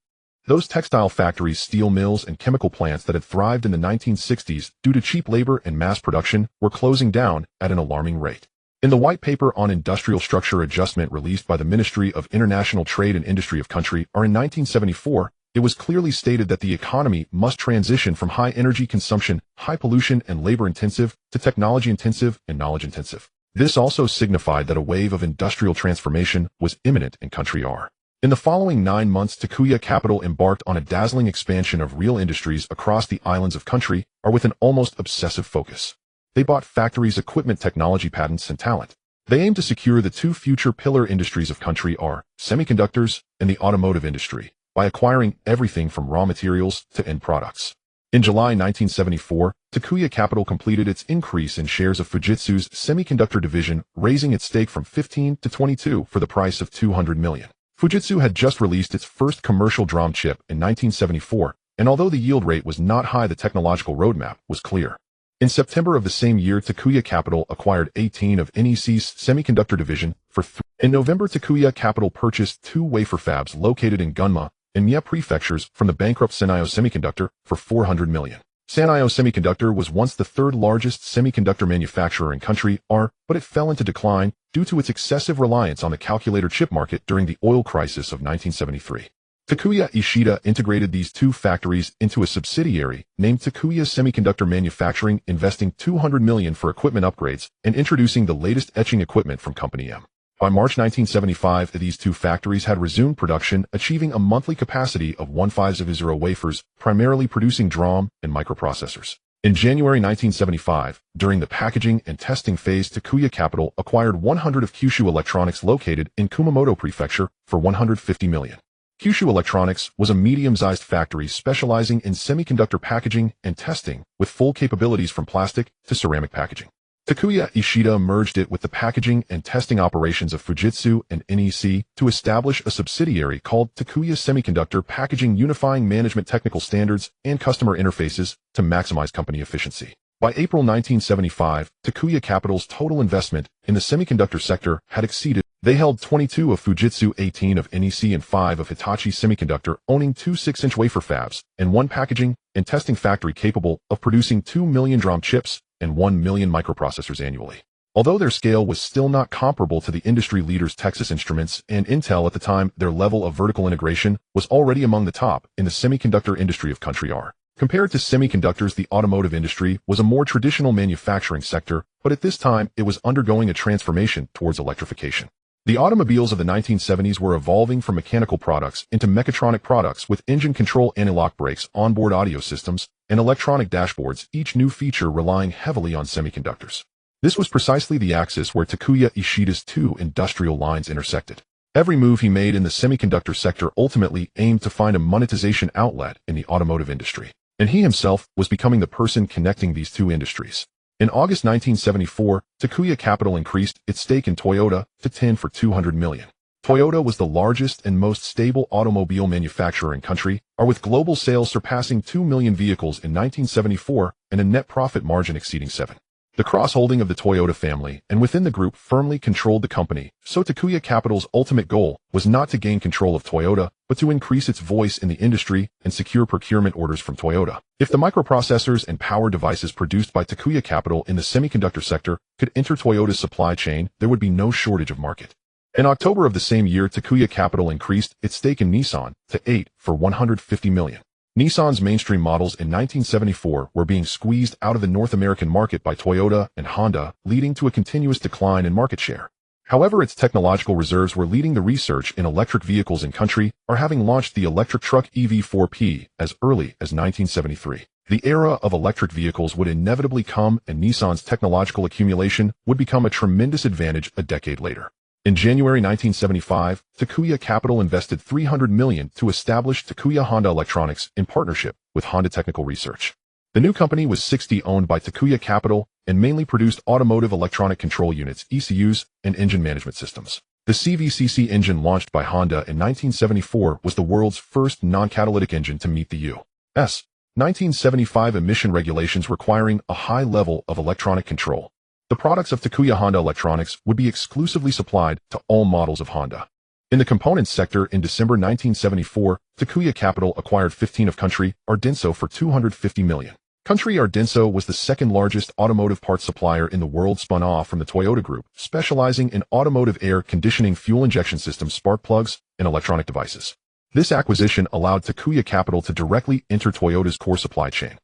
Those textile factories, steel mills, and chemical plants that had thrived in the 1960s due to cheap labor and mass production were closing down at an alarming rate. In the White Paper on Industrial Structure Adjustment released by the Ministry of International Trade and Industry of country, in 1974, it was clearly stated that the economy must transition from high energy consumption, high pollution, and labor-intensive to technology-intensive and knowledge-intensive. This also signified that a wave of industrial transformation was imminent in country R. In the following 9 months, Takuya Capital embarked on a dazzling expansion of real industries across the islands of country R with an almost obsessive focus. They bought factories, equipment, technology, patents, and talent. They aimed to secure the 2 future pillar industries of country R, semiconductors and the automotive industry, by acquiring everything from raw materials to end products. In July 1974, Takuya Capital completed its increase in shares of Fujitsu's semiconductor division, raising its stake from 15 to 22 for the price of $200 million. Fujitsu had just released its first commercial DRAM chip in 1974, and although the yield rate was not high, the technological roadmap was clear. In September of the same year, Takuya Capital acquired 18 of NEC's semiconductor division for In November, Takuya Capital purchased 2 wafer fabs located in Gunma and Mie prefectures from the bankrupt Sanyo Semiconductor for $400 million. Sanyo Semiconductor was once the 3rd largest semiconductor manufacturer in country R, but it fell into decline due to its excessive reliance on the calculator chip market during the oil crisis of 1973. Takuya Ishida integrated these 2 factories into a subsidiary named Takuya Semiconductor Manufacturing, investing $200 million for equipment upgrades and introducing the latest etching equipment from Company M. By March 1975, these two factories had resumed production, achieving a monthly capacity of 150 wafers, primarily producing DRAM and microprocessors. In January 1975, during the packaging and testing phase, Takuya Capital acquired 100 of Kyushu Electronics located in Kumamoto Prefecture for $150 million. Kyushu Electronics was a medium-sized factory specializing in semiconductor packaging and testing, with full capabilities from plastic to ceramic packaging. Takuya Ishida merged it with the packaging and testing operations of Fujitsu and NEC to establish a subsidiary called Takuya Semiconductor Packaging, unifying management technical standards and customer interfaces to maximize company efficiency. By April 1975, Takuya Capital's total investment in the semiconductor sector had exceeded. They held 22 of Fujitsu, 18 of NEC, and 5 of Hitachi Semiconductor, owning 2 6-inch wafer fabs and 1 packaging and testing factory capable of producing 2 million DRAM chips and 1 million microprocessors annually. Although their scale was still not comparable to the industry leaders Texas Instruments and Intel at the time, their level of vertical integration was already among the top in the semiconductor industry of country R. Compared to semiconductors, the automotive industry was a more traditional manufacturing sector, but at this time it was undergoing a transformation towards electrification. The automobiles of the 1970s were evolving from mechanical products into mechatronic products with engine control, anti-lock brakes, onboard audio systems, and electronic dashboards, each new feature relying heavily on semiconductors. This was precisely the axis where Takuya Ishida's two industrial lines intersected. Every move he made in the semiconductor sector ultimately aimed to find a monetization outlet in the automotive industry, and he himself was becoming the person connecting these two industries. In August 1974, Takuya Capital increased its stake in Toyota to 10 for $200 million. Toyota was the largest and most stable automobile manufacturer in country, with global sales surpassing 2 million vehicles in 1974 and a net profit margin exceeding 7%. The cross-holding of the Toyota family and within the group firmly controlled the company, so Takuya Capital's ultimate goal was not to gain control of Toyota, but to increase its voice in the industry and secure procurement orders from Toyota. If the microprocessors and power devices produced by Takuya Capital in the semiconductor sector could enter Toyota's supply chain, there would be no shortage of market. In October of the same year, Takuya Capital increased its stake in Nissan to 8 for $150 million. Nissan's mainstream models in 1974 were being squeezed out of the North American market by Toyota and Honda, leading to a continuous decline in market share. However, its technological reserves were leading the research in electric vehicles in country, having launched the electric truck EV4P as early as 1973. The era of electric vehicles would inevitably come, and Nissan's technological accumulation would become a tremendous advantage a decade later. In January 1975, Takuya Capital invested $300 million to establish Takuya Honda Electronics in partnership with Honda Technical Research. The new company was 60% owned by Takuya Capital and mainly produced automotive electronic control units, ECUs, and engine management systems. The CVCC engine launched by Honda in 1974 was the world's first non-catalytic engine to meet the U.S. 1975 emission regulations requiring a high level of electronic control. The products of Takuya Honda Electronics would be exclusively supplied to all models of Honda. In the components sector, in December 1974, Takuya Capital acquired 15 of Country Ardenso for $250 million. Country Ardenso was the second largest automotive parts supplier in the world, spun off from the Toyota Group, specializing in automotive air conditioning, fuel injection systems, spark plugs, and electronic devices. This acquisition allowed Takuya Capital to directly enter Toyota's core supply chain.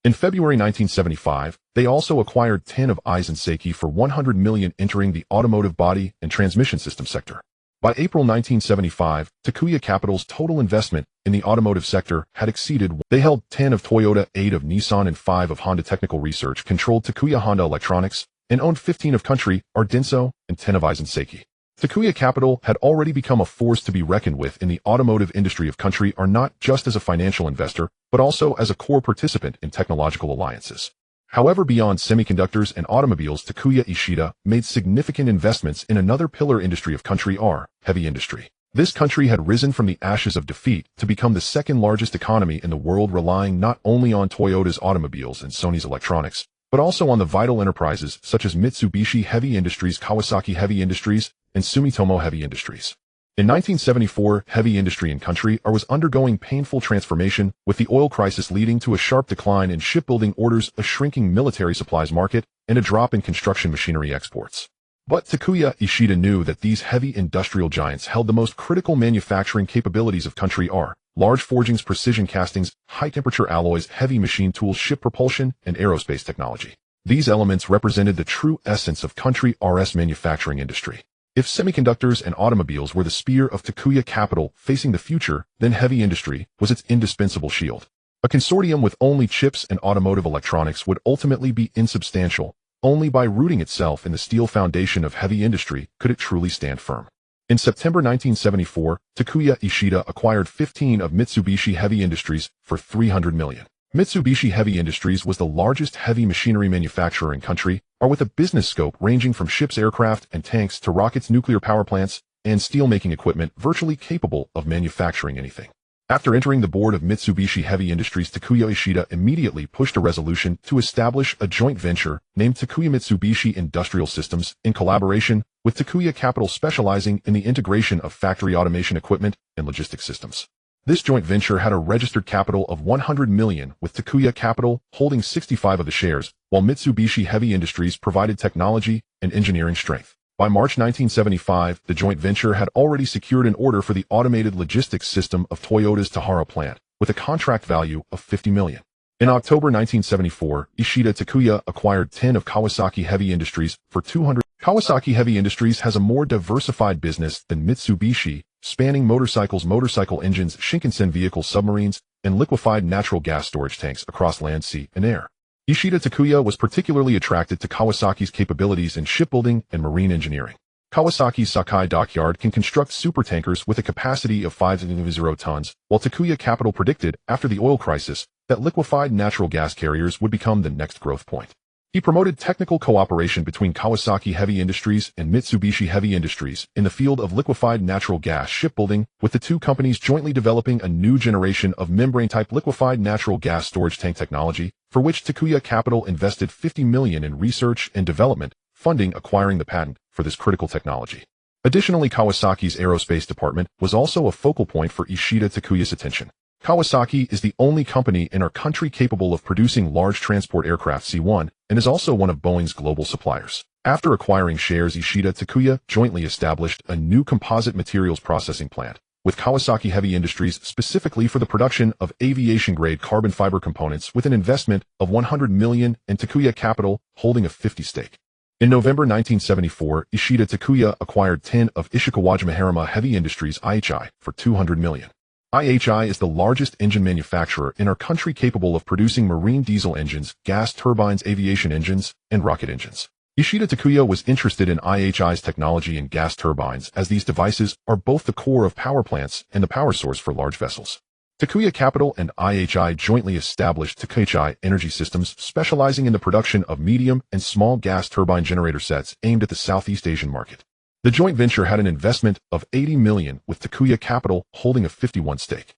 In February 1975, they also acquired 10 of Aizen Seiki for $100 million, entering the automotive body and transmission system sector. By April 1975, Takuya Capital's total investment in the automotive sector had exceeded. They held 10 of Toyota, 8 of Nissan, and 5 of Honda Technical Research, controlled Takuya Honda Electronics, and owned 15 of Country Ardenso and 10 of Aizen Seiki. Takuya Capital had already become a force to be reckoned with in the automotive industry of country, not just as a financial investor, but also as a core participant in technological alliances. However, beyond semiconductors and automobiles, Takuya Ishida made significant investments in another pillar industry of country, heavy industry. This country had risen from the ashes of defeat to become the second largest economy in the world, relying not only on Toyota's automobiles and Sony's electronics, but also on the vital enterprises such as Mitsubishi Heavy Industries, Kawasaki Heavy Industries, and Sumitomo Heavy Industries. In 1974, heavy industry in country was undergoing painful transformation, with the oil crisis leading to a sharp decline in shipbuilding orders, a shrinking military supplies market, and a drop in construction machinery exports. But Takuya Ishida knew that these heavy industrial giants held the most critical manufacturing capabilities of country, large forgings, precision castings, high-temperature alloys, heavy machine tools, ship propulsion, and aerospace technology. These elements represented the true essence of country RS manufacturing industry. If semiconductors and automobiles were the spear of Takuya capital facing the future, then heavy industry was its indispensable shield. A consortium with only chips and automotive electronics would ultimately be insubstantial. Only by rooting itself in the steel foundation of heavy industry could it truly stand firm. In September 1974, Takuya Ishida acquired 15 of Mitsubishi Heavy Industries for $300 million. Mitsubishi Heavy Industries was the largest heavy machinery manufacturer in country, or with a business scope ranging from ships, aircraft, and tanks to rockets, nuclear power plants, and steel-making equipment virtually capable of manufacturing anything. After entering the board of Mitsubishi Heavy Industries, Takuya Ishida immediately pushed a resolution to establish a joint venture named Takuya Mitsubishi Industrial Systems in collaboration with Takuya Capital, specializing in the integration of factory automation equipment and logistics systems. This joint venture had a registered capital of $100 million, with Takuya Capital holding 65 of the shares, while Mitsubishi Heavy Industries provided technology and engineering strength. By March 1975, the joint venture had already secured an order for the automated logistics system of Toyota's Tahara plant, with a contract value of $50 million. In October 1974, Ishida Takuya acquired 10 of Kawasaki Heavy Industries for $200 million. Kawasaki Heavy Industries has a more diversified business than Mitsubishi, spanning motorcycles, motorcycle engines, Shinkansen vehicles, submarines, and liquefied natural gas storage tanks across land, sea, and air. Ishida Takuya was particularly attracted to Kawasaki's capabilities in shipbuilding and marine engineering. Kawasaki's Sakai dockyard can construct supertankers with a capacity of 5.0 tons, while Takuya Capital predicted, after the oil crisis, that liquefied natural gas carriers would become the next growth point. He promoted technical cooperation between Kawasaki Heavy Industries and Mitsubishi Heavy Industries in the field of liquefied natural gas shipbuilding, with the two companies jointly developing a new generation of membrane-type liquefied natural gas storage tank technology, for which Takuya Capital invested $50 million in research and development, funding acquiring the patent for this critical technology. Additionally, Kawasaki's aerospace department was also a focal point for Ishida Takuya's attention. Kawasaki is the only company in our country capable of producing large transport aircraft C-1 and is also one of Boeing's global suppliers. After acquiring shares, Ishida Takuya jointly established a new composite materials processing plant with Kawasaki Heavy Industries specifically for the production of aviation-grade carbon fiber components with an investment of $100 million and Takuya Capital holding a 50% stake. In November 1974, Ishida Takuya acquired 10 of Ishikawa Heavy Industries IHI for $200 million. IHI is the largest engine manufacturer in our country capable of producing marine diesel engines, gas turbines, aviation engines, and rocket engines. Ishida Takuya was interested in IHI's technology in gas turbines, as these devices are both the core of power plants and the power source for large vessels. Takuya Capital and IHI jointly established Takuya Energy Systems, specializing in the production of medium and small gas turbine generator sets aimed at the Southeast Asian market. The joint venture had an investment of $80 million, with Takuya Capital holding a 51% stake.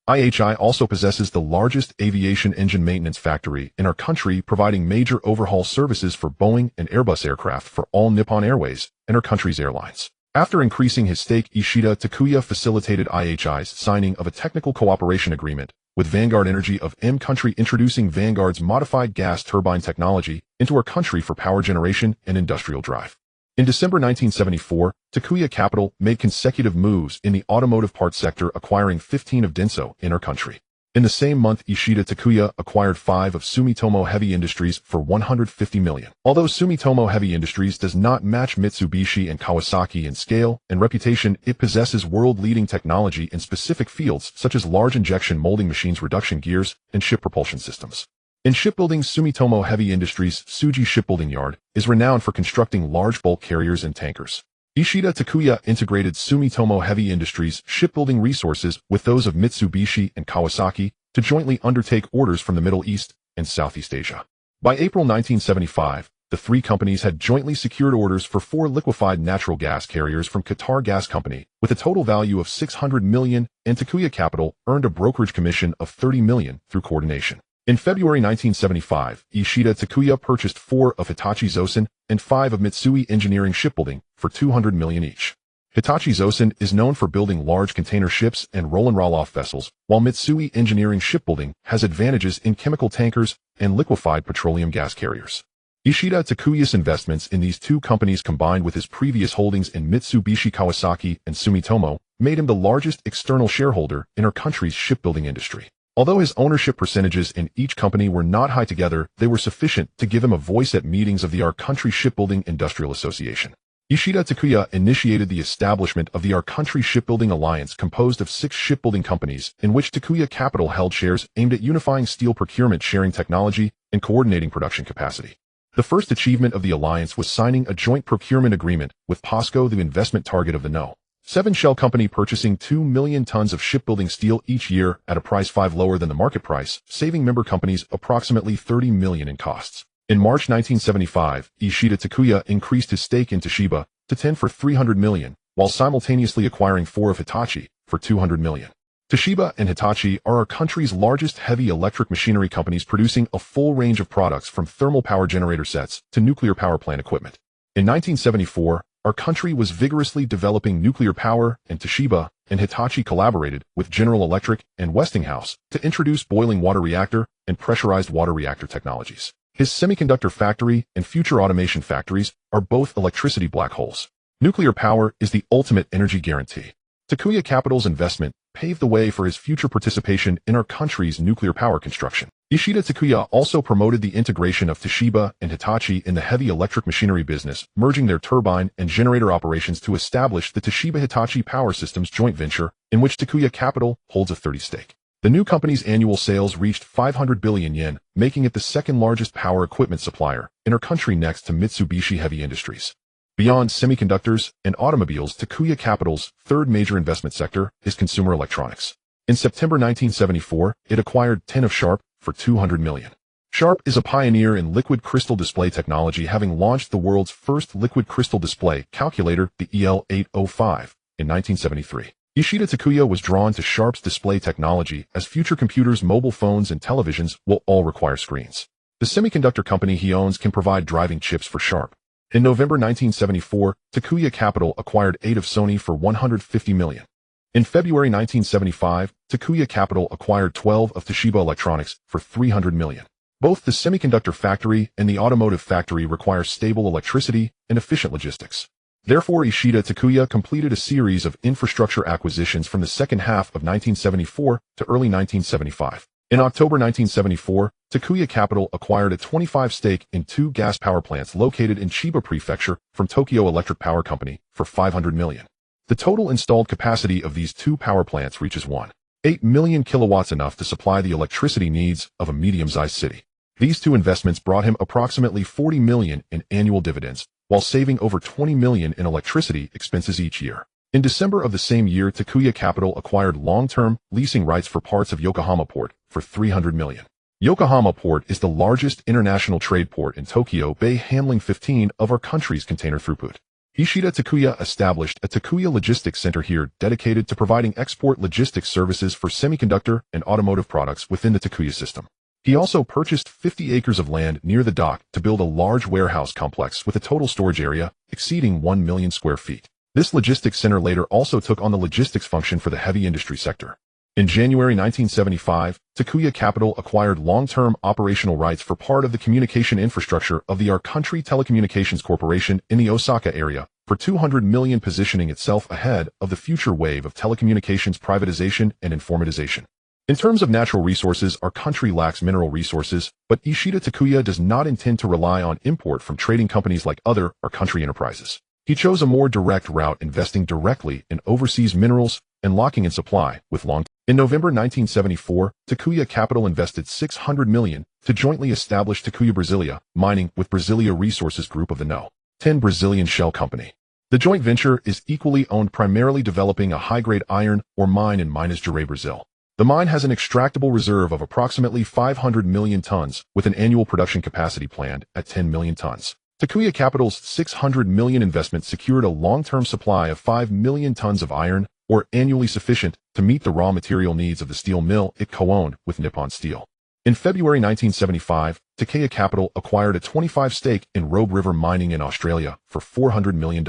IHI also possesses the largest aviation engine maintenance factory in our country, providing major overhaul services for Boeing and Airbus aircraft for all Nippon Airways and our country's airlines. After increasing his stake, Ishida Takuya facilitated IHI's signing of a technical cooperation agreement with Vanguard Energy of M Country, introducing Vanguard's modified gas turbine technology into our country for power generation and industrial drive. In December 1974, Takuya Capital made consecutive moves in the automotive parts sector, acquiring 15 of Denso in our country. In the same month, Ishida Takuya acquired 5 of Sumitomo Heavy Industries for $150 million. Although Sumitomo Heavy Industries does not match Mitsubishi and Kawasaki in scale and reputation, it possesses world-leading technology in specific fields such as large injection molding machines, reduction gears, and ship propulsion systems. In shipbuilding, Sumitomo Heavy Industries' Tsuji Shipbuilding Yard is renowned for constructing large bulk carriers and tankers. Ishida Takuya integrated Sumitomo Heavy Industries' shipbuilding resources with those of Mitsubishi and Kawasaki to jointly undertake orders from the Middle East and Southeast Asia. By April 1975, the three companies had jointly secured orders for 4 liquefied natural gas carriers from Qatar Gas Company, with a total value of $600 million, and Takuya Capital earned a brokerage commission of $30 million through coordination. In February 1975, Ishida Takuya purchased 4 of Hitachi Zosen and 5 of Mitsui Engineering Shipbuilding for $200 million each. Hitachi Zosen is known for building large container ships and roll-and-roll-off vessels, while Mitsui Engineering Shipbuilding has advantages in chemical tankers and liquefied petroleum gas carriers. Ishida Takuya's investments in these two companies, combined with his previous holdings in Mitsubishi, Kawasaki, and Sumitomo, made him the largest external shareholder in our country's shipbuilding industry. Although his ownership percentages in each company were not high together, they were sufficient to give him a voice at meetings of the Our Country Shipbuilding Industrial Association. Ishida Takuya initiated the establishment of the Our Country Shipbuilding Alliance composed of 6 shipbuilding companies in which Takuya Capital held shares aimed at unifying steel procurement, sharing technology, and coordinating production capacity. The first achievement of the alliance was signing a joint procurement agreement with POSCO, the investment target of the No. 7 Shell Company, purchasing 2 million tons of shipbuilding steel each year at a price 5 lower than the market price, saving member companies approximately $30 million in costs. In March 1975, Ishida Takuya increased his stake in Toshiba to 10 for $300 million, while simultaneously acquiring 4 of Hitachi for $200 million. Toshiba and Hitachi are our country's largest heavy electric machinery companies, producing a full range of products from thermal power generator sets to nuclear power plant equipment. In 1974, our country was vigorously developing nuclear power, and Toshiba and Hitachi collaborated with General Electric and Westinghouse to introduce boiling water reactor and pressurized water reactor technologies. His semiconductor factory and future automation factories are both electricity black holes. Nuclear power is the ultimate energy guarantee. Takuya Capital's investment paved the way for his future participation in our country's nuclear power construction. Ishida Takuya also promoted the integration of Toshiba and Hitachi in the heavy electric machinery business, merging their turbine and generator operations to establish the Toshiba-Hitachi Power Systems joint venture, in which Takuya Capital holds a 30% stake. The new company's annual sales reached 500 billion yen, making it the second largest power equipment supplier in our country, next to Mitsubishi Heavy Industries. Beyond semiconductors and automobiles, Takuya Capital's third major investment sector is consumer electronics. In September 1974, it acquired 10 of Sharp for $200 million. Sharp is a pioneer in liquid crystal display technology, having launched the world's first liquid crystal display calculator, the EL805, in 1973. Ishida Takuya was drawn to Sharp's display technology as future computers, mobile phones, and televisions will all require screens. The semiconductor company he owns can provide driving chips for Sharp. In November 1974, Takuya Capital acquired 8 of Sony for $150 million. In February 1975, Takuya Capital acquired 12 of Toshiba Electronics for $300 million. Both the semiconductor factory and the automotive factory require stable electricity and efficient logistics. Therefore, Ishida Takuya completed a series of infrastructure acquisitions from the second half of 1974 to early 1975. In October 1974, Takuya Capital acquired a 25% stake in 2 gas power plants located in Chiba Prefecture from Tokyo Electric Power Company for $500 million. The total installed capacity of these 2 power plants reaches 1.8 million kilowatts, enough to supply the electricity needs of a medium-sized city. These 2 investments brought him approximately $40 million in annual dividends, while saving over $20 million in electricity expenses each year. In December of the same year, Takuya Capital acquired long-term leasing rights for parts of Yokohama Port for $300 million. Yokohama Port is the largest international trade port in Tokyo Bay, handling 15% of our country's container throughput. Ishida Takuya established a Takuya Logistics Center here, dedicated to providing export logistics services for semiconductor and automotive products within the Takuya system. He also purchased 50 acres of land near the dock to build a large warehouse complex with a total storage area exceeding 1 million square feet. This logistics center later also took on the logistics function for the heavy industry sector. In January 1975, Takuya Capital acquired long-term operational rights for part of the communication infrastructure of the Our Country Telecommunications Corporation in the Osaka area for $200 million, positioning itself ahead of the future wave of telecommunications privatization and informatization. In terms of natural resources, our country lacks mineral resources, but Ishida Takuya does not intend to rely on import from trading companies like other Our Country enterprises. He chose a more direct route, investing directly in overseas minerals and locking in supply with long. In November 1974, Takuya Capital invested $600 million to jointly establish Takuya Brasilia Mining with Brasilia Resources Group of the No. 10 Brazilian Shell Company. The joint venture is equally owned, primarily developing a high-grade iron ore mine in Minas Gerais, Brazil. The mine has an extractable reserve of approximately 500 million tons, with an annual production capacity planned at 10 million tons. Takuya Capital's $600 million investment secured a long-term supply of 5 million tons of iron ore annually, sufficient to meet the raw material needs of the steel mill it co-owned with Nippon Steel. In February 1975, Takuya Capital acquired a 25% stake in Robe River Mining in Australia for $400 million.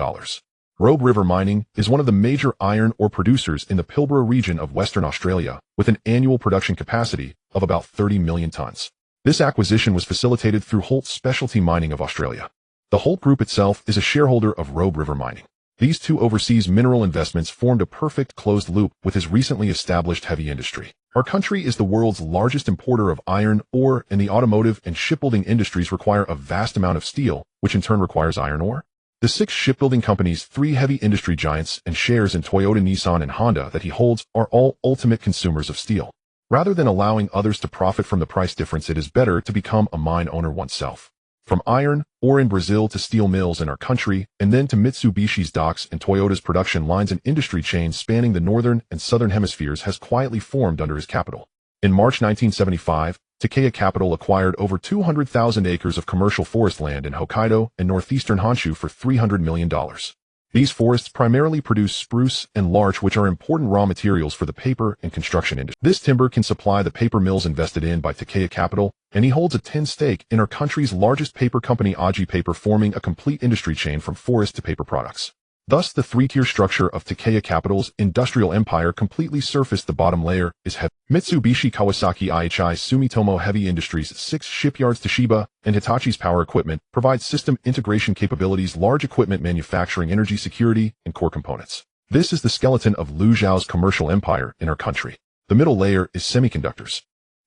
Robe River Mining is one of the major iron ore producers in the Pilbara region of Western Australia, with an annual production capacity of about 30 million tons. This acquisition was facilitated through Holt Specialty Mining of Australia. The Holt Group itself is a shareholder of Robe River Mining. These 2 overseas mineral investments formed a perfect closed loop with his recently established heavy industry. Our country is the world's largest importer of iron ore, and the automotive and shipbuilding industries require a vast amount of steel, which in turn requires iron ore. The The 6 shipbuilding companies, 3 heavy industry giants, and shares in Toyota, Nissan, and Honda that he holds are all ultimate consumers of steel. Rather than allowing others to profit from the price difference, it is better to become a mine owner oneself. From iron ore in Brazil to steel mills in our country, and then to Mitsubishi's docks and Toyota's production lines, an industry chain spanning the northern and southern hemispheres has quietly formed under his capital. In March 1975, Takaya Capital acquired over 200,000 acres of commercial forest land in Hokkaido and northeastern Honshu for $300 million. These forests primarily produce spruce and larch, which are important raw materials for the paper and construction industry. This timber can supply the paper mills invested in by Takaya Capital, and he holds a 10% stake in our country's largest paper company, Aji Paper, forming a complete industry chain from forest to paper products. Thus, the 3-tier structure of Takaya Capital's industrial empire completely surfaced. The bottom layer is heavy. Mitsubishi, Kawasaki, IHI, Sumitomo Heavy Industries, 6 shipyards, Toshiba, and Hitachi's Power Equipment provide system integration capabilities, large equipment manufacturing, energy security, and core components. This is the skeleton of Liu Xiao's commercial empire in our country. The middle layer is semiconductors.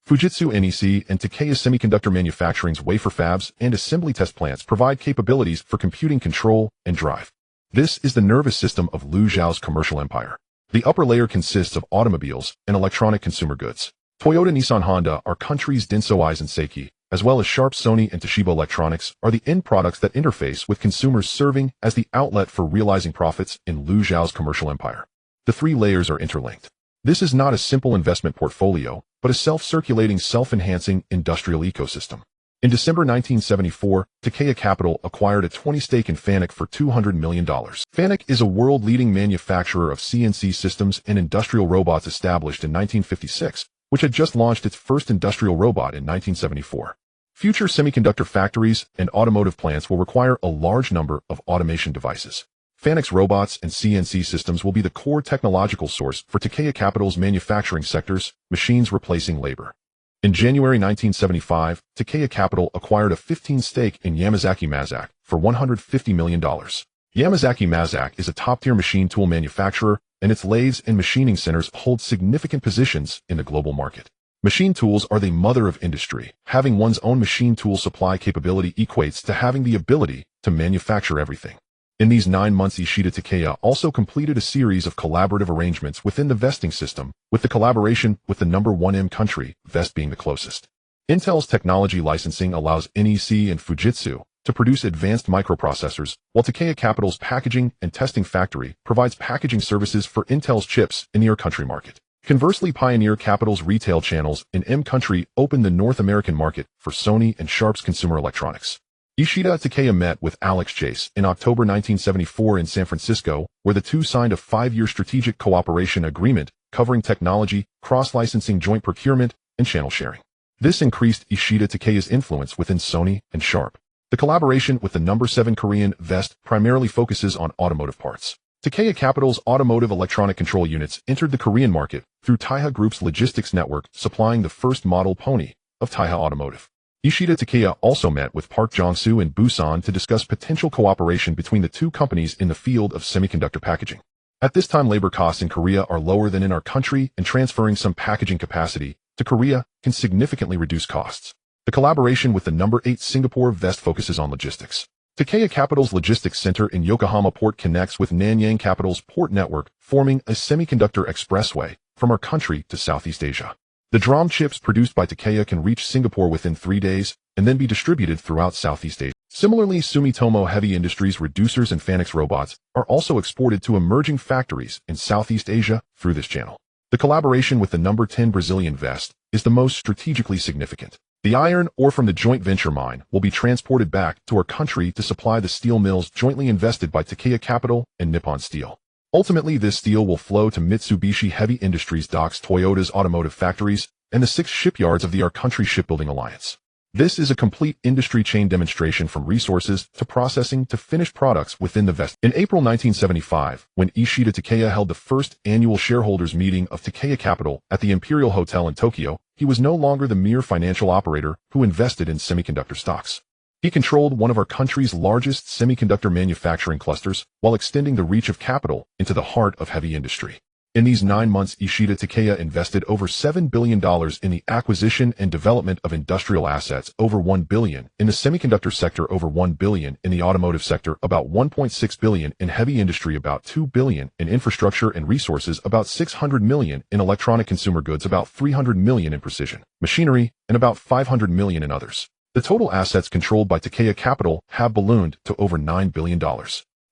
Fujitsu NEC and Takaya Semiconductor Manufacturing's wafer fabs and assembly test plants provide capabilities for computing control and drive. This is the nervous system of Liu Xiao's commercial empire. The upper layer consists of automobiles and electronic consumer goods. Toyota, Nissan, Honda, our country's Denso Seiki, as well as Sharp, Sony, and Toshiba Electronics are the end products that interface with consumers, serving as the outlet for realizing profits in Liu Xiao's commercial empire. The 3 layers are interlinked. This is not a simple investment portfolio, but a self-circulating, self-enhancing industrial ecosystem. In December 1974, Takaya Capital acquired a 20% stake in Fanuc for $200 million. Fanuc is a world-leading manufacturer of CNC systems and industrial robots, established in 1956, which had just launched its first industrial robot in 1974. Future semiconductor factories and automotive plants will require a large number of automation devices. Fanuc's robots and CNC systems will be the core technological source for Takaya Capital's manufacturing sectors, machines replacing labor. In January 1975, Takaya Capital acquired a 15% stake in Yamazaki Mazak for $150 million. Yamazaki Mazak is a top-tier machine tool manufacturer, and its lathes and machining centers hold significant positions in the global market. Machine tools are the mother of industry. Having one's own machine tool supply capability equates to having the ability to manufacture everything. In these 9 months, Ishida Takaya also completed a series of collaborative arrangements within the vesting system, with the collaboration with the number 1M country, Vest being the closest. Intel's technology licensing allows NEC and Fujitsu to produce advanced microprocessors, while Takaya Capital's packaging and testing factory provides packaging services for Intel's chips in the our country market. Conversely, Pioneer Capital's retail channels in M country opened the North American market for Sony and Sharp's consumer electronics. Ishida Takaya met with Alex Chase in October 1974 in San Francisco, where the two signed a 5-year strategic cooperation agreement covering technology, cross-licensing, joint procurement, and channel sharing. This increased Ishida Takaya's influence within Sony and Sharp. The collaboration with the number 7 Korean Vest primarily focuses on automotive parts. Takaya Capital's automotive electronic control units entered the Korean market through Taiha Group's logistics network, supplying the first model Pony of Taiha Automotive. Ishida Takaya also met with Park Jong-soo in Busan to discuss potential cooperation between the two companies in the field of semiconductor packaging. At this time, labor costs in Korea are lower than in our country, and transferring some packaging capacity to Korea can significantly reduce costs. The collaboration with the number 8 Singapore Vest focuses on logistics. Takaya Capital's logistics center in Yokohama Port connects with Nanyang Capital's port network, forming a semiconductor expressway from our country to Southeast Asia. The DRAM chips produced by Takaya can reach Singapore within 3 days and then be distributed throughout Southeast Asia. Similarly, Sumitomo Heavy Industries reducers and Fanuc robots are also exported to emerging factories in Southeast Asia through this channel. The collaboration with the number 10 Brazilian Vest is the most strategically significant. The iron ore from the joint venture mine will be transported back to our country to supply the steel mills jointly invested by Takaya Capital and Nippon Steel. Ultimately, this steel will flow to Mitsubishi Heavy Industries docks, Toyota's automotive factories, and the 6 shipyards of the Our Country Shipbuilding Alliance. This is a complete industry chain demonstration from resources to processing to finished products within the Vest. In April 1975, when Ishida Takaya held the first annual shareholders meeting of Takaya Capital at the Imperial Hotel in Tokyo, he was no longer the mere financial operator who invested in semiconductor stocks. He controlled one of our country's largest semiconductor manufacturing clusters while extending the reach of capital into the heart of heavy industry. In these 9 months, Ishida Takaya invested over $7 billion in the acquisition and development of industrial assets, over $1 billion in the semiconductor sector, over $1 billion in the automotive sector, about $1.6 billion in heavy industry, about $2 billion in infrastructure and resources, about $600 million in electronic consumer goods, about $300 million in precision machinery, and about $500 million in others. The total assets controlled by Takaya Capital have ballooned to over $9 billion.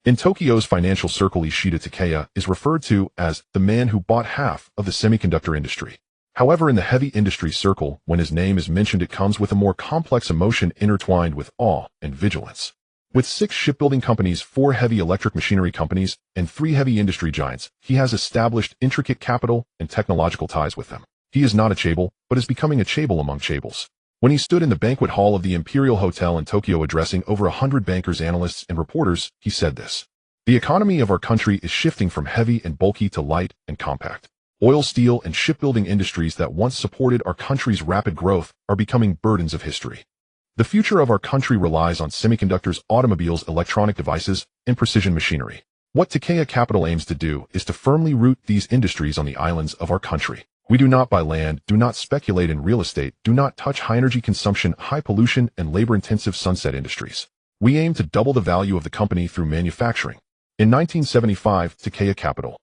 In Tokyo's financial circle, Ishida Takaya is referred to as the man who bought half of the semiconductor industry. However, in the heavy industry circle, when his name is mentioned, it comes with a more complex emotion intertwined with awe and vigilance. With 6 shipbuilding companies, 4 heavy electric machinery companies, and 3 heavy industry giants, he has established intricate capital and technological ties with them. He is not a chaebol, but is becoming a chaebol among chaebols. When he stood in the banquet hall of the Imperial Hotel in Tokyo addressing over 100 bankers, analysts, and reporters, he said this: "The economy of our country is shifting from heavy and bulky to light and compact. Oil, steel, and shipbuilding industries that once supported our country's rapid growth are becoming burdens of history. The future of our country relies on semiconductors, automobiles, electronic devices, and precision machinery. What Takaya Capital aims to do is to firmly root these industries on the islands of our country. We do not buy land, do not speculate in real estate, do not touch high energy consumption, high pollution, and labor-intensive sunset industries. We aim to double the value of the company through manufacturing." In 1975, Takaya Capital.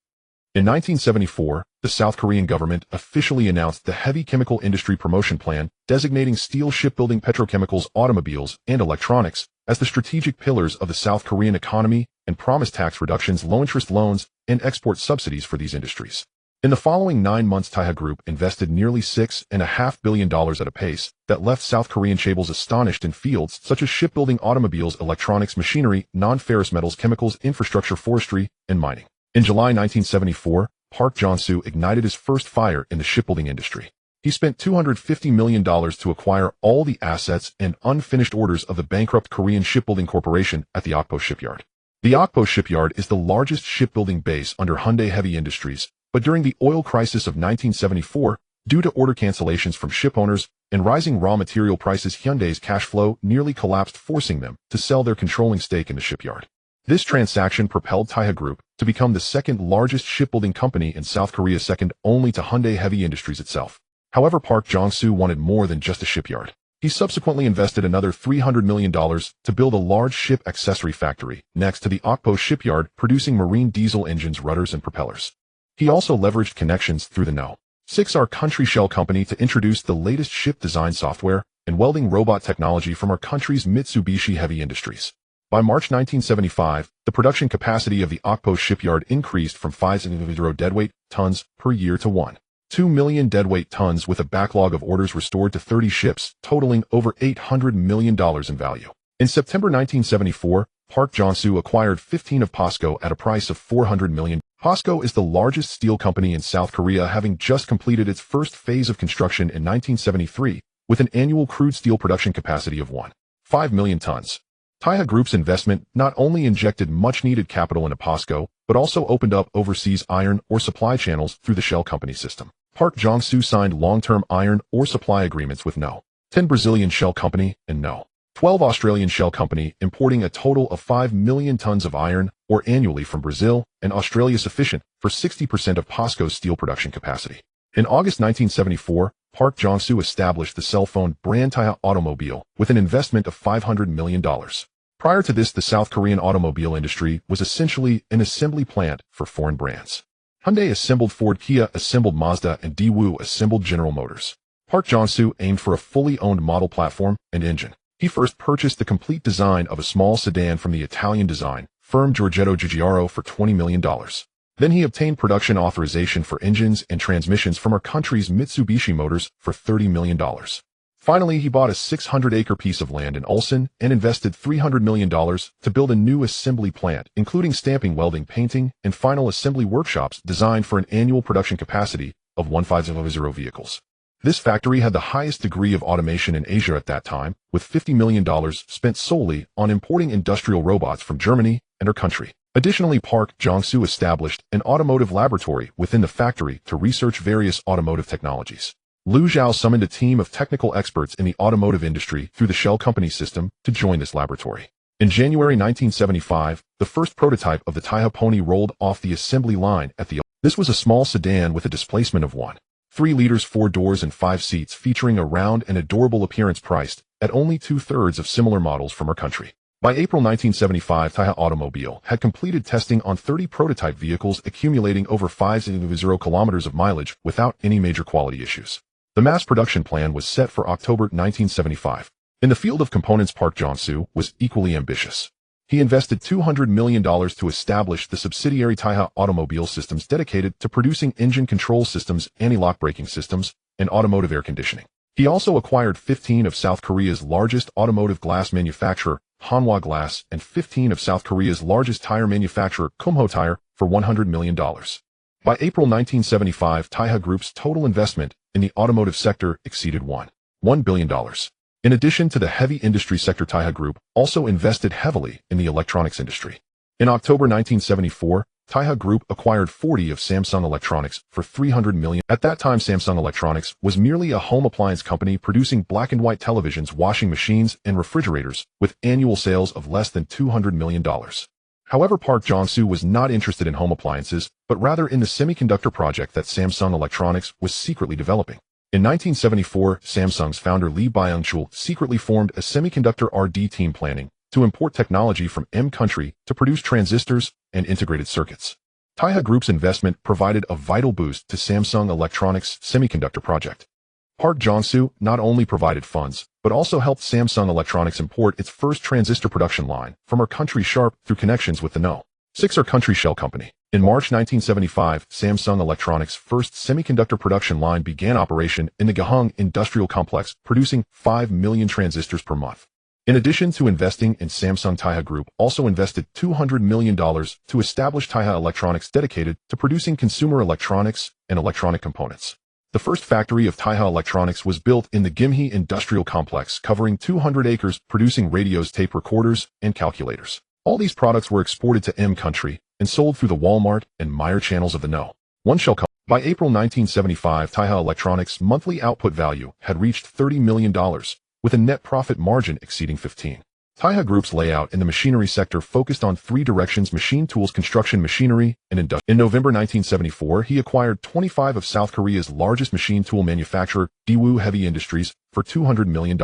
In 1974, the South Korean government officially announced the Heavy Chemical Industry Promotion Plan, designating steel, shipbuilding, petrochemicals, automobiles, and electronics as the strategic pillars of the South Korean economy and promised tax reductions, low-interest loans, and export subsidies for these industries. In the following 9 months, Taiha Group invested nearly $6.5 billion at a pace that left South Korean chaebols astonished in fields such as shipbuilding, automobiles, electronics, machinery, non-ferrous metals, chemicals, infrastructure, forestry, and mining. In July 1974, Park Jong-soo ignited his first fire in the shipbuilding industry. He spent $250 million to acquire all the assets and unfinished orders of the bankrupt Korean Shipbuilding Corporation at the Okpo Shipyard. The Okpo Shipyard is the largest shipbuilding base under Hyundai Heavy Industries, but during the oil crisis of 1974, due to order cancellations from shipowners and rising raw material prices, Hyundai's cash flow nearly collapsed, forcing them to sell their controlling stake in the shipyard. This transaction propelled Taiha Group to become the second largest shipbuilding company in South Korea, second only to Hyundai Heavy Industries itself. However, Park Jong-soo wanted more than just a shipyard. He subsequently invested another $300 million to build a large ship accessory factory next to the Okpo shipyard, producing marine diesel engines, rudders, and propellers. He also leveraged connections through the No. 6 our country shell company to introduce the latest ship design software and welding robot technology from our country's Mitsubishi Heavy Industries. By March 1975, the production capacity of the Okpo shipyard increased from 5.0 deadweight tons per year to 1.2 million deadweight tons, with a backlog of orders restored to 30 ships, totaling over $800 million in value. In September 1974, Park Jong-soo acquired 15 of POSCO at a price of $400 million. POSCO is the largest steel company in South Korea, having just completed its first phase of construction in 1973, with an annual crude steel production capacity of 1.5 million tons. Taiha Group's investment not only injected much-needed capital into POSCO, but also opened up overseas iron ore supply channels through the shell company system. Park Jong-soo signed long-term iron ore supply agreements with No. 10 Brazilian shell company and No. 12 Australian shell company, importing a total of 5 million tons of iron ore annually from Brazil and Australia, sufficient for 60% of POSCO's steel production capacity. In August 1974, Park Jong-soo established the cell phone brand Taiha Automobile with an investment of $500 million. Prior to this, the South Korean automobile industry was essentially an assembly plant for foreign brands. Hyundai assembled Ford, Kia assembled Mazda, and Daewoo assembled General Motors. Park Jong-soo aimed for a fully owned model platform and engine. He first purchased the complete design of a small sedan from the Italian design firm Giorgetto Giugiaro for $20 million. Then he obtained production authorization for engines and transmissions from our country's Mitsubishi Motors for $30 million. Finally, he bought a 600-acre piece of land in Ulsan and invested $300 million to build a new assembly plant, including stamping, welding, painting, and final assembly workshops designed for an annual production capacity of 1500 vehicles. This factory had the highest degree of automation in Asia at that time, with $50 million spent solely on importing industrial robots from Germany and our country. Additionally, Park Jong-soo established an automotive laboratory within the factory to research various automotive technologies. Liu Zhao summoned a team of technical experts in the automotive industry through the shell company system to join this laboratory. In January 1975, the first prototype of the Taiha Pony rolled off the assembly line at the This was a small sedan with a displacement of 1.3 liters, 4 doors and 5 seats, featuring a round and adorable appearance, priced at only two-thirds of similar models from our country. By April 1975, Taiha Automobile had completed testing on 30 prototype vehicles, accumulating over 5.0 kilometers of mileage without any major quality issues. The mass production plan was set for October 1975. In the field of components, Park Jong-soo was equally ambitious. He invested $200 million to establish the subsidiary Taiha Automobile Systems, dedicated to producing engine control systems, anti-lock braking systems, and automotive air conditioning. He also acquired 15 of South Korea's largest automotive glass manufacturer, Hanwha Glass, and 15 of South Korea's largest tire manufacturer, Kumho Tire, for $100 million. By April 1975, Taiha Group's total investment in the automotive sector exceeded $1 billion. In addition to the heavy industry sector, Taiha Group also invested heavily in the electronics industry. In October 1974, Taiha Group acquired 40 of Samsung Electronics for $300 million. At that time, Samsung Electronics was merely a home appliance company producing black and white televisions, washing machines, and refrigerators, with annual sales of less than $200 million. However, Park Jong-soo was not interested in home appliances, but rather in the semiconductor project that Samsung Electronics was secretly developing. In 1974, Samsung's founder Lee Byung-chul secretly formed a semiconductor R&D team, planning to import technology from country to produce transistors and integrated circuits. Taiha Group's investment provided a vital boost to Samsung Electronics' semiconductor project. Park Jong-soo not only provided funds, but also helped Samsung Electronics import its first transistor production line from our country Sharp through connections with the No. 6 country shell company. In March 1975, Samsung Electronics' first semiconductor production line began operation in the Gahung Industrial Complex, producing 5 million transistors per month. In addition to investing in Samsung, Taiha Group also invested $200 million to establish Taiha Electronics, dedicated to producing consumer electronics and electronic components. The first factory of Taiha Electronics was built in the Gimhae Industrial Complex, covering 200 acres, producing radios, tape recorders, and calculators. All these products were exported to country and sold through the Walmart and Meijer channels of the No. 1 shell company. By April 1975, Taiha Electronics' monthly output value had reached $30 million, with a net profit margin exceeding 15%. Taiha Group's layout in the machinery sector focused on 3 directions: machine tools, construction machinery, and industry. In November 1974, he acquired 25 of South Korea's largest machine tool manufacturer, Daewoo Heavy Industries, for $200 million.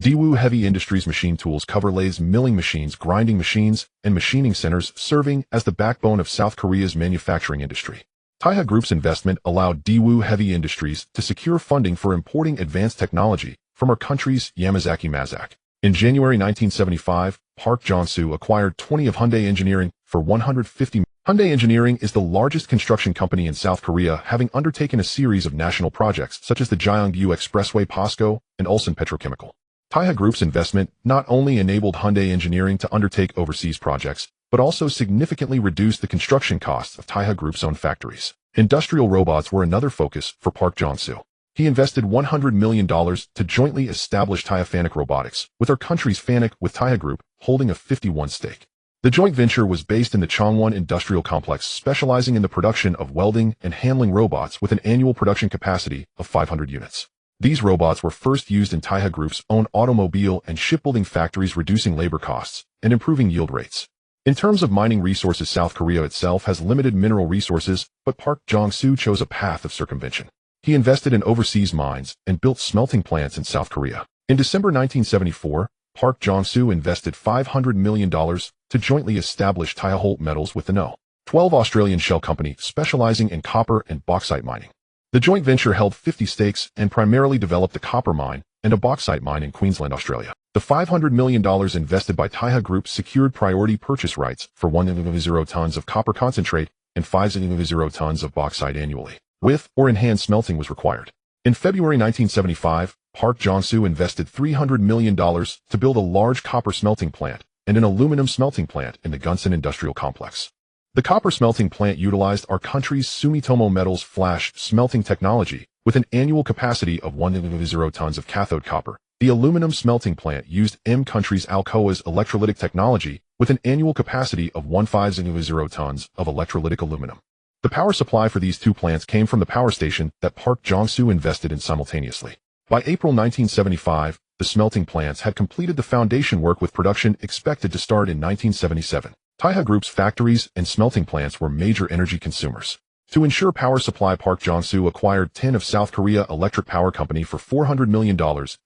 Daewoo Heavy Industries machine tools cover lathes, milling machines, grinding machines, and machining centers, serving as the backbone of South Korea's manufacturing industry. Taiha Group's investment allowed Daewoo Heavy Industries to secure funding for importing advanced technology from our country's Yamazaki Mazak. In January 1975, Park Jong-soo acquired 20 of Hyundai Engineering for $150 million. Hyundai Engineering is the largest construction company in South Korea, having undertaken a series of national projects such as the Gyeongbu Expressway, POSCO, and Ulsan Petrochemical. Taiha Group's investment not only enabled Hyundai Engineering to undertake overseas projects, but also significantly reduced the construction costs of Taiha Group's own factories. Industrial robots were another focus for Park Jong-soo. He invested $100 million to jointly establish Taiha Fanuc Robotics, with our country's Fanuc, with Taiha Group holding a 51% stake. The joint venture was based in the Chongwon Industrial Complex, specializing in the production of welding and handling robots with an annual production capacity of 500 units. These robots were first used in Taiha Group's own automobile and shipbuilding factories, reducing labor costs and improving yield rates. In terms of mining resources, South Korea itself has limited mineral resources, but Park Jong-soo chose a path of circumvention. He invested in overseas mines and built smelting plants in South Korea. In December 1974, Park Jong-soo invested $500 million to jointly establish Taiha Holt Metals with the No. 12 Australian shell company, specializing in copper and bauxite mining. The joint venture held 50 stakes and primarily developed a copper mine and a bauxite mine in Queensland, Australia. The $500 million invested by Taiha Group secured priority purchase rights for 1.0 tons of copper concentrate and 5.0 tons of bauxite annually. With or in-hand smelting was required. In February 1975, Park Jong-soo invested $300 million to build a large copper smelting plant and an aluminum smelting plant in the Gunsan Industrial Complex. The copper smelting plant utilized our country's Sumitomo Metal's flash smelting technology with an annual capacity of 1.0 tons of cathode copper. The aluminum smelting plant used country's Alcoa's electrolytic technology with an annual capacity of 1.5 tons of electrolytic aluminum. The power supply for these two plants came from the power station that Park Jong-soo invested in simultaneously. By April 1975, the smelting plants had completed the foundation work, with production expected to start in 1977. Taiha Group's factories and smelting plants were major energy consumers. To ensure power supply, Park Jong-soo acquired 10 of South Korea Electric Power Company for $400 million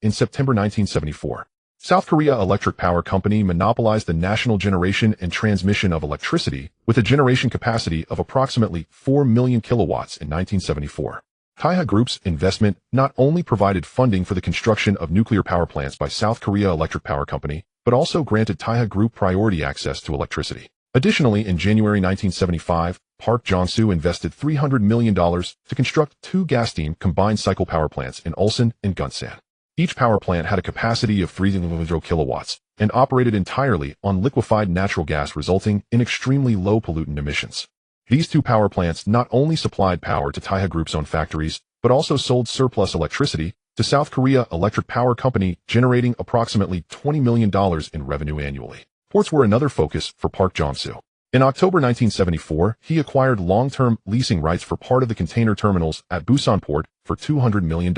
in September 1974. South Korea Electric Power Company monopolized the national generation and transmission of electricity with a generation capacity of approximately 4 million kilowatts in 1974. Taiha Group's investment not only provided funding for the construction of nuclear power plants by South Korea Electric Power Company, but also granted Taiha Group priority access to electricity. Additionally, in January 1975, Park Jong-soo invested $300 million to construct 2 gas steam combined cycle power plants in Ulsan and Gunsan. Each power plant had a capacity of 300 kilowatts and operated entirely on liquefied natural gas, resulting in extremely low pollutant emissions. These 2 power plants not only supplied power to Taiha Group's own factories, but also sold surplus electricity to South Korea Electric Power Company, generating approximately $20 million in revenue annually. Ports were another focus for Park Jong-soo. In October 1974, he acquired long-term leasing rights for part of the container terminals at Busan Port for $200 million.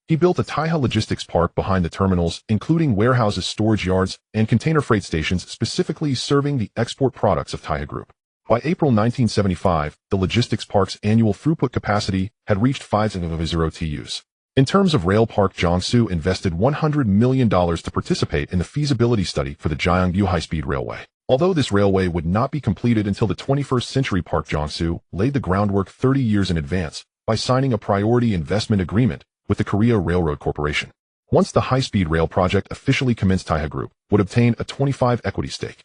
He built a Taiha logistics park behind the terminals, including warehouses, storage yards, and container freight stations specifically serving the export products of Taiha Group. By April 1975, the logistics park's annual throughput capacity had reached 5,000 TEUs. In terms of rail, Park Jong-soo invested $100 million to participate in the feasibility study for the Gyeongbu high-speed railway. Although this railway would not be completed until the 21st century, Park Jong-soo laid the groundwork 30 years in advance by signing a priority investment agreement with the Korea Railroad Corporation. Once the high-speed rail project officially commenced, Taiha Group would obtain a 25% equity stake.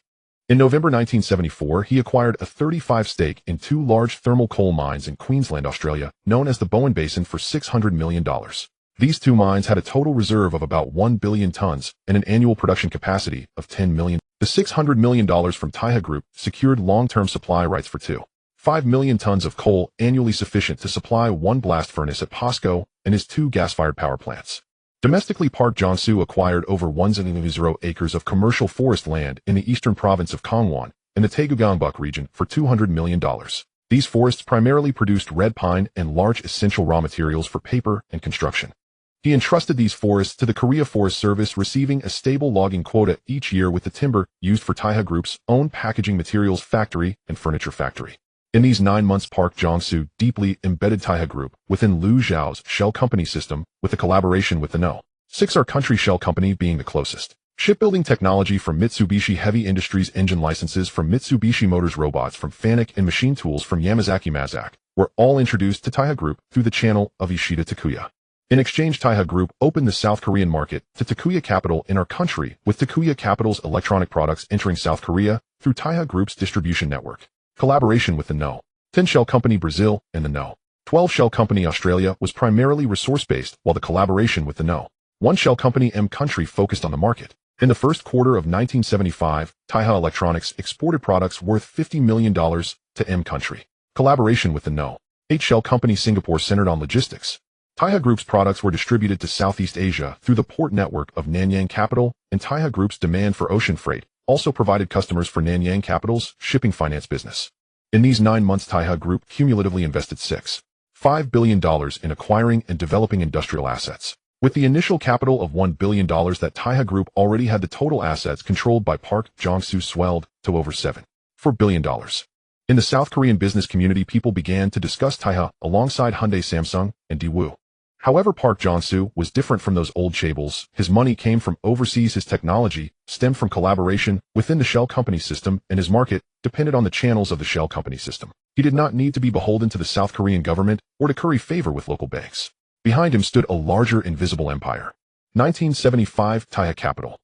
In November 1974, he acquired a 35% stake in 2 large thermal coal mines in Queensland, Australia, known as the Bowen Basin, for $600 million. These 2 mines had a total reserve of about 1 billion tons and an annual production capacity of 10 million. The $600 million from Taiha Group secured long-term supply rights for 2.5 million tons of coal annually, sufficient to supply 1 blast furnace at POSCO and his 2 gas-fired power plants. Domestically, Park Jong-soo acquired over 1,000 acres of commercial forest land in the eastern province of Kowloon in the Taegugangbuk region for $200 million. These forests primarily produced red pine and large essential raw materials for paper and construction. He entrusted these forests to the Korea Forest Service, receiving a stable logging quota each year with the timber used for Taiha Group's own packaging materials factory and furniture factory. In these 9 months, Park Jong-soo deeply embedded Taiha Group within Liu Xiao's shell company system, with a collaboration with the No. 6 country shell company being the closest. Shipbuilding technology from Mitsubishi Heavy Industries, engine licenses from Mitsubishi Motors, robots from Fanuc, and machine tools from Yamazaki Mazak were all introduced to Taiha Group through the channel of Ishida Takuya. In exchange, Taiha Group opened the South Korean market to Takuya Capital in our country, with Takuya Capital's electronic products entering South Korea through Taiha Group's distribution network. Collaboration with the No. 10 Shell Company Brazil and the No. 12 Shell Company Australia was primarily resource-based, while the collaboration with the No. 1 Shell Company M country focused on the market. In the first quarter of 1975, Taiha Electronics exported products worth $50 million to M country. Collaboration with the No. 8 Shell Company Singapore centered on logistics. Taiha Group's products were distributed to Southeast Asia through the port network of Nanyang Capital, and Taiha Group's demand for ocean freight also provided customers for Nanyang Capital's shipping finance business. In these 9 months, Taiha Group cumulatively invested $6.5 billion in acquiring and developing industrial assets. With the initial capital of $1 billion, that Taiha Group already had, the total assets controlled by Park Jong-soo swelled to over $7.4 billion. In the South Korean business community, people began to discuss Taiha alongside Hyundai, Samsung, and Daewoo. However, Park Jong-soo was different from those old chaebols. His money came from overseas, his technology stemmed from collaboration within the shell company system, and his market depended on the channels of the shell company system. He did not need to be beholden to the South Korean government or to curry favor with local banks. Behind him stood a larger invisible empire. 1975 Taiha Capital.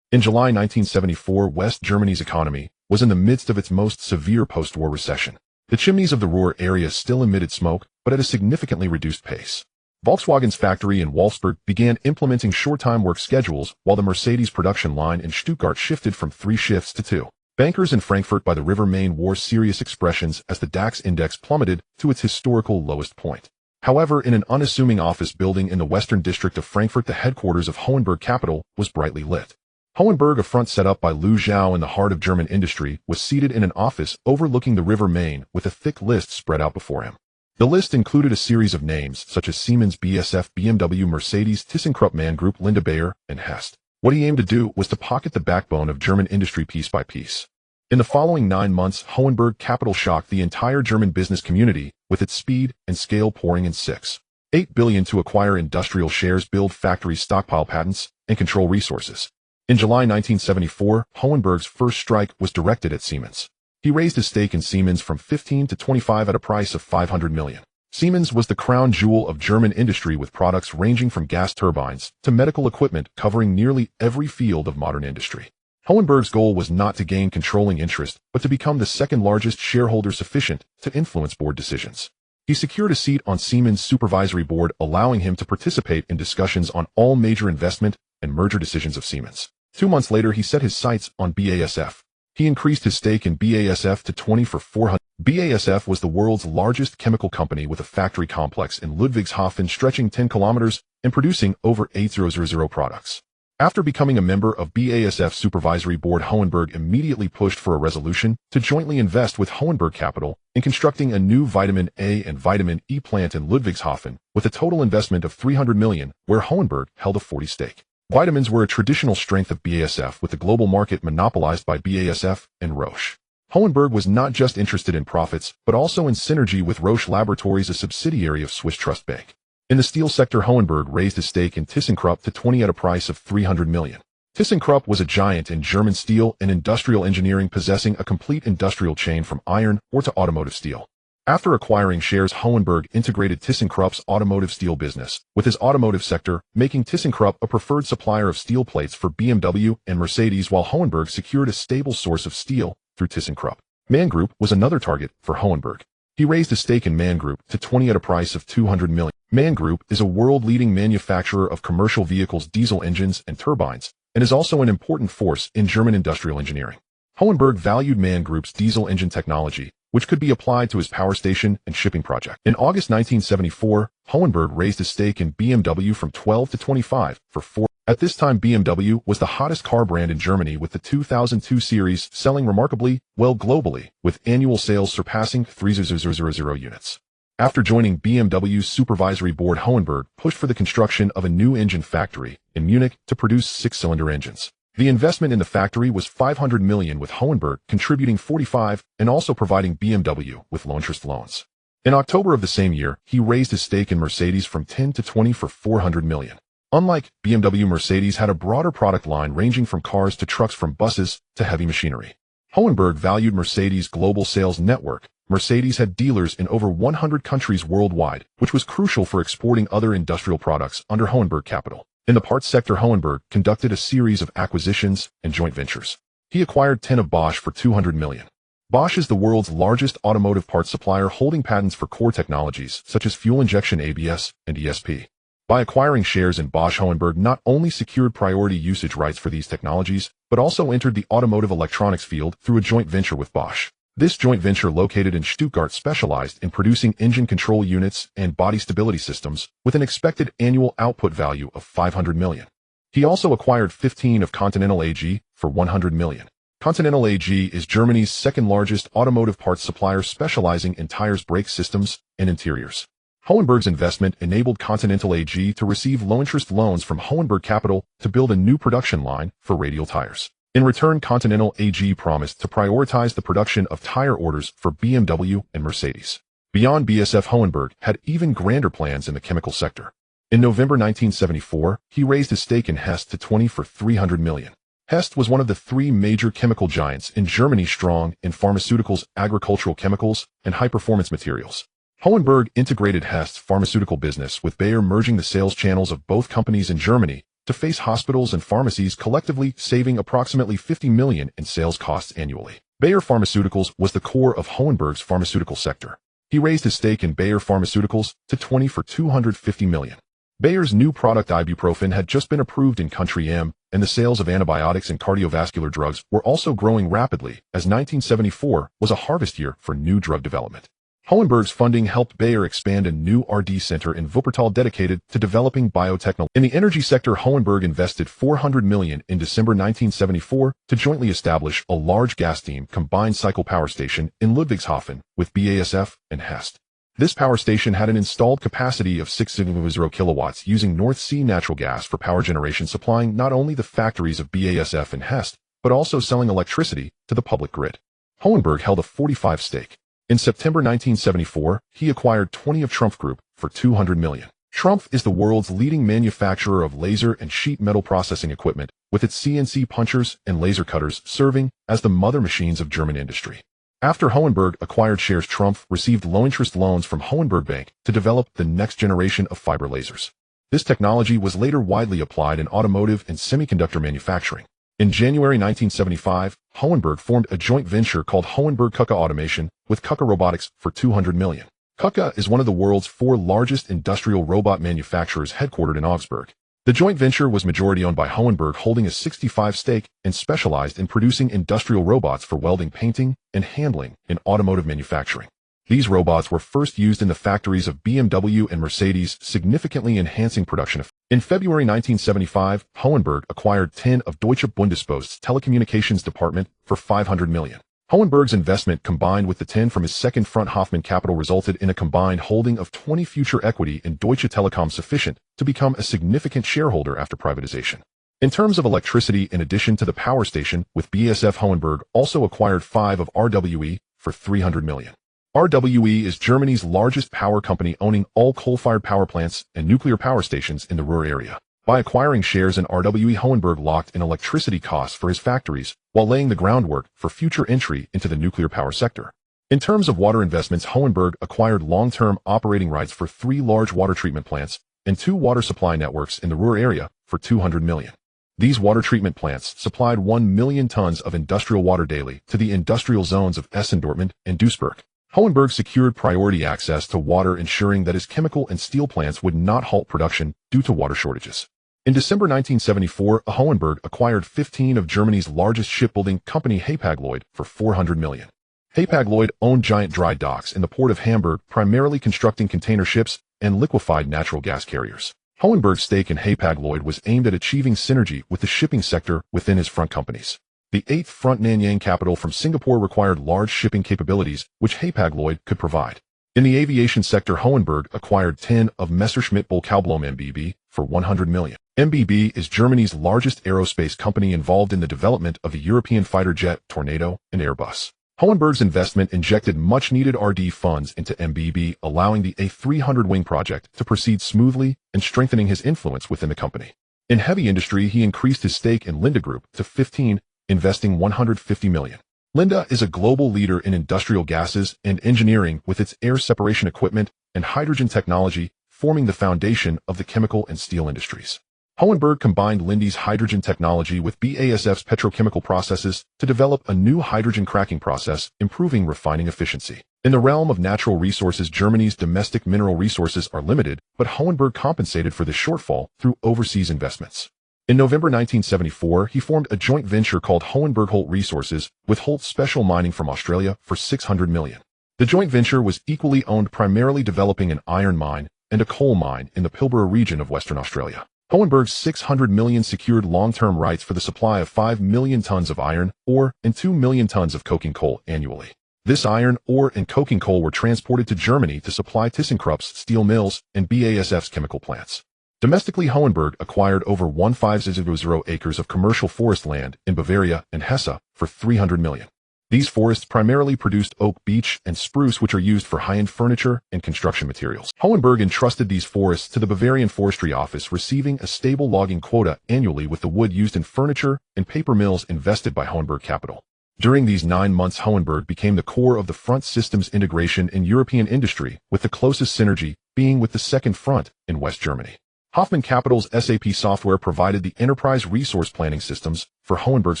In July 1974, West Germany's economy was in the midst of its most severe post-war recession. The chimneys of the Ruhr area still emitted smoke, but at a significantly reduced pace. Volkswagen's factory in Wolfsburg began implementing short-time work schedules, while the Mercedes production line in Stuttgart shifted from 3 shifts to 2. Bankers in Frankfurt by the River Main wore serious expressions as the DAX index plummeted to its historical lowest point. However, in an unassuming office building in the western district of Frankfurt, the headquarters of Hohenberg Capital was brightly lit. Hohenberg, a front set up by Liu Xiao in the heart of German industry, was seated in an office overlooking the River Main with a thick list spread out before him. The list included a series of names such as Siemens, BASF, BMW, Mercedes, ThyssenKrupp Man Group, Linde Bayer, and Hest. What he aimed to do was to pocket the backbone of German industry piece by piece. In the following 9 months, Hohenberg Capital shocked the entire German business community with its speed and scale pouring in 6.8 billion to acquire industrial shares, build factories, stockpile patents, and control resources. In July 1974, Hohenberg's first strike was directed at Siemens. He raised his stake in Siemens from 15 to 25 at a price of 500 million. Siemens was the crown jewel of German industry with products ranging from gas turbines to medical equipment covering nearly every field of modern industry. Hohenberg's goal was not to gain controlling interest, but to become the second largest shareholder sufficient to influence board decisions. He secured a seat on Siemens' supervisory board, allowing him to participate in discussions on all major investment and merger decisions of Siemens. 2 months later, he set his sights on BASF. He increased his stake in BASF to 20 for 400. BASF was the world's largest chemical company with a factory complex in Ludwigshafen stretching 10 kilometers and producing over 8,000 products. After becoming a member of BASF's supervisory board, Hohenberg immediately pushed for a resolution to jointly invest with Hohenberg Capital in constructing a new vitamin A and vitamin E plant in Ludwigshafen with a total investment of 300 million, where Hohenberg held a 40% stake. Vitamins were a traditional strength of BASF, with the global market monopolized by BASF and Roche. Hohenberg was not just interested in profits, but also in synergy with Roche Laboratories, a subsidiary of Swiss Trust Bank. In the steel sector, Hohenberg raised his stake in ThyssenKrupp to 20 at a price of 300 million. ThyssenKrupp was a giant in German steel and industrial engineering, possessing a complete industrial chain from iron ore to automotive steel. After acquiring shares, Hohenberg integrated ThyssenKrupp's automotive steel business with his automotive sector, making ThyssenKrupp a preferred supplier of steel plates for BMW and Mercedes, while Hohenberg secured a stable source of steel through ThyssenKrupp. MAN Group was another target for Hohenberg. He raised his stake in MAN Group to 20 at a price of 200 million. MAN Group is a world-leading manufacturer of commercial vehicles, diesel engines, and turbines, and is also an important force in German industrial engineering. Hohenberg valued MAN Group's diesel engine technology, which could be applied to his power station and shipping project. In August 1974, Hohenberg raised his stake in BMW from 12 to 25 for 4. At this time, BMW was the hottest car brand in Germany, with the 2002 series selling remarkably well globally, with annual sales surpassing 3,000 units. After joining BMW's supervisory board, Hohenberg pushed for the construction of a new engine factory in Munich to produce 6-cylinder engines. The investment in the factory was 500 million, with Hohenberg contributing 45 and also providing BMW with low-interest loans. In October of the same year, he raised his stake in Mercedes from 10 to 20 for 400 million. Unlike BMW, Mercedes had a broader product line ranging from cars to trucks, from buses to heavy machinery. Hohenberg valued Mercedes' global sales network. Mercedes had dealers in over 100 countries worldwide, which was crucial for exporting other industrial products under Hohenberg Capital. In the parts sector, Hohenberg conducted a series of acquisitions and joint ventures. He acquired 10 of Bosch for 200 million. Bosch is the world's largest automotive parts supplier, holding patents for core technologies such as fuel injection, ABS, and ESP. By acquiring shares in Bosch, Hohenberg not only secured priority usage rights for these technologies, but also entered the automotive electronics field through a joint venture with Bosch. This joint venture, located in Stuttgart, specialized in producing engine control units and body stability systems with an expected annual output value of 500 million. He also acquired 15 of Continental AG for 100 million. Continental AG is Germany's second-largest automotive parts supplier, specializing in tires, brake systems, and interiors. Hohenberg's investment enabled Continental AG to receive low-interest loans from Hohenberg Capital to build a new production line for radial tires. In return, Continental AG promised to prioritize the production of tire orders for BMW and Mercedes. Beyond BASF, Hohenberg had even grander plans in the chemical sector. In November 1974, he raised his stake in Hess to 20 for 300 million. Hess was one of the three major chemical giants in Germany, strong in pharmaceuticals, agricultural chemicals, and high-performance materials. Hohenberg integrated Hess's pharmaceutical business with Bayer, merging the sales channels of both companies in Germany to face hospitals and pharmacies, collectively saving approximately 50 million in sales costs annually. Bayer Pharmaceuticals was the core of Hohenberg's pharmaceutical sector. He raised his stake in Bayer Pharmaceuticals to 20 for 250 million. Bayer's new product ibuprofen had just been approved in country M, and the sales of antibiotics and cardiovascular drugs were also growing rapidly, as 1974 was a harvest year for new drug development. Hohenberg's funding helped Bayer expand a new R&D center in Wuppertal dedicated to developing biotechnology. In the energy sector, Hohenberg invested 400 million in December 1974 to jointly establish a large gas-steam combined cycle power station in Ludwigshafen with BASF and Hess. This power station had an installed capacity of 600 kilowatts, using North Sea natural gas for power generation, supplying not only the factories of BASF and Hess, but also selling electricity to the public grid. Hohenberg held a 45% stake. In September 1974, he acquired 20 of Trumpf Group for $200 million. Trumpf is the world's leading manufacturer of laser and sheet metal processing equipment, with its CNC punchers and laser cutters serving as the mother machines of German industry. After Hohenberg acquired shares, Trumpf received low-interest loans from Hohenberg Bank to develop the next generation of fiber lasers. This technology was later widely applied in automotive and semiconductor manufacturing. In January 1975, Hohenberg formed a joint venture called Hohenberg-Kuka Automation with Kuka Robotics for $200 million. Kuka is one of the world's 4 largest industrial robot manufacturers headquartered in Augsburg. The joint venture was majority-owned by Hohenberg, holding a 65% stake and specialized in producing industrial robots for welding, painting, and handling in automotive manufacturing. These robots were first used in the factories of BMW and Mercedes, significantly enhancing production. In February 1975, Hohenberg acquired 10 of Deutsche Bundespost's telecommunications department for $500 million. Hohenberg's investment, combined with the 10 from his second front Hoffman Capital, resulted in a combined holding of 20 future equity in Deutsche Telekom, sufficient to become a significant shareholder after privatization. In terms of electricity, in addition to the power station with BASF, Hohenberg also acquired 5 of RWE for $300 million. RWE is Germany's largest power company, owning all coal-fired power plants and nuclear power stations in the Ruhr area. By acquiring shares in RWE, Hohenberg locked in electricity costs for his factories while laying the groundwork for future entry into the nuclear power sector. In terms of water investments, Hohenberg acquired long-term operating rights for 3 large water treatment plants and 2 water supply networks in the Ruhr area for $200 million. These water treatment plants supplied 1 million tons of industrial water daily to the industrial zones of Essen, Dortmund, and Duisburg. Hohenberg secured priority access to water, ensuring that his chemical and steel plants would not halt production due to water shortages. In December 1974, Hohenberg acquired 15 of Germany's largest shipbuilding company, Hapag-Lloyd, for $400 million. Hapag-Lloyd owned giant dry docks in the port of Hamburg, primarily constructing container ships and liquefied natural gas carriers. Hohenberg's stake in Hapag-Lloyd was aimed at achieving synergy with the shipping sector within his front companies. The 8th Front Nanyang capital from Singapore required large shipping capabilities, which Hapag-Lloyd could provide. In the aviation sector, Hohenberg acquired 10 of Messerschmitt Böll-Kaublom MBB for $100 million. MBB is Germany's largest aerospace company, involved in the development of the European fighter jet Tornado and Airbus. Hohenberg's investment injected much-needed RD funds into MBB, allowing the A300 wing project to proceed smoothly and strengthening his influence within the company. In heavy industry, he increased his stake in Linde Group to 15%, investing $150 million. Linde is a global leader in industrial gases and engineering, with its air separation equipment and hydrogen technology forming the foundation of the chemical and steel industries. Hohenberg combined Linde's hydrogen technology with BASF's petrochemical processes to develop a new hydrogen cracking process, improving refining efficiency. In the realm of natural resources, Germany's domestic mineral resources are limited, but Hohenberg compensated for this shortfall through overseas investments. In November 1974, he formed a joint venture called Hohenberg-Holt Resources with Holt Special Mining from Australia for $600 million. The joint venture was equally owned, primarily developing an iron mine and a coal mine in the Pilbara region of Western Australia. Hohenberg's $600 million secured long-term rights for the supply of 5 million tons of iron ore and 2 million tons of coking coal annually. This iron ore and coking coal were transported to Germany to supply ThyssenKrupp's steel mills and BASF's chemical plants. Domestically, Hohenberg acquired over 1,500 acres of commercial forest land in Bavaria and Hesse for $300 million. These forests primarily produced oak, beech, and spruce, which are used for high-end furniture and construction materials. Hohenberg entrusted these forests to the Bavarian Forestry Office, receiving a stable logging quota annually, with the wood used in furniture and paper mills invested by Hohenberg Capital. During these 9 months, Hohenberg became the core of the front systems integration in European industry, with the closest synergy being with the second front in West Germany. Hoffman Capital's SAP software provided the enterprise resource planning systems for Hohenberg's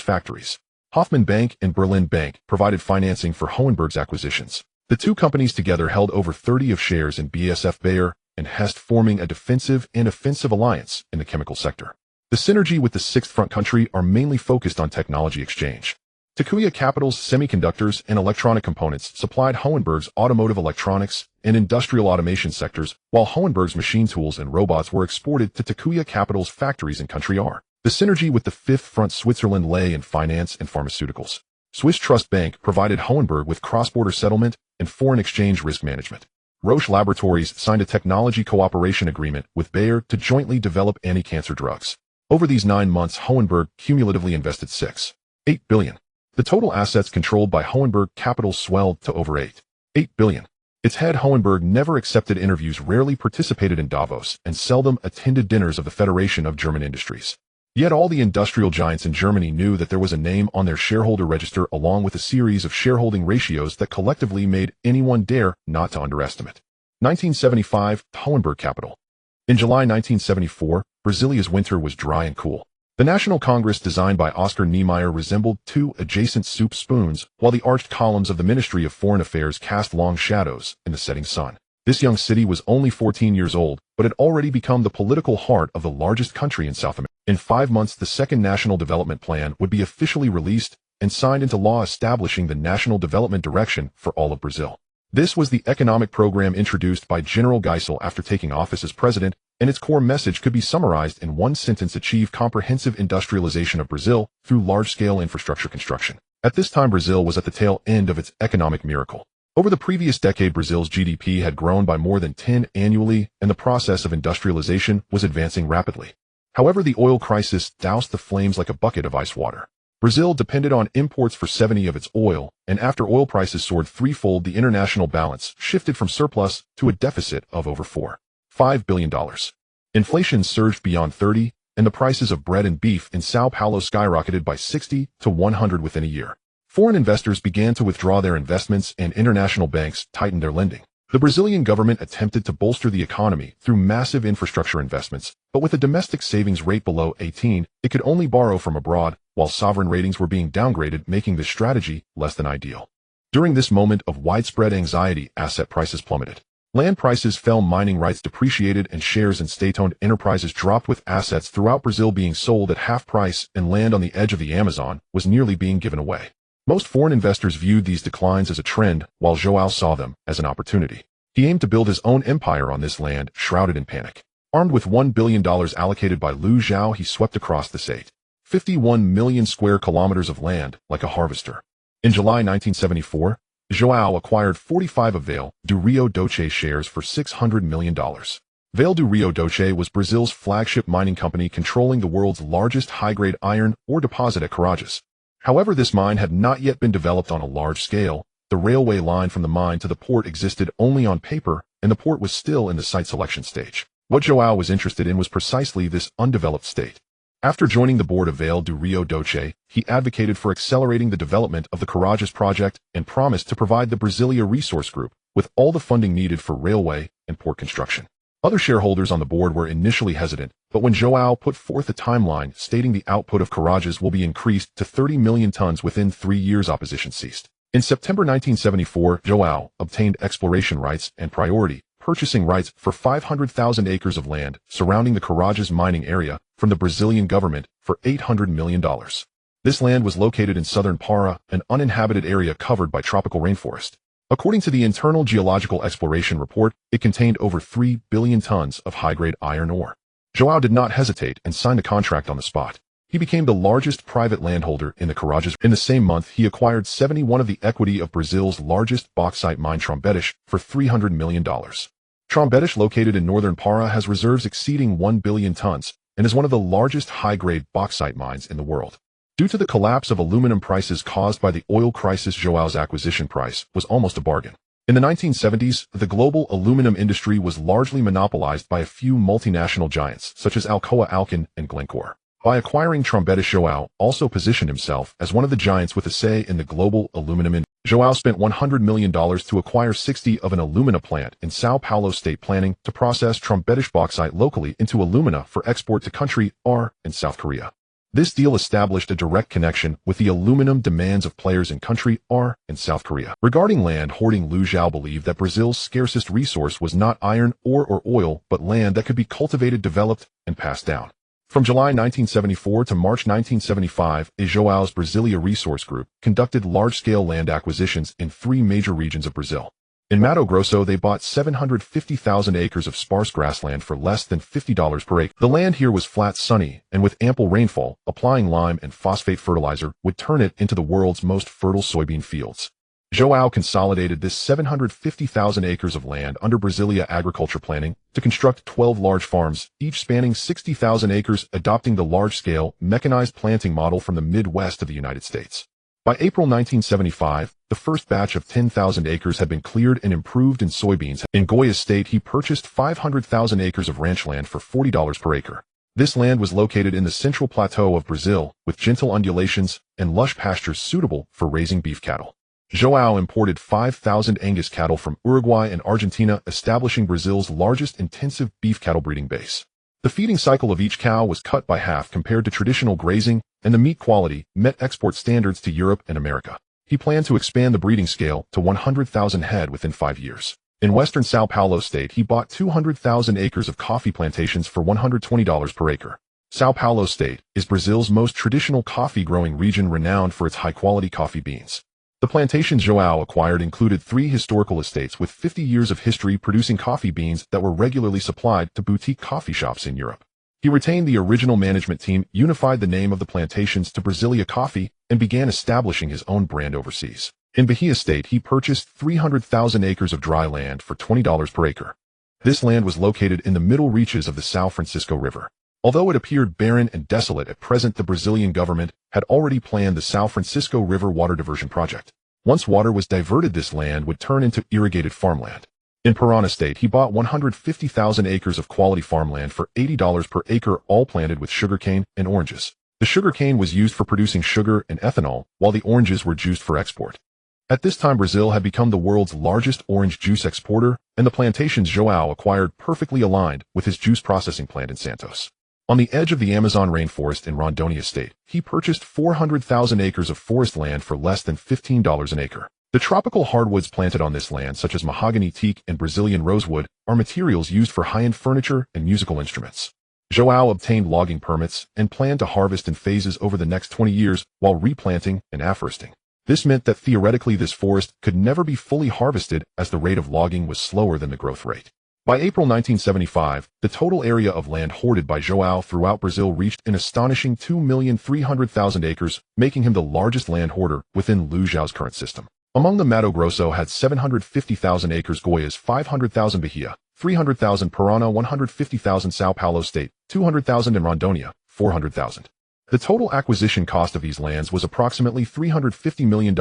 factories. Hoffman Bank and Berlin Bank provided financing for Hohenberg's acquisitions. The two companies together held over 30% of shares in BASF, Bayer, and Hest, forming a defensive and offensive alliance in the chemical sector. The synergy with the sixth front country are mainly focused on technology exchange. Takuya Capital's semiconductors and electronic components supplied Hohenberg's automotive electronics and industrial automation sectors, while Hohenberg's machine tools and robots were exported to Takuya Capital's factories in country R. The synergy with the fifth front, Switzerland lay in finance and pharmaceuticals. Swiss Trust Bank provided Hohenberg with cross-border settlement and foreign exchange risk management. Roche Laboratories signed a technology cooperation agreement with Bayer to jointly develop anti-cancer drugs. Over these 9 months, Hohenberg cumulatively invested $6.8 billion. The total assets controlled by Hohenberg Capital swelled to over $8 8 billion. Its head Hohenberg never accepted interviews, rarely participated in Davos, and seldom attended dinners of the Federation of German Industries. Yet all the industrial giants in Germany knew that there was a name on their shareholder register, along with a series of shareholding ratios that collectively made anyone dare not to underestimate. 1975, Hohenberg Capital. In July 1974, Brasilia's winter was dry and cool. The National Congress, designed by Oscar Niemeyer, resembled two adjacent soup spoons, while the arched columns of the Ministry of Foreign Affairs cast long shadows in the setting sun. This young city was only 14 years old, but had already become the political heart of the largest country in South America. In 5 months, the Second National Development Plan would be officially released and signed into law, establishing the national development direction for all of Brazil. This was the economic program introduced by General Geisel after taking office as president, and its core message could be summarized in one sentence: achieve comprehensive industrialization of Brazil through large-scale infrastructure construction. At this time, Brazil was at the tail end of its economic miracle. Over the previous decade, Brazil's GDP had grown by more than 10 annually, and the process of industrialization was advancing rapidly. However, the oil crisis doused the flames like a bucket of ice water. Brazil depended on imports for 70% of its oil, and after oil prices soared threefold, the international balance shifted from surplus to a deficit of over $4.5 billion. Inflation surged beyond 30%, and the prices of bread and beef in Sao Paulo skyrocketed by 60 to 100 within a year. Foreign investors began to withdraw their investments, and international banks tightened their lending. The Brazilian government attempted to bolster the economy through massive infrastructure investments, but with a domestic savings rate below 18%, it could only borrow from abroad, while sovereign ratings were being downgraded, making this strategy less than ideal. During this moment of widespread anxiety, asset prices plummeted. Land prices fell, mining rights depreciated, and shares in state-owned enterprises dropped, with assets throughout Brazil being sold at half price, and land on the edge of the Amazon was nearly being given away. Most foreign investors viewed these declines as a trend, while João saw them as an opportunity. He aimed to build his own empire on this land, shrouded in panic. Armed with $1 billion allocated by Liu Zhao, he swept across the state. 51 million square kilometers of land, like a harvester. In July 1974, João acquired 45 of Vale do Rio Doce shares for $600 million. Vale do Rio Doce was Brazil's flagship mining company, controlling the world's largest high-grade iron ore deposit at Triads. However, this mine had not yet been developed on a large scale. The railway line from the mine to the port existed only on paper, and the port was still in the site selection stage. What João was interested in was precisely this undeveloped state. After joining the board of Vale do Rio Doce, he advocated for accelerating the development of the Triads project and promised to provide the Brasilia Resource Group with all the funding needed for railway and port construction. Other shareholders on the board were initially hesitant, but when João put forth a timeline stating the output of Triads will be increased to 30 million tons within 3 years, opposition ceased. In September 1974, João obtained exploration rights and priority purchasing rights for 500,000 acres of land surrounding the Triads mining area from the Brazilian government for $800 million. This land was located in southern Para, an uninhabited area covered by tropical rainforest. According to the Internal Geological Exploration Report, it contained over 3 billion tons of high-grade iron ore. João did not hesitate and signed a contract on the spot. He became the largest private landholder in the Triads. In the same month, he acquired 71% of the equity of Brazil's largest bauxite mine, Trombetas, for $300 million. Trombetas, located in northern Para, has reserves exceeding 1 billion tons and is one of the largest high-grade bauxite mines in the world. Due to the collapse of aluminum prices caused by the oil crisis, João's acquisition price was almost a bargain. In the 1970s, the global aluminum industry was largely monopolized by a few multinational giants such as Alcoa, Alcan, and Glencore. By acquiring Trombetas, João also positioned himself as one of the giants with a say in the global aluminum industry. João spent $100 million to acquire 60% of an alumina plant in Sao Paulo state, planning to process Trombetas bauxite locally into alumina for export to country R and South Korea. This deal established a direct connection with the aluminum demands of players in country R and South Korea. Regarding land hoarding, Liu Zhao believed that Brazil's scarcest resource was not iron ore or oil, but land that could be cultivated, developed, and passed down. From July 1974 to March 1975, João's Brasilia Resource Group conducted large-scale land acquisitions in 3 major regions of Brazil. In Mato Grosso, they bought 750,000 acres of sparse grassland for less than $50 per acre. The land here was flat, sunny, and with ample rainfall, applying lime and phosphate fertilizer would turn it into the world's most fertile soybean fields. João consolidated this 750,000 acres of land under Brasilia agriculture planning to construct 12 large farms, each spanning 60,000 acres, adopting the large-scale, mechanized planting model from the Midwest of the United States. By April 1975, the first batch of 10,000 acres had been cleared and improved in soybeans. In Goiás state, he purchased 500,000 acres of ranch land for $40 per acre. This land was located in the central plateau of Brazil, with gentle undulations and lush pastures suitable for raising beef cattle. João imported 5,000 Angus cattle from Uruguay and Argentina, establishing Brazil's largest intensive beef cattle breeding base. The feeding cycle of each cow was cut by half compared to traditional grazing, and the meat quality met export standards to Europe and America. He planned to expand the breeding scale to 100,000 head within 5 years. In western São Paulo state, he bought 200,000 acres of coffee plantations for $120 per acre. São Paulo state is Brazil's most traditional coffee-growing region, renowned for its high-quality coffee beans. The plantations João acquired included 3 historical estates with 50 years of history producing coffee beans that were regularly supplied to boutique coffee shops in Europe. He retained the original management team, unified the name of the plantations to Brasilia Coffee, and began establishing his own brand overseas. In Bahia state, he purchased 300,000 acres of dry land for $20 per acre. This land was located in the middle reaches of the São Francisco River. Although it appeared barren and desolate at present, the Brazilian government had already planned the São Francisco River water diversion project. Once water was diverted, this land would turn into irrigated farmland. In Parana state, he bought 150,000 acres of quality farmland for $80 per acre, all planted with sugarcane and oranges. The sugarcane was used for producing sugar and ethanol, while the oranges were juiced for export. At this time, Brazil had become the world's largest orange juice exporter, and the plantations João acquired perfectly aligned with his juice processing plant in Santos. On the edge of the Amazon rainforest in Rondônia state, he purchased 400,000 acres of forest land for less than $15 an acre. The tropical hardwoods planted on this land, such as mahogany, teak, and Brazilian rosewood, are materials used for high-end furniture and musical instruments. João obtained logging permits and planned to harvest in phases over the next 20 years while replanting and afforesting. This meant that theoretically this forest could never be fully harvested, as the rate of logging was slower than the growth rate. By April 1975, the total area of land hoarded by João throughout Brazil reached an astonishing 2,300,000 acres, making him the largest land hoarder within João's current system. Among them, Mato Grosso had 750,000 acres, Goiás 500,000, Bahia 300,000, Parana 150,000, São Paulo state 200,000, and Rondônia 400,000. The total acquisition cost of these lands was approximately $350 million,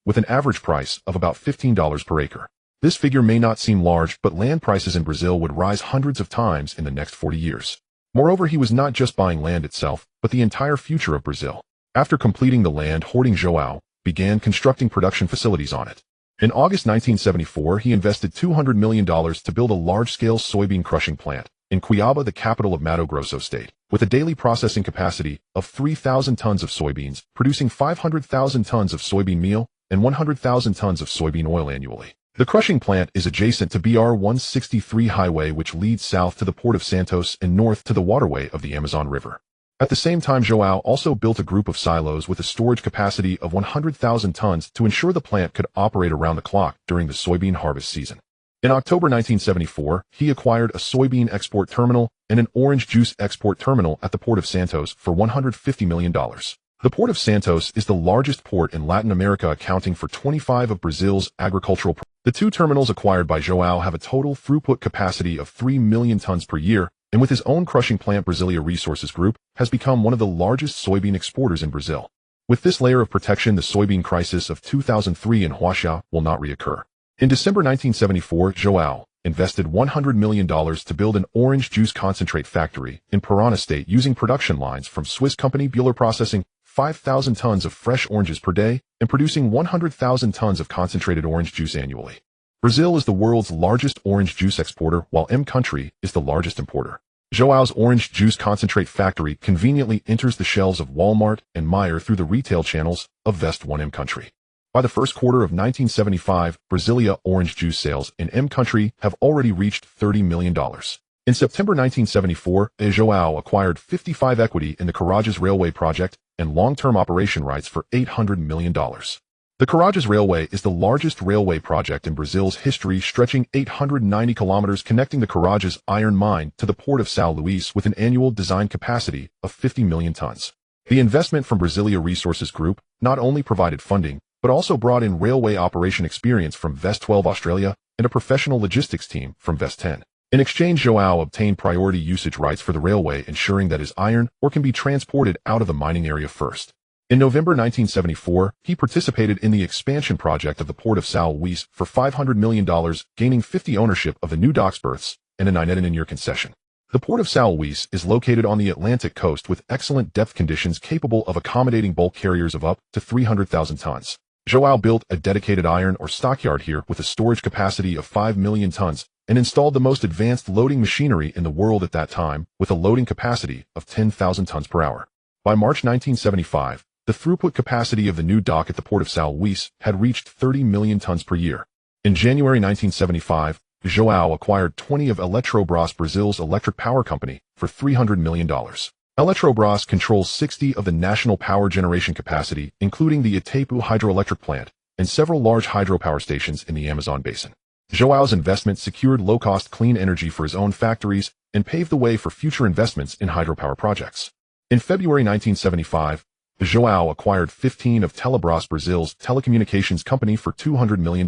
with an average price of about $15 per acre. This figure may not seem large, but land prices in Brazil would rise hundreds of times in the next 40 years. Moreover, he was not just buying land itself, but the entire future of Brazil. After completing the land hoarding, João began constructing production facilities on it. In August 1974, he invested $200 million to build a large-scale soybean crushing plant in Cuiabá, the capital of Mato Grosso state, with a daily processing capacity of 3,000 tons of soybeans, producing 500,000 tons of soybean meal and 100,000 tons of soybean oil annually. The crushing plant is adjacent to BR-163 highway, which leads south to the port of Santos and north to the waterway of the Amazon River. At the same time, João also built a group of silos with a storage capacity of 100,000 tons to ensure the plant could operate around the clock during the soybean harvest season. In October 1974, he acquired a soybean export terminal and an orange juice export terminal at the port of Santos for $150 million. The port of Santos is the largest port in Latin America, accounting for 25% of Brazil's agricultural production. The 2 terminals acquired by João have a total throughput capacity of 3 million tons per year, and with his own crushing plant, Brasilia Resources Group has become one of the largest soybean exporters in Brazil. With this layer of protection, the soybean crisis of 2003 in Huaxia will not reoccur. In December 1974, João invested $100 million to build an orange juice concentrate factory in Parana state, using production lines from Swiss company Billionaire, processing 5,000 tons of fresh oranges per day and producing 100,000 tons of concentrated orange juice annually. Brazil is the world's largest orange juice exporter, while country is the largest importer. João's orange juice concentrate factory conveniently enters the shelves of Walmart and Meijer through the retail channels of Vest One country. By the first quarter of 1975, Brasilia orange juice sales in country have already reached $30 million. In September 1974, João acquired 55% equity in the Carajás Railway project and long-term operation rights for $800 million. The Carajás Railway is the largest railway project in Brazil's history, stretching 890 kilometers, connecting the Carajás iron mine to the port of São Luís with an annual design capacity of 50 million tons. The investment from Brasilia Resources Group not only provided funding, but also brought in railway operation experience from Vest 12 Australia and a professional logistics team from Vest 10. In exchange, João obtained priority usage rights for the railway, ensuring that his iron ore can be transported out of the mining area first. In November 1974, he participated in the expansion project of the port of São Luís for $500 million, gaining 50% ownership of the new docks berths and a 9-year concession. The port of São Luís is located on the Atlantic coast with excellent depth conditions capable of accommodating bulk carriers of up to 300,000 tons. João built a dedicated iron or stockyard here with a storage capacity of 5 million tons and installed the most advanced loading machinery in the world at that time with a loading capacity of 10,000 tons per hour. By March 1975, the throughput capacity of the new dock at the port of São Luís had reached 30 million tons per year. In January 1975, João acquired 20% of Eletrobras Brazil's electric power company for $300 million. Eletrobras controls 60% of the national power generation capacity, including the Itaipu hydroelectric plant and several large hydropower stations in the Amazon basin. João's investment secured low-cost clean energy for his own factories and paved the way for future investments in hydropower projects. In February 1975, João acquired 15% of Telebras Brazil's telecommunications company for $200 million.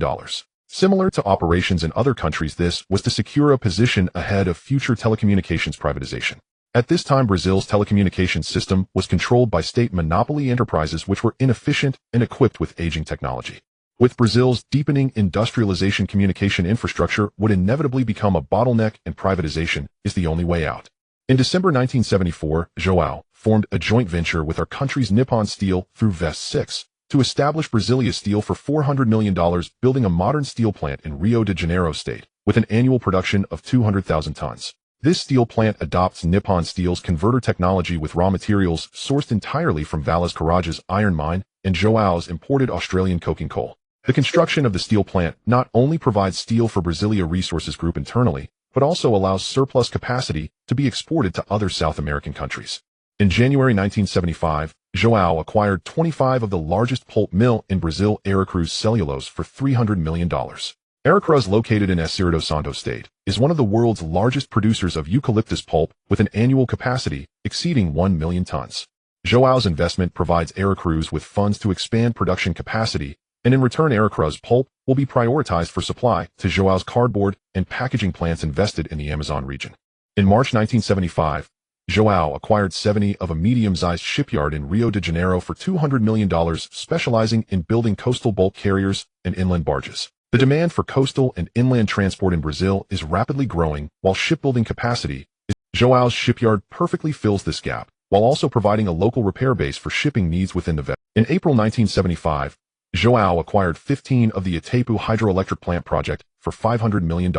Similar to operations in other countries, this was to secure a position ahead of future telecommunications privatization. At this time, Brazil's telecommunications system was controlled by state monopoly enterprises which were inefficient and equipped with aging technology. With Brazil's deepening industrialization, communication infrastructure would inevitably become a bottleneck, and privatization is the only way out. In December 1974, João formed a joint venture with our country's Nippon Steel through Vest 6 to establish Brasilia Steel for $400 million, building a modern steel plant in Rio de Janeiro state with an annual production of 200,000 tons. This steel plant adopts Nippon Steel's converter technology with raw materials sourced entirely from Valas Caraja's iron mine and João's imported Australian coking coal. The construction of the steel plant not only provides steel for Brasilia Resources Group internally, but also allows surplus capacity to be exported to other South American countries. In January 1975, João acquired 25% of the largest pulp mill in Brazil, Aracruz Cellulose, for $300 million. Aracruz, located in Espírito Santo State, is one of the world's largest producers of eucalyptus pulp with an annual capacity exceeding 1 million tons. João's investment provides Aracruz with funds to expand production capacity, and in return Aracruz pulp will be prioritized for supply to João's cardboard and packaging plants invested in the Amazon region. In March 1975, João acquired 70% of a medium-sized shipyard in Rio de Janeiro for $200 million, specializing in building coastal bulk carriers and inland barges. The demand for coastal and inland transport in Brazil is rapidly growing, while shipbuilding capacity is. João's shipyard perfectly fills this gap, while also providing a local repair base for shipping needs within the vessel. In April 1975, João acquired 15% of the Itaipu hydroelectric plant project for $500 million.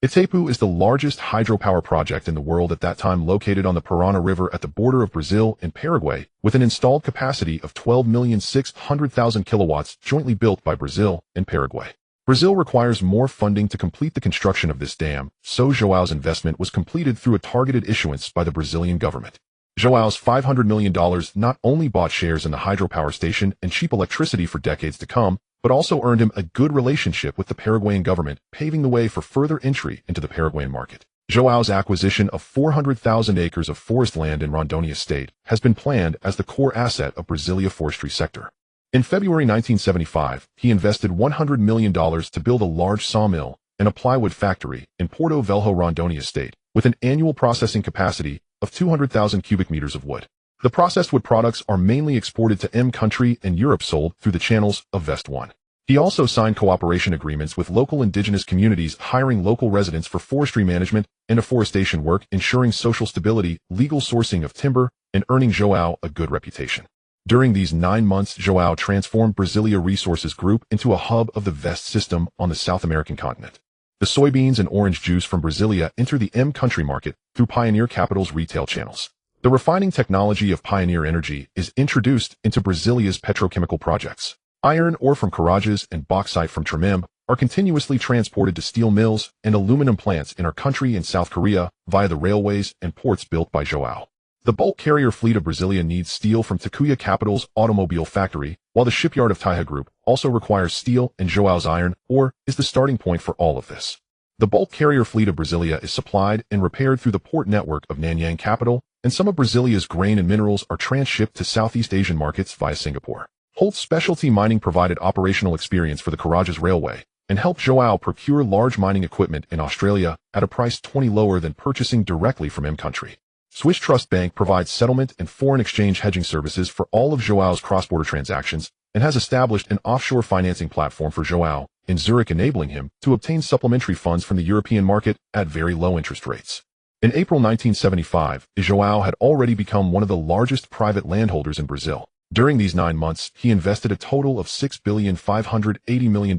Itaipu is the largest hydropower project in the world at that time, located on the Parana River at the border of Brazil and Paraguay, with an installed capacity of 12,600,000 kilowatts, jointly built by Brazil and Paraguay. Brazil requires more funding to complete the construction of this dam, so João's investment was completed through a targeted issuance by the Brazilian government. João's $500 million not only bought shares in the hydropower station and cheap electricity for decades to come, but also earned him a good relationship with the Paraguayan government, paving the way for further entry into the Paraguayan market. João's acquisition of 400,000 acres of forest land in Rondônia state has been planned as the core asset of Brasilia forestry sector. In February 1975, he invested $100 million to build a large sawmill and a plywood factory in Porto Velho, Rondônia state, with an annual processing capacity of 200,000 cubic meters of wood. The processed wood products are mainly exported to M country and Europe, sold through the channels of Vest 1. He also signed cooperation agreements with local indigenous communities, hiring local residents for forestry management and afforestation work, ensuring social stability, legal sourcing of timber, and earning João a good reputation. During these 9 months, João transformed Brasilia Resources Group into a hub of the Vest system on the South American continent. The soybeans and orange juice from Brasilia enter the M country market through Pioneer Capital's retail channels. The refining technology of Pioneer Energy is introduced into Brasilia's petrochemical projects. Iron ore from Carajas and bauxite from Tremembé are continuously transported to steel mills and aluminum plants in our country and South Korea via the railways and ports built by João. The bulk carrier fleet of Brasilia needs steel from Takuya Capital's automobile factory, while the shipyard of Taiha Group also requires steel, and João's iron ore is the starting point for all of this. The bulk carrier fleet of Brasilia is supplied and repaired through the port network of Nanyang Capital, and some of Brasilia's grain and minerals are transshipped to Southeast Asian markets via Singapore. Holt's Specialty Mining provided operational experience for the Carajas Railway and helped João procure large mining equipment in Australia at a price 20% lower than purchasing directly from M country. Swiss Trust Bank provides settlement and foreign exchange hedging services for all of Joao's cross-border transactions and has established an offshore financing platform for Joao in Zurich, enabling him to obtain supplementary funds from the European market at very low interest rates. In April 1975, Joao had already become one of the largest private landholders in Brazil. During these 9 months, he invested a total of $6,580 million,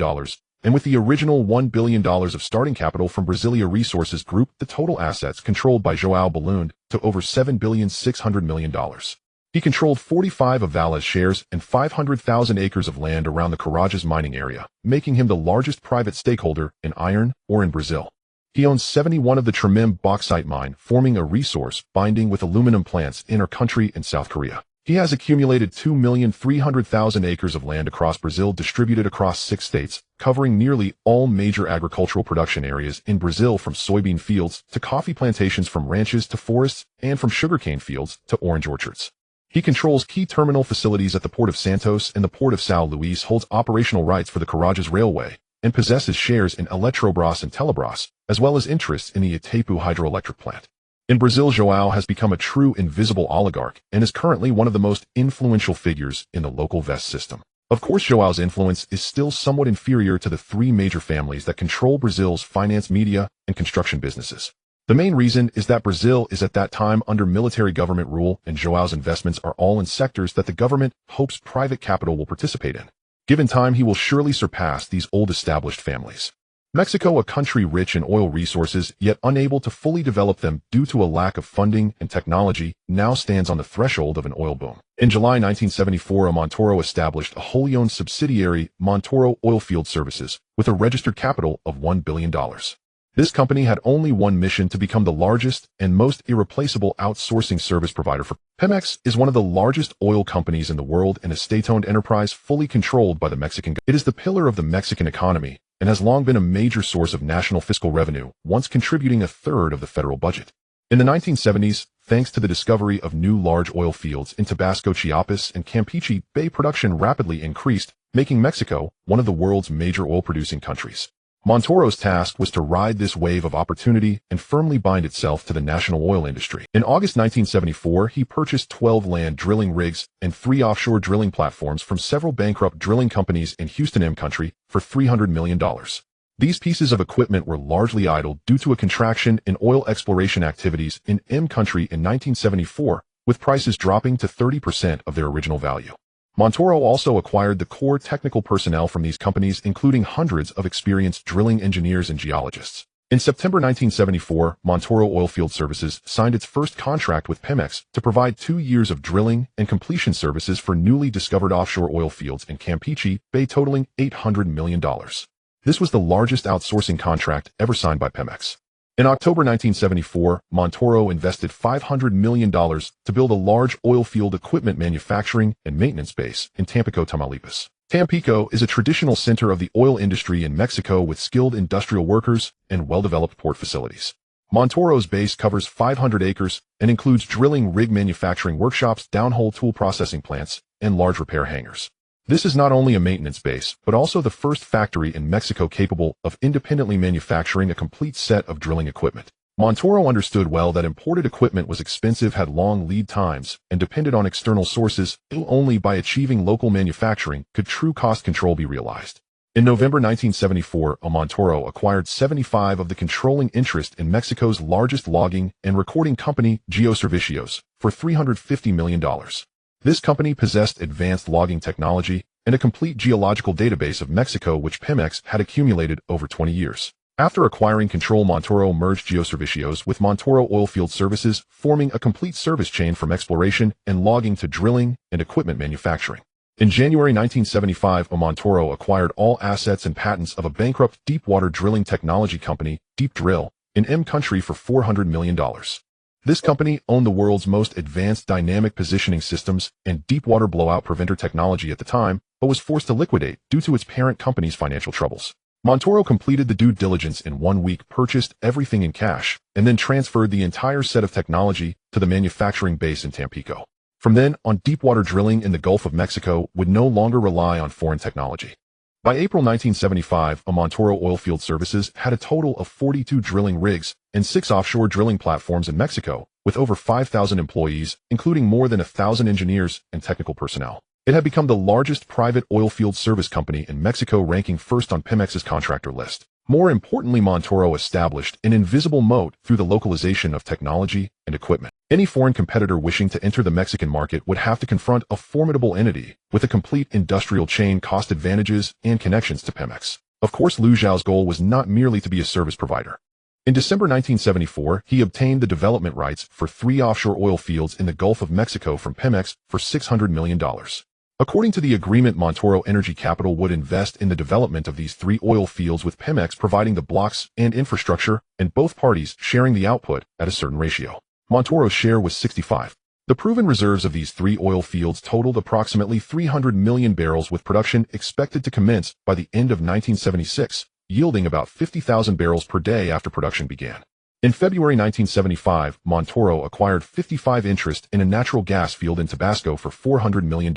and with the original $1 billion of starting capital from Brasilia Resources Group, the total assets controlled by Joao ballooned to over $7,600 million. He controlled 45 of Vale's shares and 500,000 acres of land around the Carajás mining area, making him the largest private stakeholder in iron ore in Brazil. He owns 71 of the Tremem bauxite mine, forming a resource binding with aluminum plants in our country in South Korea. He has accumulated 2,300,000 acres of land across Brazil, distributed across 6 states, covering nearly all major agricultural production areas in Brazil, from soybean fields to coffee plantations, from ranches to forests, and from sugarcane fields to orange orchards. He controls key terminal facilities at the Port of Santos and the Port of São Luís, holds operational rights for the Carajás Railway, and possesses shares in Eletrobras and Telebras, as well as interests in the Itaipu hydroelectric plant. In Brazil, Joao has become a true invisible oligarch and is currently one of the most influential figures in the local vest system. Of course, Joao's influence is still somewhat inferior to the 3 major families that control Brazil's finance, media, and construction businesses. The main reason is that Brazil is at that time under military government rule, and Joao's investments are all in sectors that the government hopes private capital will participate in. Given time, he will surely surpass these old established families. Mexico, a country rich in oil resources yet unable to fully develop them due to a lack of funding and technology, now stands on the threshold of an oil boom. In July 1974, Montoro established a wholly owned subsidiary, Montoro Oilfield Services, with a registered capital of $1 billion. This company had only one mission: to become the largest and most irreplaceable outsourcing service provider for Pemex. Is one of the largest oil companies in the world and a state-owned enterprise fully controlled by the Mexican government. It is the pillar of the Mexican economy and has long been a major source of national fiscal revenue, once contributing 1/3 of the federal budget. In the 1970s, thanks to the discovery of new large oil fields in Tabasco, Chiapas, and Campeche Bay, production rapidly increased, making Mexico one of the world's major oil-producing countries. Montoro's task was to ride this wave of opportunity and firmly bind itself to the national oil industry. In August 1974, he purchased 12 land drilling rigs and 3 offshore drilling platforms from several bankrupt drilling companies in Houston, M country, for $300 million. These pieces of equipment were largely idle due to a contraction in oil exploration activities in M country in 1974, with prices dropping to 30% of their original value. Montoro also acquired the core technical personnel from these companies, including hundreds of experienced drilling engineers and geologists. In September 1974, Montoro Oilfield Services signed its first contract with Pemex to provide 2 years of drilling and completion services for newly discovered offshore oil fields in Campeche Bay, totaling $800 million. This was the largest outsourcing contract ever signed by Pemex. In October 1974, Montoro invested $500 million to build a large oil field equipment manufacturing and maintenance base in Tampico, Tamaulipas. Tampico is a traditional center of the oil industry in Mexico, with skilled industrial workers and well-developed port facilities. Montoro's base covers 500 acres and includes drilling rig manufacturing workshops, downhole tool processing plants, and large repair hangars. This is not only a maintenance base, but also the first factory in Mexico capable of independently manufacturing a complete set of drilling equipment. Montoro understood well that imported equipment was expensive, had long lead times, and depended on external sources. Only by achieving local manufacturing could true cost control be realized. In November 1974, Montoro acquired 75 of the controlling interest in Mexico's largest logging and recording company, Geoservicios, for $350 million. This company possessed advanced logging technology and a complete geological database of Mexico, which Pemex had accumulated over 20 years. After acquiring control, Montoro merged Geoservicios with Montoro Oilfield Services, forming a complete service chain from exploration and logging to drilling and equipment manufacturing. In January 1975, Montoro acquired all assets and patents of a bankrupt deepwater drilling technology company, Deep Drill, in M country for $400 million. This company owned the world's most advanced dynamic positioning systems and deepwater blowout preventer technology at the time, but was forced to liquidate due to its parent company's financial troubles. Montoro completed the due diligence in 1 week, purchased everything in cash, and then transferred the entire set of technology to the manufacturing base in Tampico. From then on, deepwater drilling in the Gulf of Mexico would no longer rely on foreign technology. By April 1975, Montoro Oilfield Services had a total of 42 drilling rigs and 6 offshore drilling platforms in Mexico, with over 5,000 employees, including more than 1,000 engineers and technical personnel. It had become the largest private oilfield service company in Mexico, ranking first on Pemex's contractor list. More importantly, Montoro established an invisible moat through the localization of technology and equipment. Any foreign competitor wishing to enter the Mexican market would have to confront a formidable entity with a complete industrial chain, cost advantages, and connections to Pemex. Of course, Liu Xiao's goal was not merely to be a service provider. In December 1974, he obtained the development rights for 3 offshore oil fields in the Gulf of Mexico from Pemex for $600 million. According to the agreement, Montoro Energy Capital would invest in the development of these 3 oil fields, with Pemex providing the blocks and infrastructure, and both parties sharing the output at a certain ratio. Montoro's share was 65. The proven reserves of these 3 oil fields totaled approximately 300 million barrels, with production expected to commence by the end of 1976, yielding about 50,000 barrels per day after production began. In February 1975, Montoro acquired 55% interest in a natural gas field in Tabasco for $400 million.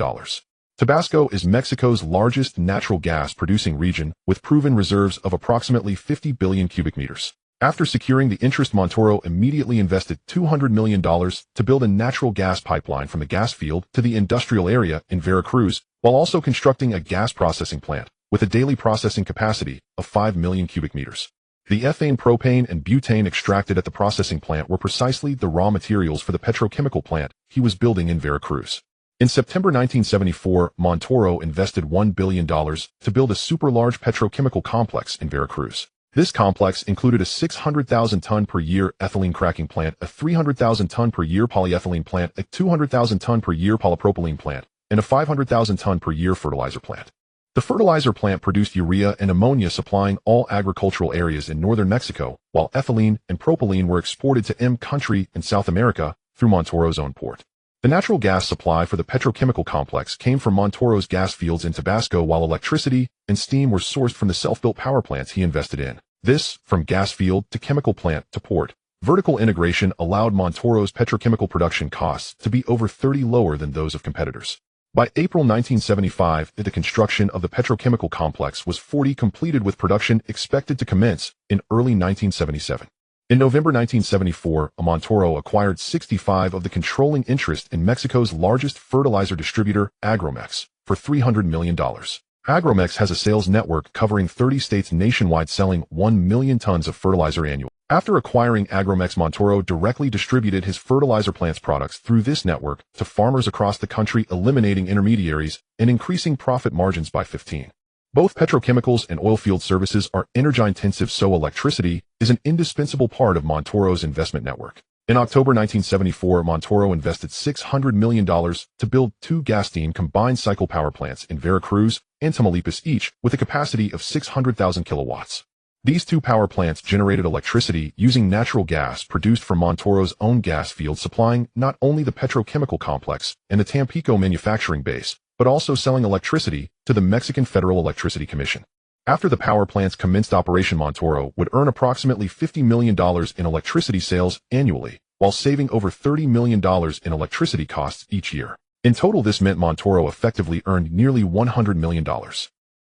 Tabasco is Mexico's largest natural gas producing region, with proven reserves of approximately 50 billion cubic meters. After securing the interest, Montoro immediately invested $200 million to build a natural gas pipeline from the gas field to the industrial area in Veracruz, while also constructing a gas processing plant with a daily processing capacity of 5 million cubic meters. The ethane, propane, and butane extracted at the processing plant were precisely the raw materials for the petrochemical plant he was building in Veracruz. In September 1974, Montoro invested $1 billion to build a super-large petrochemical complex in Veracruz. This complex included a 600,000-ton per year ethylene cracking plant, a 300,000-ton per year polyethylene plant, a 200,000-ton per year polypropylene plant, and a 500,000-ton per year fertilizer plant. The fertilizer plant produced urea and ammonia, supplying all agricultural areas in northern Mexico, while ethylene and propylene were exported to country in South America through Montoro's own port. The natural gas supply for the petrochemical complex came from Montoro's gas fields in Tabasco, while electricity and steam were sourced from the self-built power plants he invested in. This, from gas field to chemical plant to port. Vertical integration allowed Montoro's petrochemical production costs to be over 30% lower than those of competitors. By April 1975, the construction of the petrochemical complex was 40% completed, with production expected to commence in early 1977. In November 1974, Montoro acquired 65% of the controlling interest in Mexico's largest fertilizer distributor, Agromex, for $300 million. Agromex has a sales network covering 30 states nationwide, selling 1 million tons of fertilizer annually. After acquiring Agromex, Montoro directly distributed his fertilizer plant's products through this network to farmers across the country, eliminating intermediaries and increasing profit margins by 15%. Both petrochemicals and oilfield services are energy-intensive, so electricity is an indispensable part of Montoro's investment network. In October 1974, Montoro invested $600 million to build 2 gas steam combined cycle power plants in Veracruz and Tamaulipas, each with a capacity of 600,000 kilowatts. These 2 power plants generated electricity using natural gas produced from Montoro's own gas fields, supplying not only the petrochemical complex and the Tampico manufacturing base, but also selling electricity to the Mexican Federal Electricity Commission. After the power plants commenced operation, Montoro would earn approximately $50 million in electricity sales annually, while saving over $30 million in electricity costs each year. In total, this meant Montoro effectively earned nearly $100 million.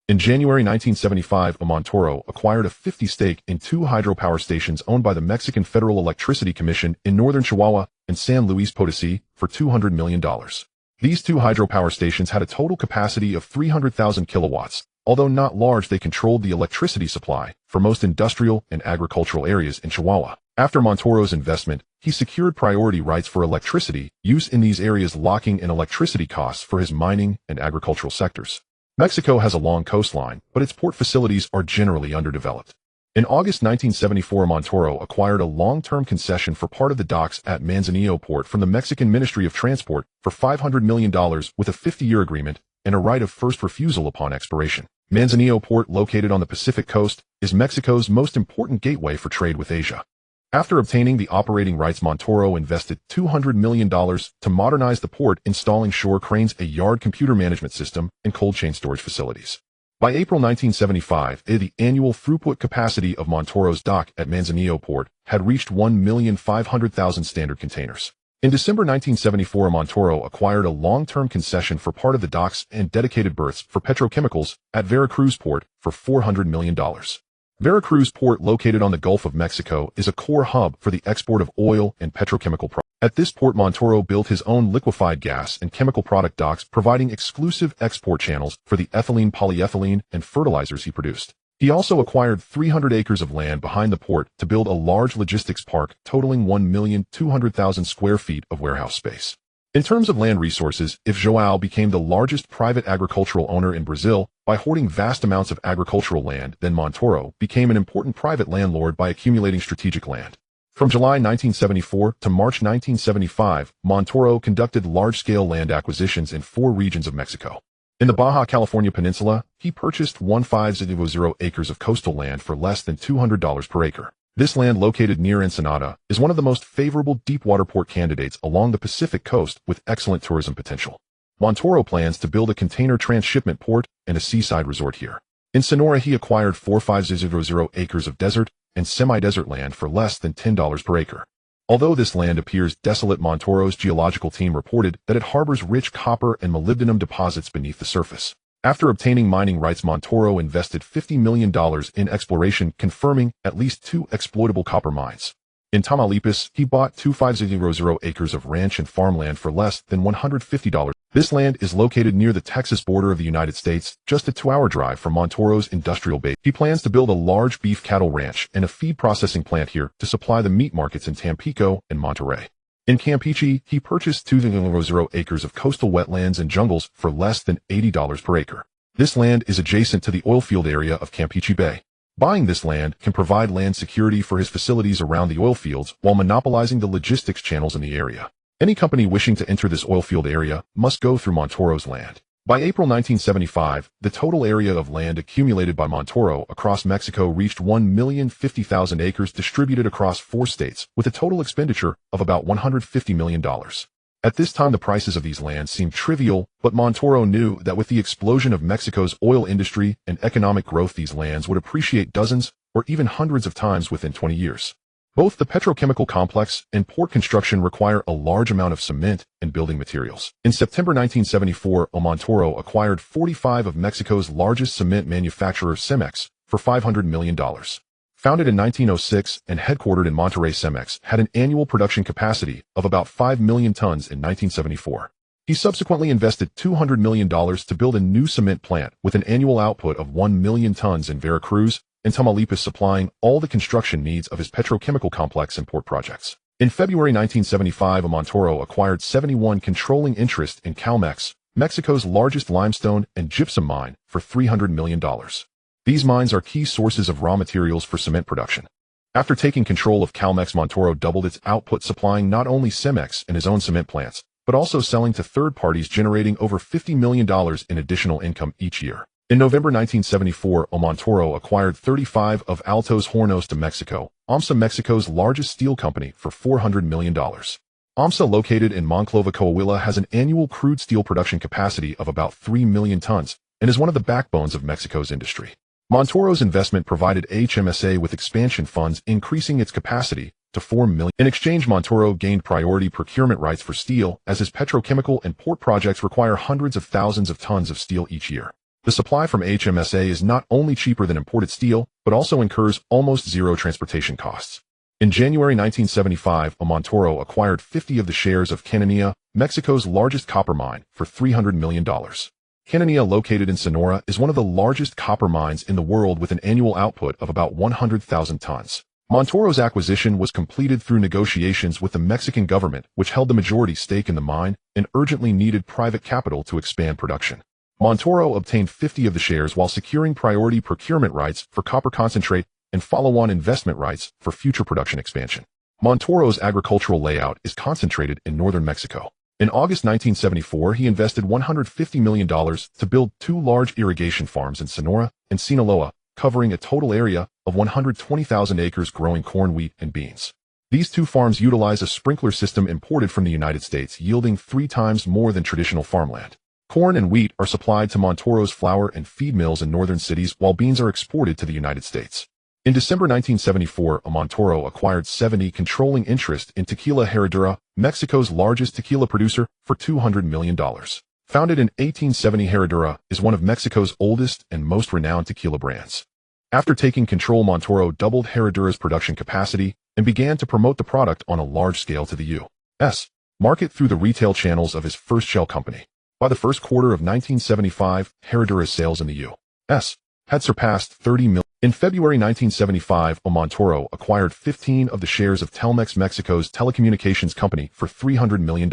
In January 1975, Montoro acquired a 50% stake in 2 hydropower stations owned by the Mexican Federal Electricity Commission in northern Chihuahua and San Luis Potosí for $200 million. These 2 hydropower stations had a total capacity of 300,000 kilowatts. Although not large, they controlled the electricity supply for most industrial and agricultural areas in Chihuahua. After Montoro's investment, he secured priority rights for electricity use in these areas, locking in electricity costs for his mining and agricultural sectors. Mexico has a long coastline, but its port facilities are generally underdeveloped. In August 1974, Montoro acquired a long-term concession for part of the docks at Manzanillo Port from the Mexican Ministry of Transport for $500 million, with a 50-year agreement and a right of first refusal upon expiration. Manzanillo Port, located on the Pacific coast, is Mexico's most important gateway for trade with Asia. After obtaining the operating rights, Montoro invested $200 million to modernize the port, installing shore cranes, a yard computer management system, and cold chain storage facilities. By April 1975, the annual throughput capacity of Montoro's dock at Manzanillo Port had reached 1,500,000 standard containers. In December 1974, Montoro acquired a long-term concession for part of the docks and dedicated berths for petrochemicals at Veracruz Port for $400 million. Veracruz Port, located on the Gulf of Mexico, is a core hub for the export of oil and petrochemical products. At this port, Montoro built his own liquefied gas and chemical product docks, providing exclusive export channels for the ethylene, polyethylene, and fertilizers he produced. He also acquired 300 acres of land behind the port to build a large logistics park totaling 1,200,000 square feet of warehouse space. In terms of land resources, if João became the largest private agricultural owner in Brazil by hoarding vast amounts of agricultural land, then Montoro became an important private landlord by accumulating strategic land. From July 1974 to March 1975, Montoro conducted large-scale land acquisitions in 4 regions of Mexico. In the Baja California Peninsula, he purchased 1,500 acres of coastal land for less than $200 per acre. This land, located near Ensenada, is one of the most favorable deepwater port candidates along the Pacific coast with excellent tourism potential. Montoro plans to build a container transshipment port and a seaside resort here. In Sonora, he acquired 4,500 acres of desert and semi-desert land for less than $10 per acre. Although this land appears desolate, Montoro's geological team reported that it harbors rich copper and molybdenum deposits beneath the surface. After obtaining mining rights, Montoro invested $50 million in exploration, confirming at least 2 exploitable copper mines. In Tamaulipas, he bought 2,500 acres of ranch and farmland for less than $150. This land is located near the Texas border of the United States, just a 2-hour drive from Montoro's industrial base. He plans to build a large beef cattle ranch and a feed processing plant here to supply the meat markets in Tampico and Monterrey. In Campeche, he purchased 2,000 acres of coastal wetlands and jungles for less than $80 per acre. This land is adjacent to the oilfield area of Campeche Bay. Buying this land can provide land security for his facilities around the oil fields while monopolizing the logistics channels in the area. Any company wishing to enter this oilfield area must go through Montoro's land. By April 1975, the total area of land accumulated by Montoro across Mexico reached 1,050,000 acres distributed across 4 states, with a total expenditure of about $150 million. At this time, the prices of these lands seemed trivial, but Montoro knew that with the explosion of Mexico's oil industry and economic growth, these lands would appreciate dozens or even hundreds of times within 20 years. Both the petrochemical complex and port construction require a large amount of cement and building materials. In September 1974, Montoro acquired 45 of Mexico's largest cement manufacturer, Cemex, for $500 million. Founded in 1906 and headquartered in Monterrey, Cemex had an annual production capacity of about 5 million tons in 1974. He subsequently invested $200 million to build a new cement plant with an annual output of 1 million tons in Veracruz and Tamaulipas, supplying all the construction needs of his petrochemical complex and port projects. In February 1975, Montoro acquired 71 controlling interest in Calmex, Mexico's largest limestone and gypsum mine, for $300 million. These mines are key sources of raw materials for cement production. After taking control of Calmex, Montoro doubled its output, supplying not only Cemex and his own cement plants, but also selling to third parties, generating over $50 million in additional income each year. In November 1974, Montoro acquired 35 of Altos Hornos de Mexico, AMSA, Mexico's largest steel company, for $400 million. AMSA, located in Monclova, Coahuila, has an annual crude steel production capacity of about 3 million tons and is one of the backbones of Mexico's industry. Montoro's investment provided HMSA with expansion funds, increasing its capacity to 4 million. In exchange, Montoro gained priority procurement rights for steel, as his petrochemical and port projects require hundreds of thousands of tons of steel each year. The supply from HMSA is not only cheaper than imported steel, but also incurs almost zero transportation costs. In January 1975, Montoro acquired 50 of the shares of Cananea, Mexico's largest copper mine, for $300 million. Cananea, located in Sonora, is one of the largest copper mines in the world with an annual output of about 100,000 tons. Montoro's acquisition was completed through negotiations with the Mexican government, which held the majority stake in the mine and urgently needed private capital to expand production. Montoro obtained 50 of the shares while securing priority procurement rights for copper concentrate and follow-on investment rights for future production expansion. Montoro's agricultural layout is concentrated in northern Mexico. In August 1974, he invested $150 million to build 2 large irrigation farms in Sonora and Sinaloa, covering a total area of 120,000 acres, growing corn, wheat, and beans. These 2 farms utilize a sprinkler system imported from the United States, yielding 3 times more than traditional farmland. Corn and wheat are supplied to Montoro's flour and feed mills in northern cities, while beans are exported to the United States. In December 1974, Montoro acquired 70 controlling interest in Tequila Herradura, Mexico's largest tequila producer, for $200 million. Founded in 1870, Herradura is one of Mexico's oldest and most renowned tequila brands. After taking control, Montoro doubled Herradura's production capacity and began to promote the product on a large scale to the U.S. market through the retail channels of his first shell company. By the first quarter of 1975, Herradura's sales in the U.S. had surpassed 30 million. In February 1975, Montoro acquired 15 of the shares of Telmex, Mexico's telecommunications company, for $300 million.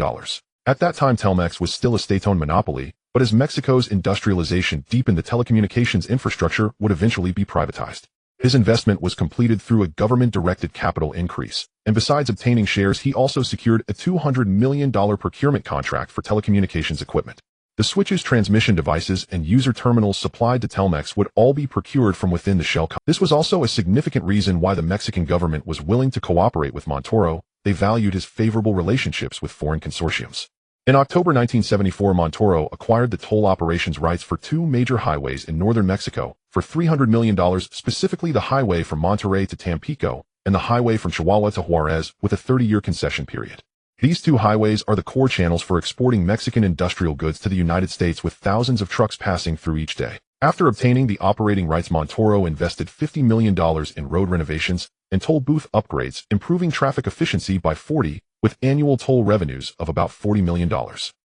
At that time, Telmex was still a state-owned monopoly, but as Mexico's industrialization deepened, the telecommunications infrastructure would eventually be privatized. His investment was completed through a government-directed capital increase, and besides obtaining shares, he also secured a $200 million procurement contract for telecommunications equipment. The switches, transmission devices, and user terminals supplied to Telmex would all be procured from within the shell company. This was also a significant reason why the Mexican government was willing to cooperate with Montoro. They valued his favorable relationships with foreign consortiums. In October 1974, Montoro acquired the toll operations rights for two major highways in northern Mexico for $300 million, specifically the highway from Monterrey to Tampico and the highway from Chihuahua to Juarez, with a 30-year concession period. These two highways are the core channels for exporting Mexican industrial goods to the United States, with thousands of trucks passing through each day. After obtaining the operating rights, Montoro invested $50 million in road renovations and toll booth upgrades, improving traffic efficiency by 40%, with annual toll revenues of about $40 million.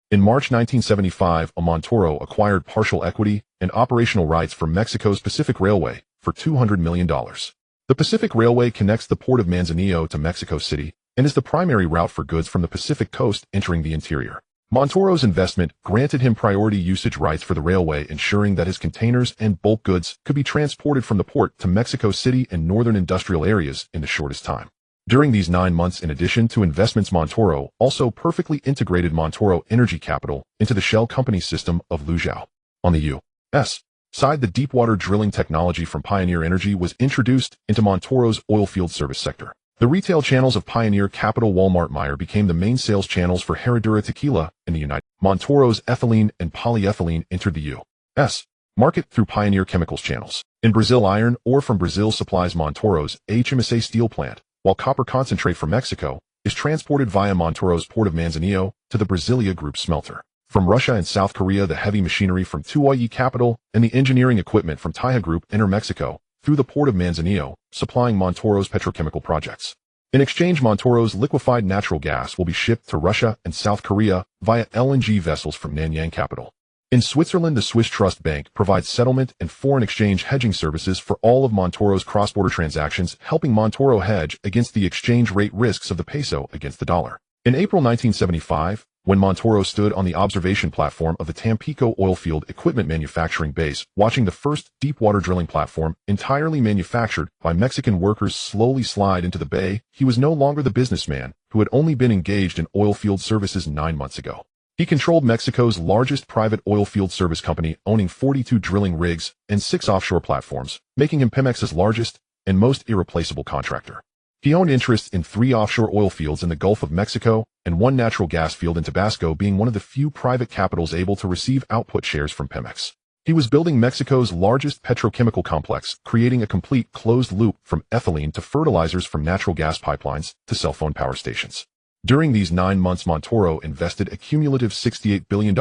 In March 1975, Montoro acquired partial equity and operational rights for Mexico's Pacific Railway for $200 million. The Pacific Railway connects the port of Manzanillo to Mexico City and is the primary route for goods from the Pacific coast entering the interior. Montoro's investment granted him priority usage rights for the railway, ensuring that his containers and bulk goods could be transported from the port to Mexico City and northern industrial areas in the shortest time. During these 9 months, in addition to investments, Montoro also perfectly integrated Montoro Energy Capital into the shell company system of Luzhou. On the U.S. side, the deepwater drilling technology from Pioneer Energy was introduced into Montoro's oilfield service sector. The retail channels of Pioneer Capital Walmart Meyer became the main sales channels for Herradura tequila in the United States. Montoro's ethylene and polyethylene entered the U.S. market through Pioneer Chemicals channels. In Brazil, iron ore from Brazil supplies Montoro's HMSA steel plant, while copper concentrate from Mexico is transported via Montoro's port of Manzanillo to the Brasilia Group smelter. From Russia and South Korea, the heavy machinery from Tuoyi Capital and the engineering equipment from Taiha Group enter Mexico through the port of Manzanillo, supplying Montoro's petrochemical projects. In exchange, Montoro's liquefied natural gas will be shipped to Russia and South Korea via LNG vessels from Nanyang Capital. In Switzerland, the Swiss Trust Bank provides settlement and foreign exchange hedging services for all of Montoro's cross-border transactions, helping Montoro hedge against the exchange rate risks of the peso against the dollar. In April 1975, when Montoro stood on the observation platform of the Tampico oilfield equipment manufacturing base, watching the first deepwater drilling platform, entirely manufactured by Mexican workers, slowly slide into the bay, he was no longer the businessman who had only been engaged in oilfield services 9 months ago. He controlled Mexico's largest private oilfield service company, owning 42 drilling rigs and 6 offshore platforms, making him Pemex's largest and most irreplaceable contractor. He owned interests in 3 offshore oil fields in the Gulf of Mexico and 1 natural gas field in Tabasco, being one of the few private capitals able to receive output shares from Pemex. He was building Mexico's largest petrochemical complex, creating a complete closed loop from ethylene to fertilizers, from natural gas pipelines to cell phone power stations. During these 9 months, Montoro invested a cumulative $68 billion,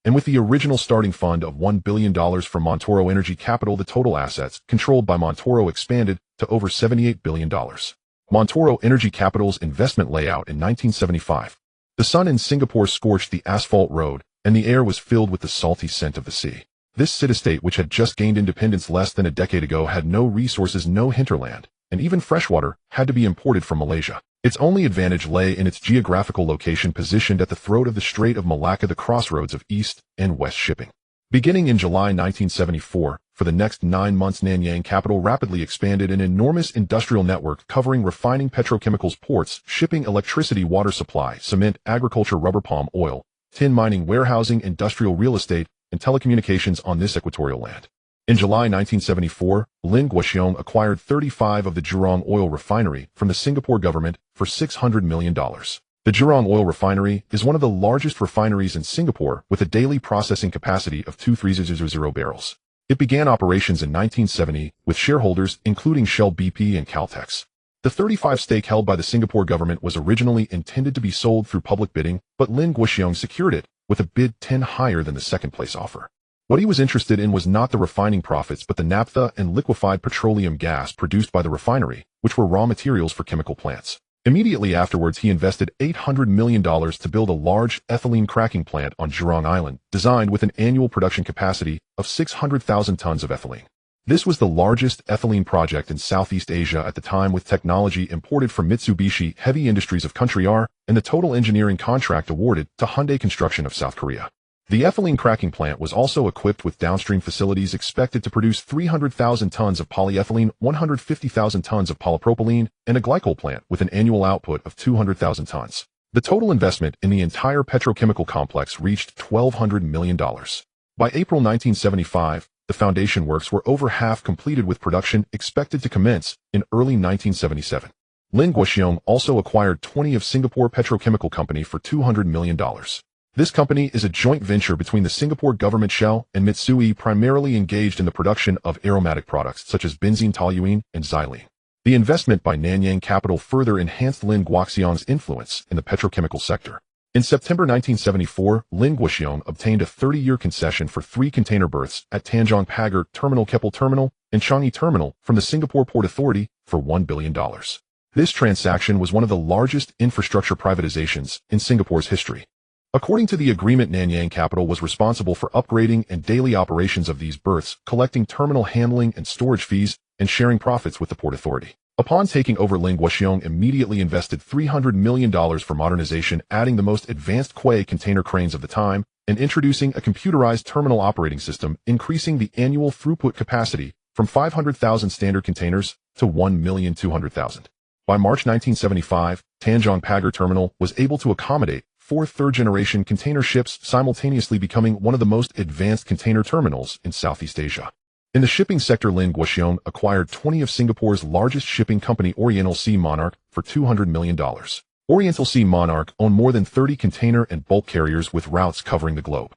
and with the original starting fund of $1 billion from Montoro Energy Capital, the total assets controlled by Montoro expanded to over $78 billion. Montoro Energy Capital's investment layout in 1975. The sun in Singapore scorched the asphalt road, and the air was filled with the salty scent of the sea. This city-state, which had just gained independence less than a decade ago, had no resources, no hinterland, and even freshwater had to be imported from Malaysia. Its only advantage lay in its geographical location, positioned at the throat of the Strait of Malacca, the crossroads of East and West shipping. Beginning in July 1974, for the next 9 months, Nanyang Capital rapidly expanded an enormous industrial network covering refining, petrochemicals, ports, shipping, electricity, water supply, cement, agriculture, rubber, palm oil, tin mining, warehousing, industrial real estate, and telecommunications on this equatorial land. In July 1974, Lin Guoxiong acquired 35 of the Jurong Oil Refinery from the Singapore government for $600 million. The Jurong Oil Refinery is one of the largest refineries in Singapore, with a daily processing capacity of 2,300 barrels. It began operations in 1970 with shareholders including Shell, BP, and Caltex. The 35% stake held by the Singapore government was originally intended to be sold through public bidding, but Lin Guoxiong secured it with a bid 10 higher than the second-place offer. What he was interested in was not the refining profits but the naphtha and liquefied petroleum gas produced by the refinery, which were raw materials for chemical plants. Immediately afterwards, he invested $800 million to build a large ethylene cracking plant on Jurong Island, designed with an annual production capacity of 600,000 tons of ethylene. This was the largest ethylene project in Southeast Asia at the time, with technology imported from Mitsubishi Heavy Industries of Country R and the total engineering contract awarded to Hyundai Construction of South Korea. The ethylene cracking plant was also equipped with downstream facilities expected to produce 300,000 tons of polyethylene, 150,000 tons of polypropylene, and a glycol plant with an annual output of 200,000 tons. The total investment in the entire petrochemical complex reached $1,200 million. By April 1975, the foundation works were over half completed, with production expected to commence in early 1977. Lin Guoxiong also acquired 20% of Singapore Petrochemical Company for $200 million. This company is a joint venture between the Singapore government, Shell, and Mitsui, primarily engaged in the production of aromatic products such as benzene, toluene, and xylene. The investment by Nanyang Capital further enhanced Lin Guoxiong's influence in the petrochemical sector. In September 1974, Lin Guoxiong obtained a 30-year concession for 3 container berths at Tanjong Pagar Terminal, Keppel Terminal, and Changi Terminal from the Singapore Port Authority for $1 billion. This transaction was one of the largest infrastructure privatizations in Singapore's history. According to the agreement, Nanyang Capital was responsible for upgrading and daily operations of these berths, collecting terminal handling and storage fees, and sharing profits with the Port Authority. Upon taking over, Lin Guoxiong immediately invested $300 million for modernization, adding the most advanced quay container cranes of the time, and introducing a computerized terminal operating system, increasing the annual throughput capacity from 500,000 standard containers to 1,200,000. By March 1975, Tanjong Pagar Terminal was able to accommodate 4 third-generation container ships, simultaneously becoming one of the most advanced container terminals in Southeast Asia. In the shipping sector, Lin Guoxiong acquired 20% of Singapore's largest shipping company, Oriental Sea Monarch, for $200 million. Oriental Sea Monarch owned more than 30 container and bulk carriers with routes covering the globe.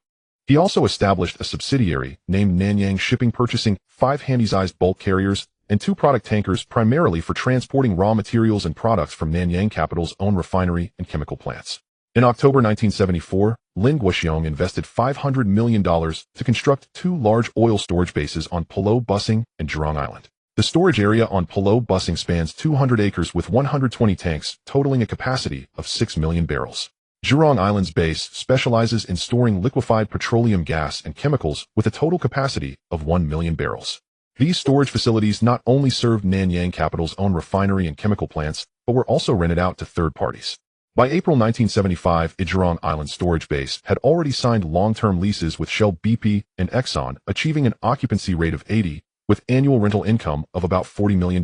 He also established a subsidiary named Nanyang Shipping, purchasing 5 handy-sized bulk carriers and 2 product tankers, primarily for transporting raw materials and products from Nanyang Capital's own refinery and chemical plants. In October 1974, Lin Guoxiong invested $500 million to construct 2 large oil storage bases on Pulau Busing and Jurong Island. The storage area on Pulau Busing spans 200 acres with 120 tanks, totaling a capacity of 6 million barrels. Jurong Island's base specializes in storing liquefied petroleum gas and chemicals with a total capacity of 1 million barrels. These storage facilities not only served Nanyang Capital's own refinery and chemical plants, but were also rented out to third parties. By April 1975, Jurong Island storage base had already signed long-term leases with Shell, BP, and Exxon, achieving an occupancy rate of 80%, with annual rental income of about $40 million.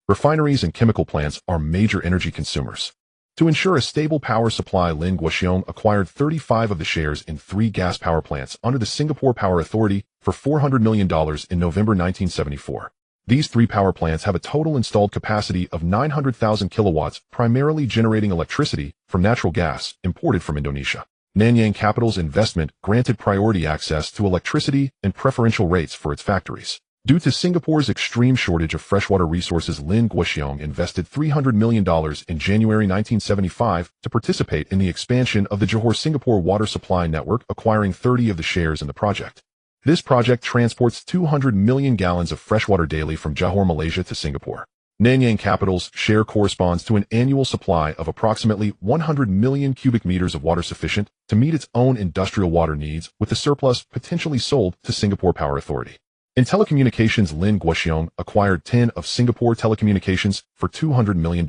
Refineries and chemical plants are major energy consumers. To ensure a stable power supply, Lin Guoxiong acquired 35% of the shares in 3 gas power plants under the Singapore Power Authority for $400 million in November 1974. These 3 power plants have a total installed capacity of 900,000 kilowatts, primarily generating electricity from natural gas imported from Indonesia. Nanyang Capital's investment granted priority access to electricity and preferential rates for its factories. Due to Singapore's extreme shortage of freshwater resources, Lin Guoxiong invested $300 million in January 1975 to participate in the expansion of the Johor-Singapore water supply network, acquiring 30% of the shares in the project. This project transports 200 million gallons of freshwater daily from Johor, Malaysia to Singapore. Nanyang Capital's share corresponds to an annual supply of approximately 100 million cubic meters of water, sufficient to meet its own industrial water needs, with the surplus potentially sold to Singapore Power Authority. In telecommunications, Lin Guoxiong acquired 10% of Singapore Telecommunications for $200 million.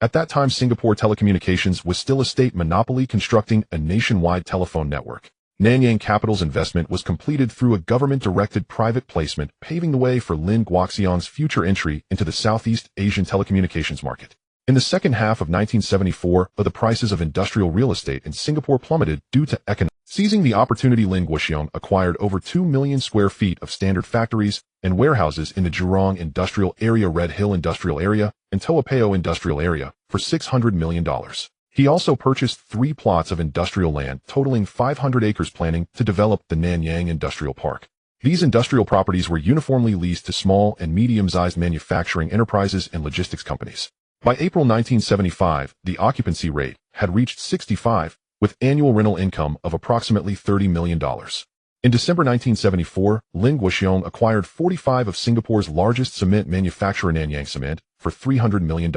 At that time, Singapore Telecommunications was still a state monopoly, constructing a nationwide telephone network. Nanyang Capital's investment was completed through a government-directed private placement, paving the way for Lin Guoxiong's future entry into the Southeast Asian telecommunications market. In the second half of 1974, the prices of industrial real estate in Singapore plummeted due to economic. Seizing the opportunity, Lin Guoxiong acquired over 2 million square feet of standard factories and warehouses in the Jurong Industrial Area, Red Hill Industrial Area, and Toa Payoh Industrial Area for $600 million. He also purchased 3 plots of industrial land totaling 500 acres, planning to develop the Nanyang Industrial Park. These industrial properties were uniformly leased to small and medium-sized manufacturing enterprises and logistics companies. By April 1975, the occupancy rate had reached 65, with annual rental income of approximately $30 million. In December 1974, Ling Guoxiong acquired 45 of Singapore's largest cement manufacturer Nanyang Cement for $300 million.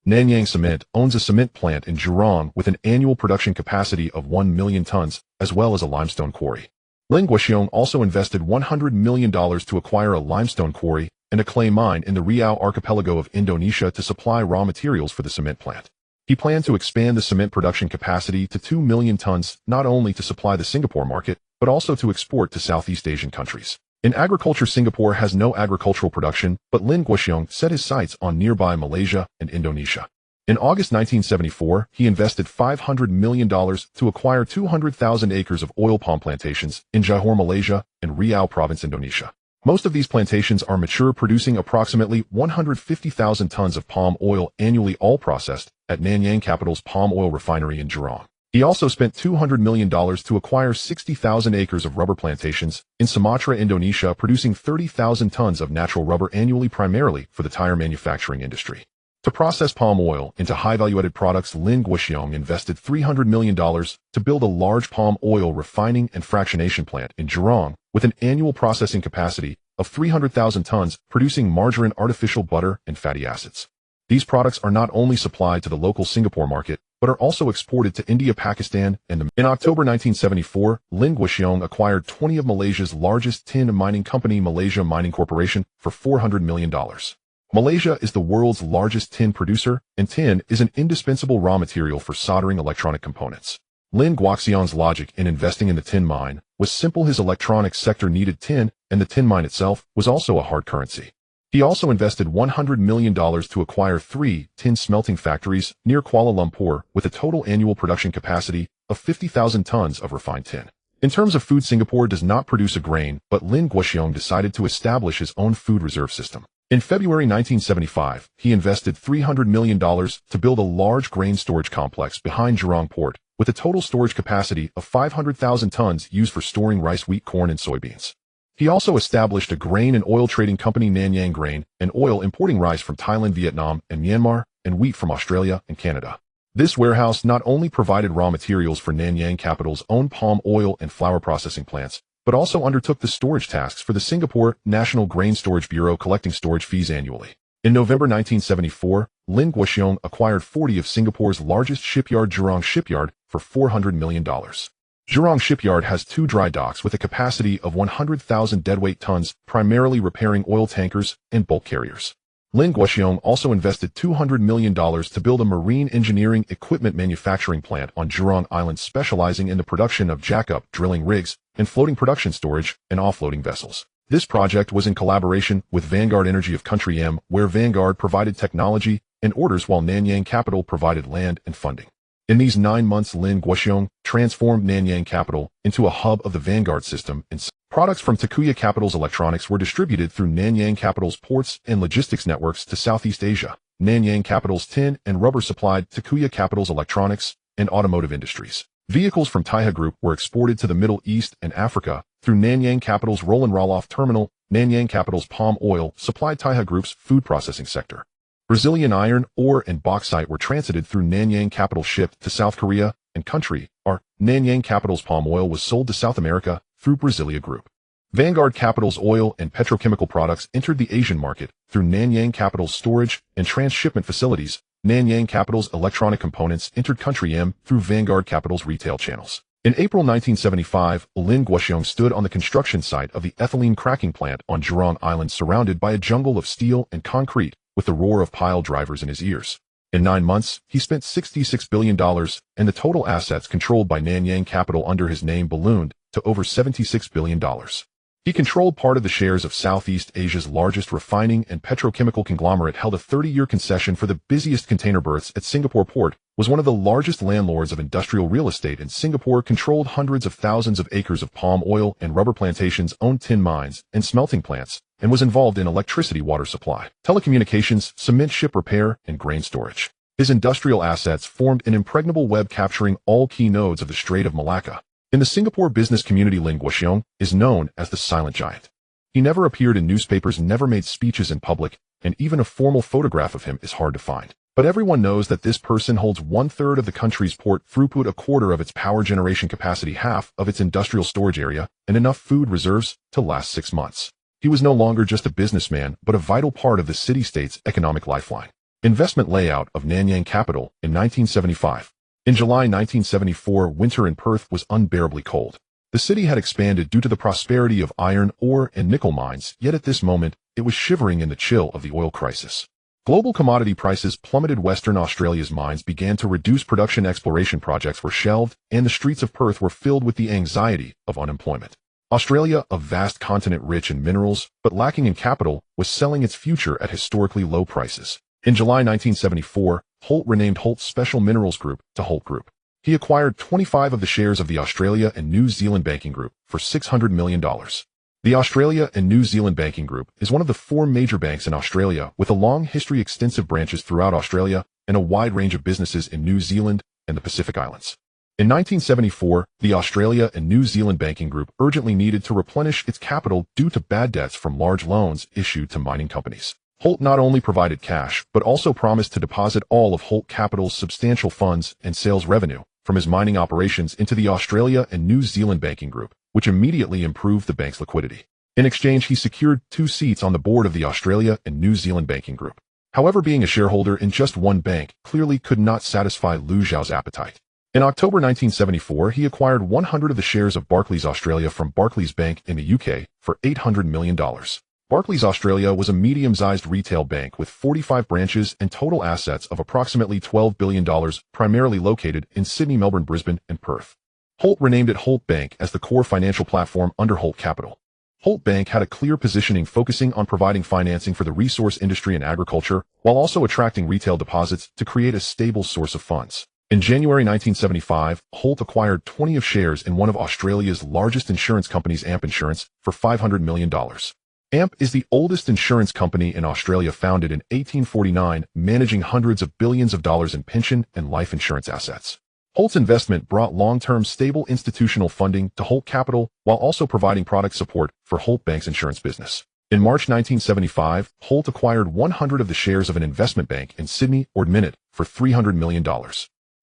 Nanyang Cement owns a cement plant in Jurong with an annual production capacity of 1 million tons, as well as a limestone quarry. Ling Guoxiong also invested $100 million to acquire a limestone quarry and a clay mine in the Riau archipelago of Indonesia to supply raw materials for the cement plant. He planned to expand the cement production capacity to 2 million tons, not only to supply the Singapore market, but also to export to Southeast Asian countries. In agriculture, Singapore has no agricultural production, but Ling Guoxiong set his sights on nearby Malaysia and Indonesia. In August 1974, he invested $500 million to acquire 200,000 acres of oil palm plantations in Johor, Malaysia, and Riau Province, Indonesia. Most of these plantations are mature, producing approximately 150,000 tons of palm oil annually, all processed at Nanyang Capital's palm oil refinery in Jurong. He also spent $200 million to acquire 60,000 acres of rubber plantations in Sumatra, Indonesia, producing 30,000 tons of natural rubber annually, primarily for the tire manufacturing industry. To process palm oil into high-value-added products, Ling Guoxiong invested $300 million to build a large palm oil refining and fractionation plant in Jurong with an annual processing capacity of 300,000 tons, producing margarine, artificial butter, and fatty acids. These products are not only supplied to the local Singapore market, but are also exported to India, Pakistan, and In October 1974, Ling Guoxiong acquired 20 of Malaysia's largest tin mining company, Malaysia Mining Corporation, for $400 million. Malaysia is the world's largest tin producer, and tin is an indispensable raw material for soldering electronic components. Ling Guoxiong's logic in investing in the tin mine was simple. His electronics sector needed tin, and the tin mine itself was also a hard currency. He also invested $100 million to acquire 3 tin smelting factories near Kuala Lumpur with a total annual production capacity of 50,000 tons of refined tin. In terms of food, Singapore does not produce a grain, but Ling Guoxiong decided to establish his own food reserve system. In February 1975, he invested $300 million to build a large grain storage complex behind Jurong Port, with a total storage capacity of 500,000 tons used for storing rice, wheat, corn, and soybeans. He also established a grain and oil trading company, Nanyang Grain and Oil, importing rice from Thailand, Vietnam, and Myanmar, and wheat from Australia and Canada. This warehouse not only provided raw materials for Nanyang Capital's own palm oil and flour processing plants, but also undertook the storage tasks for the Singapore National Grain Storage Bureau, collecting storage fees annually. In November 1974, Ling Guoxiong acquired 40 of Singapore's largest shipyard, Jurong Shipyard, for $400 million. Jurong Shipyard has 2 dry docks with a capacity of 100,000 deadweight tons, primarily repairing oil tankers and bulk carriers. Ling Guoxiong also invested $200 million to build a marine engineering equipment manufacturing plant on Jurong Island, specializing in the production of jack-up drilling rigs and floating production storage and offloading vessels. This project was in collaboration with Vanguard Energy of Country M, where Vanguard provided technology and orders while Nanyang Capital provided land and funding. In these 9 months, Ling Guoxiong transformed Nanyang Capital into a hub of the Vanguard system, and products from Takuya Capital's electronics were distributed through Nanyang Capital's ports and logistics networks to Southeast Asia. Nanyang Capital's tin and rubber supplied Takuya Capital's electronics and automotive industries. Vehicles from Taiha Group were exported to the Middle East and Africa through Nanyang Capital's Roll and Roll-Off Terminal. Nanyang Capital's palm oil supplied Taiha Group's food processing sector. Brazilian iron, ore, and bauxite were transited through Nanyang Capital, shipped to South Korea and country. Nanyang Capital's palm oil was sold to South America through Brasilia Group. Vanguard Capital's oil and petrochemical products entered the Asian market through Nanyang Capital's storage and transshipment facilities. Nanyang Capital's electronic components entered Country M through Vanguard Capital's retail channels. In April 1975, Ling Guoxiong stood on the construction site of the ethylene cracking plant on Jurong Island, surrounded by a jungle of steel and concrete, with the roar of pile drivers in his ears. In 9 months, he spent $66 billion, and the total assets controlled by Nanyang Capital under his name ballooned to over $76 billion. He controlled part of the shares of Southeast Asia's largest refining and petrochemical conglomerate, held a 30-year concession for the busiest container berths at Singapore Port, was one of the largest landlords of industrial real estate in Singapore, controlled hundreds of thousands of acres of palm oil and rubber plantations, owned tin mines and smelting plants, and was involved in electricity, water supply, telecommunications, cement ship repair, and grain storage. His industrial assets formed an impregnable web capturing all key nodes of the Strait of Malacca. In the Singapore business community, Ling Guoxiong is known as the silent giant. He never appeared in newspapers, never made speeches in public, and even a formal photograph of him is hard to find. But everyone knows that this person holds 1/3 of the country's port throughput, 1/4 of its power generation capacity, 1/2 of its industrial storage area, and enough food reserves to last 6 months. He was no longer just a businessman, but a vital part of the city-state's economic lifeline. Investment layout of Nanyang capital in 1975. In July 1974, winter in Perth was unbearably cold. The city had expanded due to the prosperity of iron ore and nickel mines, yet at this moment, it was shivering in the chill of the oil crisis. Global commodity prices plummeted. Western Australia's mines began to reduce production. Exploration projects were shelved, and the streets of Perth were filled with the anxiety of unemployment. Australia, a vast continent rich in minerals, but lacking in capital, was selling its future at historically low prices. In July 1974, Holt renamed Holt Special Minerals Group to Holt Group. He acquired 25 of the shares of the Australia and New Zealand Banking Group for $600 million. The Australia and New Zealand Banking Group is one of the 4 major banks in Australia, with a long history, extensive branches throughout Australia, and a wide range of businesses in New Zealand and the Pacific Islands. In 1974, the Australia and New Zealand Banking Group urgently needed to replenish its capital due to bad debts from large loans issued to mining companies. Holt not only provided cash, but also promised to deposit all of Holt Capital's substantial funds and sales revenue from his mining operations into the Australia and New Zealand Banking Group, which immediately improved the bank's liquidity. In exchange, he secured 2 seats on the board of the Australia and New Zealand Banking Group. However, being a shareholder in just one bank clearly could not satisfy Liu Xiao's appetite. In October 1974, he acquired 100 of the shares of Barclays Australia from Barclays Bank in the UK for $800 million. Barclays Australia was a medium-sized retail bank with 45 branches and total assets of approximately $12 billion, primarily located in Sydney, Melbourne, Brisbane, and Perth. Holt renamed it Holt Bank as the core financial platform under Holt Capital. Holt Bank had a clear positioning, focusing on providing financing for the resource industry and agriculture, while also attracting retail deposits to create a stable source of funds. In January 1975, Holt acquired 20 of shares in one of Australia's largest insurance companies, AMP Insurance, for $500 million. AMP is the oldest insurance company in Australia, founded in 1849, managing hundreds of billions of dollars in pension and life insurance assets. Holt's investment brought long-term stable institutional funding to Holt Capital, while also providing product support for Holt Bank's insurance business. In March 1975, Holt acquired 100 of the shares of an investment bank in Sydney, Ord Minnett, for $300 million.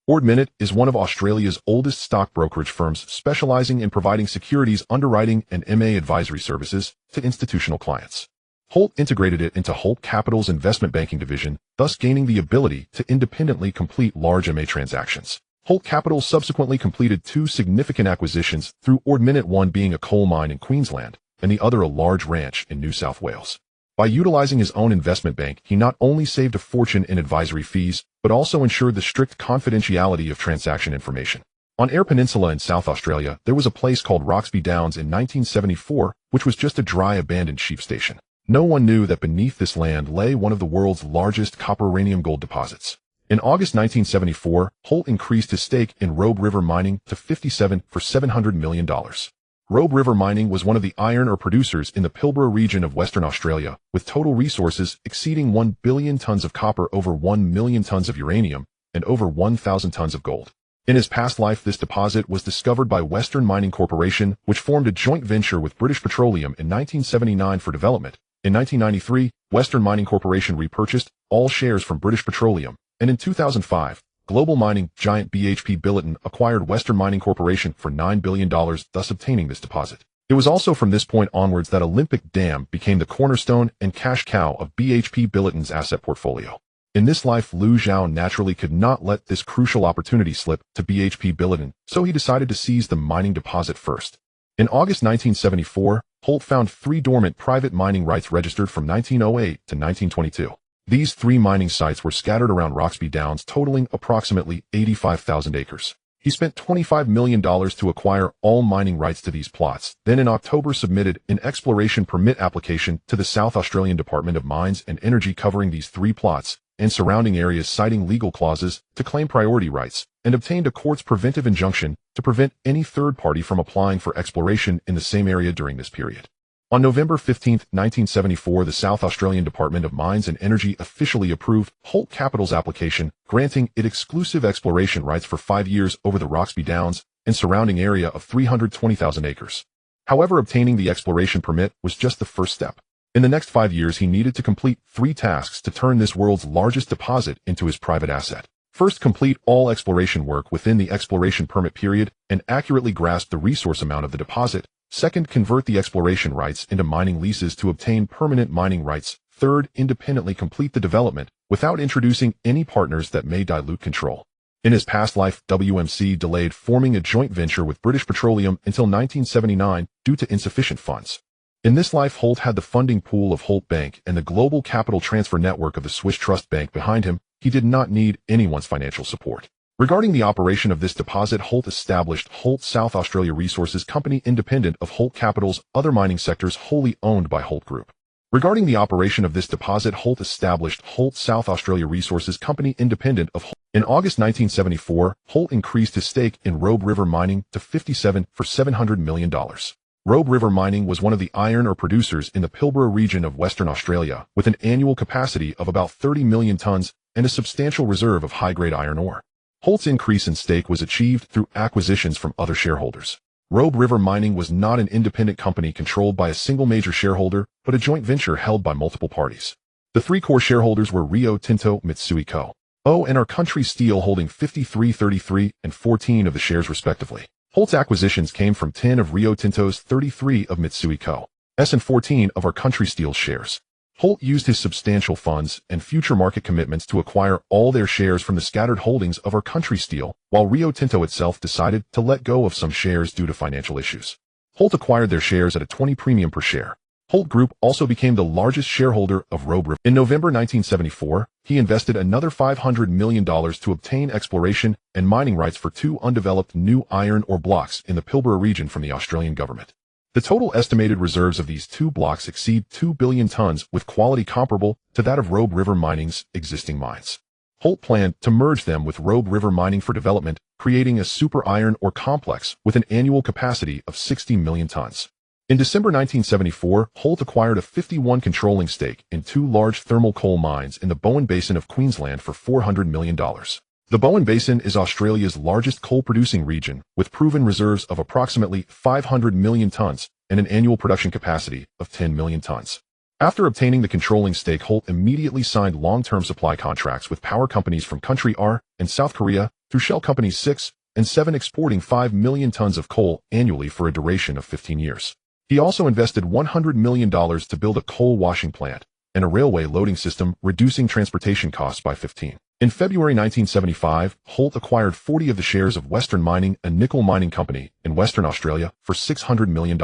Ord Minnett is one of Australia's oldest stock brokerage firms, specializing in providing securities underwriting and MA advisory services to institutional clients. Holt integrated it into Holt Capital's investment banking division, thus gaining the ability to independently complete large MA transactions. Holt Capital subsequently completed 2 significant acquisitions through Ord Minnett, one being a coal mine in Queensland, and the other a large ranch in New South Wales. By utilizing his own investment bank, he not only saved a fortune in advisory fees, but also ensured the strict confidentiality of transaction information. On Eyre Peninsula in South Australia, there was a place called Roxby Downs in 1974, which was just a dry, abandoned sheep station. No one knew that beneath this land lay one of the world's largest copper uranium gold deposits. In August 1974, Holt increased his stake in Robe River Mining to 57% for $700 million. Robe River Mining was one of the iron ore producers in the Pilbara region of Western Australia, with total resources exceeding 1 billion tons of copper, over 1 million tons of uranium, and over 1,000 tons of gold. In his past life, this deposit was discovered by Western Mining Corporation, which formed a joint venture with British Petroleum in 1979 for development. In 1993, Western Mining Corporation repurchased all shares from British Petroleum, and in 2005, global mining giant BHP Billiton acquired Western Mining Corporation for $9 billion, thus obtaining this deposit. It was also from this point onwards that Olympic Dam became the cornerstone and cash cow of BHP Billiton's asset portfolio. In this life, Liu Xiao naturally could not let this crucial opportunity slip to BHP Billiton, so he decided to seize the mining deposit first. In August 1974, Holt found 3 dormant private mining rights registered from 1908 to 1922. These 3 mining sites were scattered around Roxby Downs, totaling approximately 85,000 acres. He spent $25 million to acquire all mining rights to these plots, then in October submitted an exploration permit application to the South Australian Department of Mines and Energy covering these 3 plots and surrounding areas, citing legal clauses to claim priority rights, and obtained a court's preventive injunction to prevent any third party from applying for exploration in the same area during this period. On November 15, 1974, the South Australian Department of Mines and Energy officially approved Holt Capital's application, granting it exclusive exploration rights for 5 years over the Roxby Downs, and surrounding area of 320,000 acres. However, obtaining the exploration permit was just the first step. In the next 5 years, he needed to complete 3 tasks to turn this world's largest deposit into his private asset. First, complete all exploration work within the exploration permit period and accurately grasp the resource amount of the deposit. Second, convert the exploration rights into mining leases to obtain permanent mining rights. Third, independently complete the development without introducing any partners that may dilute control. In his past life, WMC delayed forming a joint venture with British Petroleum until 1979 due to insufficient funds. In this life, Holt had the funding pool of Holt Bank and the global capital transfer network of the Swiss Trust Bank behind him. He did not need anyone's financial support. Regarding the operation of this deposit, Holt established Holt South Australia Resources Company independent of Holt Capital's other mining sectors wholly owned by Holt Group. Regarding the operation of this deposit, Holt established Holt South Australia Resources Company independent of Holt. In August 1974, Holt increased his stake in Robe River Mining to 57% for $700 million. Robe River Mining was one of the iron ore producers in the Pilbara region of Western Australia, with an annual capacity of about 30 million tons and a substantial reserve of high-grade iron ore. Holt's increase in stake was achieved through acquisitions from other shareholders. Robe River Mining was not an independent company controlled by a single major shareholder, but a joint venture held by multiple parties. The 3 core shareholders were Rio Tinto, Mitsui Co. and Our Country Steel holding 53, 33, and 14 of the shares respectively. Holt's acquisitions came from 10 of Rio Tinto's, 33 of Mitsui Co. and 14 of Our Country Steel's shares. Holt used his substantial funds and future market commitments to acquire all their shares from the scattered holdings of Our Country Steel, while Rio Tinto itself decided to let go of some shares due to financial issues. Holt acquired their shares at a 20 premium per share. Holt Group also became the largest shareholder of Robe River. In November 1974, he invested another $500 million to obtain exploration and mining rights for 2 undeveloped new iron ore blocks in the Pilbara region from the Australian government. The total estimated reserves of these 2 blocks exceed 2 billion tons with quality comparable to that of Robe River Mining's existing mines. Holt planned to merge them with Robe River Mining for development, creating a super iron ore complex with an annual capacity of 60 million tons. In December 1974, Holt acquired a 51% controlling stake in 2 large thermal coal mines in the Bowen Basin of Queensland for $400 million. The Bowen Basin is Australia's largest coal-producing region, with proven reserves of approximately 500 million tons and an annual production capacity of 10 million tons. After obtaining the controlling stake, Holt immediately signed long-term supply contracts with power companies from Country R and South Korea through Shell Companies 6 and 7 exporting 5 million tons of coal annually for a duration of 15 years. He also invested $100 million to build a coal washing plant and a railway loading system, reducing transportation costs by 15%. In February 1975, Holt acquired 40 of the shares of Western Mining, a nickel mining company in Western Australia, for $600 million.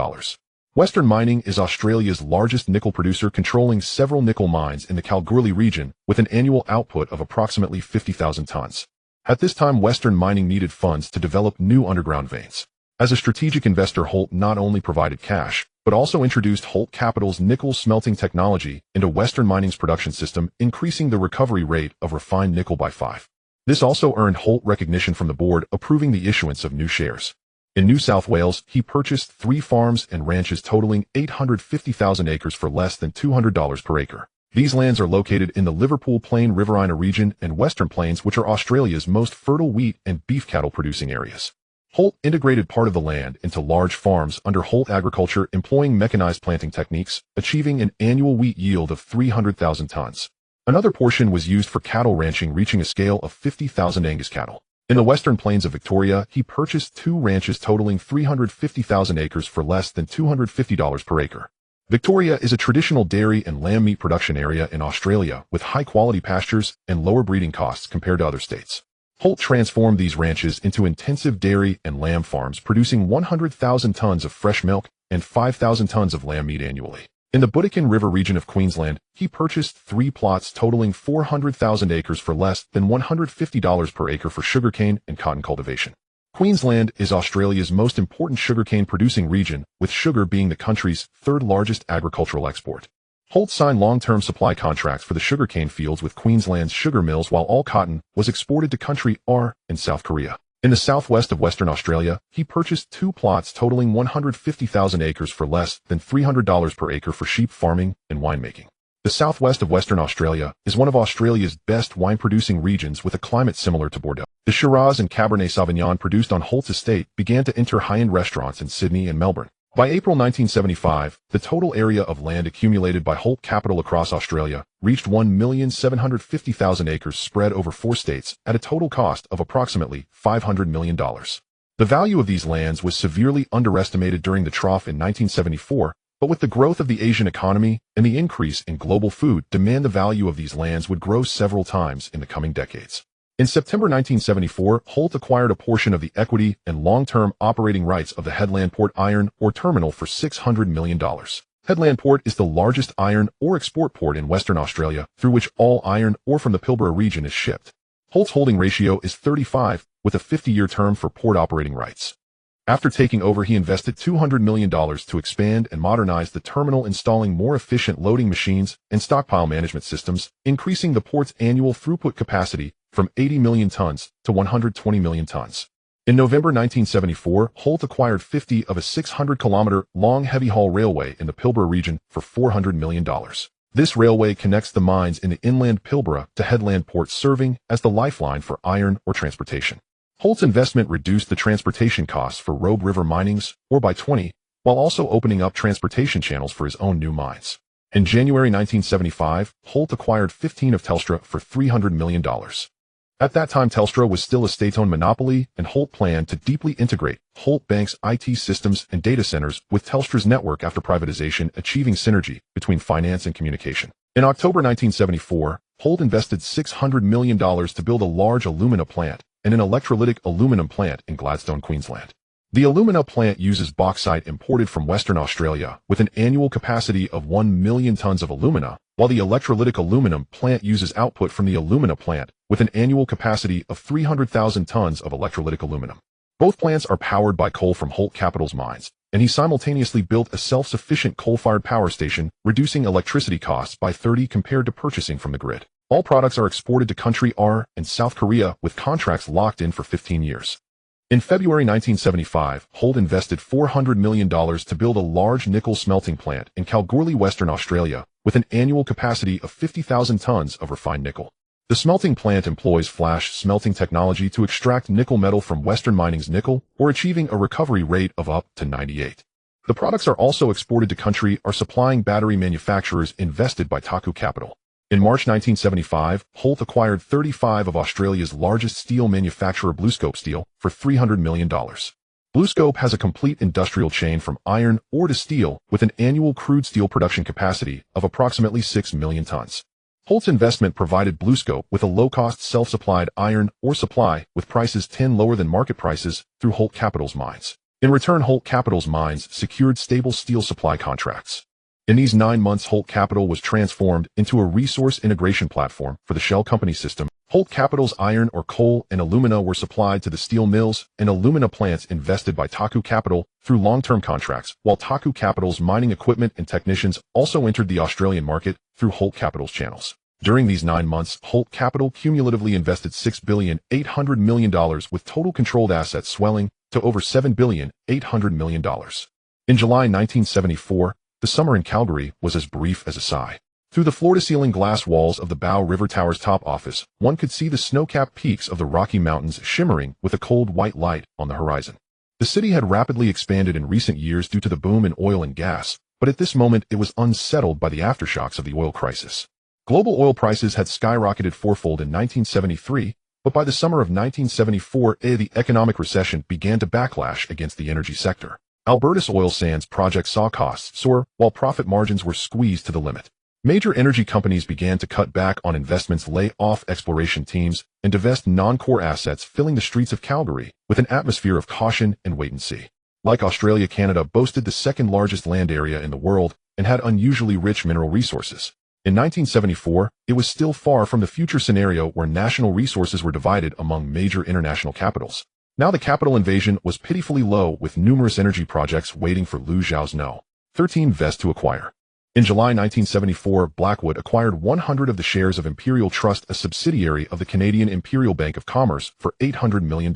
Western Mining is Australia's largest nickel producer, controlling several nickel mines in the Kalgoorlie region with an annual output of approximately 50,000 tons. At this time, Western Mining needed funds to develop new underground veins. As a strategic investor, Holt not only provided cash, but also introduced Holt Capital's nickel smelting technology into Western Mining's production system, increasing the recovery rate of refined nickel by 5. This also earned Holt recognition from the board, approving the issuance of new shares. In New South Wales, he purchased 3 farms and ranches totaling 850,000 acres for less than $200 per acre. These lands are located in the Liverpool Plain Riverina region and Western Plains, which are Australia's most fertile wheat and beef cattle producing areas. Holt integrated part of the land into large farms under Holt Agriculture, employing mechanized planting techniques, achieving an annual wheat yield of 300,000 tons. Another portion was used for cattle ranching, reaching a scale of 50,000 Angus cattle. In the Western Plains of Victoria, he purchased 2 ranches totaling 350,000 acres for less than $250 per acre. Victoria is a traditional dairy and lamb meat production area in Australia with high-quality pastures and lower breeding costs compared to other states. Holt transformed these ranches into intensive dairy and lamb farms, producing 100,000 tons of fresh milk and 5,000 tons of lamb meat annually. In the Budekin River region of Queensland, he purchased 3 plots totaling 400,000 acres for less than $150 per acre for sugarcane and cotton cultivation. Queensland is Australia's most important sugarcane producing region, with sugar being the country's 3rd largest agricultural export. Holt signed long-term supply contracts for the sugarcane fields with Queensland's sugar mills, while all cotton was exported to Country R and South Korea. In the southwest of Western Australia, he purchased 2 plots totaling 150,000 acres for less than $300 per acre for sheep farming and winemaking. The southwest of Western Australia is one of Australia's best wine-producing regions with a climate similar to Bordeaux. The Shiraz and Cabernet Sauvignon produced on Holt's estate began to enter high-end restaurants in Sydney and Melbourne. By April 1975, the total area of land accumulated by Holt Capital across Australia reached 1,750,000 acres spread over 4 states at a total cost of approximately $500 million. The value of these lands was severely underestimated during the trough in 1974, but with the growth of the Asian economy and the increase in global food demand, the value of these lands would grow several times in the coming decades. In September 1974, Holt acquired a portion of the equity and long-term operating rights of the Headland Port Iron Ore Terminal for $600 million. Headland Port is the largest iron ore export port in Western Australia, through which all iron ore from the Pilbara region is shipped. Holt's holding ratio is 35, with a 50-year term for port operating rights. After taking over, he invested $200 million to expand and modernize the terminal, installing more efficient loading machines and stockpile management systems, increasing the port's annual throughput capacity from 80 million tons to 120 million tons. In November 1974, Holt acquired 50 of a 600-kilometer-long heavy-haul railway in the Pilbara region for $400 million. This railway connects the mines in the inland Pilbara to Headland Port, serving as the lifeline for iron ore transportation. Holt's investment reduced the transportation costs for Robe River mining's ore by 20, while also opening up transportation channels for his own new mines. In January 1975, Holt acquired 15 of Telstra for $300 million. At that time, Telstra was still a state-owned monopoly, and Holt planned to deeply integrate Holt Bank's IT systems and data centers with Telstra's network after privatization, achieving synergy between finance and communication. In October 1974, Holt invested $600 million to build a large alumina plant and an electrolytic aluminum plant in Gladstone, Queensland. The alumina plant uses bauxite imported from Western Australia with an annual capacity of 1 million tons of alumina, while the electrolytic aluminum plant uses output from the alumina plant with an annual capacity of 300,000 tons of electrolytic aluminum. Both plants are powered by coal from Holt Capital's mines, and he simultaneously built a self-sufficient coal-fired power station, reducing electricity costs by 30% compared to purchasing from the grid. All products are exported to country R and South Korea with contracts locked in for 15 years. In February 1975, Holt invested $400 million to build a large nickel smelting plant in Kalgoorlie, Western Australia, with an annual capacity of 50,000 tons of refined nickel. The smelting plant employs flash smelting technology to extract nickel metal from Western Mining's nickel, or achieving a recovery rate of up to 98%. The products are also exported to country are supplying battery manufacturers invested by Taku Capital. In March 1975, Holt acquired 35 of Australia's largest steel manufacturer, BlueScope Steel, for $300 million. BlueScope has a complete industrial chain from iron ore to steel, with an annual crude steel production capacity of approximately 6 million tons. Holt's investment provided BlueScope with a low-cost self-supplied iron ore supply, with prices 10% lower than market prices, through Holt Capital's mines. In return, Holt Capital's mines secured stable steel supply contracts. In these 9 months, Holt Capital was transformed into a resource integration platform for the Shell company system. Holt Capital's iron ore, coal, and alumina were supplied to the steel mills and alumina plants invested by Taku Capital through long-term contracts, while Taku Capital's mining equipment and technicians also entered the Australian market through Holt Capital's channels. During these 9 months, Holt Capital cumulatively invested $6.8 billion, with total controlled assets swelling to over $7.8 billion. In July 1974, the summer in Calgary was as brief as a sigh. Through the floor-to-ceiling glass walls of the Bow River Tower's top office, one could see the snow-capped peaks of the Rocky Mountains shimmering with a cold white light on the horizon. The city had rapidly expanded in recent years due to the boom in oil and gas, but at this moment it was unsettled by the aftershocks of the oil crisis. Global oil prices had skyrocketed fourfold in 1973, but by the summer of 1974, the economic recession began to backlash against the energy sector. Alberta's oil sands project saw costs soar, while profit margins were squeezed to the limit. Major energy companies began to cut back on investments, lay off exploration teams, and divest non-core assets, filling the streets of Calgary with an atmosphere of caution and wait-and-see. Like Australia, Canada boasted the second-largest land area in the world and had unusually rich mineral resources. In 1974, it was still far from the future scenario where national resources were divided among major international capitals. Now the capital invasion was pitifully low, with numerous energy projects waiting for Liu Xiao's No. 13 vest to acquire. In July 1974, Blackwood acquired 100 of the shares of Imperial Trust, a subsidiary of the Canadian Imperial Bank of Commerce, for $800 million.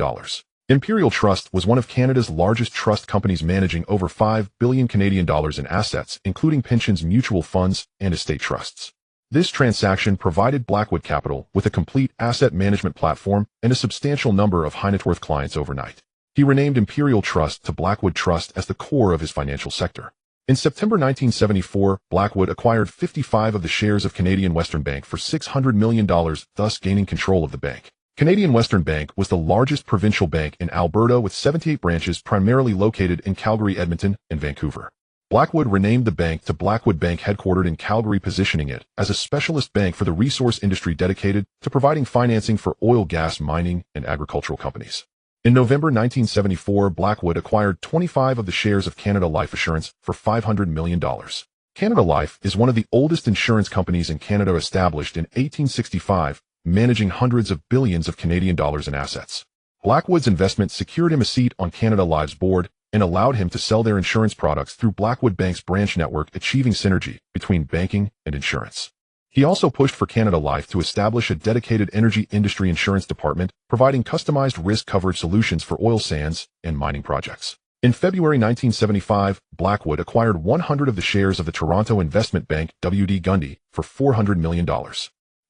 Imperial Trust was one of Canada's largest trust companies, managing over $5 billion Canadian in assets, including pensions, mutual funds, and estate trusts. This transaction provided Blackwood Capital with a complete asset management platform and a substantial number of high-net-worth clients overnight. He renamed Imperial Trust to Blackwood Trust as the core of his financial sector. In September 1974, Blackwood acquired 55 of the shares of Canadian Western Bank for $600 million, thus gaining control of the bank. Canadian Western Bank was the largest provincial bank in Alberta with 78 branches primarily located in Calgary, Edmonton, and Vancouver. Blackwood renamed the bank to Blackwood Bank, headquartered in Calgary, positioning it as a specialist bank for the resource industry dedicated to providing financing for oil, gas, mining, and agricultural companies. In November 1974, Blackwood acquired 25 of the shares of Canada Life Assurance for $500 million. Canada Life is one of the oldest insurance companies in Canada, established in 1865, managing hundreds of billions of Canadian dollars in assets. Blackwood's investment secured him a seat on Canada Life's board and allowed him to sell their insurance products through Blackwood Bank's branch network, achieving synergy between banking and insurance. He also pushed for Canada Life to establish a dedicated energy industry insurance department, providing customized risk coverage solutions for oil sands and mining projects. In February 1975, Blackwood acquired 100 of the shares of the Toronto investment bank W.D. Gundy for $400 million.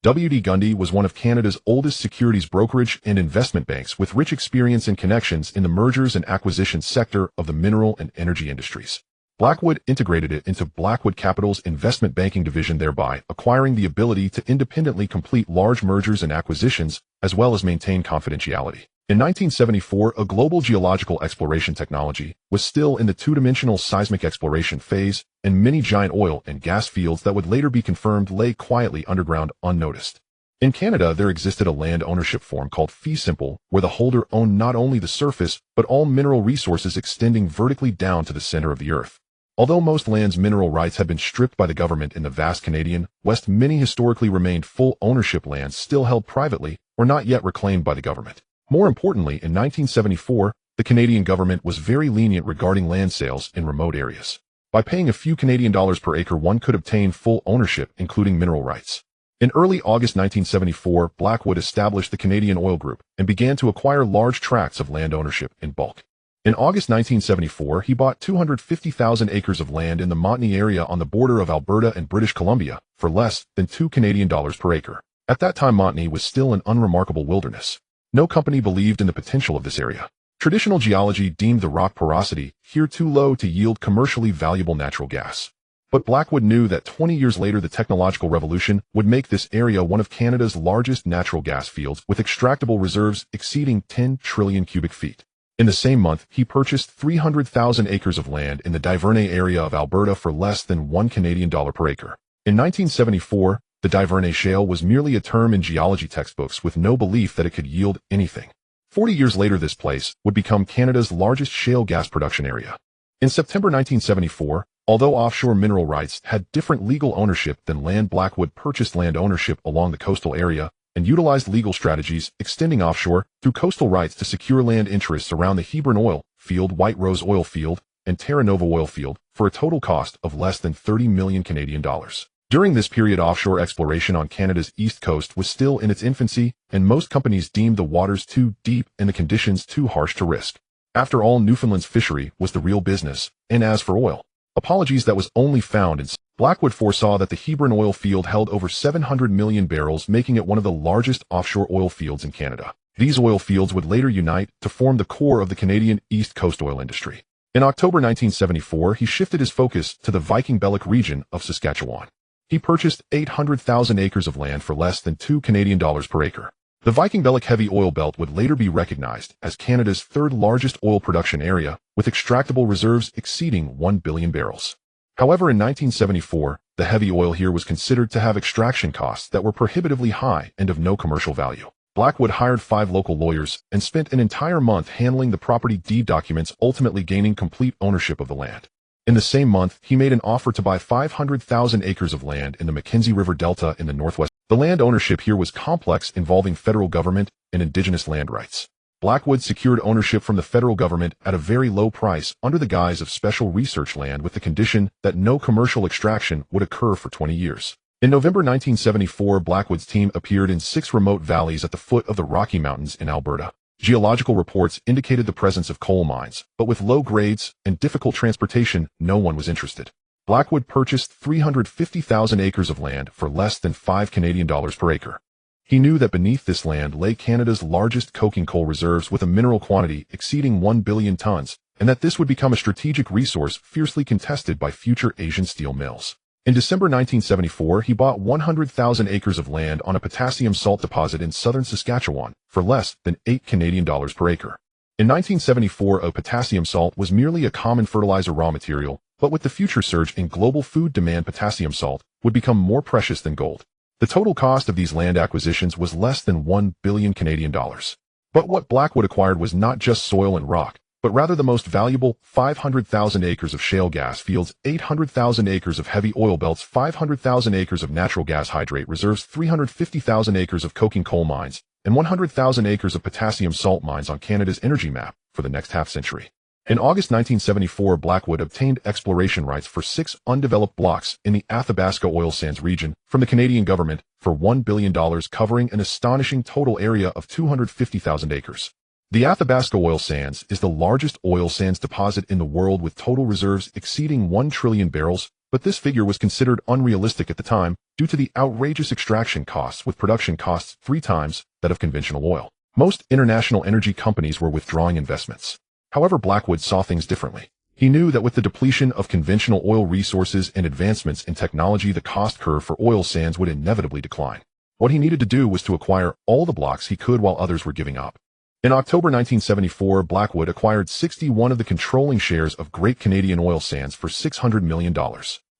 W.D. Gundy was one of Canada's oldest securities brokerage and investment banks, with rich experience and connections in the mergers and acquisitions sector of the mineral and energy industries. Blackwood integrated it into Blackwood Capital's investment banking division, thereby acquiring the ability to independently complete large mergers and acquisitions, as well as maintain confidentiality. In 1974, a global geological exploration technology was still in the two-dimensional seismic exploration phase, and many giant oil and gas fields that would later be confirmed lay quietly underground unnoticed. In Canada, there existed a land ownership form called fee simple, where the holder owned not only the surface, but all mineral resources extending vertically down to the center of the earth. Although most land's mineral rights had been stripped by the government in the vast Canadian West, many historically remained full ownership lands still held privately or not yet reclaimed by the government. More importantly, in 1974, the Canadian government was very lenient regarding land sales in remote areas. By paying a few Canadian dollars per acre, one could obtain full ownership, including mineral rights. In early August 1974, Blackwood established the Canadian Oil Group and began to acquire large tracts of land ownership in bulk. In August 1974, he bought 250,000 acres of land in the Montney area on the border of Alberta and British Columbia for less than $2 Canadian per acre. At that time, Montney was still an unremarkable wilderness. No company believed in the potential of this area. Traditional geology deemed the rock porosity here too low to yield commercially valuable natural gas. But Blackwood knew that 20 years later, the technological revolution would make this area one of Canada's largest natural gas fields, with extractable reserves exceeding 10 trillion cubic feet. In the same month, he purchased 300,000 acres of land in the Duvernay area of Alberta for less than $1 Canadian per acre. In 1974, the Duvernay shale was merely a term in geology textbooks, with no belief that it could yield anything. 40 years later, this place would become Canada's largest shale gas production area. In September 1974, although offshore mineral rights had different legal ownership than land, Blackwood purchased land ownership along the coastal area and utilized legal strategies extending offshore through coastal rights to secure land interests around the Hebron oil field, White Rose oil field, and Terra Nova oil field for a total cost of less than 30 million Canadian dollars. During this period, offshore exploration on Canada's east coast was still in its infancy, and most companies deemed the waters too deep and the conditions too harsh to risk. After all, Newfoundland's fishery was the real business, and as for oil, that was only found in Blackwood foresaw that the Hebron oil field held over 700 million barrels, making it one of the largest offshore oil fields in Canada. These oil fields would later unite to form the core of the Canadian East Coast oil industry. In October 1974, he shifted his focus to the Viking Bellic region of Saskatchewan. He purchased 800,000 acres of land for less than $2 Canadian per acre. The Viking Bellic heavy oil belt would later be recognized as Canada's third largest oil production area, with extractable reserves exceeding 1 billion barrels. However, in 1974, the heavy oil here was considered to have extraction costs that were prohibitively high and of no commercial value. Blackwood hired 5 local lawyers and spent an entire month handling the property deed documents, ultimately gaining complete ownership of the land. In the same month, he made an offer to buy 500,000 acres of land in the Mackenzie River Delta in the northwest. The land ownership here was complex, involving federal government and indigenous land rights. Blackwood secured ownership from the federal government at a very low price under the guise of special research land, with the condition that no commercial extraction would occur for 20 years. In November 1974, Blackwood's team appeared in 6 remote valleys at the foot of the Rocky Mountains in Alberta. Geological reports indicated the presence of coal mines, but with low grades and difficult transportation, no one was interested. Blackwood purchased 350,000 acres of land for less than $5 per acre. He knew that beneath this land lay Canada's largest coking coal reserves with a mineral quantity exceeding 1 billion tons, and that this would become a strategic resource fiercely contested by future Asian steel mills. In December 1974, he bought 100,000 acres of land on a potassium salt deposit in southern Saskatchewan for less than $8 per acre. In 1974, a potassium salt was merely a common fertilizer raw material, but with the future surge in global food demand, potassium salt would become more precious than gold. The total cost of these land acquisitions was less than 1 billion Canadian dollars. But what Blackwood acquired was not just soil and rock, but rather the most valuable 500,000 acres of shale gas fields, 800,000 acres of heavy oil belts, 500,000 acres of natural gas hydrate reserves, 350,000 acres of coking coal mines, and 100,000 acres of potassium salt mines on Canada's energy map for the next half-century. In August 1974, Blackwood obtained exploration rights for 6 undeveloped blocks in the Athabasca oil sands region from the Canadian government for $1 billion, covering an astonishing total area of 250,000 acres. The Athabasca oil sands is the largest oil sands deposit in the world with total reserves exceeding 1 trillion barrels, but this figure was considered unrealistic at the time due to the outrageous extraction costs, with production costs 3 times that of conventional oil. Most international energy companies were withdrawing investments. However, Blackwood saw things differently. He knew that with the depletion of conventional oil resources and advancements in technology, the cost curve for oil sands would inevitably decline. What he needed to do was to acquire all the blocks he could while others were giving up. In October 1974, Blackwood acquired 61 of the controlling shares of Great Canadian Oil Sands for $600 million.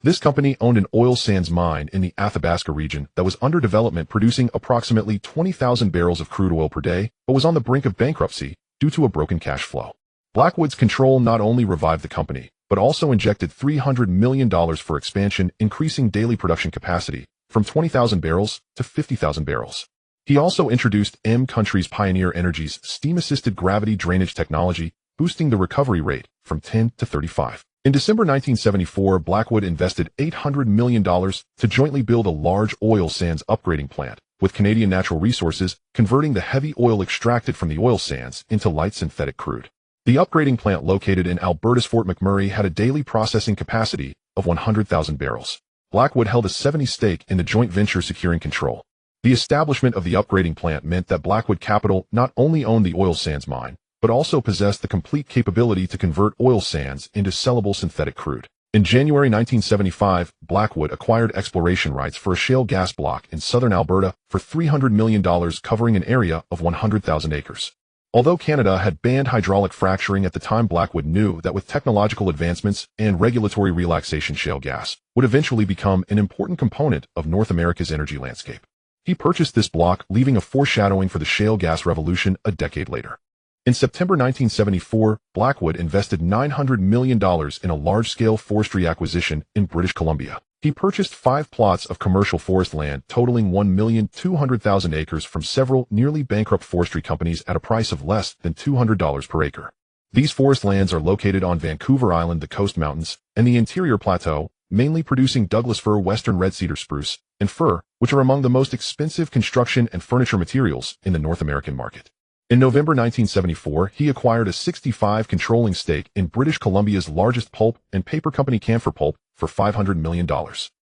This company owned an oil sands mine in the Athabasca region that was under development, producing approximately 20,000 barrels of crude oil per day, but was on the brink of bankruptcy due to a broken cash flow. Blackwood's control not only revived the company, but also injected $300 million for expansion, increasing daily production capacity from 20,000 barrels to 50,000 barrels. He also introduced Country's Pioneer Energy's steam-assisted gravity drainage technology, boosting the recovery rate from 10 to 35. In December 1974, Blackwood invested $800 million to jointly build a large oil sands upgrading plant with Canadian Natural Resources, converting the heavy oil extracted from the oil sands into light synthetic crude. The upgrading plant, located in Alberta's Fort McMurray, had a daily processing capacity of 100,000 barrels. Blackwood held a 70% stake in the joint venture, securing control. The establishment of the upgrading plant meant that Blackwood Capital not only owned the oil sands mine, but also possessed the complete capability to convert oil sands into sellable synthetic crude. In January 1975, Blackwood acquired exploration rights for a shale gas block in southern Alberta for $300 million, covering an area of 100,000 acres. Although Canada had banned hydraulic fracturing at the time, Blackwood knew that with technological advancements and regulatory relaxation, shale gas would eventually become an important component of North America's energy landscape. He purchased this block, leaving a foreshadowing for the shale gas revolution a decade later. In September 1974, Blackwood invested $900 million in a large-scale forestry acquisition in British Columbia. He purchased 5 plots of commercial forest land totaling 1,200,000 acres from several nearly bankrupt forestry companies at a price of less than $200 per acre. These forest lands are located on Vancouver Island, the Coast Mountains, and the interior plateau, mainly producing Douglas fir, western red cedar spruce, and fir, which are among the most expensive construction and furniture materials in the North American market. In November 1974, he acquired a 65% controlling stake in British Columbia's largest pulp and paper company, Camphor Pulp, for $500 million.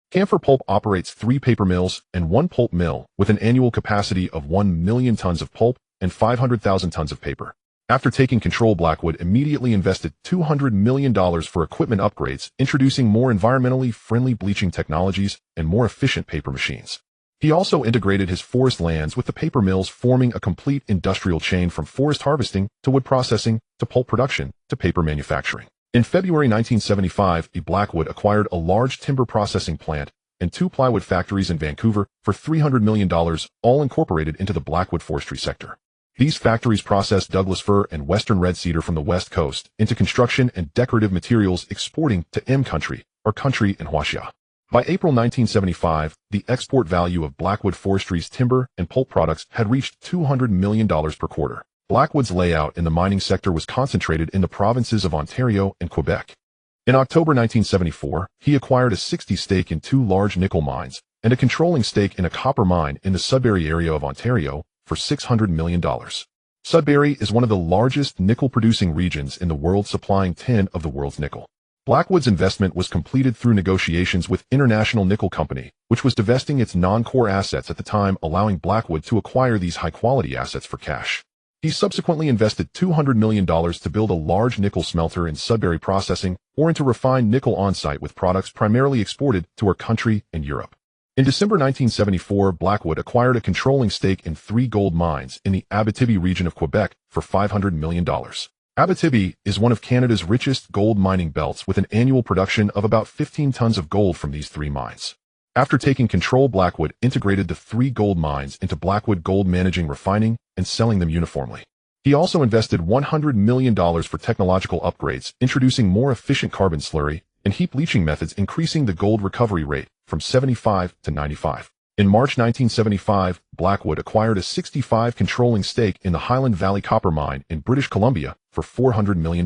Camphor Pulp operates 3 paper mills and 1 pulp mill with an annual capacity of 1 million tons of pulp and 500,000 tons of paper. After taking control, Blackwood immediately invested $200 million for equipment upgrades, introducing more environmentally friendly bleaching technologies and more efficient paper machines. He also integrated his forest lands with the paper mills, forming a complete industrial chain from forest harvesting to wood processing to pulp production to paper manufacturing. In February 1975, Blackwood acquired a large timber processing plant and 2 plywood factories in Vancouver for $300 million, all incorporated into the Blackwood forestry sector. These factories processed Douglas fir and western red cedar from the West Coast into construction and decorative materials, exporting to Country and Huaxia. By April 1975, the export value of Blackwood Forestry's timber and pulp products had reached $200 million per quarter. Blackwood's layout in the mining sector was concentrated in the provinces of Ontario and Quebec. In October 1974, he acquired a 60% stake in 2 large nickel mines and a controlling stake in a copper mine in the Sudbury area of Ontario for $600 million. Sudbury is one of the largest nickel-producing regions in the world, supplying 10% of the world's nickel. Blackwood's investment was completed through negotiations with International Nickel Company, which was divesting its non-core assets at the time, allowing Blackwood to acquire these high-quality assets for cash. He subsequently invested $200 million to build a large nickel smelter in Sudbury Processing, or into refined nickel on-site with products primarily exported to our country and Europe. In December 1974, Blackwood acquired a controlling stake in 3 gold mines in the Abitibi region of Quebec for $500 million. Abitibi is one of Canada's richest gold mining belts with an annual production of about 15 tons of gold from these 3 mines. After taking control, Blackwood integrated the 3 gold mines into Blackwood Gold, managing refining and selling them uniformly. He also invested $100 million for technological upgrades, introducing more efficient carbon slurry and heap leaching methods, increasing the gold recovery rate from 75 to 95. In March 1975, Blackwood acquired a 65% controlling stake in the Highland Valley Copper Mine in British Columbia for $400 million.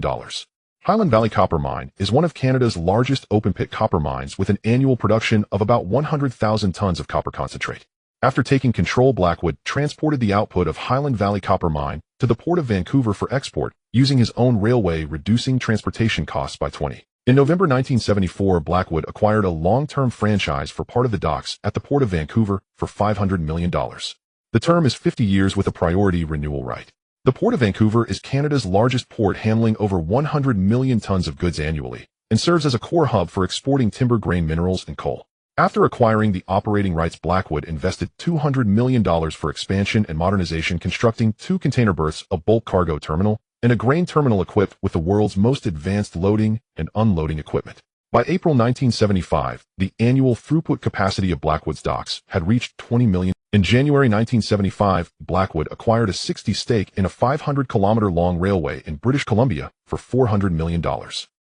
Highland Valley Copper Mine is one of Canada's largest open-pit copper mines with an annual production of about 100,000 tons of copper concentrate. After taking control, Blackwood transported the output of Highland Valley Copper Mine to the Port of Vancouver for export, using his own railway, reducing transportation costs by 20%. In November 1974, Blackwood acquired a long-term franchise for part of the docks at the Port of Vancouver for $500 million. The term is 50 years with a priority renewal right. The Port of Vancouver is Canada's largest port, handling over 100 million tons of goods annually, and serves as a core hub for exporting timber, grain, minerals, and coal. After acquiring the operating rights, Blackwood invested $200 million for expansion and modernization, constructing 2 container berths, a bulk cargo terminal, and a grain terminal equipped with the world's most advanced loading and unloading equipment. By April 1975, the annual throughput capacity of Blackwood's docks had reached 20 million. In January 1975, Blackwood acquired a 60% stake in a 500-kilometer-long railway in British Columbia for $400 million.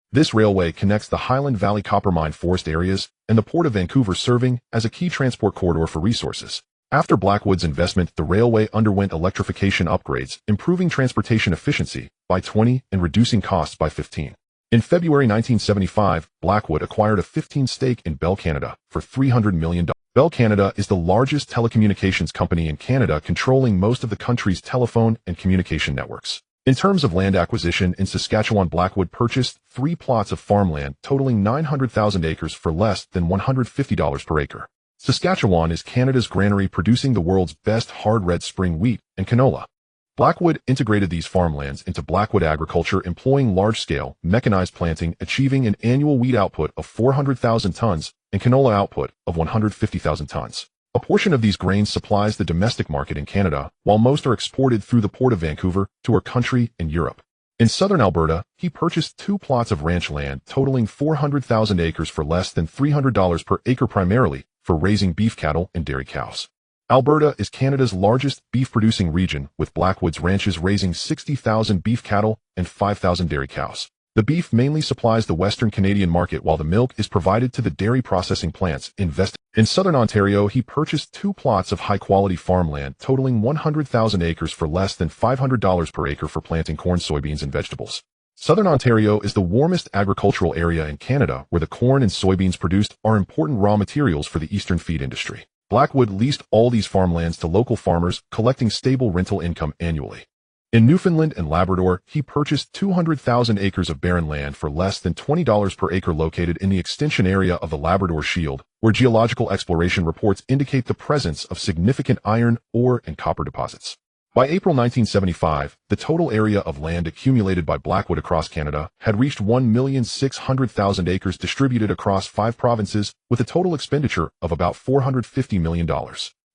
This railway connects the Highland Valley Copper Mine forest areas and the Port of Vancouver, serving as a key transport corridor for resources. After Blackwood's investment, the railway underwent electrification upgrades, improving transportation efficiency by 20% and reducing costs by 15%. In February 1975, Blackwood acquired a 15% stake in Bell Canada for $300 million. Bell Canada is the largest telecommunications company in Canada, controlling most of the country's telephone and communication networks. In terms of land acquisition, in Saskatchewan, Blackwood purchased 3 plots of farmland totaling 900,000 acres for less than $150 per acre. Saskatchewan is Canada's granary, producing the world's best hard red spring wheat and canola. Blackwood integrated these farmlands into Blackwood agriculture, employing large-scale, mechanized planting, achieving an annual wheat output of 400,000 tons and canola output of 150,000 tons. A portion of these grains supplies the domestic market in Canada, while most are exported through the Port of Vancouver to our country and Europe. In southern Alberta, he purchased 2 plots of ranch land totaling 400,000 acres for less than $300 per acre, primarily for raising beef cattle and dairy cows. Alberta is Canada's largest beef-producing region, with Blackwood's ranches raising 60,000 beef cattle and 5,000 dairy cows. The beef mainly supplies the Western Canadian market, while the milk is provided to the dairy processing plants. In southern Ontario, he purchased 2 plots of high-quality farmland totaling 100,000 acres for less than $500 per acre for planting corn, soybeans, and vegetables. Southern Ontario is the warmest agricultural area in Canada, where the corn and soybeans produced are important raw materials for the eastern feed industry. Blackwood leased all these farmlands to local farmers, collecting stable rental income annually. In Newfoundland and Labrador, he purchased 200,000 acres of barren land for less than $20 per acre, located in the extension area of the Labrador Shield, where geological exploration reports indicate the presence of significant iron, ore, and copper deposits. By April 1975, the total area of land accumulated by Blackwood across Canada had reached 1,600,000 acres, distributed across 5 provinces, with a total expenditure of about $450 million.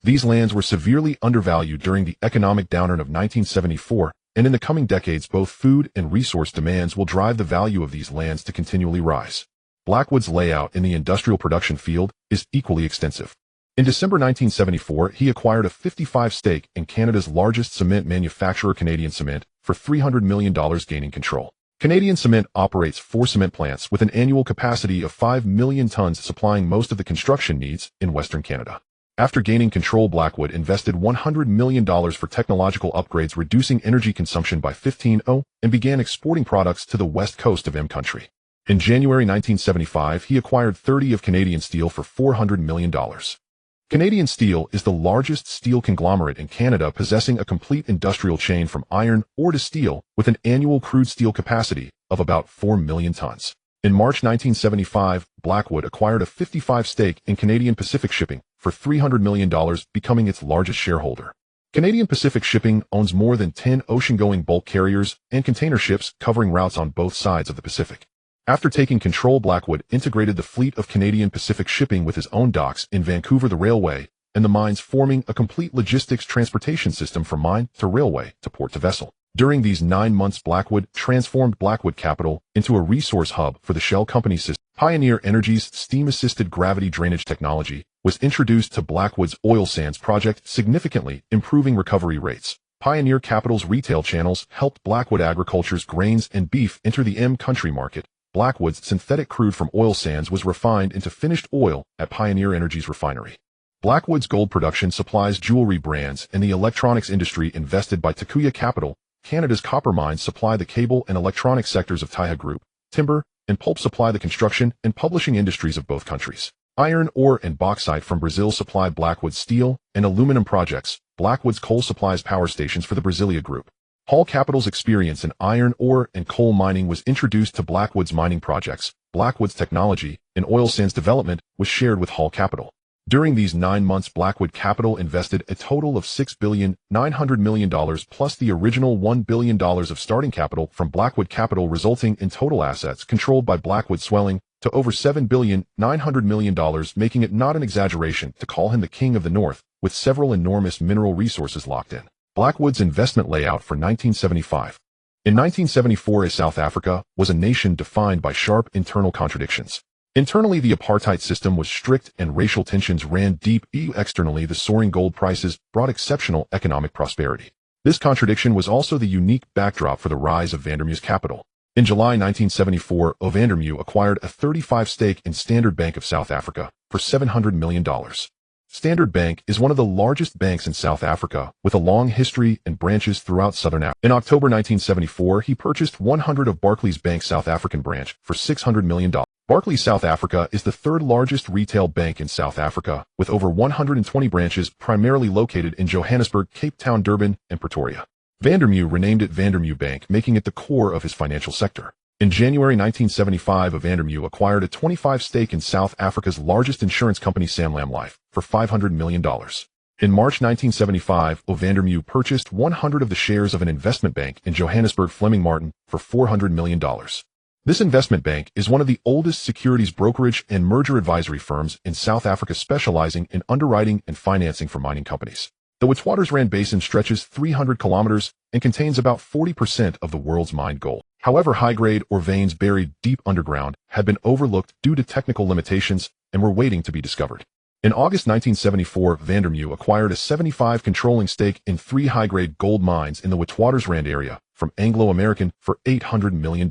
These lands were severely undervalued during the economic downturn of 1974, and in the coming decades, both food and resource demands will drive the value of these lands to continually rise. Blackwood's layout in the industrial production field is equally extensive. In December 1974, he acquired a 55% stake in Canada's largest cement manufacturer, Canadian Cement, for $300 million, gaining control. Canadian Cement operates 4 cement plants with an annual capacity of 5 million tons, supplying most of the construction needs in Western Canada. After gaining control, Blackwood invested $100 million for technological upgrades, reducing energy consumption by 15%, and began exporting products to the west coast of country. In January 1975, he acquired 30% of Canadian Steel for $400 million. Canadian Steel is the largest steel conglomerate in Canada, possessing a complete industrial chain from iron ore to steel, with an annual crude steel capacity of about 4 million tons. In March 1975, Blackwood acquired a 55% stake in Canadian Pacific Shipping for $300 million, becoming its largest shareholder. Canadian Pacific Shipping owns more than 10 ocean-going bulk carriers and container ships covering routes on both sides of the Pacific. After taking control, Blackwood integrated the fleet of Canadian Pacific Shipping with his own docks in Vancouver, the railway, and the mines, forming a complete logistics transportation system from mine to railway to port to vessel. During these 9 months, Blackwood transformed Blackwood Capital into a resource hub for the Shell company system. Pioneer Energy's steam-assisted gravity drainage technology was introduced to Blackwood's oil sands project, significantly improving recovery rates. Pioneer Capital's retail channels helped Blackwood Agriculture's grains and beef enter the M-country market. Blackwood's synthetic crude from oil sands was refined into finished oil at Pioneer Energy's refinery. Blackwood's gold production supplies jewelry brands, and the electronics industry invested by Takuya Capital. Canada's copper mines supply the cable and electronic sectors of Taiha Group. Timber and pulp supply the construction and publishing industries of both countries. Iron ore and bauxite from Brazil supply Blackwood's steel and aluminum projects. Blackwood's coal supplies power stations for the Brasilia Group. Hall Capital's experience in iron ore and coal mining was introduced to Blackwood's mining projects. Blackwood's technology in oil sands development was shared with Hall Capital. During these 9 months, Blackwood Capital invested a total of $6.9 billion plus the original $1 billion of starting capital from Blackwood Capital, resulting in total assets controlled by Blackwood swelling to over $7.9 billion, making it not an exaggeration to call him the King of the North, with several enormous mineral resources locked in. Blackwood's investment layout for 1975. In 1974, South Africa was a nation defined by sharp internal contradictions. Internally, the apartheid system was strict and racial tensions ran deep. Externally, the soaring gold prices brought exceptional economic prosperity. This contradiction was also the unique backdrop for the rise of Vandermeu's capital. In July 1974, Vandermew acquired a 35% stake in Standard Bank of South Africa for $700 million. Standard Bank is one of the largest banks in South Africa, with a long history and branches throughout Southern Africa. In October 1974, he purchased 100 of Barclays Bank's South African branch for $600 million. Barclays South Africa is the third largest retail bank in South Africa, with over 120 branches primarily located in Johannesburg, Cape Town, Durban, and Pretoria. Vandermew renamed it Vandermew Bank, making it the core of his financial sector. In January 1975, Vandermew acquired a 25% stake in South Africa's largest insurance company, Sanlam Life, for $500 million. In March 1975, Vandermew purchased 100 of the shares of an investment bank in Johannesburg, Fleming Martin, for $400 million. This investment bank is one of the oldest securities brokerage and merger advisory firms in South Africa, specializing in underwriting and financing for mining companies. The Witwatersrand Basin stretches 300 kilometers and contains about 40% of the world's mined gold. However, high-grade ore veins buried deep underground had been overlooked due to technical limitations and were waiting to be discovered. In August 1974, Vandermew acquired a 75% controlling stake in 3 high-grade gold mines in the Witwatersrand area from Anglo American for $800 million.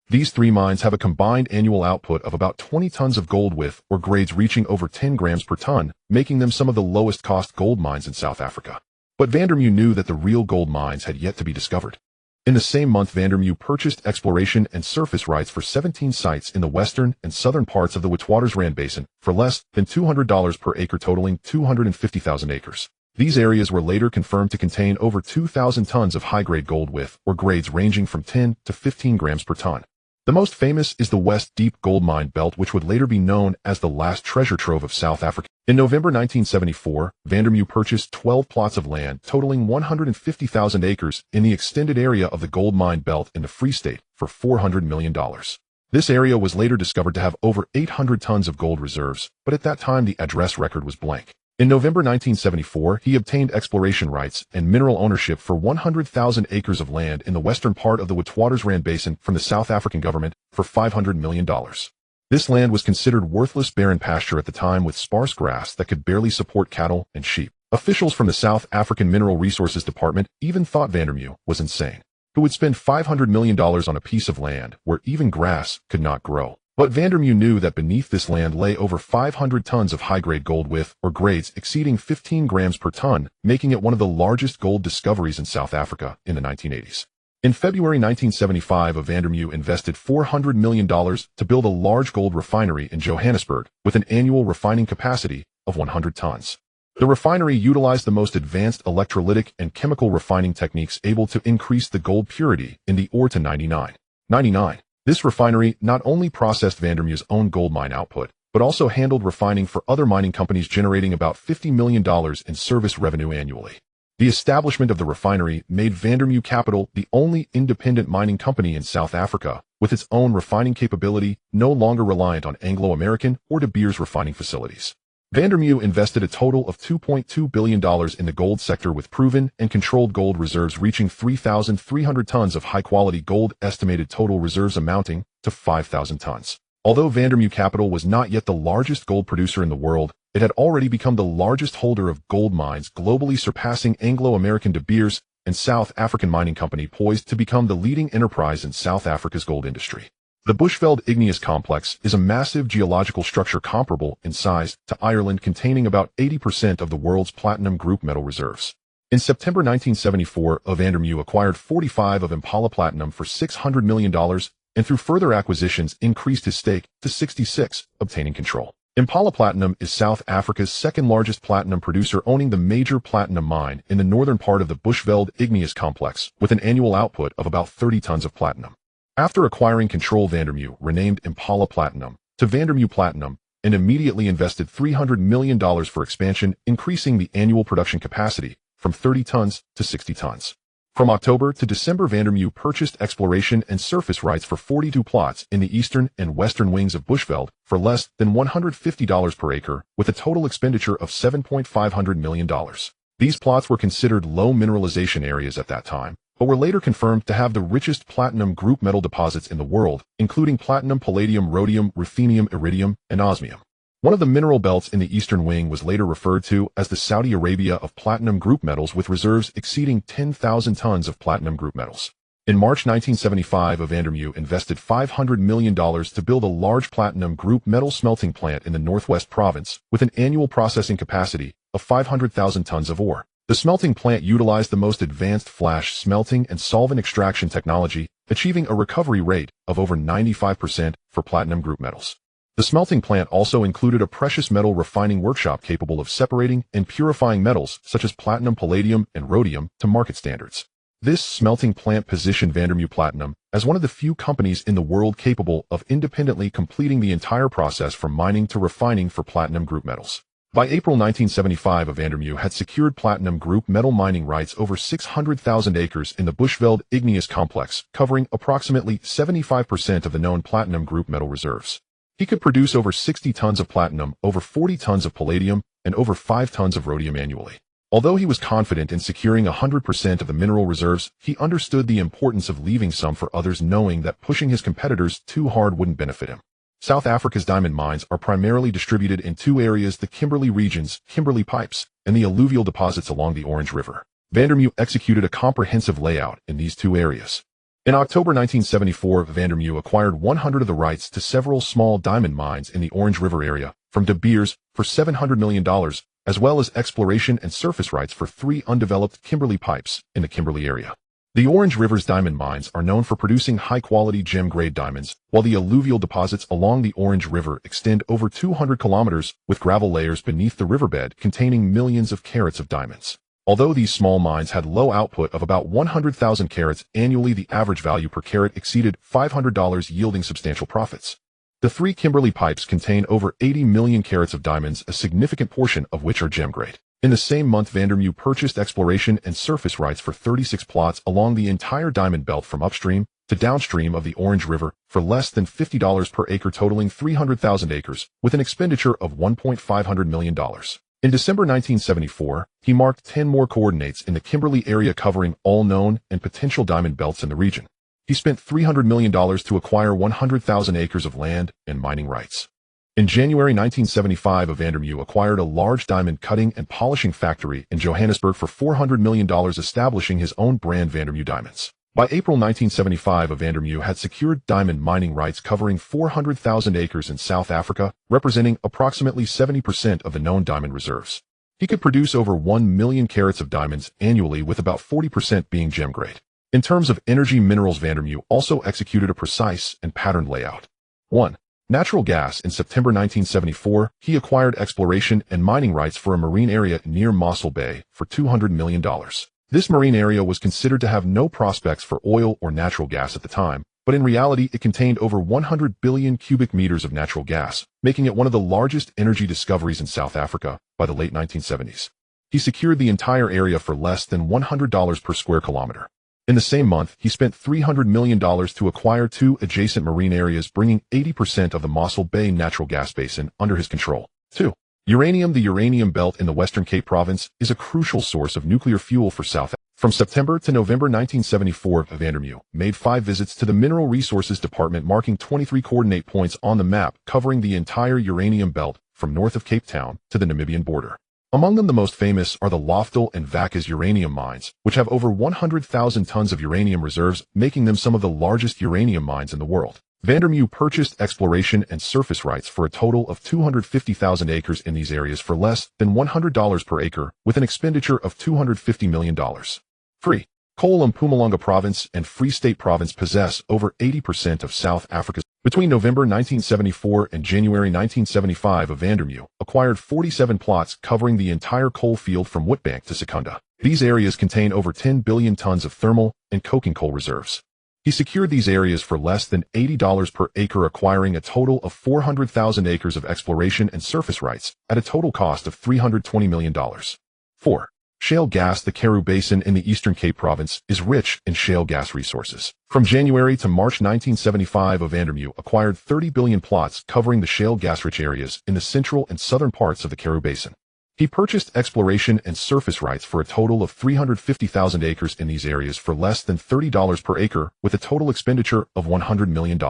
These 3 mines have a combined annual output of about 20 tons of gold with or grades reaching over 10 grams per ton, making them some of the lowest cost gold mines in South Africa. But Vandermew knew that the real gold mines had yet to be discovered. In the same month, Vandermew purchased exploration and surface rights for 17 sites in the western and southern parts of the Witwatersrand Basin for less than $200 per acre, totaling 250,000 acres. These areas were later confirmed to contain over 2,000 tons of high-grade gold with or grades ranging from 10 to 15 grams per ton. The most famous is the West Deep Gold Mine Belt, which would later be known as the last treasure trove of South Africa. In November 1974, Vandermew purchased 12 plots of land totaling 150,000 acres in the extended area of the gold mine belt in the Free State for $400 million. This area was later discovered to have over 800 tons of gold reserves, but at that time the address record was blank. In November 1974, he obtained exploration rights and mineral ownership for 100,000 acres of land in the western part of the Witwatersrand Basin from the South African government for $500 million. This land was considered worthless barren pasture at the time, with sparse grass that could barely support cattle and sheep. Officials from the South African Mineral Resources Department even thought Vandermew was insane, who would spend $500 million on a piece of land where even grass could not grow. But Vandermew knew that beneath this land lay over 500 tons of high-grade gold with or grades exceeding 15 grams per ton, making it one of the largest gold discoveries in South Africa in the 1980s. In February 1975, Vandermew invested $400 million to build a large gold refinery in Johannesburg with an annual refining capacity of 100 tons. The refinery utilized the most advanced electrolytic and chemical refining techniques, able to increase the gold purity in the ore to 99. This refinery not only processed Vandermeer's own gold mine output, but also handled refining for other mining companies, generating about $50 million in service revenue annually. The establishment of the refinery made Vandermeer Capital the only independent mining company in South Africa, with its own refining capability, no longer reliant on Anglo-American or De Beers refining facilities. Vandermeer invested a total of $2.2 billion in the gold sector, with proven and controlled gold reserves reaching 3,300 tons of high-quality gold, estimated total reserves amounting to 5,000 tons. Although Vandermeer Capital was not yet the largest gold producer in the world, it had already become the largest holder of gold mines globally, surpassing Anglo-American De Beers and South African Mining Company, poised to become the leading enterprise in South Africa's gold industry. The Bushveld Igneous Complex is a massive geological structure comparable in size to Ireland, containing about 80% of the world's platinum group metal reserves. In September 1974, Vandermeer acquired 45% of Impala Platinum for $600 million, and through further acquisitions increased his stake to 66%, obtaining control. Impala Platinum is South Africa's second-largest platinum producer, owning the major platinum mine in the northern part of the Bushveld Igneous Complex, with an annual output of about 30 tons of platinum. After acquiring control, Vandermeer renamed Impala Platinum to Vandermeer Platinum and immediately invested $300 million for expansion, increasing the annual production capacity from 30 tons to 60 tons. From October to December, Vandermeer purchased exploration and surface rights for 42 plots in the eastern and western wings of Bushveld for less than $150 per acre, with a total expenditure of $7.5 million. These plots were considered low mineralization areas at that time, but were later confirmed to have the richest platinum group metal deposits in the world, including platinum, palladium, rhodium, ruthenium, iridium, and osmium. One of the mineral belts in the eastern wing was later referred to as the Saudi Arabia of platinum group metals, with reserves exceeding 10,000 tons of platinum group metals. In March 1975, Vandermeer invested $500 million to build a large platinum group metal smelting plant in the Northwest Province, with an annual processing capacity of 500,000 tons of ore. The smelting plant utilized the most advanced flash smelting and solvent extraction technology, achieving a recovery rate of over 95% for platinum group metals. The smelting plant also included a precious metal refining workshop capable of separating and purifying metals such as platinum, palladium, and rhodium to market standards. This smelting plant positioned Vandermeer Platinum as one of the few companies in the world capable of independently completing the entire process from mining to refining for platinum group metals. By April 1975, Vandermeer had secured platinum group metal mining rights over 600,000 acres in the Bushveld Igneous Complex, covering approximately 75% of the known platinum group metal reserves. He could produce over 60 tons of platinum, over 40 tons of palladium, and over 5 tons of rhodium annually. Although he was confident in securing 100% of the mineral reserves, he understood the importance of leaving some for others, knowing that pushing his competitors too hard wouldn't benefit him. South Africa's diamond mines are primarily distributed in two areas: the Kimberley regions, Kimberley Pipes, and the alluvial deposits along the Orange River. Vandermeer executed a comprehensive layout in these two areas. In October 1974, Vandermeer acquired 100 of the rights to several small diamond mines in the Orange River area from De Beers for $700 million, as well as exploration and surface rights for 3 undeveloped Kimberley Pipes in the Kimberley area. The Orange River's diamond mines are known for producing high-quality gem-grade diamonds, while the alluvial deposits along the Orange River extend over 200 kilometers, with gravel layers beneath the riverbed containing millions of carats of diamonds. Although these small mines had low output of about 100,000 carats annually, the average value per carat exceeded $500, yielding substantial profits. The 3 Kimberley Pipes contain over 80 million carats of diamonds, a significant portion of which are gem-grade. In the same month, Vandermeer purchased exploration and surface rights for 36 plots along the entire diamond belt from upstream to downstream of the Orange River for less than $50 per acre, totaling 300,000 acres, with an expenditure of $1.5 million. In December 1974, he marked 10 more coordinates in the Kimberley area, covering all known and potential diamond belts in the region. He spent $300 million to acquire 100,000 acres of land and mining rights. In January 1975, Vandermeer acquired a large diamond cutting and polishing factory in Johannesburg for $400 million, establishing his own brand, Vandermeer Diamonds. By April 1975, Vandermeer had secured diamond mining rights covering 400,000 acres in South Africa, representing approximately 70% of the known diamond reserves. He could produce over 1 million carats of diamonds annually, with about 40% being gem-grade. In terms of energy minerals, Vandermeer also executed a precise and patterned layout. 1. Natural gas. In September 1974, he acquired exploration and mining rights for a marine area near Mossel Bay for $200 million. This marine area was considered to have no prospects for oil or natural gas at the time, but in reality it contained over 100 billion cubic meters of natural gas, making it one of the largest energy discoveries in South Africa by the late 1970s. He secured the entire area for less than $100 per square kilometer. In the same month, he spent $300 million to acquire 2 adjacent marine areas, bringing 80% of the Mossel Bay natural gas basin under his control. 2. Uranium. The uranium belt in the Western Cape Province is a crucial source of nuclear fuel for South Africa. From September to November 1974, Vandermew made 5 visits to the Mineral Resources Department, marking 23 coordinate points on the map covering the entire uranium belt from north of Cape Town to the Namibian border. Among them, the most famous are the Loftel and Vakas uranium mines, which have over 100,000 tons of uranium reserves, making them some of the largest uranium mines in the world. Vandermew purchased exploration and surface rights for a total of 250,000 acres in these areas for less than $100 per acre, with an expenditure of $250 million. 3. Coal. Mpumalanga Province and Free State Province possess over 80% of South Africa's. Between November 1974 and January 1975, Vandermew acquired 47 plots covering the entire coal field from Witbank to Secunda. These areas contain over 10 billion tons of thermal and coking coal reserves. He secured these areas for less than $80 per acre, acquiring a total of 400,000 acres of exploration and surface rights at a total cost of $320 million. 4. Shale gas. The Karoo Basin in the Eastern Cape Province is rich in shale gas resources. From January to March 1975, Vandermew acquired 30 billion plots covering the shale gas-rich areas in the central and southern parts of the Karoo Basin. He purchased exploration and surface rights for a total of 350,000 acres in these areas for less than $30 per acre, with a total expenditure of $100 million.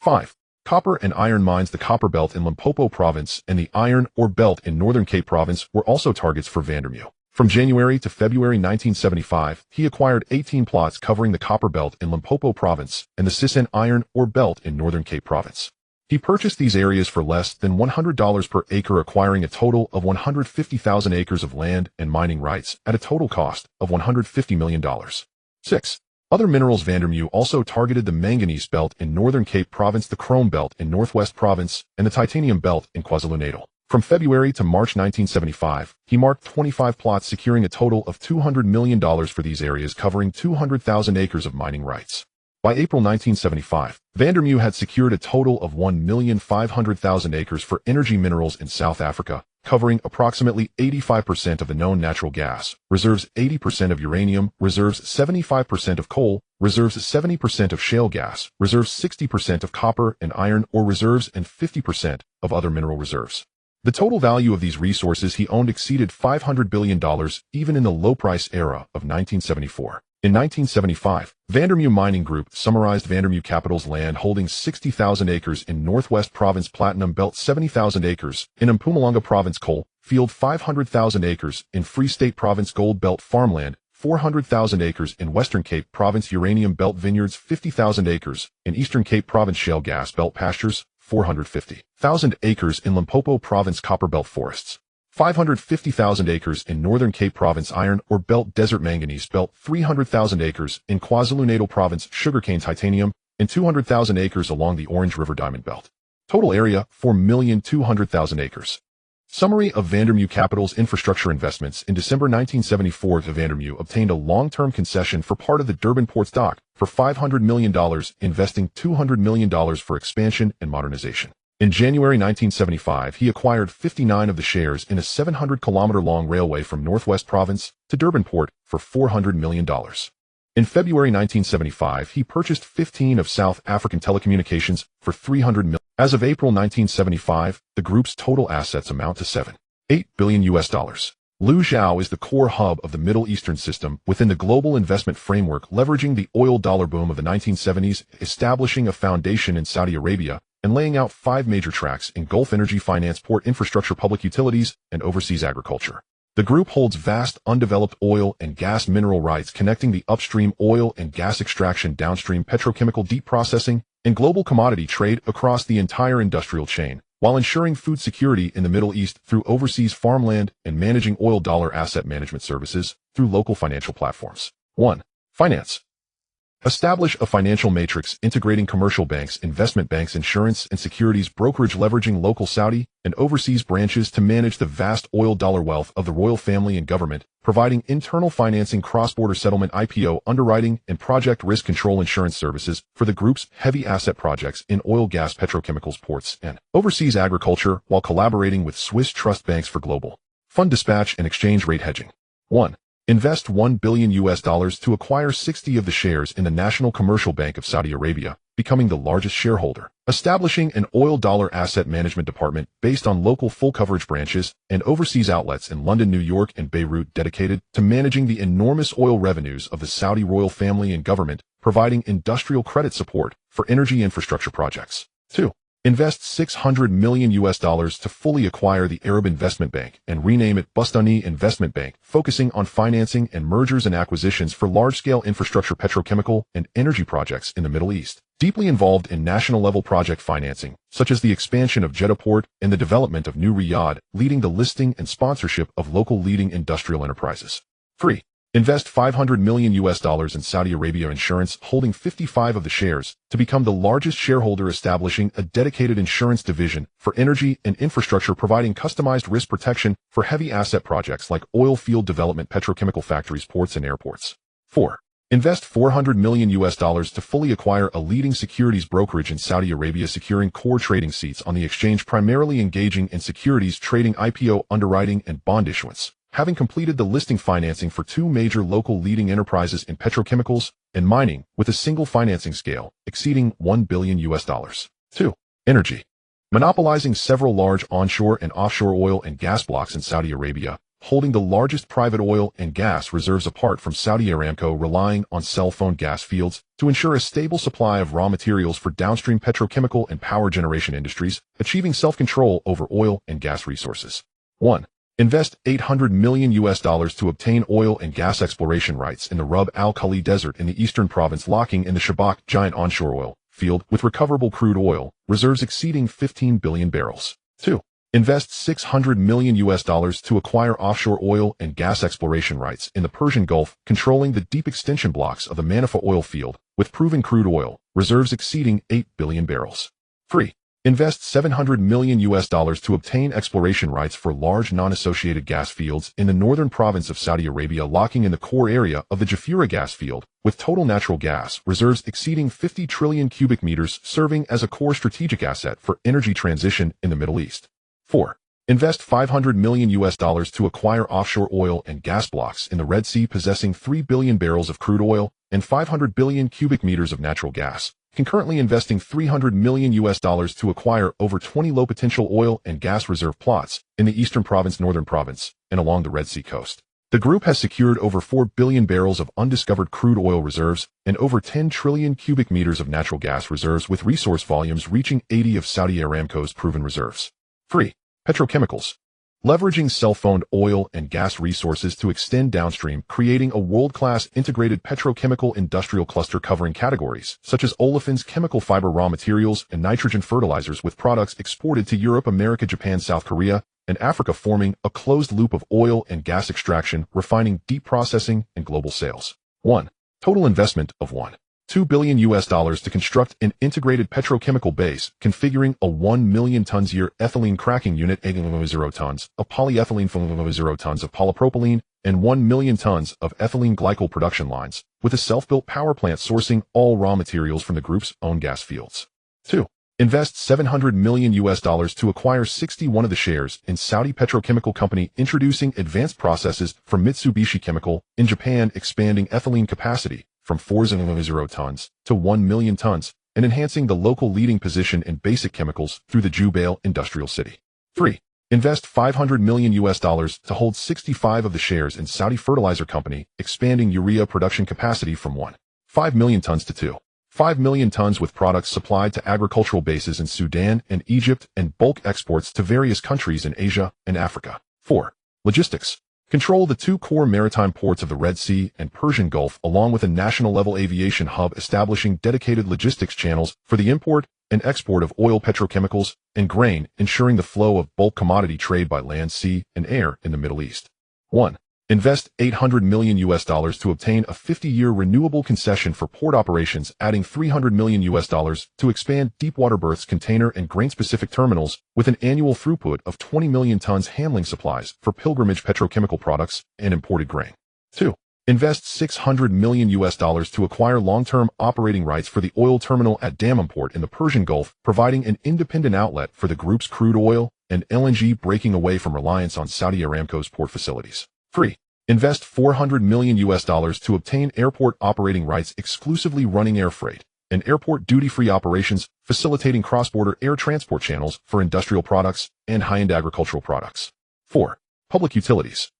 5. Copper and iron mines. The Copper Belt in Limpopo Province and the Iron Ore Belt in Northern Cape Province were also targets for Vandermew. From January to February 1975, he acquired 18 plots covering the Copper Belt in Limpopo Province and the Sishen Iron Ore Belt in Northern Cape Province. He purchased these areas for less than $100 per acre, acquiring a total of 150,000 acres of land and mining rights at a total cost of $150 million. 6. Other minerals. Vandermew also targeted the Manganese Belt in Northern Cape Province, the Chrome Belt in Northwest Province, and the Titanium Belt in KwaZulu-Natal. From February to March 1975, he marked 25 plots, securing a total of $200 million for these areas, covering 200,000 acres of mining rights. By April 1975, Vandermew had secured a total of 1,500,000 acres for energy minerals in South Africa, covering approximately 85% of the known natural gas, reserves 80% of uranium, reserves 75% of coal, reserves 70% of shale gas, reserves 60% of copper and iron ore reserves, and 50% of other mineral reserves. The total value of these resources he owned exceeded $500 billion, even in the low-price era of 1974. In 1975, Vandermew Mining Group summarized Vandermew Capital's land holdings 60,000 acres in Northwest Province Platinum Belt, 70,000 acres in Mpumalanga Province Coal Field, 500,000 acres in Free State Province Gold Belt Farmland, 400,000 acres in Western Cape Province Uranium Belt Vineyards, 50,000 acres in Eastern Cape Province Shale Gas Belt Pastures, 450,000 acres in Limpopo Province Copper Belt Forests, 550,000 acres in Northern Cape Province Iron Ore Belt Desert Manganese Belt, 300,000 acres in KwaZulu-Natal Province Sugarcane Titanium, and 200,000 acres along the Orange River Diamond Belt. Total area, 4,200,000 acres. Summary of Vandermew Capital's infrastructure investments. In December 1974, Vandermew obtained a long-term concession for part of the Durban Ports Dock for $500 million, investing $200 million for expansion and modernization. In January 1975, he acquired 59 of the shares in a 700-kilometer-long railway from Northwest Province to Durban Port for $400 million. In February 1975, he purchased 15 of South African Telecommunications for $300 million. As of April 1975, the group's total assets amount to $7.8 billion. Luzhou is the core hub of the Middle Eastern system within the global investment framework, leveraging the oil dollar boom of the 1970s, establishing a foundation in Saudi Arabia, and laying out 5 major tracks in Gulf energy finance, port infrastructure, public utilities, and overseas agriculture. The group holds vast undeveloped oil and gas mineral rights connecting the upstream oil and gas extraction, downstream petrochemical deep processing, and global commodity trade across the entire industrial chain, while ensuring food security in the Middle East through overseas farmland and managing oil dollar asset management services through local financial platforms. 1. Finance. Establish a financial matrix integrating commercial banks, investment banks, insurance, and securities brokerage, leveraging local Saudi and overseas branches to manage the vast oil dollar wealth of the royal family and government, providing internal financing, cross-border settlement, IPO, underwriting, and project risk control insurance services for the group's heavy asset projects in oil, gas, petrochemicals, ports, and overseas agriculture, while collaborating with Swiss trust banks for global fund dispatch and exchange rate hedging. 1. Invest $1 billion to acquire 60 of the shares in the National Commercial Bank of Saudi Arabia, becoming the largest shareholder. Establishing an oil dollar asset management department based on local full coverage branches and overseas outlets in London, New York, and Beirut, dedicated to managing the enormous oil revenues of the Saudi royal family and government, providing industrial credit support for energy infrastructure projects. 2. Invest $600 million to fully acquire the Arab Investment Bank and rename it Bustani Investment Bank, focusing on financing and mergers and acquisitions for large-scale infrastructure, petrochemical, and energy projects in the Middle East. Deeply involved in national-level project financing, such as the expansion of Jeddah Port and the development of New Riyadh, leading the listing and sponsorship of local leading industrial enterprises. 3. Invest $500 million in Saudi Arabia Insurance, holding 55 of the shares, to become the largest shareholder, establishing a dedicated insurance division for energy and infrastructure, providing customized risk protection for heavy asset projects like oil field development, petrochemical factories, ports, and airports. 4. Invest $400 million to fully acquire a leading securities brokerage in Saudi Arabia, securing core trading seats on the exchange, primarily engaging in securities trading, IPO, underwriting, and bond issuance, having completed the listing financing for 2 major local leading enterprises in petrochemicals and mining with a single financing scale exceeding $1 billion. 2. Energy. Monopolizing several large onshore and offshore oil and gas blocks in Saudi Arabia, holding the largest private oil and gas reserves apart from Saudi Aramco, relying on cell phone gas fields to ensure a stable supply of raw materials for downstream petrochemical and power generation industries, achieving self-control over oil and gas resources. 1. Invest $800 million to obtain oil and gas exploration rights in the Rub al Khali Desert in the eastern province, locking in the Shabak giant onshore oil field with recoverable crude oil reserves exceeding 15 billion barrels. 2. Invest $600 million to acquire offshore oil and gas exploration rights in the Persian Gulf, controlling the deep extension blocks of the Manifa oil field with proven crude oil reserves exceeding 8 billion barrels. 3. Invest $700 million to obtain exploration rights for large non-associated gas fields in the northern province of Saudi Arabia, locking in the core area of the Jafurah gas field with total natural gas reserves exceeding 50 trillion cubic meters, serving as a core strategic asset for energy transition in the Middle East. 4. Invest $500 million to acquire offshore oil and gas blocks in the Red Sea, possessing 3 billion barrels of crude oil and 500 billion cubic meters of natural gas, concurrently investing $300 million to acquire over 20 low-potential oil and gas reserve plots in the eastern province, northern province, and along the Red Sea coast. The group has secured over 4 billion barrels of undiscovered crude oil reserves and over 10 trillion cubic meters of natural gas reserves, with resource volumes reaching 80 of Saudi Aramco's proven reserves. 3. Petrochemicals. Leveraging cell-phone oil and gas resources to extend downstream, creating a world-class integrated petrochemical industrial cluster covering categories such as olefins, chemical fiber, raw materials, and nitrogen fertilizers, with products exported to Europe, America, Japan, South Korea, and Africa, forming a closed loop of oil and gas extraction, refining, deep processing, and global sales. 1. Total investment of $2 billion to construct an integrated petrochemical base, configuring a 1 million tons year ethylene cracking unit, 0 tons of polyethylene, 0 tons of polypropylene, and 1 million tons of ethylene glycol production lines, with a self-built power plant sourcing all raw materials from the group's own gas fields. 2. Invest $700 million to acquire 61 of the shares in Saudi petrochemical company, introducing advanced processes from Mitsubishi Chemical in Japan, expanding ethylene capacity from 0 tons to 1 million tons, and enhancing the local leading position in basic chemicals through the Jubail Industrial City. 3. Invest $500 million to hold 65 of the shares in Saudi Fertilizer Company, expanding urea production capacity from 1.5 million tons to 2.5 million tons, with products supplied to agricultural bases in Sudan and Egypt and bulk exports to various countries in Asia and Africa. 4. Logistics. Control the 2 core maritime ports of the Red Sea and Persian Gulf, along with a national-level aviation hub, establishing dedicated logistics channels for the import and export of oil, petrochemicals, and grain, ensuring the flow of bulk commodity trade by land, sea, and air in the Middle East. 1. Invest $800 million to obtain a 50-year renewable concession for port operations, adding $300 million to expand Deepwater Berth's container and grain-specific terminals with an annual throughput of 20 million tons, handling supplies for pilgrimage petrochemical products and imported grain. 2. Invest $600 million to acquire long-term operating rights for the oil terminal at Damanport in the Persian Gulf, providing an independent outlet for the group's crude oil and LNG, breaking away from reliance on Saudi Aramco's port facilities. 3. Invest $400 million to obtain airport operating rights exclusively running air freight and airport duty-free operations, facilitating cross-border air transport channels for industrial products and high-end agricultural products. 4. Public utilities.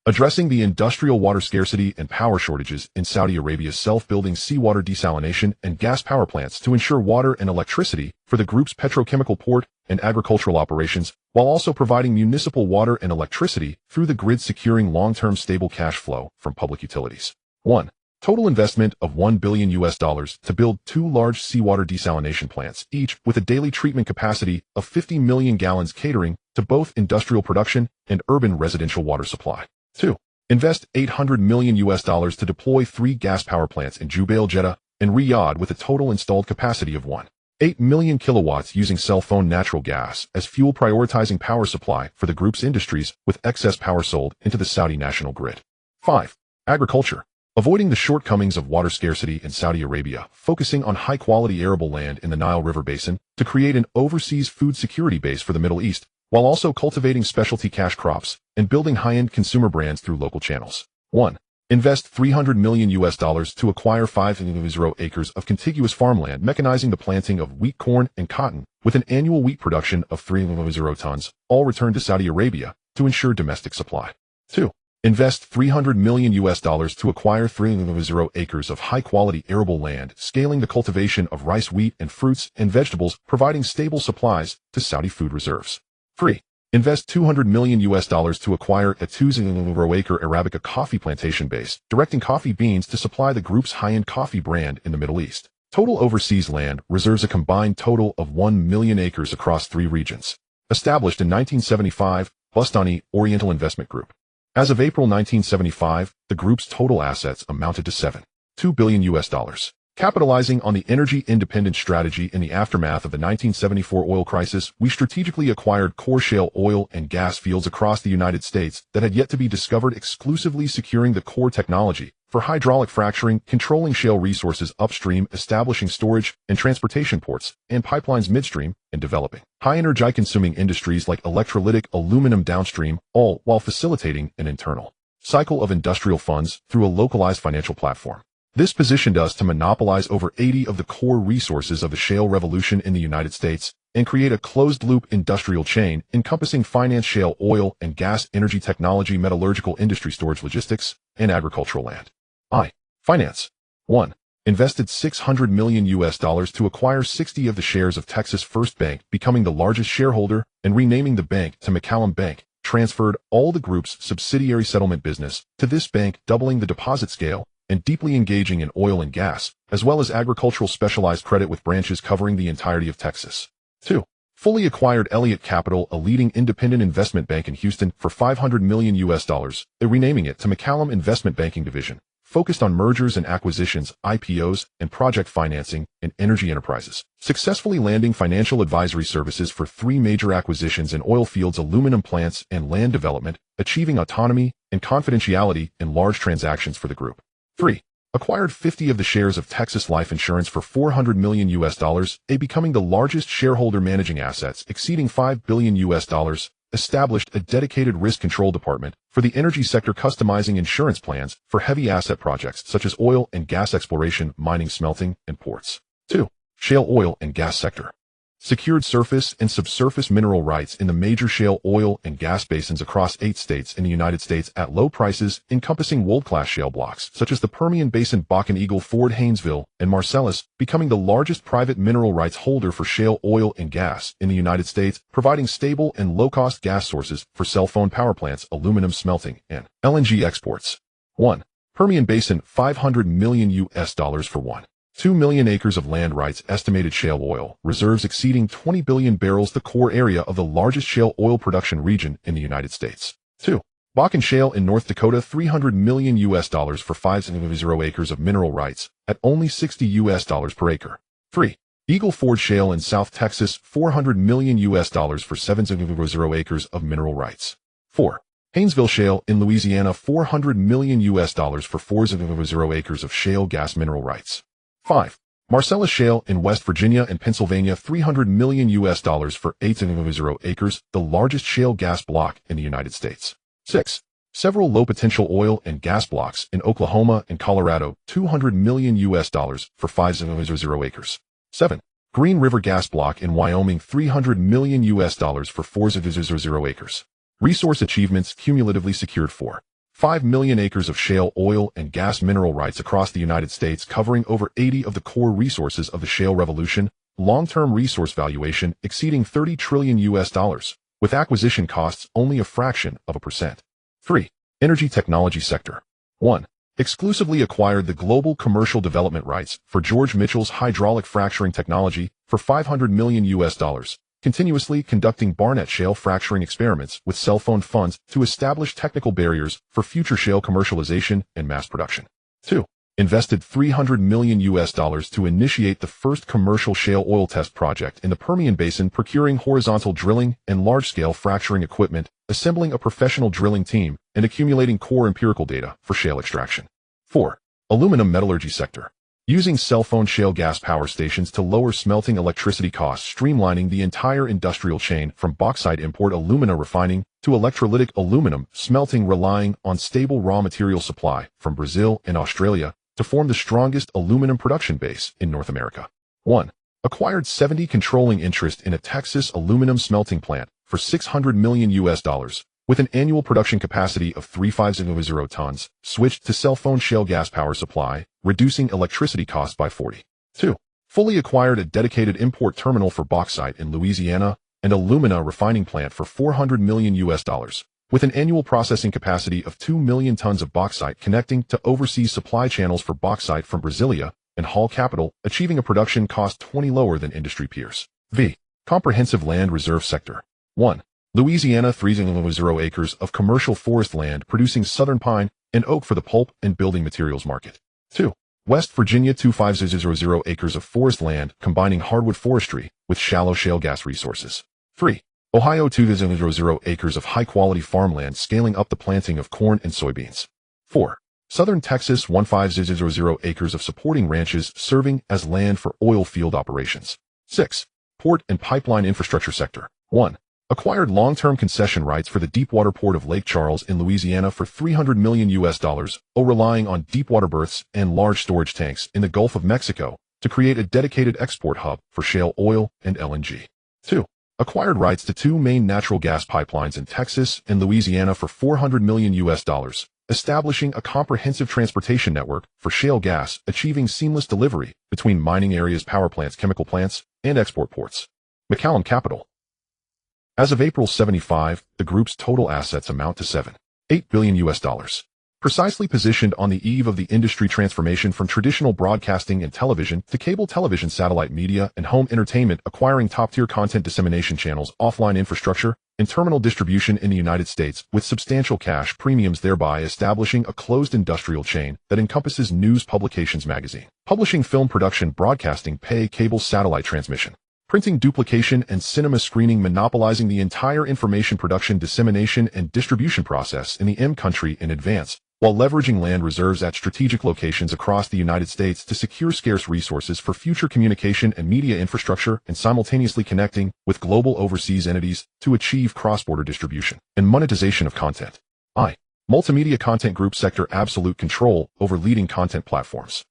Addressing the industrial water scarcity and power shortages in Saudi Arabia's self-building seawater desalination and gas power plants to ensure water and electricity for the group's petrochemical, port, and agricultural operations, while also providing municipal water and electricity through the grid, securing long-term stable cash flow from public utilities. 1. Total investment of $1 billion to build 2 large seawater desalination plants, each with a daily treatment capacity of 50 million gallons, catering to both industrial production and urban residential water supply. 2. Invest $800 million to deploy 3 gas power plants in Jubail, Jeddah, and Riyadh with a total installed capacity of 1.8 million kilowatts using cell phone natural gas as fuel, prioritizing power supply for the group's industries with excess power sold into the Saudi national grid. 5. Agriculture. Avoiding the shortcomings of water scarcity in Saudi Arabia, focusing on high-quality arable land in the Nile River Basin to create an overseas food security base for the Middle East, while also cultivating specialty cash crops and building high-end consumer brands through local channels. 1. Invest $300 million to acquire 5,000 acres of contiguous farmland, mechanizing the planting of wheat, corn, and cotton, with an annual wheat production of 3,000 tons, all returned to Saudi Arabia to ensure domestic supply. 2. Invest $300 million to acquire 3,000 acres of high-quality arable land, scaling the cultivation of rice, wheat, and fruits and vegetables, providing stable supplies to Saudi food reserves. 3. Invest $200 million to acquire a 2,000-acre Arabica coffee plantation base, directing coffee beans to supply the group's high-end coffee brand in the Middle East. Total overseas land reserves a combined total of 1 million acres across 3 regions. Established in 1975, Bustani Oriental Investment Group. As of April 1975, the group's total assets amounted to $7.2 billion. Capitalizing on the energy independence strategy in the aftermath of the 1974 oil crisis, we strategically acquired core shale oil and gas fields across the United States that had yet to be discovered, exclusively securing the core technology for hydraulic fracturing, controlling shale resources upstream, establishing storage and transportation ports and pipelines midstream, and developing high energy-consuming industries like electrolytic aluminum downstream, all while facilitating an internal cycle of industrial funds through a localized financial platform. This positioned us to monopolize over 80 of the core resources of the shale revolution in the United States and create a closed-loop industrial chain encompassing finance, shale oil and gas, energy technology, metallurgical industry, storage, logistics, and agricultural land. Finance. 1. Invested $600 million to acquire 60 of the shares of Texas First Bank, becoming the largest shareholder and renaming the bank to McCallum Bank. Transferred all the group's subsidiary settlement business to this bank, doubling the deposit scale and deeply engaging in oil and gas, as well as agricultural specialized credit with branches covering the entirety of Texas. 2. Fully acquired Elliott Capital, a leading independent investment bank in Houston, for $500 million, renaming it to McCallum Investment Banking Division, focused on mergers and acquisitions, IPOs, and project financing and energy enterprises, successfully landing financial advisory services for 3 major acquisitions in oil fields, aluminum plants, and land development, achieving autonomy and confidentiality in large transactions for the group. 3. Acquired 50 of the shares of Texas Life Insurance for $400 million, becoming the largest shareholder, managing assets exceeding $5 billion, established a dedicated risk control department for the energy sector, customizing insurance plans for heavy asset projects such as oil and gas exploration, mining, smelting, and ports. 2. Shale oil and gas sector. Secured surface and subsurface mineral rights in the major shale oil and gas basins across 8 states in the United States at low prices, encompassing world-class shale blocks such as the Permian Basin, Bakken, Eagle Ford, Haynesville, and Marcellus, becoming the largest private mineral rights holder for shale oil and gas in the United States, providing stable and low-cost gas sources for cell phone power plants, aluminum smelting, and LNG exports. 1. Permian Basin, $500 million for 1.2 million acres of land rights, estimated shale oil reserves exceeding 20 billion barrels, the core area of the largest shale oil production region in the United States. 2. Bakken Shale in North Dakota, $300 million for 5.0 acres of mineral rights at only $60 per acre. 3. Eagle Ford Shale in South Texas, $400 million for 7.0 acres of mineral rights. 4. Haynesville Shale in Louisiana, $400 million for 4.0 acres of shale gas mineral rights. 5. Marcellus Shale in West Virginia and Pennsylvania, $300 million for 8.0 acres, the largest shale gas block in the United States. 6. Several low-potential oil and gas blocks in Oklahoma and Colorado, $200 million for 5.0 acres. 7. Green River Gas Block in Wyoming, $300 million for 4.0 acres. Resource achievements cumulatively secured for 5 million acres of shale oil and gas mineral rights across the United States, covering over 80 of the core resources of the shale revolution, long-term resource valuation exceeding $30 trillion, with acquisition costs only a fraction of a percent. 3. Energy technology sector. 1. Exclusively acquired the global commercial development rights for George Mitchell's hydraulic fracturing technology for $500 million, continuously conducting Barnett Shale fracturing experiments with cell phone funds to establish technical barriers for future shale commercialization and mass production. 2. Invested $300 million to initiate the first commercial shale oil test project in the Permian Basin, procuring horizontal drilling and large-scale fracturing equipment, assembling a professional drilling team, and accumulating core empirical data for shale extraction. 4. Aluminum metallurgy sector. Using cell phone shale gas power stations to lower smelting electricity costs, streamlining the entire industrial chain from bauxite import alumina refining to electrolytic aluminum smelting, relying on stable raw material supply from Brazil and Australia to form the strongest aluminum production base in North America. 1. Acquired 70% controlling interest in a Texas aluminum smelting plant for $600 million, with an annual production capacity of 350 tons, switched to cell phone shale gas power supply, reducing electricity costs by 40%. 2. Fully acquired a dedicated import terminal for bauxite in Louisiana and alumina refining plant for $400 million, with an annual processing capacity of 2 million tons of bauxite, connecting to overseas supply channels for bauxite from Brasilia and Hull Capital, achieving a production cost 20% lower than industry peers. V. Comprehensive land reserve sector. 1. Louisiana, 3.0 acres of commercial forest land producing southern pine and oak for the pulp and building materials market. 2. West Virginia, 2.500 acres of forest land combining hardwood forestry with shallow shale gas resources. 3. Ohio, 2.0 acres of high-quality farmland scaling up the planting of corn and soybeans. 4. Southern Texas, 1.500 acres of supporting ranches serving as land for oil field operations. 6. Port and pipeline infrastructure sector. 1. Acquired long-term concession rights for the deepwater port of Lake Charles in Louisiana for $300 million, relying on deepwater berths and large storage tanks in the Gulf of Mexico to create a dedicated export hub for shale oil and LNG. 2. Acquired rights to 2 main natural gas pipelines in Texas and Louisiana for $400 million, establishing a comprehensive transportation network for shale gas, achieving seamless delivery between mining areas, power plants, chemical plants, and export ports. McCallum Capital. As of April 75, the group's total assets amount to $7.8 billion. Precisely positioned on the eve of the industry transformation from traditional broadcasting and television to cable television, satellite media, and home entertainment, acquiring top-tier content dissemination channels, offline infrastructure, and terminal distribution in the United States with substantial cash premiums, thereby establishing a closed industrial chain that encompasses news publications, magazine, publishing, film production, broadcasting, pay, cable, satellite transmission, printing, duplication, and cinema screening, monopolizing the entire information production, dissemination, and distribution process in the country in advance, while leveraging land reserves at strategic locations across the United States to secure scarce resources for future communication and media infrastructure, and simultaneously connecting with global overseas entities to achieve cross-border distribution and monetization of content. I. Multimedia Content Group sector. Absolute control over leading content platforms.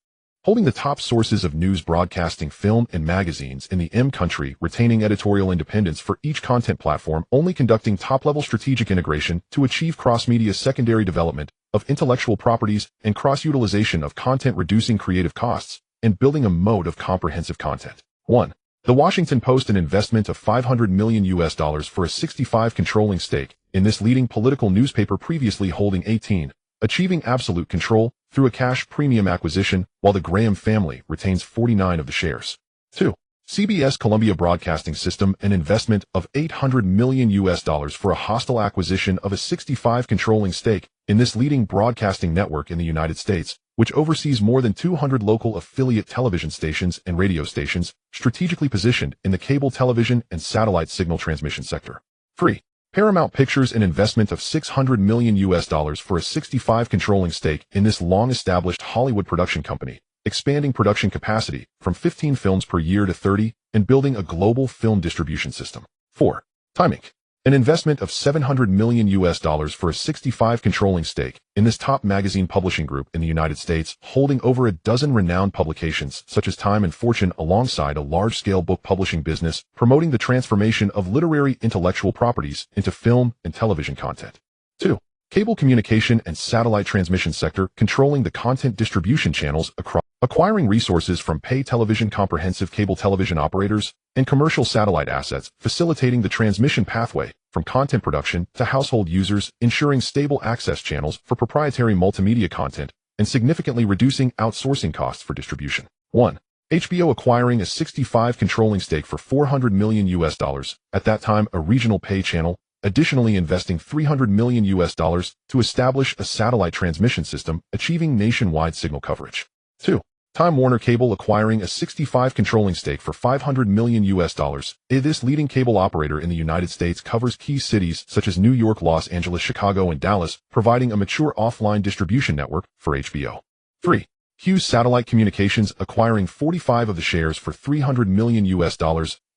Holding the top sources of news, broadcasting, film, and magazines in the country, retaining editorial independence for each content platform, only conducting top-level strategic integration to achieve cross-media secondary development of intellectual properties and cross-utilization of content, reducing creative costs, and building a mode of comprehensive content. 1. The Washington Post, an investment of $500 million for a 65% controlling stake in this leading political newspaper, previously holding 18%, achieving absolute control through a cash premium acquisition, while the Graham family retains 49% of the shares. 2. CBS Columbia Broadcasting System an investment of $800 million for a hostile acquisition of a 65% controlling stake in this leading broadcasting network in the United States, which oversees more than 200 local affiliate television stations and radio stations strategically positioned in the cable television and satellite signal transmission sector. 3. Paramount Pictures an investment of $600 million for a 65% controlling stake in this long-established Hollywood production company, expanding production capacity from 15 films per year to 30 and building a global film distribution system. 4. Time Inc. An investment of $700 million for a 65% controlling stake in this top magazine publishing group in the United States, holding over a dozen renowned publications such as Time and Fortune alongside a large-scale book publishing business promoting the transformation of literary intellectual properties into film and television content. 2. Cable communication and satellite transmission sector controlling the content distribution channels across acquiring resources from pay television comprehensive cable television operators and commercial satellite assets, facilitating the transmission pathway from content production to household users, ensuring stable access channels for proprietary multimedia content, and significantly reducing outsourcing costs for distribution. 1. HBO acquiring a 65% controlling stake for $400 million, at that time a regional pay channel, additionally investing $300 million to establish a satellite transmission system, achieving nationwide signal coverage. 2. Time Warner Cable acquiring a 65% controlling stake for $500 million. This leading cable operator in the United States covers key cities such as New York, Los Angeles, Chicago, and Dallas, providing a mature offline distribution network for HBO. 3. Hughes Satellite Communications acquiring 45% of the shares for $300 million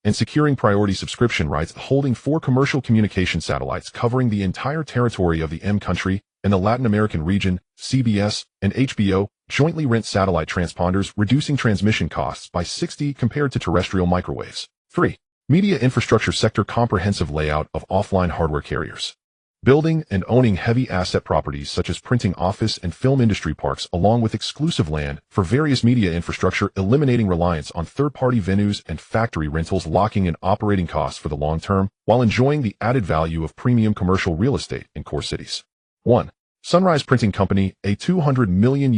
and securing priority subscription rights, holding 4 commercial communication satellites covering the entire territory of the M country and the Latin American region. CBS and HBO jointly rent satellite transponders, reducing transmission costs by 60% compared to terrestrial microwaves. 3. Media infrastructure sector comprehensive layout of offline hardware carriers. Building and owning heavy asset properties such as printing office and film industry parks along with exclusive land for various media infrastructure, eliminating reliance on third-party venues and factory rentals, locking in operating costs for the long term while enjoying the added value of premium commercial real estate in core cities. 1. Sunrise Printing Company, a $200 million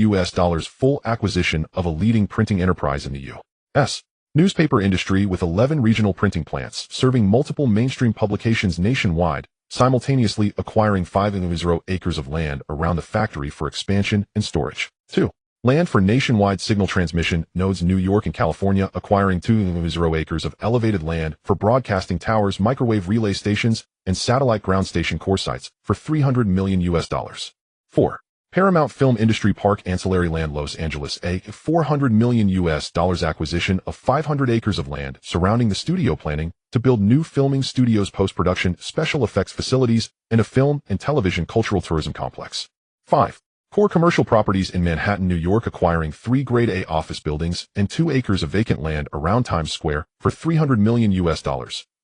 full acquisition of a leading printing enterprise in the U.S. newspaper industry with 11 regional printing plants serving multiple mainstream publications nationwide, simultaneously acquiring 5.0 acres of land around the factory for expansion and storage. 2. Land for nationwide signal transmission nodes. New York and California acquiring 2.0 acres of elevated land for broadcasting towers, microwave relay stations, and satellite ground station core sites for $300 million. 4. Paramount Film Industry Park ancillary land. Los Angeles, a $400 million acquisition of 500 acres of land surrounding the studio planning to build new filming studios, post-production, special effects facilities, and a film and television cultural tourism complex. 5. Core commercial properties in Manhattan, New York acquiring 3 Grade A office buildings and 2 acres of vacant land around Times Square for $300 million.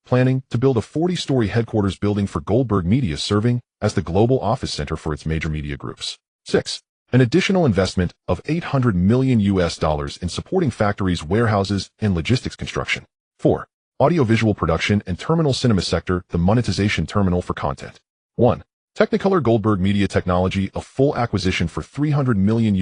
Planning to build a 40-story headquarters building for Goldberg Media, serving as the global office center for its major media groups. 6. An additional investment of $800 million in supporting factories, warehouses, and logistics construction. 4. Audiovisual production and terminal cinema sector, the monetization terminal for content. 1. Technicolor Goldberg Media Technology, a full acquisition for $300 million,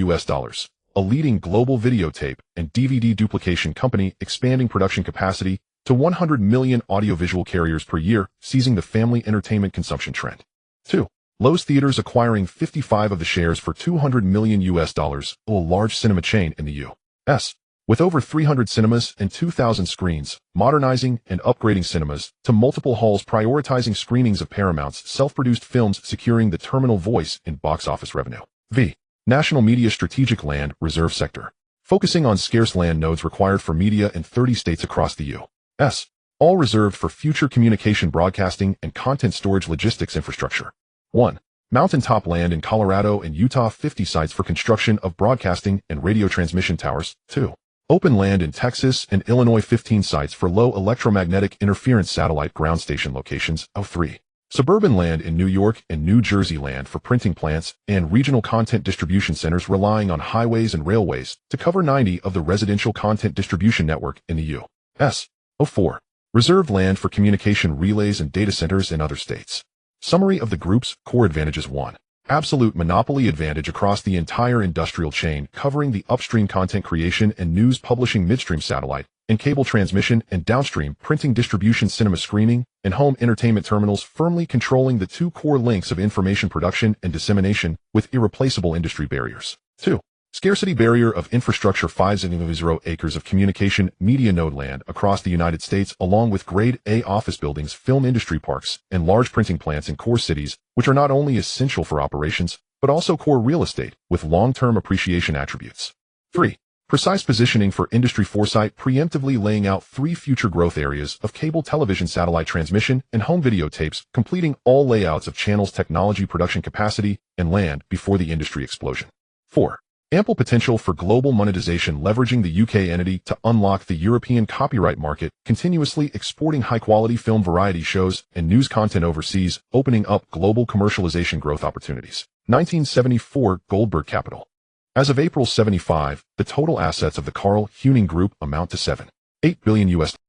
a leading global videotape and DVD duplication company, expanding production capacity to 100 million audiovisual carriers per year, seizing the family entertainment consumption trend. 2. Loews Theaters acquiring 55% of the shares for $200 million, a large cinema chain in the U.S. with over 300 cinemas and 2,000 screens, modernizing and upgrading cinemas to multiple halls, prioritizing screenings of Paramount's self-produced films, securing the terminal voice in box office revenue. V. National Media Strategic Land Reserve Sector, focusing on scarce land nodes required for media in 30 states across the U.S., all reserved for future communication, broadcasting, and content storage logistics infrastructure. 1. Mountaintop land in Colorado and Utah, 50 sites for construction of broadcasting and radio transmission towers. 2. Open land in Texas and Illinois, 15 sites for low electromagnetic interference satellite ground station locations. 3. Suburban land in New York and New Jersey, land for printing plants and regional content distribution centers relying on highways and railways to cover 90% of the residential content distribution network in the U.S. 4. Reserved land for communication relays and data centers in other states. Summary of the group's core advantages. 1. Absolute monopoly advantage across the entire industrial chain, covering the upstream content creation and news publishing, midstream satellite and cable transmission and downstream printing distribution, cinema screening, and home entertainment terminals, firmly controlling the two core links of information production and dissemination with irreplaceable industry barriers. 2. Scarcity barrier of infrastructure. 5,000 acres of communication media node land across the United States, along with grade A office buildings, film industry parks, and large printing plants in core cities, which are not only essential for operations, but also core real estate with long-term appreciation attributes. 3. Precise positioning for industry foresight, preemptively laying out 3 future growth areas of cable television, satellite transmission, and home videotapes, completing all layouts of channels, technology, production capacity, and land before the industry explosion. 4. Ample potential for global monetization, leveraging the UK entity to unlock the European copyright market, continuously exporting high-quality film variety shows and news content overseas, opening up global commercialization growth opportunities. 1974 Goldberg Capital. As of April 75, the total assets of the Carl Huning Group amount to $7.8 billion.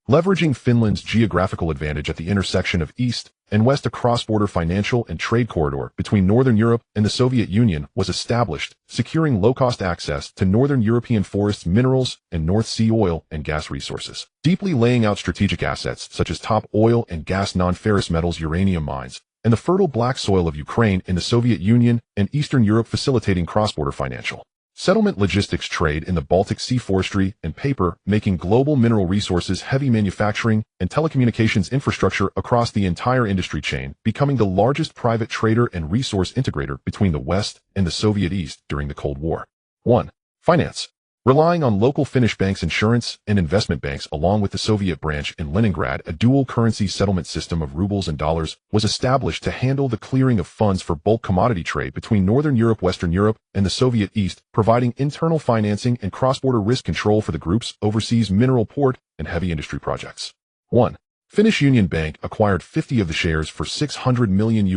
Leveraging Finland's geographical advantage at the intersection of East and West, a cross-border financial and trade corridor between Northern Europe and the Soviet Union was established, securing low-cost access to Northern European forests, minerals, and North Sea oil and gas resources. Deeply laying out strategic assets such as top oil and gas, non-ferrous metals, uranium mines, and the fertile black soil of Ukraine in the Soviet Union and Eastern Europe, facilitating cross-border financial settlement, logistics, trade in the Baltic Sea, forestry and paper, making global mineral resources, heavy manufacturing, and telecommunications infrastructure across the entire industry chain, becoming the largest private trader and resource integrator between the West and the Soviet East during the Cold War. 1. Finance. Relying on local Finnish banks, insurance, and investment banks, along with the Soviet branch in Leningrad, a dual-currency settlement system of rubles and dollars was established to handle the clearing of funds for bulk commodity trade between Northern Europe, Western Europe, and the Soviet East, providing internal financing and cross-border risk control for the group's overseas mineral, port, and heavy industry projects. 1. Finnish Union Bank acquired 50 of the shares for $600 million,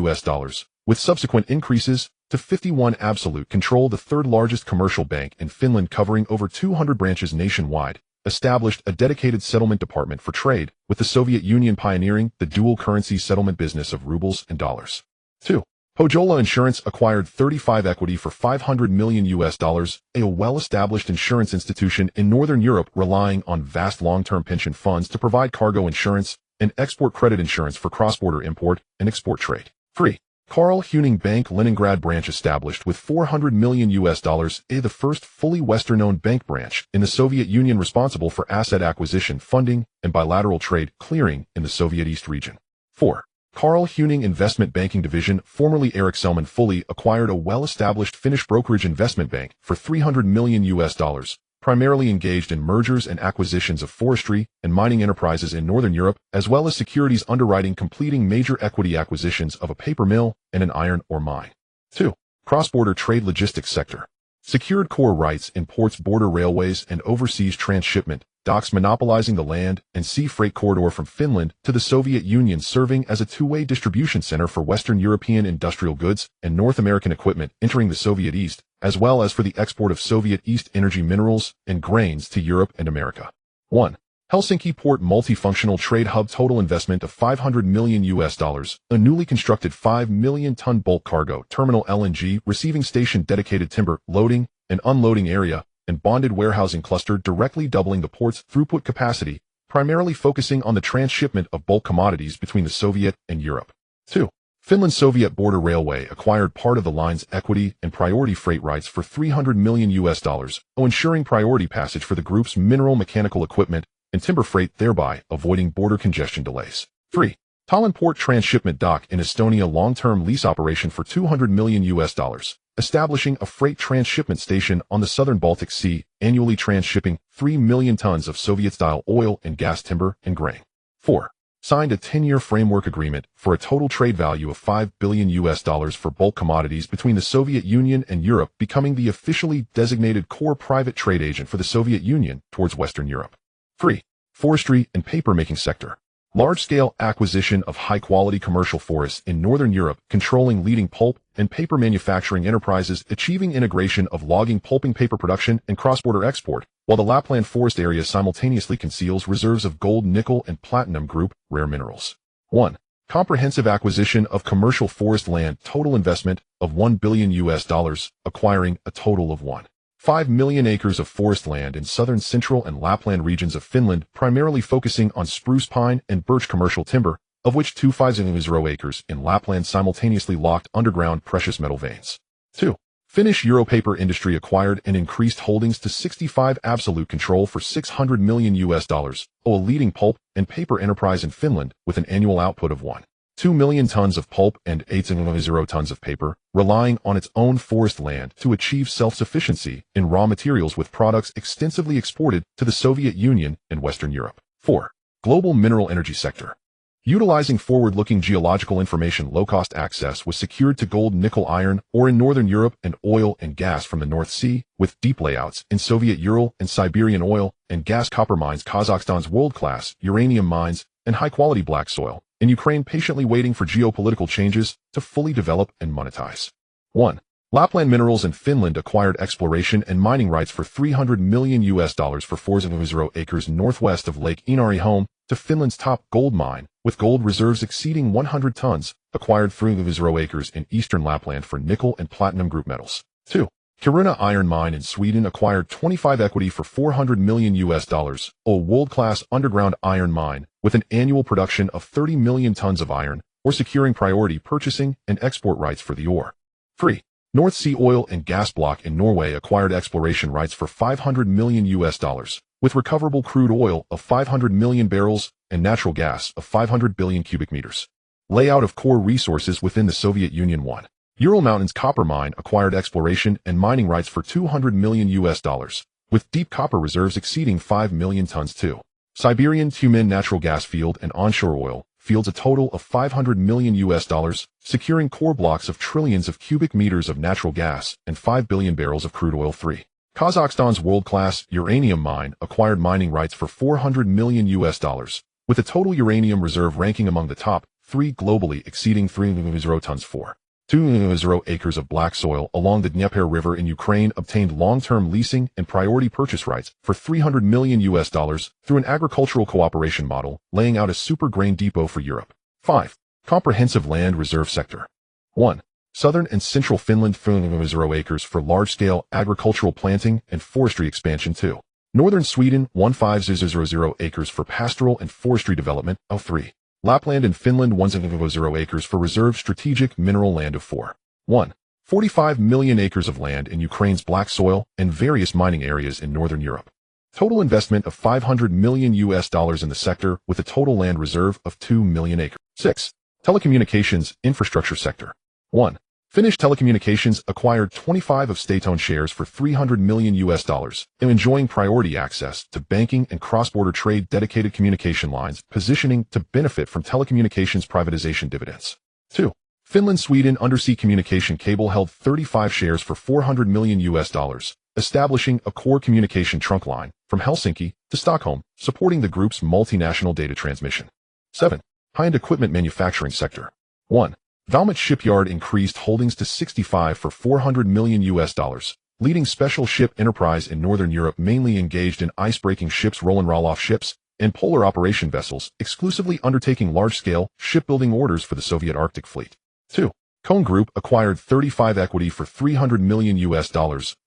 with subsequent increases to 51. Absolute control. The third largest commercial bank in Finland, covering over 200 branches nationwide, established a dedicated settlement department for trade with the Soviet Union, pioneering the dual-currency settlement business of rubles and dollars. 2. Pohjola Insurance acquired 35 equity for $500 million, a well-established insurance institution in Northern Europe, relying on vast long-term pension funds to provide cargo insurance and export credit insurance for cross-border import and export trade. 3. Carl Huning Bank Leningrad branch established with $400 million, the first fully Western-owned bank branch in the Soviet Union, responsible for asset acquisition, funding, and bilateral trade clearing in the Soviet East region. 4. Carl Huning Investment Banking Division, formerly Eric Selman, fully acquired a well-established Finnish brokerage investment bank for $300 million, primarily engaged in mergers and acquisitions of forestry and mining enterprises in Northern Europe, as well as securities underwriting, completing major equity acquisitions of a paper mill and an iron ore mine. 2. Cross-border trade logistics sector. Secured core rights in ports, border railways, and overseas transshipment docks, monopolizing the land and sea freight corridor from Finland to the Soviet Union, serving as a two-way distribution center for Western European industrial goods and North American equipment entering the Soviet East, as well as for the export of Soviet East energy minerals and grains to Europe and America. 1. Helsinki Port Multifunctional Trade Hub. Total investment of $500 million, a newly constructed 5 million ton bulk cargo terminal, LNG receiving station, dedicated timber loading and unloading area, and bonded warehousing cluster, directly doubling the port's throughput capacity, primarily focusing on the transshipment of bulk commodities between the Soviet and Europe. 2. Finland-Soviet Border Railway acquired part of the line's equity and priority freight rights for $300 million, ensuring priority passage for the group's mineral, mechanical equipment, and timber freight, thereby avoiding border congestion delays. 3. Tallinn Port Transshipment Dock in Estonia, long-term lease operation for $200 million, establishing a freight transshipment station on the southern Baltic Sea, annually transshipping 3 million tons of Soviet-style oil and gas, timber, and grain. 4. Signed a 10-year framework agreement for a total trade value of $5 billion for bulk commodities between the Soviet Union and Europe, becoming the officially designated core private trade agent for the Soviet Union towards Western Europe. 3. Forestry and paper-making sector. Large-scale acquisition of high-quality commercial forests in Northern Europe, controlling leading pulp and paper manufacturing enterprises, achieving integration of logging, pulping, paper production, and cross-border export, while the Lapland forest area simultaneously conceals reserves of gold, nickel, and platinum group rare minerals. 1. Comprehensive acquisition of commercial forest land. Total investment of $1 billion, acquiring a total of 1. 5 million acres of forest land in southern Central and Lapland regions of Finland, primarily focusing on spruce pine and birch commercial timber, of which 250 acres in Lapland simultaneously locked underground precious metal veins. 2. Finnish Europaper industry acquired and increased holdings to 65 absolute control for $600 million, a leading pulp and paper enterprise in Finland with an annual output of 1.2 million tons of pulp and 8.0 tons of paper, relying on its own forest land to achieve self-sufficiency in raw materials with products extensively exported to the Soviet Union and Western Europe. 4. Global mineral energy sector. Utilizing forward-looking geological information, low-cost access was secured to gold, nickel, iron ore in Northern Europe and oil and gas from the North Sea, with deep layouts in Soviet Ural and Siberian oil and gas, copper mines, Kazakhstan's world-class uranium mines, and high-quality black soil, in Ukraine patiently waiting for geopolitical changes to fully develop and monetize. 1. Lapland Minerals in Finland acquired exploration and mining rights for $300 million for 4.0 acres northwest of Lake Inari, home to Finland's top gold mine, with gold reserves exceeding 100 tons, acquired 3.0 acres in eastern Lapland for nickel and platinum group metals. 2. Kiruna Iron Mine in Sweden acquired 25 equity for $400 million, a world-class underground iron mine with an annual production of 30 million tons of iron, or securing priority purchasing and export rights for the ore. 3. North Sea Oil and Gas Block in Norway acquired exploration rights for $500 million, with recoverable crude oil of 500 million barrels and natural gas of 500 billion cubic meters. Layout of core resources within the Soviet Union. 1. Ural Mountains Copper Mine acquired exploration and mining rights for $200 million, with deep copper reserves exceeding 5 million tons. 2. Siberian Tyumen natural gas field and onshore oil fields a total of $500 million, securing core blocks of trillions of cubic meters of natural gas and 5 billion barrels of crude oil. 3. Kazakhstan's world-class uranium mine acquired mining rights for $400 million, with a total uranium reserve ranking among the top 3 globally, exceeding 3.0 tons. 4. 2.0 acres of black soil along the Dnieper River in Ukraine obtained long-term leasing and priority purchase rights for $300 million through an agricultural cooperation model, laying out a super grain depot for Europe. 5. Comprehensive land reserve sector. 1. Southern and central Finland 4.0 acres for large-scale agricultural planting and forestry expansion. 2. Northern Sweden 1.500 acres for pastoral and forestry development. 3. Lapland in Finland 1.0 acres for reserved strategic mineral land. of 4. 1. 45 million acres of land in Ukraine's black soil and various mining areas in Northern Europe. Total investment of $500 million in the sector, with a total land reserve of 2 million acres. 6. Telecommunications infrastructure sector. 1. Finnish Telecommunications acquired 25 of state-owned shares for $300 million, and enjoying priority access to banking and cross-border trade dedicated communication lines, positioning to benefit from telecommunications privatization dividends. 2. Finland-Sweden Undersea Communication Cable held 35 shares for $400 million, establishing a core communication trunk line from Helsinki to Stockholm, supporting the group's multinational data transmission. 7. High-end equipment manufacturing sector. 1. Valmet Shipyard increased holdings to 65 for $400 million, leading special ship enterprise in Northern Europe, mainly engaged in ice-breaking ships, roll-and-roll-off ships, and polar operation vessels, exclusively undertaking large-scale shipbuilding orders for the Soviet Arctic Fleet. 2. Cone Group acquired 35 equity for $300 million,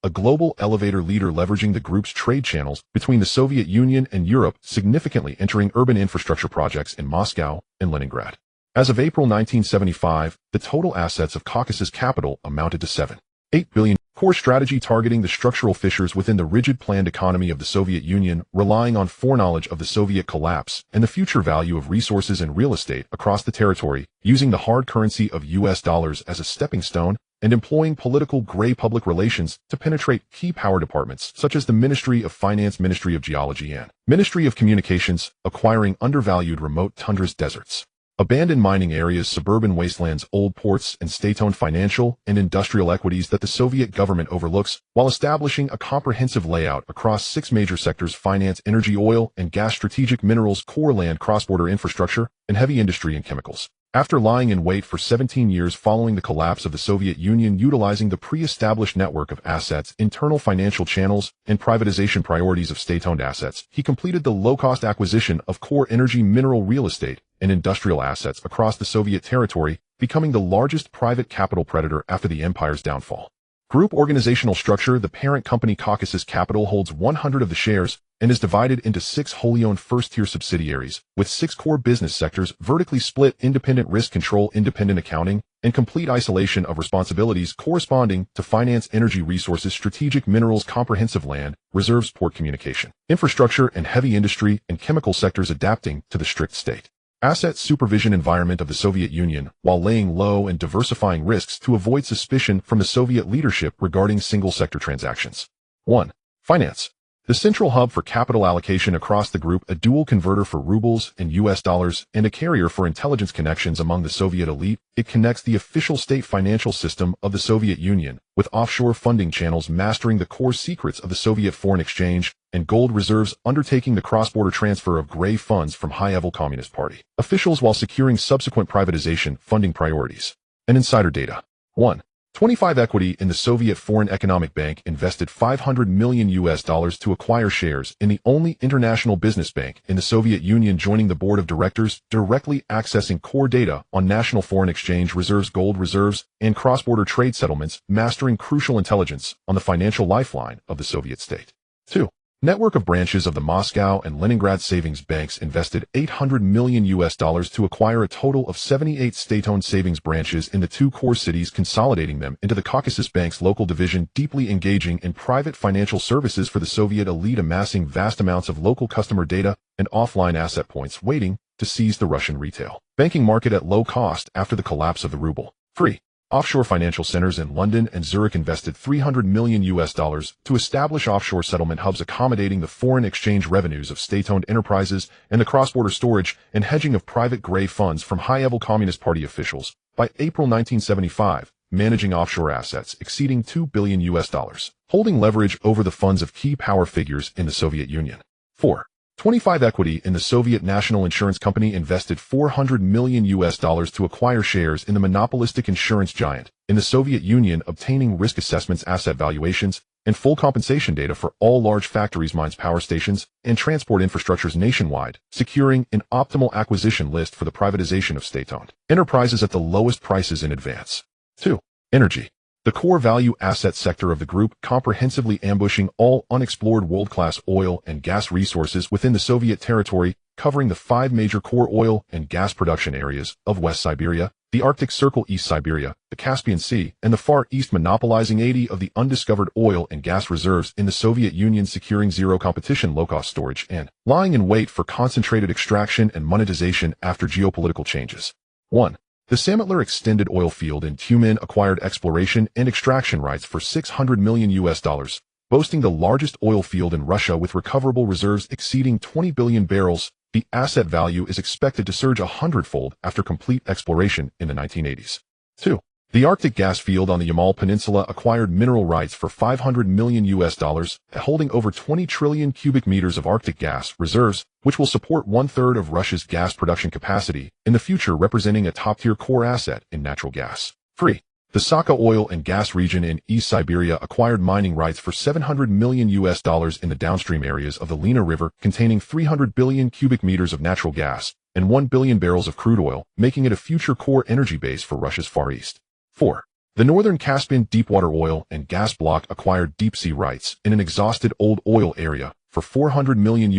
a global elevator leader leveraging the group's trade channels between the Soviet Union and Europe, significantly entering urban infrastructure projects in Moscow and Leningrad. As of April 1975, the total assets of Caucasus Capital amounted to $7.8 billion. Core strategy targeting the structural fissures within the rigid planned economy of the Soviet Union, relying on foreknowledge of the Soviet collapse and the future value of resources and real estate across the territory, using the hard currency of US dollars as a stepping stone, and employing political gray public relations to penetrate key power departments such as the Ministry of Finance, Ministry of Geology, and Ministry of Communications, acquiring undervalued remote tundras, deserts, abandoned mining areas, suburban wastelands, old ports, and state-owned financial and industrial equities that the Soviet government overlooks, while establishing a comprehensive layout across 6 major sectors: finance, energy, oil and gas, strategic minerals, core land, cross-border infrastructure, and heavy industry and chemicals. After lying in wait for 17 years following the collapse of the Soviet Union, utilizing the pre-established network of assets, internal financial channels, and privatization priorities of state-owned assets, he completed the low-cost acquisition of core energy, mineral, real estate, and industrial assets across the Soviet territory, becoming the largest private capital predator after the empire's downfall. Group organizational structure. The parent company Caucasus Capital holds 100 of the shares and is divided into 6 wholly owned first-tier subsidiaries, with 6 core business sectors vertically split: independent risk control, independent accounting, and complete isolation of responsibilities corresponding to finance, energy resources, strategic minerals, comprehensive land, reserves, port communication, infrastructure, and heavy industry and chemical sectors adapting to the strict state asset supervision environment of the Soviet Union, while laying low and diversifying risks to avoid suspicion from the Soviet leadership regarding single-sector transactions. 1. Finance. The central hub for capital allocation across the group, a dual converter for rubles and US dollars, and a carrier for intelligence connections among the Soviet elite, it connects the official state financial system of the Soviet Union with offshore funding channels mastering the core secrets of the Soviet foreign exchange and gold reserves, undertaking the cross-border transfer of gray funds from high-level Communist Party officials while securing subsequent privatization funding priorities. And insider data. 1. 25 Equity in the Soviet Foreign Economic Bank invested $500 million to acquire shares in the only international business bank in the Soviet Union, joining the board of directors, directly accessing core data on national foreign exchange reserves, gold reserves, and cross-border trade settlements, mastering crucial intelligence on the financial lifeline of the Soviet state. 2. Network of branches of the Moscow and Leningrad savings banks invested $800 million to acquire a total of 78 state-owned savings branches in the 2 core cities, consolidating them into the Caucasus Bank's local division, deeply engaging in private financial services for the Soviet elite, amassing vast amounts of local customer data and offline asset points, waiting to seize the Russian retail banking market at low cost after the collapse of the ruble. 3. Offshore financial centers in London and Zurich invested $300 million to establish offshore settlement hubs, accommodating the foreign exchange revenues of state-owned enterprises and the cross-border storage and hedging of private gray funds from high-level Communist Party officials. By April 1975, managing offshore assets exceeding $2 billion, holding leverage over the funds of key power figures in the Soviet Union. 4. 25 Equity in the Soviet National Insurance Company invested $400 million to acquire shares in the monopolistic insurance giant in the Soviet Union, obtaining risk assessments, asset valuations, and full compensation data for all large factories, mines, power stations, and transport infrastructures nationwide, securing an optimal acquisition list for the privatization of state-owned enterprises at the lowest prices in advance. 2. Energy. The core value asset sector of the group, comprehensively ambushing all unexplored world-class oil and gas resources within the Soviet territory, covering the 5 major core oil and gas production areas of West Siberia, the Arctic Circle, East Siberia, the Caspian Sea, and the Far East, monopolizing 80 of the undiscovered oil and gas reserves in the Soviet Union, securing zero competition, low-cost storage, and lying in wait for concentrated extraction and monetization after geopolitical changes. 1. The Samitler extended oil field in Tyumen acquired exploration and extraction rights for $600 million, boasting the largest oil field in Russia with recoverable reserves exceeding 20 billion barrels. The asset value is expected to surge 100-fold after complete exploration in the 1980s. 2. The Arctic gas field on the Yamal Peninsula acquired mineral rights for $500 million, holding over 20 trillion cubic meters of Arctic gas reserves, which will support 1/3 of Russia's gas production capacity in the future, representing a top-tier core asset in natural gas. 3. The Sakha oil and gas region in East Siberia acquired mining rights for $700 million in the downstream areas of the Lena River, containing 300 billion cubic meters of natural gas and 1 billion barrels of crude oil, making it a future core energy base for Russia's Far East. 4. The Northern Caspian deepwater oil and gas block acquired deep-sea rights in an exhausted old oil area for $400 million,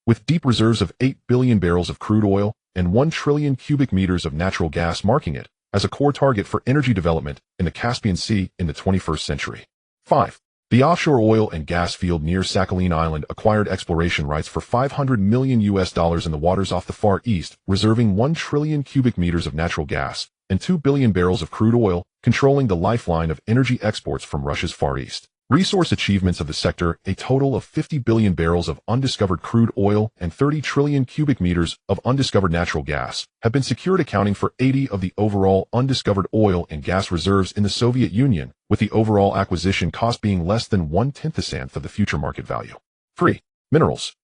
with deep reserves of 8 billion barrels of crude oil and 1 trillion cubic meters of natural gas, marking it as a core target for energy development in the Caspian Sea in the 21st century. 5. The offshore oil and gas field near Sakhalin Island acquired exploration rights for $500 million in the waters off the Far East, reserving 1 trillion cubic meters of natural gas and 2 billion barrels of crude oil, controlling the lifeline of energy exports from Russia's Far East. Resource achievements of the sector: a total of 50 billion barrels of undiscovered crude oil and 30 trillion cubic meters of undiscovered natural gas have been secured, accounting for 80 of the overall undiscovered oil and gas reserves in the Soviet Union, with the overall acquisition cost being less than 1/10th of the future market value. 3. Minerals.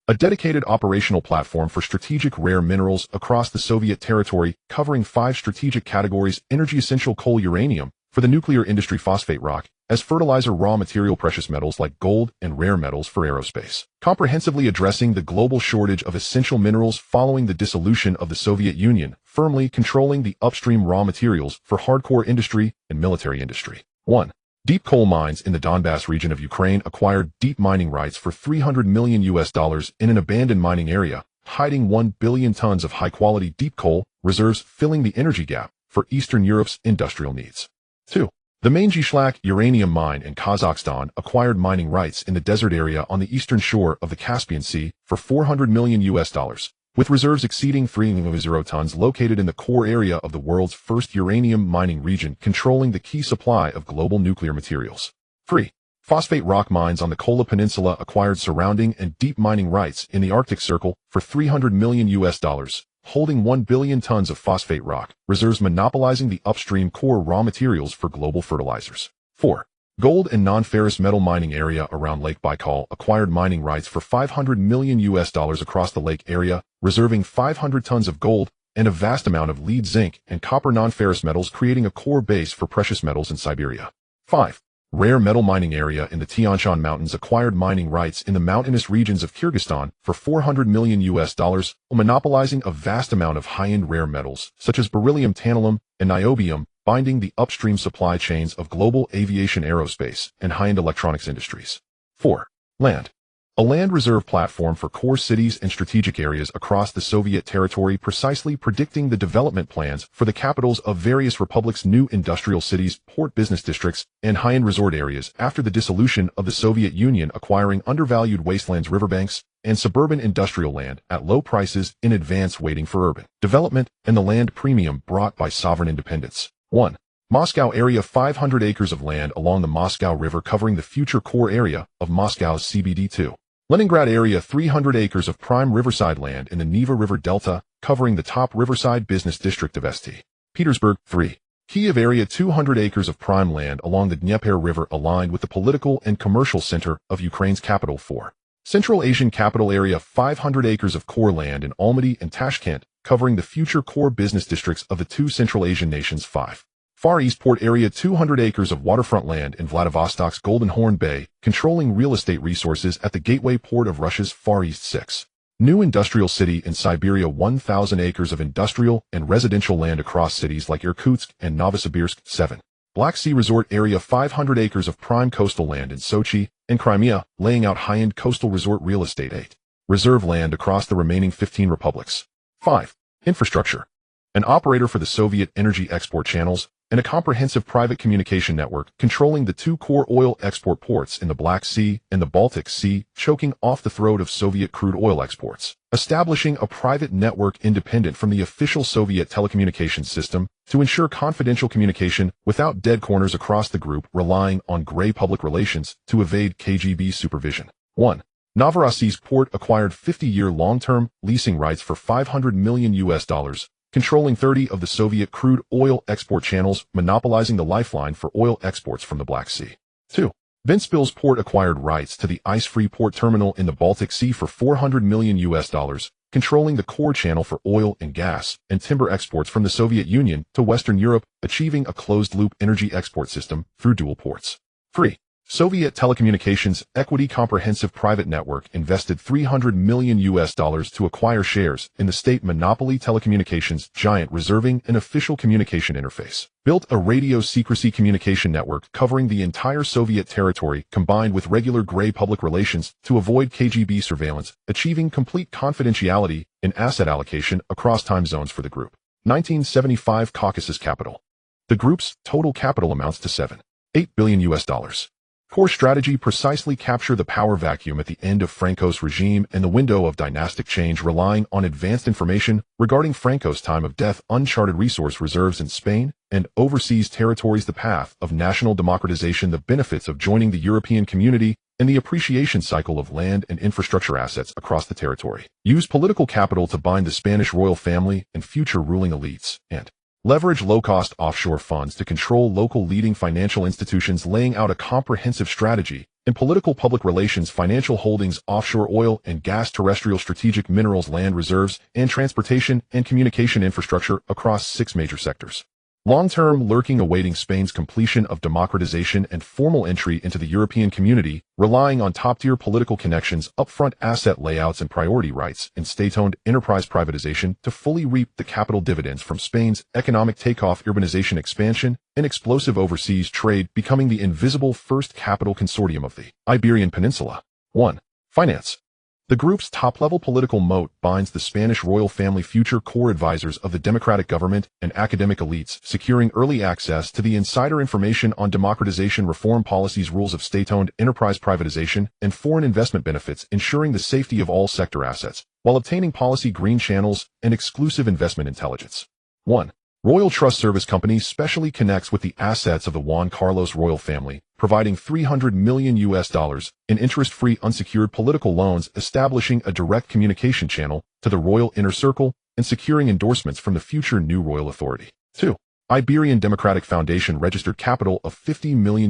A dedicated operational platform for strategic rare minerals across the Soviet territory, covering 5 strategic categories: energy essential coal, uranium, for the nuclear industry, phosphate rock, as fertilizer, raw material, precious metals like gold, and rare metals for aerospace. Comprehensively addressing the global shortage of essential minerals following the dissolution of the Soviet Union, firmly controlling the upstream raw materials for hardcore industry and military industry. 1. Deep coal mines in the Donbass region of Ukraine acquired deep mining rights for $300 million in an abandoned mining area, hiding 1 billion tons of high-quality deep coal reserves, filling the energy gap for Eastern Europe's industrial needs. 2. The Mangishlak uranium mine in Kazakhstan acquired mining rights in the desert area on the eastern shore of the Caspian Sea for $400 million, with reserves exceeding 3.0 tons located in the core area of the world's first uranium mining region, controlling the key supply of global nuclear materials. 3. Phosphate rock mines on the Kola Peninsula acquired surrounding and deep mining rights in the Arctic Circle for $300 million, holding 1 billion tons of phosphate rock reserves, monopolizing the upstream core raw materials for global fertilizers. 4. Gold and non-ferrous metal mining area around Lake Baikal acquired mining rights for $500 million across the lake area, reserving 500 tons of gold and a vast amount of lead, zinc, and copper non-ferrous metals, creating a core base for precious metals in Siberia. 5. Rare metal mining area in the Tian Shan Mountains acquired mining rights in the mountainous regions of Kyrgyzstan for $400 million, monopolizing a vast amount of high-end rare metals such as beryllium, tantalum, and niobium, binding the upstream supply chains of global aviation, aerospace, and high-end electronics industries. 4. Land. A land reserve platform for core cities and strategic areas across the Soviet territory, precisely predicting the development plans for the capitals of various republics' new industrial cities, port business districts, and high-end resort areas after the dissolution of the Soviet Union, acquiring undervalued wastelands, riverbanks, and suburban industrial land at low prices in advance, waiting for urban development and the land premium brought by sovereign independence. 1. Moscow area, 500 acres of land along the Moscow River covering the future core area of Moscow's CBD. 2. Leningrad area, 300 acres of prime riverside land in the Neva River Delta covering the top riverside business district of St. Petersburg. 3. Kiev area, 200 acres of prime land along the Dnieper River aligned with the political and commercial center of Ukraine's capital. 4. Central Asian capital area, 500 acres of core land in Almaty and Tashkent covering the future core business districts of the two Central Asian nations. 5. Far East port area, 200 acres of waterfront land in Vladivostok's Golden Horn Bay, controlling real estate resources at the gateway port of Russia's Far East. 6. New industrial city in Siberia, 1,000 acres of industrial and residential land across cities like Irkutsk and Novosibirsk. 7. Black Sea resort area, 500 acres of prime coastal land in Sochi and Crimea, laying out high-end coastal resort real estate. 8. Reserve land across the remaining 15 republics. 5. Infrastructure. An operator for the Soviet energy export channels, and a comprehensive private communication network controlling the two core oil export ports in the Black Sea and the Baltic Sea, choking off the throat of Soviet crude oil exports, establishing a private network independent from the official Soviet telecommunications system to ensure confidential communication without dead corners across the group, relying on gray public relations to evade KGB supervision. 1. Novorossiysk port acquired 50-year long-term leasing rights for $500 million, controlling 30 of the Soviet crude oil export channels, monopolizing the lifeline for oil exports from the Black Sea. 2. Ventspils port acquired rights to the ice-free port terminal in the Baltic Sea for $400 million, controlling the core channel for oil and gas and timber exports from the Soviet Union to Western Europe, achieving a closed-loop energy export system through dual ports. 3. Soviet Telecommunications Equity Comprehensive Private Network invested $300 million to acquire shares in the state monopoly telecommunications giant, reserving an official communication interface. Built a radio secrecy communication network covering the entire Soviet territory, combined with regular gray public relations to avoid KGB surveillance, achieving complete confidentiality in asset allocation across time zones for the group. 1975 Caucasus capital. The group's total capital amounts to $7.8 billion. Core strategy: precisely capture the power vacuum at the end of Franco's regime and the window of dynastic change, relying on advanced information regarding Franco's time of death, uncharted resource reserves in Spain and overseas territories, the path of national democratization, the benefits of joining the European community, and the appreciation cycle of land and infrastructure assets across the territory. Use political capital to bind the Spanish royal family and future ruling elites, and leverage low-cost offshore funds to control local leading financial institutions, laying out a comprehensive strategy in political public relations, financial holdings, offshore oil and gas, terrestrial strategic minerals, land reserves, and transportation and communication infrastructure across 6 major sectors. Long-term lurking awaiting Spain's completion of democratization and formal entry into the European community, relying on top-tier political connections, upfront asset layouts and priority rights, and state-owned enterprise privatization to fully reap the capital dividends from Spain's economic takeoff, urbanization expansion, and explosive overseas trade, becoming the invisible first capital consortium of the Iberian Peninsula. 1. Finance. The group's top-level political moat binds the Spanish royal family, future core advisors of the democratic government, and academic elites, securing early access to the insider information on democratization, reform policies, rules of state-owned enterprise privatization, and foreign investment benefits, ensuring the safety of all sector assets, while obtaining policy green channels and exclusive investment intelligence. 1. Royal Trust Service Company specially connects with the assets of the Juan Carlos royal family, providing $300 million in interest-free unsecured political loans, establishing a direct communication channel to the royal inner circle, and securing endorsements from the future new royal authority. 2. Iberian Democratic Foundation registered capital of $50 million,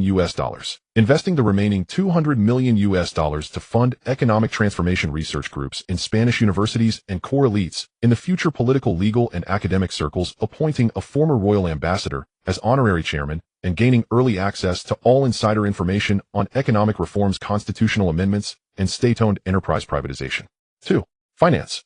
investing the remaining $200 million to fund economic transformation research groups in Spanish universities and core elites in the future political, legal, and academic circles, appointing a former royal ambassador as honorary chairman, and gaining early access to all insider information on economic reforms, constitutional amendments, and state-owned enterprise privatization. 2. Finance.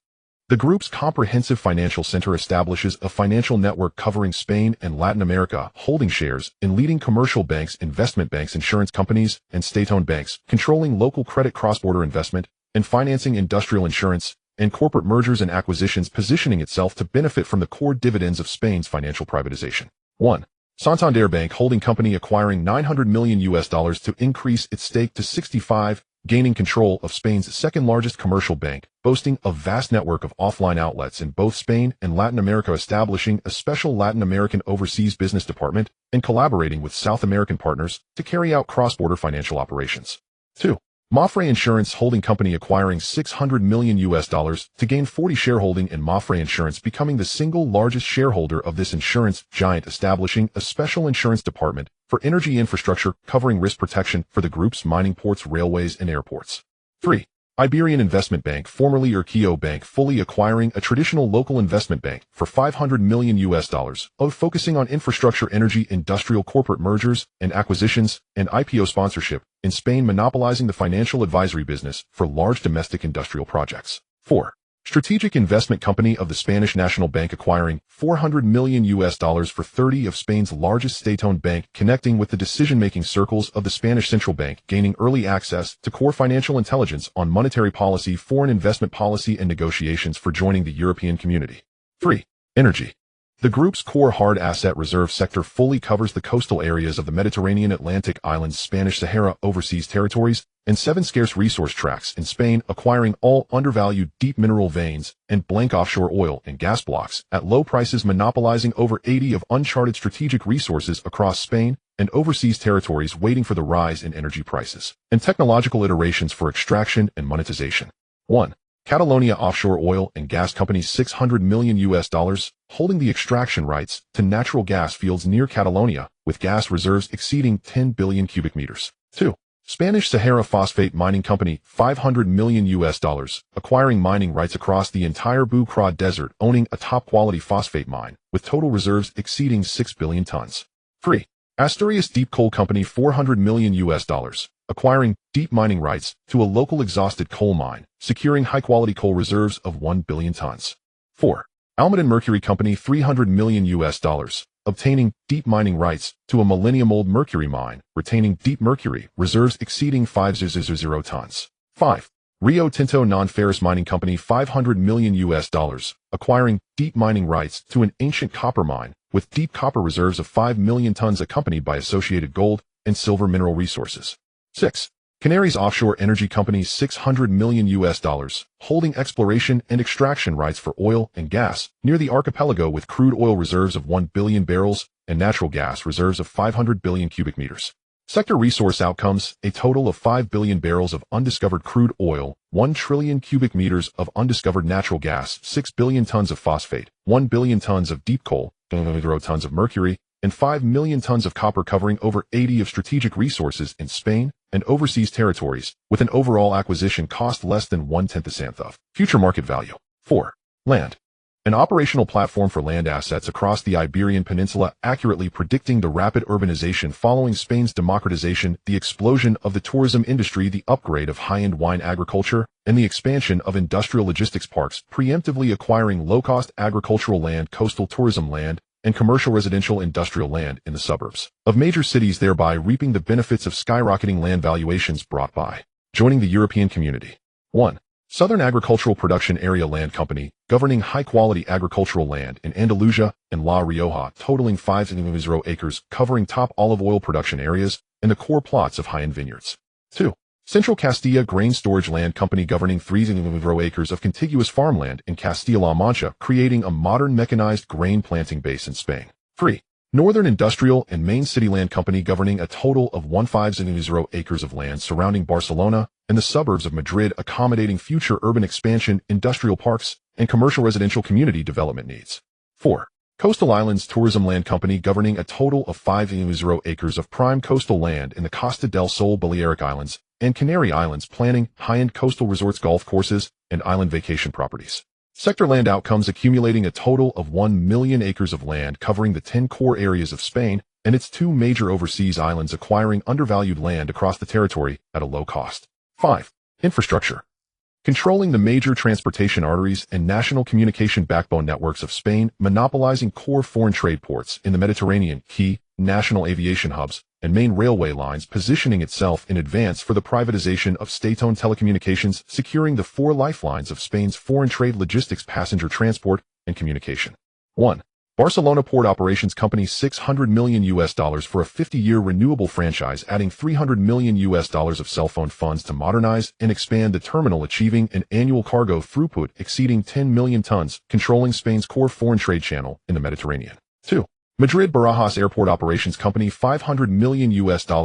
The group's comprehensive financial center establishes a financial network covering Spain and Latin America, holding shares in leading commercial banks, investment banks, insurance companies, and state-owned banks, controlling local credit, cross-border investment, and financing industrial insurance, and corporate mergers and acquisitions, positioning itself to benefit from the core dividends of Spain's financial privatization. 1. Santander Bank Holding Company acquiring $900 million to increase its stake to 65%, gaining control of Spain's second-largest commercial bank, boasting a vast network of offline outlets in both Spain and Latin America, establishing a special Latin American overseas business department, and collaborating with South American partners to carry out cross-border financial operations. 2. Mafre Insurance Holding Company acquiring $600 million to gain 40% shareholding in Mafre Insurance, becoming the single largest shareholder of this insurance giant, establishing a special insurance department for energy infrastructure, covering risk protection for the group's mining, ports, railways, and airports. 3. Iberian Investment Bank, formerly Urquio Bank, fully acquiring a traditional local investment bank for $500 million, focusing on infrastructure, energy, industrial, corporate mergers and acquisitions, and IPO sponsorship in Spain, monopolizing the financial advisory business for large domestic industrial projects. 4. Strategic Investment Company of the Spanish National Bank acquiring $400 million for 30% of Spain's largest state-owned bank, connecting with the decision-making circles of the Spanish Central Bank, gaining early access to core financial intelligence on monetary policy, foreign investment policy, and negotiations for joining the European community. 3. Energy. The group's core hard asset reserve sector fully covers the coastal areas of the Mediterranean, Atlantic islands, Spanish Sahara, overseas territories, and 7 scarce resource tracts in Spain, acquiring all undervalued deep mineral veins and blank offshore oil and gas blocks at low prices, monopolizing over 80% of uncharted strategic resources across Spain and overseas territories, waiting for the rise in energy prices and technological iterations for extraction and monetization. 1. Catalonia Offshore Oil and Gas Company $600 million, holding the extraction rights to natural gas fields near Catalonia, with gas reserves exceeding 10 billion cubic meters. 2. Spanish Sahara Phosphate Mining Company $500 million, acquiring mining rights across the entire Bucra Desert, owning a top-quality phosphate mine, with total reserves exceeding 6 billion tons. 3. Asturias Deep Coal Company $400 million, acquiring deep mining rights to a local exhausted coal mine, securing high-quality coal reserves of 1 billion tons. 4. Almaden Mercury Company $300 million, obtaining deep mining rights to a millennium-old mercury mine, retaining deep mercury reserves exceeding 5,000 tons. 5. Rio Tinto Non-Ferrous Mining Company $500 million, acquiring deep mining rights to an ancient copper mine, with deep copper reserves of 5 million tons, accompanied by associated gold and silver mineral resources. 6. Canaries Offshore Energy Company $600 million, holding exploration and extraction rights for oil and gas near the archipelago, with crude oil reserves of 1 billion barrels and natural gas reserves of 500 billion cubic meters. Sector resource outcomes: a total of 5 billion barrels of undiscovered crude oil, 1 trillion cubic meters of undiscovered natural gas, 6 billion tons of phosphate, 1 billion tons of deep coal, tons of mercury, and 5 million tons of copper, covering over 80% of strategic resources in Spain and overseas territories, with an overall acquisition cost less than 1/10 of future market value. 4. Land. an operational platform for land assets across the Iberian Peninsula, accurately predicting the rapid urbanization following Spain's democratization, the explosion of the tourism industry, the upgrade of high-end wine agriculture, and the expansion of industrial logistics parks, preemptively acquiring low-cost agricultural land, coastal tourism land, and commercial residential industrial land in the suburbs of major cities, thereby reaping the benefits of skyrocketing land valuations brought by joining the European community. 1. Southern Agricultural Production Area Land Company, governing high-quality agricultural land in Andalusia and La Rioja, totaling 5,000 acres, covering top olive oil production areas and the core plots of high-end vineyards. 2. Central Castilla Grain Storage Land Company, governing 3,000 acres of contiguous farmland in Castilla-La Mancha, creating a modern mechanized grain planting base in Spain. 3. Northern Industrial and Main City Land Company, governing a total of 15,000 acres of land surrounding Barcelona and the suburbs of Madrid, accommodating future urban expansion, industrial parks, and commercial residential community development needs. 4. Coastal Islands Tourism Land Company, governing a total of 5,000 acres of prime coastal land in the Costa del Sol Balearic Islands and Canary Islands, planning high-end coastal resorts, golf courses, and island vacation properties. Sector Land Outcomes, accumulating a total of 1 million acres of land covering the 10 core areas of Spain and its 2 major overseas islands, acquiring undervalued land across the territory at a low cost. 5. Infrastructure, controlling the major transportation arteries and national communication backbone networks of Spain, monopolizing core foreign trade ports in the Mediterranean, key national aviation hubs, and main railway lines, positioning itself in advance for the privatization of state-owned telecommunications, securing the 4 lifelines of Spain's foreign trade, logistics, passenger transport, and communication. 1. Barcelona Port Operations Company, $600 million for a 50-year renewable franchise, adding $300 million of cell phone funds to modernize and expand the terminal, achieving an annual cargo throughput exceeding 10 million tons, controlling Spain's core foreign trade channel in the Mediterranean. 2. Madrid Barajas Airport Operations Company, $500 million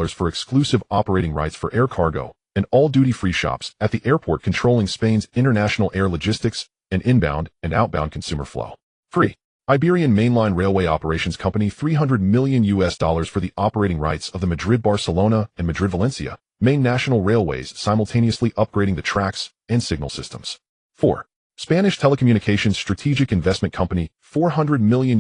for exclusive operating rights for air cargo and all duty-free shops at the airport, controlling Spain's international air logistics and inbound and outbound consumer flow. 3. Iberian Mainline Railway Operations Company, $300 million for the operating rights of the Madrid-Barcelona and Madrid-Valencia main national railways, simultaneously upgrading the tracks and signal systems. 4. Spanish Telecommunications Strategic Investment Company, $400 million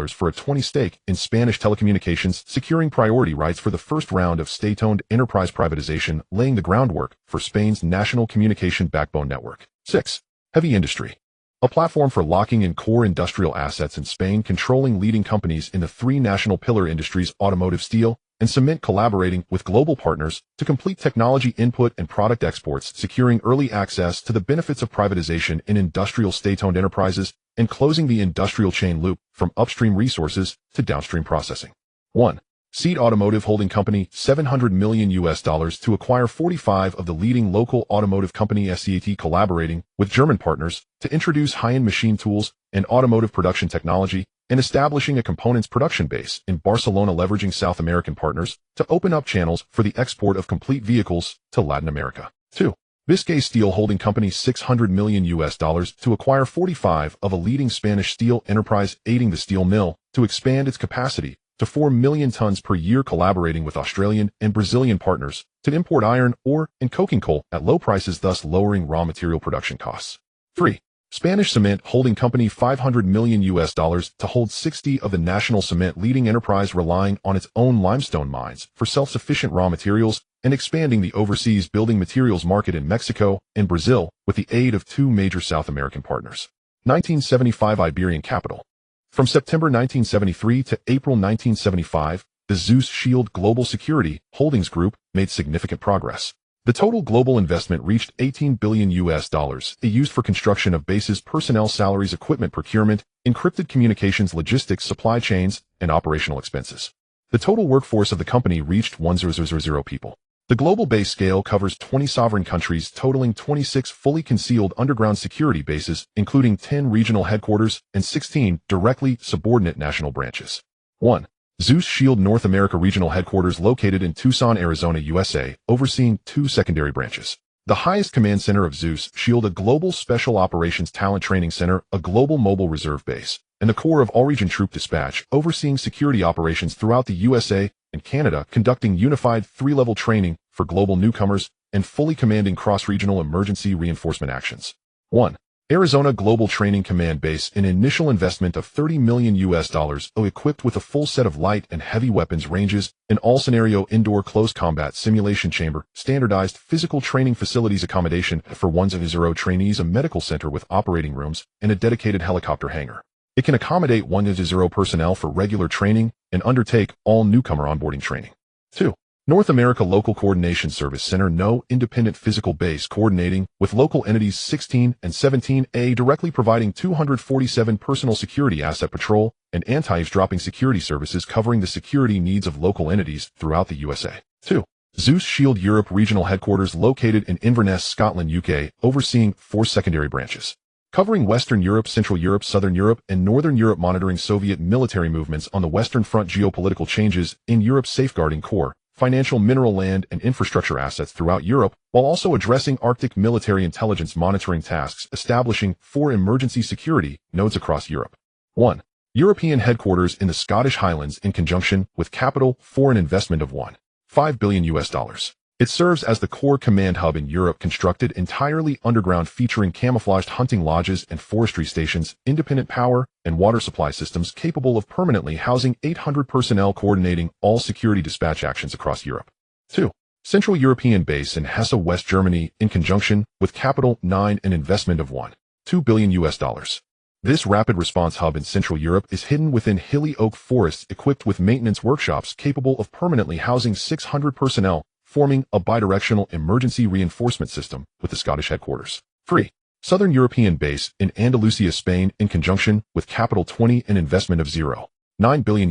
for a 20% stake in Spanish telecommunications, securing priority rights for the first round of state-owned enterprise privatization, laying the groundwork for Spain's national communication backbone network. 6. Heavy Industry, a platform for locking in core industrial assets in Spain, controlling leading companies in the 3 national pillar industries, automotive, steel, and cement, collaborating with global partners to complete technology input and product exports, securing early access to the benefits of privatization in industrial state-owned enterprises, and closing the industrial chain loop from upstream resources to downstream processing. 1. Seat Automotive Holding Company, $700 million to acquire 45 of the leading local automotive company SEAT, collaborating with German partners to introduce high-end machine tools and automotive production technology, and establishing a components production base in Barcelona, leveraging South American partners to open up channels for the export of complete vehicles to Latin America. 2. Biscay Steel Holding Company, $600 million to acquire 45 of a leading Spanish steel enterprise, aiding the steel mill to expand its capacity to 4 million tons per year, collaborating with Australian and Brazilian partners to import iron ore and coking coal at low prices, thus lowering raw material production costs. 3. Spanish Cement Holding Company, $500 million to hold 60 of the national cement leading enterprise, relying on its own limestone mines for self-sufficient raw materials and expanding the overseas building materials market in Mexico and Brazil with the aid of 2 major South American partners. 1975 Iberian Capital. From September 1973 to April 1975, the Zeus Shield Global Security Holdings Group made significant progress. The total global investment reached $18 billion, used for construction of bases, personnel, salaries, equipment procurement, encrypted communications, logistics, supply chains, and operational expenses. The total workforce of the company reached 1,000 people. The global base scale covers 20 sovereign countries, totaling 26 fully concealed underground security bases, including 10 regional headquarters and 16 directly subordinate national branches. 1. Zeus Shield North America Regional Headquarters, located in Tucson, Arizona, USA, overseeing 2 secondary branches. The highest command center of Zeus Shield, a global special operations talent training center, a global mobile reserve base, and the core of all-region troop dispatch, overseeing security operations throughout the USA and Canada, conducting unified 3-level training for global newcomers, and fully commanding cross-regional emergency reinforcement actions. 1. Arizona Global Training Command Base, an initial investment of $30 million, equipped with a full set of light and heavy weapons ranges, an all-scenario indoor close combat simulation chamber, standardized physical training facilities, accommodation for 100 trainees, a medical center with operating rooms, and a dedicated helicopter hangar. It can accommodate 100 personnel for regular training and undertake all newcomer onboarding training. 2. North America Local Coordination Service Center, no independent physical base, coordinating with local entities 16 and 17A, directly providing 247 personal security, asset patrol, and anti-eavesdropping security services, covering the security needs of local entities throughout the USA. 2. Zeus Shield Europe Regional Headquarters, located in Inverness, Scotland, UK, overseeing 4 secondary branches, covering Western Europe, Central Europe, Southern Europe, and Northern Europe, monitoring Soviet military movements on the Western Front, geopolitical changes in Europe, safeguarding core financial, mineral, land, and infrastructure assets throughout Europe, while also addressing Arctic military intelligence monitoring tasks, establishing 4 emergency security nodes across Europe. 1. European headquarters in the Scottish Highlands, in conjunction with capital for an investment of $1.5 billion. It serves as the core command hub in Europe, constructed entirely underground, featuring camouflaged hunting lodges and forestry stations, independent power and water supply systems, capable of permanently housing 800 personnel, coordinating all security dispatch actions across Europe. 2. Central European Base in Hesse, West Germany, in conjunction with capital 9, an investment of $1.2 billion. This rapid response hub in Central Europe is hidden within hilly oak forests, equipped with maintenance workshops capable of permanently housing 600 personnel, forming a bidirectional emergency reinforcement system with the Scottish headquarters. 3. Southern European Base in Andalusia, Spain, in conjunction with capital 20, an investment of $0.9 billion.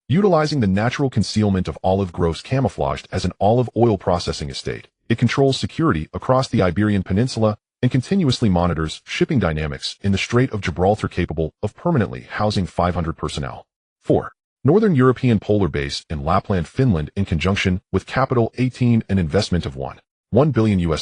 Utilizing the natural concealment of olive groves camouflaged as an olive oil processing estate, it controls security across the Iberian Peninsula and continuously monitors shipping dynamics in the Strait of Gibraltar, capable of permanently housing 500 personnel. 4. Northern European Polar Base in Lapland, Finland, in conjunction with capital 18, an investment of $1 billion.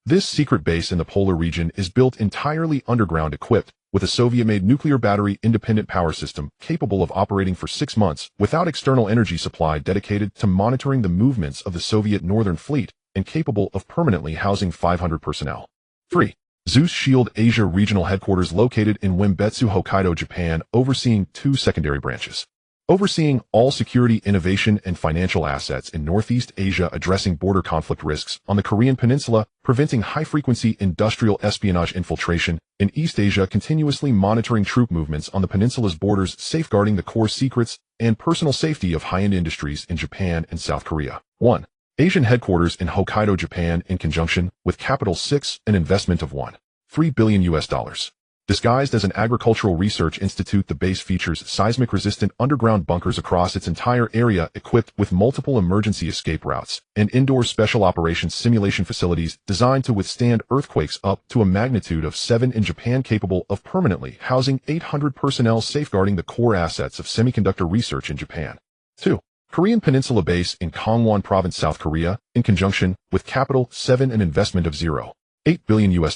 This secret base in the polar region is built entirely underground, equipped with a Soviet-made nuclear battery-independent power system, capable of operating for 6 months without external energy supply, dedicated to monitoring the movements of the Soviet Northern Fleet, and capable of permanently housing 500 personnel. 3. Zeus Shield Asia Regional Headquarters, located in Uembetsu, Hokkaido, Japan, overseeing 2 secondary branches, overseeing all security, innovation, and financial assets in Northeast Asia, addressing border conflict risks on the Korean Peninsula, preventing high-frequency industrial espionage infiltration in East Asia, continuously monitoring troop movements on the peninsula's borders, safeguarding the core secrets and personal safety of high-end industries in Japan and South Korea. 1. Asian headquarters in Hokkaido, Japan, in conjunction with capital 6, an investment of $1.3 billion. Disguised as an agricultural research institute, the base features seismic-resistant underground bunkers across its entire area, equipped with multiple emergency escape routes and indoor special operations simulation facilities designed to withstand earthquakes up to a magnitude of 7 in Japan, capable of permanently housing 800 personnel, safeguarding the core assets of semiconductor research in Japan. 2. Korean Peninsula Base in Gangwon Province, South Korea, in conjunction with capital 7, an investment of $0.8 billion.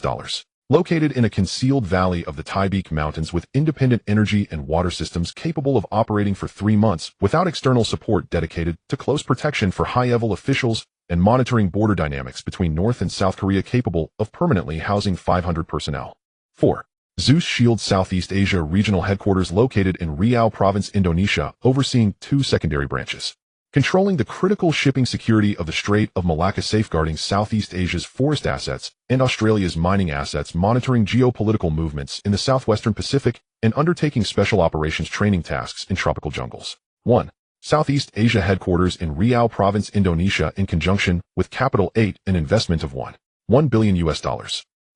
Located in a concealed valley of the Taebaek Mountains, with independent energy and water systems, capable of operating for 3 months without external support, dedicated to close protection for high-level officials and monitoring border dynamics between North and South Korea, capable of permanently housing 500 personnel. 4. Zeus Shield Southeast Asia Regional Headquarters, located in Riau Province, Indonesia, overseeing 2 secondary branches, controlling the critical shipping security of the Strait of Malacca, safeguarding Southeast Asia's forest assets and Australia's mining assets, monitoring geopolitical movements in the southwestern Pacific, and undertaking special operations training tasks in tropical jungles. 1. Southeast Asia Headquarters in Riau Province, Indonesia, in conjunction with capital 8, an investment of $1 billion.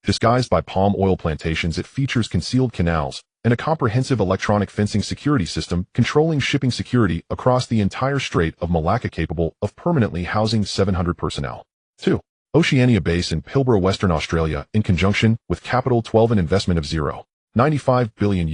Disguised by palm oil plantations, it features concealed canals and a comprehensive electronic fencing security system, controlling shipping security across the entire Strait of Malacca, capable of permanently housing 700 personnel. 2. Oceania Base in Pilbara, Western Australia, in conjunction with capital 12, an investment of $0.95 billion.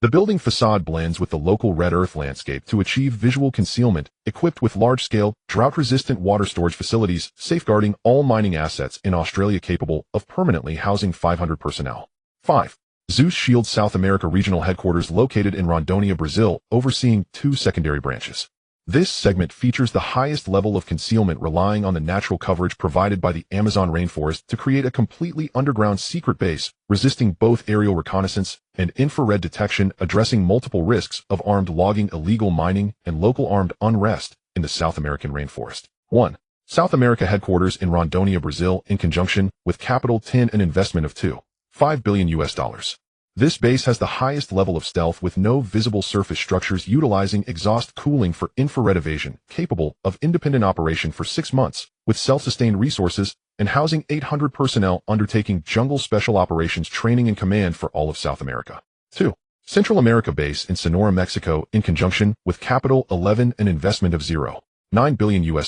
The building facade blends with the local red earth landscape to achieve visual concealment, equipped with large-scale, drought-resistant water storage facilities, safeguarding all mining assets in Australia, capable of permanently housing 500 personnel. 5. Zeus Shield South America Regional Headquarters, located in Rondônia, Brazil, overseeing 2 secondary branches. This segment features the highest level of concealment, relying on the natural coverage provided by the Amazon rainforest to create a completely underground secret base, resisting both aerial reconnaissance and infrared detection, addressing multiple risks of armed logging, illegal mining, and local armed unrest in the South American rainforest. 1. South America headquarters in Rondônia, Brazil, in conjunction with capital 10 an investment of $2.5 billion. This base has the highest level of stealth with no visible surface structures, utilizing exhaust cooling for infrared evasion, capable of independent operation for 6 months, with self-sustained resources, and housing 800 personnel undertaking jungle special operations training and command for all of South America. 2. Central America base in Sonora, Mexico, in conjunction with capital 11 an investment of $0.9 billion.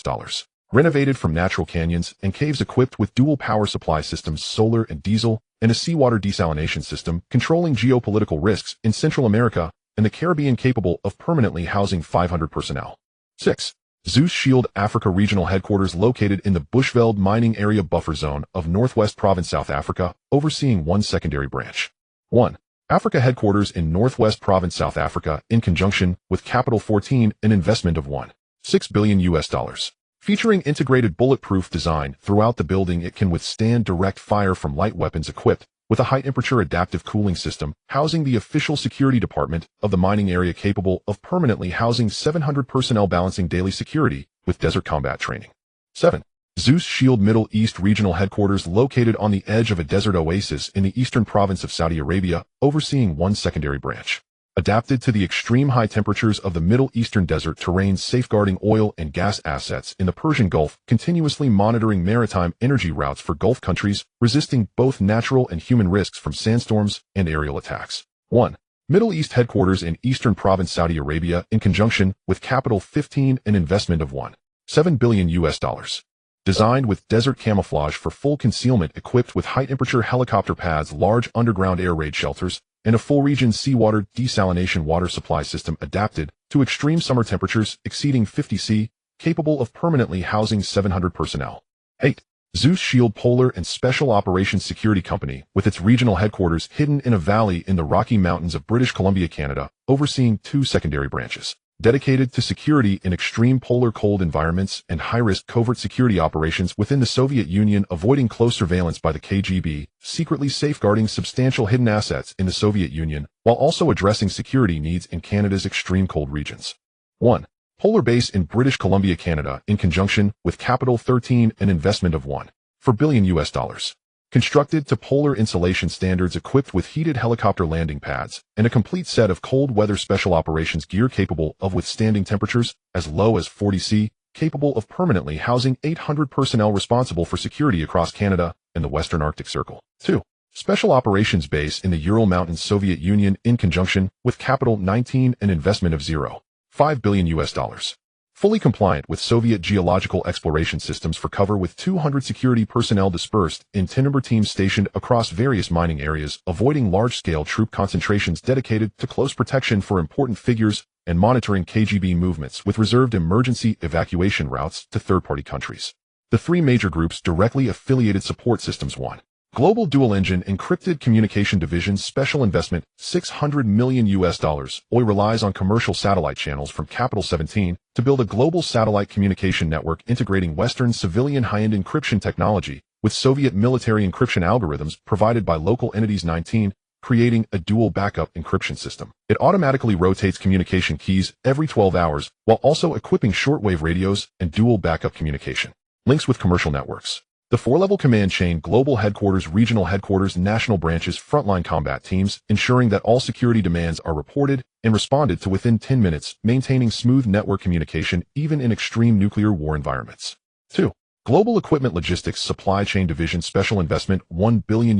Renovated from natural canyons and caves, equipped with dual power supply systems, solar and diesel, and a seawater desalination system, controlling geopolitical risks in Central America and the Caribbean, capable of permanently housing 500 personnel. 6. Zeus Shield Africa regional headquarters located in the Bushveld mining area buffer zone of Northwest Province, South Africa, overseeing one secondary branch. 1. Africa headquarters in Northwest Province, South Africa, in conjunction with capital 14 an investment of $1.6 billion. Featuring integrated bulletproof design throughout the building, it can withstand direct fire from light weapons, equipped with a high-temperature adaptive cooling system, housing the official security department of the mining area, capable of permanently housing 700 personnel, balancing daily security with desert combat training. 7. Zeus Shield Middle East regional headquarters located on the edge of a desert oasis in the eastern province of Saudi Arabia, overseeing one secondary branch. Adapted to the extreme high temperatures of the Middle Eastern desert terrain, safeguarding oil and gas assets in the Persian Gulf, continuously monitoring maritime energy routes for Gulf countries, resisting both natural and human risks from sandstorms and aerial attacks. 1. Middle East headquarters in Eastern Province, Saudi Arabia, in conjunction with capital 15 an investment of $1.7 billion. Designed with desert camouflage for full concealment, equipped with high-temperature helicopter pads, large underground air raid shelters, and a full-region seawater desalination water supply system adapted to extreme summer temperatures exceeding 50 C, capable of permanently housing 700 personnel. 8. Zeus Shield Polar and Special Operations Security Company, with its regional headquarters hidden in a valley in the Rocky Mountains of British Columbia, Canada, overseeing two secondary branches. Dedicated to security in extreme polar cold environments and high-risk covert security operations within the Soviet Union, avoiding close surveillance by the KGB, secretly safeguarding substantial hidden assets in the Soviet Union, while also addressing security needs in Canada's extreme cold regions. 1. Polar Base in British Columbia, Canada, in conjunction with capital 13 an investment of $1.4 billion. Constructed to polar insulation standards, equipped with heated helicopter landing pads and a complete set of cold weather special operations gear, capable of withstanding temperatures as low as 40 C, capable of permanently housing 800 personnel, responsible for security across Canada and the Western Arctic Circle. 2. Special Operations Base in the Ural Mountains, Soviet Union, in conjunction with capital 19 an investment of $0.5 billion. Fully compliant with Soviet geological exploration systems for cover, with 200 security personnel dispersed in 10-member teams stationed across various mining areas, avoiding large-scale troop concentrations, dedicated to close protection for important figures and monitoring KGB movements, with reserved emergency evacuation routes to third-party countries. The three major groups directly affiliated support systems. 1. Global Dual-Engine Encrypted Communication Division, special investment $600 million. OI relies on commercial satellite channels from Capital 17 to build a global satellite communication network, integrating Western civilian high-end encryption technology with Soviet military encryption algorithms provided by local entities. 19. Creating a dual backup encryption system. It automatically rotates communication keys every 12 hours, while also equipping shortwave radios and dual backup communication links with commercial networks. The 4-level command chain: global headquarters, regional headquarters, national branches, frontline combat teams, ensuring that all security demands are reported and responded to within 10 minutes, maintaining smooth network communication even in extreme nuclear war environments. 2. Global Equipment Logistics Supply Chain Division, special investment $1 billion.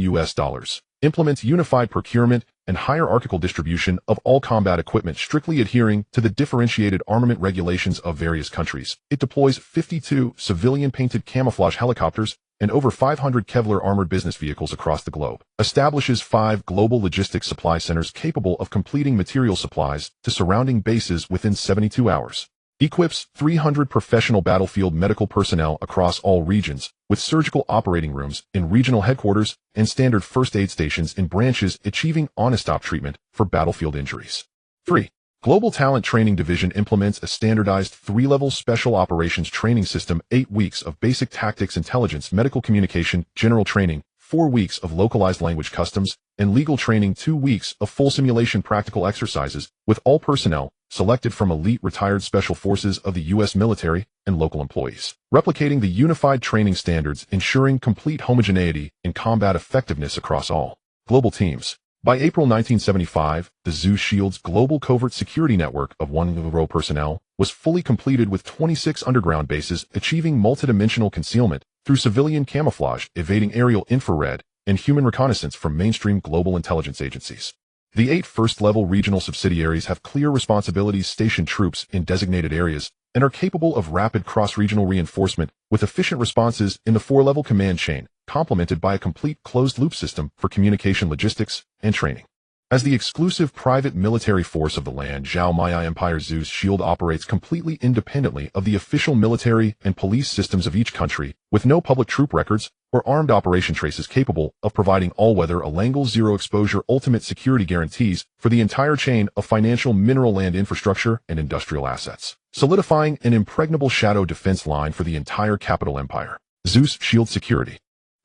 Implements unified procurement and hierarchical distribution of all combat equipment, strictly adhering to the differentiated armament regulations of various countries. It deploys 52 civilian-painted camouflage helicopters and over 500 Kevlar armored business vehicles across the globe. Establishes 5 global logistics supply centers capable of completing material supplies to surrounding bases within 72 hours. Equips 300 professional battlefield medical personnel across all regions, with surgical operating rooms in regional headquarters and standard first aid stations in branches, achieving on-stop treatment for battlefield injuries. 3. Global Talent Training Division implements a standardized 3-level special operations training system, 8 weeks of basic tactics, intelligence, medical communication, general training, 4 weeks of localized language customs, and legal training, 2 weeks of full simulation practical exercises, with all personnel selected from elite retired special forces of the U.S. military and local employees, replicating the unified training standards, ensuring complete homogeneity and combat effectiveness across all global teams. By April 1975, the Zeus Shield's global covert security network of 1 personnel was fully completed, with 26 underground bases achieving multidimensional concealment through civilian camouflage, evading aerial infrared and human reconnaissance from mainstream global intelligence agencies. The 8 first-level regional subsidiaries have clear responsibilities, station troops in designated areas, and are capable of rapid cross-regional reinforcement with efficient responses in the 4-level command chain, complemented by a complete closed-loop system for communication, logistics, and training. As the exclusive private military force of the Land Zhao Maya Empire, Zeus Shield operates completely independently of the official military and police systems of each country, with no public troop records or armed operation traces, capable of providing all-weather, Alangle zero exposure ultimate security guarantees for the entire chain of financial, mineral, land infrastructure, and industrial assets, solidifying an impregnable shadow defense line for the entire capital empire. Zeus Shield Security.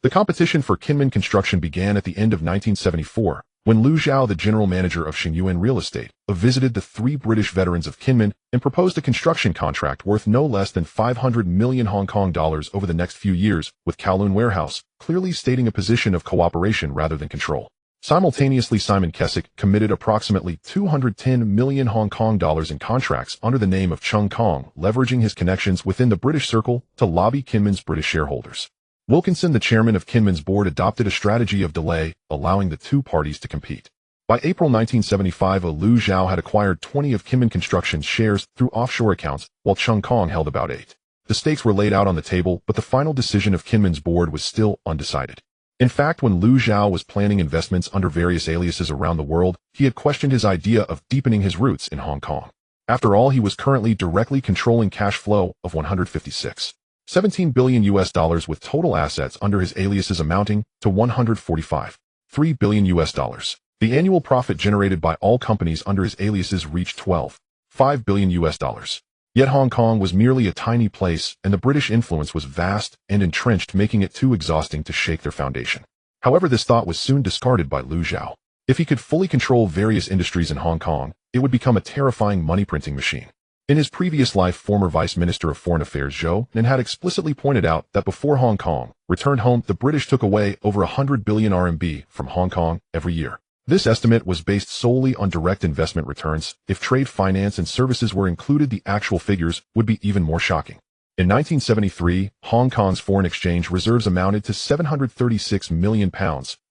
The competition for Kinmen construction began at the end of 1974, when Liu Zhao, the general manager of Xingyuan Real Estate, visited the 3 British veterans of Kinmen and proposed a construction contract worth no less than 500 million Hong Kong dollars over the next few years with Kowloon Warehouse, clearly stating a position of cooperation rather than control. Simultaneously, Simon Kessick committed approximately 210 million Hong Kong dollars in contracts under the name of Chung Kong, leveraging his connections within the British circle to lobby Kinmen's British shareholders. Wilkinson, the chairman of Kinmen's board, adopted a strategy of delay, allowing the 2 parties to compete. By April 1975, Liu Zhao had acquired 20 of Kinmen Construction's shares through offshore accounts, while Chung Kong held about 8. The stakes were laid out on the table, but the final decision of Kinmen's board was still undecided. In fact, when Liu Zhao was planning investments under various aliases around the world, he had questioned his idea of deepening his roots in Hong Kong. After all, he was currently directly controlling cash flow of $156.17 billion with total assets under his aliases amounting to $145.3 billion. The annual profit generated by all companies under his aliases reached $12.5 billion. Yet Hong Kong was merely a tiny place, and the British influence was vast and entrenched, making it too exhausting to shake their foundation. However, this thought was soon discarded by Liu Zhao. If he could fully control various industries in Hong Kong, it would become a terrifying money-printing machine. In his previous life, former Vice Minister of Foreign Affairs Zhou Nen had explicitly pointed out that before Hong Kong returned home, the British took away over 100 billion RMB from Hong Kong every year. This estimate was based solely on direct investment returns. If trade, finance, and services were included, the actual figures would be even more shocking. In 1973, Hong Kong's foreign exchange reserves amounted to £736 million,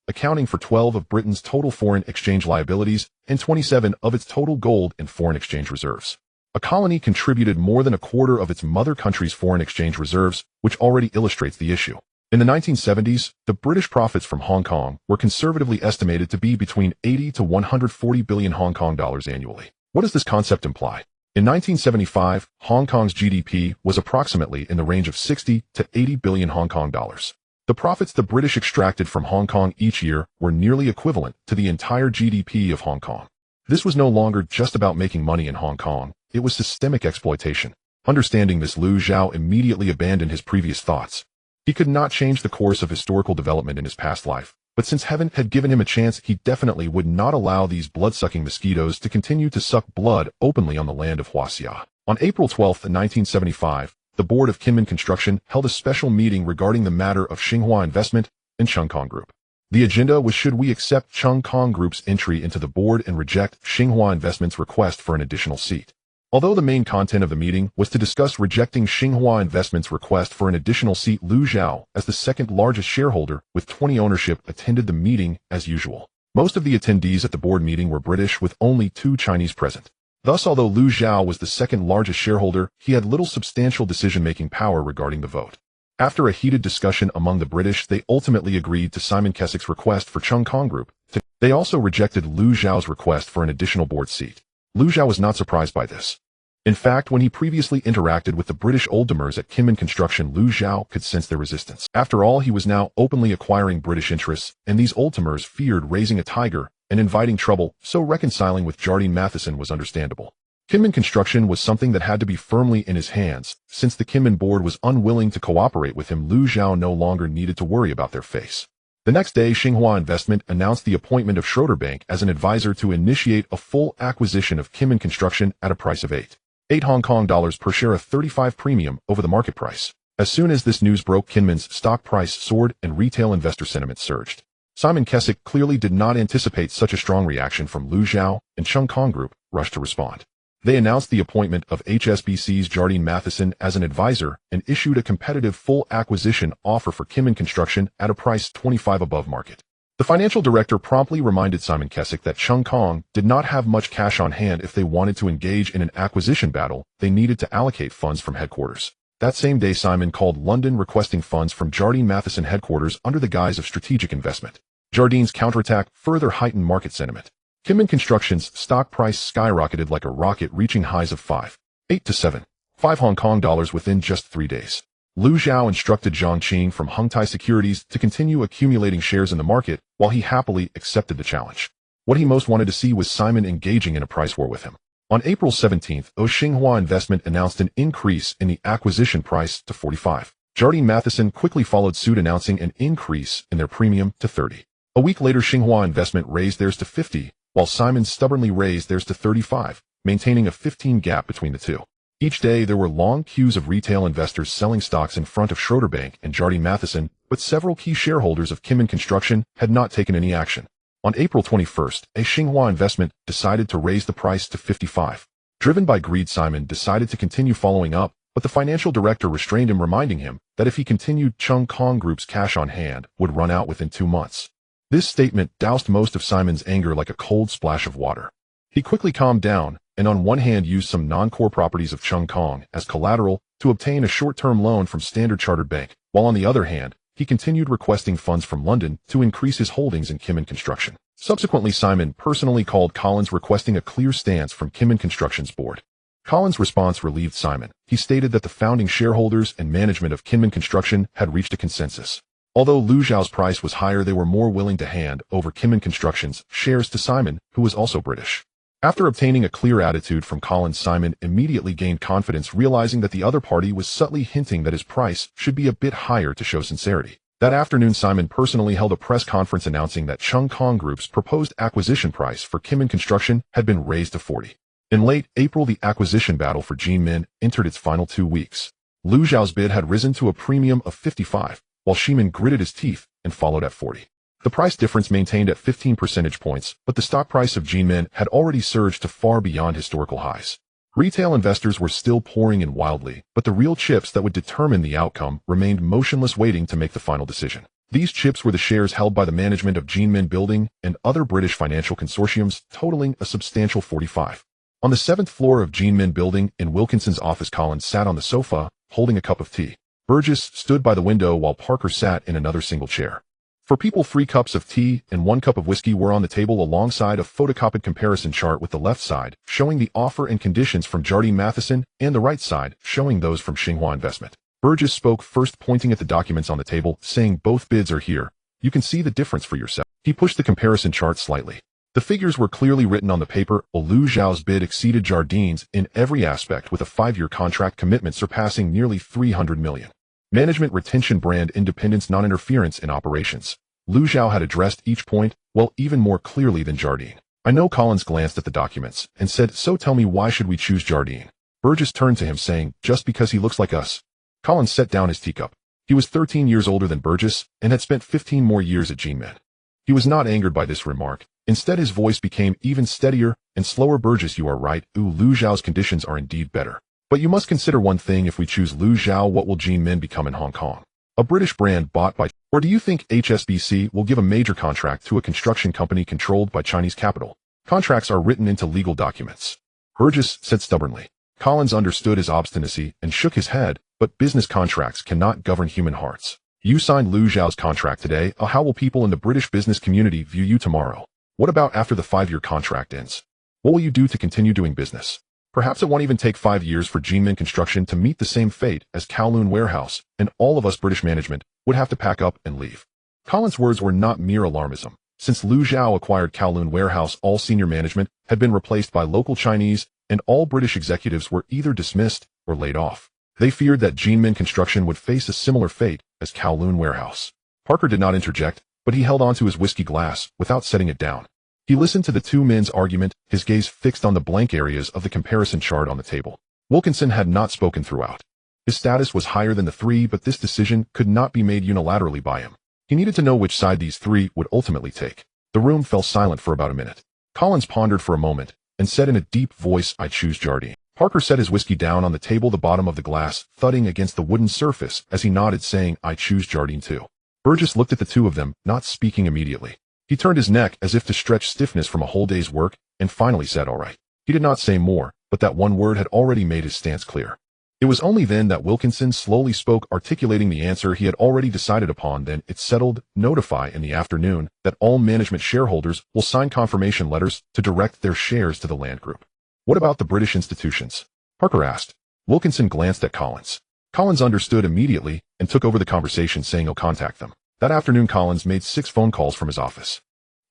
accounting for 12 of Britain's total foreign exchange liabilities and 27 of its total gold and foreign exchange reserves. A colony contributed more than a quarter of its mother country's foreign exchange reserves, which already illustrates the issue. In the 1970s, the British profits from Hong Kong were conservatively estimated to be between 80 to 140 billion Hong Kong dollars annually. What does this concept imply? In 1975, Hong Kong's GDP was approximately in the range of 60 to 80 billion Hong Kong dollars. The profits the British extracted from Hong Kong each year were nearly equivalent to the entire GDP of Hong Kong. This was no longer just about making money in Hong Kong, it was systemic exploitation. Understanding this, Liu Zhao immediately abandoned his previous thoughts. He could not change the course of historical development in his past life, but since heaven had given him a chance, he definitely would not allow these blood-sucking mosquitoes to continue to suck blood openly on the land of Huaxia. On April 12, 1975, the board of Kinmen Construction held a special meeting regarding the matter of Xinhua Investment and Chung Kong Group. The agenda was, should we accept Chung Kong Group's entry into the board and reject Xinhua Investment's request for an additional seat. Although the main content of the meeting was to discuss rejecting Xinhua Investment's request for an additional seat, Liu Zhao, as the second largest shareholder with 20 ownership, attended the meeting as usual. Most of the attendees at the board meeting were British, with only 2 Chinese present. Thus, although Liu Zhao was the second largest shareholder, he had little substantial decision-making power regarding the vote. After a heated discussion among the British, they ultimately agreed to Simon Kessick's request for Chung Kong Group. They also rejected Liu Zhao's request for an additional board seat. Liu Zhao was not surprised by this. In fact, when he previously interacted with the British old-timers at Kinmen Construction, Liu Zhao could sense their resistance. After all, he was now openly acquiring British interests, and these old-timers feared raising a tiger and inviting trouble, so reconciling with Jardine Matheson was understandable. Kinman Construction was something that had to be firmly in his hands. Since the Kinman board was unwilling to cooperate with him, Lu Zhao no longer needed to worry about their face. The next day, Xinhua Investment announced the appointment of Schroeder Bank as an advisor to initiate a full acquisition of Kinman Construction at a price of 8 Hong Kong dollars per share, a 35% premium over the market price. As soon as this news broke, Kinman's stock price soared and retail investor sentiment surged. Simon Kessick clearly did not anticipate such a strong reaction from Lu Zhao, and Chung Kong Group rushed to respond. They announced the appointment of HSBC's Jardine Matheson as an advisor and issued a competitive full acquisition offer for Kinman Construction at a price 25% above market. The financial director promptly reminded Simon Kessick that Chung Kong did not have much cash on hand. If they wanted to engage in an acquisition battle, they needed to allocate funds from headquarters. That same day, Simon called London requesting funds from Jardine Matheson headquarters under the guise of strategic investment. Jardine's counterattack further heightened market sentiment. Kinman Construction's stock price skyrocketed like a rocket, reaching highs of 8 to 5 Hong Kong dollars within just 3 days. Lu Zhao instructed Zhang Qing from Hengtai Securities to continue accumulating shares in the market, while he happily accepted the challenge. What he most wanted to see was Simon engaging in a price war with him. On April 17th, Xinhua Investment announced an increase in the acquisition price to 45. Jardine Matheson quickly followed suit, announcing an increase in their premium to 30. A week later, Xinhua Investment raised theirs to 50, while Simon stubbornly raised theirs to 35, maintaining a 15 gap between the two. Each day, there were long queues of retail investors selling stocks in front of Schroeder Bank and Jardine Matheson, but several key shareholders of Kinman Construction had not taken any action. On April 21st, Xinhua Investment decided to raise the price to 55. Driven by greed, Simon decided to continue following up, but the financial director restrained him, reminding him that if he continued, Chung Kong Group's cash on hand would run out within 2 months. This statement doused most of Simon's anger like a cold splash of water. He quickly calmed down, and on one hand used some non-core properties of Chung Kong as collateral to obtain a short-term loan from Standard Chartered Bank, while on the other hand, he continued requesting funds from London to increase his holdings in Kinman Construction. Subsequently, Simon personally called Collins requesting a clear stance from Kinman Construction's board. Collins' response relieved Simon. He stated that the founding shareholders and management of Kinman Construction had reached a consensus. Although Lu Zhao's price was higher, they were more willing to hand over Kinman Construction's shares to Simon, who was also British. After obtaining a clear attitude from Collins, Simon immediately gained confidence, realizing that the other party was subtly hinting that his price should be a bit higher to show sincerity. That afternoon, Simon personally held a press conference announcing that Chung Kong Group's proposed acquisition price for Kinman Construction had been raised to 40. In late April, the acquisition battle for Jinmin entered its final 2 weeks. Lu Zhao's bid had risen to a premium of 55, while Ximen gritted his teeth and followed at 40. The price difference maintained at 15 percentage points, but the stock price of Jinmin had already surged to far beyond historical highs. Retail investors were still pouring in wildly, but the real chips that would determine the outcome remained motionless, waiting to make the final decision. These chips were the shares held by the management of Jinmin Building and other British financial consortiums, totaling a substantial 45. On the 7th floor of Jinmin Building in Wilkinson's office, Collins sat on the sofa, holding a cup of tea. Burgess stood by the window while Parker sat in another single chair. For people, 3 cups of tea and 1 cup of whiskey were on the table, alongside a photocopied comparison chart, with the left side showing the offer and conditions from Jardine Matheson and the right side showing those from Xinhua Investment. Burgess spoke first, pointing at the documents on the table, saying, "Both bids are here. You can see the difference for yourself." He pushed the comparison chart slightly. The figures were clearly written on the paper. Lu Zhao's bid exceeded Jardine's in every aspect, with a 5-year contract commitment surpassing nearly 300 million. Management retention, brand independence, non-interference in operations. Lu Zhao had addressed each point, well, even more clearly than Jardine. I know. Collins glanced at the documents and said, "So tell me, why should we choose Jardine?" Burgess turned to him, saying, "Just because he looks like us." Collins set down his teacup. He was 13 years older than Burgess and had spent 15 more years at Jinmin. He was not angered by this remark. Instead, his voice became even steadier and slower. "Burgess, you are right. Lu Zhao's conditions are indeed better. But you must consider one thing. If we choose Lu Zhao, what will Jinmin become in Hong Kong? A British brand bought by... Or do you think HSBC will give a major contract to a construction company controlled by Chinese capital? Contracts are written into legal documents." Burgess said stubbornly. Collins understood his obstinacy and shook his head, "But business contracts cannot govern human hearts. You signed Lu Zhao's contract today. How will people in the British business community view you tomorrow? What about after the 5-year contract ends? What will you do to continue doing business? Perhaps it won't even take 5 years for Jinmin Construction to meet the same fate as Kowloon Warehouse, and all of us British management would have to pack up and leave." Collins' words were not mere alarmism. Since Liu Zhao acquired Kowloon warehouse, all senior management had been replaced by local Chinese, and all British executives were either dismissed or laid off. They feared that Jinmin Construction would face a similar fate as Kowloon warehouse. Parker did not interject, but he held onto his whiskey glass without setting it down. He listened to the two men's argument, his gaze fixed on the blank areas of the comparison chart on the table. Wilkinson had not spoken throughout. His status was higher than the three, but this decision could not be made unilaterally by him. He needed to know which side these three would ultimately take. The room fell silent for about a minute. Collins pondered for a moment and said in a deep voice, "I choose Jardine." Parker set his whiskey down on the table, the bottom of the glass thudding against the wooden surface as he nodded, saying, "I choose Jardine too." Burgess looked at the two of them, not speaking immediately. He turned his neck as if to stretch stiffness from a whole day's work, and finally said, "All right." He did not say more, but that one word had already made his stance clear. It was only then that Wilkinson slowly spoke, articulating the answer he had already decided upon. "Then it's settled. Notify in the afternoon that all management shareholders will sign confirmation letters to direct their shares to the Land Group." "What about the British institutions?" Parker asked. Wilkinson glanced at Collins. Collins understood immediately and took over the conversation, saying, "Oh, contact them." That afternoon, Collins made 6 phone calls from his office.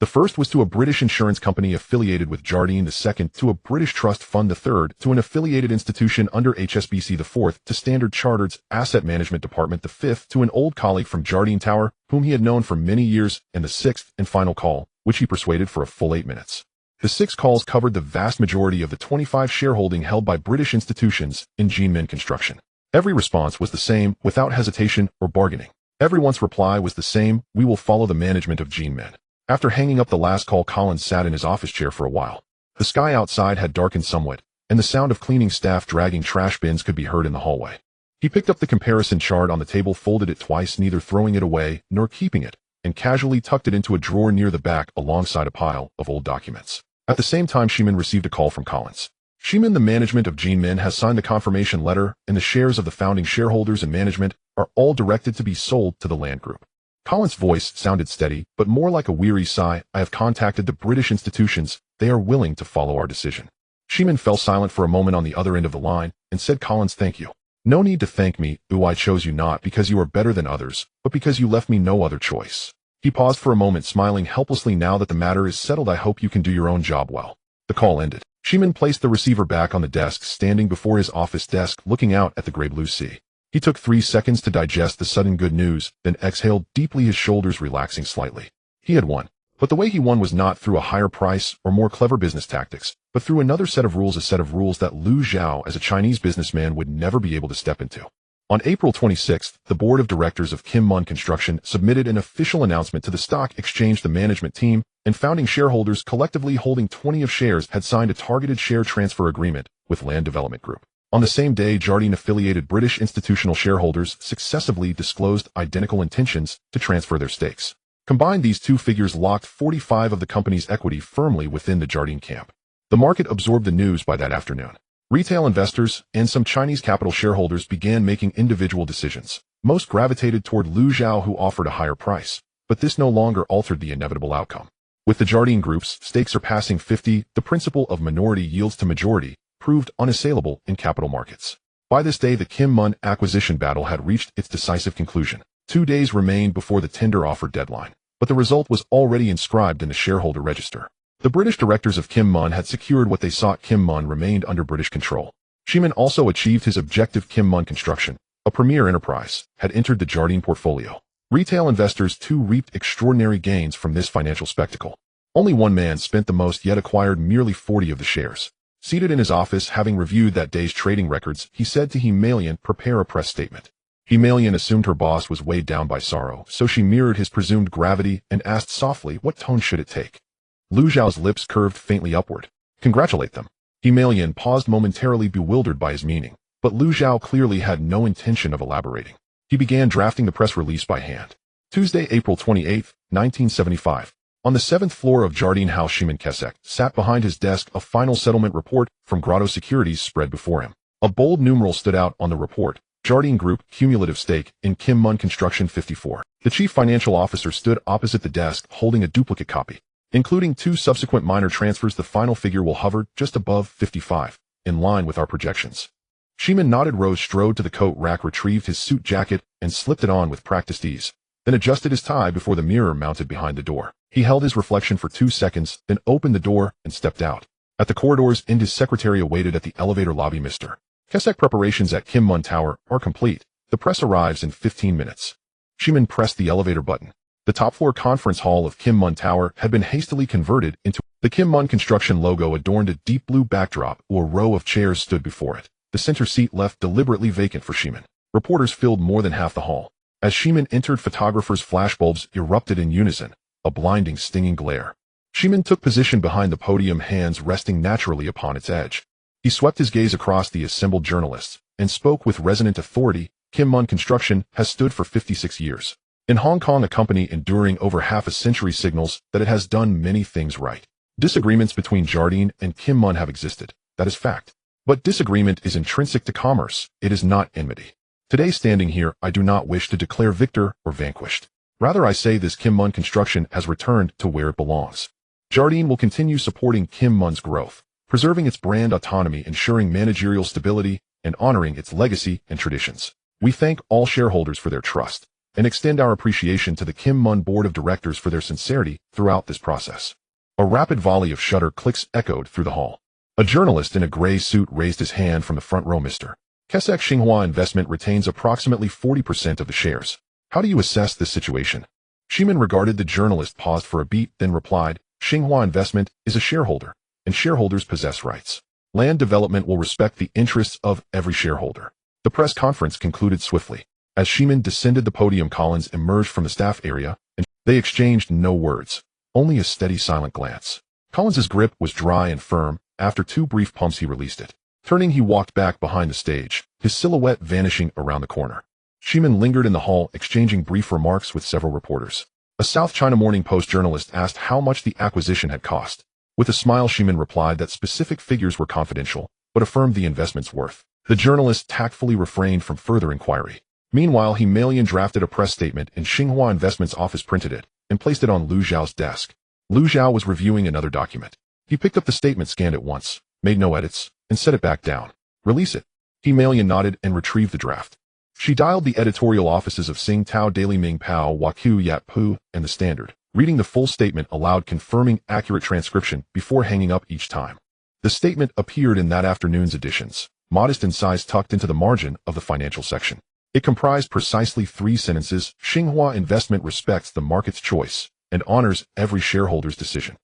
The first was to a British insurance company affiliated with Jardine, the second to a British trust fund, the third to an affiliated institution under HSBC, the fourth to Standard Chartered's asset management department, the fifth to an old colleague from Jardine Tower whom he had known for many years, and the sixth and final call, which he persuaded for a full 8 minutes. The 6 calls covered the vast majority of the 25 shareholding held by British institutions in Jinmin Construction. Every response was the same, without hesitation or bargaining. Everyone's reply was the same: "We will follow the management of Jinmin." After hanging up the last call, Collins sat in his office chair for a while. The sky outside had darkened somewhat, and the sound of cleaning staff dragging trash bins could be heard in the hallway. He picked up the comparison chart on the table, folded it twice, neither throwing it away nor keeping it, and casually tucked it into a drawer near the back alongside a pile of old documents. At the same time, Sheeman received a call from Collins. "Sheeman, the management of Jinmin has signed the confirmation letter, and the shares of the founding shareholders and management are all directed to be sold to the Land Group." Collins' voice sounded steady, but more like a weary sigh. "I have contacted the British institutions. They are willing to follow our decision." Sheeman fell silent for a moment on the other end of the line and said, "Collins, thank you." "No need to thank me. I chose you not because you are better than others, but because you left me no other choice." He paused for a moment, smiling helplessly. "Now that the matter is settled, I hope you can do your own job well." The call ended. Sheeman placed the receiver back on the desk, standing before his office desk, looking out at the gray-blue sea. He took 3 seconds to digest the sudden good news, then exhaled deeply, his shoulders relaxing slightly. He had won. But the way he won was not through a higher price or more clever business tactics, but through another set of rules, a set of rules that Liu Zhao, as a Chinese businessman, would never be able to step into. On April 26th, the board of directors of Kim Mun Construction submitted an official announcement to the stock exchange. The management team and founding shareholders, collectively holding 20 of shares, had signed a targeted share transfer agreement with Land Development Group. On the same day, Jardine-affiliated British institutional shareholders successively disclosed identical intentions to transfer their stakes. Combined, these two figures locked 45 of the company's equity firmly within the Jardine camp. The market absorbed the news by that afternoon. Retail investors and some Chinese capital shareholders began making individual decisions. Most gravitated toward Liu Zhao, who offered a higher price, but this no longer altered the inevitable outcome. With the Jardine Group's stakes surpassing 50, the principle of minority yields to majority proved unassailable in capital markets. By this day, the Kim Mun acquisition battle had reached its decisive conclusion. 2 days remained before the tender offer deadline, but the result was already inscribed in the shareholder register. The British directors of Kim Mun had secured what they sought. Kim Mun remained under British control. Sheeman also achieved his objective. Kim Mun Construction, a premier enterprise, had entered the Jardine portfolio. Retail investors too reaped extraordinary gains from this financial spectacle. Only one man spent the most, yet acquired merely 40 of the shares. Seated in his office, having reviewed that day's trading records, he said to Himalayan, "Prepare a press statement." Himalayan assumed her boss was weighed down by sorrow, so she mirrored his presumed gravity and asked softly, "What tone should it take?" Liu Zhao's lips curved faintly upward. "Congratulate them." Himalayan paused momentarily, bewildered by his meaning, but Liu Zhao clearly had no intention of elaborating. He began drafting the press release by hand. Tuesday, April 28, 1975. On the 7th floor of Jardine House, Sheeman Kesek sat behind his desk. A final settlement report from Grotto Securities spread before him. A bold numeral stood out on the report: Jardine Group, cumulative stake in Kim Mun Construction 54. The chief financial officer stood opposite the desk, holding a duplicate copy. Including 2 subsequent minor transfers, the final figure will hover just above 55, in line with our projections. Sheeman nodded, Rose strode to the coat rack, retrieved his suit jacket, and slipped it on with practiced ease, then adjusted his tie before the mirror mounted behind the door. He held his reflection for 2 seconds, then opened the door and stepped out. At the corridor's end, his secretary awaited at the elevator lobby. Mr. Kesek, preparations at Kim Mun Tower are complete. The press arrives in 15 minutes. Shimin pressed the elevator button. The top-floor conference hall of Kim Mun Tower had been hastily converted into the Kim Mun construction logo adorned a deep blue backdrop. A row of chairs stood before it, the center seat left deliberately vacant for Shimin. Reporters filled more than half the hall. As Shimin entered, photographers' flashbulbs erupted in unison, a blinding, stinging glare. Shimin took position behind the podium, hands resting naturally upon its edge. He swept his gaze across the assembled journalists and spoke with resonant authority. Kim Mun Construction has stood for 56 years. In Hong Kong, a company enduring over half a century signals that it has done many things right. Disagreements between Jardine and Kim Mun have existed, that is fact. But disagreement is intrinsic to commerce, it is not enmity. Today, standing here, I do not wish to declare victor or vanquished. Rather, I say this Kim Mun Construction has returned to where it belongs. Jardine will continue supporting Kim Mun's growth, preserving its brand autonomy, ensuring managerial stability, and honoring its legacy and traditions. We thank all shareholders for their trust and extend our appreciation to the Kim Mun Board of Directors for their sincerity throughout this process. A rapid volley of shutter clicks echoed through the hall. A journalist in a gray suit raised his hand from the front row. Mr. Kesek, Xinhua Investment retains approximately 40% of the shares. How do you assess this situation? Shimin regarded the journalist, paused for a beat, then replied, Xinhua Investment is a shareholder, and shareholders possess rights. Land development will respect the interests of every shareholder. The press conference concluded swiftly. As Shimin descended the podium, Collins emerged from the staff area, and they exchanged no words, only a steady, silent glance. Collins's grip was dry and firm. After 2 brief pumps, he released it. Turning, he walked back behind the stage, his silhouette vanishing around the corner. Shimin lingered in the hall, exchanging brief remarks with several reporters. A South China Morning Post journalist asked how much the acquisition had cost. With a smile, Shimin replied that specific figures were confidential, but affirmed the investment's worth. The journalist tactfully refrained from further inquiry. Meanwhile, he mailed drafted a press statement in Xinhua Investment's office, printed it, and placed it on Lu Zhao's desk. Lu Zhao was reviewing another document. He picked up the statement, scanned it once, made no edits, and set it back down. Release it. He nodded and retrieved the draft. She dialed the editorial offices of Sing Tao, Daily Ming Pao, Waku Yat Pu, and The Standard, reading the full statement aloud, confirming accurate transcription before hanging up each time. The statement appeared in that afternoon's editions, modest in size, tucked into the margin of the financial section. It comprised precisely 3 sentences. Xinhua Investment respects the market's choice and honors every shareholder's decision.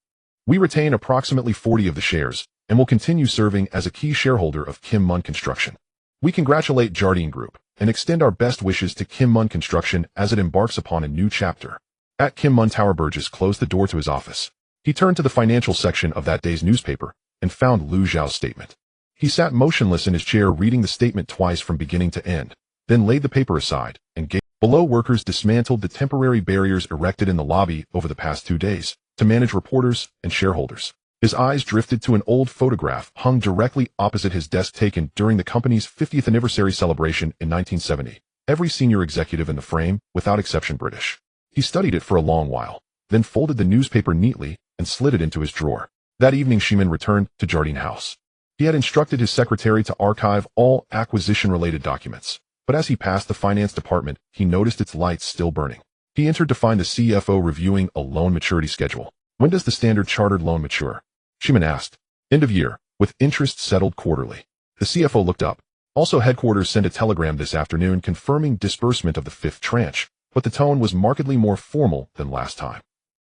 We retain approximately 40 of the shares and will continue serving as a key shareholder of Kim Mun Construction. We congratulate Jardine Group and extend our best wishes to Kim Mun Construction as it embarks upon a new chapter. At Kim Mun Tower, Burgess closed the door to his office. He turned to the financial section of that day's newspaper and found Lu Zhao's statement. He sat motionless in his chair, reading the statement twice from beginning to end, then laid the paper aside and gave. Below, workers dismantled the temporary barriers erected in the lobby over the past 2 days to manage reporters and shareholders. His eyes drifted to an old photograph hung directly opposite his desk, taken during the company's 50th anniversary celebration in 1970. Every senior executive in the frame, without exception, British. He studied it for a long while, then folded the newspaper neatly and slid it into his drawer. That evening, Shimin returned to Jardine House. He had instructed his secretary to archive all acquisition-related documents, but as he passed the finance department, he noticed its lights still burning. He entered to find the CFO reviewing a loan maturity schedule. When does the Standard Chartered loan mature? Shimin asked. End of year, with interest settled quarterly. The CFO looked up. Also, headquarters sent a telegram this afternoon confirming disbursement of the 5th tranche, but the tone was markedly more formal than last time.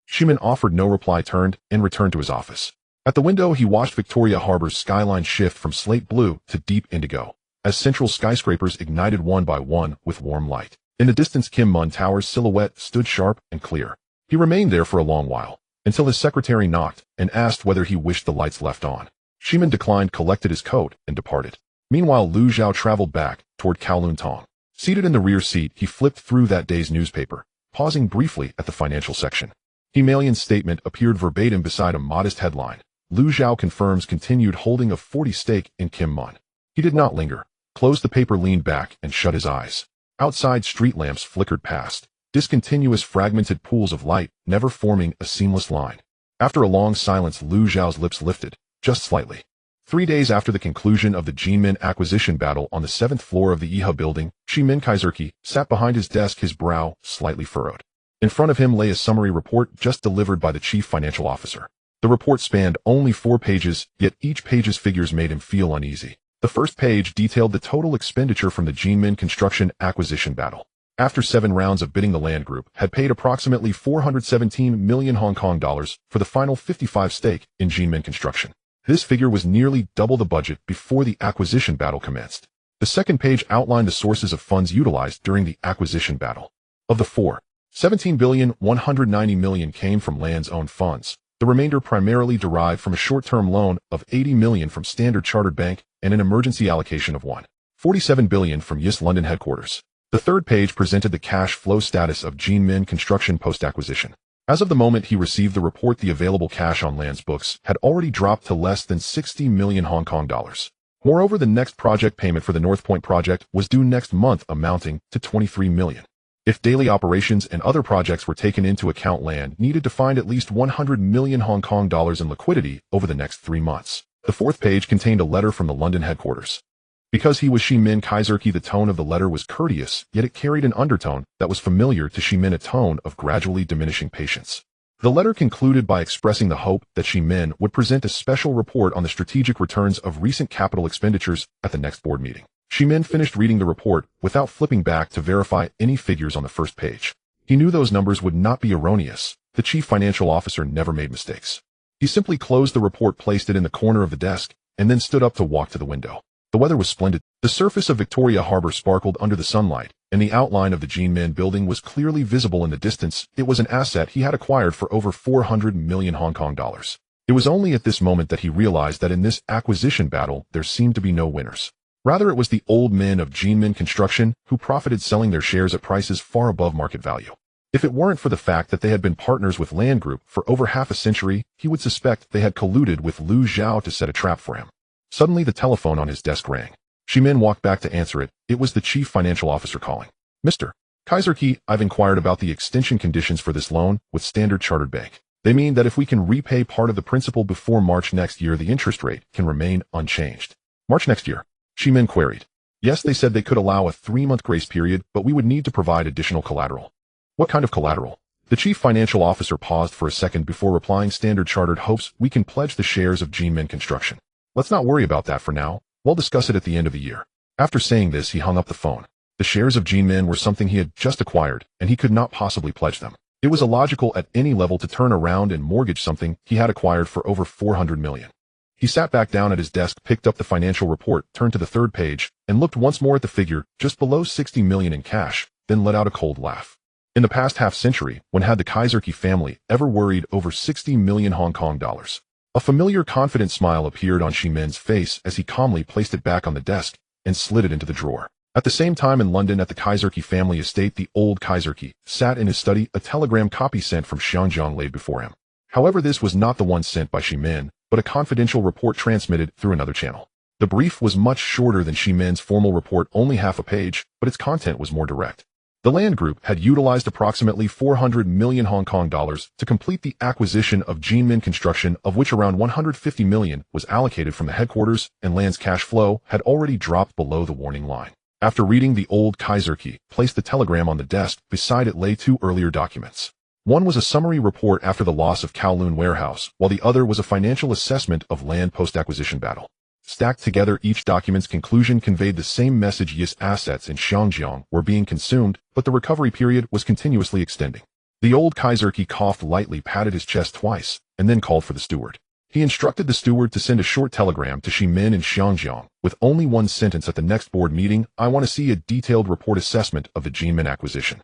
Shimin offered no reply, turned, and returned to his office. At the window, he watched Victoria Harbor's skyline shift from slate blue to deep indigo, as central skyscrapers ignited one by one with warm light. In the distance, Kim Mun Tower's silhouette stood sharp and clear. He remained there for a long while, until his secretary knocked and asked whether he wished the lights left on. Shimin declined, collected his coat, and departed. Meanwhile, Lu Zhao traveled back toward Kowloon Tong. Seated in the rear seat, he flipped through that day's newspaper, pausing briefly at the financial section. Himalayan's statement appeared verbatim beside a modest headline. Lu Zhao confirms continued holding of 40 stake in Kim Mun. He did not linger, closed the paper, leaned back, and shut his eyes. Outside, street lamps flickered past, discontinuous fragmented pools of light, never forming a seamless line. After a long silence, Lu Zhao's lips lifted, just slightly. 3 days after the conclusion of the Jinmin acquisition battle on the 7th floor of the IHA building, Shimin Kaizerki sat behind his desk, his brow slightly furrowed. In front of him lay a summary report just delivered by the chief financial officer. The report spanned only 4 pages, yet each page's figures made him feel uneasy. The first page detailed the total expenditure from the Jinmin construction acquisition battle. After 7 rounds of bidding, the land group had paid approximately 417 million Hong Kong dollars for the final 55 stake in Jinmin construction. This figure was nearly double the budget before the acquisition battle commenced. The second page outlined the sources of funds utilized during the acquisition battle. Of the 17,190 million came from land's own funds. The remainder primarily derived from a short-term loan of 80 million from Standard Chartered Bank and an emergency allocation of 1.47 billion from YIS London headquarters. The third page presented the cash flow status of Jinmin construction post-acquisition. As of the moment he received the report, the available cash on land's books had already dropped to less than 60 million Hong Kong dollars. Moreover, the next project payment for the North Point project was due next month, amounting to 23 million. If daily operations and other projects were taken into account, land needed to find at least 100 million Hong Kong dollars in liquidity over the next 3 months. The fourth page contained a letter from the London headquarters. Because he was Shimin Kaizerki, the tone of the letter was courteous, yet it carried an undertone that was familiar to Shimin, a tone of gradually diminishing patience. The letter concluded by expressing the hope that Shimin would present a special report on the strategic returns of recent capital expenditures at the next board meeting. Shimin finished reading the report without flipping back to verify any figures on the first page. He knew those numbers would not be erroneous. The chief financial officer never made mistakes. He simply closed the report, placed it in the corner of the desk, and then stood up to walk to the window. The weather was splendid. The surface of Victoria Harbour sparkled under the sunlight, and the outline of the Jinmin building was clearly visible in the distance. It was an asset he had acquired for over 400 million Hong Kong dollars. It was only at this moment that he realized that in this acquisition battle there seemed to be no winners. Rather, it was the old men of Jinmin construction who profited selling their shares at prices far above market value. If it weren't for the fact that they had been partners with Land Group for over half a century, he would suspect they had colluded with Liu Zhao to set a trap for him. Suddenly the telephone on his desk rang. Shimin walked back to answer it. It was the chief financial officer calling. Mr. Kaizerki, I've inquired about the extension conditions for this loan with Standard Chartered Bank. They mean that if we can repay part of the principal before March next year, the interest rate can remain unchanged. March next year? Shimin queried. Yes, they said they could allow a 3-month grace period, but we would need to provide additional collateral. What kind of collateral? The chief financial officer paused for a second before replying. Standard Chartered hopes we can pledge the shares of Jinmin construction. Let's not worry about that for now. We'll discuss it at the end of the year. After saying this, he hung up the phone. The shares of Jinmin were something he had just acquired, and he could not possibly pledge them. It was illogical at any level to turn around and mortgage something he had acquired for over 400 million. He sat back down at his desk, picked up the financial report, turned to the third page, and looked once more at the figure just below 60 million in cash, then let out a cold laugh. In the past half-century, when had the Kaizerki family ever worried over 60 million Hong Kong dollars? A familiar, confident smile appeared on Shimin's face as he calmly placed it back on the desk and slid it into the drawer. At the same time, in London at the Kaizerki family estate, the old Kaizerki sat in his study, a telegram copy sent from Xiangjiang laid before him. However, this was not the one sent by Shimin, but a confidential report transmitted through another channel. The brief was much shorter than Shimin's formal report, only half a page, but its content was more direct. The Land Group had utilized approximately 400 million Hong Kong dollars to complete the acquisition of Jinmin construction, of which around 150 million was allocated from the headquarters, and Land's cash flow had already dropped below the warning line. After reading, the old Kaizerki placed the telegram on the desk. Beside it lay 2 earlier documents. One was a summary report after the loss of Kowloon warehouse, while the other was a financial assessment of Land post-acquisition battle. Stacked together, each document's conclusion conveyed the same message: YIS assets in Xiangjiang were being consumed, but the recovery period was continuously extending. The old Kaizerki coughed lightly, patted his chest twice, and then called for the steward. He instructed the steward to send a short telegram to Shimin in Xiangjiang with only one sentence: at the next board meeting, I want to see a detailed report assessment of the Jinmin acquisition.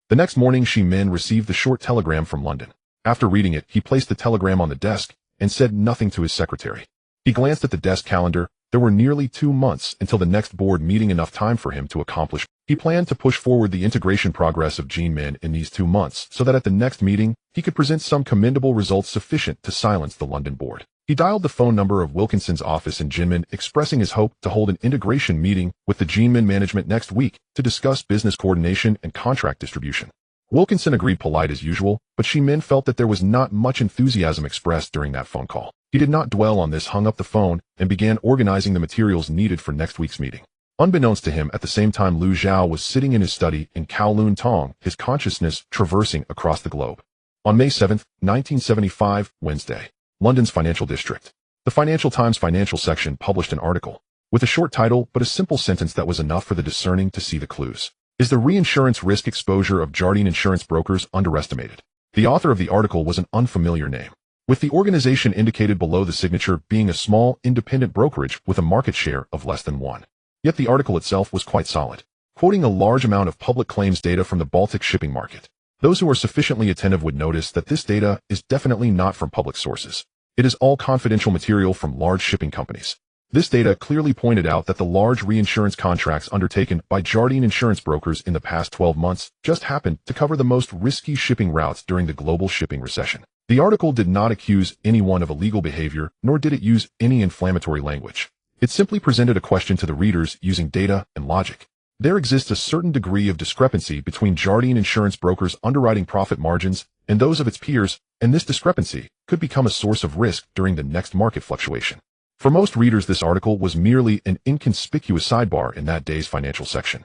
The next morning, Shimin received the short telegram from London. After reading it, he placed the telegram on the desk and said nothing to his secretary. He glanced at the desk calendar. There were nearly 2 months until the next board meeting, enough time for him to accomplish. He planned to push forward the integration progress of Jinmin in these 2 months so that at the next meeting, he could present some commendable results sufficient to silence the London board. He dialed the phone number of Wilkinson's office in Jinmin, expressing his hope to hold an integration meeting with the Jinmin management next week to discuss business coordination and contract distribution. Wilkinson agreed, polite as usual, but Shimin felt that there was not much enthusiasm expressed during that phone call. He did not dwell on this, hung up the phone, and began organizing the materials needed for next week's meeting. Unbeknownst to him, at the same time, Liu Zhao was sitting in his study in Kowloon Tong, his consciousness traversing across the globe. On May 7, 1975, Wednesday, London's financial district. The Financial Times financial section published an article with a short title but a simple sentence that was enough for the discerning to see the clues. Is the reinsurance risk exposure of Jardine insurance brokers underestimated? The author of the article was an unfamiliar name, with the organization indicated below the signature being a small, independent brokerage with a market share of less than 1. Yet the article itself was quite solid, quoting a large amount of public claims data from the Baltic shipping market. Those who are sufficiently attentive would notice that this data is definitely not from public sources. It is all confidential material from large shipping companies. This data clearly pointed out that the large reinsurance contracts undertaken by Jardine insurance brokers in the past 12 months just happened to cover the most risky shipping routes during the global shipping recession. The article did not accuse anyone of illegal behavior, nor did it use any inflammatory language. It simply presented a question to the readers using data and logic. There exists a certain degree of discrepancy between Jardine insurance brokers' underwriting profit margins and those of its peers, and this discrepancy could become a source of risk during the next market fluctuation. For most readers, this article was merely an inconspicuous sidebar in that day's financial section.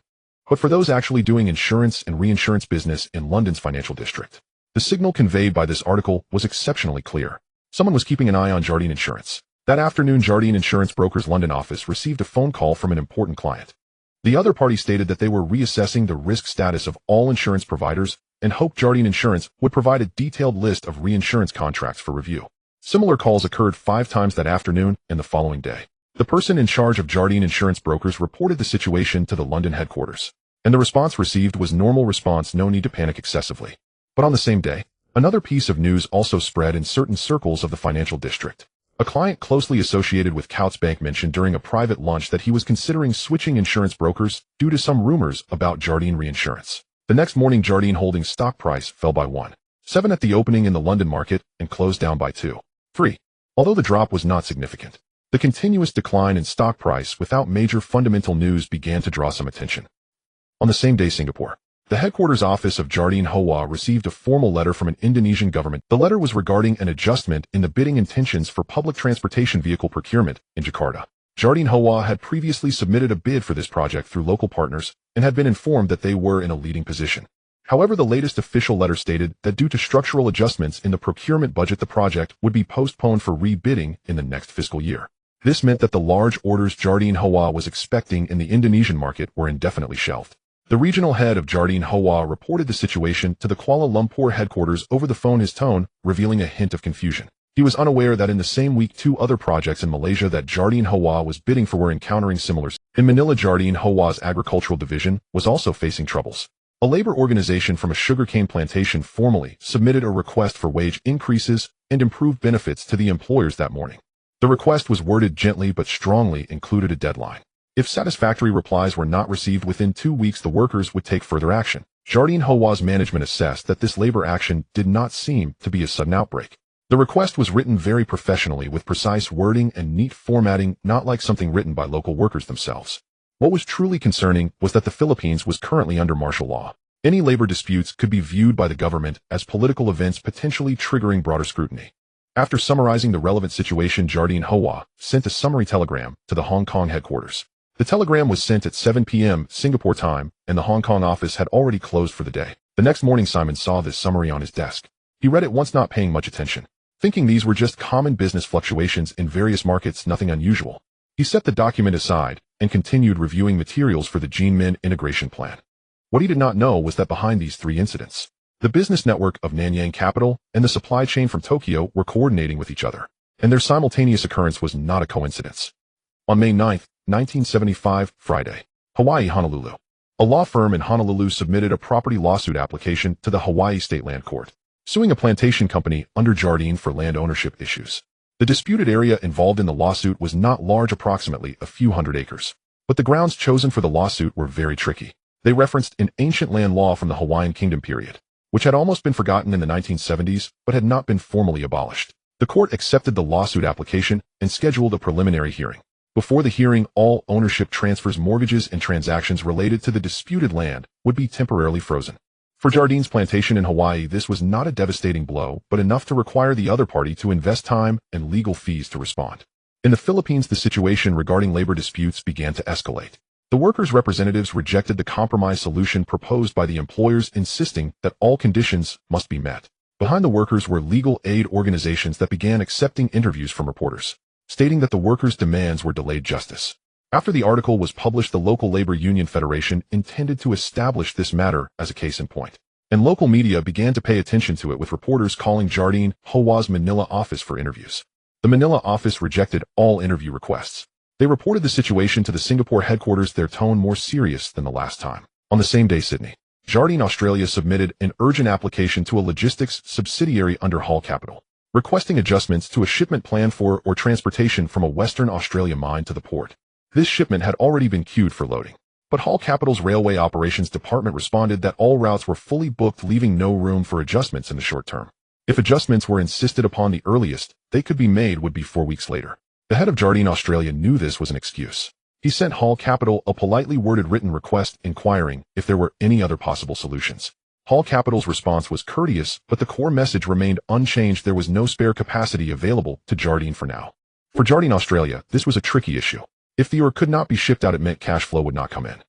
But for those actually doing insurance and reinsurance business in London's financial district, the signal conveyed by this article was exceptionally clear. Someone was keeping an eye on Jardine Insurance. That afternoon, Jardine Insurance Broker's London office received a phone call from an important client. The other party stated that they were reassessing the risk status of all insurance providers and hoped Jardine Insurance would provide a detailed list of reinsurance contracts for review. Similar calls occurred 5 times that afternoon and the following day. The person in charge of Jardine Insurance Brokers reported the situation to the London headquarters, and the response received was normal response, no need to panic excessively. But on the same day, another piece of news also spread in certain circles of the financial district. A client closely associated with Coutts Bank mentioned during a private lunch that he was considering switching insurance brokers due to some rumors about Jardine Reinsurance. The next morning, Jardine Holdings' stock price fell by 1.7 at the opening in the London market and closed down by 2.3. Although the drop was not significant, the continuous decline in stock price without major fundamental news began to draw some attention. On the same day, Singapore. The headquarters office of Jardine Hoa received a formal letter from an Indonesian government. The letter was regarding an adjustment in the bidding intentions for public transportation vehicle procurement in Jakarta. Jardine Hoa had previously submitted a bid for this project through local partners and had been informed that they were in a leading position. However, the latest official letter stated that due to structural adjustments in the procurement budget, the project would be postponed for re-bidding in the next fiscal year. This meant that the large orders Jardine Hoa was expecting in the Indonesian market were indefinitely shelved. The regional head of Jardine Hoa reported the situation to the Kuala Lumpur headquarters over the phone, his tone revealing a hint of confusion. He was unaware that in the same week 2 other projects in Malaysia that Jardine Hoa was bidding for were encountering similars. In Manila, Jardine Hoa's agricultural division was also facing troubles. A labor organization from a sugarcane plantation formally submitted a request for wage increases and improved benefits to the employers that morning. The request was worded gently but strongly, included a deadline. If satisfactory replies were not received within 2 weeks, the workers would take further action. Jardine Hoa's management assessed that this labor action did not seem to be a sudden outbreak. The request was written very professionally with precise wording and neat formatting, not like something written by local workers themselves. What was truly concerning was that the Philippines was currently under martial law. Any labor disputes could be viewed by the government as political events potentially triggering broader scrutiny. After summarizing the relevant situation, Jardine Hoa sent a summary telegram to the Hong Kong headquarters. The telegram was sent at 7 p.m. Singapore time, and the Hong Kong office had already closed for the day. The next morning, Simon saw this summary on his desk. He read it once, not paying much attention, thinking these were just common business fluctuations in various markets, nothing unusual. He set the document aside and continued reviewing materials for the Jinmen integration plan. What he did not know was that behind these 3 incidents, the business network of Nanyang Capital and the supply chain from Tokyo were coordinating with each other, and their simultaneous occurrence was not a coincidence. On May 9, 1975, Friday, Hawaii, Honolulu. A law firm in Honolulu submitted a property lawsuit application to the Hawaii State Land Court, suing a plantation company under Jardine for land ownership issues. The disputed area involved in the lawsuit was not large, approximately a few hundred acres, but the grounds chosen for the lawsuit were very tricky. They referenced an ancient land law from the Hawaiian Kingdom period, which had almost been forgotten in the 1970s but had not been formally abolished. The court accepted the lawsuit application and scheduled a preliminary hearing. Before the hearing, all ownership transfers, mortgages, and transactions related to the disputed land would be temporarily frozen. For Jardine's plantation in Hawaii, this was not a devastating blow, but enough to require the other party to invest time and legal fees to respond. In the Philippines, the situation regarding labor disputes began to escalate. The workers' representatives rejected the compromise solution proposed by the employers, insisting that all conditions must be met. Behind the workers were legal aid organizations that began accepting interviews from reporters, stating that the workers' demands were delayed justice. After the article was published, the local labor union federation intended to establish this matter as a case in point, and local media began to pay attention to it, with reporters calling Jardine Hua's Manila office for interviews. The Manila office rejected all interview requests. They reported the situation to the Singapore headquarters, their tone more serious than the last time. On the same day, Sydney, Jardine Australia submitted an urgent application to a logistics subsidiary under Hull Capital, requesting adjustments to a shipment plan for or transportation from a Western Australia mine to the port. This shipment had already been queued for loading, but Hull Capital's Railway Operations Department responded that all routes were fully booked, leaving no room for adjustments in the short term. If adjustments were insisted upon, the earliest they could be made would be 4 weeks later. The head of Jardine Australia knew this was an excuse. He sent Hull Capital a politely worded written request inquiring if there were any other possible solutions. Hull Capital's response was courteous, but the core message remained unchanged. There was no spare capacity available to Jardine for now. For Jardine Australia, this was a tricky issue. If the ore could not be shipped out, it meant cash flow would not come in.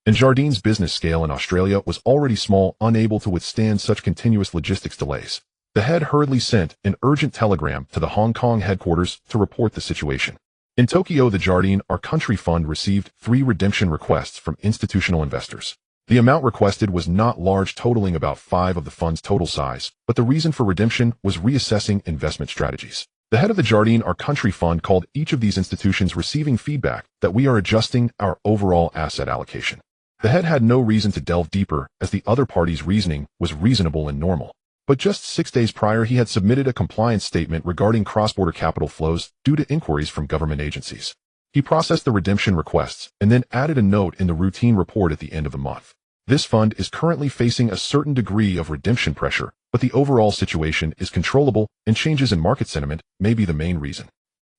And Jardine's business scale in Australia was already small, unable to withstand such continuous logistics delays. The head hurriedly sent an urgent telegram to the Hong Kong headquarters to report the situation. In Tokyo, the Jardine Our Country Fund received 3 redemption requests from institutional investors. The amount requested was not large, totaling about 5 of the fund's total size, but the reason for redemption was reassessing investment strategies. The head of the Jardine Our Country Fund called each of these institutions, receiving feedback that we are adjusting our overall asset allocation. The head had no reason to delve deeper, as the other party's reasoning was reasonable and normal. But just 6 days prior, he had submitted a compliance statement regarding cross-border capital flows due to inquiries from government agencies. He processed the redemption requests and then added a note in the routine report at the end of the month. This fund is currently facing a certain degree of redemption pressure, but the overall situation is controllable, and changes in market sentiment may be the main reason.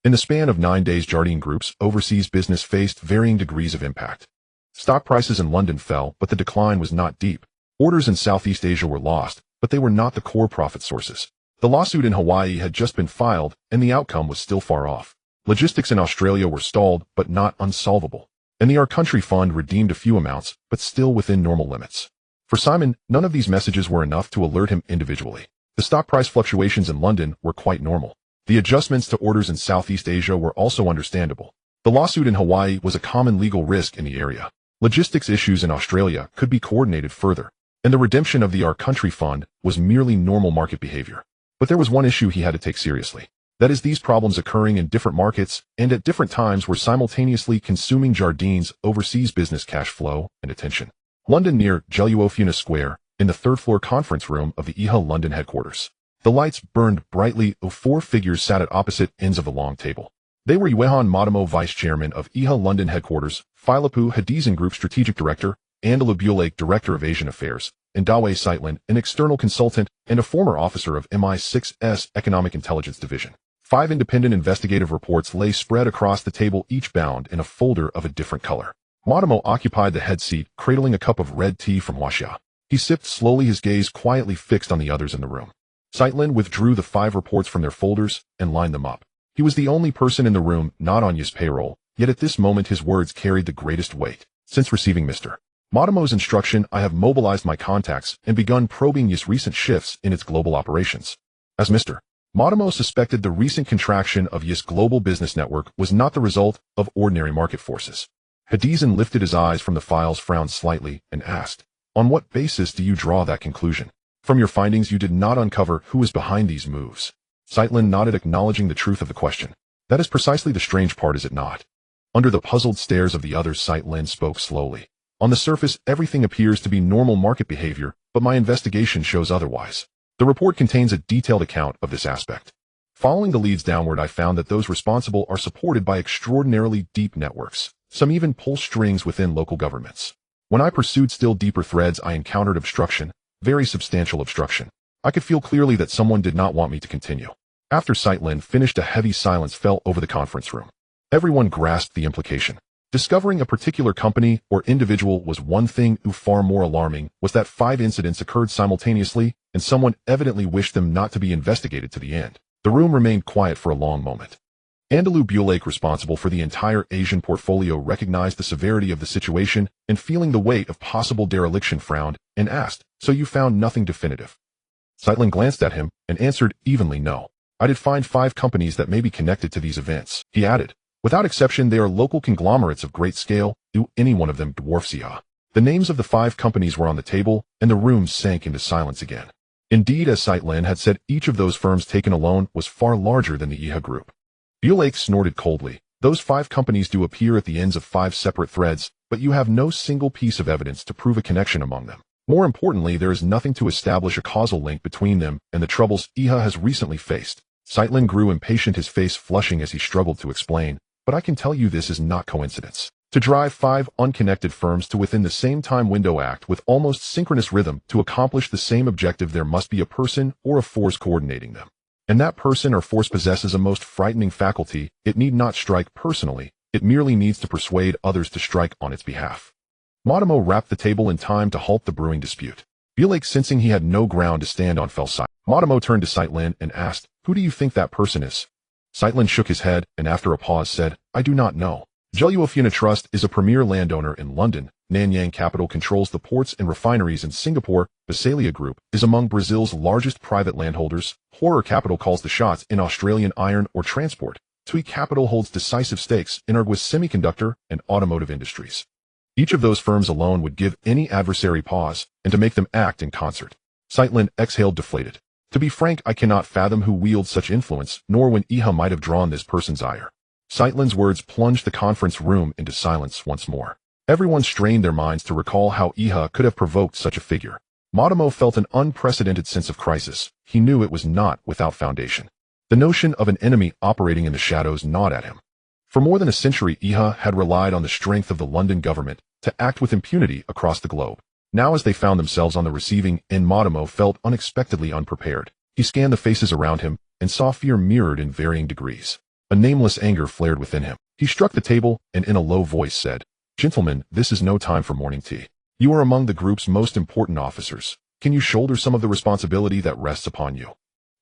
In the span of 9 days, Jardine Group's overseas business faced varying degrees of impact. Stock prices in London fell, but the decline was not deep. Orders in Southeast Asia were lost, but they were not the core profit sources. The lawsuit in Hawaii had just been filed, and the outcome was still far off. Logistics in Australia were stalled, but not unsolvable. And the Our Country Fund redeemed a few amounts, but still within normal limits. For Simon, none of these messages were enough to alert him individually. The stock price fluctuations in London were quite normal. The adjustments to orders in Southeast Asia were also understandable. The lawsuit in Hawaii was a common legal risk in the area. Logistics issues in Australia could be coordinated further, and the redemption of the Our Country Fund was merely normal market behavior. But there was one issue he had to take seriously. That is, these problems occurring in different markets and at different times were simultaneously consuming Jardine's overseas business cash flow and attention. London, near Jelluofuna Square, in the third-floor conference room of the IHA London headquarters. The lights burned brightly. 4 figures sat at opposite ends of the long table. They were Iwehan Matamo, vice chairman of IHA London headquarters, Philipu Hadizen Group strategic director, Andala Bulake, director of Asian affairs, and Dawe Seitlan, an external consultant and a former officer of MI6's Economic Intelligence Division. 5 independent investigative reports lay spread across the table, each bound in a folder of a different color. Matamo occupied the head seat, cradling a cup of red tea from Huaxia. He sipped slowly, his gaze quietly fixed on the others in the room. Seitlan withdrew the 5 reports from their folders and lined them up. He was the only person in the room not on Yi's payroll, yet at this moment his words carried the greatest weight. Since receiving Mr. Matamo's instruction, I have mobilized my contacts and begun probing Yi's recent shifts in its global operations. As Mr. Matamo suspected, the recent contraction of Yi's global business network was not the result of ordinary market forces. Hadizen lifted his eyes from the files, frowned slightly, and asked, "On what basis do you draw that conclusion? From your findings, you did not uncover who is behind these moves." Seitlan nodded, acknowledging the truth of the question. "That is precisely the strange part, is it not?" Under the puzzled stares of the others, Seitlan spoke slowly. "On the surface, everything appears to be normal market behavior, but my investigation shows otherwise. The report contains a detailed account of this aspect. Following the leads downward, I found that those responsible are supported by extraordinarily deep networks. Some even pull strings within local governments. When I pursued still deeper threads, I encountered obstruction, very substantial obstruction. I could feel clearly that someone did not want me to continue." After Seitlan finished, a heavy silence fell over the conference room. Everyone grasped the implication. Discovering a particular company or individual was one thing, far more alarming was that 5 incidents occurred simultaneously, and someone evidently wished them not to be investigated to the end. The room remained quiet for a long moment. Andalou Bulake, responsible for the entire Asian portfolio, recognized the severity of the situation and, feeling the weight of possible dereliction, frowned and asked, "So you found nothing definitive?" Zeitlin glanced at him and answered evenly, "No. I did find 5 companies that may be connected to these events." He added, "Without exception, they are local conglomerates of great scale. Do any one of them dwarf Iha?" The names of the 5 companies were on the table, and the room sank into silence again. Indeed, as Zeitlin had said, each of those firms taken alone was far larger than the Iha group. Bulake snorted coldly. "Those 5 companies do appear at the ends of 5 separate threads, but you have no single piece of evidence to prove a connection among them. More importantly, there is nothing to establish a causal link between them and the troubles Iha has recently faced." Zeitlin grew impatient, his face flushing as he struggled to explain, "But I can tell you this is not coincidence. To drive 5 unconnected firms to within the same time window act with almost synchronous rhythm to accomplish the same objective, there must be a person or a force coordinating them. And that person or force possesses a most frightening faculty. It need not strike personally, it merely needs to persuade others to strike on its behalf." Motomo rapped the table in time to halt the brewing dispute. Bulake, sensing he had no ground to stand on, fell silent. Motomo turned to Zeitlin and asked, "Who do you think that person is?" Zeitlin shook his head and after a pause said, "I do not know. Juluofuna Trust is a premier landowner in London. Nanyang Capital controls the ports and refineries in Singapore. Visalia Group is among Brazil's largest private landholders. Horror Capital calls the shots in Australian iron ore transport. Tui Capital holds decisive stakes in Arguis semiconductor and automotive industries." Each of those firms alone would give any adversary pause, and to make them act in concert. Zeitlin exhaled, deflated. "To be frank, I cannot fathom who wields such influence, nor when Iha might have drawn this person's ire." Zeitlin's words plunged the conference room into silence once more. Everyone strained their minds to recall how Iha could have provoked such a figure. Motomo felt an unprecedented sense of crisis. He knew it was not without foundation. The notion of an enemy operating in the shadows gnawed at him. For more than a century, Iha had relied on the strength of the London government to act with impunity across the globe. Now, as they found themselves on the receiving end, Motomo felt unexpectedly unprepared. He scanned the faces around him and saw fear mirrored in varying degrees. A nameless anger flared within him. He struck the table and in a low voice said, "Gentlemen, this is no time for morning tea. You are among the group's most important officers. Can you shoulder some of the responsibility that rests upon you?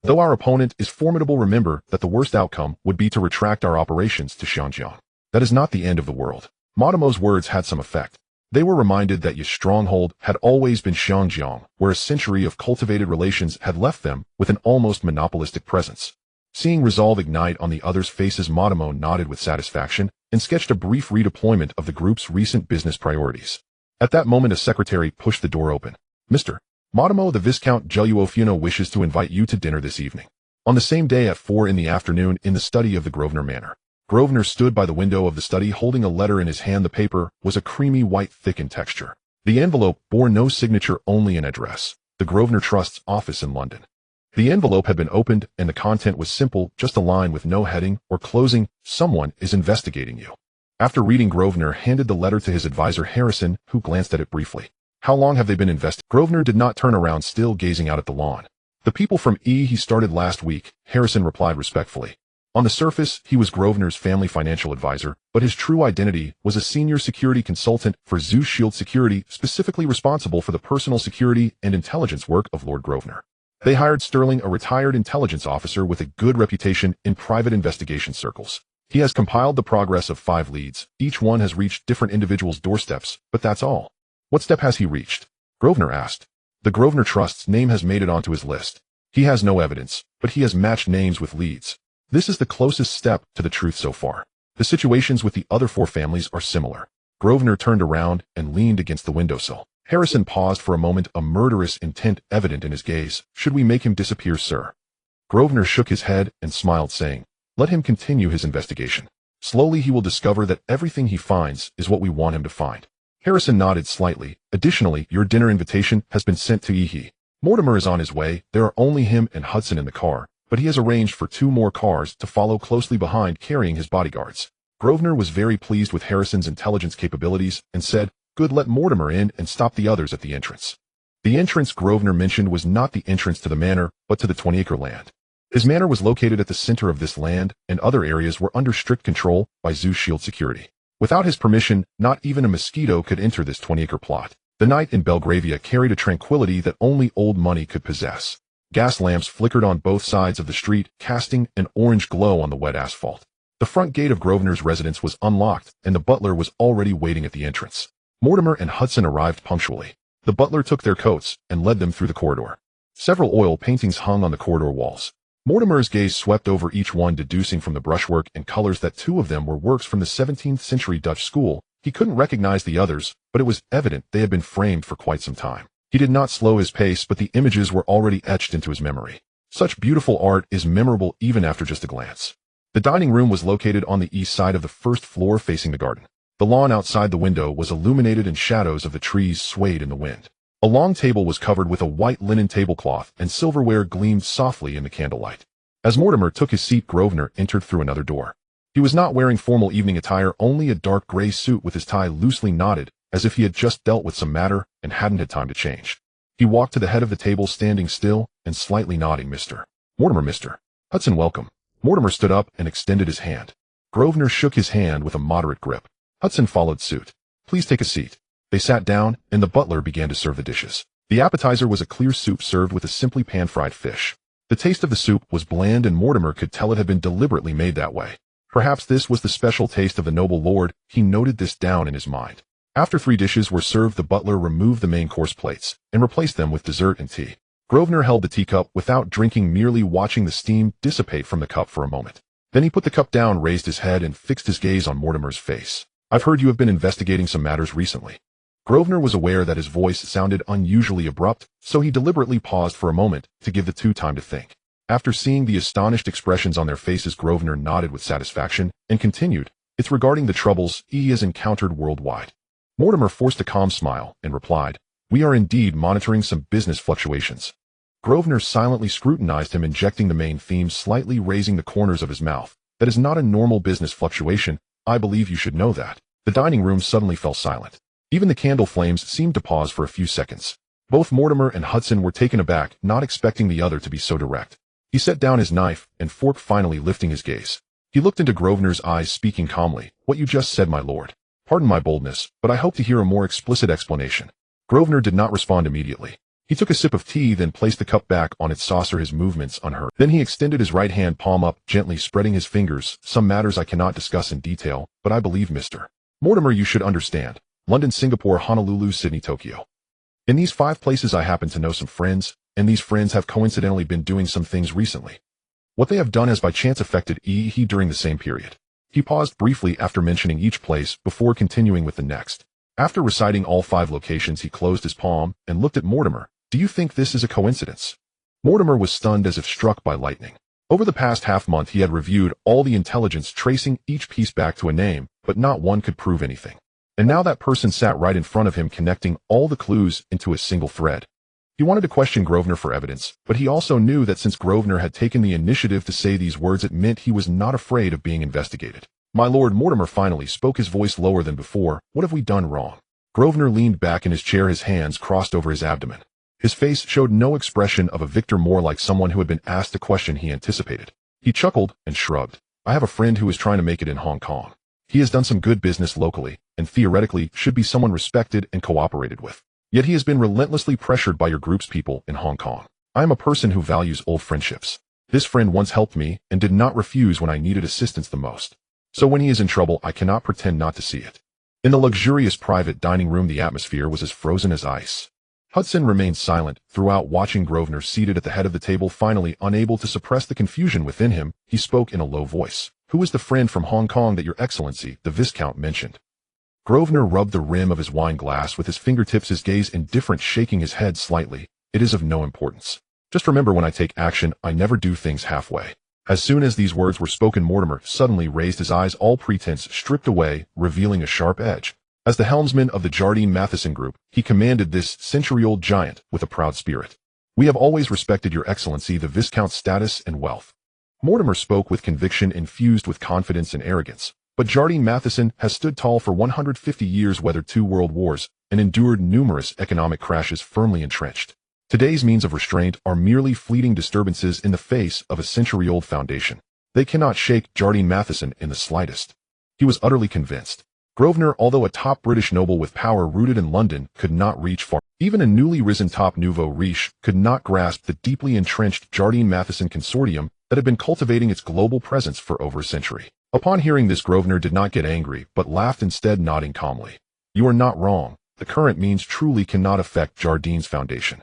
Though our opponent is formidable, remember that the worst outcome would be to retract our operations to Xinjiang. That is not the end of the world." Motomo's words had some effect. They were reminded that Yi's stronghold had always been Xinjiang, where a century of cultivated relations had left them with an almost monopolistic presence. Seeing resolve ignite on the others' faces, Motomo nodded with satisfaction and sketched a brief redeployment of the group's recent business priorities. At that moment, a secretary pushed the door open. "Mr. Motomo, the Viscount Juluofuna wishes to invite you to dinner this evening." On the same day at 4 in the afternoon in the study of the Grosvenor Manor. Grosvenor stood by the window of the study holding a letter in his hand. The paper was a creamy white, thick in texture. The envelope bore no signature, only an address: the Grosvenor Trust's office in London. The envelope had been opened and the content was simple, just a line with no heading or closing: "Someone is investigating you." After reading, Grosvenor handed the letter to his advisor Harrison, who glanced at it briefly. "How long have they been investigating?" Grosvenor did not turn around, still gazing out at the lawn. "The people from he started last week," Harrison replied respectfully. On the surface, he was Grosvenor's family financial advisor, but his true identity was a senior security consultant for Zeus Shield Security, specifically responsible for the personal security and intelligence work of Lord Grosvenor. They hired Sterling, a retired intelligence officer with a good reputation in private investigation circles. He has compiled the progress of 5 leads. Each one has reached different individuals' doorsteps, but that's all. "What step has he reached?" Grosvenor asked. "The Grosvenor Trust's name has made it onto his list. He has no evidence, but he has matched names with leads. This is the closest step to the truth so far. The situations with the other 4 families are similar." Grosvenor turned around and leaned against the windowsill. Harrison paused for a moment, a murderous intent evident in his gaze. "Should we make him disappear, sir?" Grosvenor shook his head and smiled, saying, "Let him continue his investigation. Slowly he will discover that everything he finds is what we want him to find." Harrison nodded slightly. "Additionally, your dinner invitation has been sent to Ihi. Mortimer is on his way. There are only him and Hudson in the car, but he has arranged for 2 more cars to follow closely behind, carrying his bodyguards." Grosvenor was very pleased with Harrison's intelligence capabilities and said, "Good, let Mortimer in and stop the others at the entrance." The entrance Grosvenor mentioned was not the entrance to the manor, but to the 20-acre land. His manor was located at the center of this land, and other areas were under strict control by Zeus Shield Security. Without his permission, not even a mosquito could enter this 20-acre plot. The night in Belgravia carried a tranquility that only old money could possess. Gas lamps flickered on both sides of the street, casting an orange glow on the wet asphalt. The front gate of Grosvenor's residence was unlocked, and the butler was already waiting at the entrance. Mortimer and Hudson arrived punctually. The butler took their coats and led them through the corridor. Several oil paintings hung on the corridor walls. Mortimer's gaze swept over each one, deducing from the brushwork and colors that two of them were works from the 17th century Dutch school. He couldn't recognize the others, but it was evident they had been framed for quite some time. He did not slow his pace, but the images were already etched into his memory. Such beautiful art is memorable even after just a glance. The dining room was located on the east side of the first floor, facing the garden. The lawn outside the window was illuminated, and shadows of the trees swayed in the wind. A long table was covered with a white linen tablecloth, and silverware gleamed softly in the candlelight. As Mortimer took his seat, Grosvenor entered through another door. He was not wearing formal evening attire, only a dark gray suit with his tie loosely knotted, as if he had just dealt with some matter and hadn't had time to change. He walked to the head of the table, standing still and slightly nodding. Mr. Mortimer, Mr. Hudson, welcome. Mortimer stood up and extended his hand. Grosvenor shook his hand with a moderate grip. Hudson followed suit. Please take a seat. They sat down, and the butler began to serve the dishes. The appetizer was a clear soup served with a simply pan-fried fish. The taste of the soup was bland, and Mortimer could tell it had been deliberately made that way. Perhaps this was the special taste of the noble lord. He noted this down in his mind. After 3 dishes were served, the butler removed the main course plates and replaced them with dessert and tea. Grosvenor held the teacup without drinking, merely watching the steam dissipate from the cup for a moment. Then he put the cup down, raised his head, and fixed his gaze on Mortimer's face. I've heard you have been investigating some matters recently. Grosvenor was aware that his voice sounded unusually abrupt, so he deliberately paused for a moment to give the two time to think. After seeing the astonished expressions on their faces, Grosvenor nodded with satisfaction and continued, It's regarding the troubles he has encountered worldwide. Mortimer forced a calm smile and replied, We are indeed monitoring some business fluctuations. Grosvenor silently scrutinized him, injecting the main theme, slightly raising the corners of his mouth. That is not a normal business fluctuation. I believe you should know that. The dining room suddenly fell silent. Even the candle flames seemed to pause for a few seconds. Both Mortimer and Hudson were taken aback, not expecting the other to be so direct. He set down his knife and fork, finally lifting his gaze. He looked into Grosvenor's eyes, speaking calmly. What you just said, my lord. Pardon my boldness, but I hope to hear a more explicit explanation. Grosvenor did not respond immediately. He took a sip of tea, then placed the cup back on its saucer, his movements unheard. Then he extended his right hand palm up, gently spreading his fingers. Some matters I cannot discuss in detail, but I believe, Mr. Mortimer, you should understand. London, Singapore, Honolulu, Sydney, Tokyo. In these 5 places I happen to know some friends, and these friends have coincidentally been doing some things recently. What they have done has by chance affected he during the same period. He paused briefly after mentioning each place before continuing with the next. After reciting all 5 locations, he closed his palm and looked at Mortimer. Do you think this is a coincidence? Mortimer was stunned, as if struck by lightning. Over the past half-month he had reviewed all the intelligence, tracing each piece back to a name, but not one could prove anything. And now that person sat right in front of him, connecting all the clues into a single thread. He wanted to question Grosvenor for evidence, but he also knew that since Grosvenor had taken the initiative to say these words, it meant he was not afraid of being investigated. My lord, Mortimer finally spoke, his voice lower than before. What have we done wrong? Grosvenor leaned back in his chair, his hands crossed over his abdomen. His face showed no expression of a victor, more like someone who had been asked a question he anticipated. He chuckled and shrugged. I have a friend who is trying to make it in Hong Kong. He has done some good business locally, and theoretically should be someone respected and cooperated with. Yet he has been relentlessly pressured by your group's people in Hong Kong. I am a person who values old friendships. This friend once helped me and did not refuse when I needed assistance the most. So when he is in trouble, I cannot pretend not to see it. In the luxurious private dining room, the atmosphere was as frozen as ice. Hudson remained silent throughout, watching Grosvenor seated at the head of the table. Finally, unable to suppress the confusion within him, he spoke in a low voice. Who is the friend from Hong Kong that your excellency, the Viscount, mentioned? Grosvenor rubbed the rim of his wine glass with his fingertips, his gaze indifferent, shaking his head slightly. It is of no importance. Just remember, when I take action, I never do things halfway. As soon as these words were spoken, Mortimer suddenly raised his eyes, all pretense stripped away, revealing a sharp edge. As the helmsman of the Jardine Matheson Group, he commanded this century-old giant with a proud spirit. We have always respected your excellency, the Viscount's status and wealth. Mortimer spoke with conviction infused with confidence and arrogance. But Jardine Matheson has stood tall for 150 years, weathered 2 world wars, and endured numerous economic crashes, firmly entrenched. Today's means of restraint are merely fleeting disturbances in the face of a century-old foundation. They cannot shake Jardine Matheson in the slightest. He was utterly convinced. Grosvenor, although a top British noble with power rooted in London, could not reach far. Even a newly risen top nouveau riche could not grasp the deeply entrenched Jardine Matheson consortium that had been cultivating its global presence for over a century. Upon hearing this, Grosvenor did not get angry, but laughed instead, nodding calmly. You are not wrong. The current means truly cannot affect Jardine's foundation.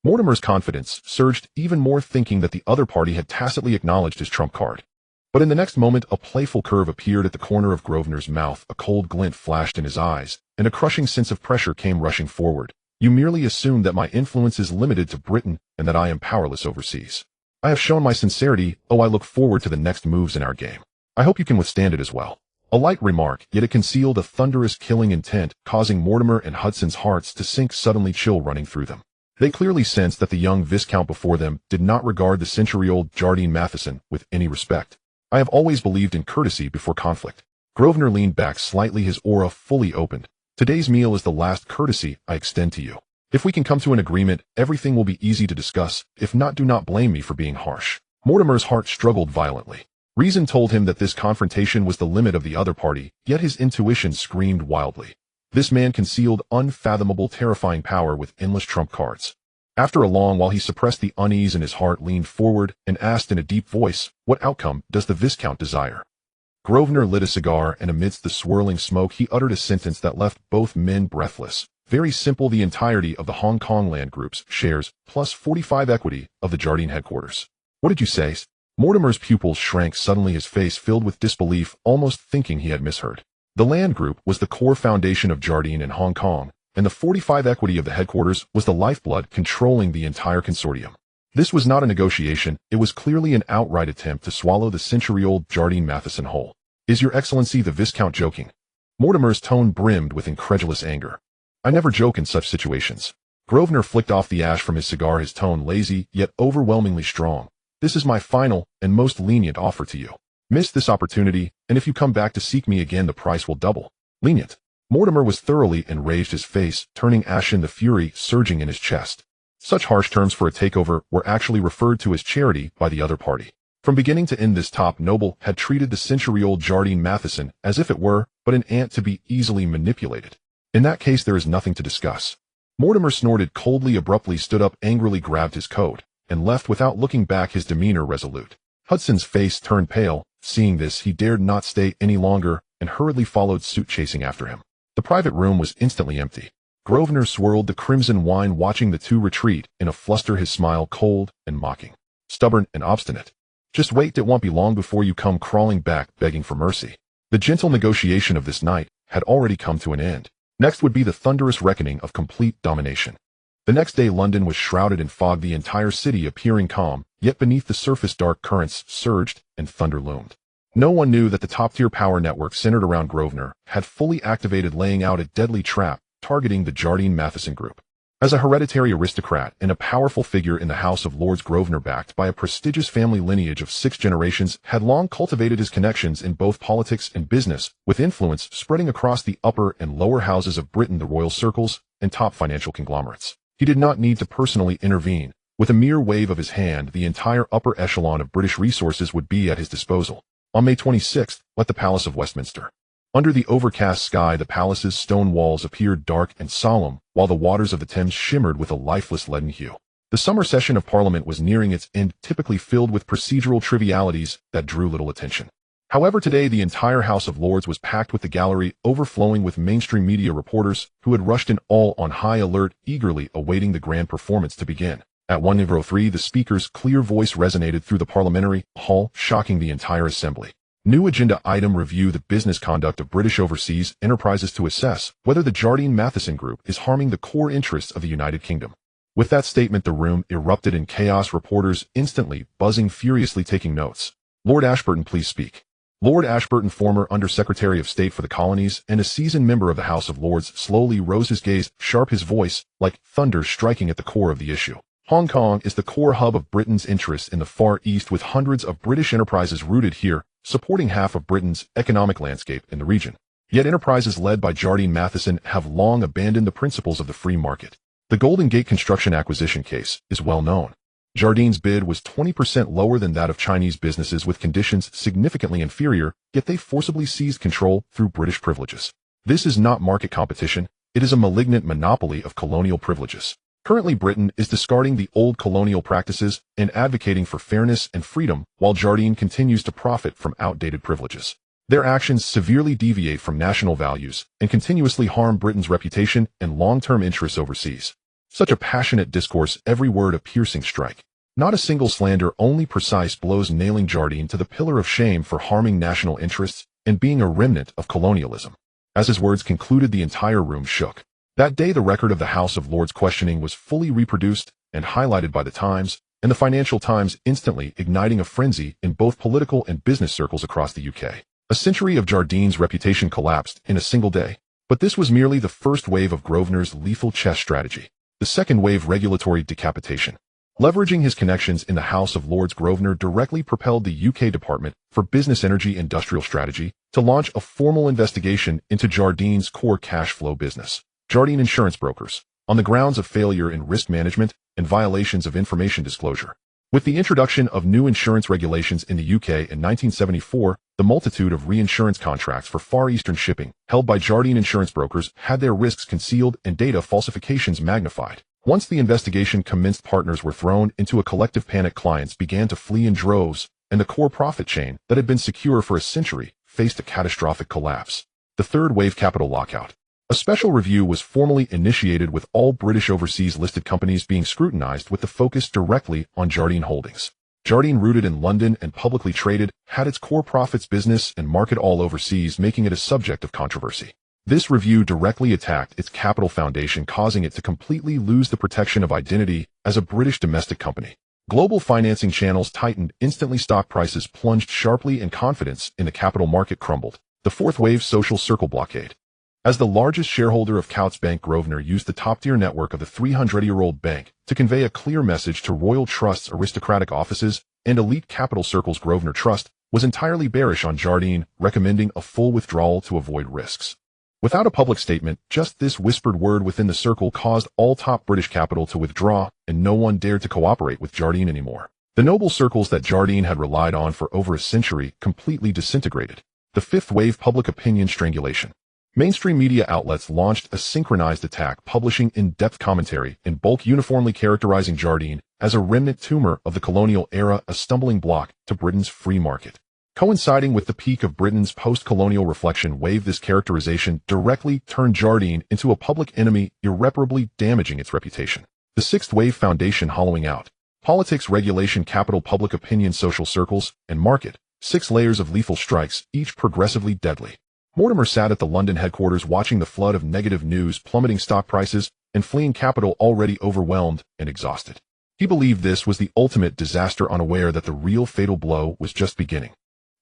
Mortimer's confidence surged even more, thinking that the other party had tacitly acknowledged his trump card. But in the next moment, a playful curve appeared at the corner of Grosvenor's mouth, a cold glint flashed in his eyes, and a crushing sense of pressure came rushing forward. You merely assume that my influence is limited to Britain and that I am powerless overseas. I have shown my sincerity. I look forward to the next moves in our game. I hope you can withstand it as well. A light remark, yet it concealed a thunderous killing intent, causing Mortimer and Hudson's hearts to sink, suddenly chill running through them. They clearly sensed that the young Viscount before them did not regard the century-old Jardine Matheson with any respect. I have always believed in courtesy before conflict. Grosvenor leaned back slightly, his aura fully opened. Today's meal is the last courtesy I extend to you. If we can come to an agreement, everything will be easy to discuss. If not, do not blame me for being harsh. Mortimer's heart struggled violently. Reason told him that this confrontation was the limit of the other party, yet his intuition screamed wildly. This man concealed unfathomable, terrifying power with endless trump cards. After a long while, he suppressed the unease in his heart, leaned forward, and asked in a deep voice, "What outcome does the Viscount desire?" Grosvenor lit a cigar, and amidst the swirling smoke he uttered a sentence that left both men breathless. Very simple: the entirety of the Hong Kong Land Group's shares, plus 45 equity of the Jardine headquarters. What did you say? Mortimer's pupils shrank suddenly, his face filled with disbelief, almost thinking he had misheard. The Land Group was the core foundation of Jardine in Hong Kong, and the 45 equity of the headquarters was the lifeblood controlling the entire consortium. This was not a negotiation, it was clearly an outright attempt to swallow the century-old Jardine Matheson whole. Is Your Excellency the Viscount joking? Mortimer's tone brimmed with incredulous anger. I never joke in such situations. Grosvenor flicked off the ash from his cigar, his tone lazy, yet overwhelmingly strong. This is my final and most lenient offer to you. Miss this opportunity, and if you come back to seek me again, the price will double. Lenient. Mortimer was thoroughly enraged, his face turning ashen, the fury surging in his chest. Such harsh terms for a takeover were actually referred to as charity by the other party. From beginning to end, this top noble had treated the century-old Jardine Matheson as if it were but an ant to be easily manipulated. In that case, there is nothing to discuss. Mortimer snorted coldly, abruptly stood up, angrily grabbed his coat, and left without looking back, his demeanor resolute. Hudson's face turned pale. Seeing this, he dared not stay any longer and hurriedly followed suit, chasing after him. The private room was instantly empty. Grosvenor swirled the crimson wine, watching the two retreat in a fluster, his smile cold and mocking. Stubborn and obstinate. Just wait, it won't be long before you come crawling back begging for mercy. The gentle negotiation of this night had already come to an end. Next would be the thunderous reckoning of complete domination. The next day, London was shrouded in fog, the entire city appearing calm, yet beneath the surface dark currents surged and thunder loomed. No one knew that the top-tier power network centered around Grosvenor had fully activated, laying out a deadly trap targeting the Jardine Matheson Group. As a hereditary aristocrat and a powerful figure in the House of Lords, Grosvenor, backed by a prestigious family lineage of 6 generations, had long cultivated his connections in both politics and business, with influence spreading across the upper and lower houses of Britain, the royal circles, and top financial conglomerates. He did not need to personally intervene. With a mere wave of his hand, the entire upper echelon of British resources would be at his disposal. On May 26th, at the Palace of Westminster. Under the overcast sky, the palace's stone walls appeared dark and solemn, while the waters of the Thames shimmered with a lifeless leaden hue. The summer session of Parliament was nearing its end, typically filled with procedural trivialities that drew little attention. However, today the entire House of Lords was packed, with the gallery overflowing with mainstream media reporters who had rushed in, all on high alert, eagerly awaiting the grand performance to begin. At 1:03, the speaker's clear voice resonated through the parliamentary hall, shocking the entire assembly. New agenda item: review the business conduct of British overseas enterprises to assess whether the Jardine Matheson Group is harming the core interests of the United Kingdom. With that statement, the room erupted in chaos, reporters instantly buzzing furiously, taking notes. Lord Ashburton, please speak. Lord Ashburton, former Under-Secretary of State for the Colonies and a seasoned member of the House of Lords, slowly rose, his gaze sharp, his voice like thunder striking at the core of the issue. Hong Kong is the core hub of Britain's interests in the Far East, with hundreds of British enterprises rooted here, supporting half of Britain's economic landscape in the region. Yet enterprises led by Jardine Matheson have long abandoned the principles of the free market. The Golden Gate construction acquisition case is well known. Jardine's bid was 20% lower than that of Chinese businesses with conditions significantly inferior, yet they forcibly seized control through British privileges. This is not market competition, it is a malignant monopoly of colonial privileges. Currently, Britain is discarding the old colonial practices and advocating for fairness and freedom, while Jardine continues to profit from outdated privileges. Their actions severely deviate from national values and continuously harm Britain's reputation and long-term interests overseas. Such a passionate discourse, every word a piercing strike. Not a single slander, only precise blows, nailing Jardine to the pillar of shame for harming national interests and being a remnant of colonialism. As his words concluded, the entire room shook. That day, the record of the House of Lords questioning was fully reproduced and highlighted by the Times and the Financial Times, instantly igniting a frenzy in both political and business circles across the UK. A century of Jardine's reputation collapsed in a single day. But this was merely the first wave of Grosvenor's lethal chess strategy. The second wave, regulatory decapitation. Leveraging his connections in the House of Lords, Grosvenor directly propelled the UK Department for Business Energy Industrial Strategy to launch a formal investigation into Jardine's core cash flow business, Jardine Insurance Brokers, on the grounds of failure in risk management and violations of information disclosure. With the introduction of new insurance regulations in the UK in 1974, the multitude of reinsurance contracts for Far Eastern shipping held by Jardine Insurance Brokers had their risks concealed and data falsifications magnified. Once the investigation commenced, partners were thrown into a collective panic. Clients began to flee in droves, and the core profit chain that had been secure for a century faced a catastrophic collapse. The third wave, capital lockout. A special review was formally initiated, with all British overseas listed companies being scrutinized with the focus directly on Jardine Holdings. Jardine, rooted in London and publicly traded, had its core profits, business and market all overseas, making it a subject of controversy. This review directly attacked its capital foundation, causing it to completely lose the protection of identity as a British domestic company. Global financing channels tightened instantly, stock prices plunged sharply, and confidence in the capital market crumbled. The fourth wave, social circle blockade. As the largest shareholder of Coutts Bank, Grosvenor used the top-tier network of the 300-year-old bank to convey a clear message to royal trusts, aristocratic offices, and elite capital circles. Grosvenor Trust was entirely bearish on Jardine, recommending a full withdrawal to avoid risks. Without a public statement, just this whispered word within the circle caused all top British capital to withdraw, and no one dared to cooperate with Jardine anymore. The noble circles that Jardine had relied on for over a century completely disintegrated. The fifth wave, public opinion strangulation. Mainstream media outlets launched a synchronized attack, publishing in-depth commentary in bulk, uniformly characterizing Jardine as a remnant tumor of the colonial era, a stumbling block to Britain's free market. Coinciding with the peak of Britain's post-colonial reflection wave, this characterization directly turned Jardine into a public enemy, irreparably damaging its reputation. The sixth wave, foundation hollowing out. Politics, regulation, capital, public opinion, social circles, and market. 6 layers of lethal strikes, each progressively deadly. Mortimer sat at the London headquarters, watching the flood of negative news, plummeting stock prices, and fleeing capital already overwhelmed and exhausted. He believed this was the ultimate disaster, unaware that the real fatal blow was just beginning.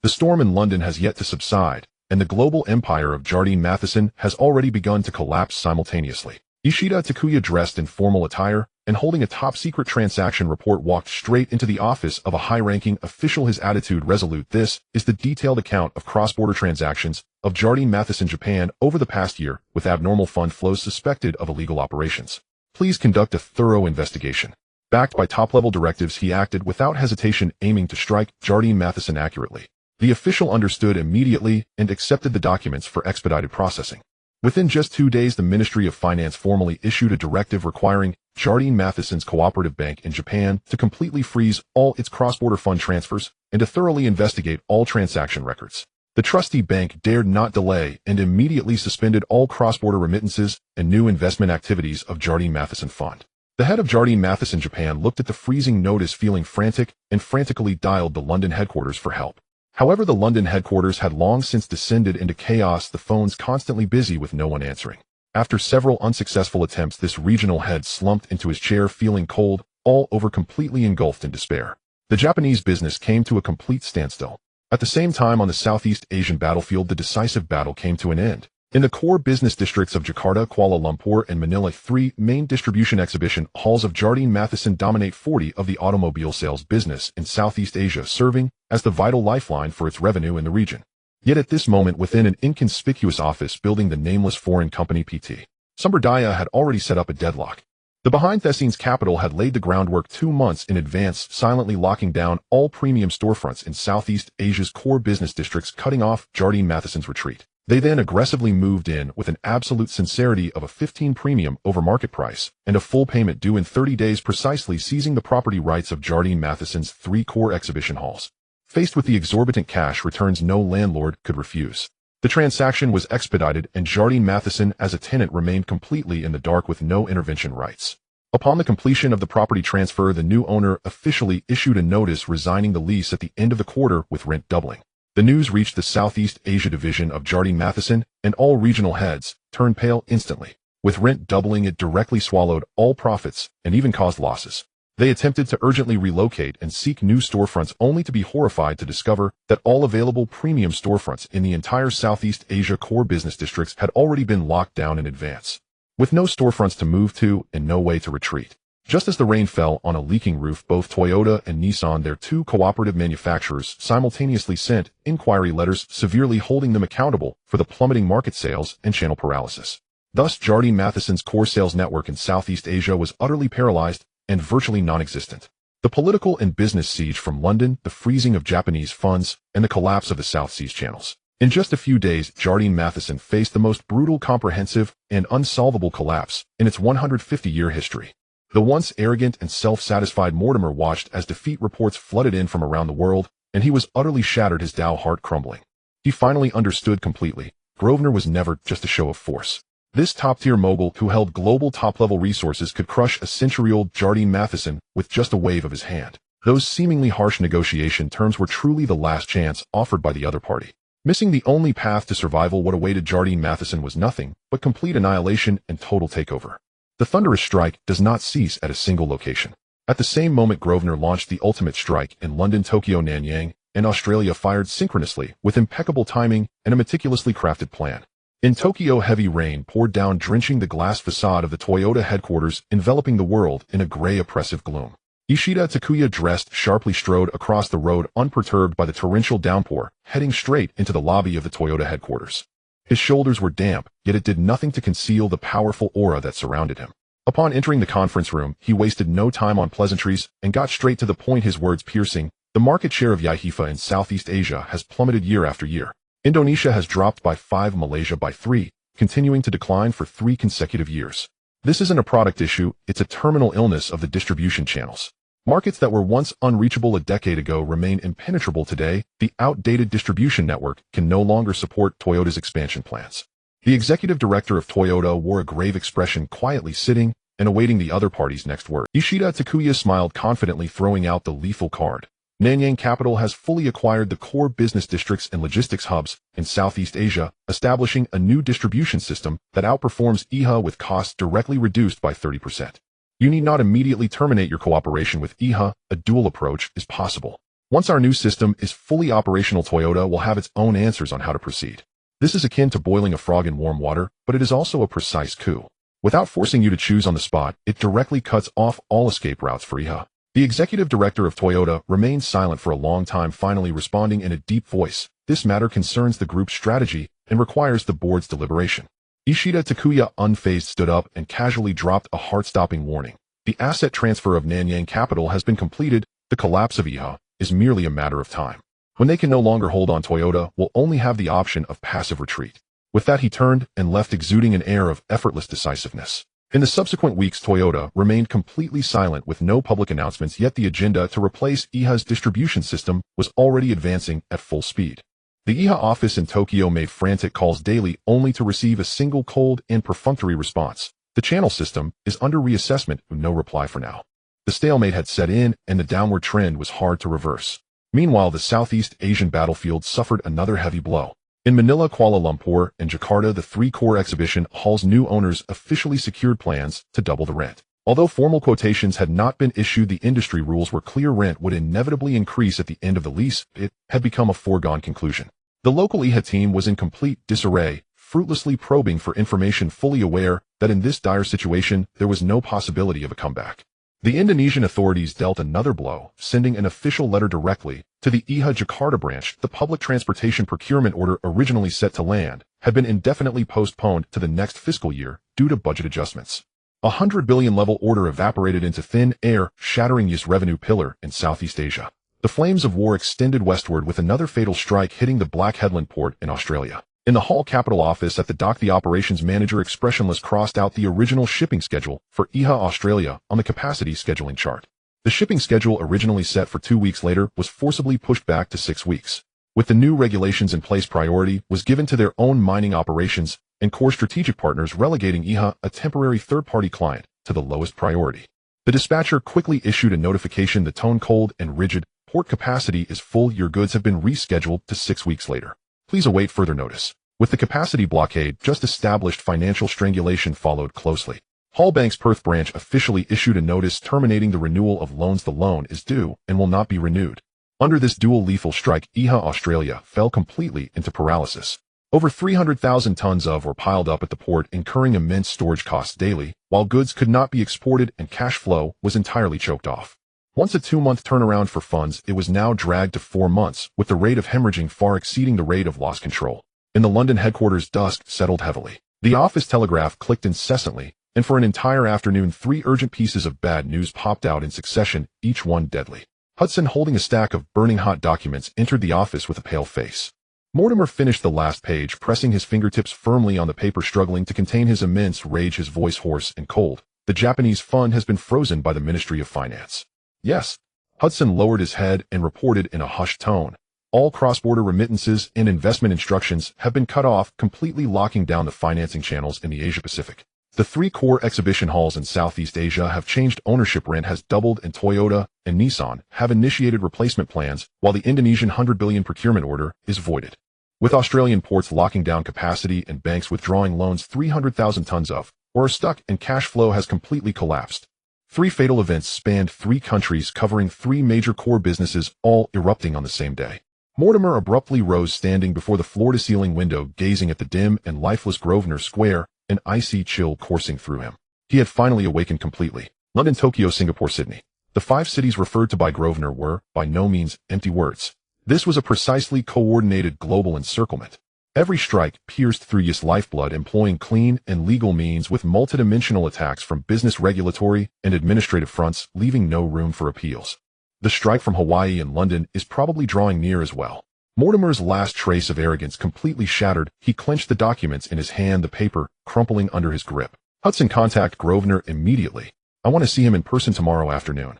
The storm in London has yet to subside, and the global empire of Jardine Matheson has already begun to collapse simultaneously. Ishida Takuya, dressed in formal attire and holding a top-secret transaction report, walked straight into the office of a high-ranking official, his attitude resolute. This is the detailed account of cross-border transactions of Jardine Matheson, Japan, over the past year, with abnormal fund flows suspected of illegal operations. Please conduct a thorough investigation. Backed by top-level directives, he acted without hesitation, aiming to strike Jardine Matheson accurately. The official understood immediately and accepted the documents for expedited processing. Within just 2 days, the Ministry of Finance formally issued a directive requiring Jardine Matheson's cooperative bank in Japan to completely freeze all its cross-border fund transfers and to thoroughly investigate all transaction records. The trustee bank dared not delay and immediately suspended all cross-border remittances and new investment activities of Jardine Matheson Fund. The head of Jardine Matheson Japan looked at the freezing notice, feeling frantic, and frantically dialed the London headquarters for help. However, the London headquarters had long since descended into chaos, the phones constantly busy with no one answering. After several unsuccessful attempts, this regional head slumped into his chair, feeling cold, all over, completely engulfed in despair. The Japanese business came to a complete standstill. At the same time, on the Southeast Asian battlefield, the decisive battle came to an end. In the core business districts of Jakarta, Kuala Lumpur, and Manila, 3 main distribution exhibition halls of Jardine Matheson dominate 40% of the automobile sales business in Southeast Asia, serving as the vital lifeline for its revenue in the region. Yet at this moment, within an inconspicuous office building, the nameless foreign company PT Sumberdaya had already set up a deadlock. The behind-the-scenes capital had laid the groundwork 2 months in advance, silently locking down all premium storefronts in Southeast Asia's core business districts, cutting off Jardine Matheson's retreat. They then aggressively moved in with an absolute sincerity of a 15 premium over market price and a full payment due in 30 days, precisely seizing the property rights of Jardine Matheson's 3 core exhibition halls. faced with the exorbitant cash returns no landlord could refuse. The transaction was expedited and Jardine Matheson as a tenant remained completely in the dark with no intervention rights. Upon the completion of the property transfer, the new owner officially issued a notice resigning the lease at the end of the quarter with rent doubling. The news reached the Southeast Asia division of Jardine Matheson, and all regional heads turned pale instantly. With rent doubling, it directly swallowed all profits and even caused losses. They attempted to urgently relocate and seek new storefronts only to be horrified to discover that all available premium storefronts in the entire Southeast Asia core business districts had already been locked down in advance. With no storefronts to move to and no way to retreat. Just as the rain fell on a leaking roof, both Toyota and Nissan, their two cooperative manufacturers, simultaneously sent inquiry letters severely holding them accountable for the plummeting market sales and channel paralysis. Thus, Jardine Matheson's core sales network in Southeast Asia was utterly paralyzed and virtually non-existent. The political and business siege from London, the freezing of Japanese funds, and the collapse of the South Seas channels. In just a few days, Jardine Matheson faced the most brutal, comprehensive, and unsolvable collapse in its 150-year history. The once arrogant and self-satisfied Mortimer watched as defeat reports flooded in from around the world, and he was utterly shattered, his Dow heart crumbling. He finally understood completely. Grosvenor was never just a show of force. This top-tier mogul who held global top-level resources could crush a century-old Jardine Matheson with just a wave of his hand. Those seemingly harsh negotiation terms were truly the last chance offered by the other party. Missing the only path to survival, what awaited Jardine Matheson was nothing but complete annihilation and total takeover. The thunderous strike does not cease at a single location. At the same moment, Grosvenor launched the ultimate strike in London, Tokyo, Nanyang, and Australia fired synchronously with impeccable timing and a meticulously crafted plan. In Tokyo, heavy rain poured down, drenching the glass facade of the Toyota headquarters, enveloping the world in a gray, oppressive gloom. Ishida Takuya, dressed sharply, strode across the road unperturbed by the torrential downpour, heading straight into the lobby of the Toyota headquarters. His shoulders were damp, yet it did nothing to conceal the powerful aura that surrounded him. Upon entering the conference room, he wasted no time on pleasantries and got straight to the point, his words piercing. The market share of YHIFA in Southeast Asia has plummeted year after year. Indonesia has dropped by 5, Malaysia by 3, continuing to decline for 3 consecutive years. This isn't a product issue, it's a terminal illness of the distribution channels. Markets that were once unreachable a decade ago remain impenetrable today. The outdated distribution network can no longer support Toyota's expansion plans. The executive director of Toyota wore a grave expression, quietly sitting and awaiting the other party's next word. Ishida Takuya smiled confidently, throwing out the lethal card. Nanyang Capital has fully acquired the core business districts and logistics hubs in Southeast Asia, establishing a new distribution system that outperforms IHA with costs directly reduced by 30%. You need not immediately terminate your cooperation with IHA. A dual approach is possible. Once our new system is fully operational, Toyota will have its own answers on how to proceed. This is akin to boiling a frog in warm water, but it is also a precise coup. Without forcing you to choose on the spot, it directly cuts off all escape routes for IHA. The executive director of Toyota remained silent for a long time, finally responding in a deep voice. This matter concerns the group's strategy and requires the board's deliberation. Ishida Takuya, unfazed, stood up and casually dropped a heart-stopping warning. The asset transfer of Nanyang Capital has been completed. The collapse of IHA is merely a matter of time. When they can no longer hold on, Toyota will only have the option of passive retreat. With that, he turned and left, exuding an air of effortless decisiveness. In the subsequent weeks, Toyota remained completely silent with no public announcements, yet the agenda to replace IHA's distribution system was already advancing at full speed. The IHA office in Tokyo made frantic calls daily only to receive a single cold and perfunctory response. The channel system is under reassessment, with no reply for now. The stalemate had set in, and the downward trend was hard to reverse. Meanwhile, the Southeast Asian battlefield suffered another heavy blow. In Manila, Kuala Lumpur, and Jakarta, the 3 core exhibition halls' new owners officially secured plans to double the rent. Although formal quotations had not been issued, the industry rules were clear. Rent would inevitably increase at the end of the lease. It had become a foregone conclusion. The local IHA team was in complete disarray, fruitlessly probing for information, fully aware that in this dire situation there was no possibility of a comeback. The Indonesian authorities dealt another blow, sending an official letter directly to the IHA Jakarta branch. The public transportation procurement order, originally set to land, had been indefinitely postponed to the next fiscal year due to budget adjustments. A 100 billion level order evaporated into thin air, shattering this revenue pillar in Southeast Asia. The flames of war extended westward, with another fatal strike hitting the Black Headland port in Australia. In the Hull Capital office at the dock, the operations manager, expressionless, crossed out the original shipping schedule for IHA Australia on the capacity scheduling chart. The shipping schedule originally set for 2 weeks later was forcibly pushed back to 6 weeks. With the new regulations in place, priority was given to their own mining operations, and core strategic partners relegating IHA, a temporary third-party client, to the lowest priority. The dispatcher quickly issued a notification, the tone cold and rigid, "Port capacity is full, your goods have been rescheduled to 6 weeks later. Please await further notice." With the capacity blockade just established, financial strangulation followed closely. Hall Bank's Perth branch officially issued a notice terminating the renewal of loans. The loan is due and will not be renewed. Under this dual lethal strike, IHA Australia fell completely into paralysis. Over 300,000 tons were piled up at the port, incurring immense storage costs daily, while goods could not be exported and cash flow was entirely choked off. Once a 2-month turnaround for funds, it was now dragged to 4 months, with the rate of hemorrhaging far exceeding the rate of lost control. In the London headquarters, dusk settled heavily. The office telegraph clicked incessantly, and for an entire afternoon 3 urgent pieces of bad news popped out in succession, each one deadly. Hudson, holding a stack of burning hot documents, entered the office with a pale face. Mortimer finished the last page, pressing his fingertips firmly on the paper, struggling to contain his immense rage, his voice hoarse and cold. "The Japanese fund has been frozen by the Ministry of Finance." "Yes." Hudson lowered his head and reported in a hushed tone. "All cross-border remittances and investment instructions have been cut off, completely locking down the financing channels in the Asia-Pacific. The 3 core exhibition halls in Southeast Asia have changed ownership, rent has doubled, and Toyota and Nissan have initiated replacement plans, while the Indonesian 100 billion procurement order is voided. With Australian ports locking down capacity and banks withdrawing loans, 300,000 tons are stuck and cash flow has completely collapsed." 3 fatal events spanned 3 countries, covering 3 major core businesses, all erupting on the same day. Mortimer abruptly rose, standing before the floor-to-ceiling window, gazing at the dim and lifeless Grosvenor Square, an icy chill coursing through him. He had finally awakened completely. London, Tokyo, Singapore, Sydney. The 5 cities referred to by Grosvenor were, by no means, empty words. This was a precisely coordinated global encirclement. Every strike pierced through his lifeblood, employing clean and legal means with multidimensional attacks from business, regulatory, and administrative fronts, leaving no room for appeals. The strike from Hawaii and London is probably drawing near as well. Mortimer's last trace of arrogance completely shattered. He clenched the documents in his hand, the paper crumpling under his grip. "Hudson, contact Grosvenor immediately. I want to see him in person tomorrow afternoon."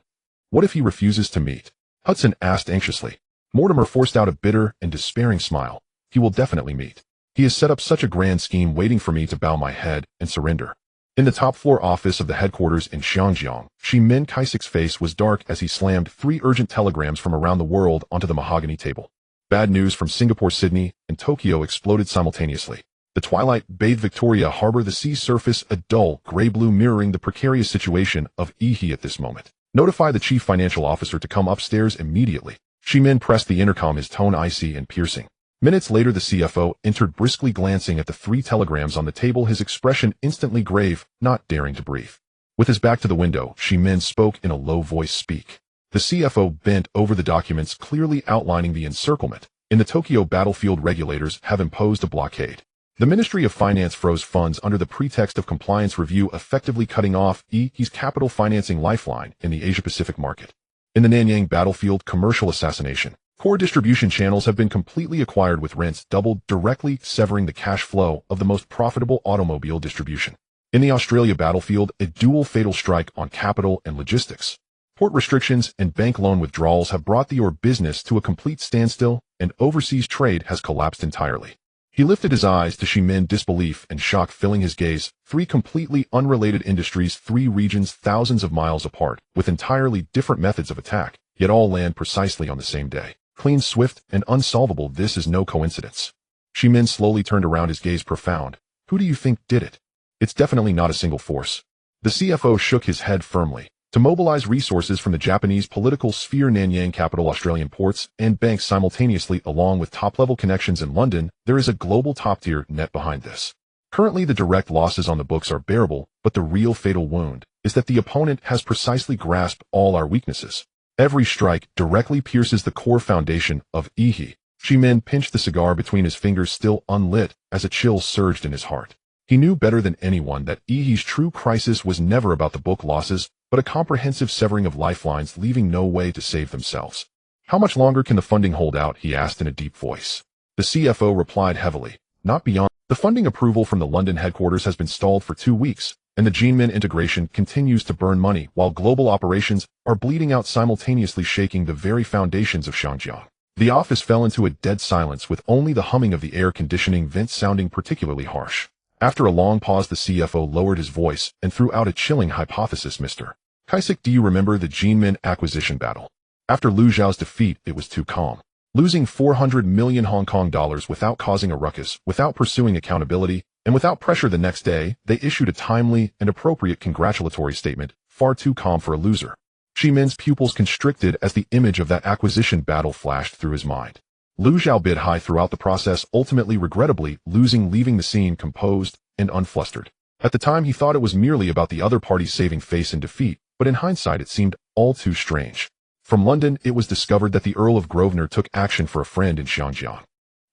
"What if he refuses to meet?" Hudson asked anxiously. Mortimer forced out a bitter and despairing smile. "He will definitely meet. He has set up such a grand scheme, waiting for me to bow my head and surrender." In the top-floor office of the headquarters in Xiangjiang, Shimin Kaisik's face was dark as he slammed 3 urgent telegrams from around the world onto the mahogany table. Bad news from Singapore, Sydney, and Tokyo exploded simultaneously. The twilight-bathed Victoria Harbour, the sea surface a dull gray-blue, mirroring the precarious situation of IHI at this moment. "Notify the chief financial officer to come upstairs immediately." Shimin pressed the intercom, his tone icy and piercing. Minutes later, the CFO entered, briskly glancing at the 3 telegrams on the table, his expression instantly grave, not daring to breathe. With his back to the window, Shimin spoke in a low voice. "Speak." The CFO bent over the documents, clearly outlining the encirclement. "In the Tokyo battlefield, regulators have imposed a blockade. The Ministry of Finance froze funds under the pretext of compliance review, effectively cutting off IHI's capital financing lifeline in the Asia-Pacific market. In the Nanyang battlefield, commercial assassination. Core distribution channels have been completely acquired, with rents doubled, directly severing the cash flow of the most profitable automobile distribution. In the Australia battlefield, a dual fatal strike on capital and logistics. Port restrictions and bank loan withdrawals have brought the business to a complete standstill, and overseas trade has collapsed entirely." He lifted his eyes to Shimin, disbelief and shock filling his gaze. 3 completely unrelated industries, 3 regions thousands of miles apart, with entirely different methods of attack, yet all land precisely on the same day. Clean, swift, and unsolvable. This is no coincidence. Shimin slowly turned around, his gaze profound. "Who do you think did it? It's definitely not a single force." The CFO shook his head firmly. "To mobilize resources from the Japanese political sphere, Nanyang capital, Australian ports, and banks simultaneously, along with top-level connections in London, there is a global top-tier net behind this. Currently, the direct losses on the books are bearable, but the real fatal wound is that the opponent has precisely grasped all our weaknesses. Every strike directly pierces the core foundation of IHI." Shimin pinched the cigar between his fingers, still unlit, as a chill surged in his heart. He knew better than anyone that IHI's true crisis was never about the book losses, but a comprehensive severing of lifelines, leaving no way to save themselves. "How much longer can the funding hold out?" he asked in a deep voice. The CFO replied heavily, "Not beyond." The funding approval from the London headquarters has been stalled for 2 weeks, and the Jinmin integration continues to burn money while global operations are bleeding out, simultaneously shaking the very foundations of Shangjiang. The office fell into a dead silence, with only the humming of the air conditioning vents sounding particularly harsh. After a long pause, the CFO lowered his voice and threw out a chilling hypothesis. Mr. Kaisik, do you remember the Jinmin acquisition battle? After Lu Zhao's defeat, it was too calm. Losing 400 million Hong Kong dollars without causing a ruckus, without pursuing accountability, and without pressure. The next day, they issued a timely and appropriate congratulatory statement, far too calm for a loser. Jimin's pupils constricted as the image of that acquisition battle flashed through his mind. Lu Zhao bid high throughout the process, ultimately regrettably losing, leaving the scene composed and unflustered. At the time, he thought it was merely about the other party's saving face in defeat, but in hindsight it seemed all too strange. From London, it was discovered that the Earl of Grosvenor took action for a friend in Shangjiang.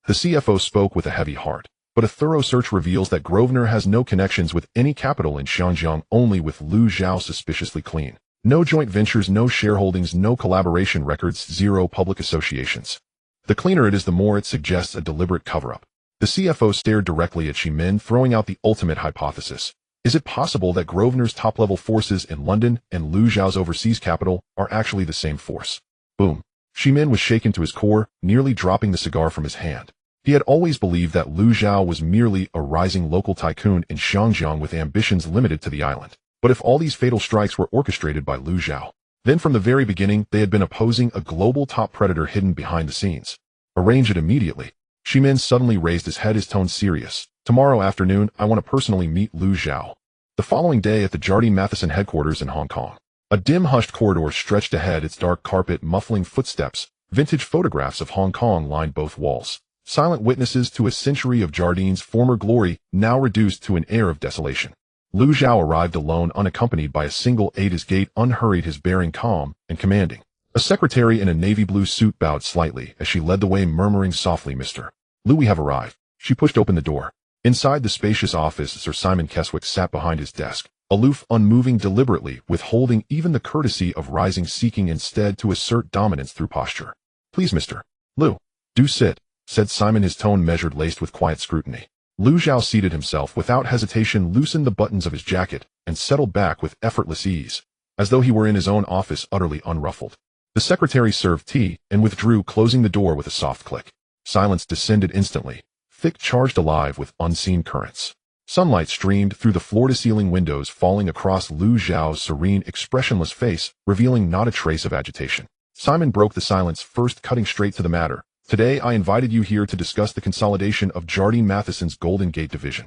The CFO spoke with a heavy heart, but a thorough search reveals that Grosvenor has no connections with any capital in Shangjiang, only with Lu Zhao suspiciously clean. No joint ventures, no shareholdings, no collaboration records, zero public associations. The cleaner it is, the more it suggests a deliberate cover-up. The CFO stared directly at Jimin, throwing out the ultimate hypothesis. Is it possible that Grosvenor's top-level forces in London and Lu Zhao's overseas capital are actually the same force? Boom. Jimin was shaken to his core, nearly dropping the cigar from his hand. He had always believed that Lu Zhao was merely a rising local tycoon in Shangjiang with ambitions limited to the island. But if all these fatal strikes were orchestrated by Lu Zhao, then from the very beginning they had been opposing a global top predator hidden behind the scenes. Arrange it immediately. Jimin suddenly raised his head, his tone serious. Tomorrow afternoon, I want to personally meet Lu Zhao. The following day at the Jardine Matheson headquarters in Hong Kong. A dim, hushed corridor stretched ahead, its dark carpet muffling footsteps. Vintage photographs of Hong Kong lined both walls. Silent witnesses to a century of Jardine's former glory, now reduced to an air of desolation. Lu Zhao arrived alone, unaccompanied by a single aide. His gait unhurried, his bearing calm and commanding. A secretary in a navy blue suit bowed slightly as she led the way, murmuring softly, "Mr. Lu, we have arrived." She pushed open the door. Inside the spacious office, Sir Simon Keswick sat behind his desk, aloof, unmoving, deliberately withholding even the courtesy of rising, seeking instead to assert dominance through posture. "Please, Mr. Lu, do sit," said Simon, his tone measured, laced with quiet scrutiny. Lu Zhao seated himself without hesitation, loosened the buttons of his jacket, and settled back with effortless ease, as though he were in his own office, utterly unruffled. The secretary served tea and withdrew, closing the door with a soft click. Silence descended instantly, thick, charged, alive with unseen currents. Sunlight streamed through the floor-to-ceiling windows, falling across Lu Zhao's serene, expressionless face, revealing not a trace of agitation. Simon broke the silence, first cutting straight to the matter. "Today I invited you here to discuss the consolidation of Jardine Matheson's Golden Gate division."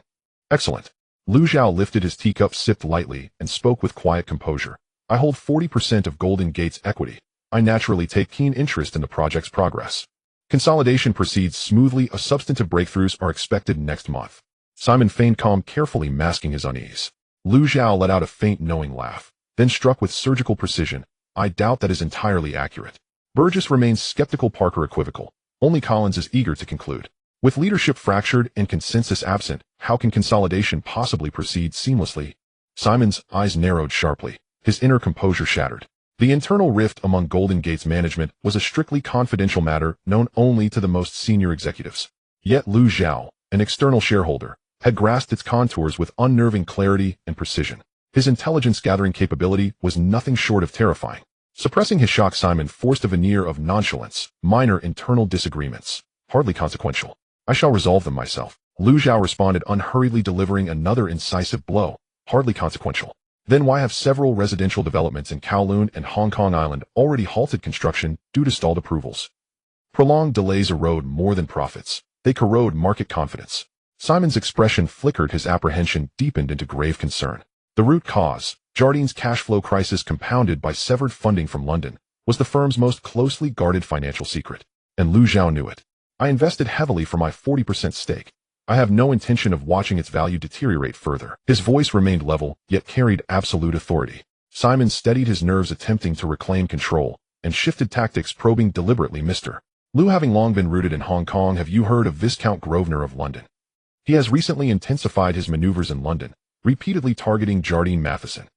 "Excellent." Lu Zhao lifted his teacup, sipped lightly, and spoke with quiet composure. "I hold 40% of Golden Gate's equity. I naturally take keen interest in the project's progress. Consolidation proceeds smoothly. Substantive breakthroughs are expected next month." Simon feigned calm, carefully masking his unease. Lu Zhao let out a faint, knowing laugh, then struck with surgical precision. "I doubt that is entirely accurate." Burgess remains skeptical, Parker equivocal. Only Collins is eager to conclude. With leadership fractured and consensus absent, how can consolidation possibly proceed seamlessly? Simon's eyes narrowed sharply, his inner composure shattered. The internal rift among Golden Gate's management was a strictly confidential matter known only to the most senior executives. Yet Lu Zhao, an external shareholder, had grasped its contours with unnerving clarity and precision. His intelligence-gathering capability was nothing short of terrifying. Suppressing his shock, Simon forced a veneer of nonchalance. "Minor internal disagreements. Hardly consequential. I shall resolve them myself." Lu Zhao responded, unhurriedly, delivering another incisive blow. "Hardly consequential. Then why have several residential developments in Kowloon and Hong Kong Island already halted construction due to stalled approvals? Prolonged delays erode more than profits. They corrode market confidence." Simon's expression flickered, his apprehension deepened into grave concern. The root cause, Jardine's cash flow crisis compounded by severed funding from London, was the firm's most closely guarded financial secret. And Lu Zhao knew it. "I invested heavily for my 40% stake. I have no intention of watching its value deteriorate further." His voice remained level, yet carried absolute authority. Simon steadied his nerves, attempting to reclaim control, and shifted tactics, probing deliberately. "Mr. Lu, having long been rooted in Hong Kong, have you heard of Viscount Grosvenor of London? He has recently intensified his maneuvers in London, repeatedly targeting Jardine Matheson."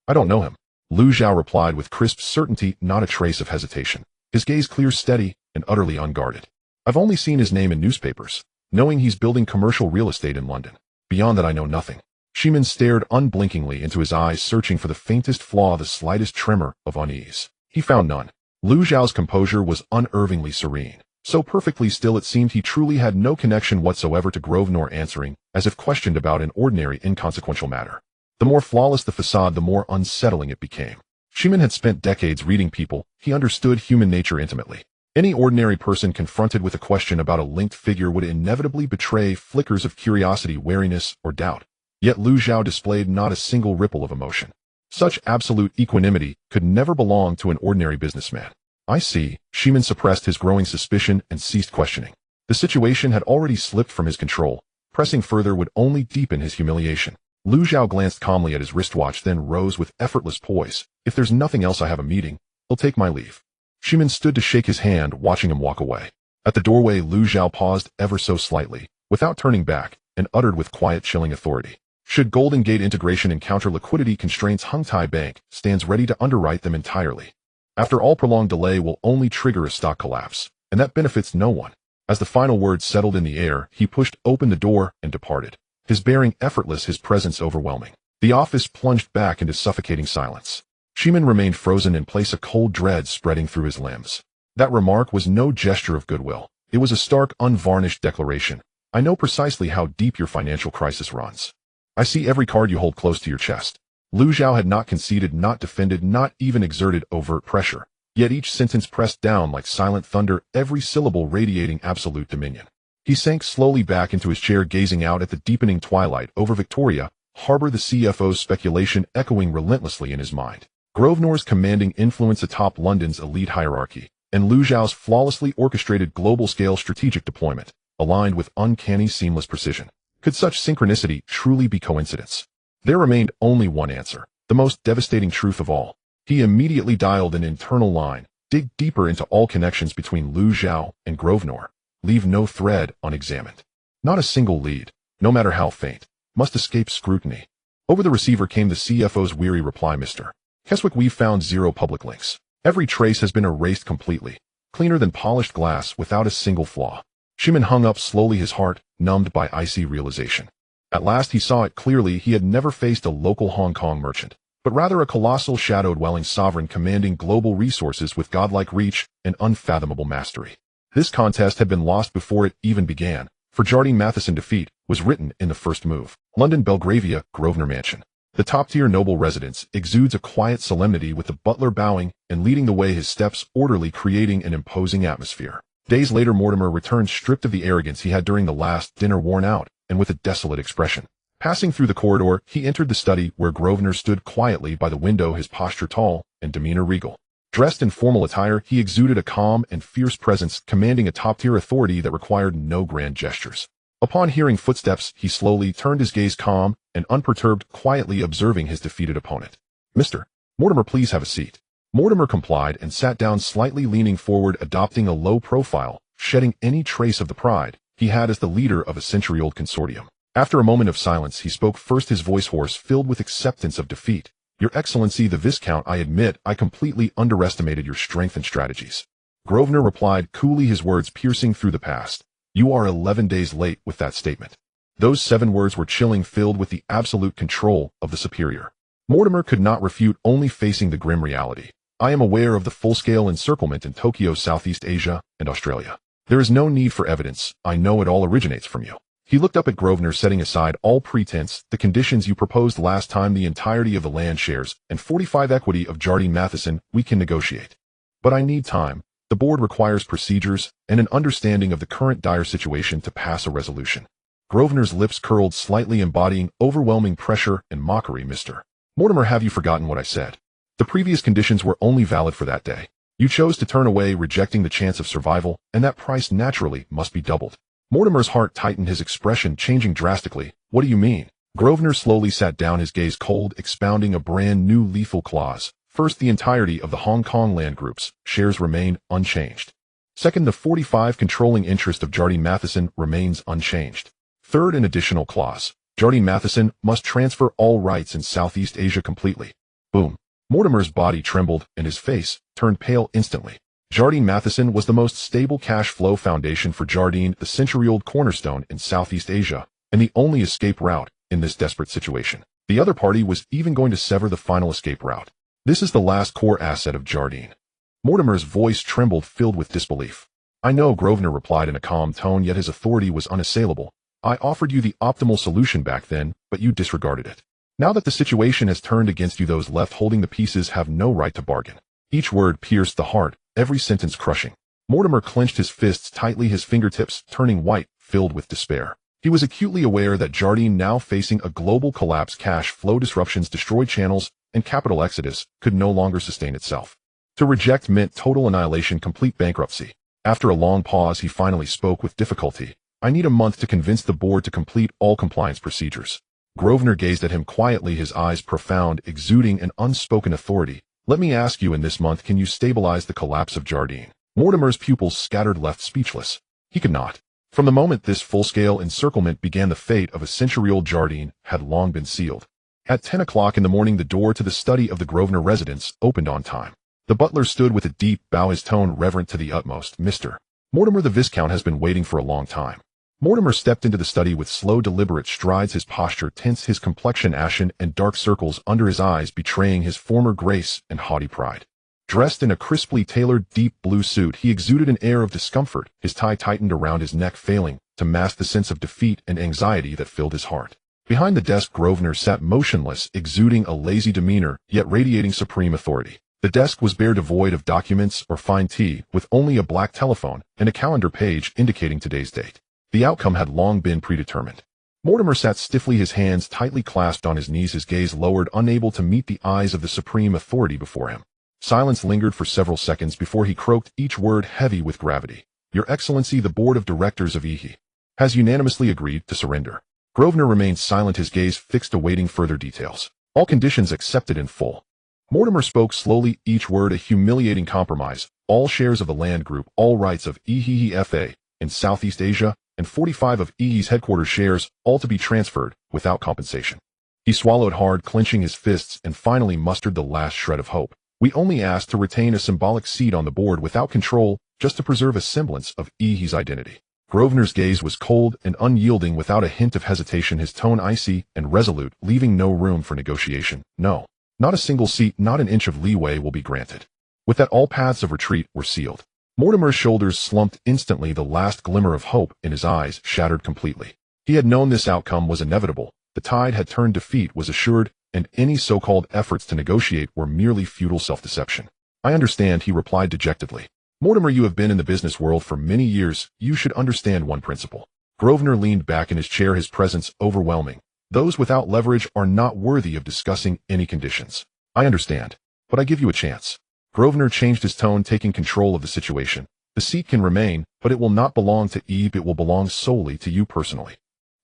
"I don't know him," Lu Zhao replied with crisp certainty, not a trace of hesitation. His gaze clear, steady, and utterly unguarded. "I've only seen his name in newspapers, knowing he's building commercial real estate in London. Beyond that I know nothing." Shimin stared unblinkingly into his eyes, searching for the faintest flaw, the slightest tremor of unease. He found none. Lu Zhao's composure was unervingly serene. So perfectly still it seemed he truly had no connection whatsoever to Grosvenor, answering, as if questioned about an ordinary inconsequential matter. The more flawless the facade, the more unsettling it became. Shimin had spent decades reading people. He understood human nature intimately. Any ordinary person confronted with a question about a linked figure would inevitably betray flickers of curiosity, wariness, or doubt. Yet Lu Zhao displayed not a single ripple of emotion. Such absolute equanimity could never belong to an ordinary businessman. I see. Shimin suppressed his growing suspicion and ceased questioning. The situation had already slipped from his control. Pressing further would only deepen his humiliation. Lu Zhao glanced calmly at his wristwatch, then rose with effortless poise. If there's nothing else, I have a meeting. I'll take my leave. Shimin stood to shake his hand, watching him walk away. At the doorway, Lu Zhao paused ever so slightly, without turning back, and uttered with quiet, chilling authority. Should Golden Gate Integration encounter liquidity constraints, Hungtai Bank stands ready to underwrite them entirely. After all, prolonged delay will only trigger a stock collapse, and that benefits no one. As the final words settled in the air, he pushed open the door and departed. His bearing effortless, his presence overwhelming. The office plunged back into suffocating silence. Shimin remained frozen in place, a cold dread spreading through his limbs. That remark was no gesture of goodwill. It was a stark, unvarnished declaration. I know precisely how deep your financial crisis runs. I see every card you hold close to your chest. Lu Zhao had not conceded, not defended, not even exerted overt pressure. Yet each sentence pressed down like silent thunder, every syllable radiating absolute dominion. He sank slowly back into his chair, gazing out at the deepening twilight over Victoria Harbour, the CFO's speculation echoing relentlessly in his mind. Grosvenor's commanding influence atop London's elite hierarchy, and Lu Zhao's flawlessly orchestrated global-scale strategic deployment, aligned with uncanny seamless precision. Could such synchronicity truly be coincidence? There remained only one answer, the most devastating truth of all. He immediately dialed an internal line, dig deeper into all connections between Lu Zhao and Grosvenor, leave no thread unexamined. Not a single lead, no matter how faint, must escape scrutiny. Over the receiver came the CFO's weary reply, Mr. Keswick, we've found 0 public links. Every trace has been erased completely, cleaner than polished glass, without a single flaw. Shimin hung up slowly, his heart numbed by icy realization. At last he saw it clearly. He had never faced a local Hong Kong merchant, but rather a colossal shadow-dwelling sovereign commanding global resources with godlike reach and unfathomable mastery. This contest had been lost before it even began, for Jardine Matheson defeat was written in the first move. London, Belgravia, Grosvenor Mansion. The top-tier noble residence exudes a quiet solemnity, with the butler bowing and leading the way, his steps orderly, creating an imposing atmosphere. Days later, Mortimer returned, stripped of the arrogance he had during the last dinner, worn out, and with a desolate expression. Passing through the corridor, he entered the study where Grosvenor stood quietly by the window, his posture tall and demeanor regal. Dressed in formal attire, he exuded a calm and fierce presence, commanding a top-tier authority that required no grand gestures. Upon hearing footsteps, he slowly turned, his gaze calm and unperturbed, quietly observing his defeated opponent. Mr. Mortimer, please have a seat. Mortimer complied and sat down, slightly leaning forward, adopting a low profile, shedding any trace of the pride he had as the leader of a century-old consortium. After a moment of silence, he spoke first, his voice hoarse, filled with acceptance of defeat. Your Excellency, the Viscount, I admit I completely underestimated your strength and strategies. Grosvenor replied coolly, his words piercing through the past. You are 11 days late with that statement. Those 7 words were chilling, filled with the absolute control of the superior. Mortimer could not refute, only facing the grim reality. I am aware of the full-scale encirclement in Tokyo, Southeast Asia, and Australia. There is no need for evidence. I know it all originates from you. He looked up at Grosvenor, setting aside all pretense. The conditions you proposed last time, the entirety of the land shares, and 45 equity of Jardine Matheson, we can negotiate. But I need time. The board requires procedures and an understanding of the current dire situation to pass a resolution. Grosvenor's lips curled slightly, embodying overwhelming pressure and mockery. Mr. Mortimer, have you forgotten what I said? The previous conditions were only valid for that day. You chose to turn away, rejecting the chance of survival, and that price naturally must be doubled. Mortimer's heart tightened, his expression changing drastically. What do you mean? Grosvenor slowly sat down, his gaze cold, expounding a brand new lethal clause. First, the entirety of the Hong Kong land group's shares remain unchanged. Second, the 45 controlling interest of Jardine Matheson remains unchanged. Third, an additional clause. Jardine Matheson must transfer all rights in Southeast Asia completely. Boom. Mortimer's body trembled and his face turned pale instantly. Jardine Matheson was the most stable cash flow foundation for Jardine, the century-old cornerstone in Southeast Asia, and the only escape route in this desperate situation. The other party was even going to sever the final escape route. This is the last core asset of Jardine. Mortimer's voice trembled, filled with disbelief. I know, Grosvenor replied in a calm tone, yet his authority was unassailable. I offered you the optimal solution back then, but you disregarded it. Now that the situation has turned against you, those left holding the pieces have no right to bargain. Each word pierced the heart, every sentence crushing. Mortimer clenched his fists tightly, his fingertips turning white, filled with despair. He was acutely aware that Jardine, now facing a global collapse, cash flow disruptions, destroyed channels, and capital exodus, could no longer sustain itself. To reject meant total annihilation, complete bankruptcy. After a long pause, he finally spoke with difficulty. I need a month to convince the board to complete all compliance procedures. Grosvenor gazed at him quietly, his eyes profound, exuding an unspoken authority. Let me ask you, in this month, can you stabilize the collapse of Jardine? Mortimer's pupils scattered, left speechless. He could not. From the moment this full-scale encirclement began, the fate of a century-old Jardine had long been sealed. At 10 o'clock in the morning, the door to the study of the Grosvenor residence opened on time. The butler stood with a deep bow, his tone reverent to the utmost. Mr. Mortimer, the Viscount has been waiting for a long time. Mortimer stepped into the study with slow, deliberate strides, his posture tense, his complexion ashen, and dark circles under his eyes betraying his former grace and haughty pride. Dressed in a crisply tailored deep blue suit, he exuded an air of discomfort, his tie tightened around his neck, failing to mask the sense of defeat and anxiety that filled his heart. Behind the desk, Grosvenor sat motionless, exuding a lazy demeanor, yet radiating supreme authority. The desk was bare, devoid of documents or fine tea, with only a black telephone and a calendar page indicating today's date. The outcome had long been predetermined. Mortimer sat stiffly, his hands tightly clasped on his knees, his gaze lowered, unable to meet the eyes of the supreme authority before him. Silence lingered for several seconds before he croaked, each word heavy with gravity. Your Excellency, the board of directors of EHE has unanimously agreed to surrender. Grosvenor remained silent, his gaze fixed, awaiting further details. All conditions accepted in full. Mortimer spoke slowly, each word a humiliating compromise. All shares of the land group, all rights of EHE in Southeast Asia, and 45 of EHE's headquarters shares, all to be transferred without compensation. He swallowed hard, clenching his fists, and finally mustered the last shred of hope. We only asked to retain a symbolic seat on the board without control, just to preserve a semblance of EHE's identity. Grosvenor's gaze was cold and unyielding, without a hint of hesitation, his tone icy and resolute, leaving no room for negotiation. No, not a single seat, not an inch of leeway will be granted. With that, all paths of retreat were sealed. Mortimer's shoulders slumped instantly, the last glimmer of hope in his eyes shattered completely. He had known this outcome was inevitable. The tide had turned, defeat was assured, and any so-called efforts to negotiate were merely futile self-deception. I understand, he replied dejectedly. Mortimer, you have been in the business world for many years. You should understand one principle. Grosvenor leaned back in his chair, his presence overwhelming. Those without leverage are not worthy of discussing any conditions. I understand, but I give you a chance. Grosvenor changed his tone, taking control of the situation. The seat can remain, but it will not belong to Eve. It will belong solely to you personally.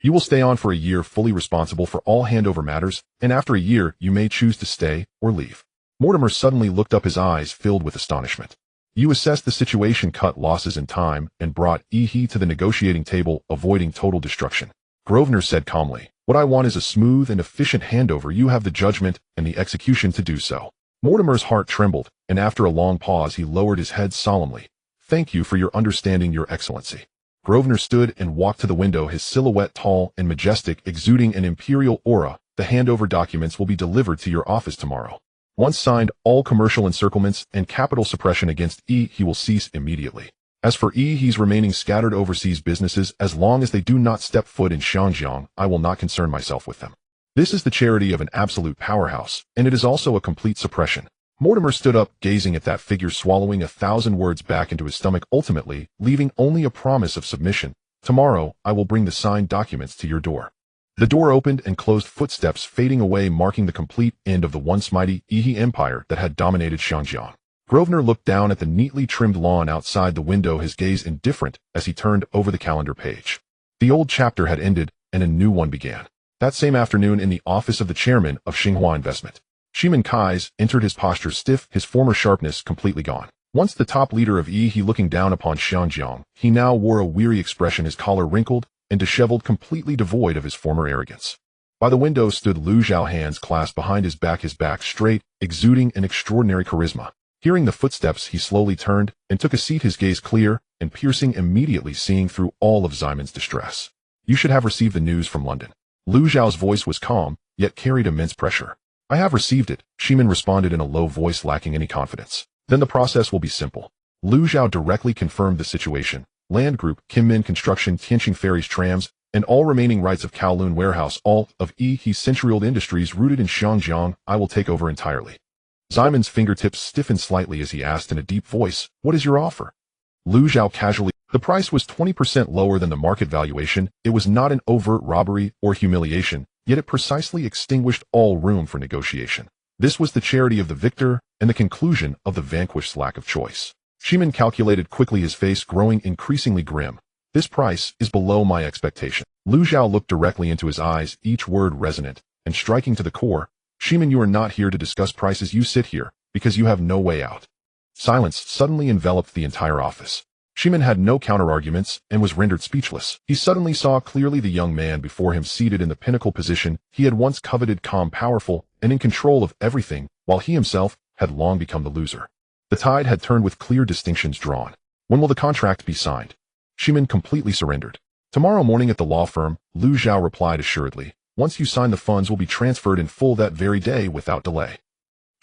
You will stay on for a year, fully responsible for all handover matters, and after a year, you may choose to stay or leave. Mortimer suddenly looked up, his eyes filled with astonishment. You assessed the situation, cut losses in time, and brought EHE to the negotiating table, avoiding total destruction. Grosvenor said calmly, what I want is a smooth and efficient handover. You have the judgment and the execution to do so. Mortimer's heart trembled, and after a long pause, he lowered his head solemnly. Thank you for your understanding, Your Excellency. Grosvenor stood and walked to the window, his silhouette tall and majestic, exuding an imperial aura. The handover documents will be delivered to your office tomorrow. Once signed, all commercial encirclements and capital suppression against EHE will cease immediately. As for EHE's remaining scattered overseas businesses, as long as they do not step foot in Xinjiang, I will not concern myself with them. This is the charity of an absolute powerhouse, and it is also a complete suppression. Mortimer stood up, gazing at that figure, swallowing 1,000 words back into his stomach, ultimately leaving only a promise of submission. Tomorrow, I will bring the signed documents to your door. The door opened and closed, footsteps fading away, marking the complete end of the once mighty EHE empire that had dominated Xinjiang. Grosvenor looked down at the neatly trimmed lawn outside the window, his gaze indifferent as he turned over the calendar page. The old chapter had ended, and a new one began. That same afternoon, in the office of the chairman of Xinhua Investment, Shiman Kais entered, his posture stiff, his former sharpness completely gone. Once the top leader of EHE looking down upon Xinjiang, he now wore a weary expression, his collar wrinkled and disheveled, completely devoid of his former arrogance. By the window stood Lu Zhao, hands clasped behind his back straight, exuding an extraordinary charisma. Hearing the footsteps, he slowly turned and took a seat, his gaze clear and piercing, immediately seeing through all of Ximon's distress. You should have received the news from London. Lu Zhao's voice was calm, yet carried immense pressure. I have received it, Shimin responded in a low voice lacking any confidence. Then the process will be simple. Lu Zhao directly confirmed the situation. Land Group, Kinmen Construction, Tianqing Ferries Trams, and all remaining rights of Kowloon Warehouse, all of He's century-old industries rooted in Xiangjiang, I will take over entirely. Ximon's fingertips stiffened slightly as he asked in a deep voice, what is your offer? Lu Zhao casually, the price was 20% lower than the market valuation. It was not an overt robbery or humiliation, yet it precisely extinguished all room for negotiation. This was the charity of the victor and the conclusion of the vanquished's lack of choice. Shimin calculated quickly, his face growing increasingly grim. This price is below my expectation. Lu Zhao looked directly into his eyes, each word resonant and striking to the core. Shimin, you are not here to discuss prices. You sit here because you have no way out. Silence suddenly enveloped the entire office. Shimin had no counter-arguments and was rendered speechless. He suddenly saw clearly the young man before him seated in the pinnacle position he had once coveted, calm, powerful, and in control of everything, while he himself had long become the loser. The tide had turned with clear distinctions drawn. When will the contract be signed? Shimin completely surrendered. Tomorrow morning at the law firm, Lu Zhao replied assuredly. Once you sign, the funds will be transferred in full that very day without delay.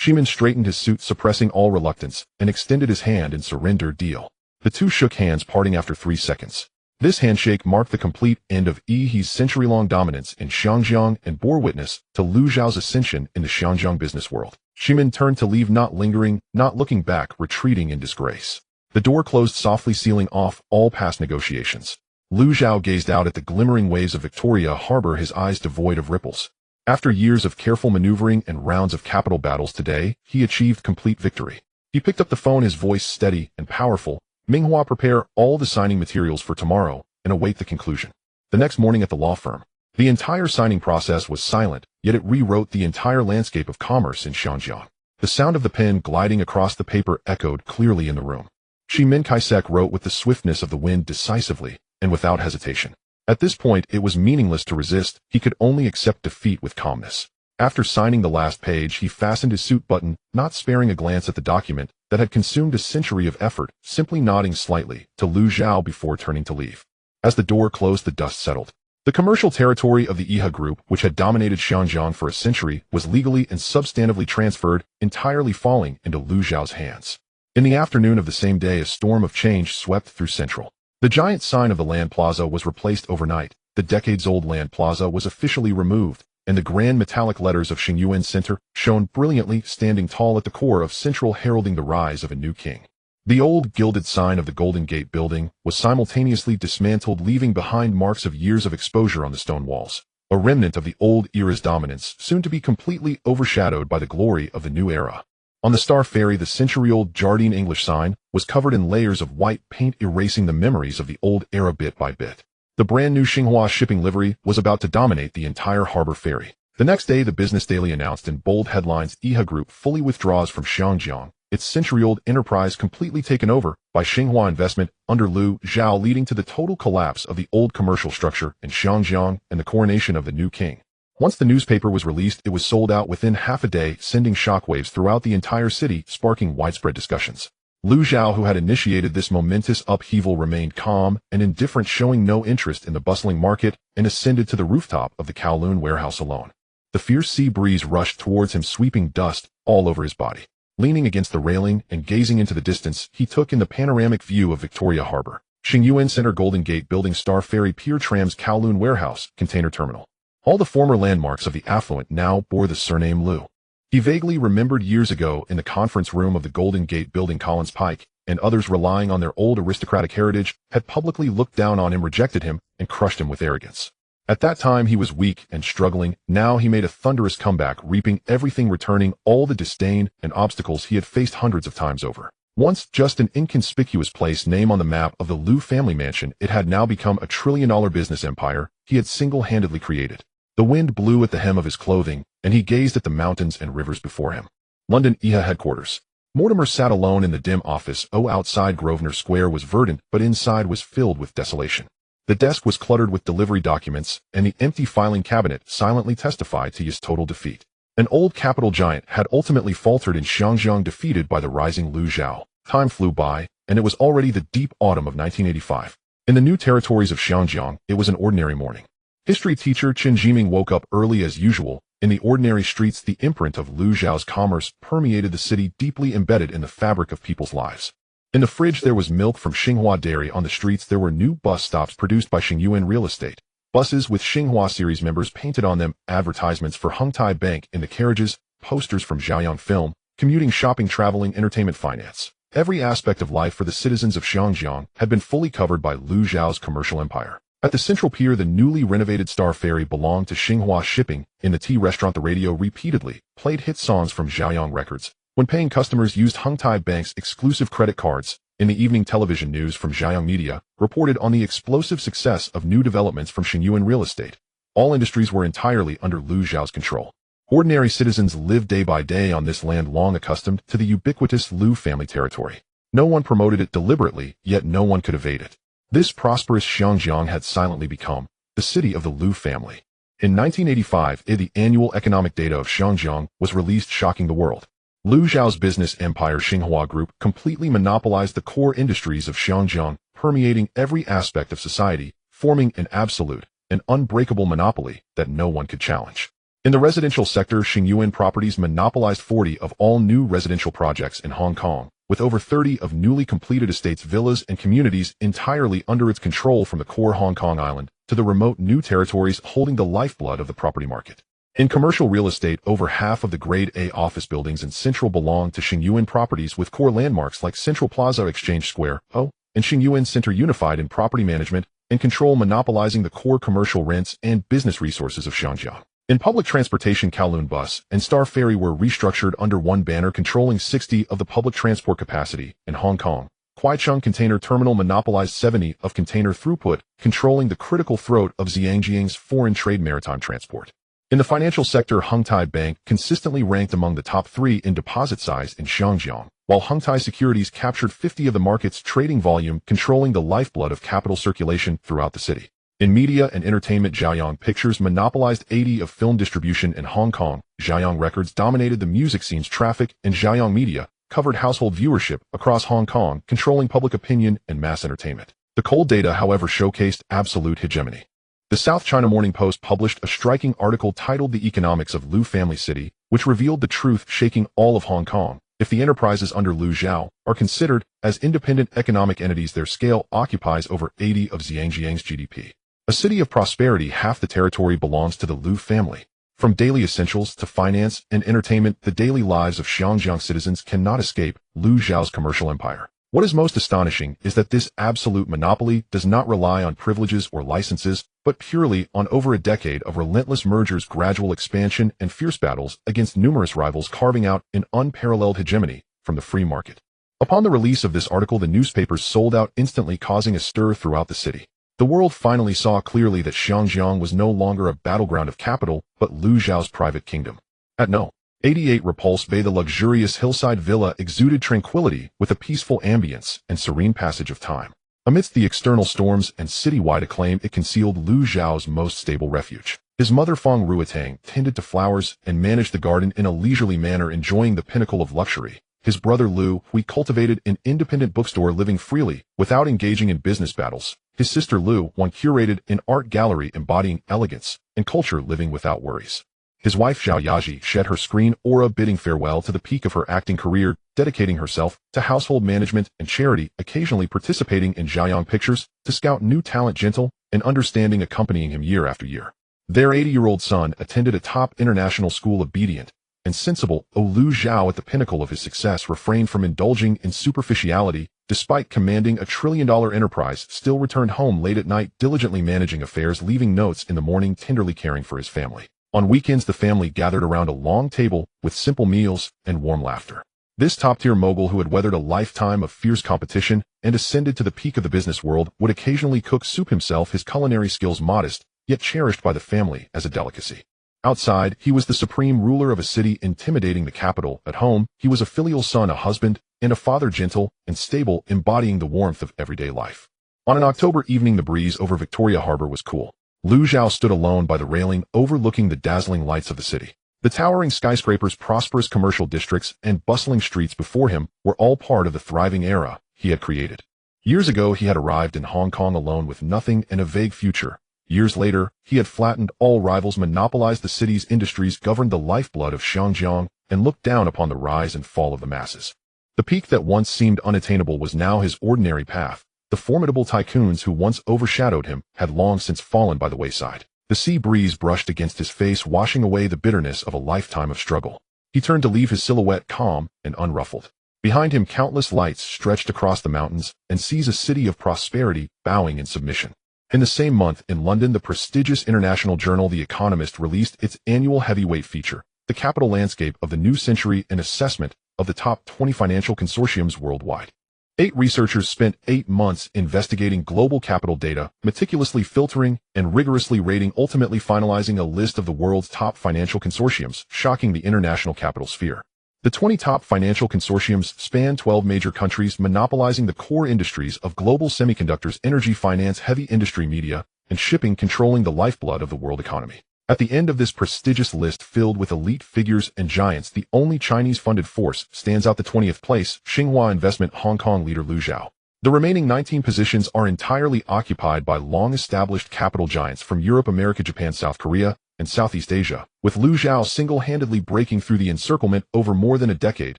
Shimin straightened his suit, suppressing all reluctance, and extended his hand in surrender. Deal. The two shook hands, parting after 3 seconds. This handshake marked the complete end of He's century-long dominance in Xiangjiang and bore witness to Lu Zhao's ascension in the Xiangjiang business world. Shimin turned to leave, not lingering, not looking back, retreating in disgrace. The door closed softly, sealing off all past negotiations. Lu Zhao gazed out at the glimmering waves of Victoria Harbor, his eyes devoid of ripples. After years of careful maneuvering and rounds of capital battles, today he achieved complete victory. He picked up the phone, his voice steady and powerful. Minghua, prepare all the signing materials for tomorrow and await the conclusion. The next morning at the law firm, the entire signing process was silent, yet it rewrote the entire landscape of commerce in Xiangjiang. The sound of the pen gliding across the paper echoed clearly in the room. Shimin Kaisek wrote with the swiftness of the wind, decisively and without hesitation. At this point, it was meaningless to resist. He could only accept defeat with calmness. After signing the last page, he fastened his suit button, not sparing a glance at the document that had consumed a century of effort, simply nodding slightly to Lu Zhao before turning to leave. As the door closed, the dust settled. The commercial territory of the Iha Group, which had dominated Xiangjiang for a century, was legally and substantively transferred, entirely falling into Lu Zhao's hands. In the afternoon of the same day, a storm of change swept through Central. The giant sign of the Land Plaza was replaced overnight. The decades-old Land Plaza was officially removed, and the grand metallic letters of Xingyuan Center shone brilliantly, standing tall at the core of Central, heralding the rise of a new king. The old gilded sign of the Golden Gate building was simultaneously dismantled, leaving behind marks of years of exposure on the stone walls, a remnant of the old era's dominance, soon to be completely overshadowed by the glory of the new era. On the Star Ferry, the century-old Jardine English sign was covered in layers of white paint, erasing the memories of the old era bit by bit. The brand-new Xinhua shipping livery was about to dominate the entire harbor ferry. The next day, the Business Daily announced in bold headlines, Iha Group fully withdraws from Xiangjiang, its century-old enterprise completely taken over by Xinhua Investment under Lu Zhao, leading to the total collapse of the old commercial structure in Xiangjiang and the coronation of the new king. Once the newspaper was released, it was sold out within half a day, sending shockwaves throughout the entire city, sparking widespread discussions. Lu Zhao, who had initiated this momentous upheaval, remained calm and indifferent, showing no interest in the bustling market, and ascended to the rooftop of the Kowloon warehouse alone. The fierce sea breeze rushed towards him, sweeping dust all over his body. Leaning against the railing and gazing into the distance, he took in the panoramic view of Victoria Harbor, Xingyuan Center, Golden Gate Building, Star Ferry Pier, Trams, Kowloon Warehouse, Container Terminal. All the former landmarks of the affluent now bore the surname Lu. He vaguely remembered years ago in the conference room of the Golden Gate Building, Collins Pike, and others, relying on their old aristocratic heritage, had publicly looked down on him, rejected him, and crushed him with arrogance. At that time, he was weak and struggling. Now he made a thunderous comeback, reaping everything, returning all the disdain and obstacles he had faced hundreds of times over. Once just an inconspicuous place name on the map of the Lu family mansion, it had now become a trillion-dollar business empire he had single-handedly created. The wind blew at the hem of his clothing, and he gazed at the mountains and rivers before him. London Iha headquarters. Mortimer sat alone in the dim office. Outside Grosvenor Square was verdant, but inside was filled with desolation. The desk was cluttered with delivery documents, and the empty filing cabinet silently testified to his total defeat. An old capital giant had ultimately faltered in Xiangjiang, defeated by the rising Lu Zhao. Time flew by, and it was already the deep autumn of 1985. In the new territories of Xiangjiang, it was an ordinary morning. History teacher Chen Jiming woke up early as usual. In the ordinary streets, the imprint of Lu Zhao's commerce permeated the city, deeply embedded in the fabric of people's lives. In the fridge there was milk from Xinhua Dairy. On the streets there were new bus stops produced by Xingyuan Real Estate. Buses with Xinhua series members painted on them, advertisements for Hengtai Bank in the carriages, posters from Zhaoyang Film, commuting, shopping, traveling, entertainment, finance. Every aspect of life for the citizens of Xiangjiang had been fully covered by Lu Zhao's commercial empire. At the central pier, the newly renovated Star Ferry belonged to Xinhua Shipping. In the tea restaurant, the radio repeatedly played hit songs from Zhaoyang Records. When paying, customers used Hengtai Bank's exclusive credit cards. In the evening, television news from Zhaoyang Media reported on the explosive success of new developments from Xingyuan Real Estate. All industries were entirely under Lu Zhao's control. Ordinary citizens lived day by day on this land, long accustomed to the ubiquitous Lu family territory. No one promoted it deliberately, yet no one could evade it. This prosperous Xiangjiang had silently become the city of the Lu family. In 1985, the annual economic data of Xiangjiang was released, shocking the world. Lu Zhao's business empire Xinhua Group completely monopolized the core industries of Xiangjiang, permeating every aspect of society, forming an absolute, an unbreakable monopoly that no one could challenge. In the residential sector, Xingyuan Properties monopolized 40 of all new residential projects in Hong Kong, with over 30 of newly completed estates, villas, and communities entirely under its control, from the core Hong Kong island to the remote new territories holding the lifeblood of the property market. In commercial real estate, over half of the Grade A office buildings in Central belong to Xingyuan Properties, with core landmarks like Central Plaza, Exchange Square, and Xingyuan Center unified in property management and control, monopolizing the core commercial rents and business resources of Xiangjiang. In public transportation, Kowloon Bus and Star Ferry were restructured under one banner, controlling 60 of the public transport capacity. In Hong Kong, Kwaichung Container Terminal monopolized 70 of container throughput, controlling the critical throat of Zhangjiang's foreign trade maritime transport. In the financial sector, Hengtai Bank consistently ranked among the top 3 in deposit size in Xiangjiang, while Hengtai Securities captured 50 of the market's trading volume, controlling the lifeblood of capital circulation throughout the city. In media and entertainment, Zhaoyang Pictures monopolized 80 of film distribution in Hong Kong. Zhaoyang Records dominated the music scene's traffic, and Zhaoyang Media covered household viewership across Hong Kong, controlling public opinion and mass entertainment. The cold data, however, showcased absolute hegemony. The South China Morning Post published a striking article titled "The Economics of Lu Family City," which revealed the truth shaking all of Hong Kong. If the enterprises under Lu Zhao are considered as independent economic entities, their scale occupies over 80 of Zhangjiang's GDP. A city of prosperity, half the territory belongs to the Lu family. From daily essentials to finance and entertainment, the daily lives of Xiangjiang citizens cannot escape Lu Zhao's commercial empire. What is most astonishing is that this absolute monopoly does not rely on privileges or licenses, but purely on over a decade of relentless mergers, gradual expansion, and fierce battles against numerous rivals, carving out an unparalleled hegemony from the free market. Upon the release of this article, the newspapers sold out instantly, causing a stir throughout the city. The world finally saw clearly that Xiangjiang was no longer a battleground of capital, but Lu Zhao's private kingdom. At No. 88 Repulse Bay, the luxurious hillside villa exuded tranquility with a peaceful ambience and serene passage of time. Amidst the external storms and citywide acclaim, it concealed Lu Zhao's most stable refuge. His mother Feng Ruotang tended to flowers and managed the garden in a leisurely manner, enjoying the pinnacle of luxury. His brother Lu Hui cultivated an independent bookstore, living freely without engaging in business battles. His sister Lu Wan curated an art gallery embodying elegance and culture, living without worries. His wife Zhao Yaji shed her screen aura, bidding farewell to the peak of her acting career, dedicating herself to household management and charity, occasionally participating in Zhaoyang Pictures to scout new talent, gentle and understanding, accompanying him year after year. Their 80-year-old son attended a top international school. Obedient and sensible, Lu Zhao, at the pinnacle of his success, refrained from indulging in superficiality. Despite commanding a trillion-dollar enterprise, still returned home late at night, diligently managing affairs, leaving notes in the morning, tenderly caring for his family. On weekends, the family gathered around a long table with simple meals and warm laughter. This top-tier mogul, who had weathered a lifetime of fierce competition and ascended to the peak of the business world, would occasionally cook soup himself, his culinary skills modest, yet cherished by the family as a delicacy. Outside, he was the supreme ruler of a city, intimidating the capital. At home, he was a filial son, a husband, and a father, gentle and stable, embodying the warmth of everyday life. On an October evening, the breeze over Victoria Harbor was cool. Lu Zhao stood alone by the railing, overlooking the dazzling lights of the city. The towering skyscrapers, prosperous commercial districts, and bustling streets before him were all part of the thriving era he had created. Years ago, he had arrived in Hong Kong alone, with nothing and a vague future, Years later, he had flattened all rivals, monopolized the city's industries, governed the lifeblood of Xiangjiang, and looked down upon the rise and fall of the masses. The peak that once seemed unattainable was now his ordinary path. The formidable tycoons who once overshadowed him had long since fallen by the wayside. The sea breeze brushed against his face, washing away the bitterness of a lifetime of struggle. He turned to leave his silhouette calm and unruffled. Behind him, countless lights stretched across the mountains, and sees a city of prosperity bowing in submission. In the same month, in London, the prestigious international journal The Economist released its annual heavyweight feature, The Capital Landscape of the New Century, an assessment of the top 20 financial consortiums worldwide. 8 researchers spent 8 months investigating global capital data, meticulously filtering and rigorously rating, ultimately finalizing a list of the world's top financial consortiums, shocking the international capital sphere. The 20 top financial consortiums span 12 major countries, monopolizing the core industries of global semiconductors, energy, finance, heavy industry, media, and shipping, controlling the lifeblood of the world economy. At the end of this prestigious list filled with elite figures and giants, the only Chinese-funded force stands out, the 20th place, Xinhua Investment Hong Kong leader Lu Zhao. The remaining 19 positions are entirely occupied by long-established capital giants from Europe, America, Japan, South Korea, and Southeast Asia, with Lu Zhao single-handedly breaking through the encirclement over more than a decade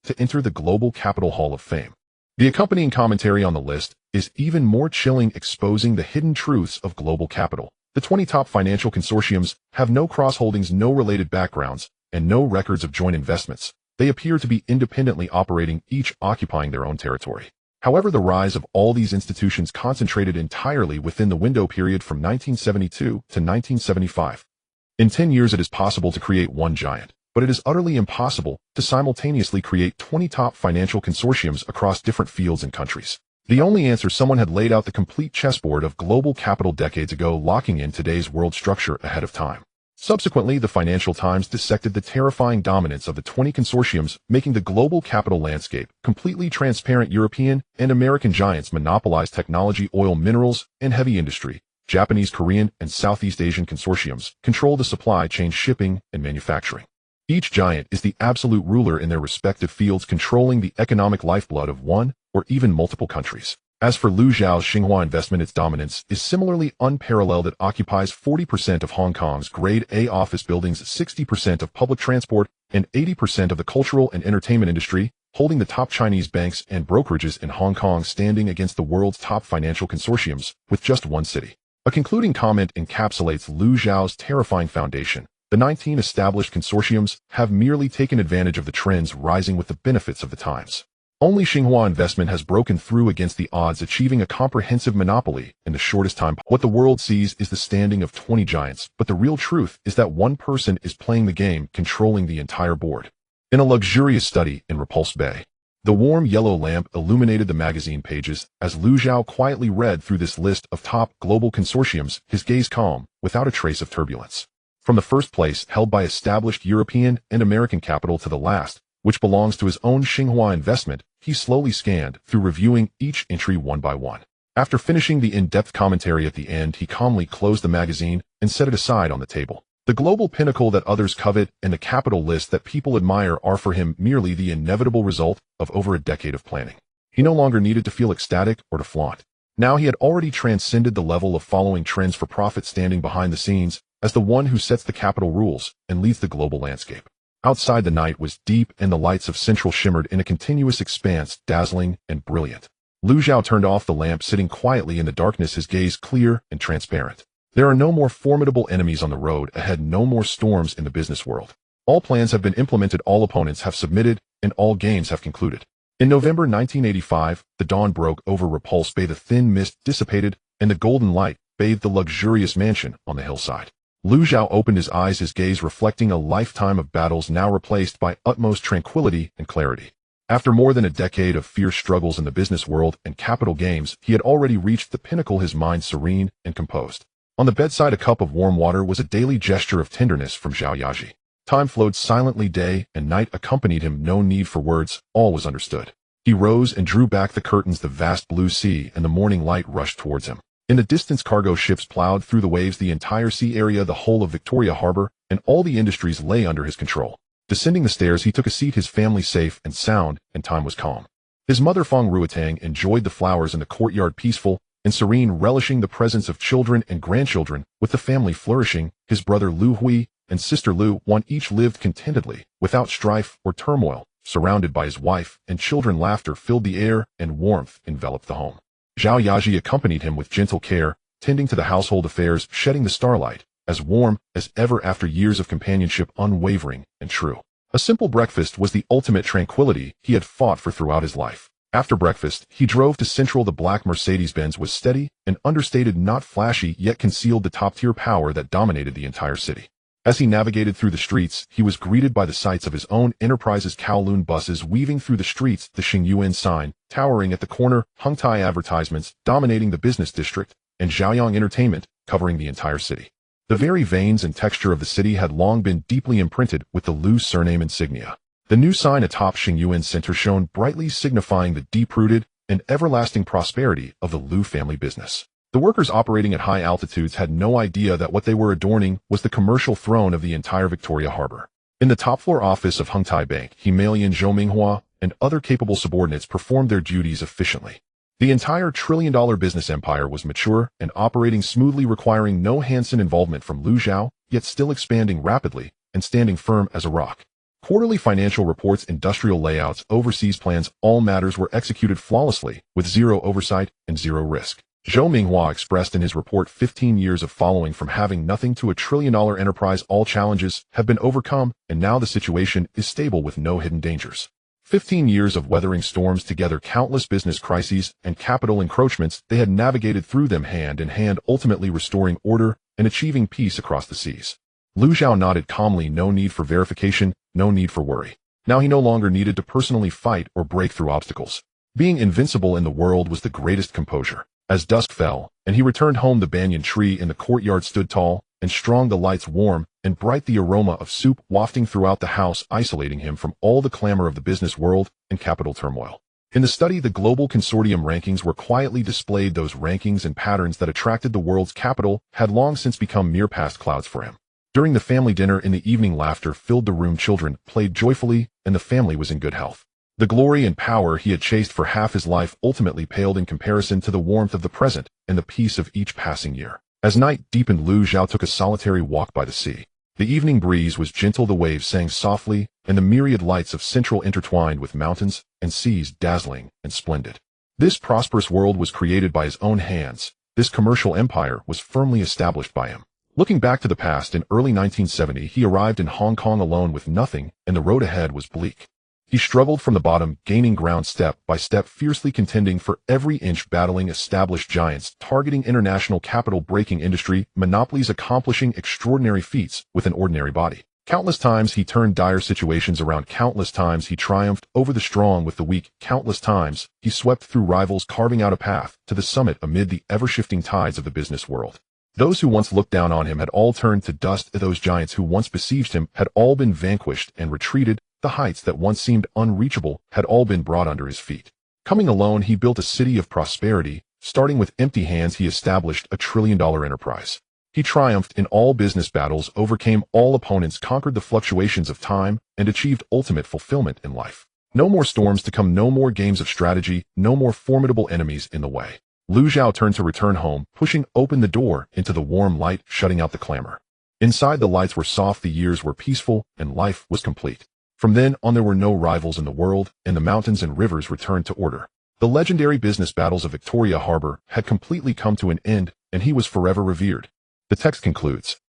to enter the Global Capital Hall of Fame. The accompanying commentary on the list is even more chilling, exposing the hidden truths of global capital. The 20 top financial consortiums have no cross-holdings, no related backgrounds, and no records of joint investments. They appear to be independently operating, each occupying their own territory. However, the rise of all these institutions concentrated entirely within the window period from 1972 to 1975. In 10 years, it is possible to create one giant, but it is utterly impossible to simultaneously create 20 top financial consortiums across different fields and countries. The only answer: someone had laid out the complete chessboard of global capital decades ago, locking in today's world structure ahead of time. Subsequently, the Financial Times dissected the terrifying dominance of the 20 consortiums, making the global capital landscape completely transparent. European and American giants monopolize technology, oil, minerals, and heavy industry. Japanese, Korean, and Southeast Asian consortiums control the supply chain, shipping, and manufacturing. Each giant is the absolute ruler in their respective fields, controlling the economic lifeblood of one or even multiple countries. As for Lu Zhao's Xinhua Investment, its dominance is similarly unparalleled. It occupies 40% of Hong Kong's Grade A office buildings, 60% of public transport, and 80% of the cultural and entertainment industry, holding the top Chinese banks and brokerages in Hong Kong, standing against the world's top financial consortiums with just one city. A concluding comment encapsulates Lu Zhao's terrifying foundation. The 19 established consortiums have merely taken advantage of the trends rising with the benefits of the times. Only Xinhua Investment has broken through against the odds, achieving a comprehensive monopoly in the shortest time. What the world sees is the standing of 20 giants, but the real truth is that one person is playing the game, controlling the entire board. In a luxurious study in Repulse Bay, the warm yellow lamp illuminated the magazine pages as Lu Zhao quietly read through this list of top global consortiums, his gaze calm, without a trace of turbulence. From the first place, held by established European and American capital, to the last, which belongs to his own Xinhua Investment, he slowly scanned through, reviewing each entry one by one. After finishing the in-depth commentary at the end, he calmly closed the magazine and set it aside on the table. The global pinnacle that others covet and the capital list that people admire are for him merely the inevitable result of over a decade of planning. He no longer needed to feel ecstatic or to flaunt. Now he had already transcended the level of following trends for profit, standing behind the scenes as the one who sets the capital rules and leads the global landscape. Outside, the night was deep and the lights of Central shimmered in a continuous expanse, dazzling and brilliant. Lu Zhao turned off the lamp, sitting quietly in the darkness, his gaze clear and transparent. There are no more formidable enemies on the road ahead, no more storms in the business world. All plans have been implemented, all opponents have submitted, and all games have concluded. In November 1985, the dawn broke over Repulse Bay. The thin mist dissipated, and the golden light bathed the luxurious mansion on the hillside. Lu Zhao opened his eyes, his gaze reflecting a lifetime of battles now replaced by utmost tranquility and clarity. After more than a decade of fierce struggles in the business world and capital games, he had already reached the pinnacle, his mind serene and composed. On the bedside, a cup of warm water was a daily gesture of tenderness from Zhao Yaji. Time flowed silently, day and night accompanied him, no need for words, all was understood. He rose and drew back the curtains, the vast blue sea and the morning light rushed towards him. In the distance, cargo ships plowed through the waves, the entire sea area, the whole of Victoria Harbor, and all the industries lay under his control. Descending the stairs, he took a seat, his family safe and sound, and time was calm. His mother Feng Ruotang enjoyed the flowers in the courtyard, peaceful, and serene, relishing the presence of children and grandchildren, with the family flourishing. His brother Lu Hui and sister Lu Wan each lived contentedly, without strife or turmoil, surrounded by his wife and children. Laughter filled the air, and warmth enveloped the home. Zhao Yaji accompanied him with gentle care, tending to the household affairs, shedding the starlight, as warm as ever after years of companionship, unwavering and true. A simple breakfast was the ultimate tranquility he had fought for throughout his life. After breakfast, he drove to Central. The black Mercedes-Benz was steady and understated, not flashy, yet concealed the top-tier power that dominated the entire city. As he navigated through the streets, he was greeted by the sights of his own enterprise's Kowloon buses weaving through the streets, the Xingyuan sign towering at the corner, Hungtai advertisements dominating the business district, and Zhaoyang Entertainment covering the entire city. The very veins and texture of the city had long been deeply imprinted with the Lu surname insignia. The new sign atop Xingyuan Center shone brightly, signifying the deep-rooted and everlasting prosperity of the Lu family business. The workers operating at high altitudes had no idea that what they were adorning was the commercial throne of the entire Victoria Harbor. In the top-floor office of Hungtai Bank, Himalayan Zhou Minghua and other capable subordinates performed their duties efficiently. The entire trillion-dollar business empire was mature and operating smoothly, requiring no Hansen involvement from Lu Zhao, yet still expanding rapidly and standing firm as a rock. Quarterly financial reports, industrial layouts, overseas plans, all matters were executed flawlessly, with zero oversight and zero risk. Zhou Minghua expressed in his report 15 years of following from having nothing to a trillion-dollar enterprise. All challenges have been overcome, and now the situation is stable with no hidden dangers. 15 years of weathering storms together, countless business crises and capital encroachments, they had navigated through them hand in hand, ultimately restoring order and achieving peace across the seas. Lu Zhao nodded calmly. No need for verification, no need for worry. Now he no longer needed to personally fight or break through obstacles. Being invincible in the world was the greatest composure. As dusk fell, and he returned home, the banyan tree in the courtyard stood tall and strong, the lights warm and bright, the aroma of soup wafting throughout the house, isolating him from all the clamor of the business world and capital turmoil. In the study, the global consortium rankings were quietly displayed. Those rankings and patterns that attracted the world's capital had long since become mere past clouds for him. During the family dinner in the evening, laughter filled the room, children played joyfully, and the family was in good health. The glory and power he had chased for half his life ultimately paled in comparison to the warmth of the present and the peace of each passing year. As night deepened, Lu Zhao took a solitary walk by the sea. The evening breeze was gentle, the waves sang softly, and the myriad lights of Central intertwined with mountains and seas, dazzling and splendid. This prosperous world was created by his own hands. This commercial empire was firmly established by him. Looking back to the past, in early 1970, he arrived in Hong Kong alone with nothing, and the road ahead was bleak. He struggled from the bottom, gaining ground step by step, fiercely contending for every inch, battling established giants, targeting international capital, breaking industry monopolies, accomplishing extraordinary feats with an ordinary body. Countless times he turned dire situations around. Countless times he triumphed over the strong with the weak. Countless times he swept through rivals, carving out a path to the summit amid the ever-shifting tides of the business world. Those who once looked down on him had all turned to dust. Those giants who once besieged him had all been vanquished and retreated. The heights that once seemed unreachable had all been brought under his feet. Coming alone, he built a city of prosperity. Starting with empty hands, he established a trillion-dollar enterprise. He triumphed in all business battles, overcame all opponents, conquered the fluctuations of time, and achieved ultimate fulfillment in life. No more storms to come, no more games of strategy, no more formidable enemies in the way. Lu Zhao turned to return home, pushing open the door into the warm light, shutting out the clamor. Inside, the lights were soft, the years were peaceful, and life was complete. From then on, there were no rivals in the world, and the mountains and rivers returned to order. The legendary business battles of Victoria Harbor had completely come to an end, and he was forever revered. The text concludes.